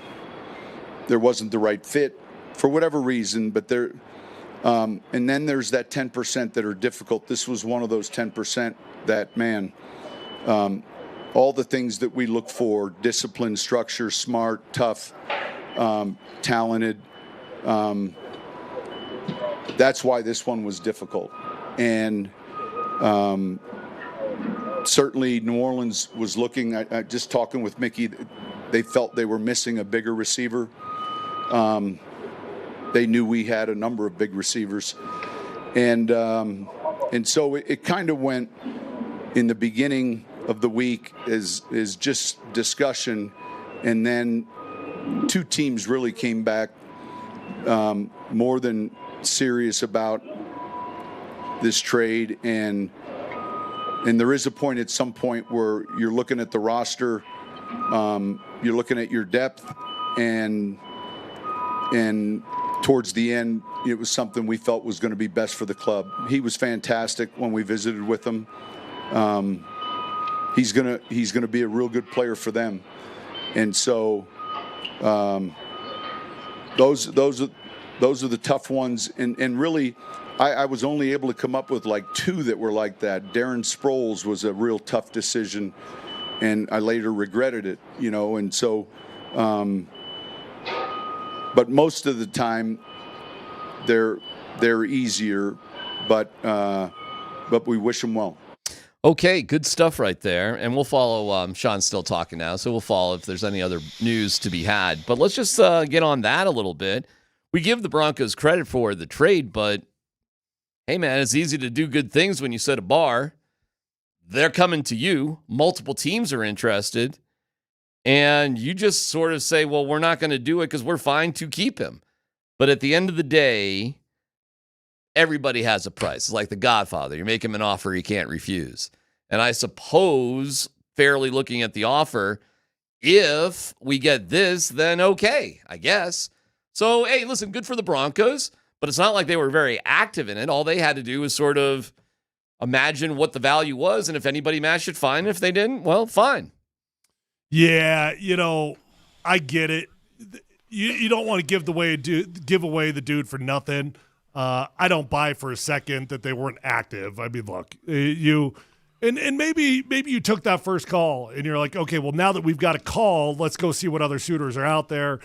there wasn't the right fit for whatever reason, but there, and then there's that 10% that are difficult. This was one of those 10% that, man, all the things that we look for, discipline, structure, smart, tough, talented, that's why this one was difficult. And certainly New Orleans was looking, just talking with Mickey, they felt they were missing a bigger receiver. They knew we had a number of big receivers. And so it kind of went in the beginning of the week is just discussion. And then 2 teams really came back more than serious about this trade. And there is a point at some point where you're looking at the roster, you're looking at your depth, and towards the end, it was something we felt was going to be best for the club. He was fantastic when we visited with him. He's gonna be a real good player for them, and so those are the tough ones. And really, I was only able to come up with like 2 that were like that. Darren Sproles was a real tough decision. and I later regretted it, and so, but most of the time they're easier, but we wish them well. Okay, good stuff right there. And we'll follow. Sean's still talking now, so we'll follow if there's any other news to be had. But let's just get on that a little bit. We give the Broncos credit for the trade, but hey, man, it's easy to do good things when you set a bar. They're coming to you. Multiple teams are interested. And you just sort of say, well, we're not going to do it because we're fine to keep him. But at the end of the day, everybody has a price. It's like The Godfather. You make him an offer he can't refuse. And I suppose, fairly looking at the offer, if we get this, then okay, I guess. So, hey, listen, good for the Broncos, but it's not like they were very active in it. All they had to do was sort of imagine what the value was, and if anybody matched it, fine. If they didn't, well, fine. Yeah, I get it. You don't want to give away the dude for nothing. I don't buy for a second that they weren't active. I mean, look, and maybe you took that first call and you're like, okay, well, now that we've got a call, let's go see what other suitors are out there,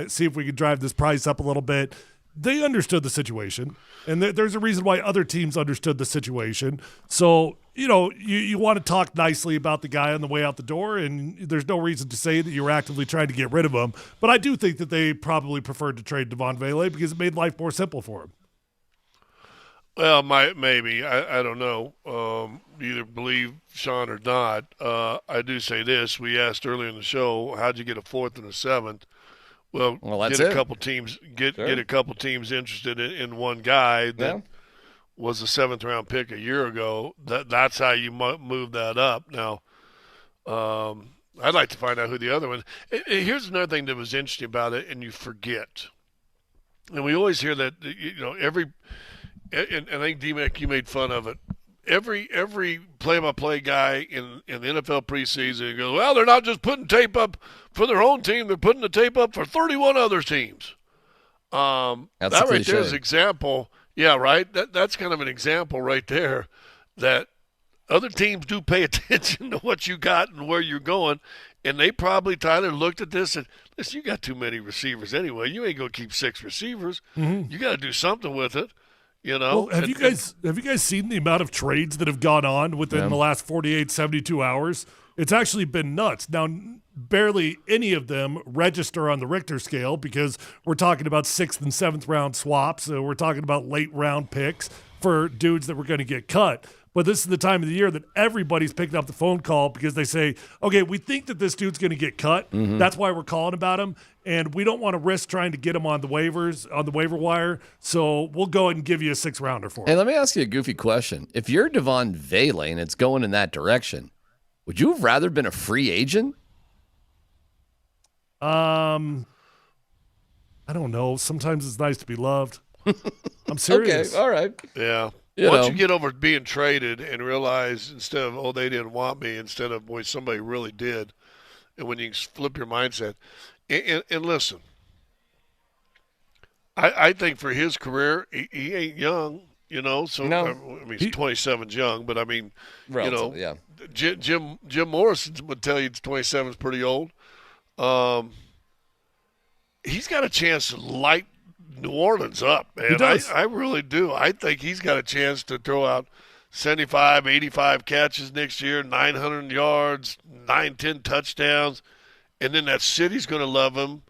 see if we can drive this price up a little bit. They understood the situation, and there's a reason why other teams understood the situation. So, you want to talk nicely about the guy on the way out the door, and there's no reason to say that you were actively trying to get rid of him. But I do think that they probably preferred to trade Devaughn Vele because it made life more simple for him. Well, maybe. I don't know. Either believe Sean or not. I do say this. We asked earlier in the show, how'd you get a fourth and a seventh? Well, that's get it. a couple teams get a couple teams interested in one guy that was a 7th-round pick a year ago. That's how you move that up. Now, I'd like to find out who the other one. Here's another thing that was interesting about it, and you forget. And we always hear that every. And I think DMac, you made fun of it. Every play-by-play guy in the NFL preseason goes, well, they're not just putting tape up for their own team; they're putting the tape up for 31 other teams. That right there is an example. Yeah, right. That's kind of an example right there that other teams do pay attention to what you got and where you're going, and they probably, Tyler, looked at this and listen, you got too many receivers anyway. You ain't gonna keep 6 receivers. Mm-hmm. You got to do something with it. Well, have you guys seen the amount of trades that have gone on within the last 48, 72 hours? It's actually been nuts. Now, barely any of them register on the Richter scale because we're talking about 6th and 7th round swaps. We're talking about late round picks for dudes that were going to get cut. But this is the time of the year that everybody's picking up the phone call because they say, okay, we think that this dude's going to get cut. Mm-hmm. That's why we're calling about him. And we don't want to risk trying to get him on the waiver wire. So we'll go ahead and give you a 6th-rounder for him. Hey, let me ask you a goofy question. If you're Devaughn Vele and it's going in that direction, would you have rather been a free agent? I don't know. Sometimes it's nice to be loved. I'm serious. Okay, all right. Yeah. Once you get over being traded and realize instead of, oh, they didn't want me, instead of, boy, somebody really did, and when you flip your mindset, and listen, I think for his career, he ain't young, so no. I mean, he's 27's young, but I mean, yeah. Jim Morrison would tell you 27 is pretty old. He's got a chance to light New Orleans up, man. He does. I really do. I think he's got a chance to throw out 75, 85 catches next year, 900 yards, 9-10 touchdowns, and then that city's going to love him,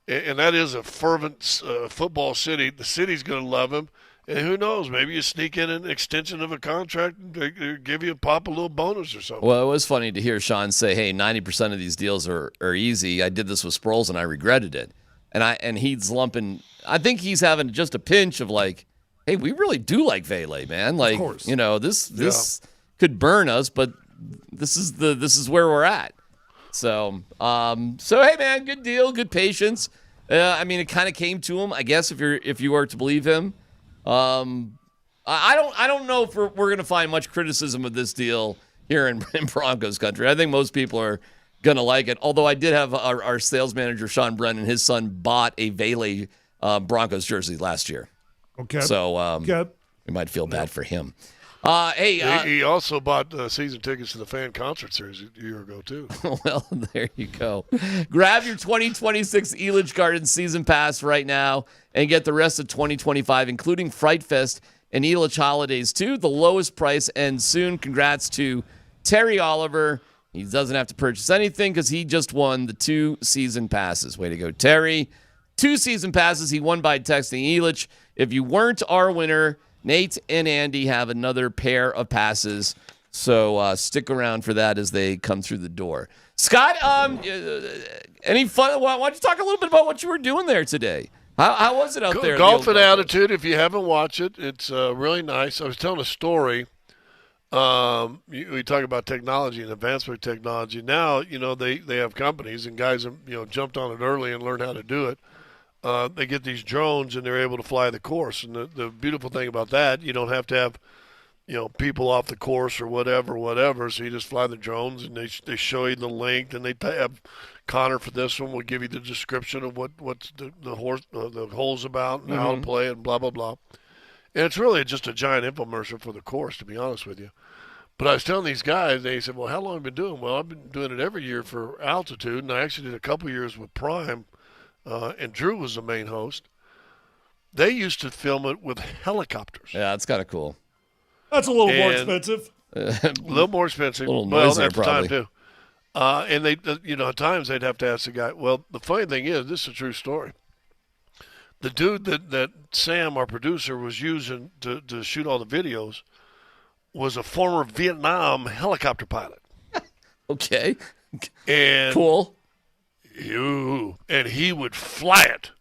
and that is a fervent football city. The city's going to love him, and who knows, maybe you sneak in an extension of a contract and give you a little bonus or something. Well, it was funny to hear Sean say, hey, 90% of these deals are easy. I did this with Sproles, and I regretted it. And he's lumping. I think he's having just a pinch of like, hey, we really do like Vele, man. Like, of course. This could burn us, but this is where we're at. So hey, man, good deal, good patience. I mean, it kind of came to him, I guess, if you were to believe him. I don't know if we're going to find much criticism of this deal here in Broncos country. I think most people are going to like it. Although I did have our sales manager, Sean Brennan, his son bought a Vele Broncos jersey last year. Okay. So we might feel bad for him. He also bought season tickets to the fan concert series a year ago, too. Well, there you go. Grab your 2026 Elitch Gardens season pass right now and get the rest of 2025, including Fright Fest and Elitch Holidays, too. The lowest price and soon. Congrats to Terry Oliver. He doesn't have to purchase anything because he just won the 2 season passes. Way to go, Terry. 2 season passes he won by texting Elitch. If you weren't our winner, Nate and Andy have another pair of passes, so stick around for that as they come through the door. Scott, any fun? Why don't you talk a little bit about what you were doing there today? How was it out there? Golf at Altitude, if you haven't watched it, it's really nice. I was telling a story. We talk about technology and advancement of technology. Now, they have companies and guys have, jumped on it early and learned how to do it. They get these drones and they're able to fly the course. And the beautiful thing about that, you don't have to have, people off the course or whatever. So you just fly the drones and they show you the length, and they have Connor for this one will give you the description of what's the hole's about and how to play it and blah, blah, blah. And it's really just a giant infomercial for the course, to be honest with you. But I was telling these guys, they said, well, how long have you been doing? Well, I've been doing it every year for Altitude, and I actually did a couple years with Prime. And Drew was the main host. They used to film it with helicopters. Yeah, that's kind of cool. That's a little more expensive. A little more expensive. A little noisier, at the probably. time, too. And they, at times they'd have to ask the guy. Well, the funny thing is, this is a true story. The dude that Sam, our producer, was using to shoot all the videos was a former Vietnam helicopter pilot. Okay. And cool. And he would fly it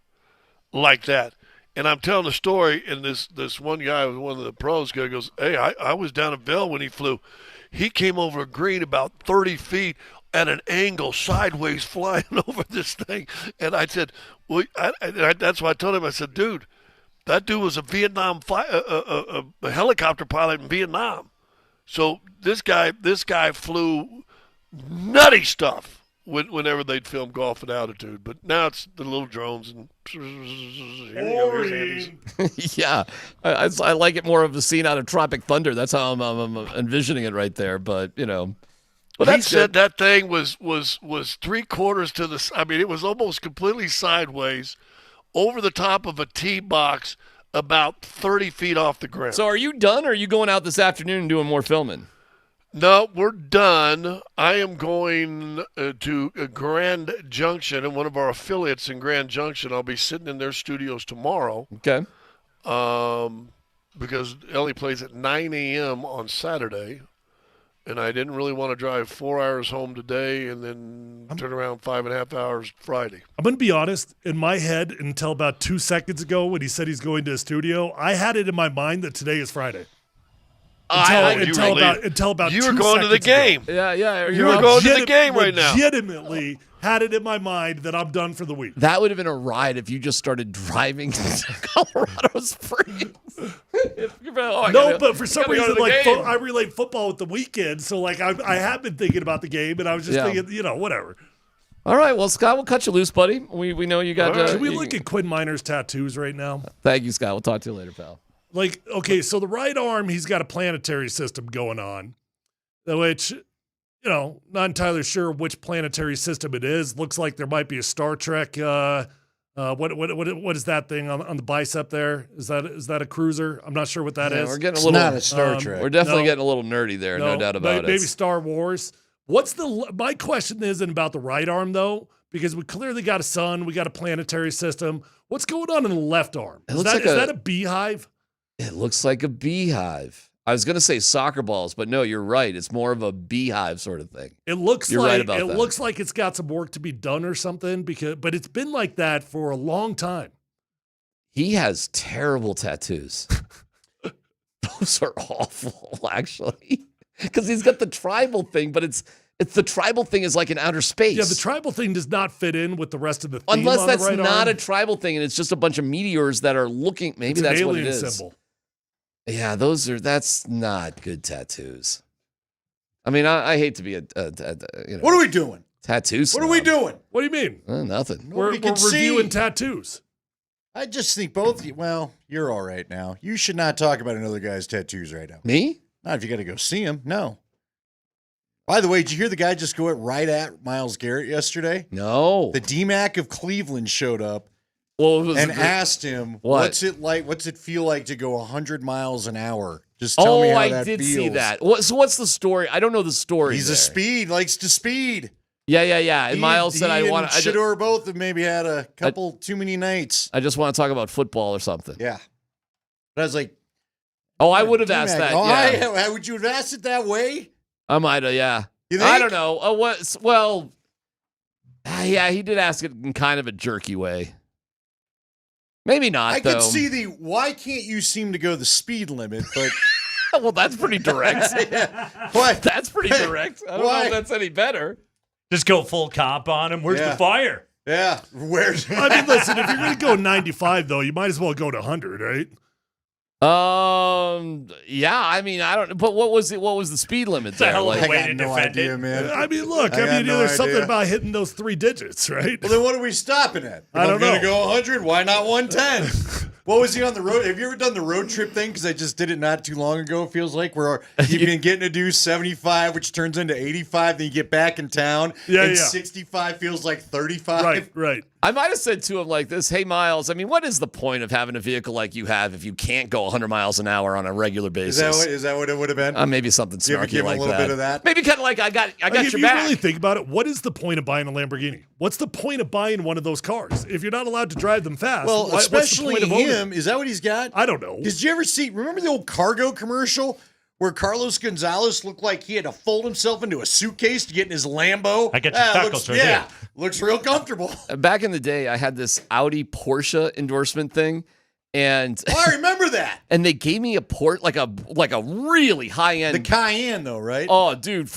like that. And I'm telling the story, and this one guy, one of the pros, guy goes, hey, I was down at Vele when he flew. He came over a green about 30 feet at an angle sideways flying over this thing. And I said, well, that's why I told him, I said, dude, that dude was a Vietnam a helicopter pilot in Vietnam. So this guy flew nutty stuff whenever they'd film golf at Altitude. But now it's the little drones and yeah, I like it more of a scene out of Tropic Thunder. That's how I'm envisioning it right there. But Well, he said that thing was 3/4 to the. I mean, it was almost completely sideways, over the top of a tee box, about 30 feet off the ground. So, are you done, or are you going out this afternoon and doing more filming? No, we're done. I am going to Grand Junction, and one of our affiliates in Grand Junction. I'll be sitting in their studios tomorrow. Okay. Because Ellie plays at 9 a.m. on Saturday. And I didn't really want to drive 4 hours home today and then turn around 5.5 hours Friday. I'm going to be honest. In my head, until about 2 seconds ago when he said he's going to a studio, I had it in my mind that today is Friday. Until about you 2 were going to the seconds game. ago. Yeah. You were going to the game right now. Legitimately had it in my mind that I'm done for the week. That would have been a ride if you just started driving to Colorado Springs. But for some reason, I relate football with the weekend, so I have been thinking about the game, and I was just thinking, whatever. All right, well, Scott, we'll cut you loose, buddy. We know you got. Should we look at Quinn Minor's tattoos right now? Thank you, Scott. We'll talk to you later, pal. So the right arm, he's got a planetary system going on, which, not entirely sure which planetary system it is. Looks like there might be a Star Trek. What is that thing on the bicep there? Is that a cruiser? I'm not sure what that is. We're getting It's not a Star Trek. We're definitely getting a little nerdy there, no doubt about it. Maybe Star Wars. My question isn't about the right arm though, because we clearly got a sun, we got a planetary system. What's going on in the left arm? Is that a beehive? It looks like a beehive. I was going to say soccer balls, but no, you're right. It's more of a beehive sort of thing. It looks you're like right about that. Looks like it's got some work to be done or something, but it's been like that for a long time. He has terrible tattoos. Those are awful, actually, because he's got the tribal thing, but it's the tribal thing is like in outer space. Yeah, the tribal thing does not fit in with the rest of the theme. Unless that's on the right not arm. a tribal thing and it's just a bunch of meteors that are looking. Maybe that's what it is. Symbol. Yeah, that's not good tattoos. I mean, I hate to be What are we doing? Tattoo snob. What are we doing? What do you mean? Nothing. We're reviewing tattoos. I just think both of you, well, you're all right now. You should not talk about another guy's tattoos right now. Me? Not if you got to go see him. No. By the way, did you hear the guy just go right at Myles Garrett yesterday? No. The DMac of Cleveland showed up and asked him, what's it like? What's it feel like to go 100 miles an hour? Just tell me how that feels. I did see that. So what's the story? I don't know the story. He's a speed, likes to speed. Yeah. And Myles said, I want to. Shador both have maybe had a couple too many nights. I just want to talk about football or something. Yeah. But I was like, I would have asked that. Yeah. Would you have asked it that way? I might have, yeah. You think? I don't know. Yeah, he did ask it in kind of a jerky way. Maybe not, I though. could see why can't you seem to go the speed limit, but... Well, that's pretty direct. What? That's pretty direct. I don't know if that's any better. Just go full cop on him. Where's the fire? Yeah. Where's... I mean, listen, if you're going to go 95, though, you might as well go to 100, right? Yeah, I mean, I don't. But what was the speed limit there? I got no idea, man. I mean, look, there's something about hitting those 3 digits, right? Well, then what are we stopping at? I don't know. I'm going to go 100. Why not 110? What was he on the road? Have you ever done the road trip thing? Because I just did it not too long ago. It feels like where you've been getting to do 75, which turns into 85. Then you get back in town. Yeah. 65 feels like 35. Right. I might have said to him like this, hey, Myles, I mean, what is the point of having a vehicle like you have if you can't go 100 miles an hour on a regular basis? Is that what it would have been? Maybe something snarky you ever give like him a little bit of that? Maybe kind of like, I got if your you back. really think about it, what is the point of buying a Lamborghini? What's the point of buying one of those cars? If you're not allowed to drive them fast, Well, especially what's the point of him. Is that what he's got? I don't know. Did you ever remember the old cargo commercial where Carlos Gonzalez looked like he had to fold himself into a suitcase to get in his Lambo? I got your tackles right there. Looks real comfortable. Back in the day, I had this Audi Porsche endorsement thing, and I remember that. And they gave me a like a really high end. The Cayenne, though, right? Oh, dude,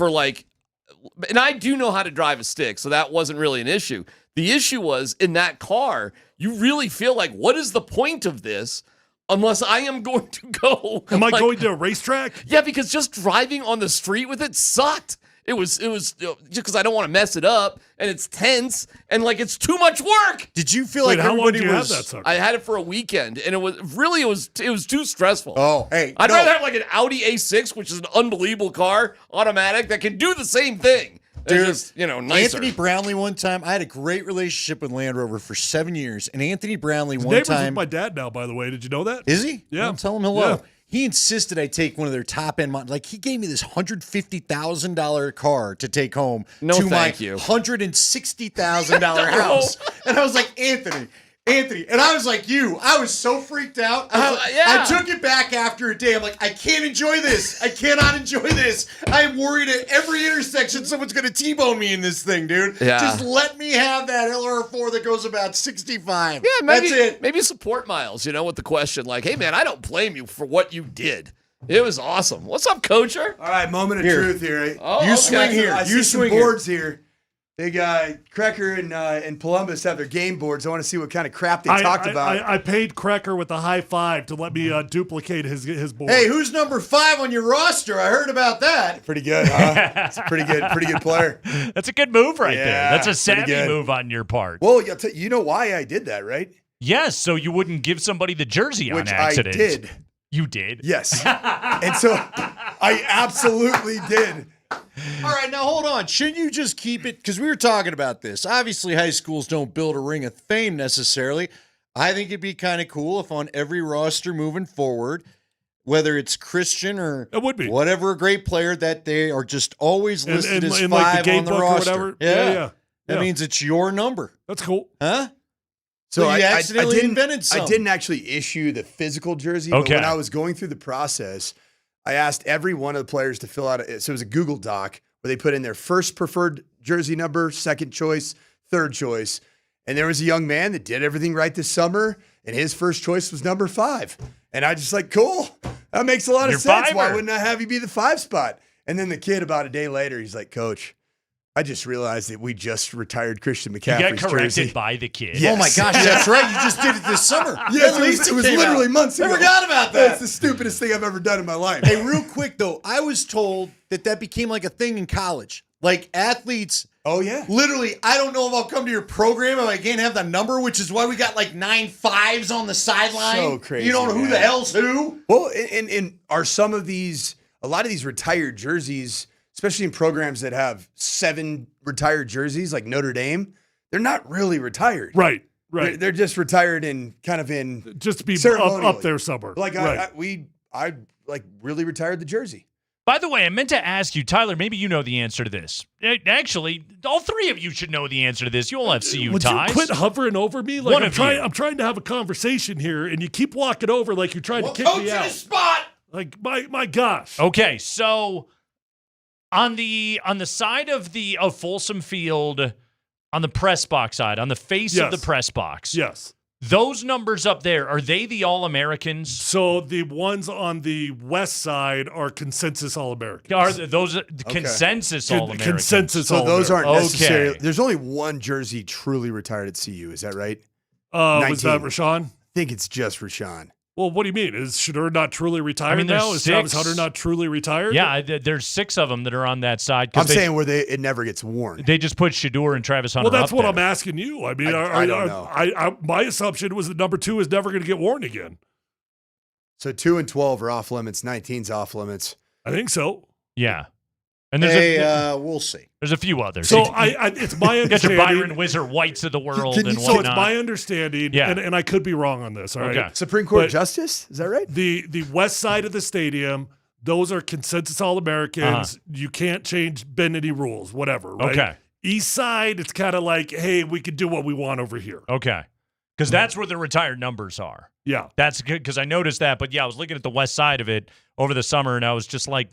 and I do know how to drive a stick, so that wasn't really an issue. The issue was in that car, you really feel like, what is the point of this? Unless I am going to go. Am I going to a racetrack? Yeah, because just driving on the street with it sucked. It was just because I don't want to mess it up, and it's tense, and it's too much work. Did you feel like how long do you was? Have that sucker? I had it for a weekend, and it was too stressful. Oh, hey, I'd rather have an Audi A6, which is an unbelievable car, automatic that can do the same thing. Dude, just, nicer. Anthony Brownlee one time, I had a great relationship with Land Rover for 7 years, and Anthony Brownlee one neighbors time. with my dad now, by the way. Did you know that? Is he? Yeah. Well, tell him hello. Yeah. He insisted I take one of their top end models. He gave me this $150,000 car to take home No, to my thank you. $160,000 house. And I was like, Anthony. And I was like you. I was so freaked out. I took it back after a day. I'm like, I can't enjoy this. I cannot enjoy this. I am worried at every intersection someone's going to T-bone me in this thing, dude. Yeah. Just let me have that LR4 that goes about 65. Yeah, maybe, that's it. Maybe support Myles, with the question like, hey, man, I don't blame you for what you did. It was awesome. What's up, Coacher? All right, moment of truth here. Swing here. I You see some swing boards here. Big Krecker and Polumbus have their game boards. I want to see what kind of crap they talked about. I paid Krecker with a high five to let me duplicate his board. Hey, who's number 5 on your roster? I heard about that. Pretty good, huh? It's a pretty good player. That's a good move right there. Yeah, That's a savvy move on your part. Well, you know why I did that, right? Yes, so you wouldn't give somebody the jersey Which on accident. I did. You did? Yes. And so I absolutely did. All right, now hold on. Shouldn't you just keep it? Because we were talking about this. Obviously, high schools don't build a ring of fame necessarily. I think it'd be kind of cool if on every roster moving forward, whether it's Christian or it would be whatever a great player, that they are just always listed as 5 like the game on the book roster. Or whatever. Yeah. That means it's your number. That's cool. Huh? So you I accidentally invented something. I didn't actually issue the physical jersey, but when I was going through the process, I asked every one of the players to fill out so it was a Google Doc where they put in their first preferred jersey number, second choice, third choice. And there was a young man that did everything right this summer, and his first choice was number 5. And I just cool. That makes a lot of sense. Why wouldn't I have you be the 5 spot? And then the kid about a day later, he's like, Coach, I just realized that we just retired Christian McCaffrey's jersey. You got corrected jersey. by the kid. Yes. Oh my gosh, that's right. You just did it this summer. Yes, it was literally months ago. I forgot about that. That's the stupidest thing I've ever done in my life. Hey, real quick though, I was told that became like a thing in college. Like athletes. Oh yeah. Literally, I don't know if I'll come to your program if I can't have the number, which is why we got 9 5s on the sideline. So crazy. You don't know who the hell's who. Well, and are some of these a lot of these retired jerseys, especially in programs that have 7 retired jerseys, like Notre Dame, they're not really retired. Right. They're just retired in just to be up there somewhere. Like right. I like really retired the jersey. By the way, I meant to ask you, Tyler, maybe you know the answer to this. Actually, all 3 of you should know the answer to this. You all have CU Would ties. you quit hovering over me? Like One I'm of trying. you. I'm trying to have a conversation here, and you keep walking over like you're trying to kick me out. Spot. Like my gosh. Okay, so on the side of Folsom Field, on the press box side, on the face of the press box. Yes. Those numbers up there, are they the All-Americans? So the ones on the west side are consensus All-Americans. Are those consensus All-Americans? Consensus So those aren't Okay. necessarily. There's only one jersey truly retired at CU. Is that right? Was that Rashawn? I think it's just Rashawn. Well, what do you mean? Is Shedeur not truly retired there's now? Is Travis 6. Hunter not truly retired? Yeah, there's 6 of them that are on that side. I'm saying where it never gets worn. They just put Shedeur and Travis Hunter Well, that's up what there. I'm asking you. I mean, I don't know. My assumption was that number 2 is never going to get worn again. So 2 and 12 are off limits. 19's off limits. I think so. Yeah. And there's we'll see. There's a few others. So it's my Get your understanding. Byron Whizzer Whites of the world and So whatnot. it's my understanding, Yeah. and I could be wrong on this. All right. Okay. Supreme Court But Justice? Is that right? The west side of the stadium, those are consensus All-Americans. You can't bend any rules, whatever. Right? Okay. East side, it's kind of like, hey, we can do what we want over here. Okay. Because that's where the retired numbers are. Yeah. That's good because I noticed that. But yeah, I was looking at the west side of it over the summer, and I was just like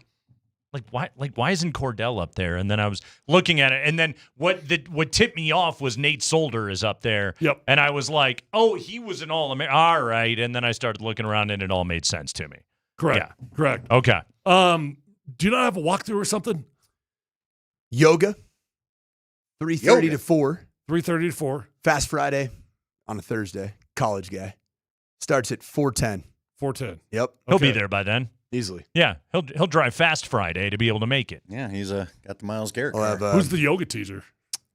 why isn't Cordell up there? And then I was looking at it, and then what tipped me off was Nate Solder is up there. Yep. And I was like, oh, he was an All-American. All right. And then I started looking around, and it all made sense to me. Correct. Yeah. Correct. Okay. Do you not have a walkthrough or something? Yoga. 3:30 to 4. 3:30 to 4. Fast Friday on a Thursday. College guy. Starts at 4:10. 4:10. Yep. He'll be there by then. Easily. Yeah. He'll drive Fast Friday to be able to make it. Yeah, he's got the Myles Garrett. I'll car. have, Who's the yoga teacher?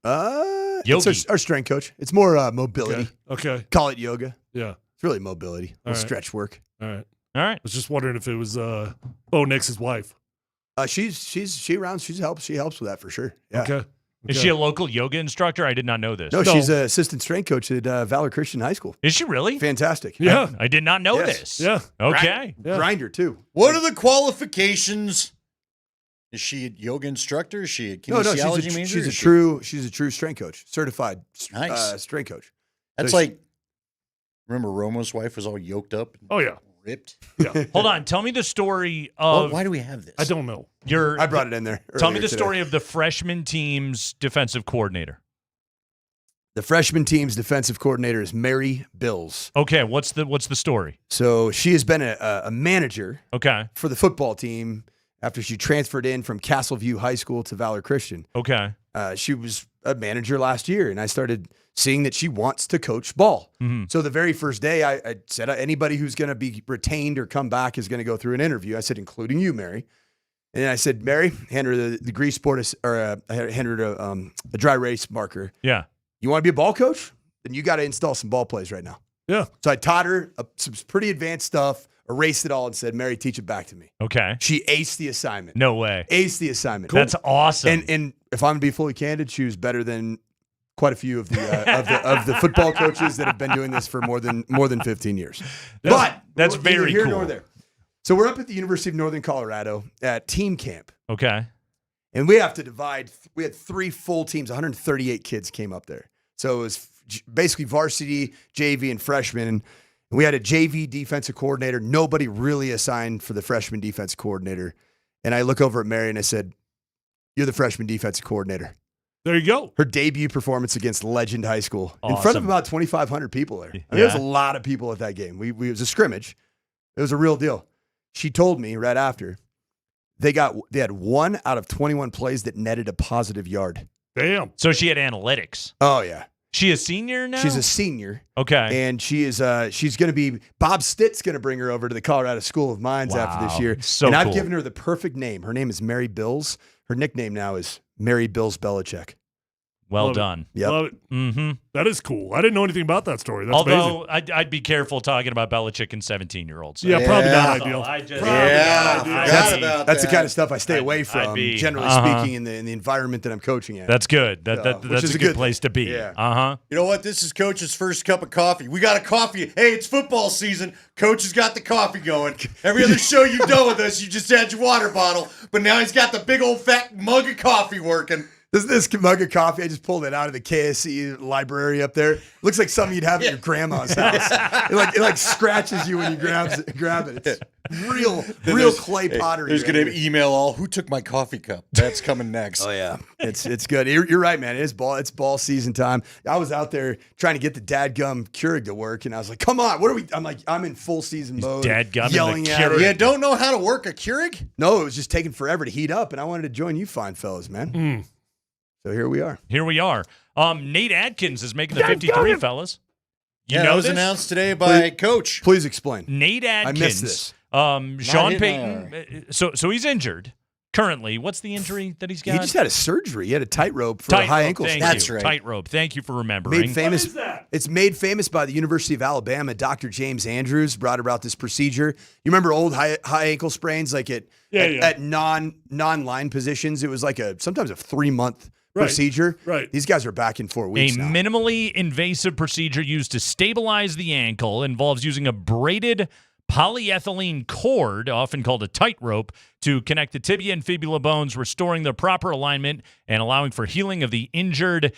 It's our strength coach. It's more mobility. Okay. Call it yoga. Yeah. It's really mobility. All right. Stretch work. All right. All right. I was just wondering if it was Bo Nix's wife. She rounds. She helps with that for sure. Yeah. Okay. Is she a local yoga instructor? I did not know this. No, she's an assistant strength coach at Valor Christian High School. Is she really? Fantastic. Yeah. I did not know Yes. this. Yeah. Okay. Grinder too. What are the qualifications? Is she a yoga instructor? Is she a kinesiology major? She's a true strength coach, certified strength coach. That's So like, remember Romo's wife was all yoked up? And Oh, yeah. ripped. Yeah. Hold on. Tell me the story of. Why do we have this? I don't know. I brought it in there. Tell me earlier the today. story of the freshman team's defensive coordinator. The freshman team's defensive coordinator is Mary Bills. Okay, what's the story? So she has been a manager Okay. for the football team after she transferred in from Castleview High School to Valor Christian. Okay. She was a manager last year, and I started seeing that she wants to coach ball. Mm-hmm. So the very first day, I said, anybody who's going to be retained or come back is going to go through an interview. I said, including you, Mary. And then I said, Mary, hand her the grease sport, or hand her a dry erase marker. Yeah. You want to be a ball coach? Then you got to install some ball plays right now. Yeah. So I taught her some pretty advanced stuff, erased it all, and said, Mary, teach it back to me. Okay. She aced the assignment. No way. Aced the assignment. That's awesome. And if I'm to be fully candid, she was better than quite a few of the of the football coaches that have been doing this for more than 15 years. That's we're very here cool. nor there. So we're up at the University of Northern Colorado at team camp. Okay. And we have to divide. We had 3 full teams. 138 kids came up there. So it was basically varsity, JV, and freshmen. And we had a JV defensive coordinator. Nobody really assigned for the freshman defense coordinator. And I look over at Mary and I said, "You're the freshman defensive coordinator." There you go. Her debut performance against Legend High School in front of Awesome. about 2,500 people there. I mean, there was a lot of people at that game. It was a scrimmage. It was a real deal. She told me right after they had 1 out of 21 plays that netted a positive yard. Damn. So she had analytics. Oh yeah. She a senior now? She's a senior. Okay. And she is she's going to be Bob Stitt's going to bring her over to the Colorado School of Mines after this year. So and cool. I've given her the perfect name. Her name is Mary Bills. Her nickname now is Mary Bills Belichick. Well Love it. done. Yep. Love it. Mm-hmm. That is cool. I didn't know anything about that story. That's Although amazing. I'd be careful talking about Belichick and 17-year-olds. Yeah, probably not ideal. That's the kind of stuff I stay away from, generally speaking, in the environment that I'm coaching at. That's good. Which That's is a good place to be. Yeah. Uh-huh. You know what? This is Coach's first cup of coffee. We got a coffee. Hey, it's football season. Coach has got the coffee going. Every other show you've done with us, you just had your water bottle, but now he's got the big old fat mug of coffee working. This mug of coffee, I just pulled it out of the KSC library up there. Looks like something you'd have at your grandma's house. It like scratches you when you grab it. It's real clay pottery. There's going to be email all, who took my coffee cup? That's coming next. Oh, yeah. It's good. You're right, man. It's ball season time. I was out there trying to get the dadgum Keurig to work, and I was like, come on, what are we? I'm in full season mode. Dadgum yelling at it. You don't know how to work a Keurig? No, it was just taking forever to heat up, and I wanted to join you fine fellas, man. So here we are. Nate Adkins is making the 53, fellas. You know that was this? announced today by Coach. Please explain. Nate Adkins. I missed this. Sean Payton. So he's injured currently. What's the injury that he's got? He just had a surgery. He had a tightrope for a high ankle sprain. That's right. Tightrope. Thank you for remembering. Made famous. It's made famous by the University of Alabama. Dr. James Andrews brought about this procedure. You remember old high ankle sprains, like at non-line positions? It was like sometimes a 3-month procedure. Right. These guys are back in 4 weeks A now. minimally invasive procedure used to stabilize the ankle involves using a braided polyethylene cord, often called a tightrope, to connect the tibia and fibula bones, restoring their proper alignment and allowing for healing of the injured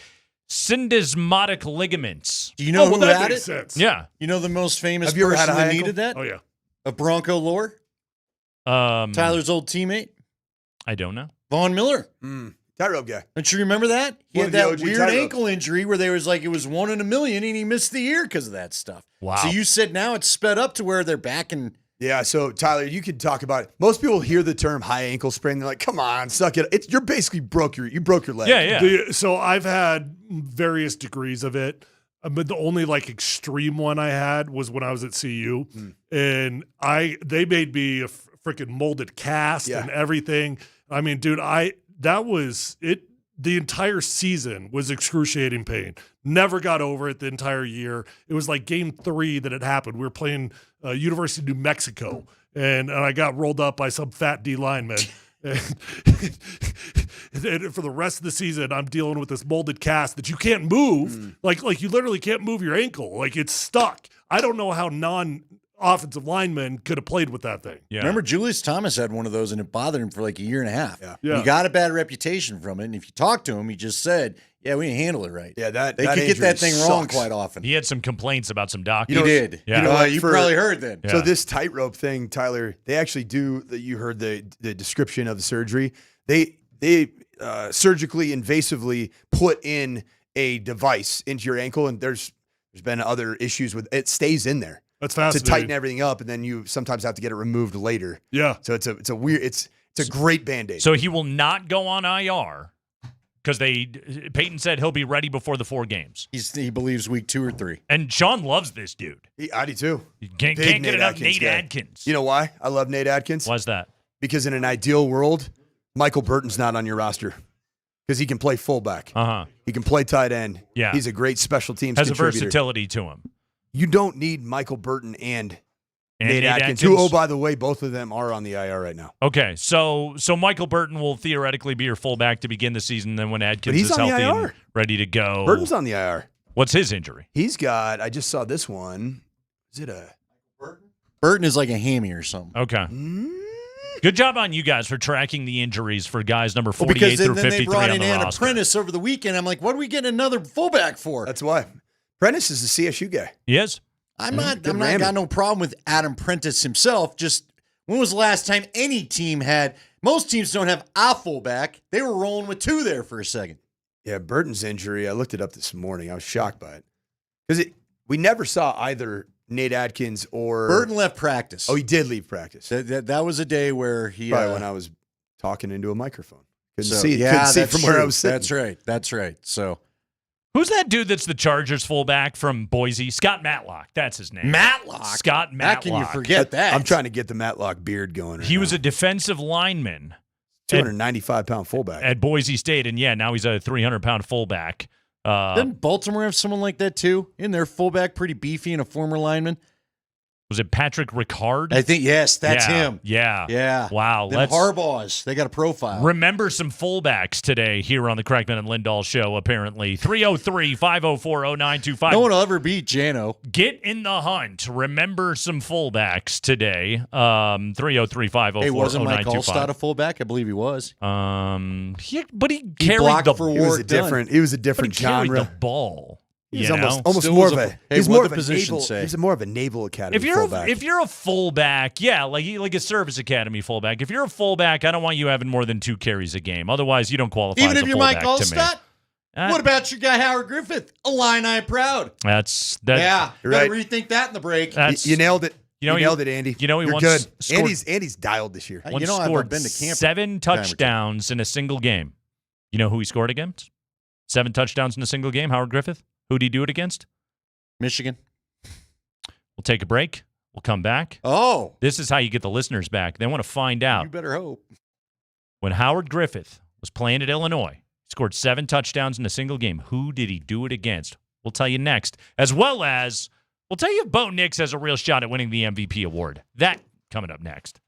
syndesmotic ligaments. Do you know who that had makes it? sense. Yeah. You know the most famous Have you ever had person a high that ankle? needed that? Oh, yeah. A Bronco lore? Tyler's old teammate? I don't know. Vaughn Miller. Tightrope guy. Don't you remember that? He One had of the that OG weird tightropes. ankle injury where there was like it was 1 in a million and he missed the year because of that stuff. Wow. So you said now it's sped up to where they're back and Yeah, so Tyler, you could talk about it. Most people hear the term high ankle sprain, they're like, "Come on, suck it." You're basically broke your leg. Yeah. So I've had various degrees of it, but the only like extreme one I had was when I was at CU, and they made me a freaking molded cast and everything. I mean, dude, that was it. The entire season was excruciating pain. Never got over it the entire year. It was like game 3 that it happened. We were playing University of New Mexico, and I got rolled up by some fat D lineman. And for the rest of the season, I'm dealing with this molded cast that you can't move. Like you literally can't move your ankle. Like it's stuck. I don't know how offensive linemen could have played with that thing. Yeah. remember Julius Thomas had one of those and it bothered him for like a year and a half. Yeah. He got a bad reputation from it, and if you talk to him, he just said, "Yeah, we didn't handle it right." Yeah, they could get that thing wrong quite often. He had some complaints about some doctors. He did. Yeah. You probably heard then. So this tightrope thing, Tyler, they actually do. You heard the description of the surgery. They surgically invasively put in a device into your ankle, and there's been other issues with it. Stays in there. That's to fascinating. tighten everything up, and then you sometimes have to get it removed later. Yeah. So it's a weird. It's a great Band-Aid. So he will not go on IR because Peyton said he'll be ready before the 4 games. He believes week 2 or 3. And Sean loves this dude. I do too. Can't Big get enough Atkins Nate guy. Adkins. You know why I love Nate Adkins? Why's that? Because in an ideal world, Michael Burton's not on your roster because he can play fullback. He can play tight end. Yeah. He's a great special teams Has contributor. a versatility to him. You don't need Michael Burton and Nate Atkins, who, oh, by the way, both of them are on the IR right now. Okay, so Michael Burton will theoretically be your fullback to begin the season. Then when Adkins he's is on the healthy IR. and ready to go, Burton's on the IR. What's his injury? He's got. I just saw this one. Is it a Burton is like a hammy or something. Okay. Good job on you guys for tracking the injuries for guys number 48 because through then 53 they brought on in the Anna roster. Prentice over the weekend. I'm like, what are we getting another fullback for? That's why. Prentice is the CSU guy. He is. I'm not got no problem with Adam Prentice himself. Just when was the last time any team had? Most teams don't have a fullback. They were rolling with 2 there for a second. Yeah, Burton's injury. I looked it up this morning. I was shocked by it because we never saw either Nate Adkins or Burton left practice. Oh, he did leave practice. That was a day where he probably when I was talking into a microphone. Couldn't so, see. Yeah, couldn't see that's from true. where I was sitting. That's right. So. Who's that dude that's the Chargers fullback from Boise? Scott Matlock. That's his name. Matlock? Scott Matlock. How can you forget that? I'm trying to get the Matlock beard going. He was a defensive lineman 295-pound fullback. At Boise State, and now he's a 300-pound fullback. Didn't Baltimore have someone like that too? In their fullback, pretty beefy and a former lineman? Was it Patrick Ricard? I think, yes, that's him. Yeah. Yeah. Wow. Them Harbaughs, they got a profile. Remember some fullbacks today here on the Kreckman and Lindahl show, apparently. 303-504-0925. No one will ever beat Jano. Get in the hunt. Remember some fullbacks today. 303-504-0925. Hey, wasn't Mike Allstott a fullback? I believe he was. But he carried the ball. He was a different genre. The ball. He's almost more of a. He's more of a naval. He's more of a Naval Academy fullback. If you're a fullback, like a service academy fullback. If you're a fullback, I don't want you having more than 2 carries a game. Otherwise, you don't qualify. Even as if a you're Mike fullback to me. Allstott. What about your guy Howard Griffith? Illini proud. That's yeah. You're Gotta right. rethink that in the break. You nailed it. You nailed it, Andy. You know he You're once good. scored, Andy's dialed this year. Once I've scored been to camp 7 touchdowns in a single game. You know who he scored against? 7 touchdowns in a single game. Howard Griffith. Who'd he do it against? Michigan. We'll take a break. We'll come back. Oh. This is how you get the listeners back. They want to find out. You better hope. When Howard Griffith was playing at Illinois, he scored 7 touchdowns in a single game. Who did he do it against? We'll tell you next. As well as, we'll tell you if Bo Nix has a real shot at winning the MVP award. That coming up next.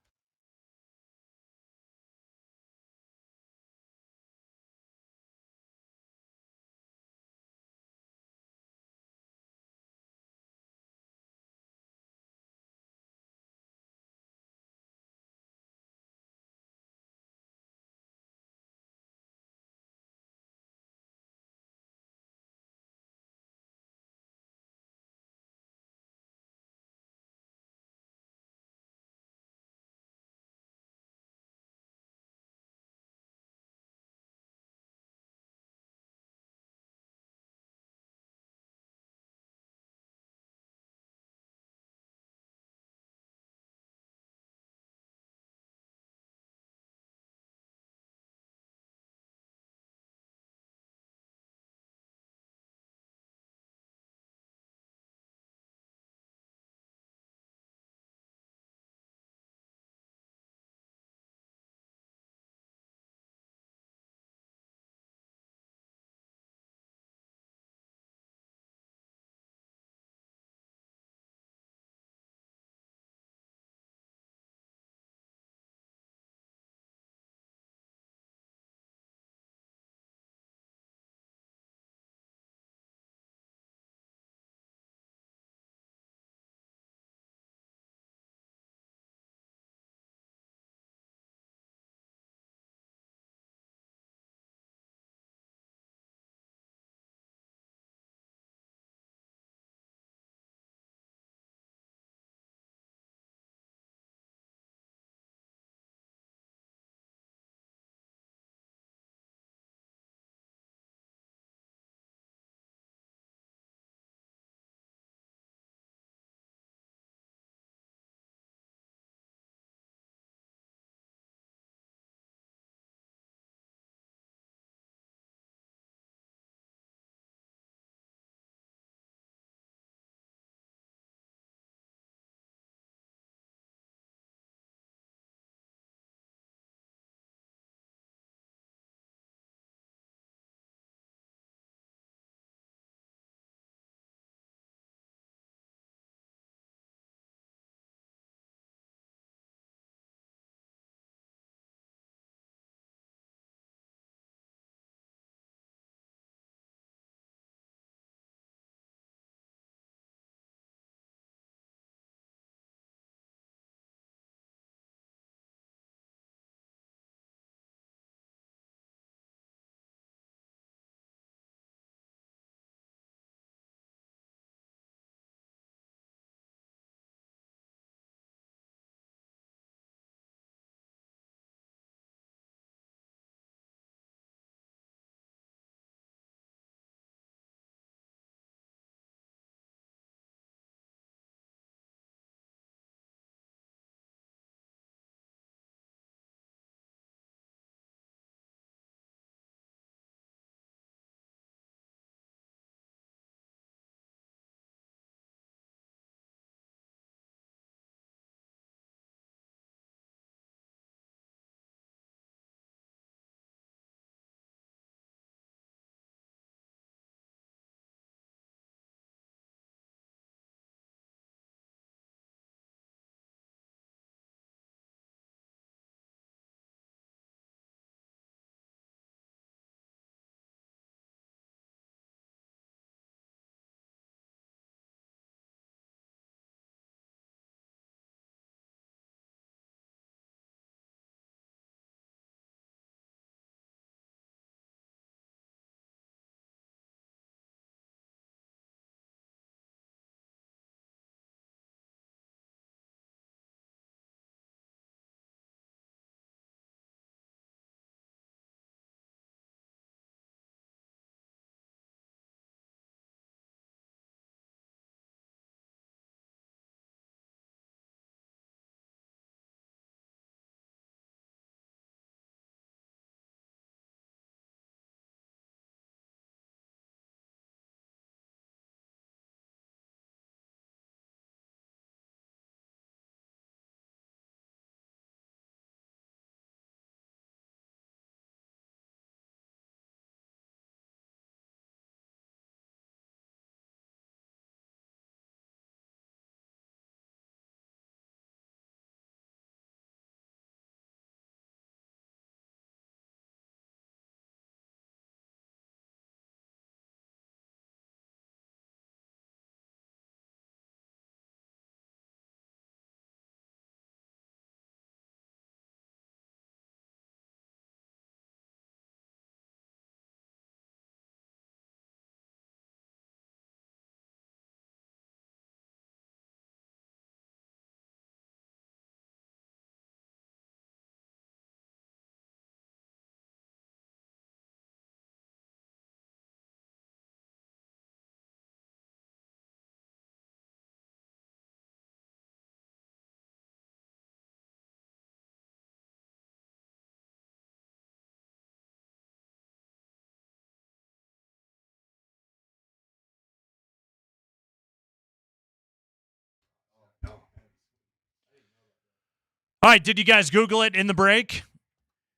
All right, did you guys Google it in the break?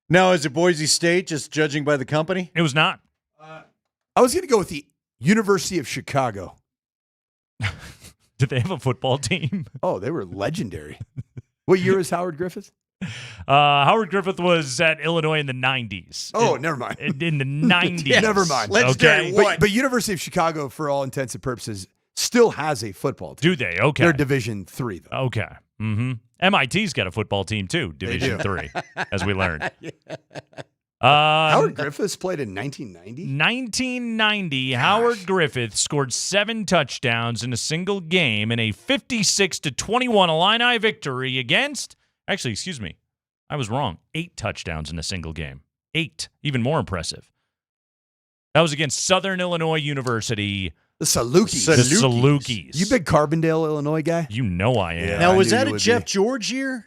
No, is it Boise State, just judging by the company? It was not. I was going to go with the University of Chicago. Did they have a football team? Oh, they were legendary. What year was Howard Griffith? Howard Griffith was at Illinois in the 90s. Oh, never mind. In the 90s. Yeah, never mind. Legendary what? But University of Chicago, for all intents and purposes, still has a football team. Do they? Okay. They're Division III, though. Okay. Mm-hmm. MIT's got a football team, too, Division III, as we learned. Howard Griffiths played in 1990? 1990, Howard Griffith scored 7 touchdowns in a single game in a 56-21 Illini victory against, actually, excuse me, I was wrong, 8 touchdowns in a single game. 8, even more impressive. That was against Southern Illinois University. The Salukis. The Salukis. You big Carbondale, Illinois guy? You know I am. Yeah, Now, I was knew that you a would Jeff be. George year?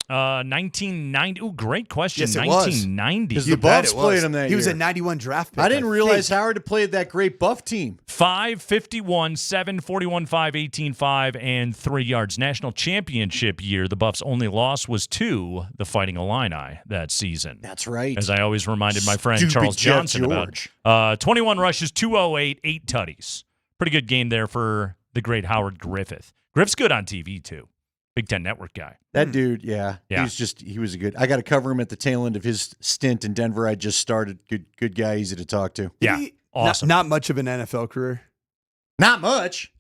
1990. Ooh, great question. Yes, it was. 1990. Because You the bet Buffs it was. played him that He was year. a 91 draft pick. I didn't realize think. Howard had played that great Buff team. 5, 51, 7, 41, 5, 18, 5, and 3 yards. National championship year, the Buffs' only loss was to the Fighting Illini that season. That's right. As I always reminded my friend Stupid Charles Jeff Johnson George. about. 21 rushes, 208, 8 tutties. Pretty good game there for the great Howard Griffith. Griff's good on TV, too. Big Ten Network guy. That dude, yeah. Yeah. He was a good. I got to cover him at the tail end of his stint in Denver. I just started. Good guy, easy to talk to. Yeah, awesome. Not much of an NFL career. Not much.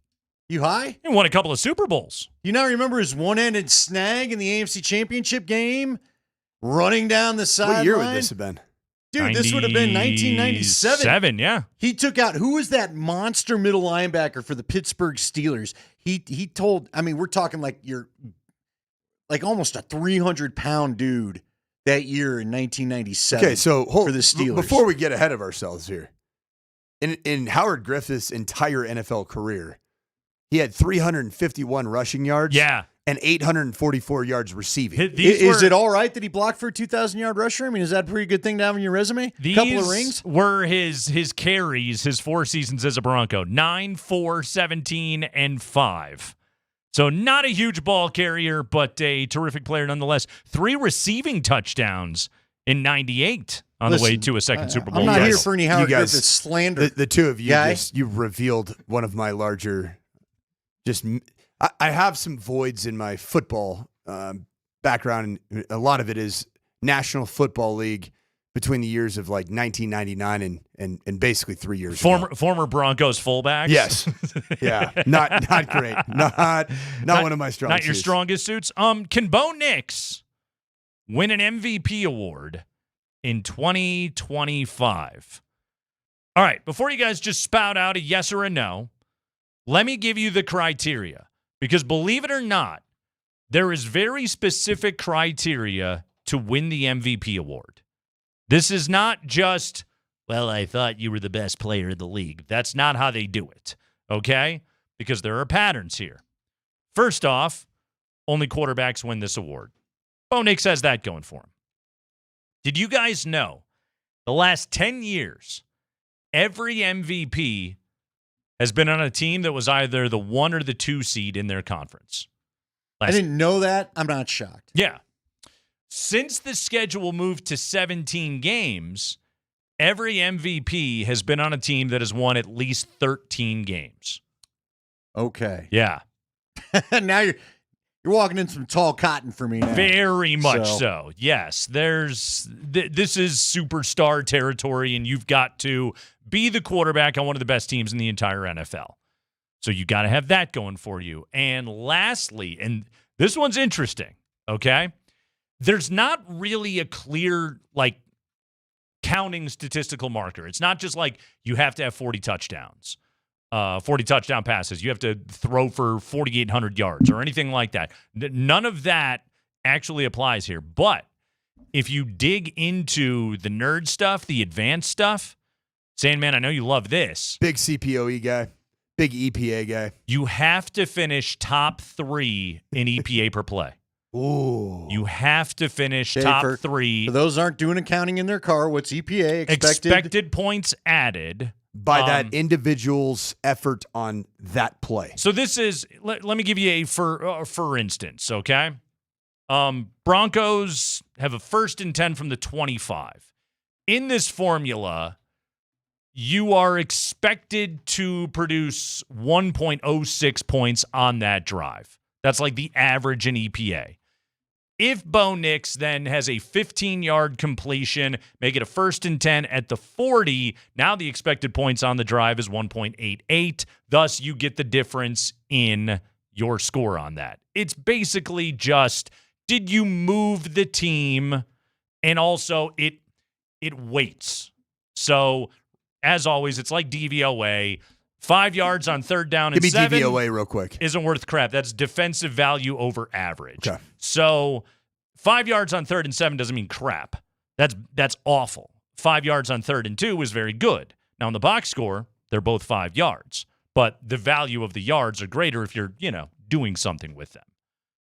You high? He won a couple of Super Bowls. You now remember his one-handed snag in the AFC Championship game, running down the sideline? What year would this have been? Dude, this would have been 1997. Yeah. He took out, who was that monster middle linebacker for the Pittsburgh Steelers? He told, I mean, we're talking like almost a 300-pound dude that year in 1997. Okay, so for the Steelers. Before we get ahead of ourselves here, in Howard Griffith's entire NFL career, he had 351 rushing yards. Yeah. And 844 yards receiving. Is it all right that he blocked for a 2,000-yard rusher? I mean, is that a pretty good thing to have on your resume? These Couple of rings? were his carries, his 4 seasons as a Bronco. 9, 4, 17, and 5. So not a huge ball carrier, but a terrific player nonetheless. 3 receiving touchdowns in 98 on the way to a second Super Bowl. I'm not title. here for any Howard Griffith slander. The two of you, guy. you revealed one of my larger, I have some voids in my football background, and a lot of it is National Football League between the years of like 1999 and basically 3 years ago. Former Broncos fullbacks? Yes. Yeah. Not great. Not one of my strong Not your suits. strongest suits. Can Bo Nix win an MVP award in 2025? All right, before you guys just spout out a yes or a no, let me give you the criteria. Because believe it or not, there is very specific criteria to win the MVP award. This is not just, well, I thought you were the best player in the league. That's not how they do it, okay? Because there are patterns here. First off, only quarterbacks win this award. Bo Nix has that going for him. Did you guys know the last 10 years, every MVP has been on a team that was either the 1 or the 2 seed in their conference? I didn't know that. I'm not shocked. Yeah. Since the schedule moved to 17 games, every MVP has been on a team that has won at least 13 games. Okay. Yeah. Now you're walking in some tall cotton for me now. Very much so. Yes. This is superstar territory, and you've got to be the quarterback on one of the best teams in the entire NFL. So you got to have that going for you. And lastly, and this one's interesting, okay? There's not really a clear, counting statistical marker. It's not just like you have to have 40 touchdowns, 40 touchdown passes. You have to throw for 4,800 yards or anything like that. None of that actually applies here. But if you dig into the nerd stuff, the advanced stuff, Sandman, I know you love this. Big CPOE guy. Big EPA guy. You have to finish top 3 in EPA per play. Ooh. You have to finish top 3. For those aren't doing accounting in their car, what's EPA? Expected points added. By that individual's effort on that play. So this is, let me give you a for instance, okay? Broncos have a 1st and 10 from the 25. In this formula, you are expected to produce 1.06 points on that drive. That's like the average in EPA. If Bo Nix then has a 15-yard completion, make it a 1st and 10 at the 40, now the expected points on the drive is 1.88. Thus, you get the difference in your score on that. It's basically just, did you move the team? And also, it weights. So, as always, it's like DVOA. 5 yards on 3rd down and 7. Give me DVOA real quick. Isn't worth crap. That's defensive value over average. Okay. So 5 yards on 3rd and 7 doesn't mean crap. That's awful. 5 yards on 3rd and 2 is very good. Now, in the box score, they're both 5 yards. But the value of the yards are greater if you're, doing something with them.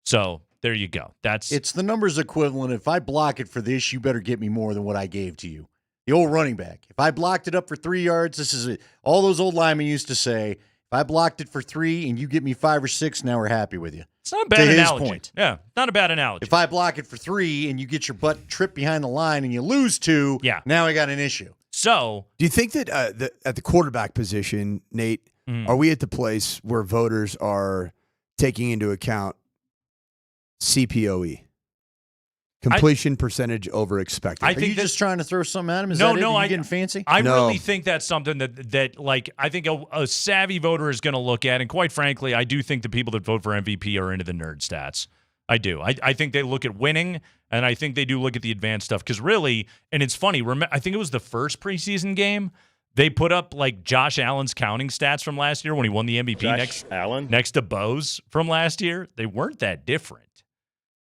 So there you go. It's the numbers equivalent. If I block it for this, you better get me more than what I gave to you. The old running back. If I blocked it up for 3 yards, this is it. All those old linemen used to say, if I blocked it for 3 and you get me 5 or 6, now we're happy with you. It's not a bad analogy. His point. Yeah, not a bad analogy. If I block it for 3 and you get your butt tripped behind the line and you lose 2, now I got an issue. So, do you think that at the quarterback position, Nate, are we at the place where voters are taking into account CPOE? Completion percentage over expected. Are you just trying to throw something at him? Is that it? Are you getting fancy? I really think that's something that like, I think a savvy voter is going to look at. And quite frankly, I do think the people that vote for MVP are into the nerd stats. I do. I think they look at winning, and I think they do look at the advanced stuff. Because really, and it's funny, I think it was the first preseason game, they put up like Josh Allen's counting stats from last year when he won the MVP next to Bo's from last year. They weren't that different.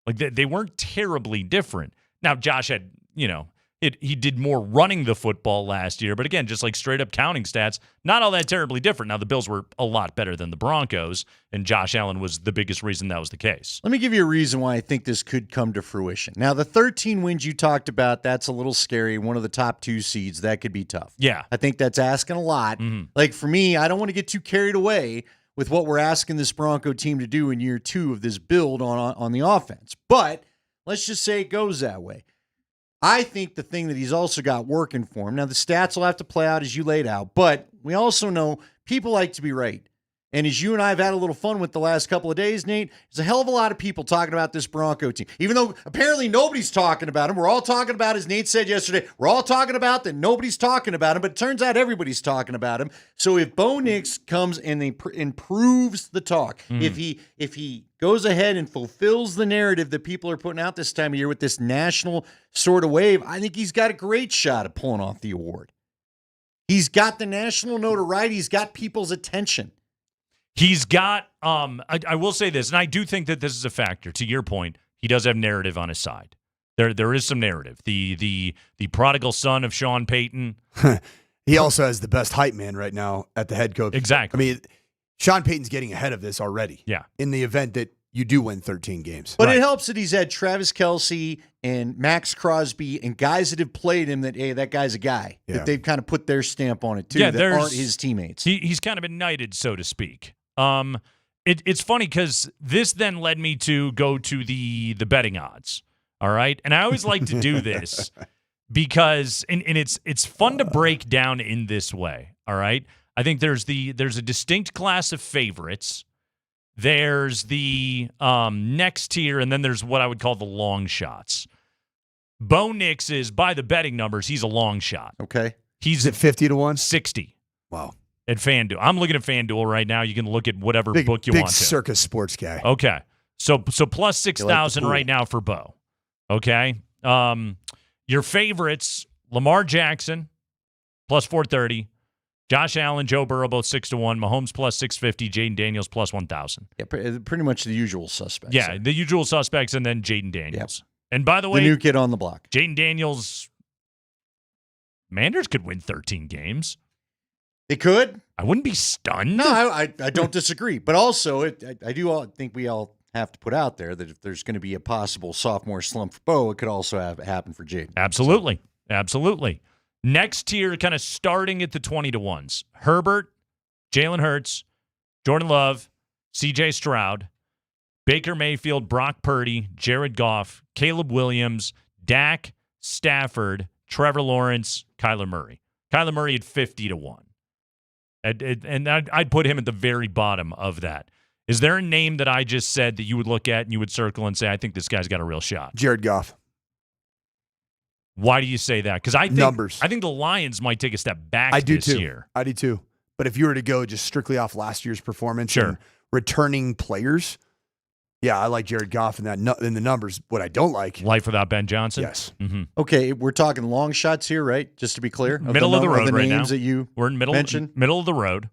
Like, they weren't terribly different. Now, Josh had, he did more running the football last year. But again, just like straight up counting stats, not all that terribly different. Now, the Bills were a lot better than the Broncos, and Josh Allen was the biggest reason that was the case. Let me give you a reason why I think this could come to fruition. Now, the 13 wins you talked about, that's a little scary. One of the top 2 seeds, that could be tough. Yeah. I think that's asking a lot. Mm-hmm. Like, for me, I don't want to get too carried away with what we're asking this Bronco team to do in year 2 of this build on the offense. But let's just say it goes that way. I think the thing that he's also got working for him, now the stats will have to play out as you laid out, but we also know people like to be right. And as you and I have had a little fun with the last couple of days, Nate, there's a hell of a lot of people talking about this Bronco team. Even though apparently nobody's talking about him. We're all talking about, as Nate said yesterday, we're all talking about that nobody's talking about him, but it turns out everybody's talking about him. So if Bo Nix comes and improves the talk, if he goes ahead and fulfills the narrative that people are putting out this time of year with this national sort of wave, I think he's got a great shot at pulling off the award. He's got the national notoriety. He's got people's attention. He's got, I will say this, and I do think that this is a factor. To your point, he does have narrative on his side. There is some narrative. The prodigal son of Sean Payton. He also has the best hype man right now at the head coach. Exactly. I mean, Sean Payton's getting ahead of this already. Yeah. In the event that you do win 13 games. But it helps that he's had Travis Kelce and Max Crosby and guys that have played him that, hey, that guy's a guy. Yeah. That they've kind of put their stamp on it, too, that aren't his teammates. He's kind of been knighted, so to speak. It's funny because this then led me to go to the betting odds. All right. And I always like to do this because and it's fun to break down in this way. All right. I think there's a distinct class of favorites. There's the next tier, and then there's what I would call the long shots. Bo Nix is, by the betting numbers, he's a long shot. Okay. He's at 50 to 1? 60. Wow. At FanDuel. I'm looking at FanDuel right now. You can look at whatever book you want to. Big circus sports guy. Okay. So plus 6,000 right now for Bo. Okay. Your favorites, Lamar Jackson, plus 430. Josh Allen, Joe Burrow, both 6 to 1. Mahomes plus 650. Jaden Daniels plus 1,000. Yeah, pretty much the usual suspects. Yeah, the usual suspects, and then Jaden Daniels. Yep. And by the way, the new kid on the block. Jaden Daniels, Manders could win 13 games. They could. I wouldn't be stunned. No, I don't disagree. But also, I do think we all have to put out there that if there's going to be a possible sophomore slump for Bo, it could also happen for Jaden. Absolutely. Absolutely. Next tier, kind of starting at the 20 to 1s. Herbert, Jalen Hurts, Jordan Love, CJ Stroud. Baker Mayfield, Brock Purdy, Jared Goff, Caleb Williams, Dak, Stafford, Trevor Lawrence, Kyler Murray. Kyler Murray at 50 to 1. And I'd put him at the very bottom of that. Is there a name that I just said that you would look at and you would circle and say, I think this guy's got a real shot? Jared Goff. Why do you say that? Because I think numbers. I think the Lions might take a step back I do this too. year. I do too. But if you were to go just strictly off last year's performance, sure, and returning players, yeah, I like Jared Goff in the numbers. What I don't like, life without Ben Johnson. Yes. Mm-hmm. Okay, we're talking long shots here, right? Just to be clear, Middle of the road the right names now. That you we're in middle of the road.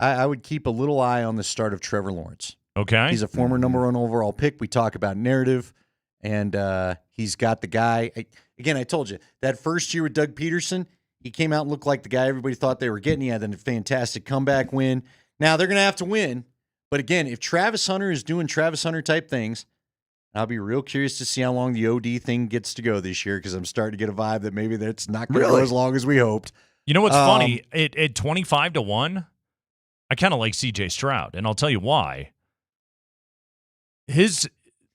I would keep a little eye on the start of Trevor Lawrence. Okay, he's a former number 1 overall pick. We talk about narrative, and he's got the guy. Again, I told you that first year with Doug Peterson, he came out and looked like the guy everybody thought they were getting. He had a fantastic comeback win. Now they're going to have to win. But again, if Travis Hunter is doing Travis Hunter type things, I'll be real curious to see how long the OD thing gets to go this year, because I'm starting to get a vibe that maybe that's not going to go as long as we hoped. You know what's funny? At 25 to 1, I kind of like CJ Stroud, and I'll tell you why. His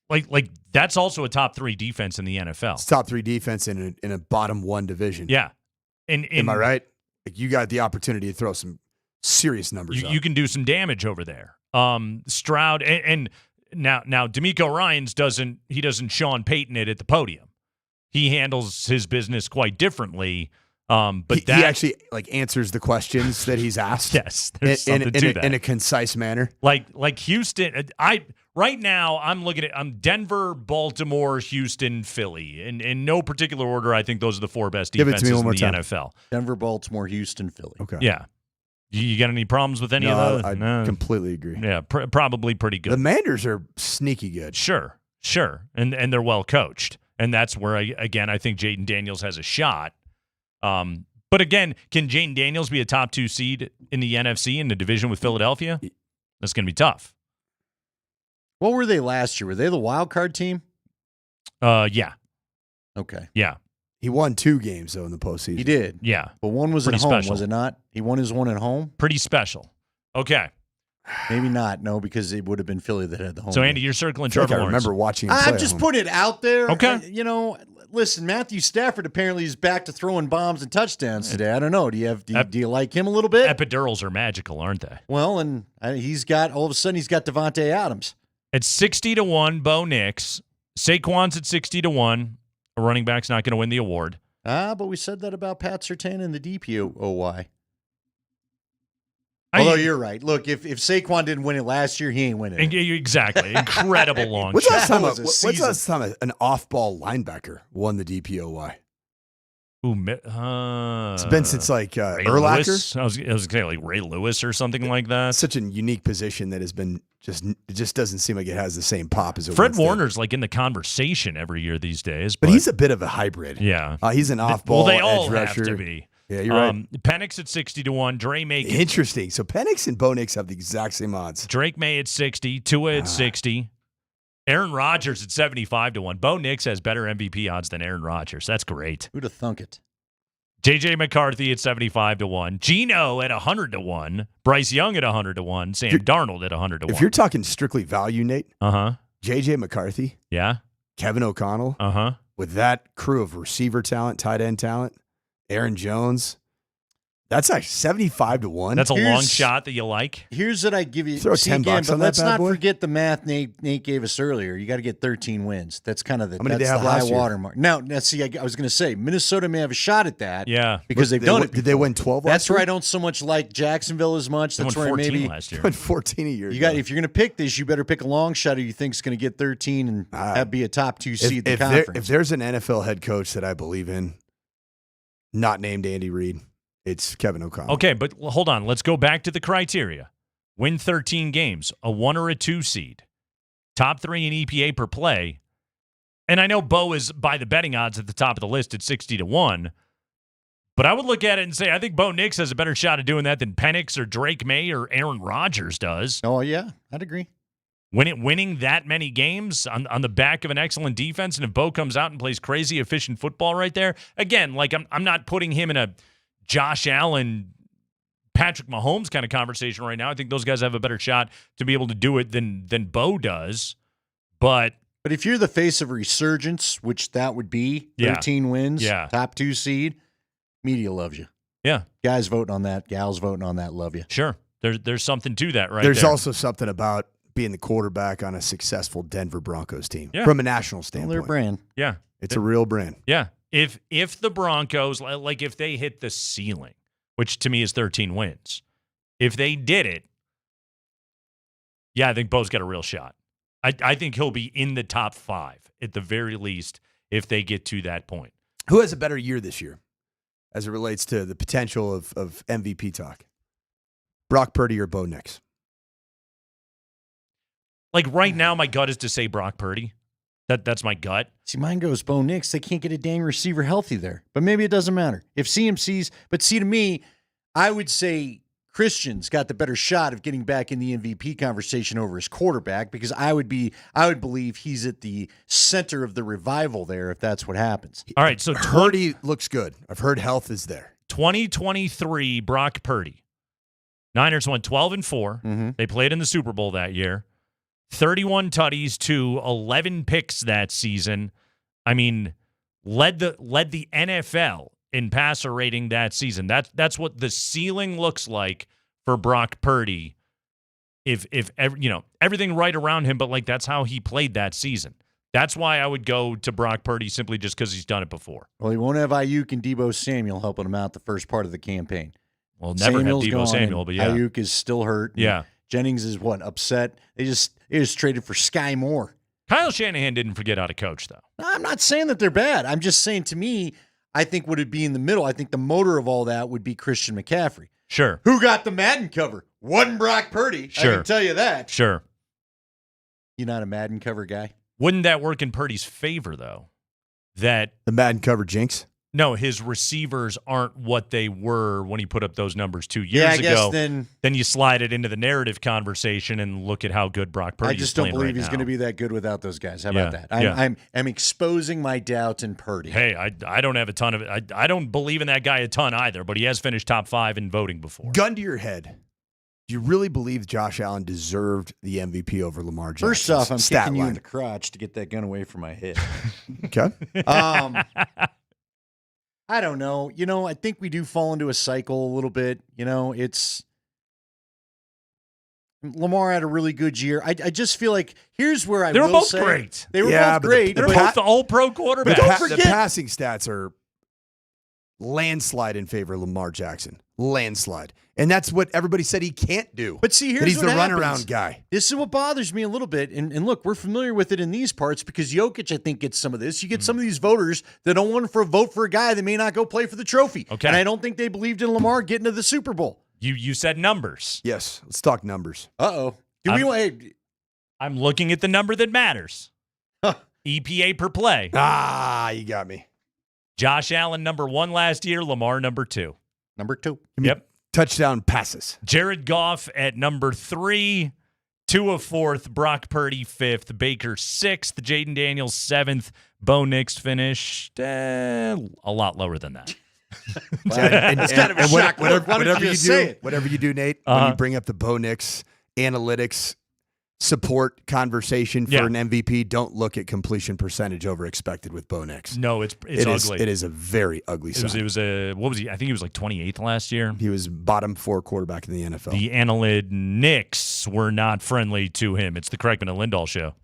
like that's also a top 3 defense in the NFL. It's top 3 defense in a bottom 1 division. Yeah. Am I right? Like, you got the opportunity to throw some serious numbers up. You can do some damage over there. Stroud and now DeMeco Ryans doesn't Sean Payton it at the podium. He handles his business quite differently. But he actually answers the questions that he's asked. Yes, there's something to that in a concise manner. Like Houston, right now I'm looking at Denver, Baltimore, Houston, Philly, in no particular order. I think those are the 4 best defenses in the NFL. Denver, Baltimore, Houston, Philly. Okay. Yeah. You got any problems with any of those? I completely agree. Yeah, probably pretty good. The Manders are sneaky good. Sure. And they're well coached. And that's where, I think Jaden Daniels has a shot. But again, can Jaden Daniels be a top 2 seed in the NFC in the division with Philadelphia? That's going to be tough. What were they last year? Were they the wild card team? Yeah. Okay. Yeah. He won 2 games, though, in the postseason. He did. Yeah. But one was Pretty at home, special. was it not? He won his one at home? Pretty special. Okay. Maybe not. No, because it would have been Philly that had the home. So, Andy, you're circling I feel like Trevor I Lawrence. remember watching him play I'm just at home. putting it out there. Okay. Listen, Matthew Stafford apparently is back to throwing bombs and touchdowns today. I don't know. Do you like him a little bit? Epidurals are magical, aren't they? Well, and he's got Devontae Adams. At 60 to 1, Bo Nix. Saquon's at 60 to 1. A running back's not going to win the award. But we said that about Pat Surtain and the DPOY. Although you're right. Look, if Saquon didn't win it last year, he ain't winning it. Exactly. Incredible long What's shot. last time an off-ball linebacker won the DPOY? It's been since Ray Urlacher. Lewis? I was going to say like Ray Lewis or something like that. Such a unique position that has been it just doesn't seem like it has the same pop as it Fred once did. Warner's in the conversation every year these days. But he's a bit of a hybrid. Yeah. He's an off-ball they all edge have rusher. to be. Yeah, you're right. Penix at 60 to 1. Dre May. Interesting. So Penix and Bo Nix have the exact same odds. Drake May at 60. Tua at 60. Aaron Rodgers at 75 to 1. Bo Nix has better MVP odds than Aaron Rodgers. That's great. Who'd have thunk it? J.J. McCarthy at 75 to 1. Geno at 100 to 1. Bryce Young at 100 to 1. Sam Darnold at 100 to 1. If you're talking strictly value, Nate, J.J. McCarthy, yeah, Kevin O'Connell, with that crew of receiver talent, tight end talent, Aaron Jones, that's like 75 to 1. That's a long shot that you like. Here's what I give you. Throw 10 bucks but on that let's bad not boy. forget the math Nate gave us earlier. You got to get 13 wins. That's kind of the, How many that's did they the have high last year? water mark. Now, see, I was going to say Minnesota may have a shot at that. Yeah, because they've done it. Did they win 12 last That's year? where I don't so much like Jacksonville as much. They That's won where 14 maybe last year. Won 14 a year. You got if you're going to pick this, you better pick a long shot who you think is going to get 13 and be a top 2 seed in the conference. If there's an NFL head coach that I believe in, not named Andy Reid, it's Kevin O'Connell. Okay, but hold on. Let's go back to the criteria. Win 13 games, a 1 or a 2 seed, top 3 in EPA per play. And I know Bo is by the betting odds at the top of the list at 60 to 1. But I would look at it and say, I think Bo Nix has a better shot of doing that than Penix or Drake May or Aaron Rodgers does. Oh, yeah, I'd agree. Winning that many games on the back of an excellent defense, and if Bo comes out and plays crazy efficient football right there, again, I'm not putting him in a Josh Allen Patrick Mahomes kind of conversation right now. I think those guys have a better shot to be able to do it than Bo does. But if you're the face of a resurgence, which that would be, 13 wins, top 2 seed, media loves you. Yeah. Guys voting on that, gals voting on that love you. Sure. There's something to that right There's there. also something about being the quarterback on a successful Denver Broncos team from a national standpoint. Well, their brand. Yeah. It's a real brand. Yeah. If the Broncos, like if they hit the ceiling, which to me is 13 wins, if they did it, I think Bo's got a real shot. I think he'll be in the top 5 at the very least if they get to that point. Who has a better year this year as it relates to the potential of MVP talk? Brock Purdy or Bo Nix? Like right now, my gut is to say Brock Purdy. That's my gut. See, mine goes Bo Nix. They can't get a dang receiver healthy there. But maybe it doesn't matter. If CMC's, but see, to me, I would say Christian's got the better shot of getting back in the MVP conversation over his quarterback because I would believe he's at the center of the revival there if that's what happens. All right, so Purdy looks good. I've heard health is there. 2023 Brock Purdy. Niners went 12-4. Mm-hmm. They played in the Super Bowl that year. 31 tutties to 11 picks that season. I mean, led the NFL in passer rating that season. That's what the ceiling looks like for Brock Purdy. If everything right around him, but like that's how he played that season. That's why I would go to Brock Purdy simply just because he's done it before. Well, he won't have Ayuk and Deebo Samuel helping him out the first part of the campaign. Well, never Samuel's have Deebo Samuel, but yeah. Ayuk is still hurt. Yeah. Jennings is upset. They just traded for Sky Moore. Kyle Shanahan didn't forget how to coach, though. I'm not saying that they're bad. I'm just saying, to me, I think would it be in the middle? I think the motor of all that would be Christian McCaffrey. Sure. Who got the Madden cover? Wasn't Brock Purdy. Sure. I can tell you that. Sure. You not a Madden cover guy? Wouldn't that work in Purdy's favor, though? That the Madden cover jinx? No, his receivers aren't what they were when he put up those numbers 2 years ago. Then you slide it into the narrative conversation and look at how good Brock Purdy is. I just don't believe right he's now. going to be that good without those guys. How about that? Yeah. I'm exposing my doubts in Purdy. Hey, I don't have a ton of it. I don't believe in that guy a ton either, but he has finished top 5 in voting before. Gun to your head. Do you really believe Josh Allen deserved the MVP over Lamar Jackson? First off, I'm kicking you in the crotch to get that gun away from my head. Okay. I don't know. I think we do fall into a cycle a little bit. It's Lamar had a really good year. I just feel like here's where they were will both say great. They were both great. They're both the all-pro quarterbacks. The passing stats are landslide in favor of Lamar Jackson. Landslide. And that's what everybody said he can't do. But see, here's that he's what the happens. runaround guy. This is what bothers me a little bit. And look, we're familiar with it in these parts because Jokic, I think, gets some of this. You get some of these voters that don't want to vote for a guy that may not go play for the trophy. Okay. And I don't think they believed in Lamar getting to the Super Bowl. You said numbers. Yes. Let's talk numbers. Uh-oh. I'm looking at the number that matters. EPA per play. You got me. Josh Allen, number 1 last year. Lamar, number 2. Number 2. Yep. Touchdown passes. Jared Goff at number 3. Tua 4th. Brock Purdy 5th. Baker 6th. Jaden Daniels 7th. Bo Nix finished a lot lower than that. It's kind of a shock. Whatever you do, Nate, when you bring up the Bo Nix analytics support conversation for an MVP, don't look at completion percentage over expected with Bo Nix. No, it's ugly. It is a very ugly sign. It was what was he? I think he was like 28th last year. He was bottom 4 quarterback in the NFL. The analytics were not friendly to him. It's the Kreckman and Lindahl show.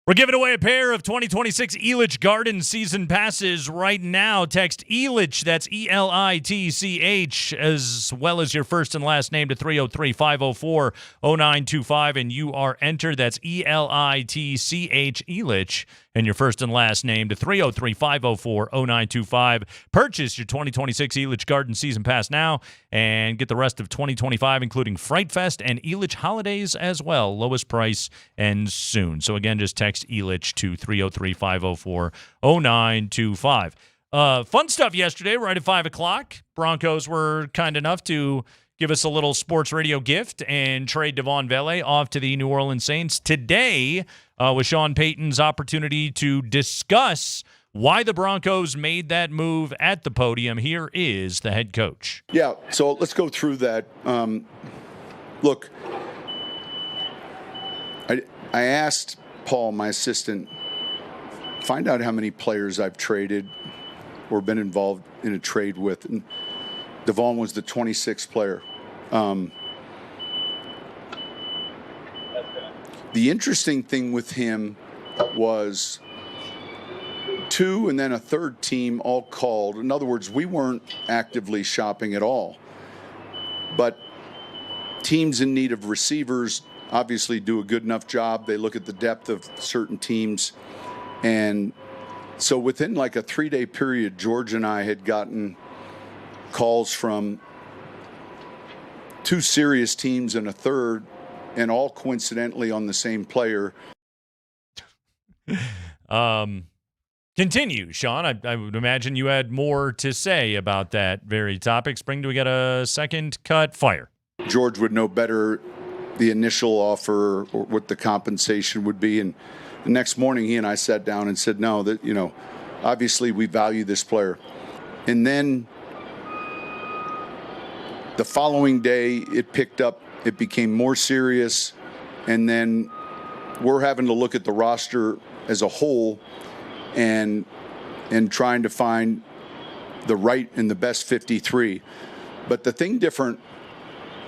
We're giving away a pair of 2026 Elitch Garden season passes right now. Text Elitch, that's ELITCH, as well as your first and last name to 303-504-0925, and you are entered. That's ELITCH, Elitch, and your first and last name to 303-504-0925. Purchase your 2026 Elitch Garden season pass now and get the rest of 2025, including Fright Fest and Elitch holidays as well. Lowest price ends soon. So again, just text Elitch to 303-504-0925. Fun stuff yesterday, right at 5 o'clock. Broncos were kind enough to give us a little sports radio gift and trade Devaughn Vele off to the New Orleans Saints. Today was Sean Payton's opportunity to discuss why the Broncos made that move at the podium. Here is the head coach. Yeah, so let's go through that. Look, I asked Paul, my assistant, find out how many players I've traded or been involved in a trade with. And Devaughn was the 26th player. The interesting thing with him was 2 and then a third team all called. In other words, we weren't actively shopping at all. But teams in need of receivers obviously do a good enough job. They look at the depth of certain teams. And so within like a 3-day period, George and I had gotten calls from 2 serious teams and a third, and all coincidentally on the same player. Continue, Sean. I would imagine you had more to say about that very topic. Spring, do we get a second cut? Fire. George would know better the initial offer or what the compensation would be. And the next morning, he and I sat down and said, no, that, obviously we value this player. And then the following day, it picked up. It became more serious. And then we're having to look at the roster as a whole and trying to find the right and the best 53. But the thing different,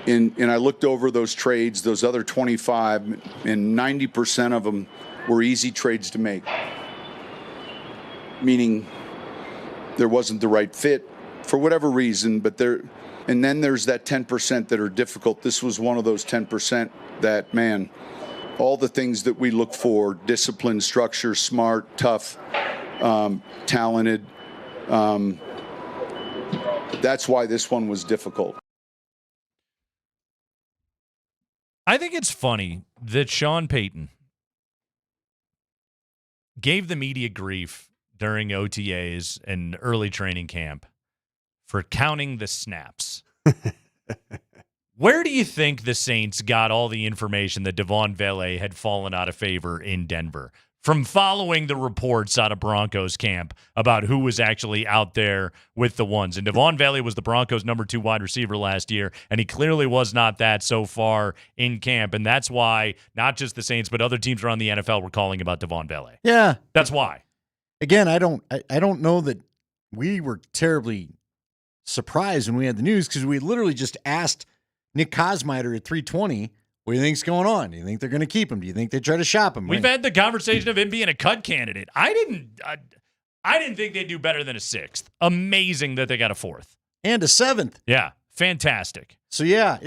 and I looked over those trades, those other 25, and 90% of them were easy trades to make. Meaning there wasn't the right fit for whatever reason, but and then there's that 10% that are difficult. This was one of those 10% that, man, all the things that we look for, discipline, structure, smart, tough, talented. That's why this one was difficult. I think it's funny that Sean Payton gave the media grief during OTAs and early training camp for counting the snaps. Where do you think the Saints got all the information that Devaughn Vele had fallen out of favor in Denver? From following the reports out of Broncos camp about who was actually out there with the ones. And Devaughn Vele was the Broncos' number 2 wide receiver last year, and he clearly was not that so far in camp. And that's why not just the Saints, but other teams around the NFL were calling about Devaughn Vele. Yeah. That's why. Again, I don't know that we were terribly surprised when we had the news, because we literally just asked Nick Kosmider at 320, what do you think's going on? Do you think they're going to keep him? Do you think they try to shop him? We've had the conversation of him being a cut candidate. I didn't think they'd do better than a 6th. Amazing that they got a 4th. And a 7th. Yeah, fantastic. So yeah,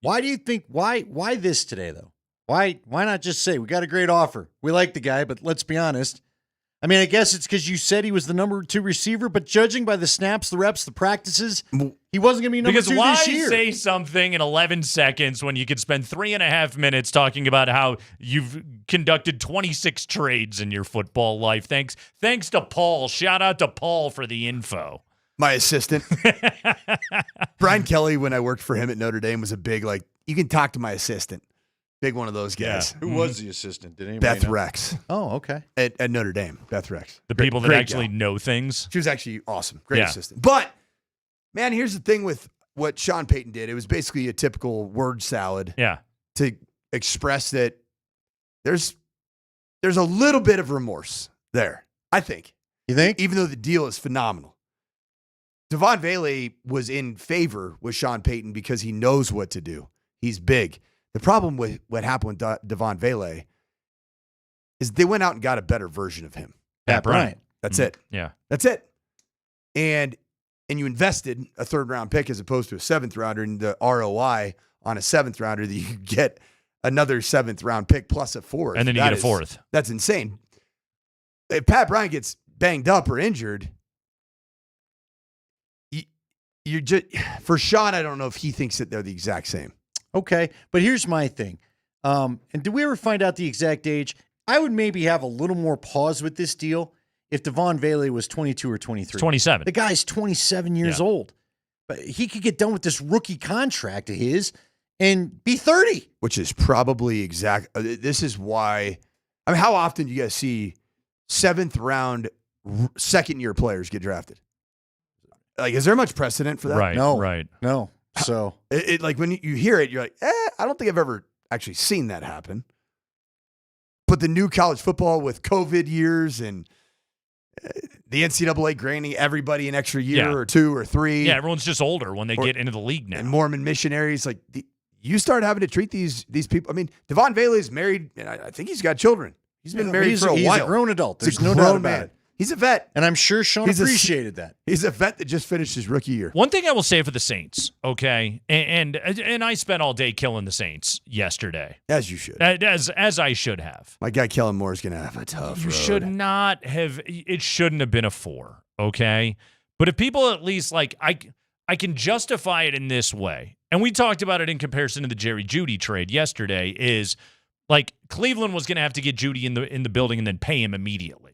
why do you think why this today though? Why not just say we got a great offer? We like the guy, but let's be honest. I mean, I guess it's because you said he was the number 2 receiver, but judging by the snaps, the reps, the practices, he wasn't going to be number 2 this year. Because why say something in 11 seconds when you could spend 3.5 minutes talking about how you've conducted 26 trades in your football life? Thanks to Paul. Shout out to Paul for the info. My assistant. Brian Kelly, when I worked for him at Notre Dame, was a big, you can talk to my assistant. Big one of those guys. Yeah. Who was the assistant? Did anybody Beth know? Rex. Oh, okay. At Notre Dame. Beth Rex. The people that actually know things. She was actually awesome. Great assistant. But, man, here's the thing with what Sean Payton did. It was basically a typical word salad. Yeah. To express that there's a little bit of remorse there, I think. You think? Even though the deal is phenomenal. Devaughn Vele was in favor with Sean Payton because he knows what to do. He's big. The problem with what happened with Devaughn Vele is they went out and got a better version of him. Pat Bryant. That's it. Yeah. That's it. And you invested a 3rd-round pick as opposed to a 7th-rounder, and the ROI on a 7th-rounder that you get another 7th-round pick plus a 4th. And then you get a 4th. That's insane. If Pat Bryant gets banged up or injured, you're just for Sean, I don't know if he thinks that they're the exact same. Okay, but here's my thing. And did we ever find out the exact age? I would maybe have a little more pause with this deal if Devaughn Vele was 22 or 23. 27. The guy's 27 years old. But he could get done with this rookie contract of his and be 30. Which is probably exact. This is why. I mean, how often do you guys see 7th-round second-year players get drafted? Like, is there much precedent for that? Right. No. Right. No. So, it like when you hear it, you're like, I don't think I've ever actually seen that happen. But the new college football with COVID years and the NCAA granting everybody an extra year or 2 or 3. Yeah, everyone's just older when they get into the league now. And Mormon missionaries, like you start having to treat these people. I mean, Devaughn Vele is married, and I think he's got children. He's been married for a while. He's a grown adult. There's no doubt about it. He's a vet. And I'm sure Sean appreciated that. He's a vet that just finished his rookie year. One thing I will say for the Saints, okay, and I spent all day killing the Saints yesterday. As you should. As I should have. My guy Kellen Moore is going to have a tough road. You should not have. It shouldn't have been a 4, okay? But if people at least, like, I can justify it in this way, and we talked about it in comparison to the Jerry Jeudy trade yesterday, is like Cleveland was going to have to get Jeudy in the building and then pay him immediately.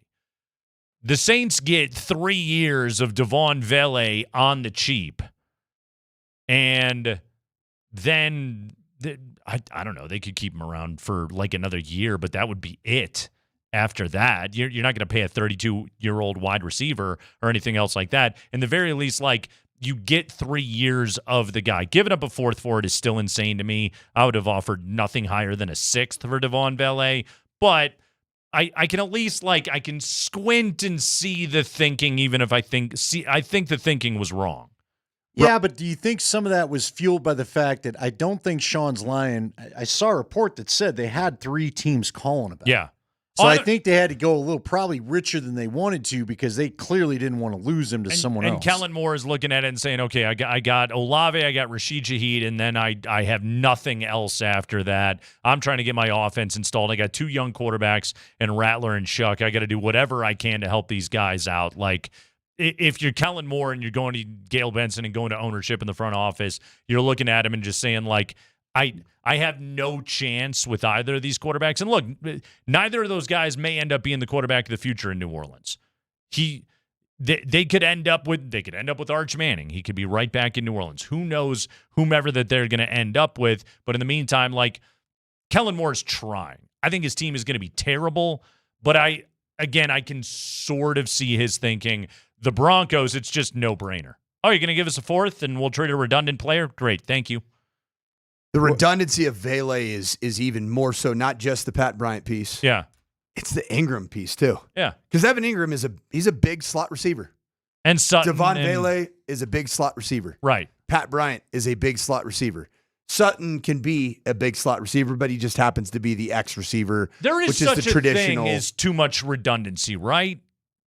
The Saints get 3 years of Devaughn Vele on the cheap. And then, I don't know, they could keep him around for like another year, but that would be it after that. You're not going to pay a 32-year-old wide receiver or anything else like that. In the very least, like, you get 3 years of the guy. Giving up a 4th for it is still insane to me. I would have offered nothing higher than a 6th for Devaughn Vele, but I can at least, like, I can squint and see the thinking, even if I think the thinking was wrong. Yeah, but do you think some of that was fueled by the fact that I don't think Sean's lying? I saw a report that said they had 3 teams calling about it. Yeah. So I think they had to go a little probably richer than they wanted to because they clearly didn't want to lose him to someone else. And Kellen Moore is looking at it and saying, okay, I got Olave, I got Rashid Shaheed, and then I have nothing else after that. I'm trying to get my offense installed. I got 2 young quarterbacks and Rattler and Shuck. I got to do whatever I can to help these guys out. Like, if you're Kellen Moore and you're going to Gale Benson and going to ownership in the front office, you're looking at him and just saying, like, I have no chance with either of these quarterbacks. And look, neither of those guys may end up being the quarterback of the future in New Orleans. They could end up with Arch Manning. He could be right back in New Orleans. Who knows whomever that they're going to end up with. But in the meantime, like, Kellen Moore is trying. I think his team is going to be terrible, but I can sort of see his thinking. The Broncos, it's just no-brainer. Oh, you're going to give us a 4th and we'll trade a redundant player? Great, thank you. The redundancy of Vele is even more so, not just the Pat Bryant piece. Yeah. It's the Ingram piece, too. Yeah. Because Evan Ingram he's a big slot receiver. And Sutton. Devaughn Vele is a big slot receiver. Right. Pat Bryant is a big slot receiver. Sutton can be a big slot receiver, but he just happens to be the X receiver, which is the traditional. Thing as too much redundancy, right?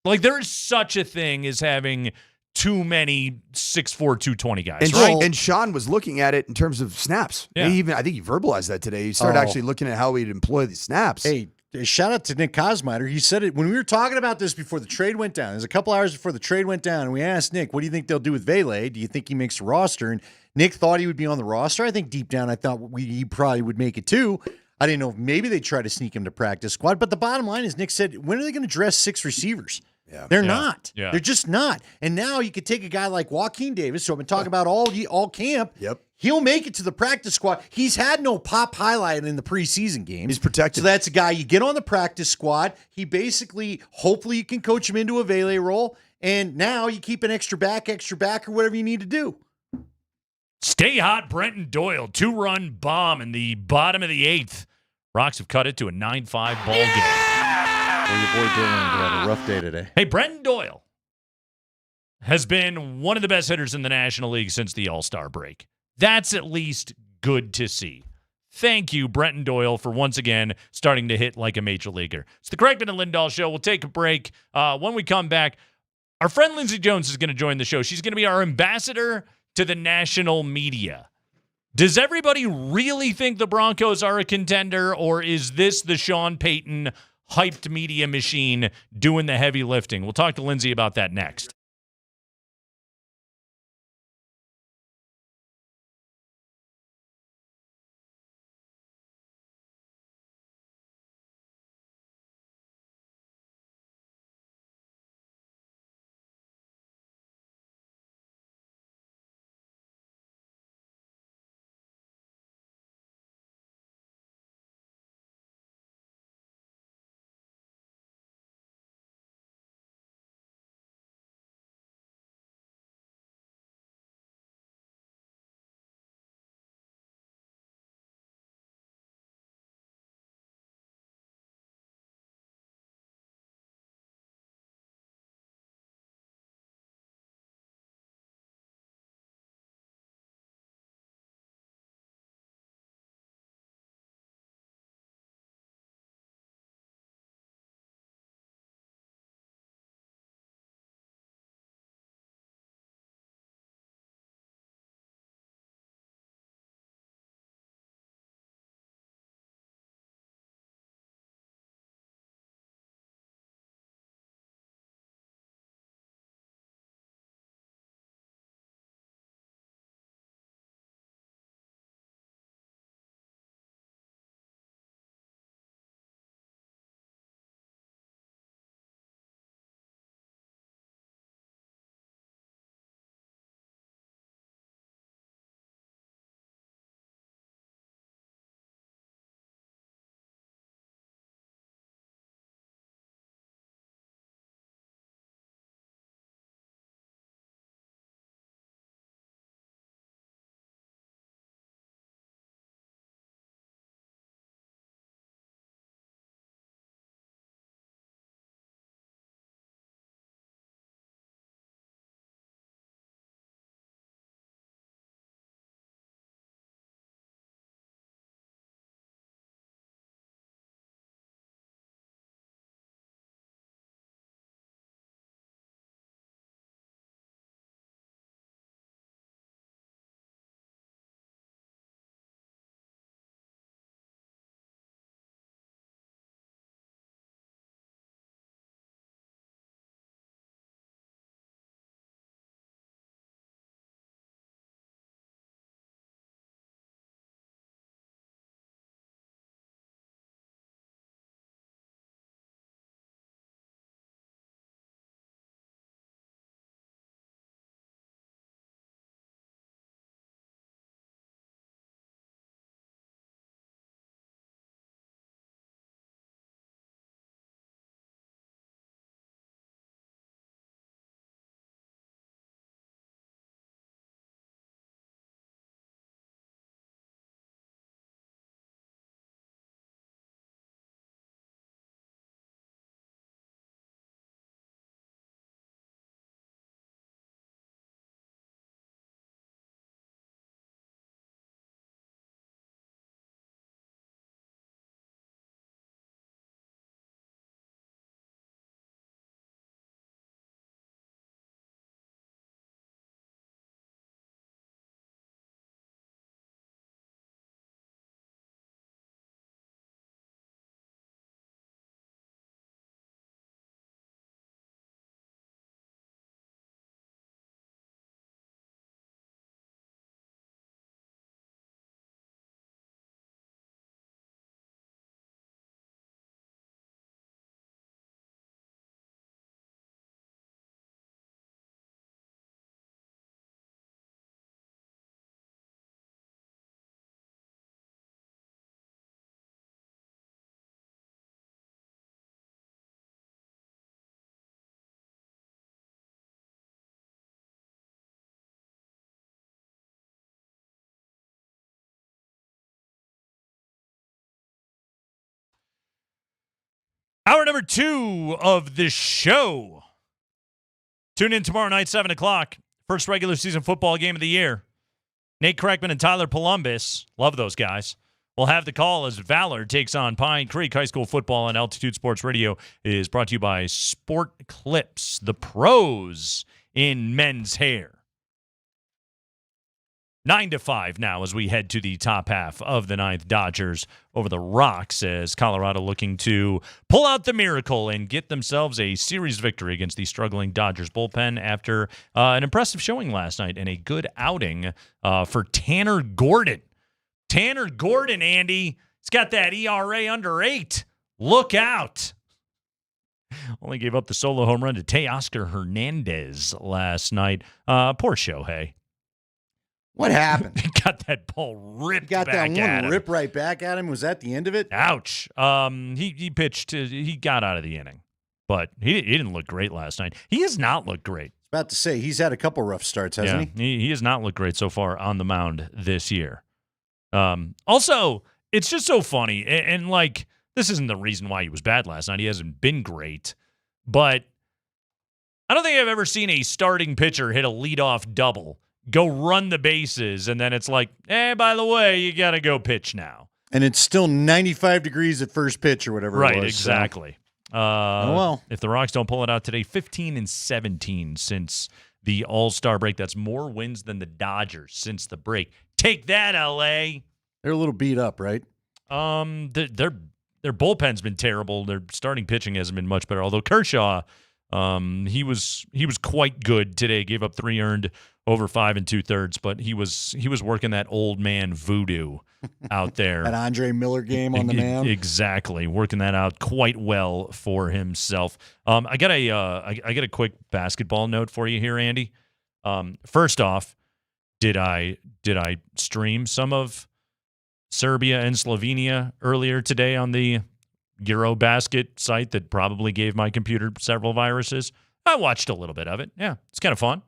Like, there is such a thing as having too many 6'4", 220 guys. And, right? And Sean was looking at it in terms of snaps. Yeah. I think he verbalized that today. He started actually looking at how he'd employ the snaps. Hey, shout out to Nick Kosmider. He said it when we were talking about this before the trade went down. There's a couple hours before the trade went down, and we asked Nick, what do you think they'll do with Vele? Do you think he makes the roster? And Nick thought he would be on the roster. I think deep down I thought he probably would make it too. I didn't know if maybe they try to sneak him to practice squad. But the bottom line is Nick said, when are they going to dress 6 receivers? Yeah. They're not. Yeah. They're just not. And now you could take a guy like Joaquin Davis, who I've been talking about all camp. Yep. He'll make it to the practice squad. He's had no pop highlight in the preseason games. He's protected. So that's a guy you get on the practice squad. He basically, hopefully you can coach him into a Vele role. And now you keep an extra back, or whatever you need to do. Stay hot, Brenton Doyle. 2-run bomb in the bottom of the 8th. Rocks have cut it to a 9-5 ball game. Well, your boy Dylan had a rough day today. Hey, Brenton Doyle has been one of the best hitters in the National League since the All-Star break. That's at least good to see. Thank you, Brenton Doyle, for once again starting to hit like a major leaguer. It's the Kreckman and Lindahl Show. We'll take a break. When we come back, our friend Lindsey Jones is going to join the show. She's going to be our ambassador to the national media. Does everybody really think the Broncos are a contender, or is this the Sean Payton hyped media machine doing the heavy lifting? We'll talk to Lindsey about that next. Hour number 2 of the show. Tune in tomorrow night, 7 o'clock. First regular season football game of the year. Nate Kreckman and Tyler Polumbus. Love those guys. We'll have the call as Valor takes on Pine Creek. High school football on Altitude Sports Radio is brought to you by Sport Clips, the pros in men's hair. 9-5 now as we head to the top half of the ninth. Dodgers over the Rocks as Colorado looking to pull out the miracle and get themselves a series victory against the struggling Dodgers bullpen after an impressive showing last night and a good outing for Tanner Gordon. Tanner Gordon, Andy, he's got that ERA under 8. Look out. Only gave up the solo home run to Teoscar Hernandez last night. Poor Shohei. What happened? He got that ball ripped got back that one at him. rip right back at him. Was that the end of it? Ouch. He pitched. He got out of the inning, but he didn't look great last night. He has not looked great. About to say, he's had a couple rough starts, hasn't he? He has not looked great so far on the mound this year. Also, it's just so funny, and like, this isn't the reason why he was bad last night. He hasn't been great, but I don't think I've ever seen a starting pitcher hit a leadoff double, go run the bases, and then it's like, by the way, you got to go pitch now. And it's still 95 degrees at first pitch or whatever it was. Right, exactly. So. Well. If the Rocks don't pull it out today, 15-17 since the All-Star break. That's more wins than the Dodgers since the break. Take that, LA. They're a little beat up, right? Their bullpen's been terrible. Their starting pitching hasn't been much better. Although Kershaw, he was quite good today. Gave up 3 earned, over 5 2/3, but he was working that old man voodoo out there. That Andre Miller game on the mound. Exactly, working that out quite well for himself. I got a quick basketball note for you here, Andy. First off, did I stream some of Serbia and Slovenia earlier today on the Eurobasket site that probably gave my computer several viruses? I watched a little bit of it. Yeah, it's kind of fun.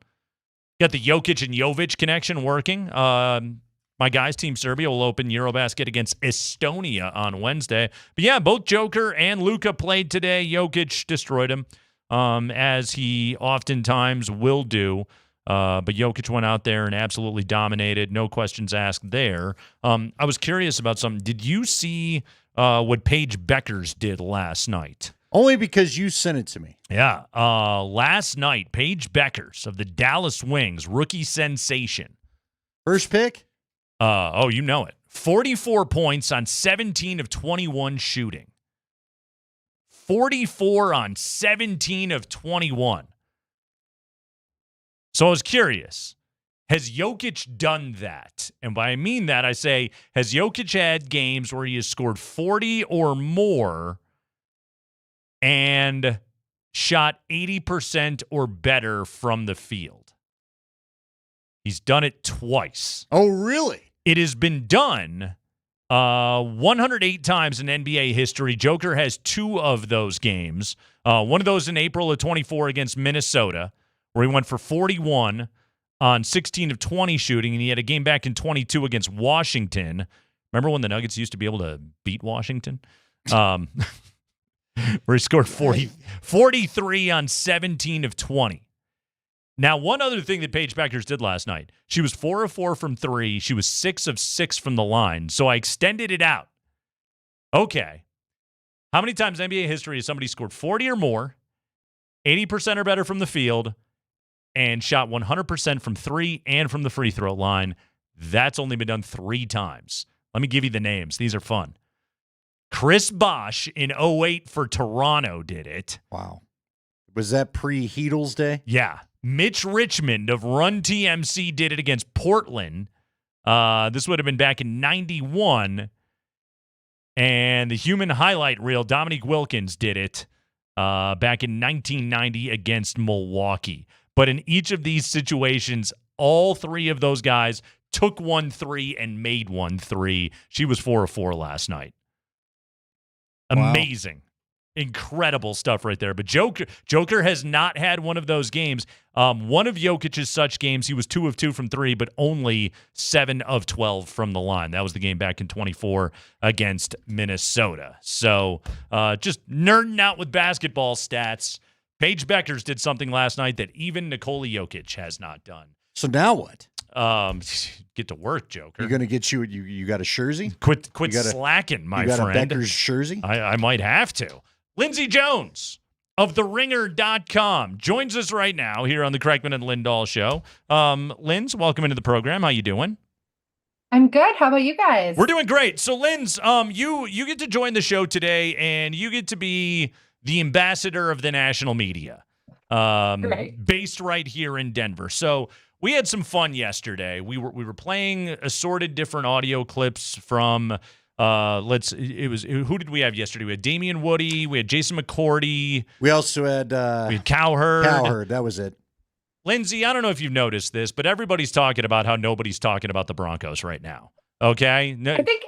Got the Jokic and Jovic connection working. My guys, Team Serbia, will open Eurobasket against Estonia on Wednesday. But yeah, both Joker and Luka played today. Jokic destroyed him, as he oftentimes will do. But Jokic went out there and absolutely dominated. No questions asked there. I was curious about something. Did you see what Paige Beckers did last night? Only because you sent it to me. Yeah. Last night, Paige Beckers of the Dallas Wings, rookie sensation. First pick? You know it. 44 points on 17 of 21 shooting. 44 on 17 of 21. So I was curious. Has Jokic done that? And by I mean that, I say, has Jokic had games where he has scored 40 or more and shot 80% or better from the field? He's done it twice. Oh, really? It has been done 108 times in NBA history. Joker has 2 of those games. One of those in April of 24 against Minnesota, where he went for 41 on 16 of 20 shooting, and he had a game back in 22 against Washington. Remember when the Nuggets used to be able to beat Washington? Where he scored 43 on 17 of 20. Now, one other thing that Paige Beckers did last night, she was 4 of 4 from 3. She was 6 of 6 from the line, so I extended it out. Okay. How many times in NBA history has somebody scored 40 or more, 80% or better from the field, and shot 100% from 3 and from the free throw line? That's only been done 3 times. Let me give you the names. These are fun. Chris Bosh in 08 for Toronto did it. Wow. Was that pre-Heatles day? Yeah. Mitch Richmond of Run TMC did it against Portland. This would have been back in 91. And the human highlight reel, Dominique Wilkins did it back in 1990 against Milwaukee. But in each of these situations, all 3 of those guys took 1 3 and made 1 3. She was 4 of 4 last night. Amazing. Wow. Incredible stuff right there. But Joker has not had one of those games. One of Jokic's such games, he was 2 of 2 from 3, but only 7 of 12 from the line. That was the game back in 24 against Minnesota. So just nerding out with basketball stats. Paige Beckers did something last night that even Nikola Jokic has not done. So now what? Get to work, Joker. You're gonna get you got a jersey? Quit slacking, my friend. You got a Becker's jersey? I might have to. Lindsey Jones of TheRinger.com joins us right now here on the Kreckman and Lindahl show. Linz, welcome into the program. How you doing? I'm good. How about you guys? We're doing great. So, Linz, you get to join the show today, and you get to be the ambassador of the national media, based right here in Denver. So, we had some fun yesterday. We were playing assorted different audio clips from. Who did we have yesterday? We had Damian Woody. We had Jason McCourty. We also had Cowherd. Cowherd. That was it. Lindsay, I don't know if you've noticed this, but everybody's talking about how nobody's talking about the Broncos right now. Okay? I think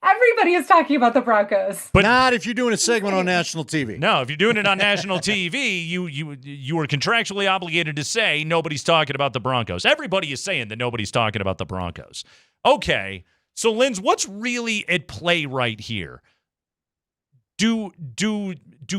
everybody is talking about the Broncos. But not if you're doing a segment on national TV. No, if you're doing it on national TV, you are contractually obligated to say nobody's talking about the Broncos. Everybody is saying that nobody's talking about the Broncos. Okay. So, Linz, what's really at play right here? Do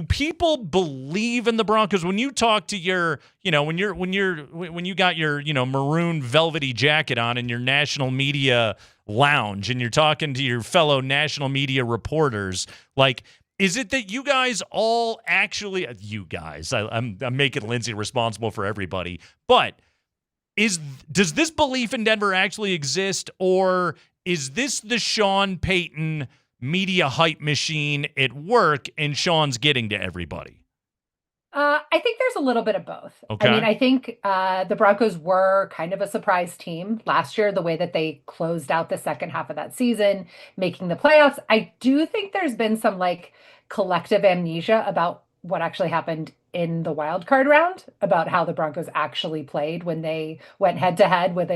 people believe in the Broncos when you talk to your, when you got your, maroon velvety jacket on in your national media lounge and you're talking to your fellow national media reporters, like, is it that you guys all actually, I'm making Lindsay responsible for everybody, but does this belief in Denver actually exist, or is this the Sean Payton media hype machine at work and Sean's getting to everybody? I think there's a little bit of both. Okay. I mean, I think the Broncos were kind of a surprise team last year, the way that they closed out the second half of that season, making the playoffs. I do think there's been some collective amnesia about what actually happened in the wild card round, about how the Broncos actually played when they went head to head with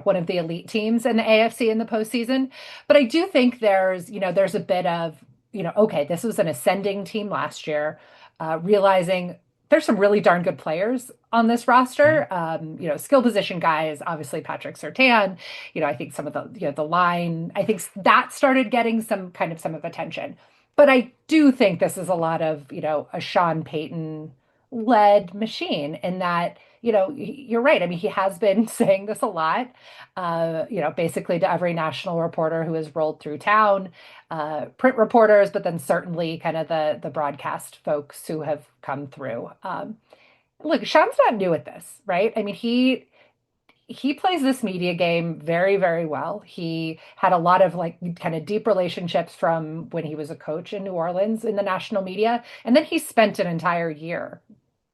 one of the elite teams in the AFC in the postseason. But I do think there's a bit of, okay, this was an ascending team last year, realizing there's some really darn good players on this roster. Skill position guys, obviously Patrick Surtain, I think some of the line, I think that started getting some of attention. But I do think this is a lot of, a Sean Payton led machine in that, you're right. I mean, he has been saying this a lot, basically to every national reporter who has rolled through town, print reporters, but then certainly kind of the broadcast folks who have come through. Look, Sean's not new at this, right? I mean, he plays this media game very, very well. He had a lot of kind of deep relationships from when he was a coach in New Orleans in the national media. And then he spent an entire year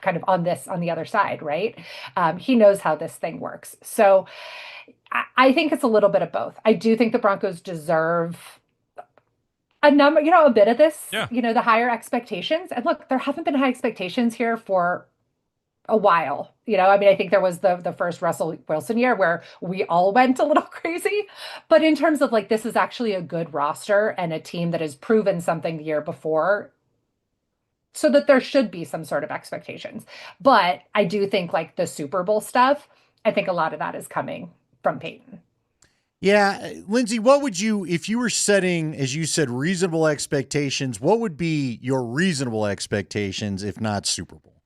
kind of on the other side, right? He knows how this thing works. So I think it's a little bit of both. I do think the Broncos deserve a bit of this, the higher expectations. And look, there haven't been high expectations here for a while. I mean, I think there was the first Russell Wilson year where we all went a little crazy. But in terms of this is actually a good roster and a team that has proven something the year before, so that there should be some sort of expectations. But I do think the Super Bowl stuff, I think a lot of that is coming from Payton. Yeah. Lindsay, what would you, if you were setting, as you said, reasonable expectations, what would be your reasonable expectations if not Super Bowl?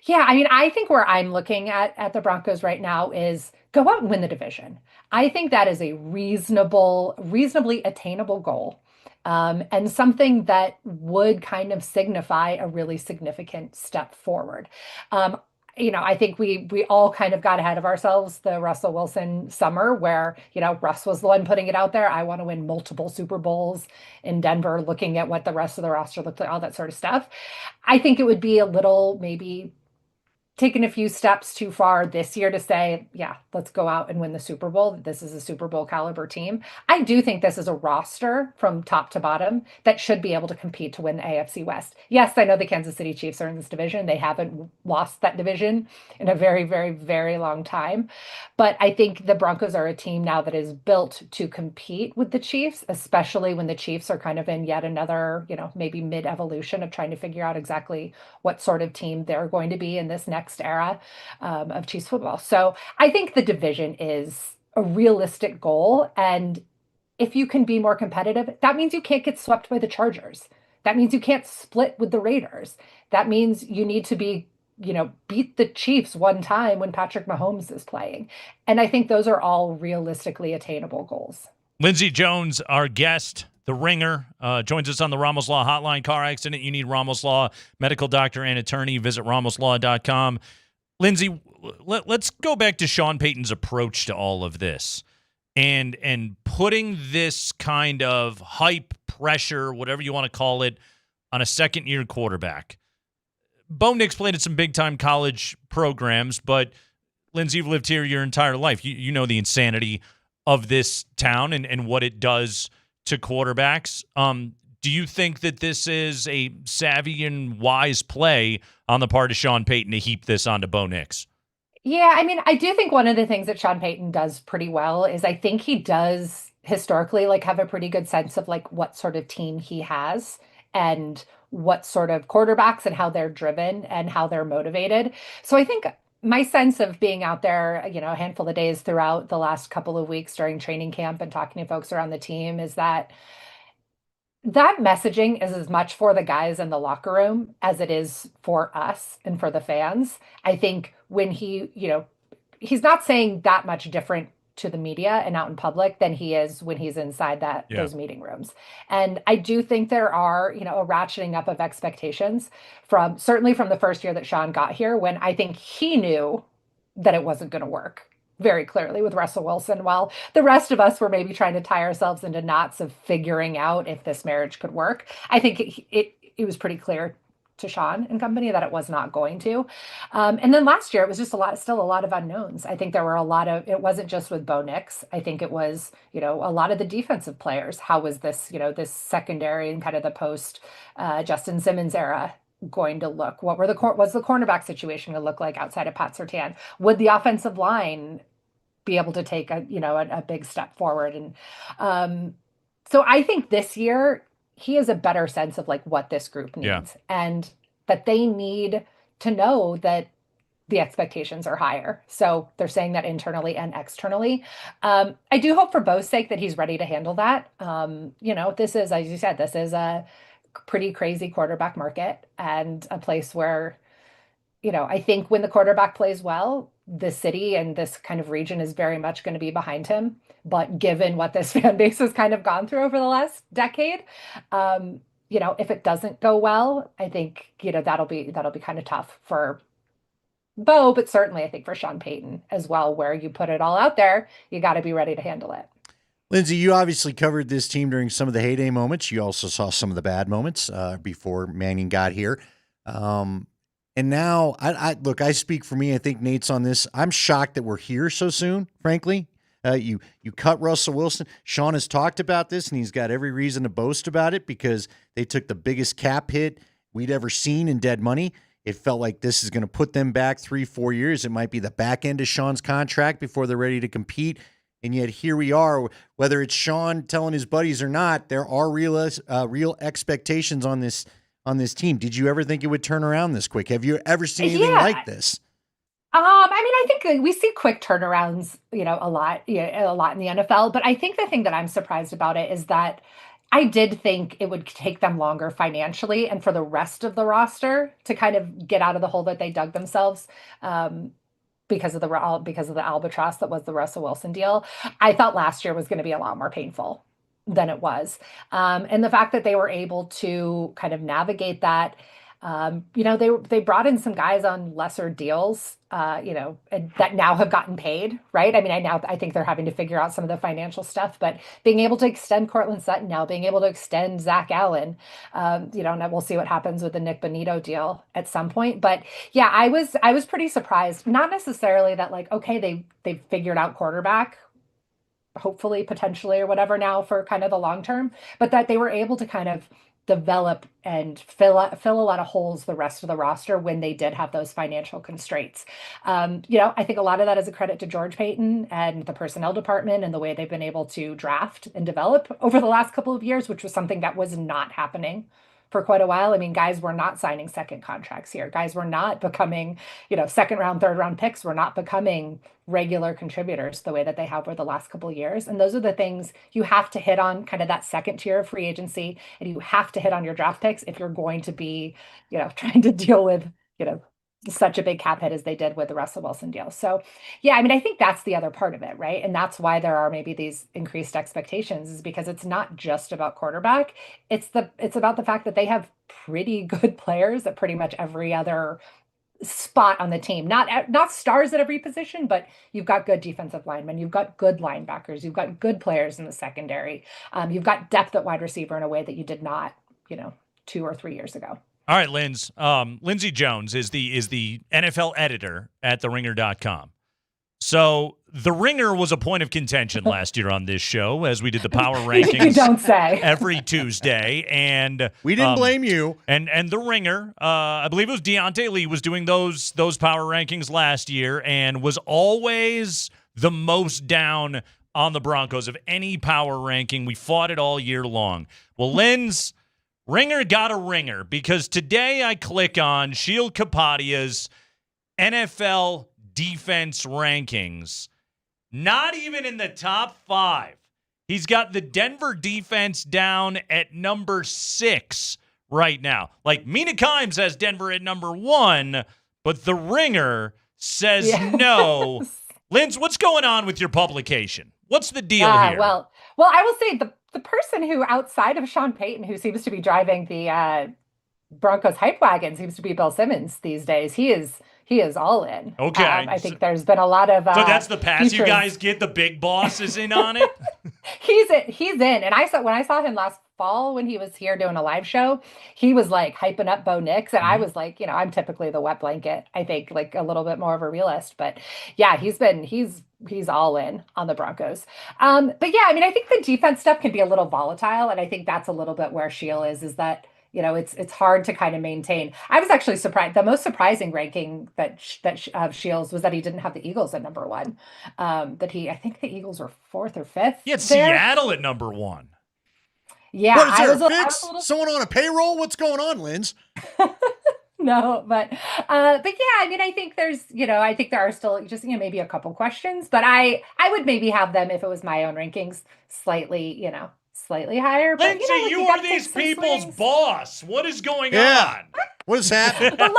Yeah, I mean, I think where I'm looking at the Broncos right now is go out and win the division. I think that is a reasonably attainable goal, and something that would kind of signify a really significant step forward. I think we all kind of got ahead of ourselves the Russell Wilson summer where, Russ was the one putting it out there. I want to win multiple Super Bowls in Denver, looking at what the rest of the roster looked like, all that sort of stuff. I think it would be a little maybe taken a few steps too far this year to say, yeah, let's go out and win the Super Bowl. This is a Super Bowl caliber team. I do think this is a roster from top to bottom that should be able to compete to win the AFC West. Yes, I know the Kansas City Chiefs are in this division. They haven't lost that division in a very, very, very long time. But I think the Broncos are a team now that is built to compete with the Chiefs, especially when the Chiefs are kind of in yet another, maybe mid-evolution of trying to figure out exactly what sort of team they're going to be in this next era of Chiefs football. So I think the division is a realistic goal. And if you can be more competitive, that means you can't get swept by the Chargers. That means you can't split with the Raiders. That means you need to be beat the Chiefs one time when Patrick Mahomes is playing. And I think those are all realistically attainable goals. Lindsey Jones, our guest, the ringer, joins us on the Ramos Law Hotline. Car accident, you need Ramos Law, medical doctor and attorney. Visit ramoslaw.com. Lindsey, let's go back to Sean Payton's approach to all of this and putting this kind of hype, pressure, whatever you want to call it, on a second-year quarterback. Bo Nix played at some big-time college programs, but, Lindsey, you've lived here your entire life. You know the insanity of this town and what it does to quarterbacks. Do you think that this is a savvy and wise play on the part of Sean Payton to heap this onto Bo Nix? Yeah, I mean, I do think one of the things that Sean Payton does pretty well is I think he does historically have a pretty good sense of what sort of team he has and what sort of quarterbacks and how they're driven and how they're motivated. So I think my sense of being out there, a handful of days throughout the last couple of weeks during training camp and talking to folks around the team is that messaging is as much for the guys in the locker room as it is for us and for the fans. I think when he's not saying that much different to the media and out in public than he is when he's inside those meeting rooms. And I do think there are, a ratcheting up of expectations certainly from the first year that Sean got here, when I think he knew that it wasn't going to work very clearly with Russell Wilson, while the rest of us were maybe trying to tie ourselves into knots of figuring out if this marriage could work. I think it was pretty clear to Sean and company that it was not going to. And then last year, it was just still a lot of unknowns. I think there were it wasn't just with Bo Nix. I think it was, a lot of the defensive players. How was this, this secondary and kind of the post Justin Simmons era going to look? What was the cornerback situation going to look like outside of Pat Surtain? Would the offensive line be able to take a big step forward? And so I think this year, he has a better sense of what this group needs and that they need to know that the expectations are higher. So they're saying that internally and externally. I do hope for Bo's sake that he's ready to handle that. This is, as you said, this is a pretty crazy quarterback market and a place where, I think when the quarterback plays well, the city and this kind of region is very much going to be behind him. But given what this fan base has kind of gone through over the last decade, if it doesn't go well, I think, that'll be kind of tough for Bo, but certainly I think for Sean Payton as well, where you put it all out there, you got to be ready to handle it. Lindsey, you obviously covered this team during some of the heyday moments. You also saw some of the bad moments before Manning got here. And now, I speak for me. I think Nate's on this. I'm shocked that we're here so soon, frankly. You cut Russell Wilson. Sean has talked about this, and he's got every reason to boast about it because they took the biggest cap hit we'd ever seen in dead money. It felt like this is going to put them back 3-4 years. It might be the back end of Sean's contract before they're ready to compete. And yet here we are, whether it's Sean telling his buddies or not, there are real expectations on this team. Did you ever think it would turn around this quick? Have you ever seen anything like this? I think we see quick turnarounds, a lot in the NFL. But I think the thing that I'm surprised about it is that I did think it would take them longer financially and for the rest of the roster to kind of get out of the hole that they dug themselves because of the albatross that was the Russell Wilson deal. I thought last year was going to be a lot more painful than it was. And the fact that they were able to kind of navigate that, they brought in some guys on lesser deals, that now have gotten paid, right? I mean, I think they're having to figure out some of the financial stuff, but being able to extend Cortland Sutton now, being able to extend Zach Allen, and we'll see what happens with the Nick Bonito deal at some point. But yeah, I was pretty surprised, not necessarily that okay, they figured out quarterback, hopefully, potentially, or whatever now for kind of the long term, but that they were able to kind of develop and fill a lot of holes the rest of the roster when they did have those financial constraints. I think a lot of that is a credit to George Payton and the personnel department and the way they've been able to draft and develop over the last couple of years, which was something that was not happening for quite a while. I mean, guys were not signing second contracts here. Guys were not becoming, second round, third round picks were not becoming regular contributors the way that they have over the last couple of years. And those are the things you have to hit on, kind of that second tier of free agency. And you have to hit on your draft picks if you're going to be, trying to deal with, such a big cap hit as they did with the Russell Wilson deal. So, yeah, I mean, I think that's the other part of it, right? And that's why there are maybe these increased expectations, is because it's not just about quarterback. It's about the fact that they have pretty good players at pretty much every other spot on the team. Not stars at every position, but you've got good defensive linemen, you've got good linebackers, you've got good players in the secondary. You've got depth at wide receiver in a way that you did not, 2 or 3 years ago. All right, Linz. Lindsey Jones is the NFL editor at TheRinger.com. So The Ringer was a point of contention last year on this show as we did the power rankings. You don't say. Every Tuesday, and we didn't blame you. And The Ringer, I believe it was Deontay Lee was doing those power rankings last year, and was always the most down on the Broncos of any power ranking. We fought it all year long. Well, Linz. Ringer got a ringer, because today I click on Sheil Kapadia's NFL defense rankings. Not even in the top 5. He's got the Denver defense down at number 6 right now. Like, Mina Kimes has Denver at number 1, but the Ringer says no. Linz, what's going on with your publication? What's the deal here? Well, I will say the person who, outside of Sean Payton, who seems to be driving the Broncos hype wagon, seems to be Bill Simmons these days. He is all in. Okay. I think there's been a lot of so that's the pass features. You guys get. The big boss is in on it. He's in. And when I saw him last fall when he was here doing a live show, he was like hyping up Bo Nix, and I was like, I'm typically the wet blanket. I think like a little bit more of a realist, but yeah, he's all in on the Broncos. But yeah, I mean, I think the defense stuff can be a little volatile, and I think that's a little bit where Sheil is that, it's hard to kind of maintain. I was actually surprised. The most surprising ranking that Sheil's was that he didn't have the Eagles at number 1. I think the Eagles were 4th or 5th. He had Seattle at number 1. Yeah, what is there, a fix? Someone on a payroll? What's going on, Linz? No, but yeah, I mean, I think there's, I think there are still just, maybe a couple questions, but I would maybe have them, if it was my own rankings, slightly higher. But, Lindsay, you are these people's boss. What is going on? What is happening? But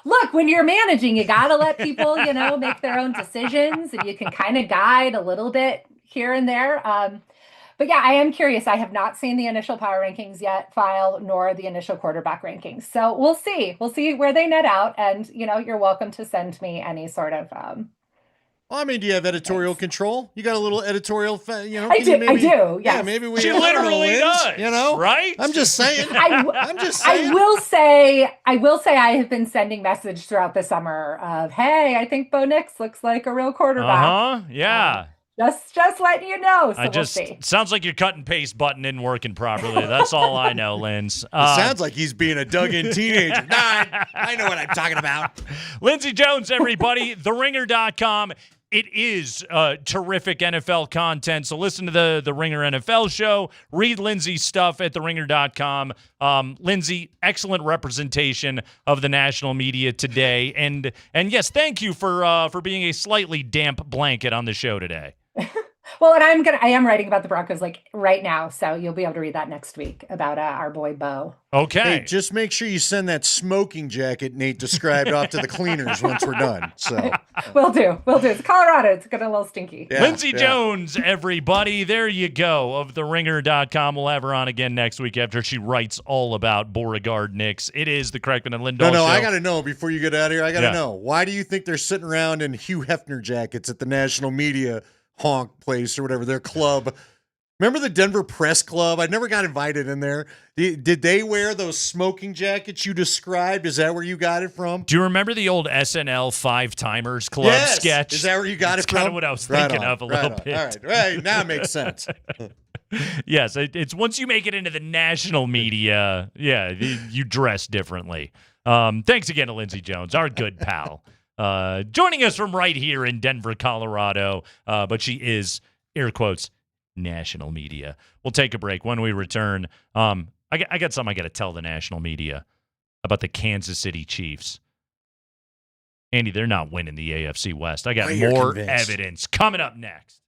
look, when you're managing, you got to let people, make their own decisions, and you can kind of guide a little bit here and there. But yeah, I am curious. I have not seen the initial power rankings yet file, nor the initial quarterback rankings. So we'll see. We'll see where they net out. And, you're welcome to send me any sort of do you have editorial control? You got a little editorial, I do. Yes. Yeah, maybe we. She literally does. Right? I'm just saying. I will say I have been sending message throughout the summer of, hey, I think Bo Nix looks like a real quarterback. Yeah. Just letting you know. So we'll see. Sounds like your cut and paste button isn't working properly. That's all I know, Linz. It sounds like he's being a dug-in teenager. I know what I'm talking about. Lindsey Jones, everybody. TheRinger.com. It is terrific NFL content. So listen to the Ringer NFL show. Read Lindsay's stuff at TheRinger.com. Lindsay, excellent representation of the national media today. And yes, thank you for being a slightly damp blanket on the show today. Well, and I am writing about the Broncos like right now, so you'll be able to read that next week about our boy Bo. Okay. Hey, just make sure you send that smoking jacket Nate described off to the cleaners once we're done. So Will do. It's Colorado. It's getting a little stinky. Yeah, Lindsey Jones, everybody. There you go, of TheRinger.com. We'll have her on again next week after she writes all about Beauregard Knicks. It is the Kreckman and Lindahl show. I got to know before you get out of here. I got to know, why do you think they're sitting around in Hugh Hefner jackets at the national media honk place or whatever, their club? Remember the Denver Press Club? I never got invited in there. Did they wear those smoking jackets you described? Is that where you got it from? Do you remember the old SNL Five Timers Club sketch? Is that where you got it from? That's kind of what I was thinking of a little bit. All right. Now it makes sense. Yes, it's once you make it into the national media, you dress differently. Thanks again to Lindsey Jones, our good pal. Joining us from right here in Denver, Colorado, but she is, air quotes, national media. We'll take a break. When we return, I got something I got to tell the national media about the Kansas City Chiefs. Andy, they're not winning the AFC West. I got more evidence coming up next.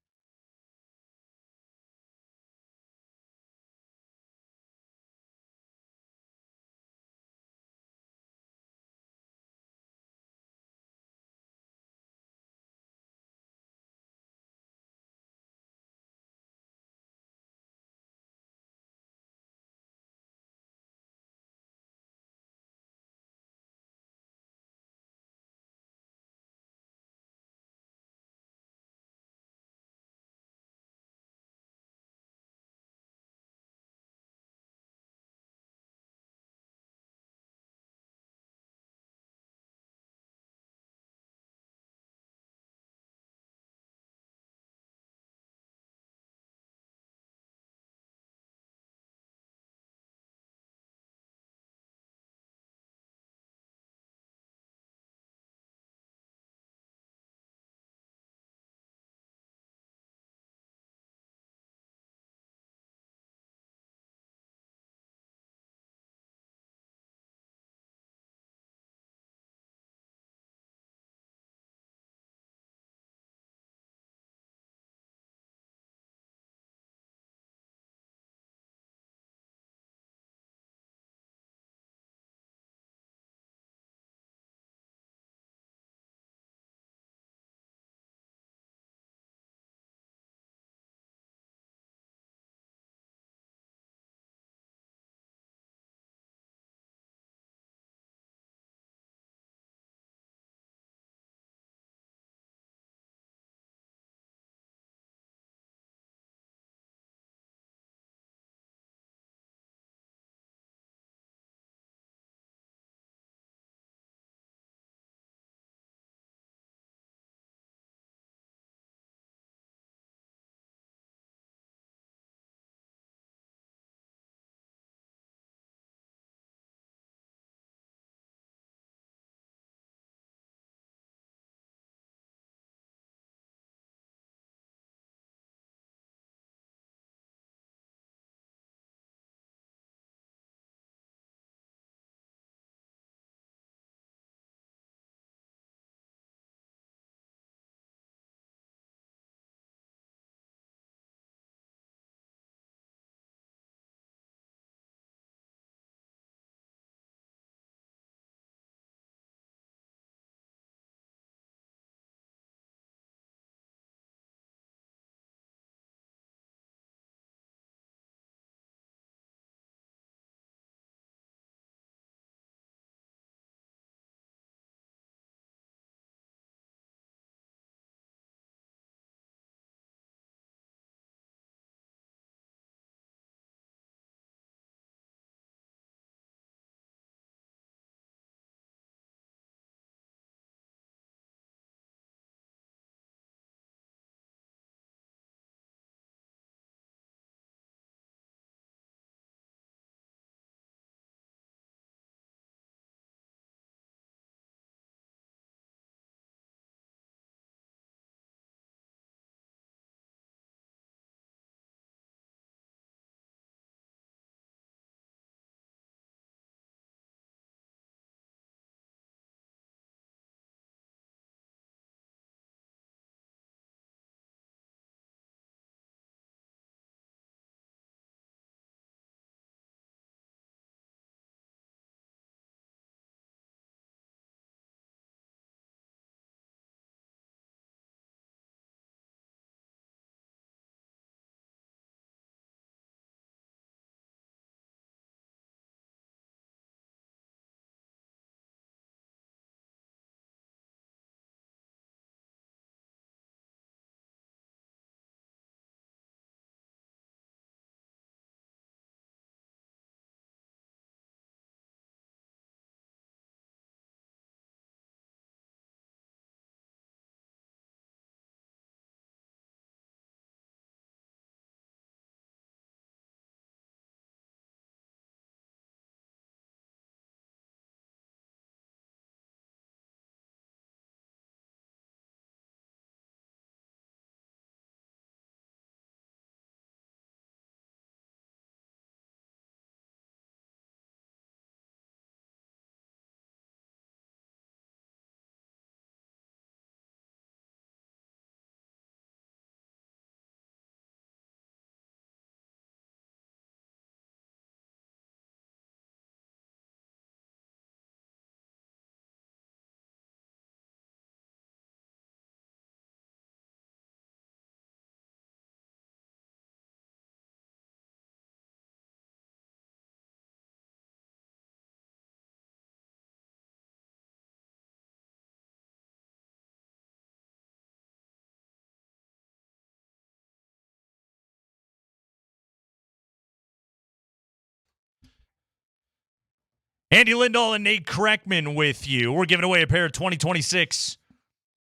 Andy Lindahl and Nate Kreckman with you. We're giving away a pair of 2026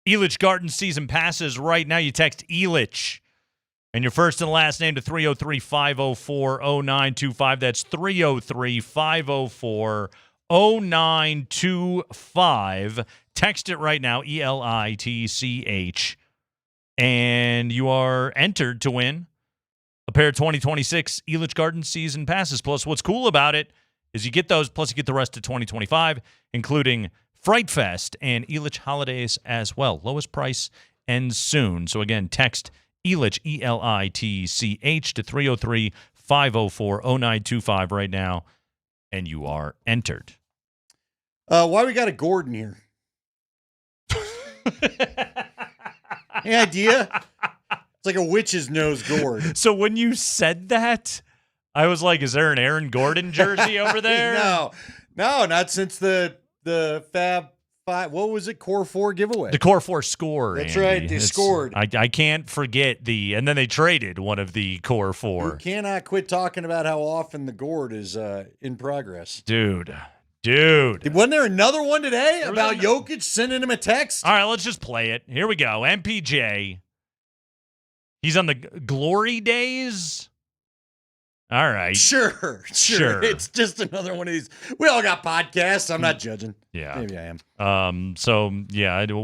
Elitch Garden season passes right now. You text Elitch and your first and last name to 303-504-0925. That's 303-504-0925. Text it right now, ELITCH. And you are entered to win a pair of 2026 Elitch Garden season passes. Plus, what's cool about it is you get those, plus you get the rest of 2025, including Fright Fest and Elitch Holidays as well. Lowest price ends soon. So again, text Elitch, ELITCH, to 303-504-0925 right now, and you are entered. Why we got a Gordon here? Any idea? It's like a witch's nose gourd. So when you said that, I was like, is there an Aaron Gordon jersey over there? No, not since the Fab 5. What was it? Core 4 giveaway. The Core 4 score. That's Andy. right. They scored. I can't forget and then they traded one of the Core 4. You cannot quit talking about how often the gourd is in progress. Dude. Wasn't there another one today about Jokic sending him a text? All right, let's just play it. Here we go. MPJ. He's on the Glory Days. All right. Sure. It's just another one of these. We all got podcasts. I'm not judging. Yeah. Maybe I am.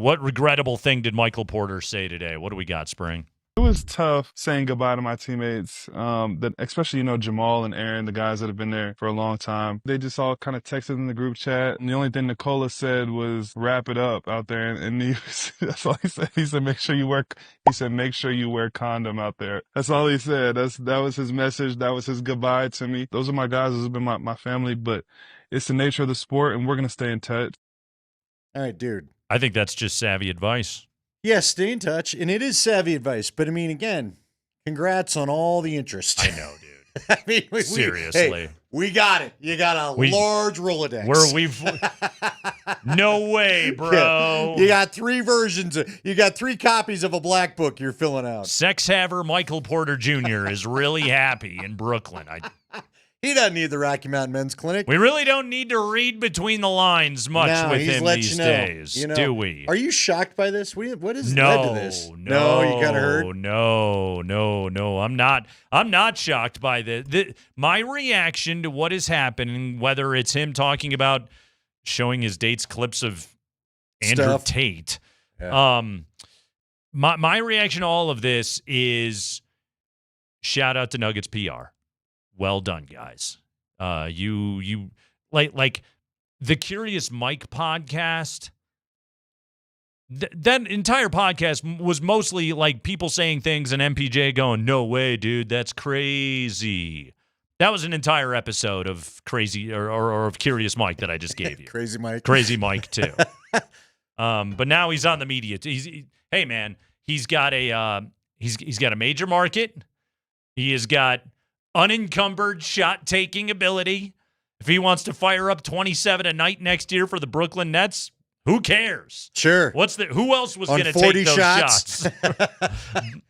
What regrettable thing did Michael Porter say today? What do we got, Spring? It was tough saying goodbye to my teammates, that especially, Jamal and Aaron, the guys that have been there for a long time. They just all kind of texted in the group chat, and the only thing Nicola said was wrap it up out there. And that's all he said. He said, make sure you wear condom out there. That's all he said. That was his message. That was his goodbye to me. Those are my guys. Those have been my family, but it's the nature of the sport, and we're going to stay in touch. All right, dude. I think that's just savvy advice. Yes, stay in touch, and it is savvy advice. But, I mean, again, congrats on all the interest. I know, dude. I mean, seriously. We got it. You got a large Rolodex. No way, bro. You got 3 versions. You got 3 copies of a black book you're filling out. Sex haver Michael Porter Jr. is really happy in Brooklyn. He doesn't need the Rocky Mountain Men's Clinic. We really don't need to read between the lines much with him these days, do we? Are you shocked by this? What has led to this? No, you got hurt? No. I'm not shocked by this. My reaction to what is happening, whether it's him talking about showing his dates clips of Andrew Tate, my reaction to all of this is shout out to Nuggets PR. Well done, guys. You like the Curious Mike podcast. That entire podcast was mostly like people saying things and MPJ going, "No way, dude, that's crazy." That was an entire episode of Crazy or of Curious Mike that I just gave you. Crazy Mike too. But now he's on the media. Hey man, he's got a major market. He has got unencumbered shot-taking ability. If he wants to fire up 27 a night next year for the Brooklyn Nets, who cares? Sure. Who else was going to take those shots?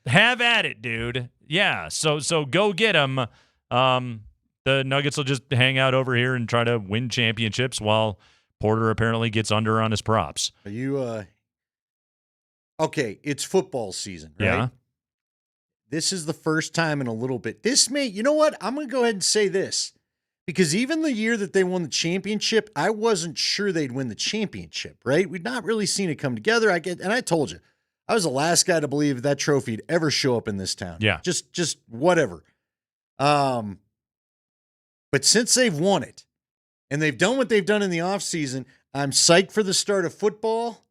Have at it, dude. Yeah, so go get him. The Nuggets will just hang out over here and try to win championships while Porter apparently gets under on his props. Are you okay, it's football season, right? Yeah. This is the first time in a little bit. You know what? I'm going to go ahead and say this. Because even the year that they won the championship, I wasn't sure they'd win the championship, right? We'd not really seen it come together. And I told you, I was the last guy to believe that trophy'd ever show up in this town. Yeah. Just whatever. But since they've won it, and they've done what they've done in the offseason, I'm psyched for the start of football.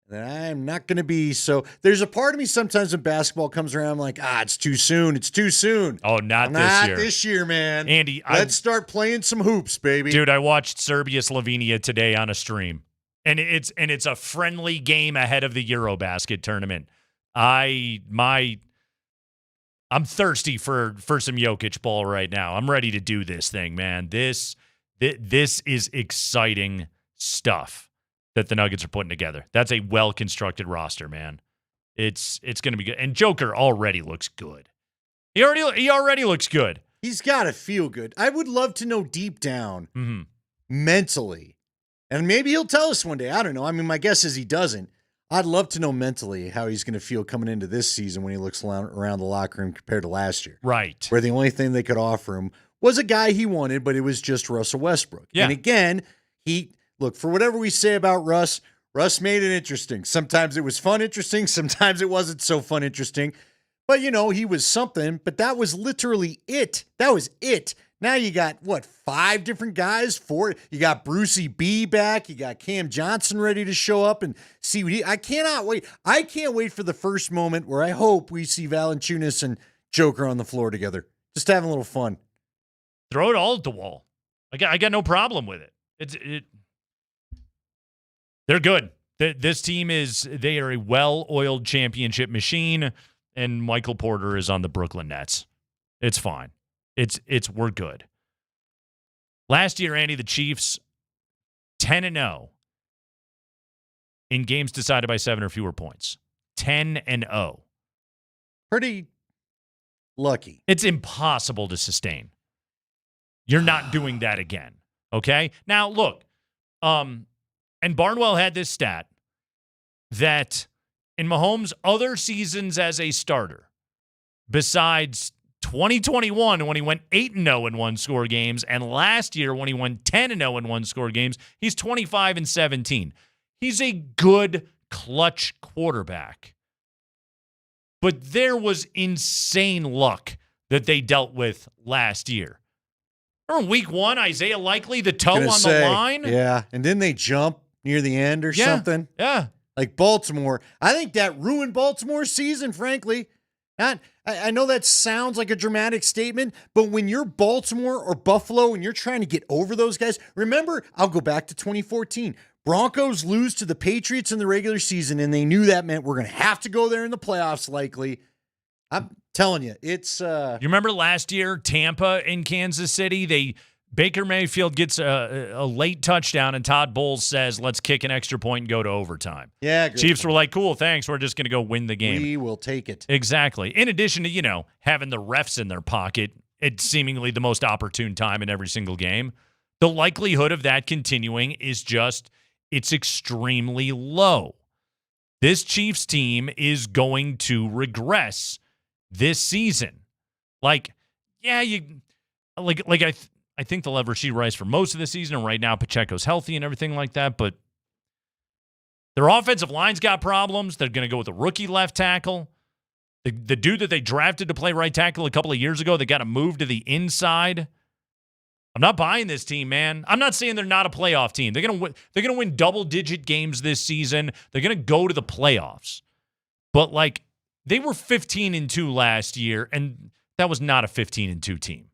That I'm not going to be so. There's a part of me sometimes when basketball comes around, I'm like, it's too soon. It's too soon. Oh, not this year, man. Andy, let's start playing some hoops, baby. Dude, I watched Serbia Slovenia today on a stream, and it's a friendly game ahead of the Eurobasket tournament. I'm thirsty for some Jokic ball right now. I'm ready to do this thing, man. This is exciting stuff that the Nuggets are putting together. That's a well-constructed roster, man. It's going to be good. And Joker already looks good. He already looks good. He's got to feel good. I would love to know deep down mentally, and maybe he'll tell us one day. I don't know. I mean, my guess is he doesn't. I'd love to know mentally how he's going to feel coming into this season when he looks around the locker room compared to last year. Right. Where the only thing they could offer him was a guy he wanted, but it was just Russell Westbrook. Yeah. And again, look, for whatever we say about Russ made it interesting. Sometimes it was fun, interesting. Sometimes it wasn't so fun, interesting. But, he was something. But that was literally it. That was it. Now you got, 5 different guys? 4? You got Brucey B back. You got Cam Johnson ready to show up and see what I cannot wait. I can't wait for the first moment where I hope we see Valanciunas and Joker on the floor together. Just having a little fun. Throw it all at the wall. I got no problem with it. They're good. This team they are a well-oiled championship machine, and Michael Porter is on the Brooklyn Nets. It's fine. We're good. Last year, Andy, the Chiefs 10-0 in games decided by 7 or fewer points. 10-0. Pretty lucky. It's impossible to sustain. You're not doing that again. Okay? Now, look, and Barnwell had this stat that in Mahomes' other seasons as a starter, besides 2021 when he went 8-0 in one-score games, and last year when he went 10-0 in one-score games, he's 25-17. He's a good clutch quarterback. But there was insane luck that they dealt with last year. Remember week 1, Isaiah Likely, the toe on the line? Yeah, and didn't they jump near the end or something? Yeah. Like Baltimore. I think that ruined Baltimore's season, frankly. I know that sounds like a dramatic statement, but when you're Baltimore or Buffalo and you're trying to get over those guys, remember, I'll go back to 2014. Broncos lose to the Patriots in the regular season, and they knew that meant we're going to have to go there in the playoffs likely. I'm telling you, it's... You remember last year, Tampa in Kansas City? Baker Mayfield gets a late touchdown, and Todd Bowles says, let's kick an extra point and go to overtime. Yeah, Chiefs were like, cool, thanks. We're just going to go win the game. We will take it. Exactly. In addition to, having the refs in their pocket at seemingly the most opportune time in every single game, the likelihood of that continuing is it's extremely low. This Chiefs team is going to regress this season. I think they'll have Rashee Rice for most of the season, and right now Pacheco's healthy and everything like that, but their offensive line's got problems. They're going to go with a rookie left tackle. The dude that they drafted to play right tackle a couple of years ago, they got to move to the inside. I'm not buying this team, man. I'm not saying they're not a playoff team. They're going to win double-digit games this season. They're going to go to the playoffs. But, they were 15-2 last year, and that was not a 15-2 team.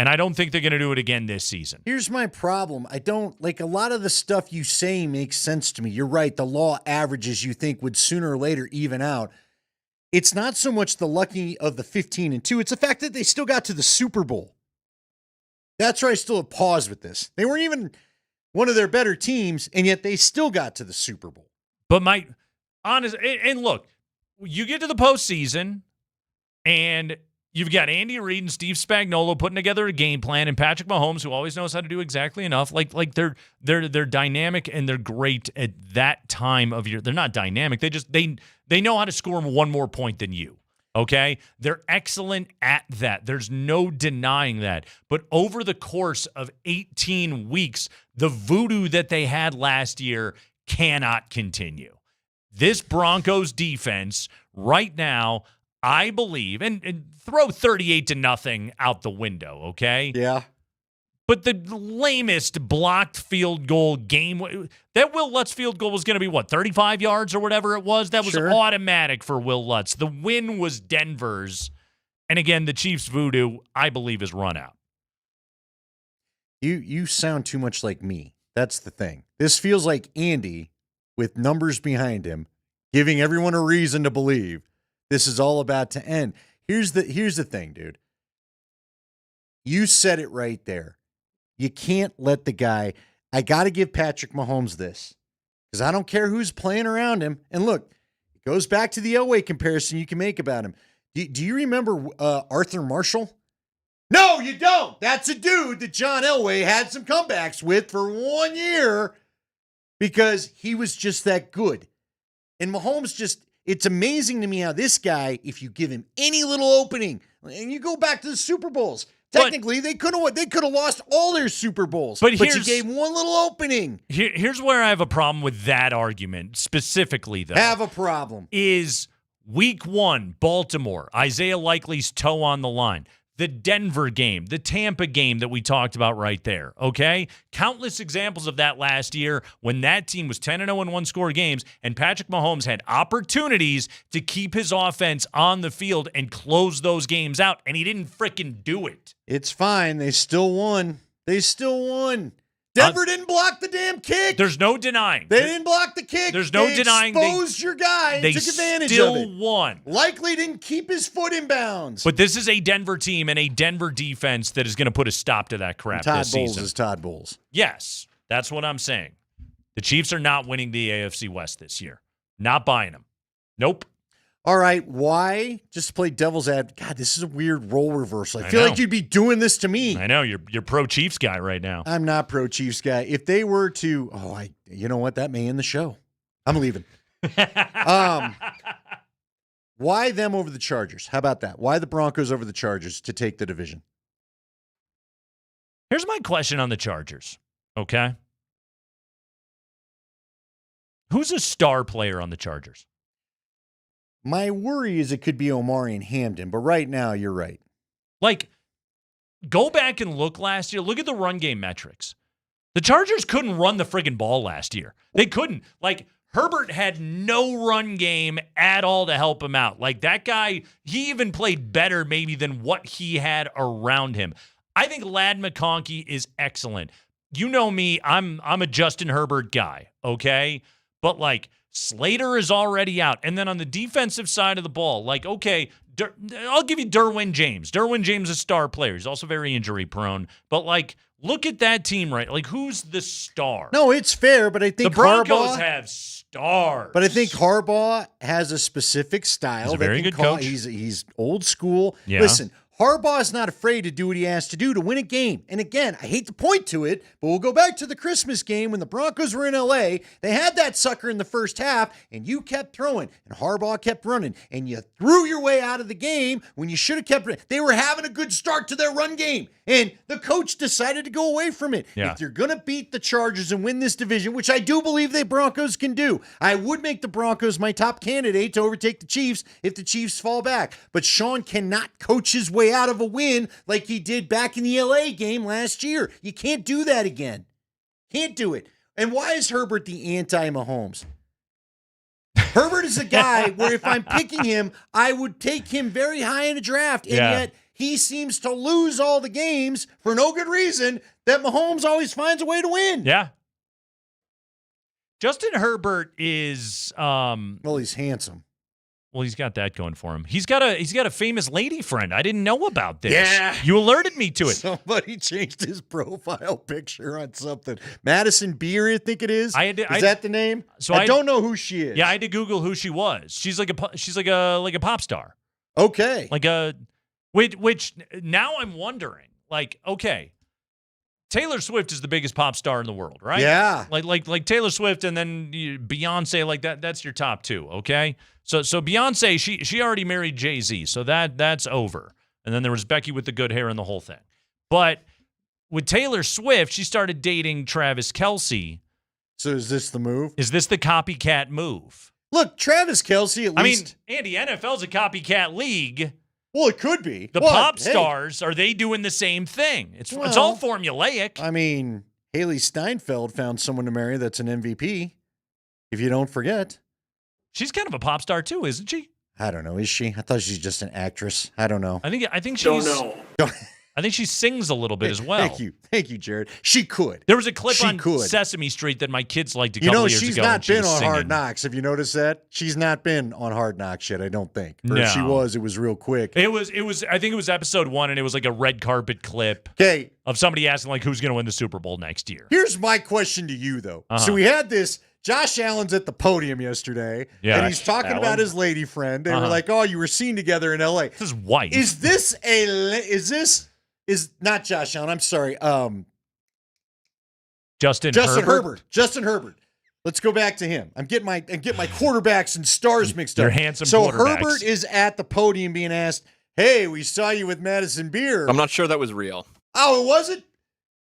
And I don't think they're going to do it again this season. Here's my problem. I don't a lot of the stuff you say makes sense to me. You're right. The law averages you think would sooner or later even out. It's not so much the lucky of the 15-2. It's the fact that they still got to the Super Bowl. That's where I still have pause with this. They weren't even one of their better teams, and yet they still got to the Super Bowl. But and look, you get to the postseason, and you've got Andy Reid and Steve Spagnuolo putting together a game plan, and Patrick Mahomes, who always knows how to do exactly enough. They're dynamic and they're great at that time of year. They're not dynamic. They know how to score one more point than you. Okay? They're excellent at that. There's no denying that. But over the course of 18 weeks, the voodoo that they had last year cannot continue. This Broncos defense right now, I believe, and throw 38-0 out the window, okay? Yeah. But the lamest blocked field goal game, that Will Lutz field goal was going to be, 35 yards or whatever it was? That was automatic for Will Lutz. The win was Denver's. And again, the Chiefs' voodoo, I believe, is run out. You sound too much like me. That's the thing. This feels like Andy with numbers behind him, giving everyone a reason to believe this is all about to end. Here's the thing, dude. You said it right there. You can't let the guy. I got to give Patrick Mahomes this because I don't care who's playing around him. And look, it goes back to the Elway comparison you can make about him. Do you remember Arthur Marshall? No, you don't. That's a dude that John Elway had some comebacks with for 1 year because he was just that good. And Mahomes it's amazing to me how this guy, if you give him any little opening, and you go back to the Super Bowls, technically they could have lost all their Super Bowls. But you gave him one little opening. Here's where I have a problem with that argument, specifically, though. Have a problem. Is Week 1, Baltimore, Isaiah Likely's toe on the line. The Denver game, the Tampa game that we talked about right there, okay? Countless examples of that last year when that team was 10-0 in one-score games and Patrick Mahomes had opportunities to keep his offense on the field and close those games out, and he didn't frickin' do it. It's fine. They still won. Denver didn't block the damn kick. There's no denying. They didn't block the kick. There's no denying. They exposed your guy. They took advantage still of it. won. Likely didn't keep his foot in bounds. But this is a Denver team and a Denver defense that is going to put a stop to that crap this season. Todd Bowles is Todd Bowles. Yes, that's what I'm saying. The Chiefs are not winning the AFC West this year. Not buying them. Nope. All right, why? Just play devil's advocate. God, this is a weird role reversal. I feel like you'd be doing this to me. I know. You're pro-Chiefs guy right now. I'm not pro-Chiefs guy. If they were to, you know what? That may end the show. I'm leaving. Why them over the Chargers? How about that? Why the Broncos over the Chargers to take the division? Here's my question on the Chargers, okay? Who's a star player on the Chargers? My worry is it could be Omari and Hamden, but right now you're right. Like, go back and look last year. Look at the run game metrics. The Chargers couldn't run the friggin' ball last year. They couldn't. Like, Herbert had no run game at all to help him out. Like, that guy, he even played better maybe than what he had around him. I think Ladd McConkey is excellent. You know me, I'm a Justin Herbert guy, okay? But, like, Slater is already out. And then on the defensive side of the ball, like, okay, I'll give you Derwin James. Derwin James is a star player. He's also very injury prone. But, like, look at that team, right? Like, who's the star? No, it's fair, but I think the Broncos have stars. But I think Harbaugh has a specific style. He's a very good coach. He's old school. Yeah. Listen, Harbaugh is not afraid to do what he has to do to win a game. And again, I hate to point to it, but we'll go back to the Christmas game when the Broncos were in L.A. They had that sucker in the first half, and you kept throwing, and Harbaugh kept running, and you threw your way out of the game when you should have kept running. They were having a good start to their run game, and the coach decided to go away from it. Yeah. If you're going to beat the Chargers and win this division, which I do believe the Broncos can do, I would make the Broncos my top candidate to overtake the Chiefs if the Chiefs fall back. But Sean cannot coach his way out of a win like he did back in the LA game last year. You can't do that again. Can't do it. And why is Herbert the anti-Mahomes? Herbert is a guy where if I'm picking him, I would take him very high in a draft, and yet he seems to lose all the games for no good reason that Mahomes always finds a way to win. Yeah. Justin Herbert is well, he's handsome. Well, he's got that going for him. He's got a famous lady friend. I didn't know about this. Yeah. You alerted me to it. Somebody changed his profile picture on something. Madison Beer, I think it is. Is that the name? So I don't know who she is. Yeah, I had to Google who she was. She's like a pop star. Okay. Which now I'm wondering, like, okay, Taylor Swift is the biggest pop star in the world, right? Yeah. Like Taylor Swift and then Beyonce, like that's your top two, okay? So Beyonce, she already married Jay-Z, so that's over. And then there was Becky with the good hair and the whole thing. But with Taylor Swift, she started dating Travis Kelce. So is this the move? Is this the copycat move? Look, Travis Kelce at least. I mean, Andy, NFL's a copycat league. Well, it could be. The pop stars, are they doing the same thing? It's all formulaic. I mean, Haley Steinfeld found someone to marry that's an MVP, if you don't forget. She's kind of a pop star too, isn't she? I don't know. Is she? I thought she's just an actress. I don't know. I think she's. Don't know. I think she sings a little bit as well. Thank you, Jared. She could. There was a clip on Sesame Street that my kids liked a couple years ago. She's not been on singing. Hard Knocks. Have you noticed that? She's not been on Hard Knocks yet, I don't think. Or no. if she was, it was real quick. It was. I think it was episode 1, and it was like a red carpet clip. Okay. Of somebody asking like who's going to win the Super Bowl next year. Here's my question to you though. So we had this. Josh Allen's at the podium yesterday, and he's talking about his lady friend. They were like, "Oh, you were seen together in L.A." This is wife. Is this is not Josh Allen. I'm sorry. Justin Herbert. Justin Herbert. Let's go back to him. I'm getting my quarterbacks and stars mixed up. Your handsome so quarterbacks. Herbert is at the podium being asked, "Hey, we saw you with Madison Beer." I'm not sure that was real. Oh, it wasn't?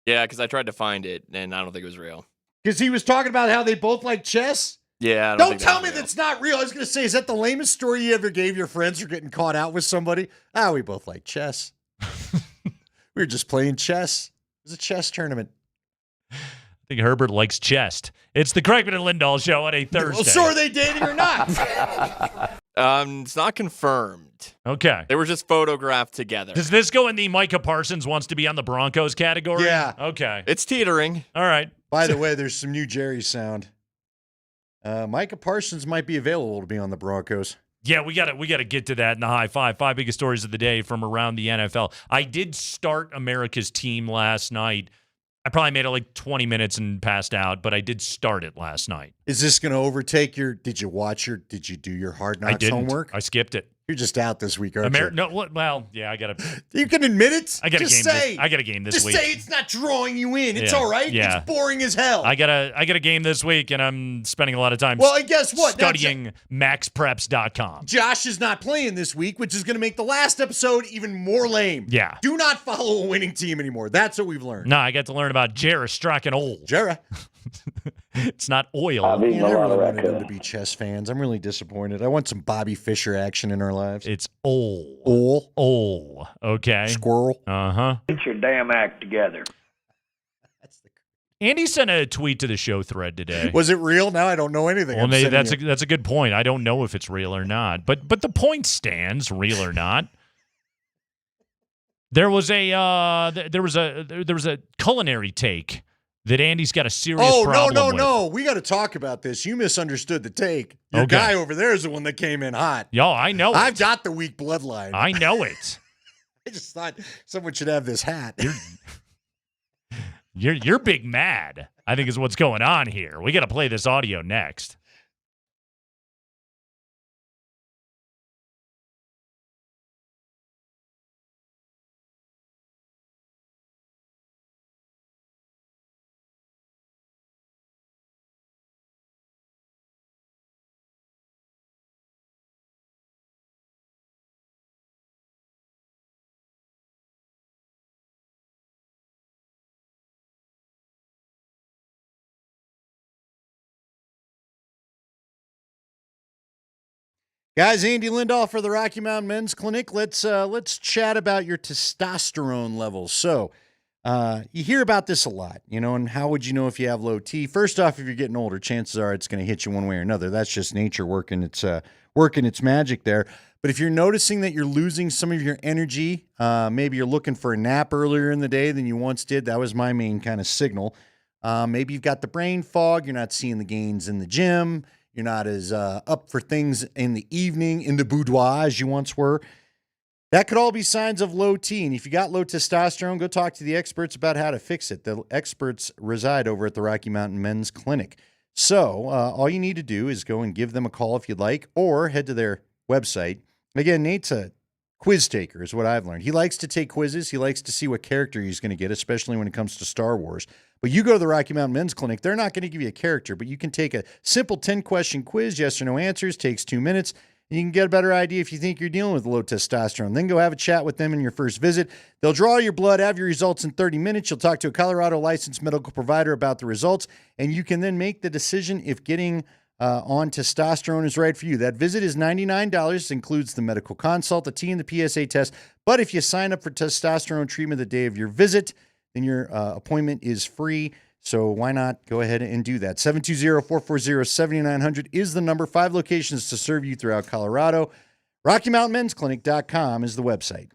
Yeah, because I tried to find it, and I don't think it was real. Because he was talking about how they both like chess? Yeah, I Don't tell me that's not real. I was going to say, is that the lamest story you ever gave your friends for getting caught out with somebody? We both like chess. We were just playing chess. It was a chess tournament. I think Herbert likes chest. It's the Kreckman and Lindahl show on a Thursday. Well, so are they dating or not? It's not confirmed. Okay. They were just photographed together. Does this go in the Micah Parsons wants to be on the Broncos category? Yeah. Okay. It's teetering. All right. By the way, there's some new Jerry sound. Micah Parsons might be available to be on the Broncos. Yeah, we gotta get to that in the high five. 5 biggest stories of the day from around the NFL. I did start America's team last night. I probably made it like 20 minutes and passed out, but I did start it last night. Is this going to overtake did you do your Hard Knocks I didn't. homework? I skipped it. You're just out this week, aren't you? No, well, yeah, I got to. You can admit it. I got a just game. say. I got a game this just week. Just say it's not drawing you in. It's Yeah, all right. yeah. It's boring as hell. I got a game this week, and I'm spending a lot of time. Well, and guess what? Studying maxpreps.com. Josh is not playing this week, which is going to make the last episode even more lame. Yeah. Do not follow a winning team anymore. That's what we've learned. No, I got to learn about Jarrah striking old. Jarrah. It's not oil. I really wanted them to be chess fans. I'm really disappointed. I want some Bobby Fischer action in our lives. It's Ol. Okay. Squirrel. Uh-huh. Get your damn act together. Andy sent a tweet to the show thread today. Was it real? Now I don't know anything. Well, maybe that's a good point. I don't know if it's real or not. But the point stands, real or not. There was a culinary take that Andy's got a serious problem with. No. We got to talk about this. You misunderstood the take. Your guy over there is the one that came in hot. Yo, I know it. I've got the weak bloodline. I know it. I just thought someone should have this hat. You're big mad, I think is what's going on here. We got to play this audio next. Guys, Andy Lindahl for the Rocky Mountain Men's Clinic. Let's chat about your testosterone levels. So, you hear about this a lot, and how would you know if you have low T? First off, if you're getting older, chances are it's going to hit you one way or another. That's just nature working its magic there. But if you're noticing that you're losing some of your energy, maybe you're looking for a nap earlier in the day than you once did. That was my main kind of signal. Maybe you've got the brain fog. You're not seeing the gains in the gym. You're not as up for things in the evening, in the boudoir, as you once were. That could all be signs of low T. And if you got low testosterone, go talk to the experts about how to fix it. The experts reside over at the Rocky Mountain Men's Clinic. So all you need to do is go and give them a call if you'd like, or head to their website. Again, Nate's a quiz taker is what I've learned. He likes to take quizzes. He likes to see what character he's going to get, especially when it comes to Star Wars. But you go to the Rocky Mountain Men's Clinic, they're not going to give you a character, but you can take a simple 10-question quiz, yes or no answers, takes 2 minutes, and you can get a better idea if you think you're dealing with low testosterone. Then go have a chat with them in your first visit. They'll draw your blood, have your results in 30 minutes. You'll talk to a Colorado licensed medical provider about the results, and you can then make the decision if getting on testosterone is right for you. That visit is $99. It includes the medical consult, the T and the PSA test. But if you sign up for testosterone treatment the day of your visit, then your appointment is free. So why not go ahead and do that? 720-440-7900 is the number. 5 locations to serve you throughout Colorado. RockyMountainMen'sClinic.com is the website.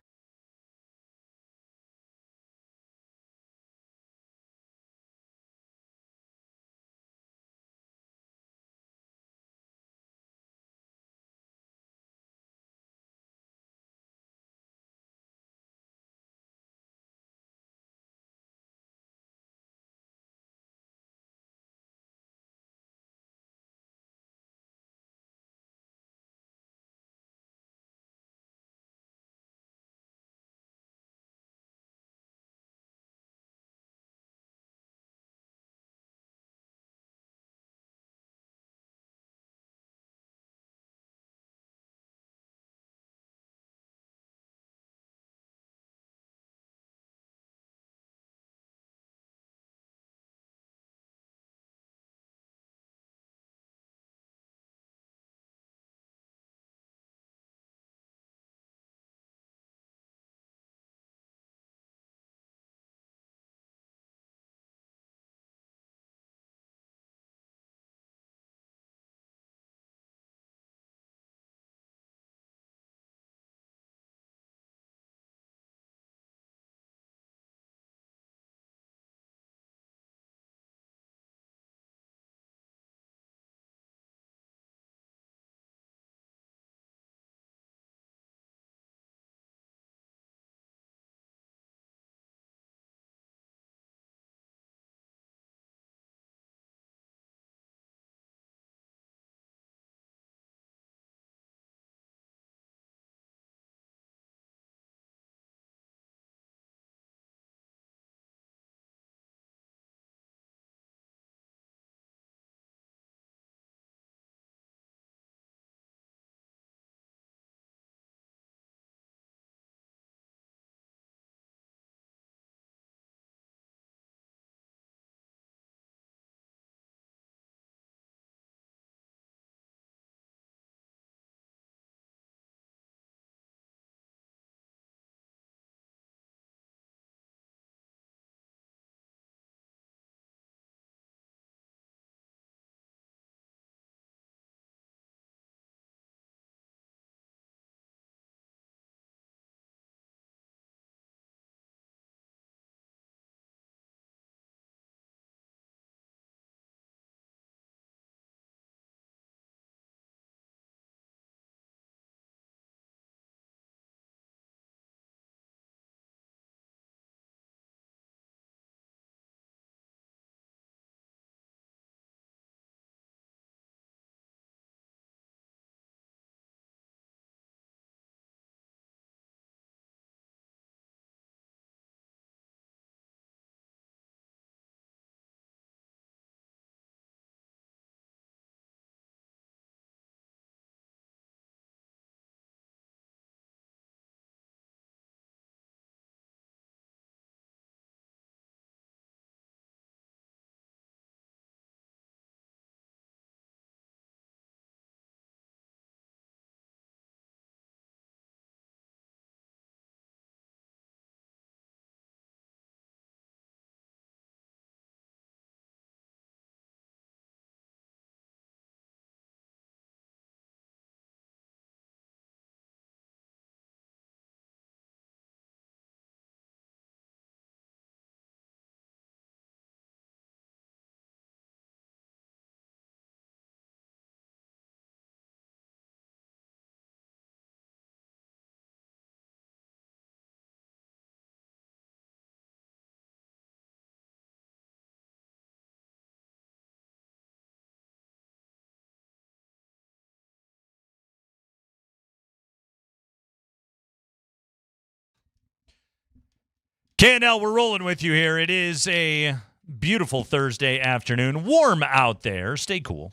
K&L, we're rolling with you here. It is a beautiful Thursday afternoon. Warm out there. Stay cool.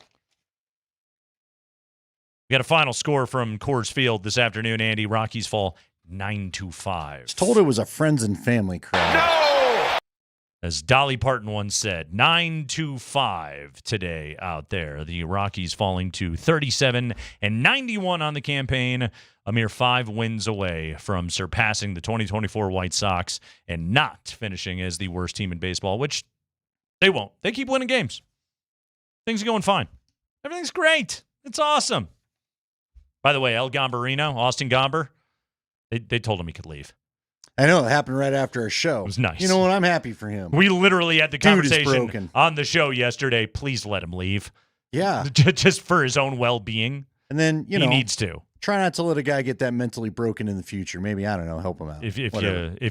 We got a final score from Coors Field this afternoon, Andy. Rockies fall 9-5. I was told it was a friends and family crowd. No! As Dolly Parton once said, 9-5 today out there. The Rockies falling to 37-91 on the campaign. A mere 5 wins away from surpassing the 2024 White Sox and not finishing as the worst team in baseball, which they won't. They keep winning games. Things are going fine. Everything's great. It's awesome. By the way, El Gomberino, Austin Gomber, they told him he could leave. I know. It happened right after our show. It was nice. You know what? I'm happy for him. We literally had the conversation broken. on the show yesterday. Please let him leave. Yeah. Just for his own well-being. And then, he needs to. Try not to let a guy get that mentally broken in the future. Maybe, I don't know, help him out. If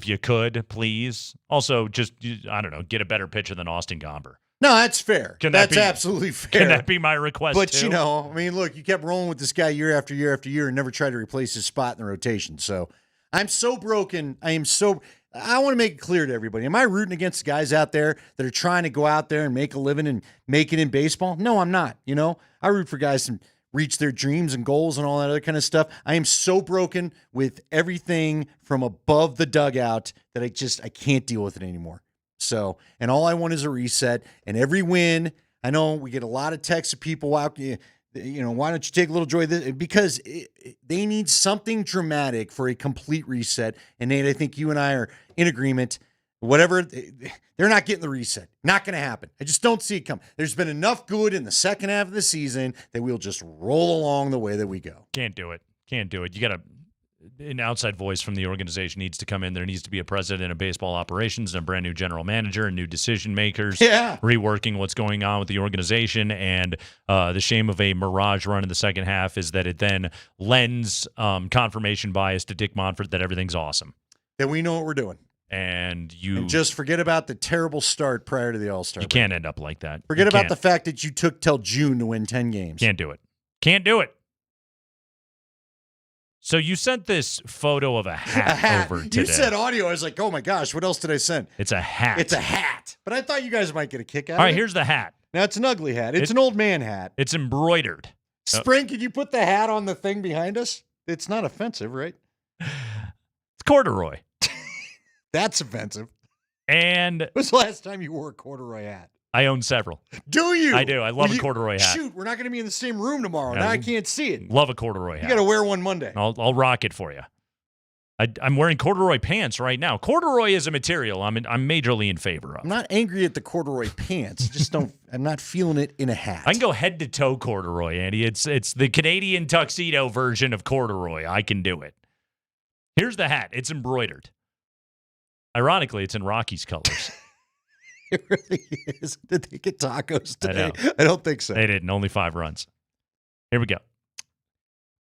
you could, please. Also, just, I don't know, get a better pitcher than Austin Gomber. No, that's fair. That's absolutely fair. Can that be my request, But, too? I mean, look, you kept rolling with this guy year after year after year and never tried to replace his spot in the rotation. So I'm so broken. I want to make it clear to everybody. Am I rooting against guys out there that are trying to go out there and make a living and make it in baseball? No, I'm not. I root for guys to reach their dreams and goals and all that other kind of stuff. I am so broken with everything from above the dugout that I can't deal with it anymore. So, and all I want is a reset. And every win, I know we get a lot of texts of people, why don't you take a little joy? Because they need something dramatic for a complete reset. And Nate, I think you and I are in agreement. Whatever, they're not getting the reset. Not going to happen. I just don't see it come. There's been enough good in the second half of the season that we'll just roll along the way that we go. Can't do it. You got an outside voice from the organization needs to come in. There needs to be a president of baseball operations and a brand new general manager and new decision makers. Yeah. Reworking what's going on with the organization. And the shame of a mirage run in the second half is that it then lends confirmation bias to Dick Monfort that everything's awesome. That we know what we're doing. And just forget about the terrible start prior to the All-Star. You can't end up like that. Forget about the fact that you took till June to win 10 games. Can't do it. So you sent this photo of a hat over today. You said audio. I was like, oh my gosh, what else did I send? It's a hat. It's a hat. But I thought you guys might get a kick out of it. All right, here's the hat. Now, it's an ugly hat. It's an old man hat. It's embroidered. Spring, could you put the hat on the thing behind us? It's not offensive, right? It's corduroy. That's offensive. And when was the last time you wore a corduroy hat? I own several. Do you? I do. I love a corduroy hat. Shoot, we're not going to be in the same room tomorrow. Now I can't see it. Love a corduroy hat. You got to wear one Monday. I'll rock it for you. I'm wearing corduroy pants right now. Corduroy is a material I'm majorly in favor of. I'm not angry at the corduroy pants. Just I'm not feeling it in a hat. I can go head to toe corduroy, Andy. It's the Canadian tuxedo version of corduroy. I can do it. Here's the hat. It's embroidered. Ironically, it's in Rockies colors. It really is. Did they get tacos today? I don't think so. They didn't. Only 5 runs. Here we go.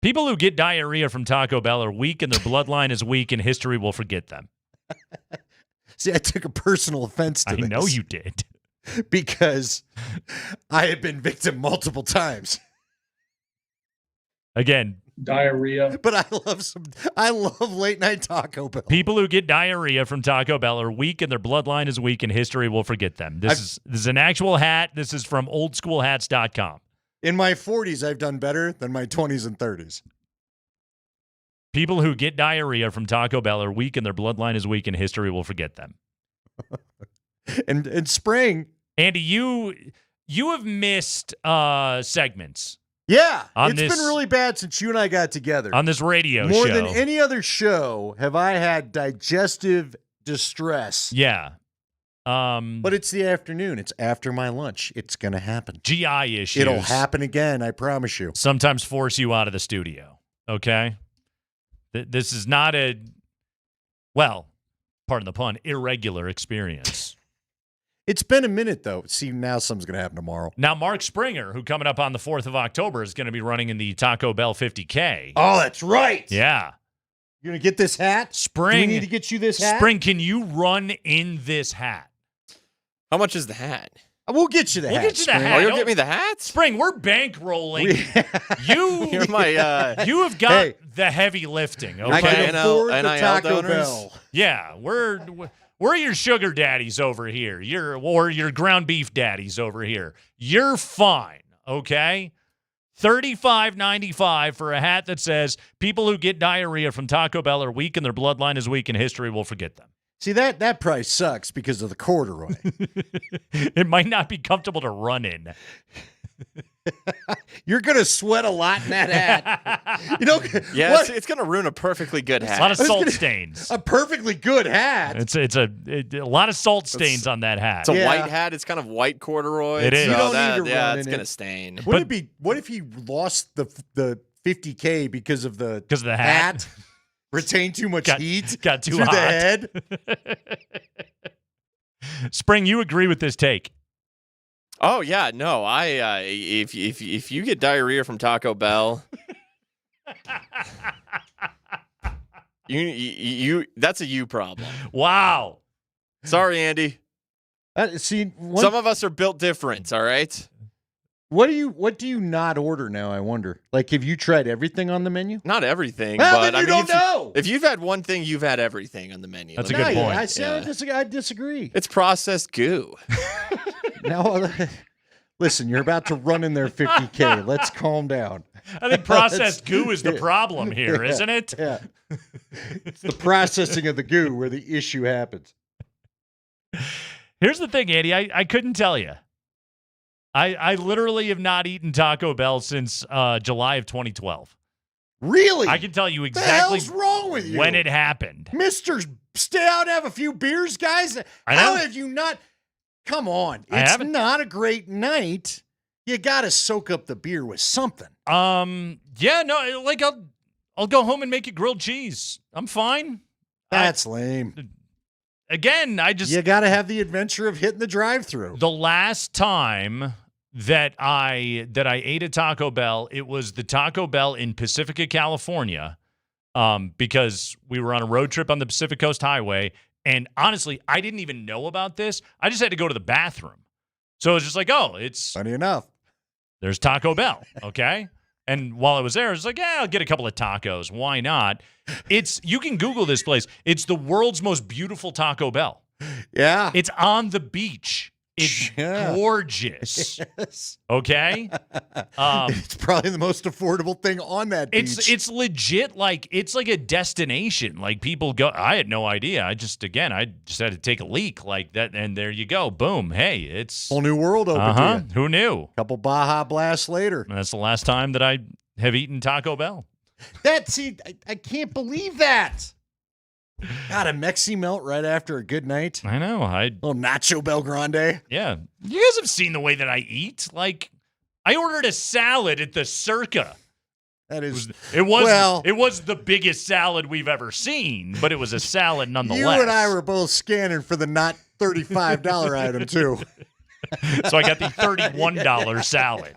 People who get diarrhea from Taco Bell are weak and their bloodline is weak and history will forget them. See, I took a personal offense to this. I know you did. Because I have been victim multiple times. Again, diarrhea. But I love late night Taco Bell. People who get diarrhea from Taco Bell are weak and their bloodline is weak and history will forget them. This is an actual hat. This is from oldschoolhats.com. In my 40s, I've done better than my 20s and 30s. People who get diarrhea from Taco Bell are weak and their bloodline is weak and history will forget them. and spring. Andy, you have missed segments. Yeah, it's been really bad since you and I got together. On this radio show. More than any other show have I had digestive distress. Yeah. But it's the afternoon. It's after my lunch. It's going to happen. GI issues. It'll happen again, I promise you. Sometimes force you out of the studio, okay? This is not pardon the pun, irregular experience. It's been a minute, though. See, now something's going to happen tomorrow. Now, Mark Springer, who coming up on the 4th of October, is going to be running in the Taco Bell 50K. Oh, that's right. Yeah. You're going to get this hat? Spring. Do we need to get you this hat? Spring, can you run in this hat? How much is the hat? We'll get you the hat. We'll get you the Spring. hat. Oh, you'll get me the hat? Spring, we're bankrolling. You're my, you have got the heavy lifting, okay? I got afford the NIL Taco donors. Bell. Yeah, We're your sugar daddies over here. Or your ground beef daddies over here. You're fine, okay? $35.95 for a hat that says people who get diarrhea from Taco Bell are weak and their bloodline is weak and history will forget them. See, that price sucks because of the corduroy. It might not be comfortable to run in. You're going to sweat a lot in that hat. Yeah, it's going to ruin a perfectly good hat. A lot of salt stains. A perfectly good hat. It's a lot of salt stains on that hat. It's a white hat. It's kind of white corduroy. It is. So You don't that, need to run it's in going to it. stain. What if he lost the $50K because of the hat? Retained too much heat? Got too through hot. the head? Spring, you agree with this take? Oh yeah, no. If you get diarrhea from Taco Bell, you that's a you problem. Wow. Sorry, Andy. Some of us are built different. All right. What do you not order now? I wonder. Like, have you tried everything on the menu? Not everything, Well, but then you don't know. If you've had one thing, you've had everything on the menu. That's a good point. I disagree. It's processed goo. Now, listen, you're about to run in there $50K. Let's calm down. I think processed goo is the problem here, isn't it? Yeah. It's the processing of the goo where the issue happens. Here's the thing, Andy. I couldn't tell you. I literally have not eaten Taco Bell since July of 2012. Really? I can tell you What the exactly hell's wrong with you? when it happened. Mr. Stay out and have a few beers, guys. I know. How have you not? Come on. It's not a great night. You got to soak up the beer with something. Yeah, no, like I'll go home and make a grilled cheese. I'm fine. That's lame. Again, you got to have the adventure of hitting the drive-through. The last time that I ate a Taco Bell, it was the Taco Bell in Pacifica, California, because we were on a road trip on the Pacific Coast Highway, and honestly, I didn't even know about this. I just had to go to the bathroom, so it was just like, oh, it's funny enough. There's Taco Bell, okay. And while I was there, I was like, yeah, I'll get a couple of tacos. Why not? You can Google this place. It's the world's most beautiful Taco Bell. Yeah. It's on the beach. It's gorgeous. Yes. Okay? It's probably the most affordable thing on that beach. It's legit, it's like a destination. Like, people go, I had no idea. I just had to take a leak like that, and there you go. Boom. Hey, it's whole new world open to you. Who knew? Couple Baja Blasts later. And that's the last time that I have eaten Taco Bell. I can't believe that. God, a Mexi melt right after a good night. I know. Little Nacho Bel Grande. Yeah. You guys have seen the way that I eat. Like, I ordered a salad at the Circa. That is, it was the biggest salad we've ever seen, but it was a salad nonetheless. You and I were both scanning for the not $35 item too. So I got the $31 salad.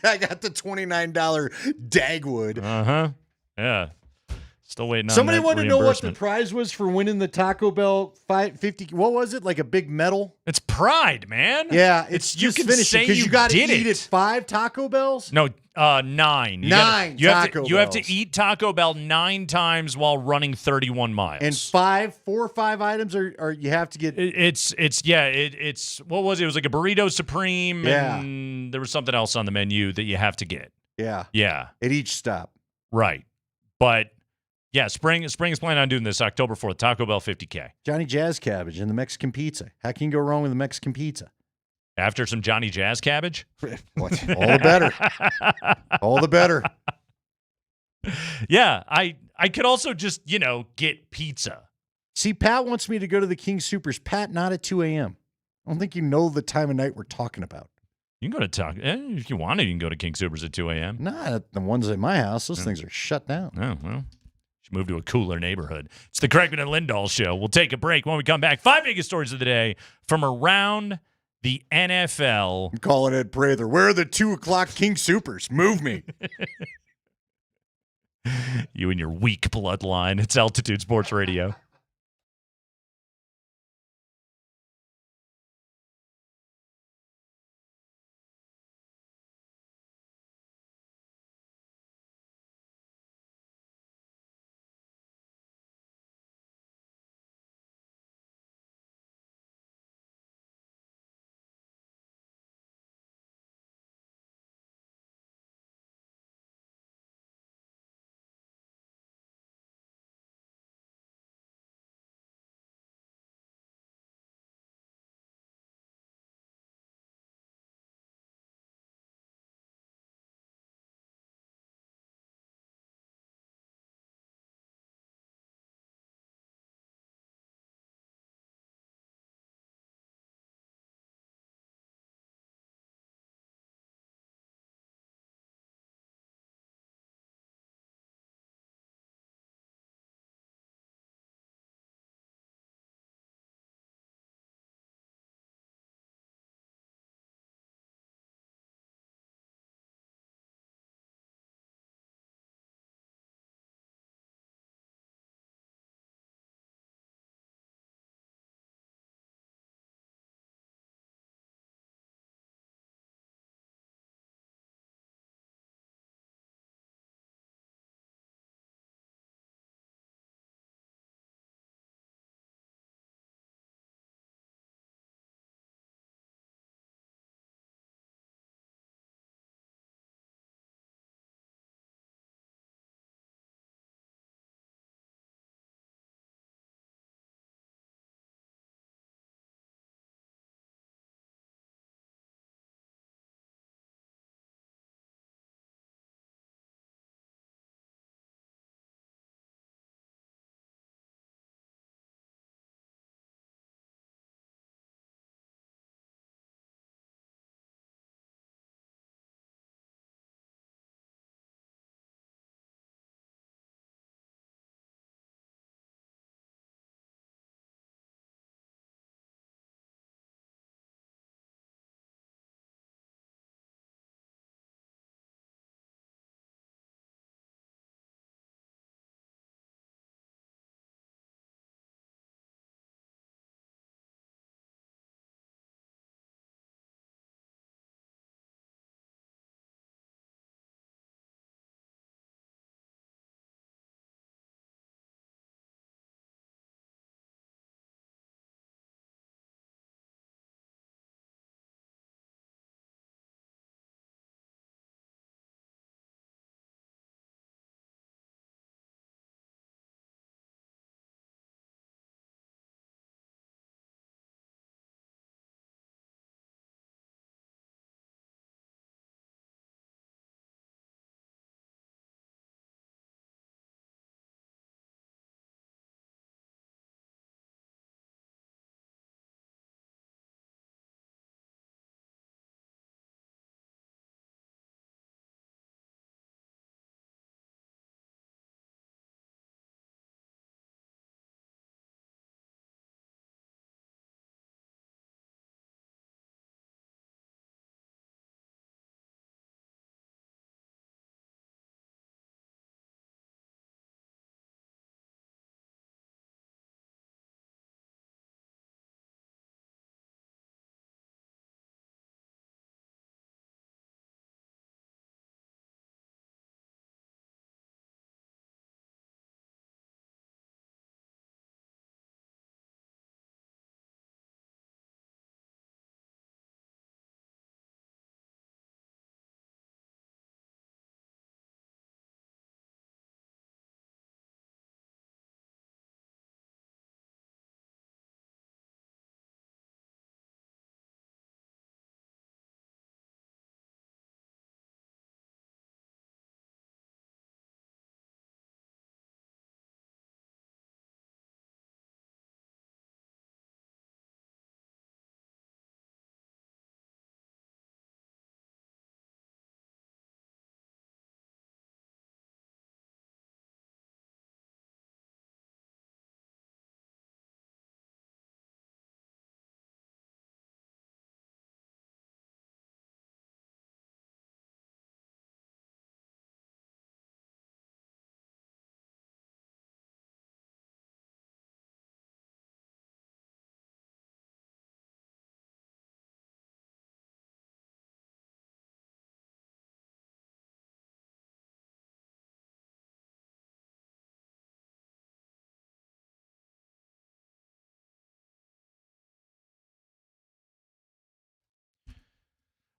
I got the $29 Dagwood. Yeah. Still waiting on Somebody that wanted to know what the reimbursement. prize was for winning the Taco Bell 50. What was it? Like a big medal? It's pride, man. Yeah, it's you just can finishing say because you got to did eat it. at 5 Taco Bells. No, 9. You have to Taco eat Taco Bell 9 times while running 31 miles. And 4 or 5 items are you have to get. It's what was it? It was like a burrito supreme, Yeah. and there was something else on the menu that you have to get. Yeah. Yeah. At each stop. Right. But yeah, Spring is planning on doing this October 4th, Taco Bell 50K. Johnny Jazz Cabbage and the Mexican pizza. How can you go wrong with the Mexican pizza? After some Johnny Jazz Cabbage? What? All the better. All the better. Yeah, I could also just, get pizza. See, Pat wants me to go to the King Supers. Pat, not at 2 a.m. I don't think you know the time of night we're talking about. You can go to if you want to, you can go to King Supers at 2 a.m. Nah, the ones at my house, those things are shut down. Oh, well. Should move to a cooler neighborhood. It's the Kreckman and Lindahl Show. We'll take a break. When we come back, 5 biggest stories of the day from around the NFL. I'm calling Ed Prather. Where are the 2 o'clock King Supers? Move me. You and your weak bloodline. It's Altitude Sports Radio.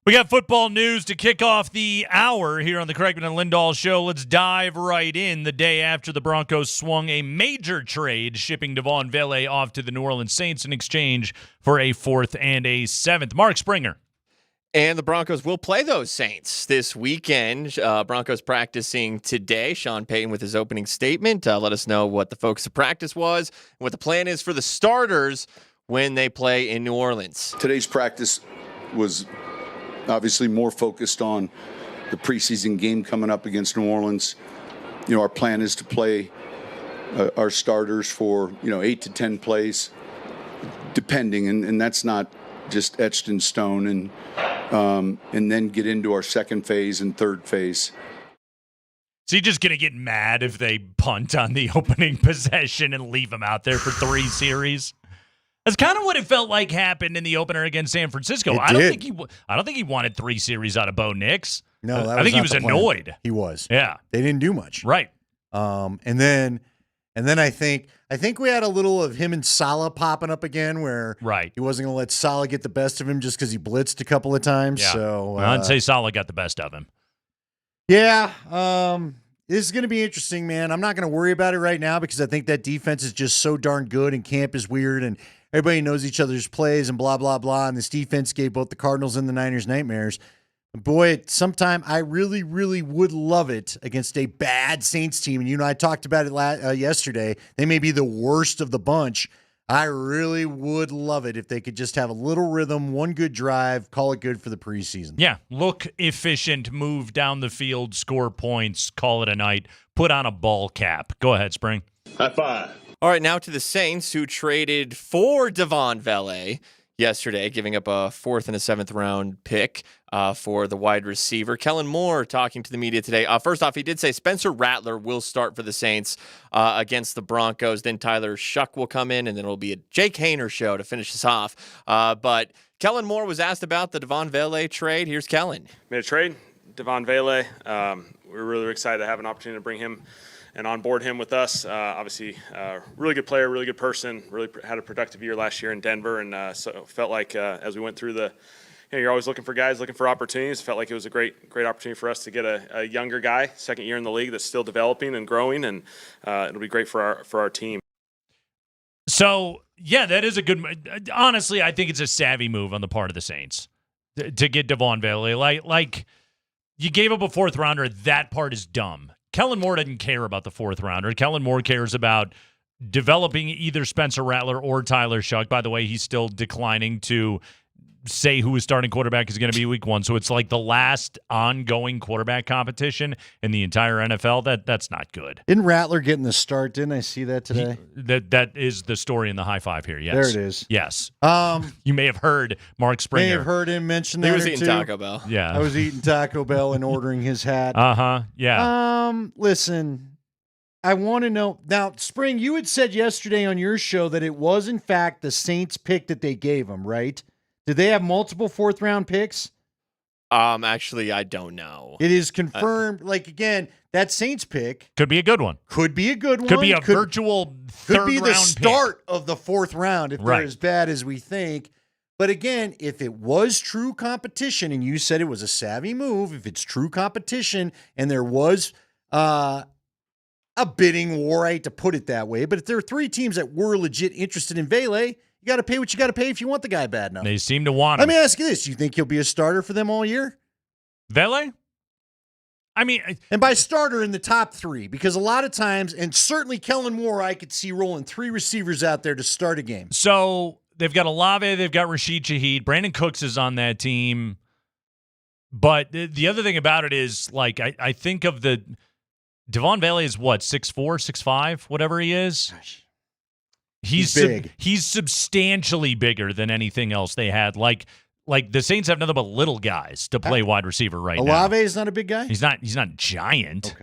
We got football news to kick off the hour here on the Kreckman and Lindahl Show. Let's dive right in. The day after the Broncos swung a major trade, shipping Devaughn Vele off to the New Orleans Saints in exchange for a 4th and a 7th. Mark Springer. And the Broncos will play those Saints this weekend. Broncos practicing today. Sean Payton with his opening statement. Let us know what the focus of practice was and what the plan is for the starters when they play in New Orleans. Today's practice was obviously more focused on the preseason game coming up against New Orleans. Our plan is to play our starters for 8 to 10 plays, depending, and that's not just etched in stone, and then get into our second phase and third phase. So you're just going to get mad if they punt on the opening possession and leave them out there for 3 series? That's kind of what it felt like happened in the opener against San Francisco. I don't think he wanted 3 series out of Bo Nix. No, I think he was annoyed. He was. Yeah, they didn't do much. Right. And then I think we had a little of him and Saleh popping up again, where he wasn't going to let Saleh get the best of him just because he blitzed a couple of times. Yeah. So I'd say Saleh got the best of him. Yeah. This is going to be interesting, man. I'm not going to worry about it right now because I think that defense is just so darn good, and camp is weird, and everybody knows each other's plays and blah, blah, blah. And this defense gave both the Cardinals and the Niners nightmares. Boy, sometime I really, really would love it against a bad Saints team. And I talked about it yesterday. They may be the worst of the bunch. I really would love it if they could just have a little rhythm, one good drive, call it good for the preseason. Yeah, look efficient, move down the field, score points, call it a night, put on a ball cap. Go ahead, Spring. High five. All right, now to the Saints, who traded for Devaughn Vele yesterday, giving up a 4th and a 7th round pick for the wide receiver. Kellen Moore talking to the media today. First off, he did say Spencer Rattler will start for the Saints against the Broncos. Then Tyler Shuck will come in, and then it'll be a Jake Haener show to finish this off. But Kellen Moore was asked about the Devaughn Vele trade. Here's Kellen. Made a trade, Devaughn Vele. We're really excited to have an opportunity to bring him and onboard him with us. Obviously, really good player, really good person, really had a productive year last year in Denver, and so felt like as we went through you're always looking for guys, looking for opportunities. Felt like it was a great opportunity for us to get a younger guy, second year in the league, that's still developing and growing, and it'll be great for our team. So, yeah, that is a good – honestly, I think it's a savvy move on the part of the Saints to get Devaughn Vele. Like, you gave up a 4th rounder. That part is dumb. Kellen Moore doesn't care about the 4th rounder. Kellen Moore cares about developing either Spencer Rattler or Tyler Shuck. By the way, he's still declining to say who his starting quarterback is going to be week 1. So it's like the last ongoing quarterback competition in the entire NFL. That's not good. Didn't Rattler getting the start? Didn't I see that today? That is the story in the high five here. Yes. There it is. Yes. You may have heard Mark Springer. May have heard him mention that. He was eating Taco Bell. Yeah. I was eating Taco Bell and ordering his hat. Yeah. Listen, I want to know now, Spring, you had said yesterday on your show that it was in fact the Saints pick that they gave him, right? Did they have multiple 4th round picks? Actually, I don't know. It is confirmed. Again, that Saints pick could be a good one. Could be a good one. Could be a virtual third round. Could be the start pick of the 4th round if they're as bad as we think. But again, if it was true competition, and you said it was a savvy move, if it's true competition and there was a bidding war, I hate to put it that way, but if there are 3 teams that were legit interested in Vele, you got to pay what you got to pay if you want the guy bad enough. They seem to want him. Let me ask you this. You think he'll be a starter for them all year? Vele? I mean... And by starter in the top 3, because a lot of times, and certainly Kellen Moore, I could see rolling 3 receivers out there to start a game. So they've got Olave, they've got Rashid Shaheed. Brandon Cooks is on that team. But the other thing about it is, I think of the... Devaughn Vele is what, 6'4", 6'5", whatever he is? Gosh. He's big. He's substantially bigger than anything else they had. Like the Saints have nothing but little guys to play wide receiver right now. Olave is not a big guy? He's not giant.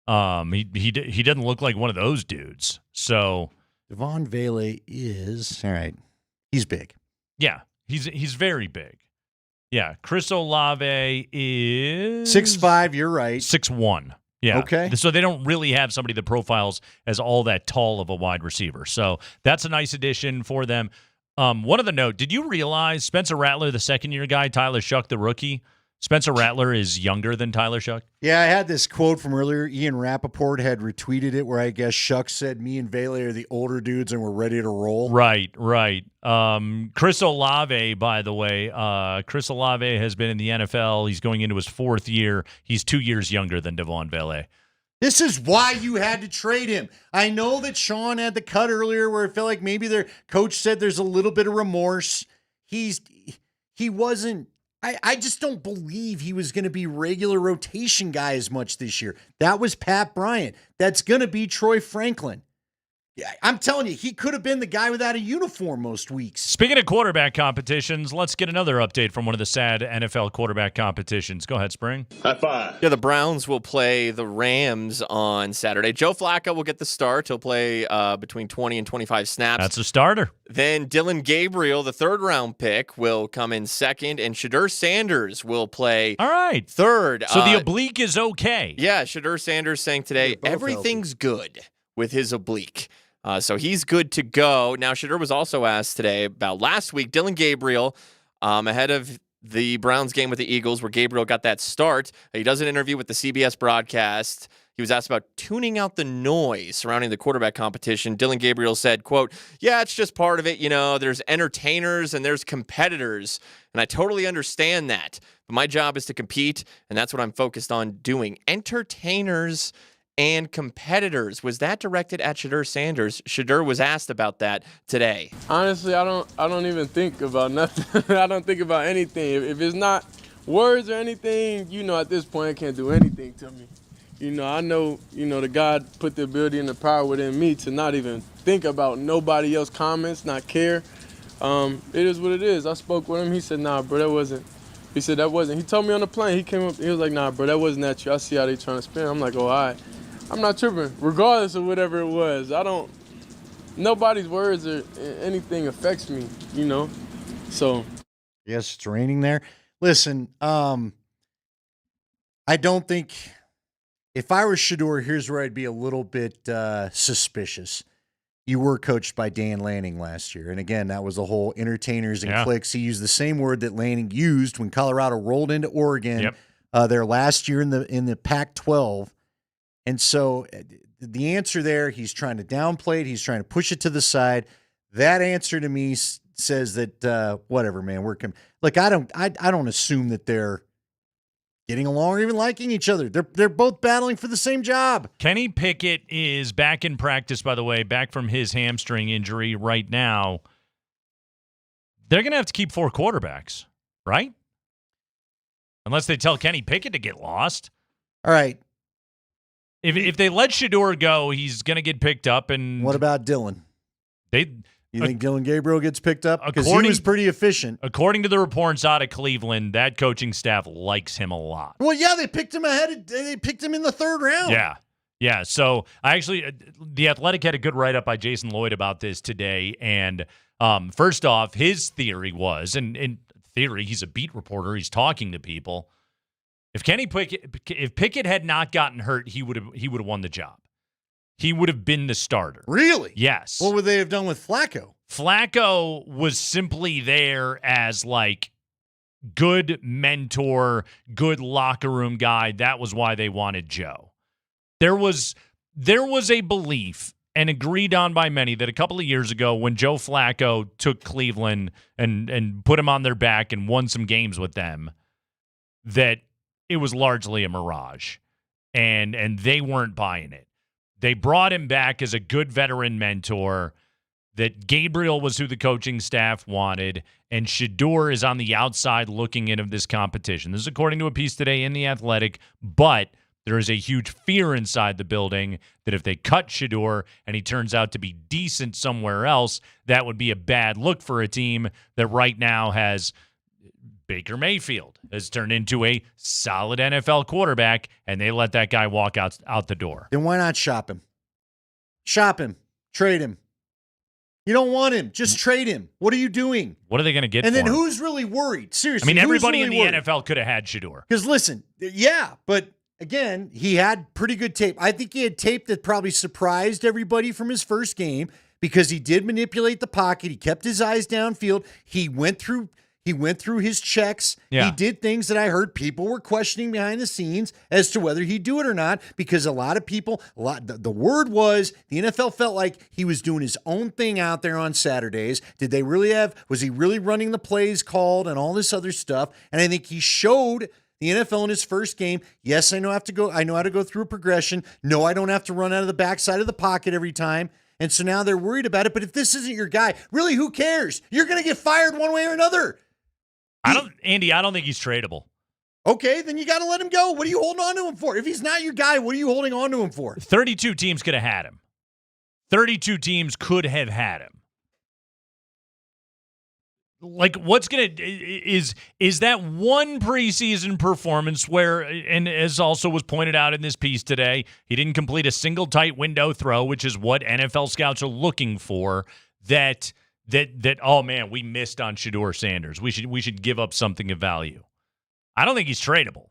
Okay. He doesn't look like one of those dudes. So Devaughn Vele is all right. He's big. Yeah, he's very big. Yeah, Chris Olave is 6'5", you're right. 6'1". Yeah. Okay. So they don't really have somebody that profiles as all that tall of a wide receiver. So that's a nice addition for them. One other note, did you realize Spencer Rattler, the second-year guy, Tyler Shuck, the rookie, Spencer Rattler is younger than Tyler Shuck? Yeah, I had this quote from earlier. Ian Rappaport had retweeted it where I guess Shuck said, me and Vele are the older dudes and we're ready to roll. Right. Chris Olave, by the way, Chris Olave has been in the NFL. He's going into his 4th year. He's 2 years younger than Devaughn Vele. This is why you had to trade him. I know that Sean had the cut earlier where it felt like maybe their coach said there's a little bit of remorse. He wasn't. I just don't believe he was going to be regular rotation guy as much this year. That was Pat Bryant. That's going to be Troy Franklin. I'm telling you, he could have been the guy without a uniform most weeks. Speaking of quarterback competitions, let's get another update from one of the sad NFL quarterback competitions. Go ahead, Spring. High five. Yeah, the Browns will play the Rams on Saturday. Joe Flacco will get the start. He'll play between 20 and 25 snaps. That's a starter. Then Dylan Gabriel, the third-round pick, will come in second, and Shedeur Sanders will play third. So the oblique is okay. Yeah, Shedeur Sanders saying today, everything's good with his oblique. So he's good to go. Now, Shedeur was also asked today about last week. Dylan Gabriel, ahead of the Browns game with the Eagles, where Gabriel got that start. He does an interview with the CBS broadcast. He was asked about tuning out the noise surrounding the quarterback competition. Dylan Gabriel said, quote, yeah, it's just part of it. You know, there's entertainers and there's competitors, and I totally understand that. But my job is to compete, and that's what I'm focused on doing. Entertainers and competitors. Was that directed at Shedeur Sanders? Shedeur was asked about that today. Honestly, I don't even think about nothing. I don't think about anything. If it's not words or anything, at this point, it can't do anything to me. I know, the God put the ability and the power within me to not even think about nobody else's comments, not care. It is what it is. I spoke with him. He said, nah, bro, that wasn't. He said, that wasn't. He told me on the plane. He came up. He was like, nah, bro, that wasn't at you. I see how they trying to spin. I'm like, oh, all right. I'm not tripping, regardless of whatever it was. Nobody's words or anything affects me, so. Yes, it's raining there. Listen, I don't think, if I were Shedeur, here's where I'd be a little bit suspicious. You were coached by Dan Lanning last year. And again, that was the whole entertainers and clicks. He used the same word that Lanning used when Colorado rolled into Oregon their last year in the Pac-12. And so the answer there, he's trying to downplay it. He's trying to push it to the side. That answer to me says that whatever, man, I don't assume that they're getting along or even liking each other. They're both battling for the same job. Kenny Pickett is back in practice, by the way, back from his hamstring injury right now. They're going to have to keep 4 quarterbacks, right? Unless they tell Kenny Pickett to get lost. All right. If they let Shedeur go, he's going to get picked up. And what about Dylan? You think Dylan Gabriel gets picked up? Because he was pretty efficient. According to the reports out of Cleveland, that coaching staff likes him a lot. Well, yeah, they picked him they picked him in the 3rd round. Yeah. So The Athletic had a good write-up by Jason Lloyd about this today. And first off, his theory was, and in theory, he's a beat reporter. He's talking to people. If Pickett had not gotten hurt, he would have won the job. He would have been the starter. Really? Yes. What would they have done with Flacco? Flacco was simply there as like good mentor, good locker room guy. That was why they wanted Joe. There was a belief and agreed on by many that a couple of years ago when Joe Flacco took Cleveland and put him on their back and won some games with them, that it was largely a mirage, and they weren't buying it. They brought him back as a good veteran mentor, that Gabriel was who the coaching staff wanted, and Shedeur is on the outside looking in of this competition. This is according to a piece today in The Athletic, but there is a huge fear inside the building that if they cut Shedeur and he turns out to be decent somewhere else, that would be a bad look for a team that right now has Baker Mayfield has turned into a solid NFL quarterback, and they let that guy walk out the door. Then why not shop him? Shop him. Trade him. You don't want him. Just trade him. What are you doing? What are they going to get and for then him? Who's really worried? Seriously. I mean, everybody in the NFL could have had Shedeur. Because listen, yeah, but again, he had pretty good tape. I think he had tape that probably surprised everybody from his first game. because he did manipulate the pocket. He kept his eyes downfield. He went through his checks. Yeah. He did things that I heard people were questioning behind the scenes as to whether he'd do it or not, because a lot of people, the word was the NFL felt like he was doing his own thing out there on Saturdays. Was he really running the plays called and all this other stuff? And I think he showed the NFL in his first game. Yes, I know how to go through a progression. No, I don't have to run out of the backside of the pocket every time. And so now they're worried about it. But if this isn't your guy, really, who cares? You're going to get fired one way or another. I don't think he's tradable. Okay, then you got to let him go. What are you holding on to him for? If he's not your guy, what are you holding on to him for? 32 teams could have had him. 32 teams could have had him. Like, what's going to is that one preseason performance where, and as also was pointed out in this piece today, he didn't complete a single tight window throw, which is what NFL scouts are looking for, that oh man, we missed on Shedeur Sanders. We should give up something of value. I don't think he's tradable.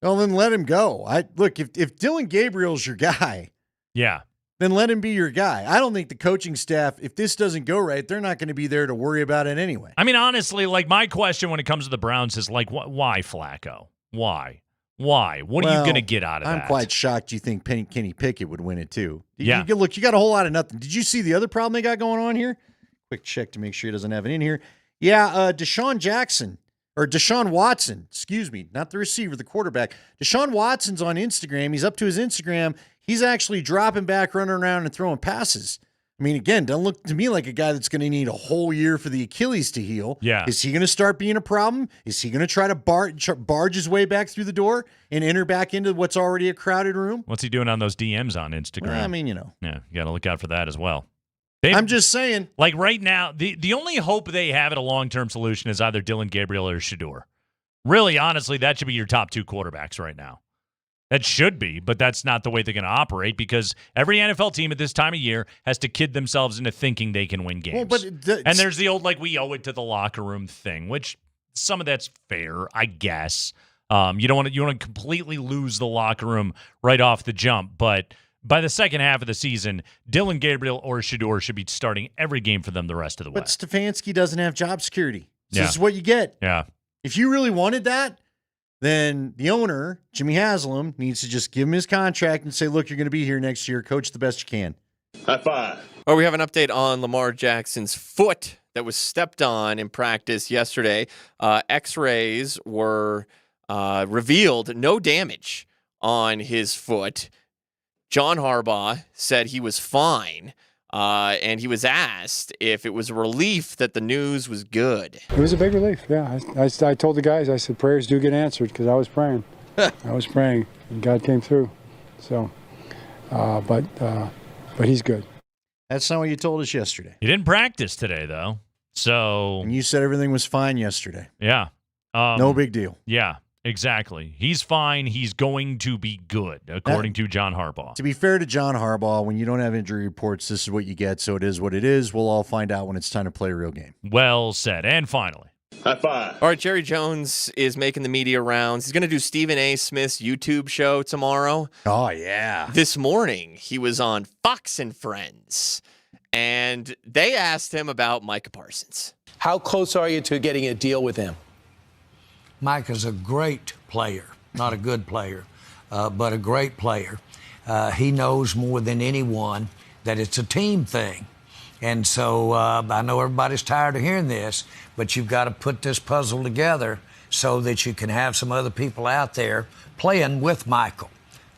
Well, then let him go. Look, if Dylan Gabriel's your guy, yeah, then let him be your guy. I don't think the coaching staff, if this doesn't go right, they're not going to be there to worry about it anyway. I mean, honestly, like, my question when it comes to the Browns is like, why Flacco? Why? What are you going to get out of that? I'm quite shocked you think Kenny Pickett would win it too. Yeah. You got a whole lot of nothing. Did you see the other problem they got going on here? Quick check to make sure he doesn't have it in here. Yeah, Deshaun Watson, excuse me, not the receiver, the quarterback. Deshaun Watson's on Instagram. He's up to his Instagram. He's actually dropping back, running around, and throwing passes. I mean, again, doesn't look to me like a guy that's going to need a whole year for the Achilles to heal. Yeah. Is he going to start being a problem? Is he going to try to barge his way back through the door and enter back into what's already a crowded room? What's he doing on those DMs on Instagram? Well, I mean, Yeah, you got to look out for that as well. I'm just saying. Like, right now, the only hope they have at a long-term solution is either Dylan Gabriel or Shedeur. Really, honestly, that should be your top two quarterbacks right now. That should be, but that's not the way they're going to operate, because every NFL team at this time of year has to kid themselves into thinking they can win games. Well, and there's the old, like, we owe it to the locker room thing, which some of that's fair, I guess. You don't want to completely lose the locker room right off the jump, but by the second half of the season, Dylan Gabriel or Shedeur should be starting every game for them the rest of the way. But Stefanski doesn't have job security. So Yeah. This is what you get. Yeah. If you really wanted that, then the owner, Jimmy Haslam, needs to just give him his contract and say, look, you're going to be here next year. Coach the best you can. High five. Oh, we have an update on Lamar Jackson's foot that was stepped on in practice yesterday. X-rays were revealed no damage on his foot. John Harbaugh said he was fine, and he was asked if it was a relief that the news was good. It was a big relief, yeah. I told the guys, I said, prayers do get answered, because I was praying. I was praying, and God came through. So, but he's good. That's not what you told us yesterday. He didn't practice today, though. So, And you said everything was fine yesterday. yeah. No big deal. Yeah, exactly. He's fine. He's going to be good, according to John Harbaugh. To be fair to John Harbaugh, when you don't have injury reports, this is what you get, so it is what it is. We'll all find out when it's time to play a real game. Well said. And finally, High five. All right, Jerry Jones is making the media rounds. He's going to do Stephen A. Smith's YouTube show tomorrow. Oh, yeah. This morning, he was on Fox and Friends, and they asked him about Micah Parsons. How close are you to getting a deal with him? Mike is a great player, not a good player, but a great player. He knows more than anyone that it's a team thing. And so I know everybody's tired of hearing this, but you've got to put this puzzle together so that you can have some other people out there playing with Michael.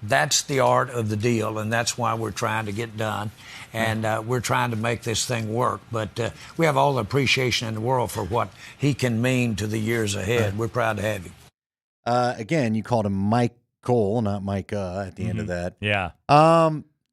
That's the art of the deal, and that's why we're trying to get done. And we're trying to make this thing work. But we have all the appreciation in the world for what he can mean to the years ahead. We're proud to have him. Again, you called him Michael, not Micah at the end of that. Yeah.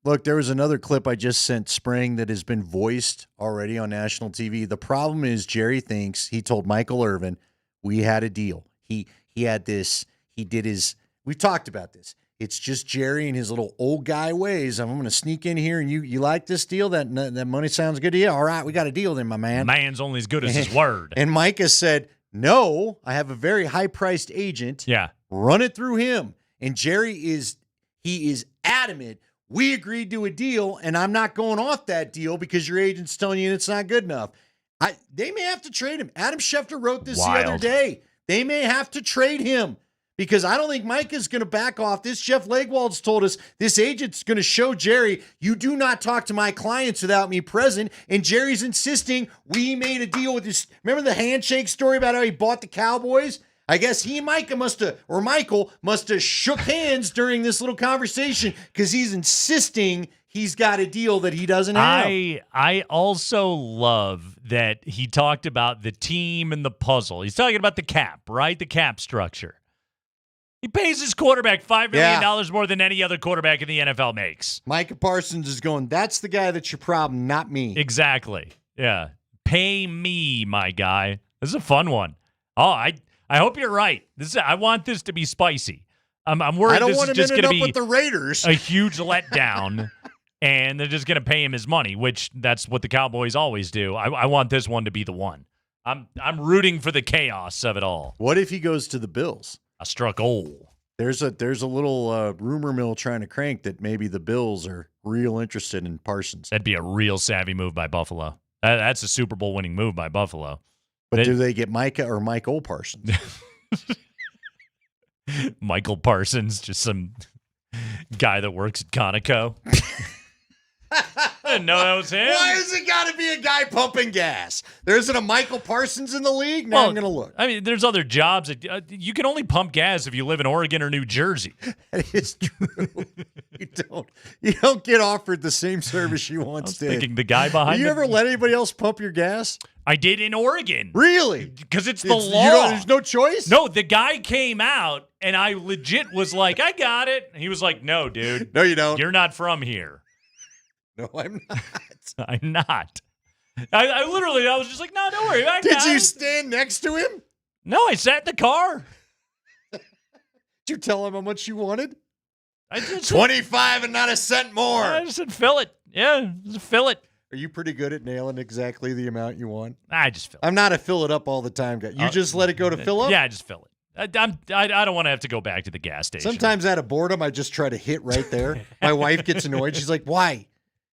Look, there was another clip I just sent Spring that has been voiced already on national TV. The problem is Jerry thinks he told Michael Irvin we had a deal. He had this. He did his. We've talked about this. It's just Jerry and his little old guy ways. I'm going to sneak in here, and you like this deal? That money sounds good to you? All right, we got a deal then, my man. Man's only as good as his word. And Micah said, no, I have a very high-priced agent. Yeah. Run it through him. And Jerry is adamant, we agreed to a deal, and I'm not going off that deal because your agent's telling you it's not good enough. They may have to trade him. Adam Schefter wrote this the other day. They may have to trade him because I don't think Mike is going to back off. This Jeff Legwold's told us this agent's going to show Jerry, you do not talk to my clients without me present. And Jerry's insisting we made a deal with this. Remember the handshake story about how he bought the Cowboys? I guess he and Michael must have shook hands during this little conversation because he's insisting he's got a deal that he doesn't have. I also love that he talked about the team and the puzzle. He's talking about the cap, right? The cap structure. He pays his quarterback $5 million more than any other quarterback in the NFL makes. Micah Parsons is going, that's the guy that's your problem, not me. Exactly. Yeah. Pay me, my guy. This is a fun one. Oh, I hope you're right. I want this to be spicy. I'm worried this is just going to be with the Raiders. A huge letdown, and they're just going to pay him his money, which that's what the Cowboys always do. I want this one to be the one. I'm rooting for the chaos of it all. What if he goes to the Bills? I struck gold. There's a little rumor mill trying to crank that maybe the Bills are real interested in Parsons. That'd be a real savvy move by Buffalo. That's a Super Bowl winning move by Buffalo. But do they get Micah or Michael Parsons? Michael Parsons, just some guy that works at Conoco. I didn't know that was him. Why has it got to be a guy pumping gas? There isn't a Michael Parsons in the league? Now I'm going to look. I mean, there's other jobs. You can only pump gas if you live in Oregon or New Jersey. That is true. You don't get offered the same service you once did. Thinking the guy behind you ever let anybody else pump your gas? I did in Oregon. Really? Because it's the law. There's no choice? No, the guy came out, and I legit was like, I got it. And he was like, no, dude. No, you don't. You're not from here. No, I'm not. I'm not. I literally, I was just like, no, don't worry. Did you stand next to him? No, I sat in the car. Did you tell him how much you wanted? I just 25 and not a cent more. I just said, fill it. Yeah, just fill it. Are you pretty good at nailing exactly the amount you want? I just fill it. I'm not a fill it up all the time guy. You just let it go to fill up? Yeah, I just fill it. I don't want to have to go back to the gas station. Sometimes out of boredom, I just try to hit right there. My wife gets annoyed. She's like, why?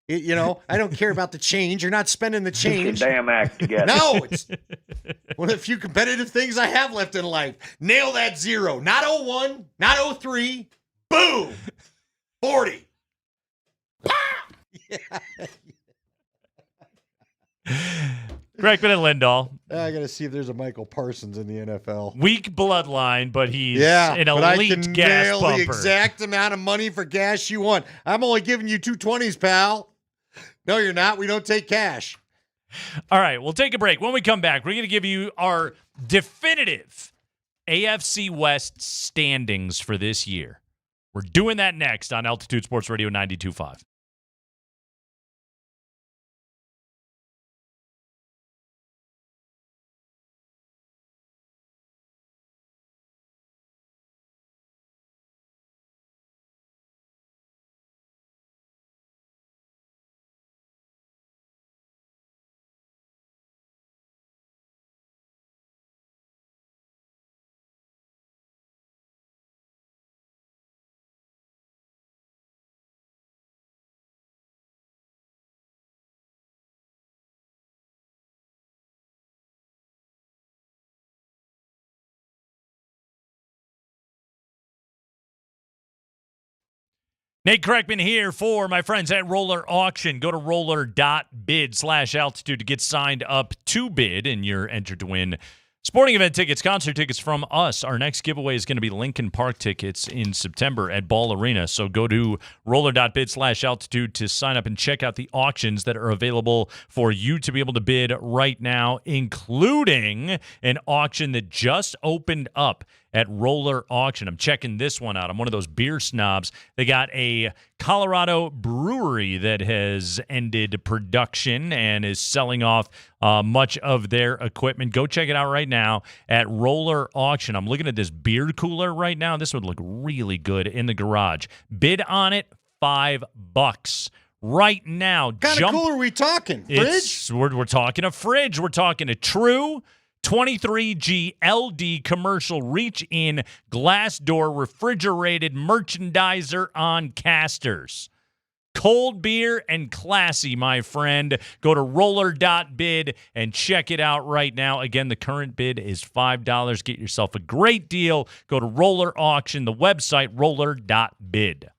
I don't care about the change. You're not spending the change. Get your damn act together. No, it's one of the few competitive things I have left in life. Nail that 0. Not 01, not 03. Boom. 40. Yeah. Kreckman and Lindahl. I got to see if there's a Michael Parsons in the NFL. Weak bloodline, but he's an elite I can gas nail pumper. the exact amount of money for gas you want. I'm only giving you 220s, pal. No, you're not. We don't take cash. All right, we'll take a break. When we come back, we're going to give you our definitive AFC West standings for this year. We're doing that next on Altitude Sports Radio 92.5. Nate Kreckman here for my friends at Roller Auction. Go to roller.bid/altitude to get signed up to bid, and you're entered to win sporting event tickets, concert tickets from us. Our next giveaway is going to be Lincoln Park tickets in September at Ball Arena. So go to roller.bid/altitude to sign up and check out the auctions that are available for you to be able to bid right now, including an auction that just opened up at Roller Auction. I'm checking this one out. I'm one of those beer snobs. They got a Colorado brewery that has ended production and is selling off much of their equipment. Go check it out right now at Roller Auction. I'm looking at this beer cooler right now. This would look really good in the garage. Bid on it, $5 right now. What kind of cooler are we talking? Fridge? We're talking a fridge. We're talking a true 23G LD commercial reach-in glass door refrigerated merchandiser on casters. Cold beer and classy, my friend. Go to roller.bid and check it out right now. Again, the current bid is $5. Get yourself a great deal. Go to Roller Auction, the website, roller.bid.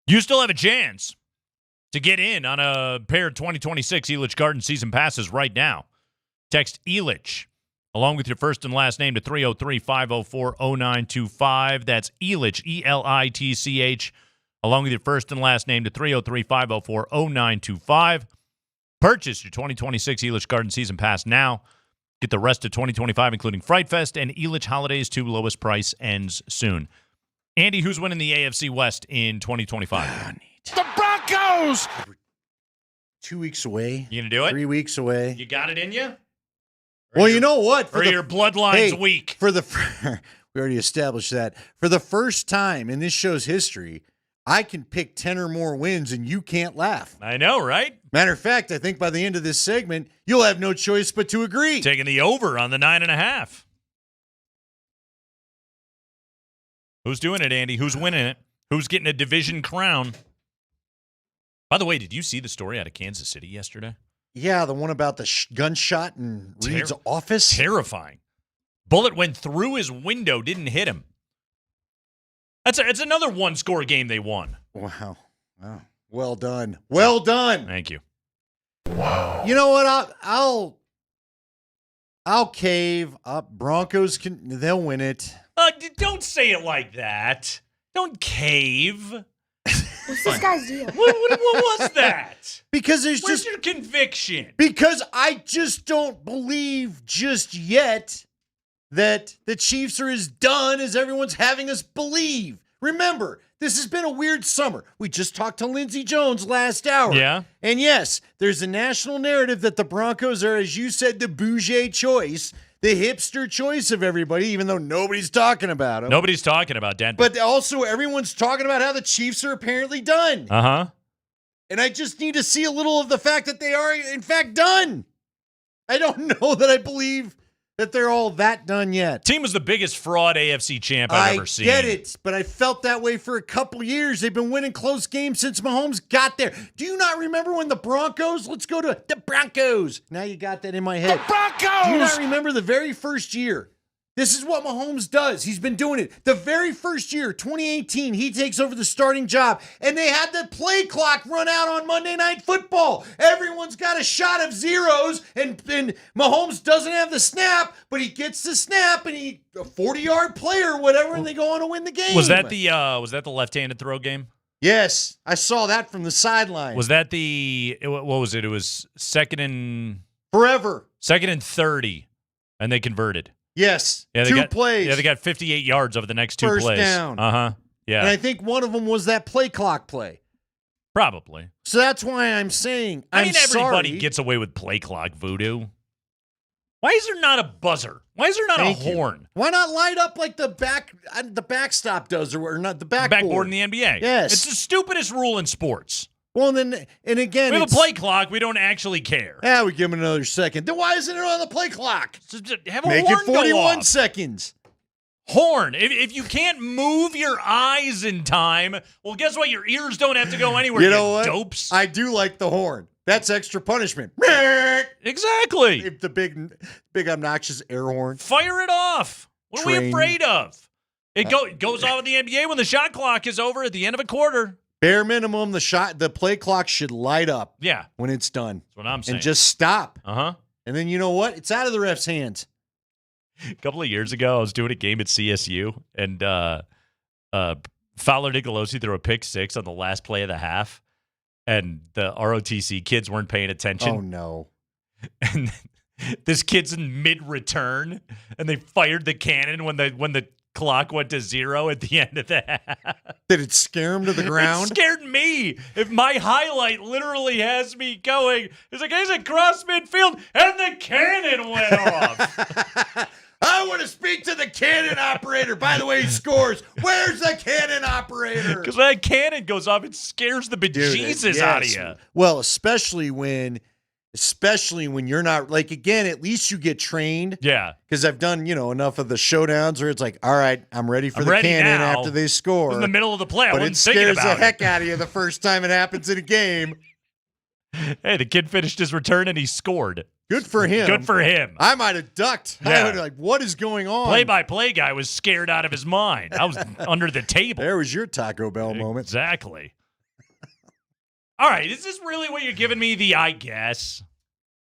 You still have a chance to get in on a pair of 2026 Elitch Garden season passes right now. Text Elitch along with your first and last name to 303-504-0925. That's Elitch, E-L-I-T-C-H, along with your first and last name to 303-504-0925. Purchase your 2026 Elitch Garden season pass now. Get the rest of 2025, including Fright Fest and Elitch Holidays 2. Lowest price ends soon. Andy, who's winning the AFC West in 2025? The Broncos! 2 weeks away. You going to do it? 3 weeks away. You got it in you? Well, you know what? Or your bloodline's weak? We already established that. For the first time in this show's history, I can pick 10 or more wins and you can't laugh. I know, right? Matter of fact, I think by the end of this segment, you'll have no choice but to agree. Taking the over on the 9.5. Who's doing it, Andy? Who's winning it? Who's getting a division crown? By the way, did you see the story out of Kansas City yesterday? Yeah, the one about the gunshot in Reed's office. Terrifying. Bullet went through his window, didn't hit him. It's another one-score game they won. Wow. Well done. Well done. Thank you. Wow. You know what? I'll cave. Broncos they'll win it. Don't say it like that. Don't cave. What's this guy's deal? What was that? Because there's Where's just your conviction? because I just don't believe just yet that the Chiefs are as done as everyone's having us believe. Remember, this has been a weird summer. We just talked to Lindsey Jones last hour. Yeah. And yes, there's a national narrative that the Broncos are, as you said, the bougie choice, the hipster choice of everybody, even though nobody's talking about them. Nobody's talking about Denver. But also everyone's talking about how the Chiefs are apparently done. Uh-huh. And I just need to see a little of the fact that they are, in fact, done. I don't know that I believe that they're all that done yet. Team was the biggest fraud AFC champ I've ever seen. I get it, but I felt that way for a couple years. They've been winning close games since Mahomes got there. Do you not remember when the Broncos, let's go to the Broncos. Now you got that in my head. The Broncos! Do you not remember the very first year? This is what Mahomes does. He's been doing it. The very first year, 2018, he takes over the starting job, and they had the play clock run out on Monday Night Football. Everyone's got a shot of zeros, and Mahomes doesn't have the snap, but he gets the snap, and he a 40-yard play or whatever, and they go on to win the game. Was that the left-handed throw game? Yes, I saw that from the sideline. Was that what was it? It was second and 30, and they converted. Yes, yeah, two plays. Yeah, they got 58 yards over the next two First plays. down. Uh-huh. Yeah. And I think one of them was that play clock play. Probably. So that's why I'm saying everybody sorry. gets away with play clock voodoo. Why is there not a buzzer? Why is there not Thank a you. horn? Why not light up like the backstop does, or not the backboard? Backboard in the NBA. Yes. It's the stupidest rule in sports. Well, and again, We have a play clock. We don't actually care. Yeah, we give him another second. Then why isn't it on the play clock? Have a Make horn it 41 go off. seconds. Horn. If you can't move your eyes in time, well, guess what? Your ears don't have to go anywhere. You know what? Dopes. I do like the horn. That's extra punishment. Exactly. If the big obnoxious air horn. Fire it off. What are we afraid of? It goes off in the NBA when the shot clock is over at the end of a quarter. Bare minimum, the play clock should light up. Yeah. When it's done. That's what I'm saying. And just stop. Uh-huh. And then you know what? It's out of the ref's hands. A couple of years ago, I was doing a game at CSU, and Fowler Nicolosi threw a pick six on the last play of the half, and the ROTC kids weren't paying attention. Oh, no. And this kid's in mid-return, and they fired the cannon when the clock went to zero at the end of the half. Did it scare him to the ground? It scared me. If my highlight literally has me going, it's like he's across midfield, and the cannon went off. I want to speak to the cannon operator. By the way, he scores. Where's the cannon operator? Because when that cannon goes off, it scares the bejesus out of you. Well, especially when you're not, like, again, at least you get trained. Yeah. Because I've done, enough of the showdowns where it's like, all right, I'm ready for the cannon now. after they score. In the middle of the play, I but wasn't it thinking scares about the heck out of you the first time it happens in a game. Hey, the kid finished his return and he scored. Good for him. Good for him. I might have ducked. Yeah. I would have like, what is going on? Play-by-play guy was scared out of his mind. I was under the table. There was your Taco Bell moment. Exactly. All right, is this really what you're giving me? The I guess.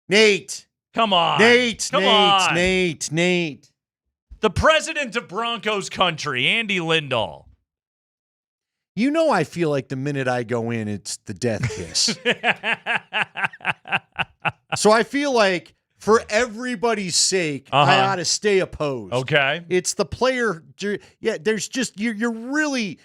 Nate. Come on. Come on. Nate. The president of Broncos country, Andy Lindahl. I feel like the minute I go in, it's the death kiss. So I feel like for everybody's sake, I ought to stay opposed. Okay. It's the player. Yeah, there's just, you're really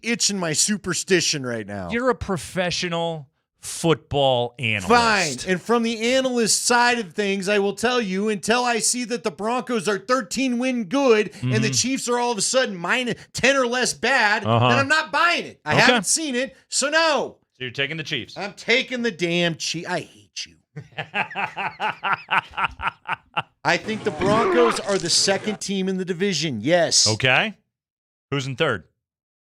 itching my superstition right now. You're a professional football analyst. Fine. And from the analyst side of things, I will tell you, until I see that the Broncos are 13-win good and the Chiefs are all of a sudden minus 10 or less bad, then I'm not buying it. I haven't seen it, so no. So you're taking the Chiefs. I'm taking the damn Chiefs. I hate you. I think the Broncos are the second team in the division. Yes. Okay. Who's in third?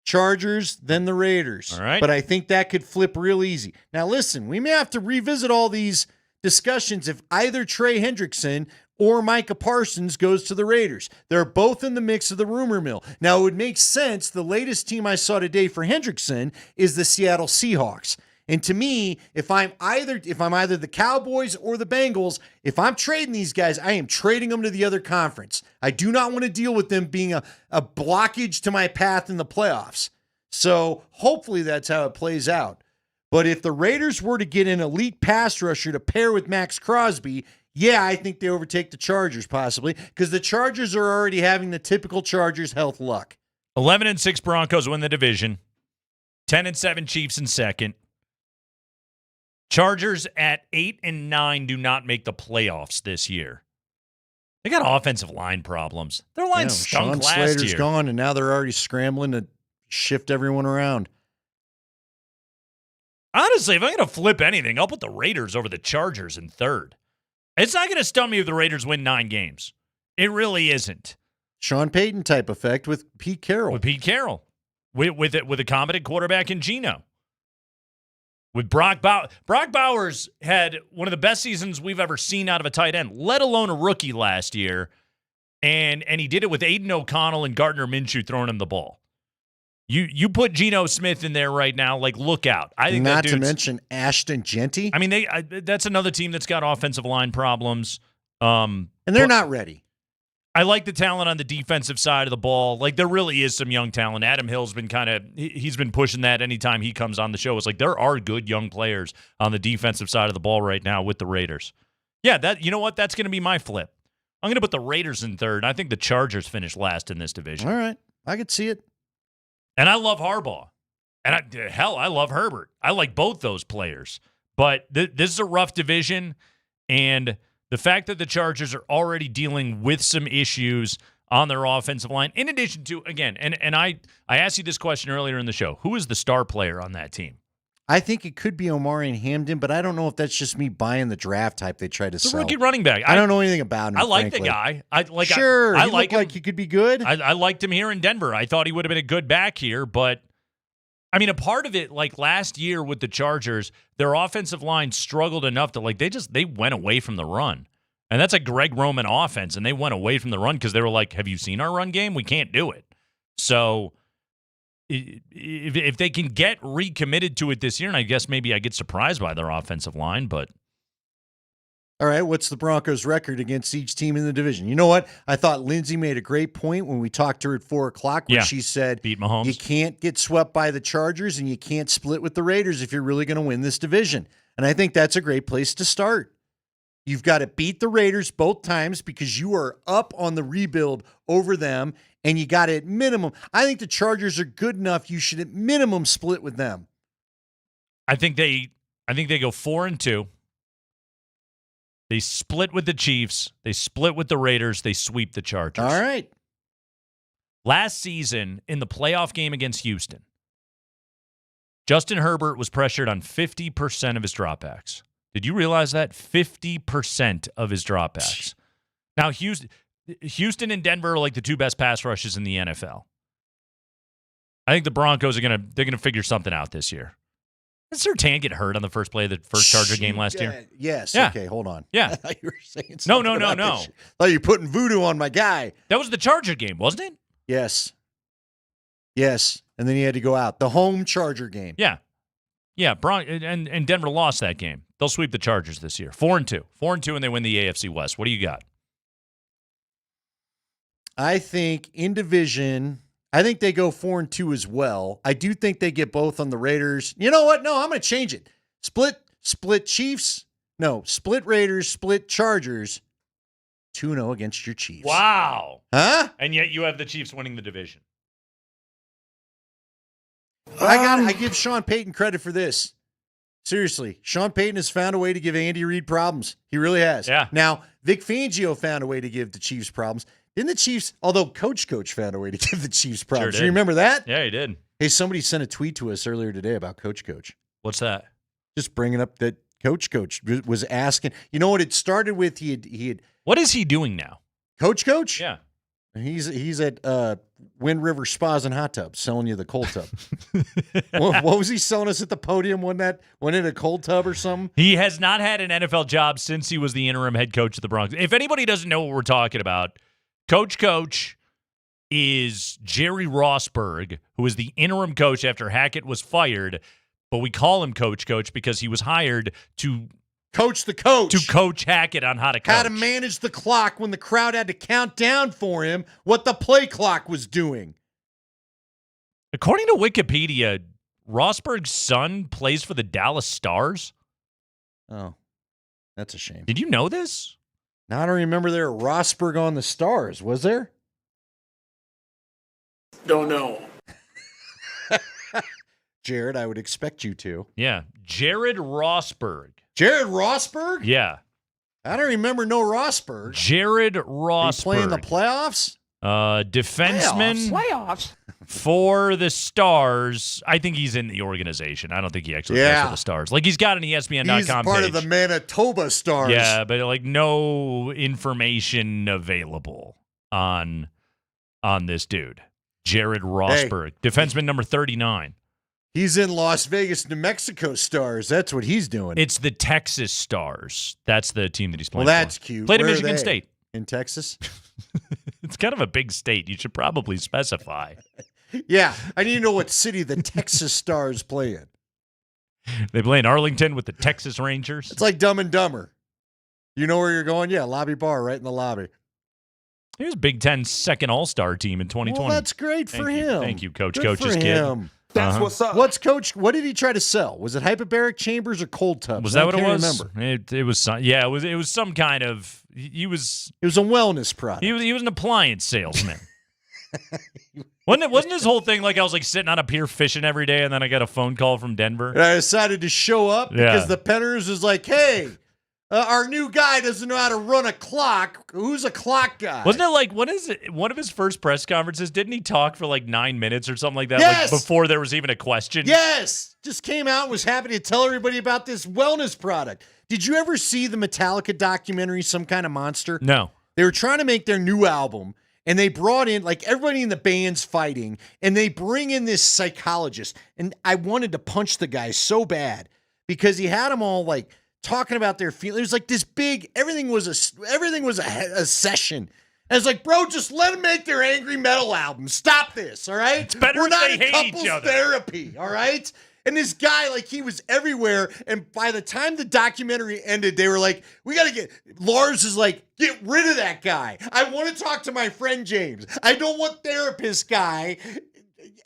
Chargers, then the Raiders. All right. But I think that could flip real easy. Now, listen, we may have to revisit all these discussions if either Trey Hendrickson or Micah Parsons goes to the Raiders. They're both in the mix of the rumor mill. Now, it would make sense. The latest team I saw today for Hendrickson is the Seattle Seahawks. And to me, if I'm either the Cowboys or the Bengals, if I'm trading these guys, I am trading them to the other conference. I do not want to deal with them being a blockage to my path in the playoffs. So hopefully that's how it plays out. But if the Raiders were to get an elite pass rusher to pair with Max Crosby, yeah, I think they overtake the Chargers possibly, because the Chargers are already having the typical Chargers health luck. 11-6 Broncos win the division. 10-7 Chiefs in second. Chargers at 8-9 do not make the playoffs this year. They got offensive line problems. Their line stunk Sean last Slater's year. gone, and now they're already scrambling to shift everyone around. Honestly, if I'm going to flip anything, I'll put the Raiders over the Chargers in third. It's not going to stun me if the Raiders win 9 games. It really isn't. Sean Payton type effect with Pete Carroll. With Pete Carroll. With a competent quarterback in Geno. With Brock Bowers had one of the best seasons we've ever seen out of a tight end, let alone a rookie last year. And he did it with Aiden O'Connell and Gardner Minshew throwing him the ball. You put Geno Smith in there right now, like, look out. I think Not to mention Ashton Genty. I mean, that's another team that's got offensive line problems. And they're not ready. I like the talent on the defensive side of the ball. Like, there really is some young talent. Adam Hill's been he's been pushing that anytime he comes on the show. It's like there are good young players on the defensive side of the ball right now with the Raiders. Yeah, you know what? That's going to be my flip. I'm going to put the Raiders in third. I think the Chargers finish last in this division. All right. I could see it. And I love Harbaugh. And I love Herbert. I like both those players. But this is a rough division. And the fact that the Chargers are already dealing with some issues on their offensive line, in addition to, again, and I asked you this question earlier in the show, who is the star player on that team? I think it could be Omari and Hamden, but I don't know if that's just me buying the draft type they try to sell. The rookie running back. I don't know anything about him. I like frankly. the guy. I he like him. like he could be good. I liked him here in Denver. I thought he would have been a good back here, but I mean, a part of it, like last year with the Chargers, their offensive line struggled enough that they went away from the run. And that's a Greg Roman offense, and they went away from the run because they were like, have you seen our run game? We can't do it. So if they can get recommitted to it this year, and I guess maybe I get surprised by their offensive line, but. All right, what's the Broncos' record against each team in the division? You know what? I thought Lindsay made a great point when we talked to her at 4 o'clock when she said, beat Mahomes. You can't get swept by the Chargers and you can't split with the Raiders if you're really going to win this division. And I think that's a great place to start. You've got to beat the Raiders both times because you are up on the rebuild over them, and you got to, at minimum, I think the Chargers are good enough. You should, at minimum, split with them. I think they go 4-2. They split with the Chiefs. They split with the Raiders. They sweep the Chargers. All right. Last season, in the playoff game against Houston, Justin Herbert was pressured on 50% of his dropbacks. Did you realize that? 50% of his dropbacks. Now, Houston and Denver are like the 2 best pass rushes in the NFL. I think the Broncos are they're gonna figure something out this year. Did Surtain get hurt on the first play of the first Charger game last year? Yes. Yeah. Okay, hold on. Yeah. I thought you were saying No. something about this. I thought you were putting voodoo on my guy. That was the Charger game, wasn't it? Yes. And then he had to go out. The home Charger game. Yeah. Yeah, and Denver lost that game. They'll sweep the Chargers this year. 4-2. 4-2, and they win the AFC West. What do you got? I think in division, I think they go 4-2 as well. I do think they get both on the Raiders. You know what? No, I'm going to change it. Split Chiefs. No, split Raiders, split Chargers. 2-0 against your Chiefs. Wow. Huh? And yet you have the Chiefs winning the division. I give Sean Payton credit for this. Seriously, Sean Payton has found a way to give Andy Reid problems. He really has. Yeah. Now, Vic Fangio found a way to give the Chiefs problems. Didn't the Chiefs, although Coach found a way to give the Chiefs problems. Sure Do you remember that? Yeah, he did. Hey, somebody sent a tweet to us earlier today about Coach. What's that? Just bringing up that Coach was asking. You know what it started with? He had. What is he doing now? Coach? Yeah. He's at Wind River Spas and Hot Tubs selling you the cold tub. what was he selling us at the podium? Wasn't it a cold tub or something? He has not had an NFL job since he was the interim head coach of the Broncos. If anybody doesn't know what we're talking about, Coach is Jerry Rossberg, who is the interim coach after Hackett was fired, but we call him Coach because he was hired to coach the coach. To coach Hackett on how to coach. How to manage the clock when the crowd had to count down for him what the play clock was doing. According to Wikipedia, Rosberg's son plays for the Dallas Stars. Oh, that's a shame. Did you know this? Now I don't remember there Rosberg on the Stars. Was there? Don't know. Jared, I would expect you to. Yeah, Jared Rosberg. Jared Rosberg? Yeah. I don't remember no Rosberg. Jared Rosberg. He playing the playoffs? Defenseman. Playoffs. For the Stars. I think he's in the organization. I don't think he actually plays for the Stars. Like, he's got an ESPN.com He's part page. of the Manitoba Stars. Yeah, but like no information available on this dude. Jared Rosberg. Defenseman number 39. He's in Las Vegas, New Mexico Stars. That's what he's doing. It's the Texas Stars. That's the team that he's playing Well, that's for. cute. Played at Where are Michigan they? State. In Texas? It's kind of a big state. You should probably specify. Yeah, I need to know what city the Texas Stars play in. They play in Arlington with the Texas Rangers. It's like Dumb and Dumber. You know where you're going? Yeah, lobby bar right in the lobby. Here's Big Ten's second All-Star team in 2020. Well, that's great for him. Thank you, Coach. Good Coach's for kid. him. That's what's up. What's Coach? What did he try to sell? Was it hyperbaric chambers or cold tubs? Was that what it was? Remember. It was some, yeah. It was some kind of. He was. It was a wellness product. He was an appliance salesman. Wasn't his whole thing like I was like sitting on a pier fishing every day, and then I got a phone call from Denver? And I decided to show up because the Penners is like, hey, our new guy doesn't know how to run a clock. Who's a clock guy? Wasn't it like what is it? One of his first press conferences? Didn't he talk for like 9 minutes or something like that? Yes! Like before there was even a question. Yes, just came out and was happy to tell everybody about this wellness product. Did you ever see the Metallica documentary, Some Kind of Monster? No. They were trying to make their new album, and they brought in, like, everybody in the band's fighting, and they bring in this psychologist. And I wanted to punch the guy so bad because he had them all, like, talking about their feelings. It was like this big, everything was a session. And it's like, bro, just let them make their angry metal album. Stop this, all right? It's better We're if not they in hate each couples other. therapy, all right? And this guy, like, he was everywhere. And by the time the documentary ended, they were like, Lars is like, get rid of that guy. I want to talk to my friend James. I don't want therapist guy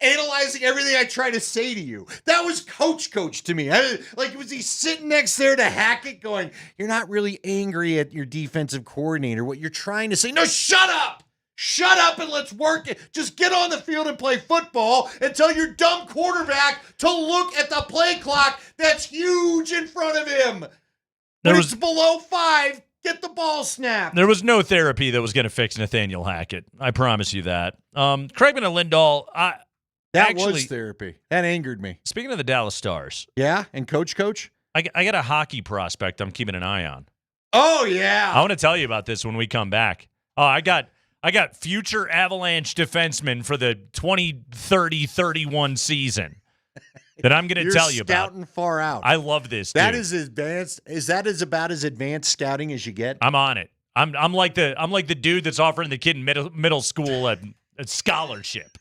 analyzing everything I try to say to you. That was coach to me. Was he sitting next there to Hackett going, you're not really angry at your defensive coordinator. What you're trying to say, no, shut up. Shut up and let's work it. Just get on the field and play football and tell your dumb quarterback to look at the play clock that's huge in front of him. When it's below 5, get the ball snapped. There was no therapy that was going to fix Nathaniel Hackett. I promise you that. Kreckman and Lindahl, That was therapy. That angered me. Speaking of the Dallas Stars. Yeah, and coach? I got a hockey prospect I'm keeping an eye on. Oh, yeah. I want to tell you about this when we come back. Oh, I got future Avalanche defensemen for the 2030-31 season that I'm going to tell you about. Scouting far out. I love this, dude. That is advanced. Is that about as advanced scouting as you get? I'm on it. I'm like the dude that's offering the kid in middle school a scholarship.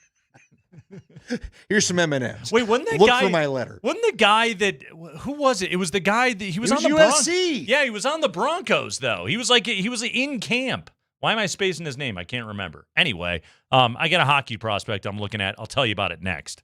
Here's some M&Ms. Wait, wasn't that Look guy? for my letter. Wasn't the guy that? Who was it? It was the guy that he was It on was the USC. Yeah, he was on the Broncos though. He was in camp. Why am I spacing his name? I can't remember. Anyway, I got a hockey prospect I'm looking at. I'll tell you about it next.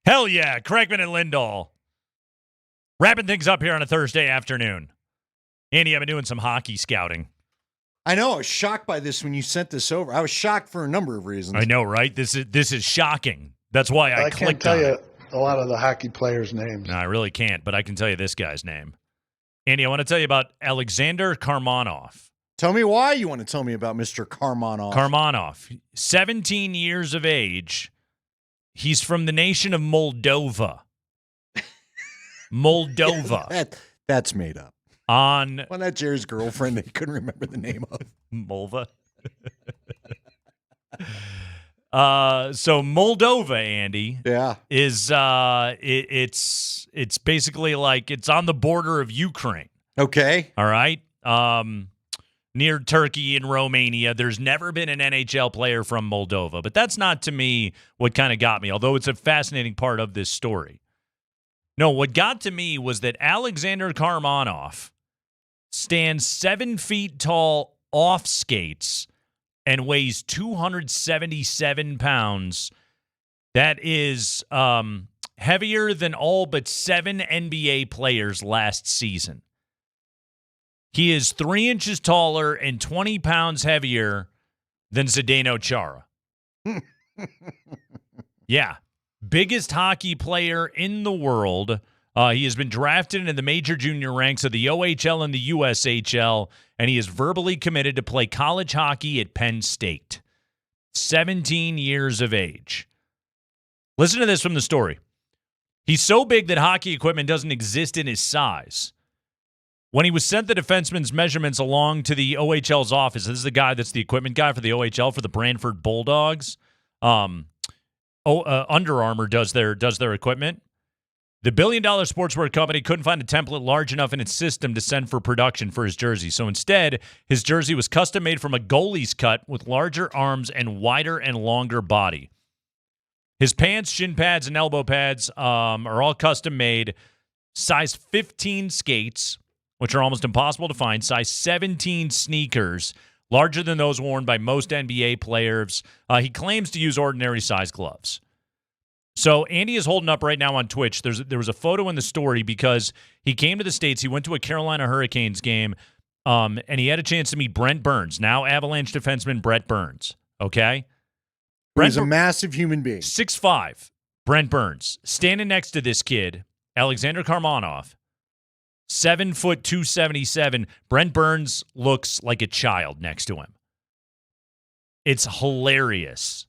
Hell yeah, Kreckman and Lindahl. Wrapping things up here on a Thursday afternoon. Andy, I've been doing some hockey scouting. I know. I was shocked by this when you sent this over. I was shocked for a number of reasons. I know, right? This is shocking. That's why I can't clicked tell on you it. a lot of the hockey players' names. No, I really can't, but I can tell you this guy's name. Andy, I want to tell you about Alexander Karmanov. Tell me why you want to tell me about Mr. Karmanov. Karmanov, 17 years of age. He's from the nation of Moldova. Moldova. That's made up. Well, that's Jerry's girlfriend that he couldn't remember the name of. Molva. So Moldova, Andy, is it's basically like it's on the border of Ukraine. Okay. All right. Near Turkey and Romania. There's never been an NHL player from Moldova, but that's not to me what kind of got me, although it's a fascinating part of this story. No, what got to me was that Alexander Karmanov stands 7 feet tall off skates and weighs 277 pounds. That is heavier than all but 7 NBA players last season. He is 3 inches taller and 20 pounds heavier than Zdeno Chara. Yeah. Biggest hockey player in the world. He has been drafted into the major junior ranks of the OHL and the USHL, and he is verbally committed to play college hockey at Penn State. 17 years of age. Listen to this from the story. He's so big that hockey equipment doesn't exist in his size. When he was sent the defenseman's measurements along to the OHL's office, this is the guy that's the equipment guy for the OHL for the Brantford Bulldogs. Under Armour does their equipment. The billion-dollar sportswear company couldn't find a template large enough in its system to send for production for his jersey. So instead, his jersey was custom-made from a goalie's cut with larger arms and wider and longer body. His pants, shin pads, and elbow pads are all custom-made. Size 15 skates, which are almost impossible to find. Size 17 sneakers, larger than those worn by most NBA players. He claims to use ordinary-size gloves. So Andy is holding up right now on Twitch. There was a photo in the story because he came to the States. He went to a Carolina Hurricanes game, and he had a chance to meet Brent Burns, now Avalanche defenseman Brent Burns. Okay? He's a massive human being. 6'5", Brent Burns. Standing next to this kid, Alexander Karmanov, 7 foot 277. Brent Burns looks like a child next to him. It's hilarious.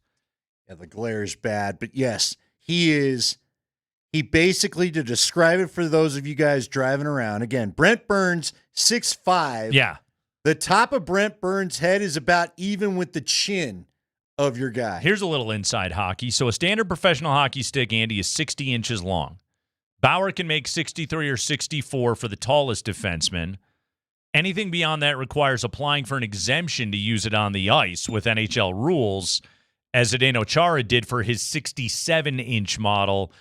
Yeah, the glare is bad, but yes, he basically, to describe it for those of you guys driving around, again, Brent Burns, 6'5". Yeah. The top of Brent Burns' head is about even with the chin of your guy. Here's a little inside hockey. So a standard professional hockey stick, Andy, is 60 inches long. Bauer can make 63 or 64 for the tallest defenseman. Anything beyond that requires applying for an exemption to use it on the ice with NHL rules, as Zdeno Chara did for his 67-inch model.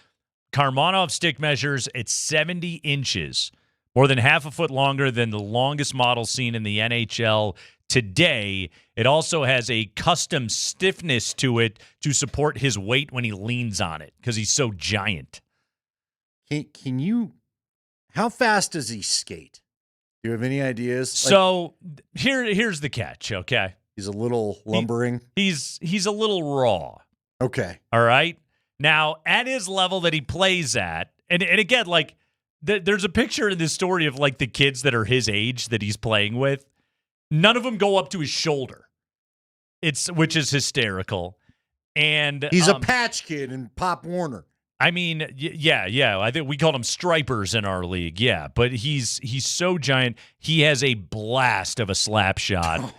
Karmanov's stick measures at 70 inches, more than half a foot longer than the longest model seen in the NHL today. It also has a custom stiffness to it to support his weight when he leans on it because he's so giant. Can you? How fast does he skate? Do you have any ideas? So here's the catch. Okay, he's a little lumbering. He's a little raw. Okay, all right. Now at his level that he plays at, and again, like there's a picture in this story of like the kids that are his age that he's playing with. None of them go up to his shoulder. Which is hysterical. And he's a patch kid in Pop Warner. I mean, yeah. I think we called him stripers in our league. Yeah, but he's so giant. He has a blast of a slap shot.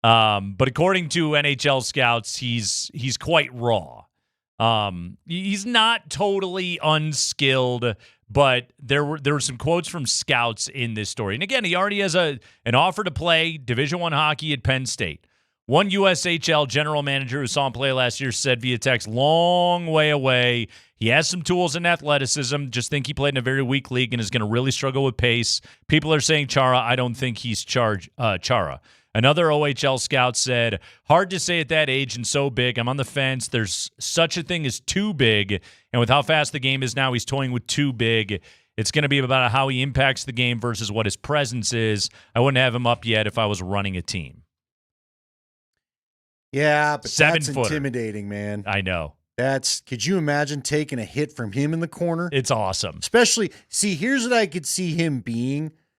But according to NHL scouts, he's quite raw. He's not totally unskilled, but there were some quotes from scouts in this story. And again, he already has an offer to play Division I hockey at Penn State. One USHL general manager who saw him play last year said via text, long way away. He has some tools and athleticism. Just think he played in a very weak league and is going to really struggle with pace. People are saying Chara. I don't think he's Chara. Another OHL scout said, hard to say at that age and so big. I'm on the fence. There's such a thing as too big. And with how fast the game is now, he's toying with too big. It's going to be about how he impacts the game versus what his presence is. I wouldn't have him up yet if I was running a team. Yeah, but 7-footer. That's intimidating, man. I know. Could you imagine taking a hit from him in the corner? It's awesome. Especially, see, here's what I could see him being.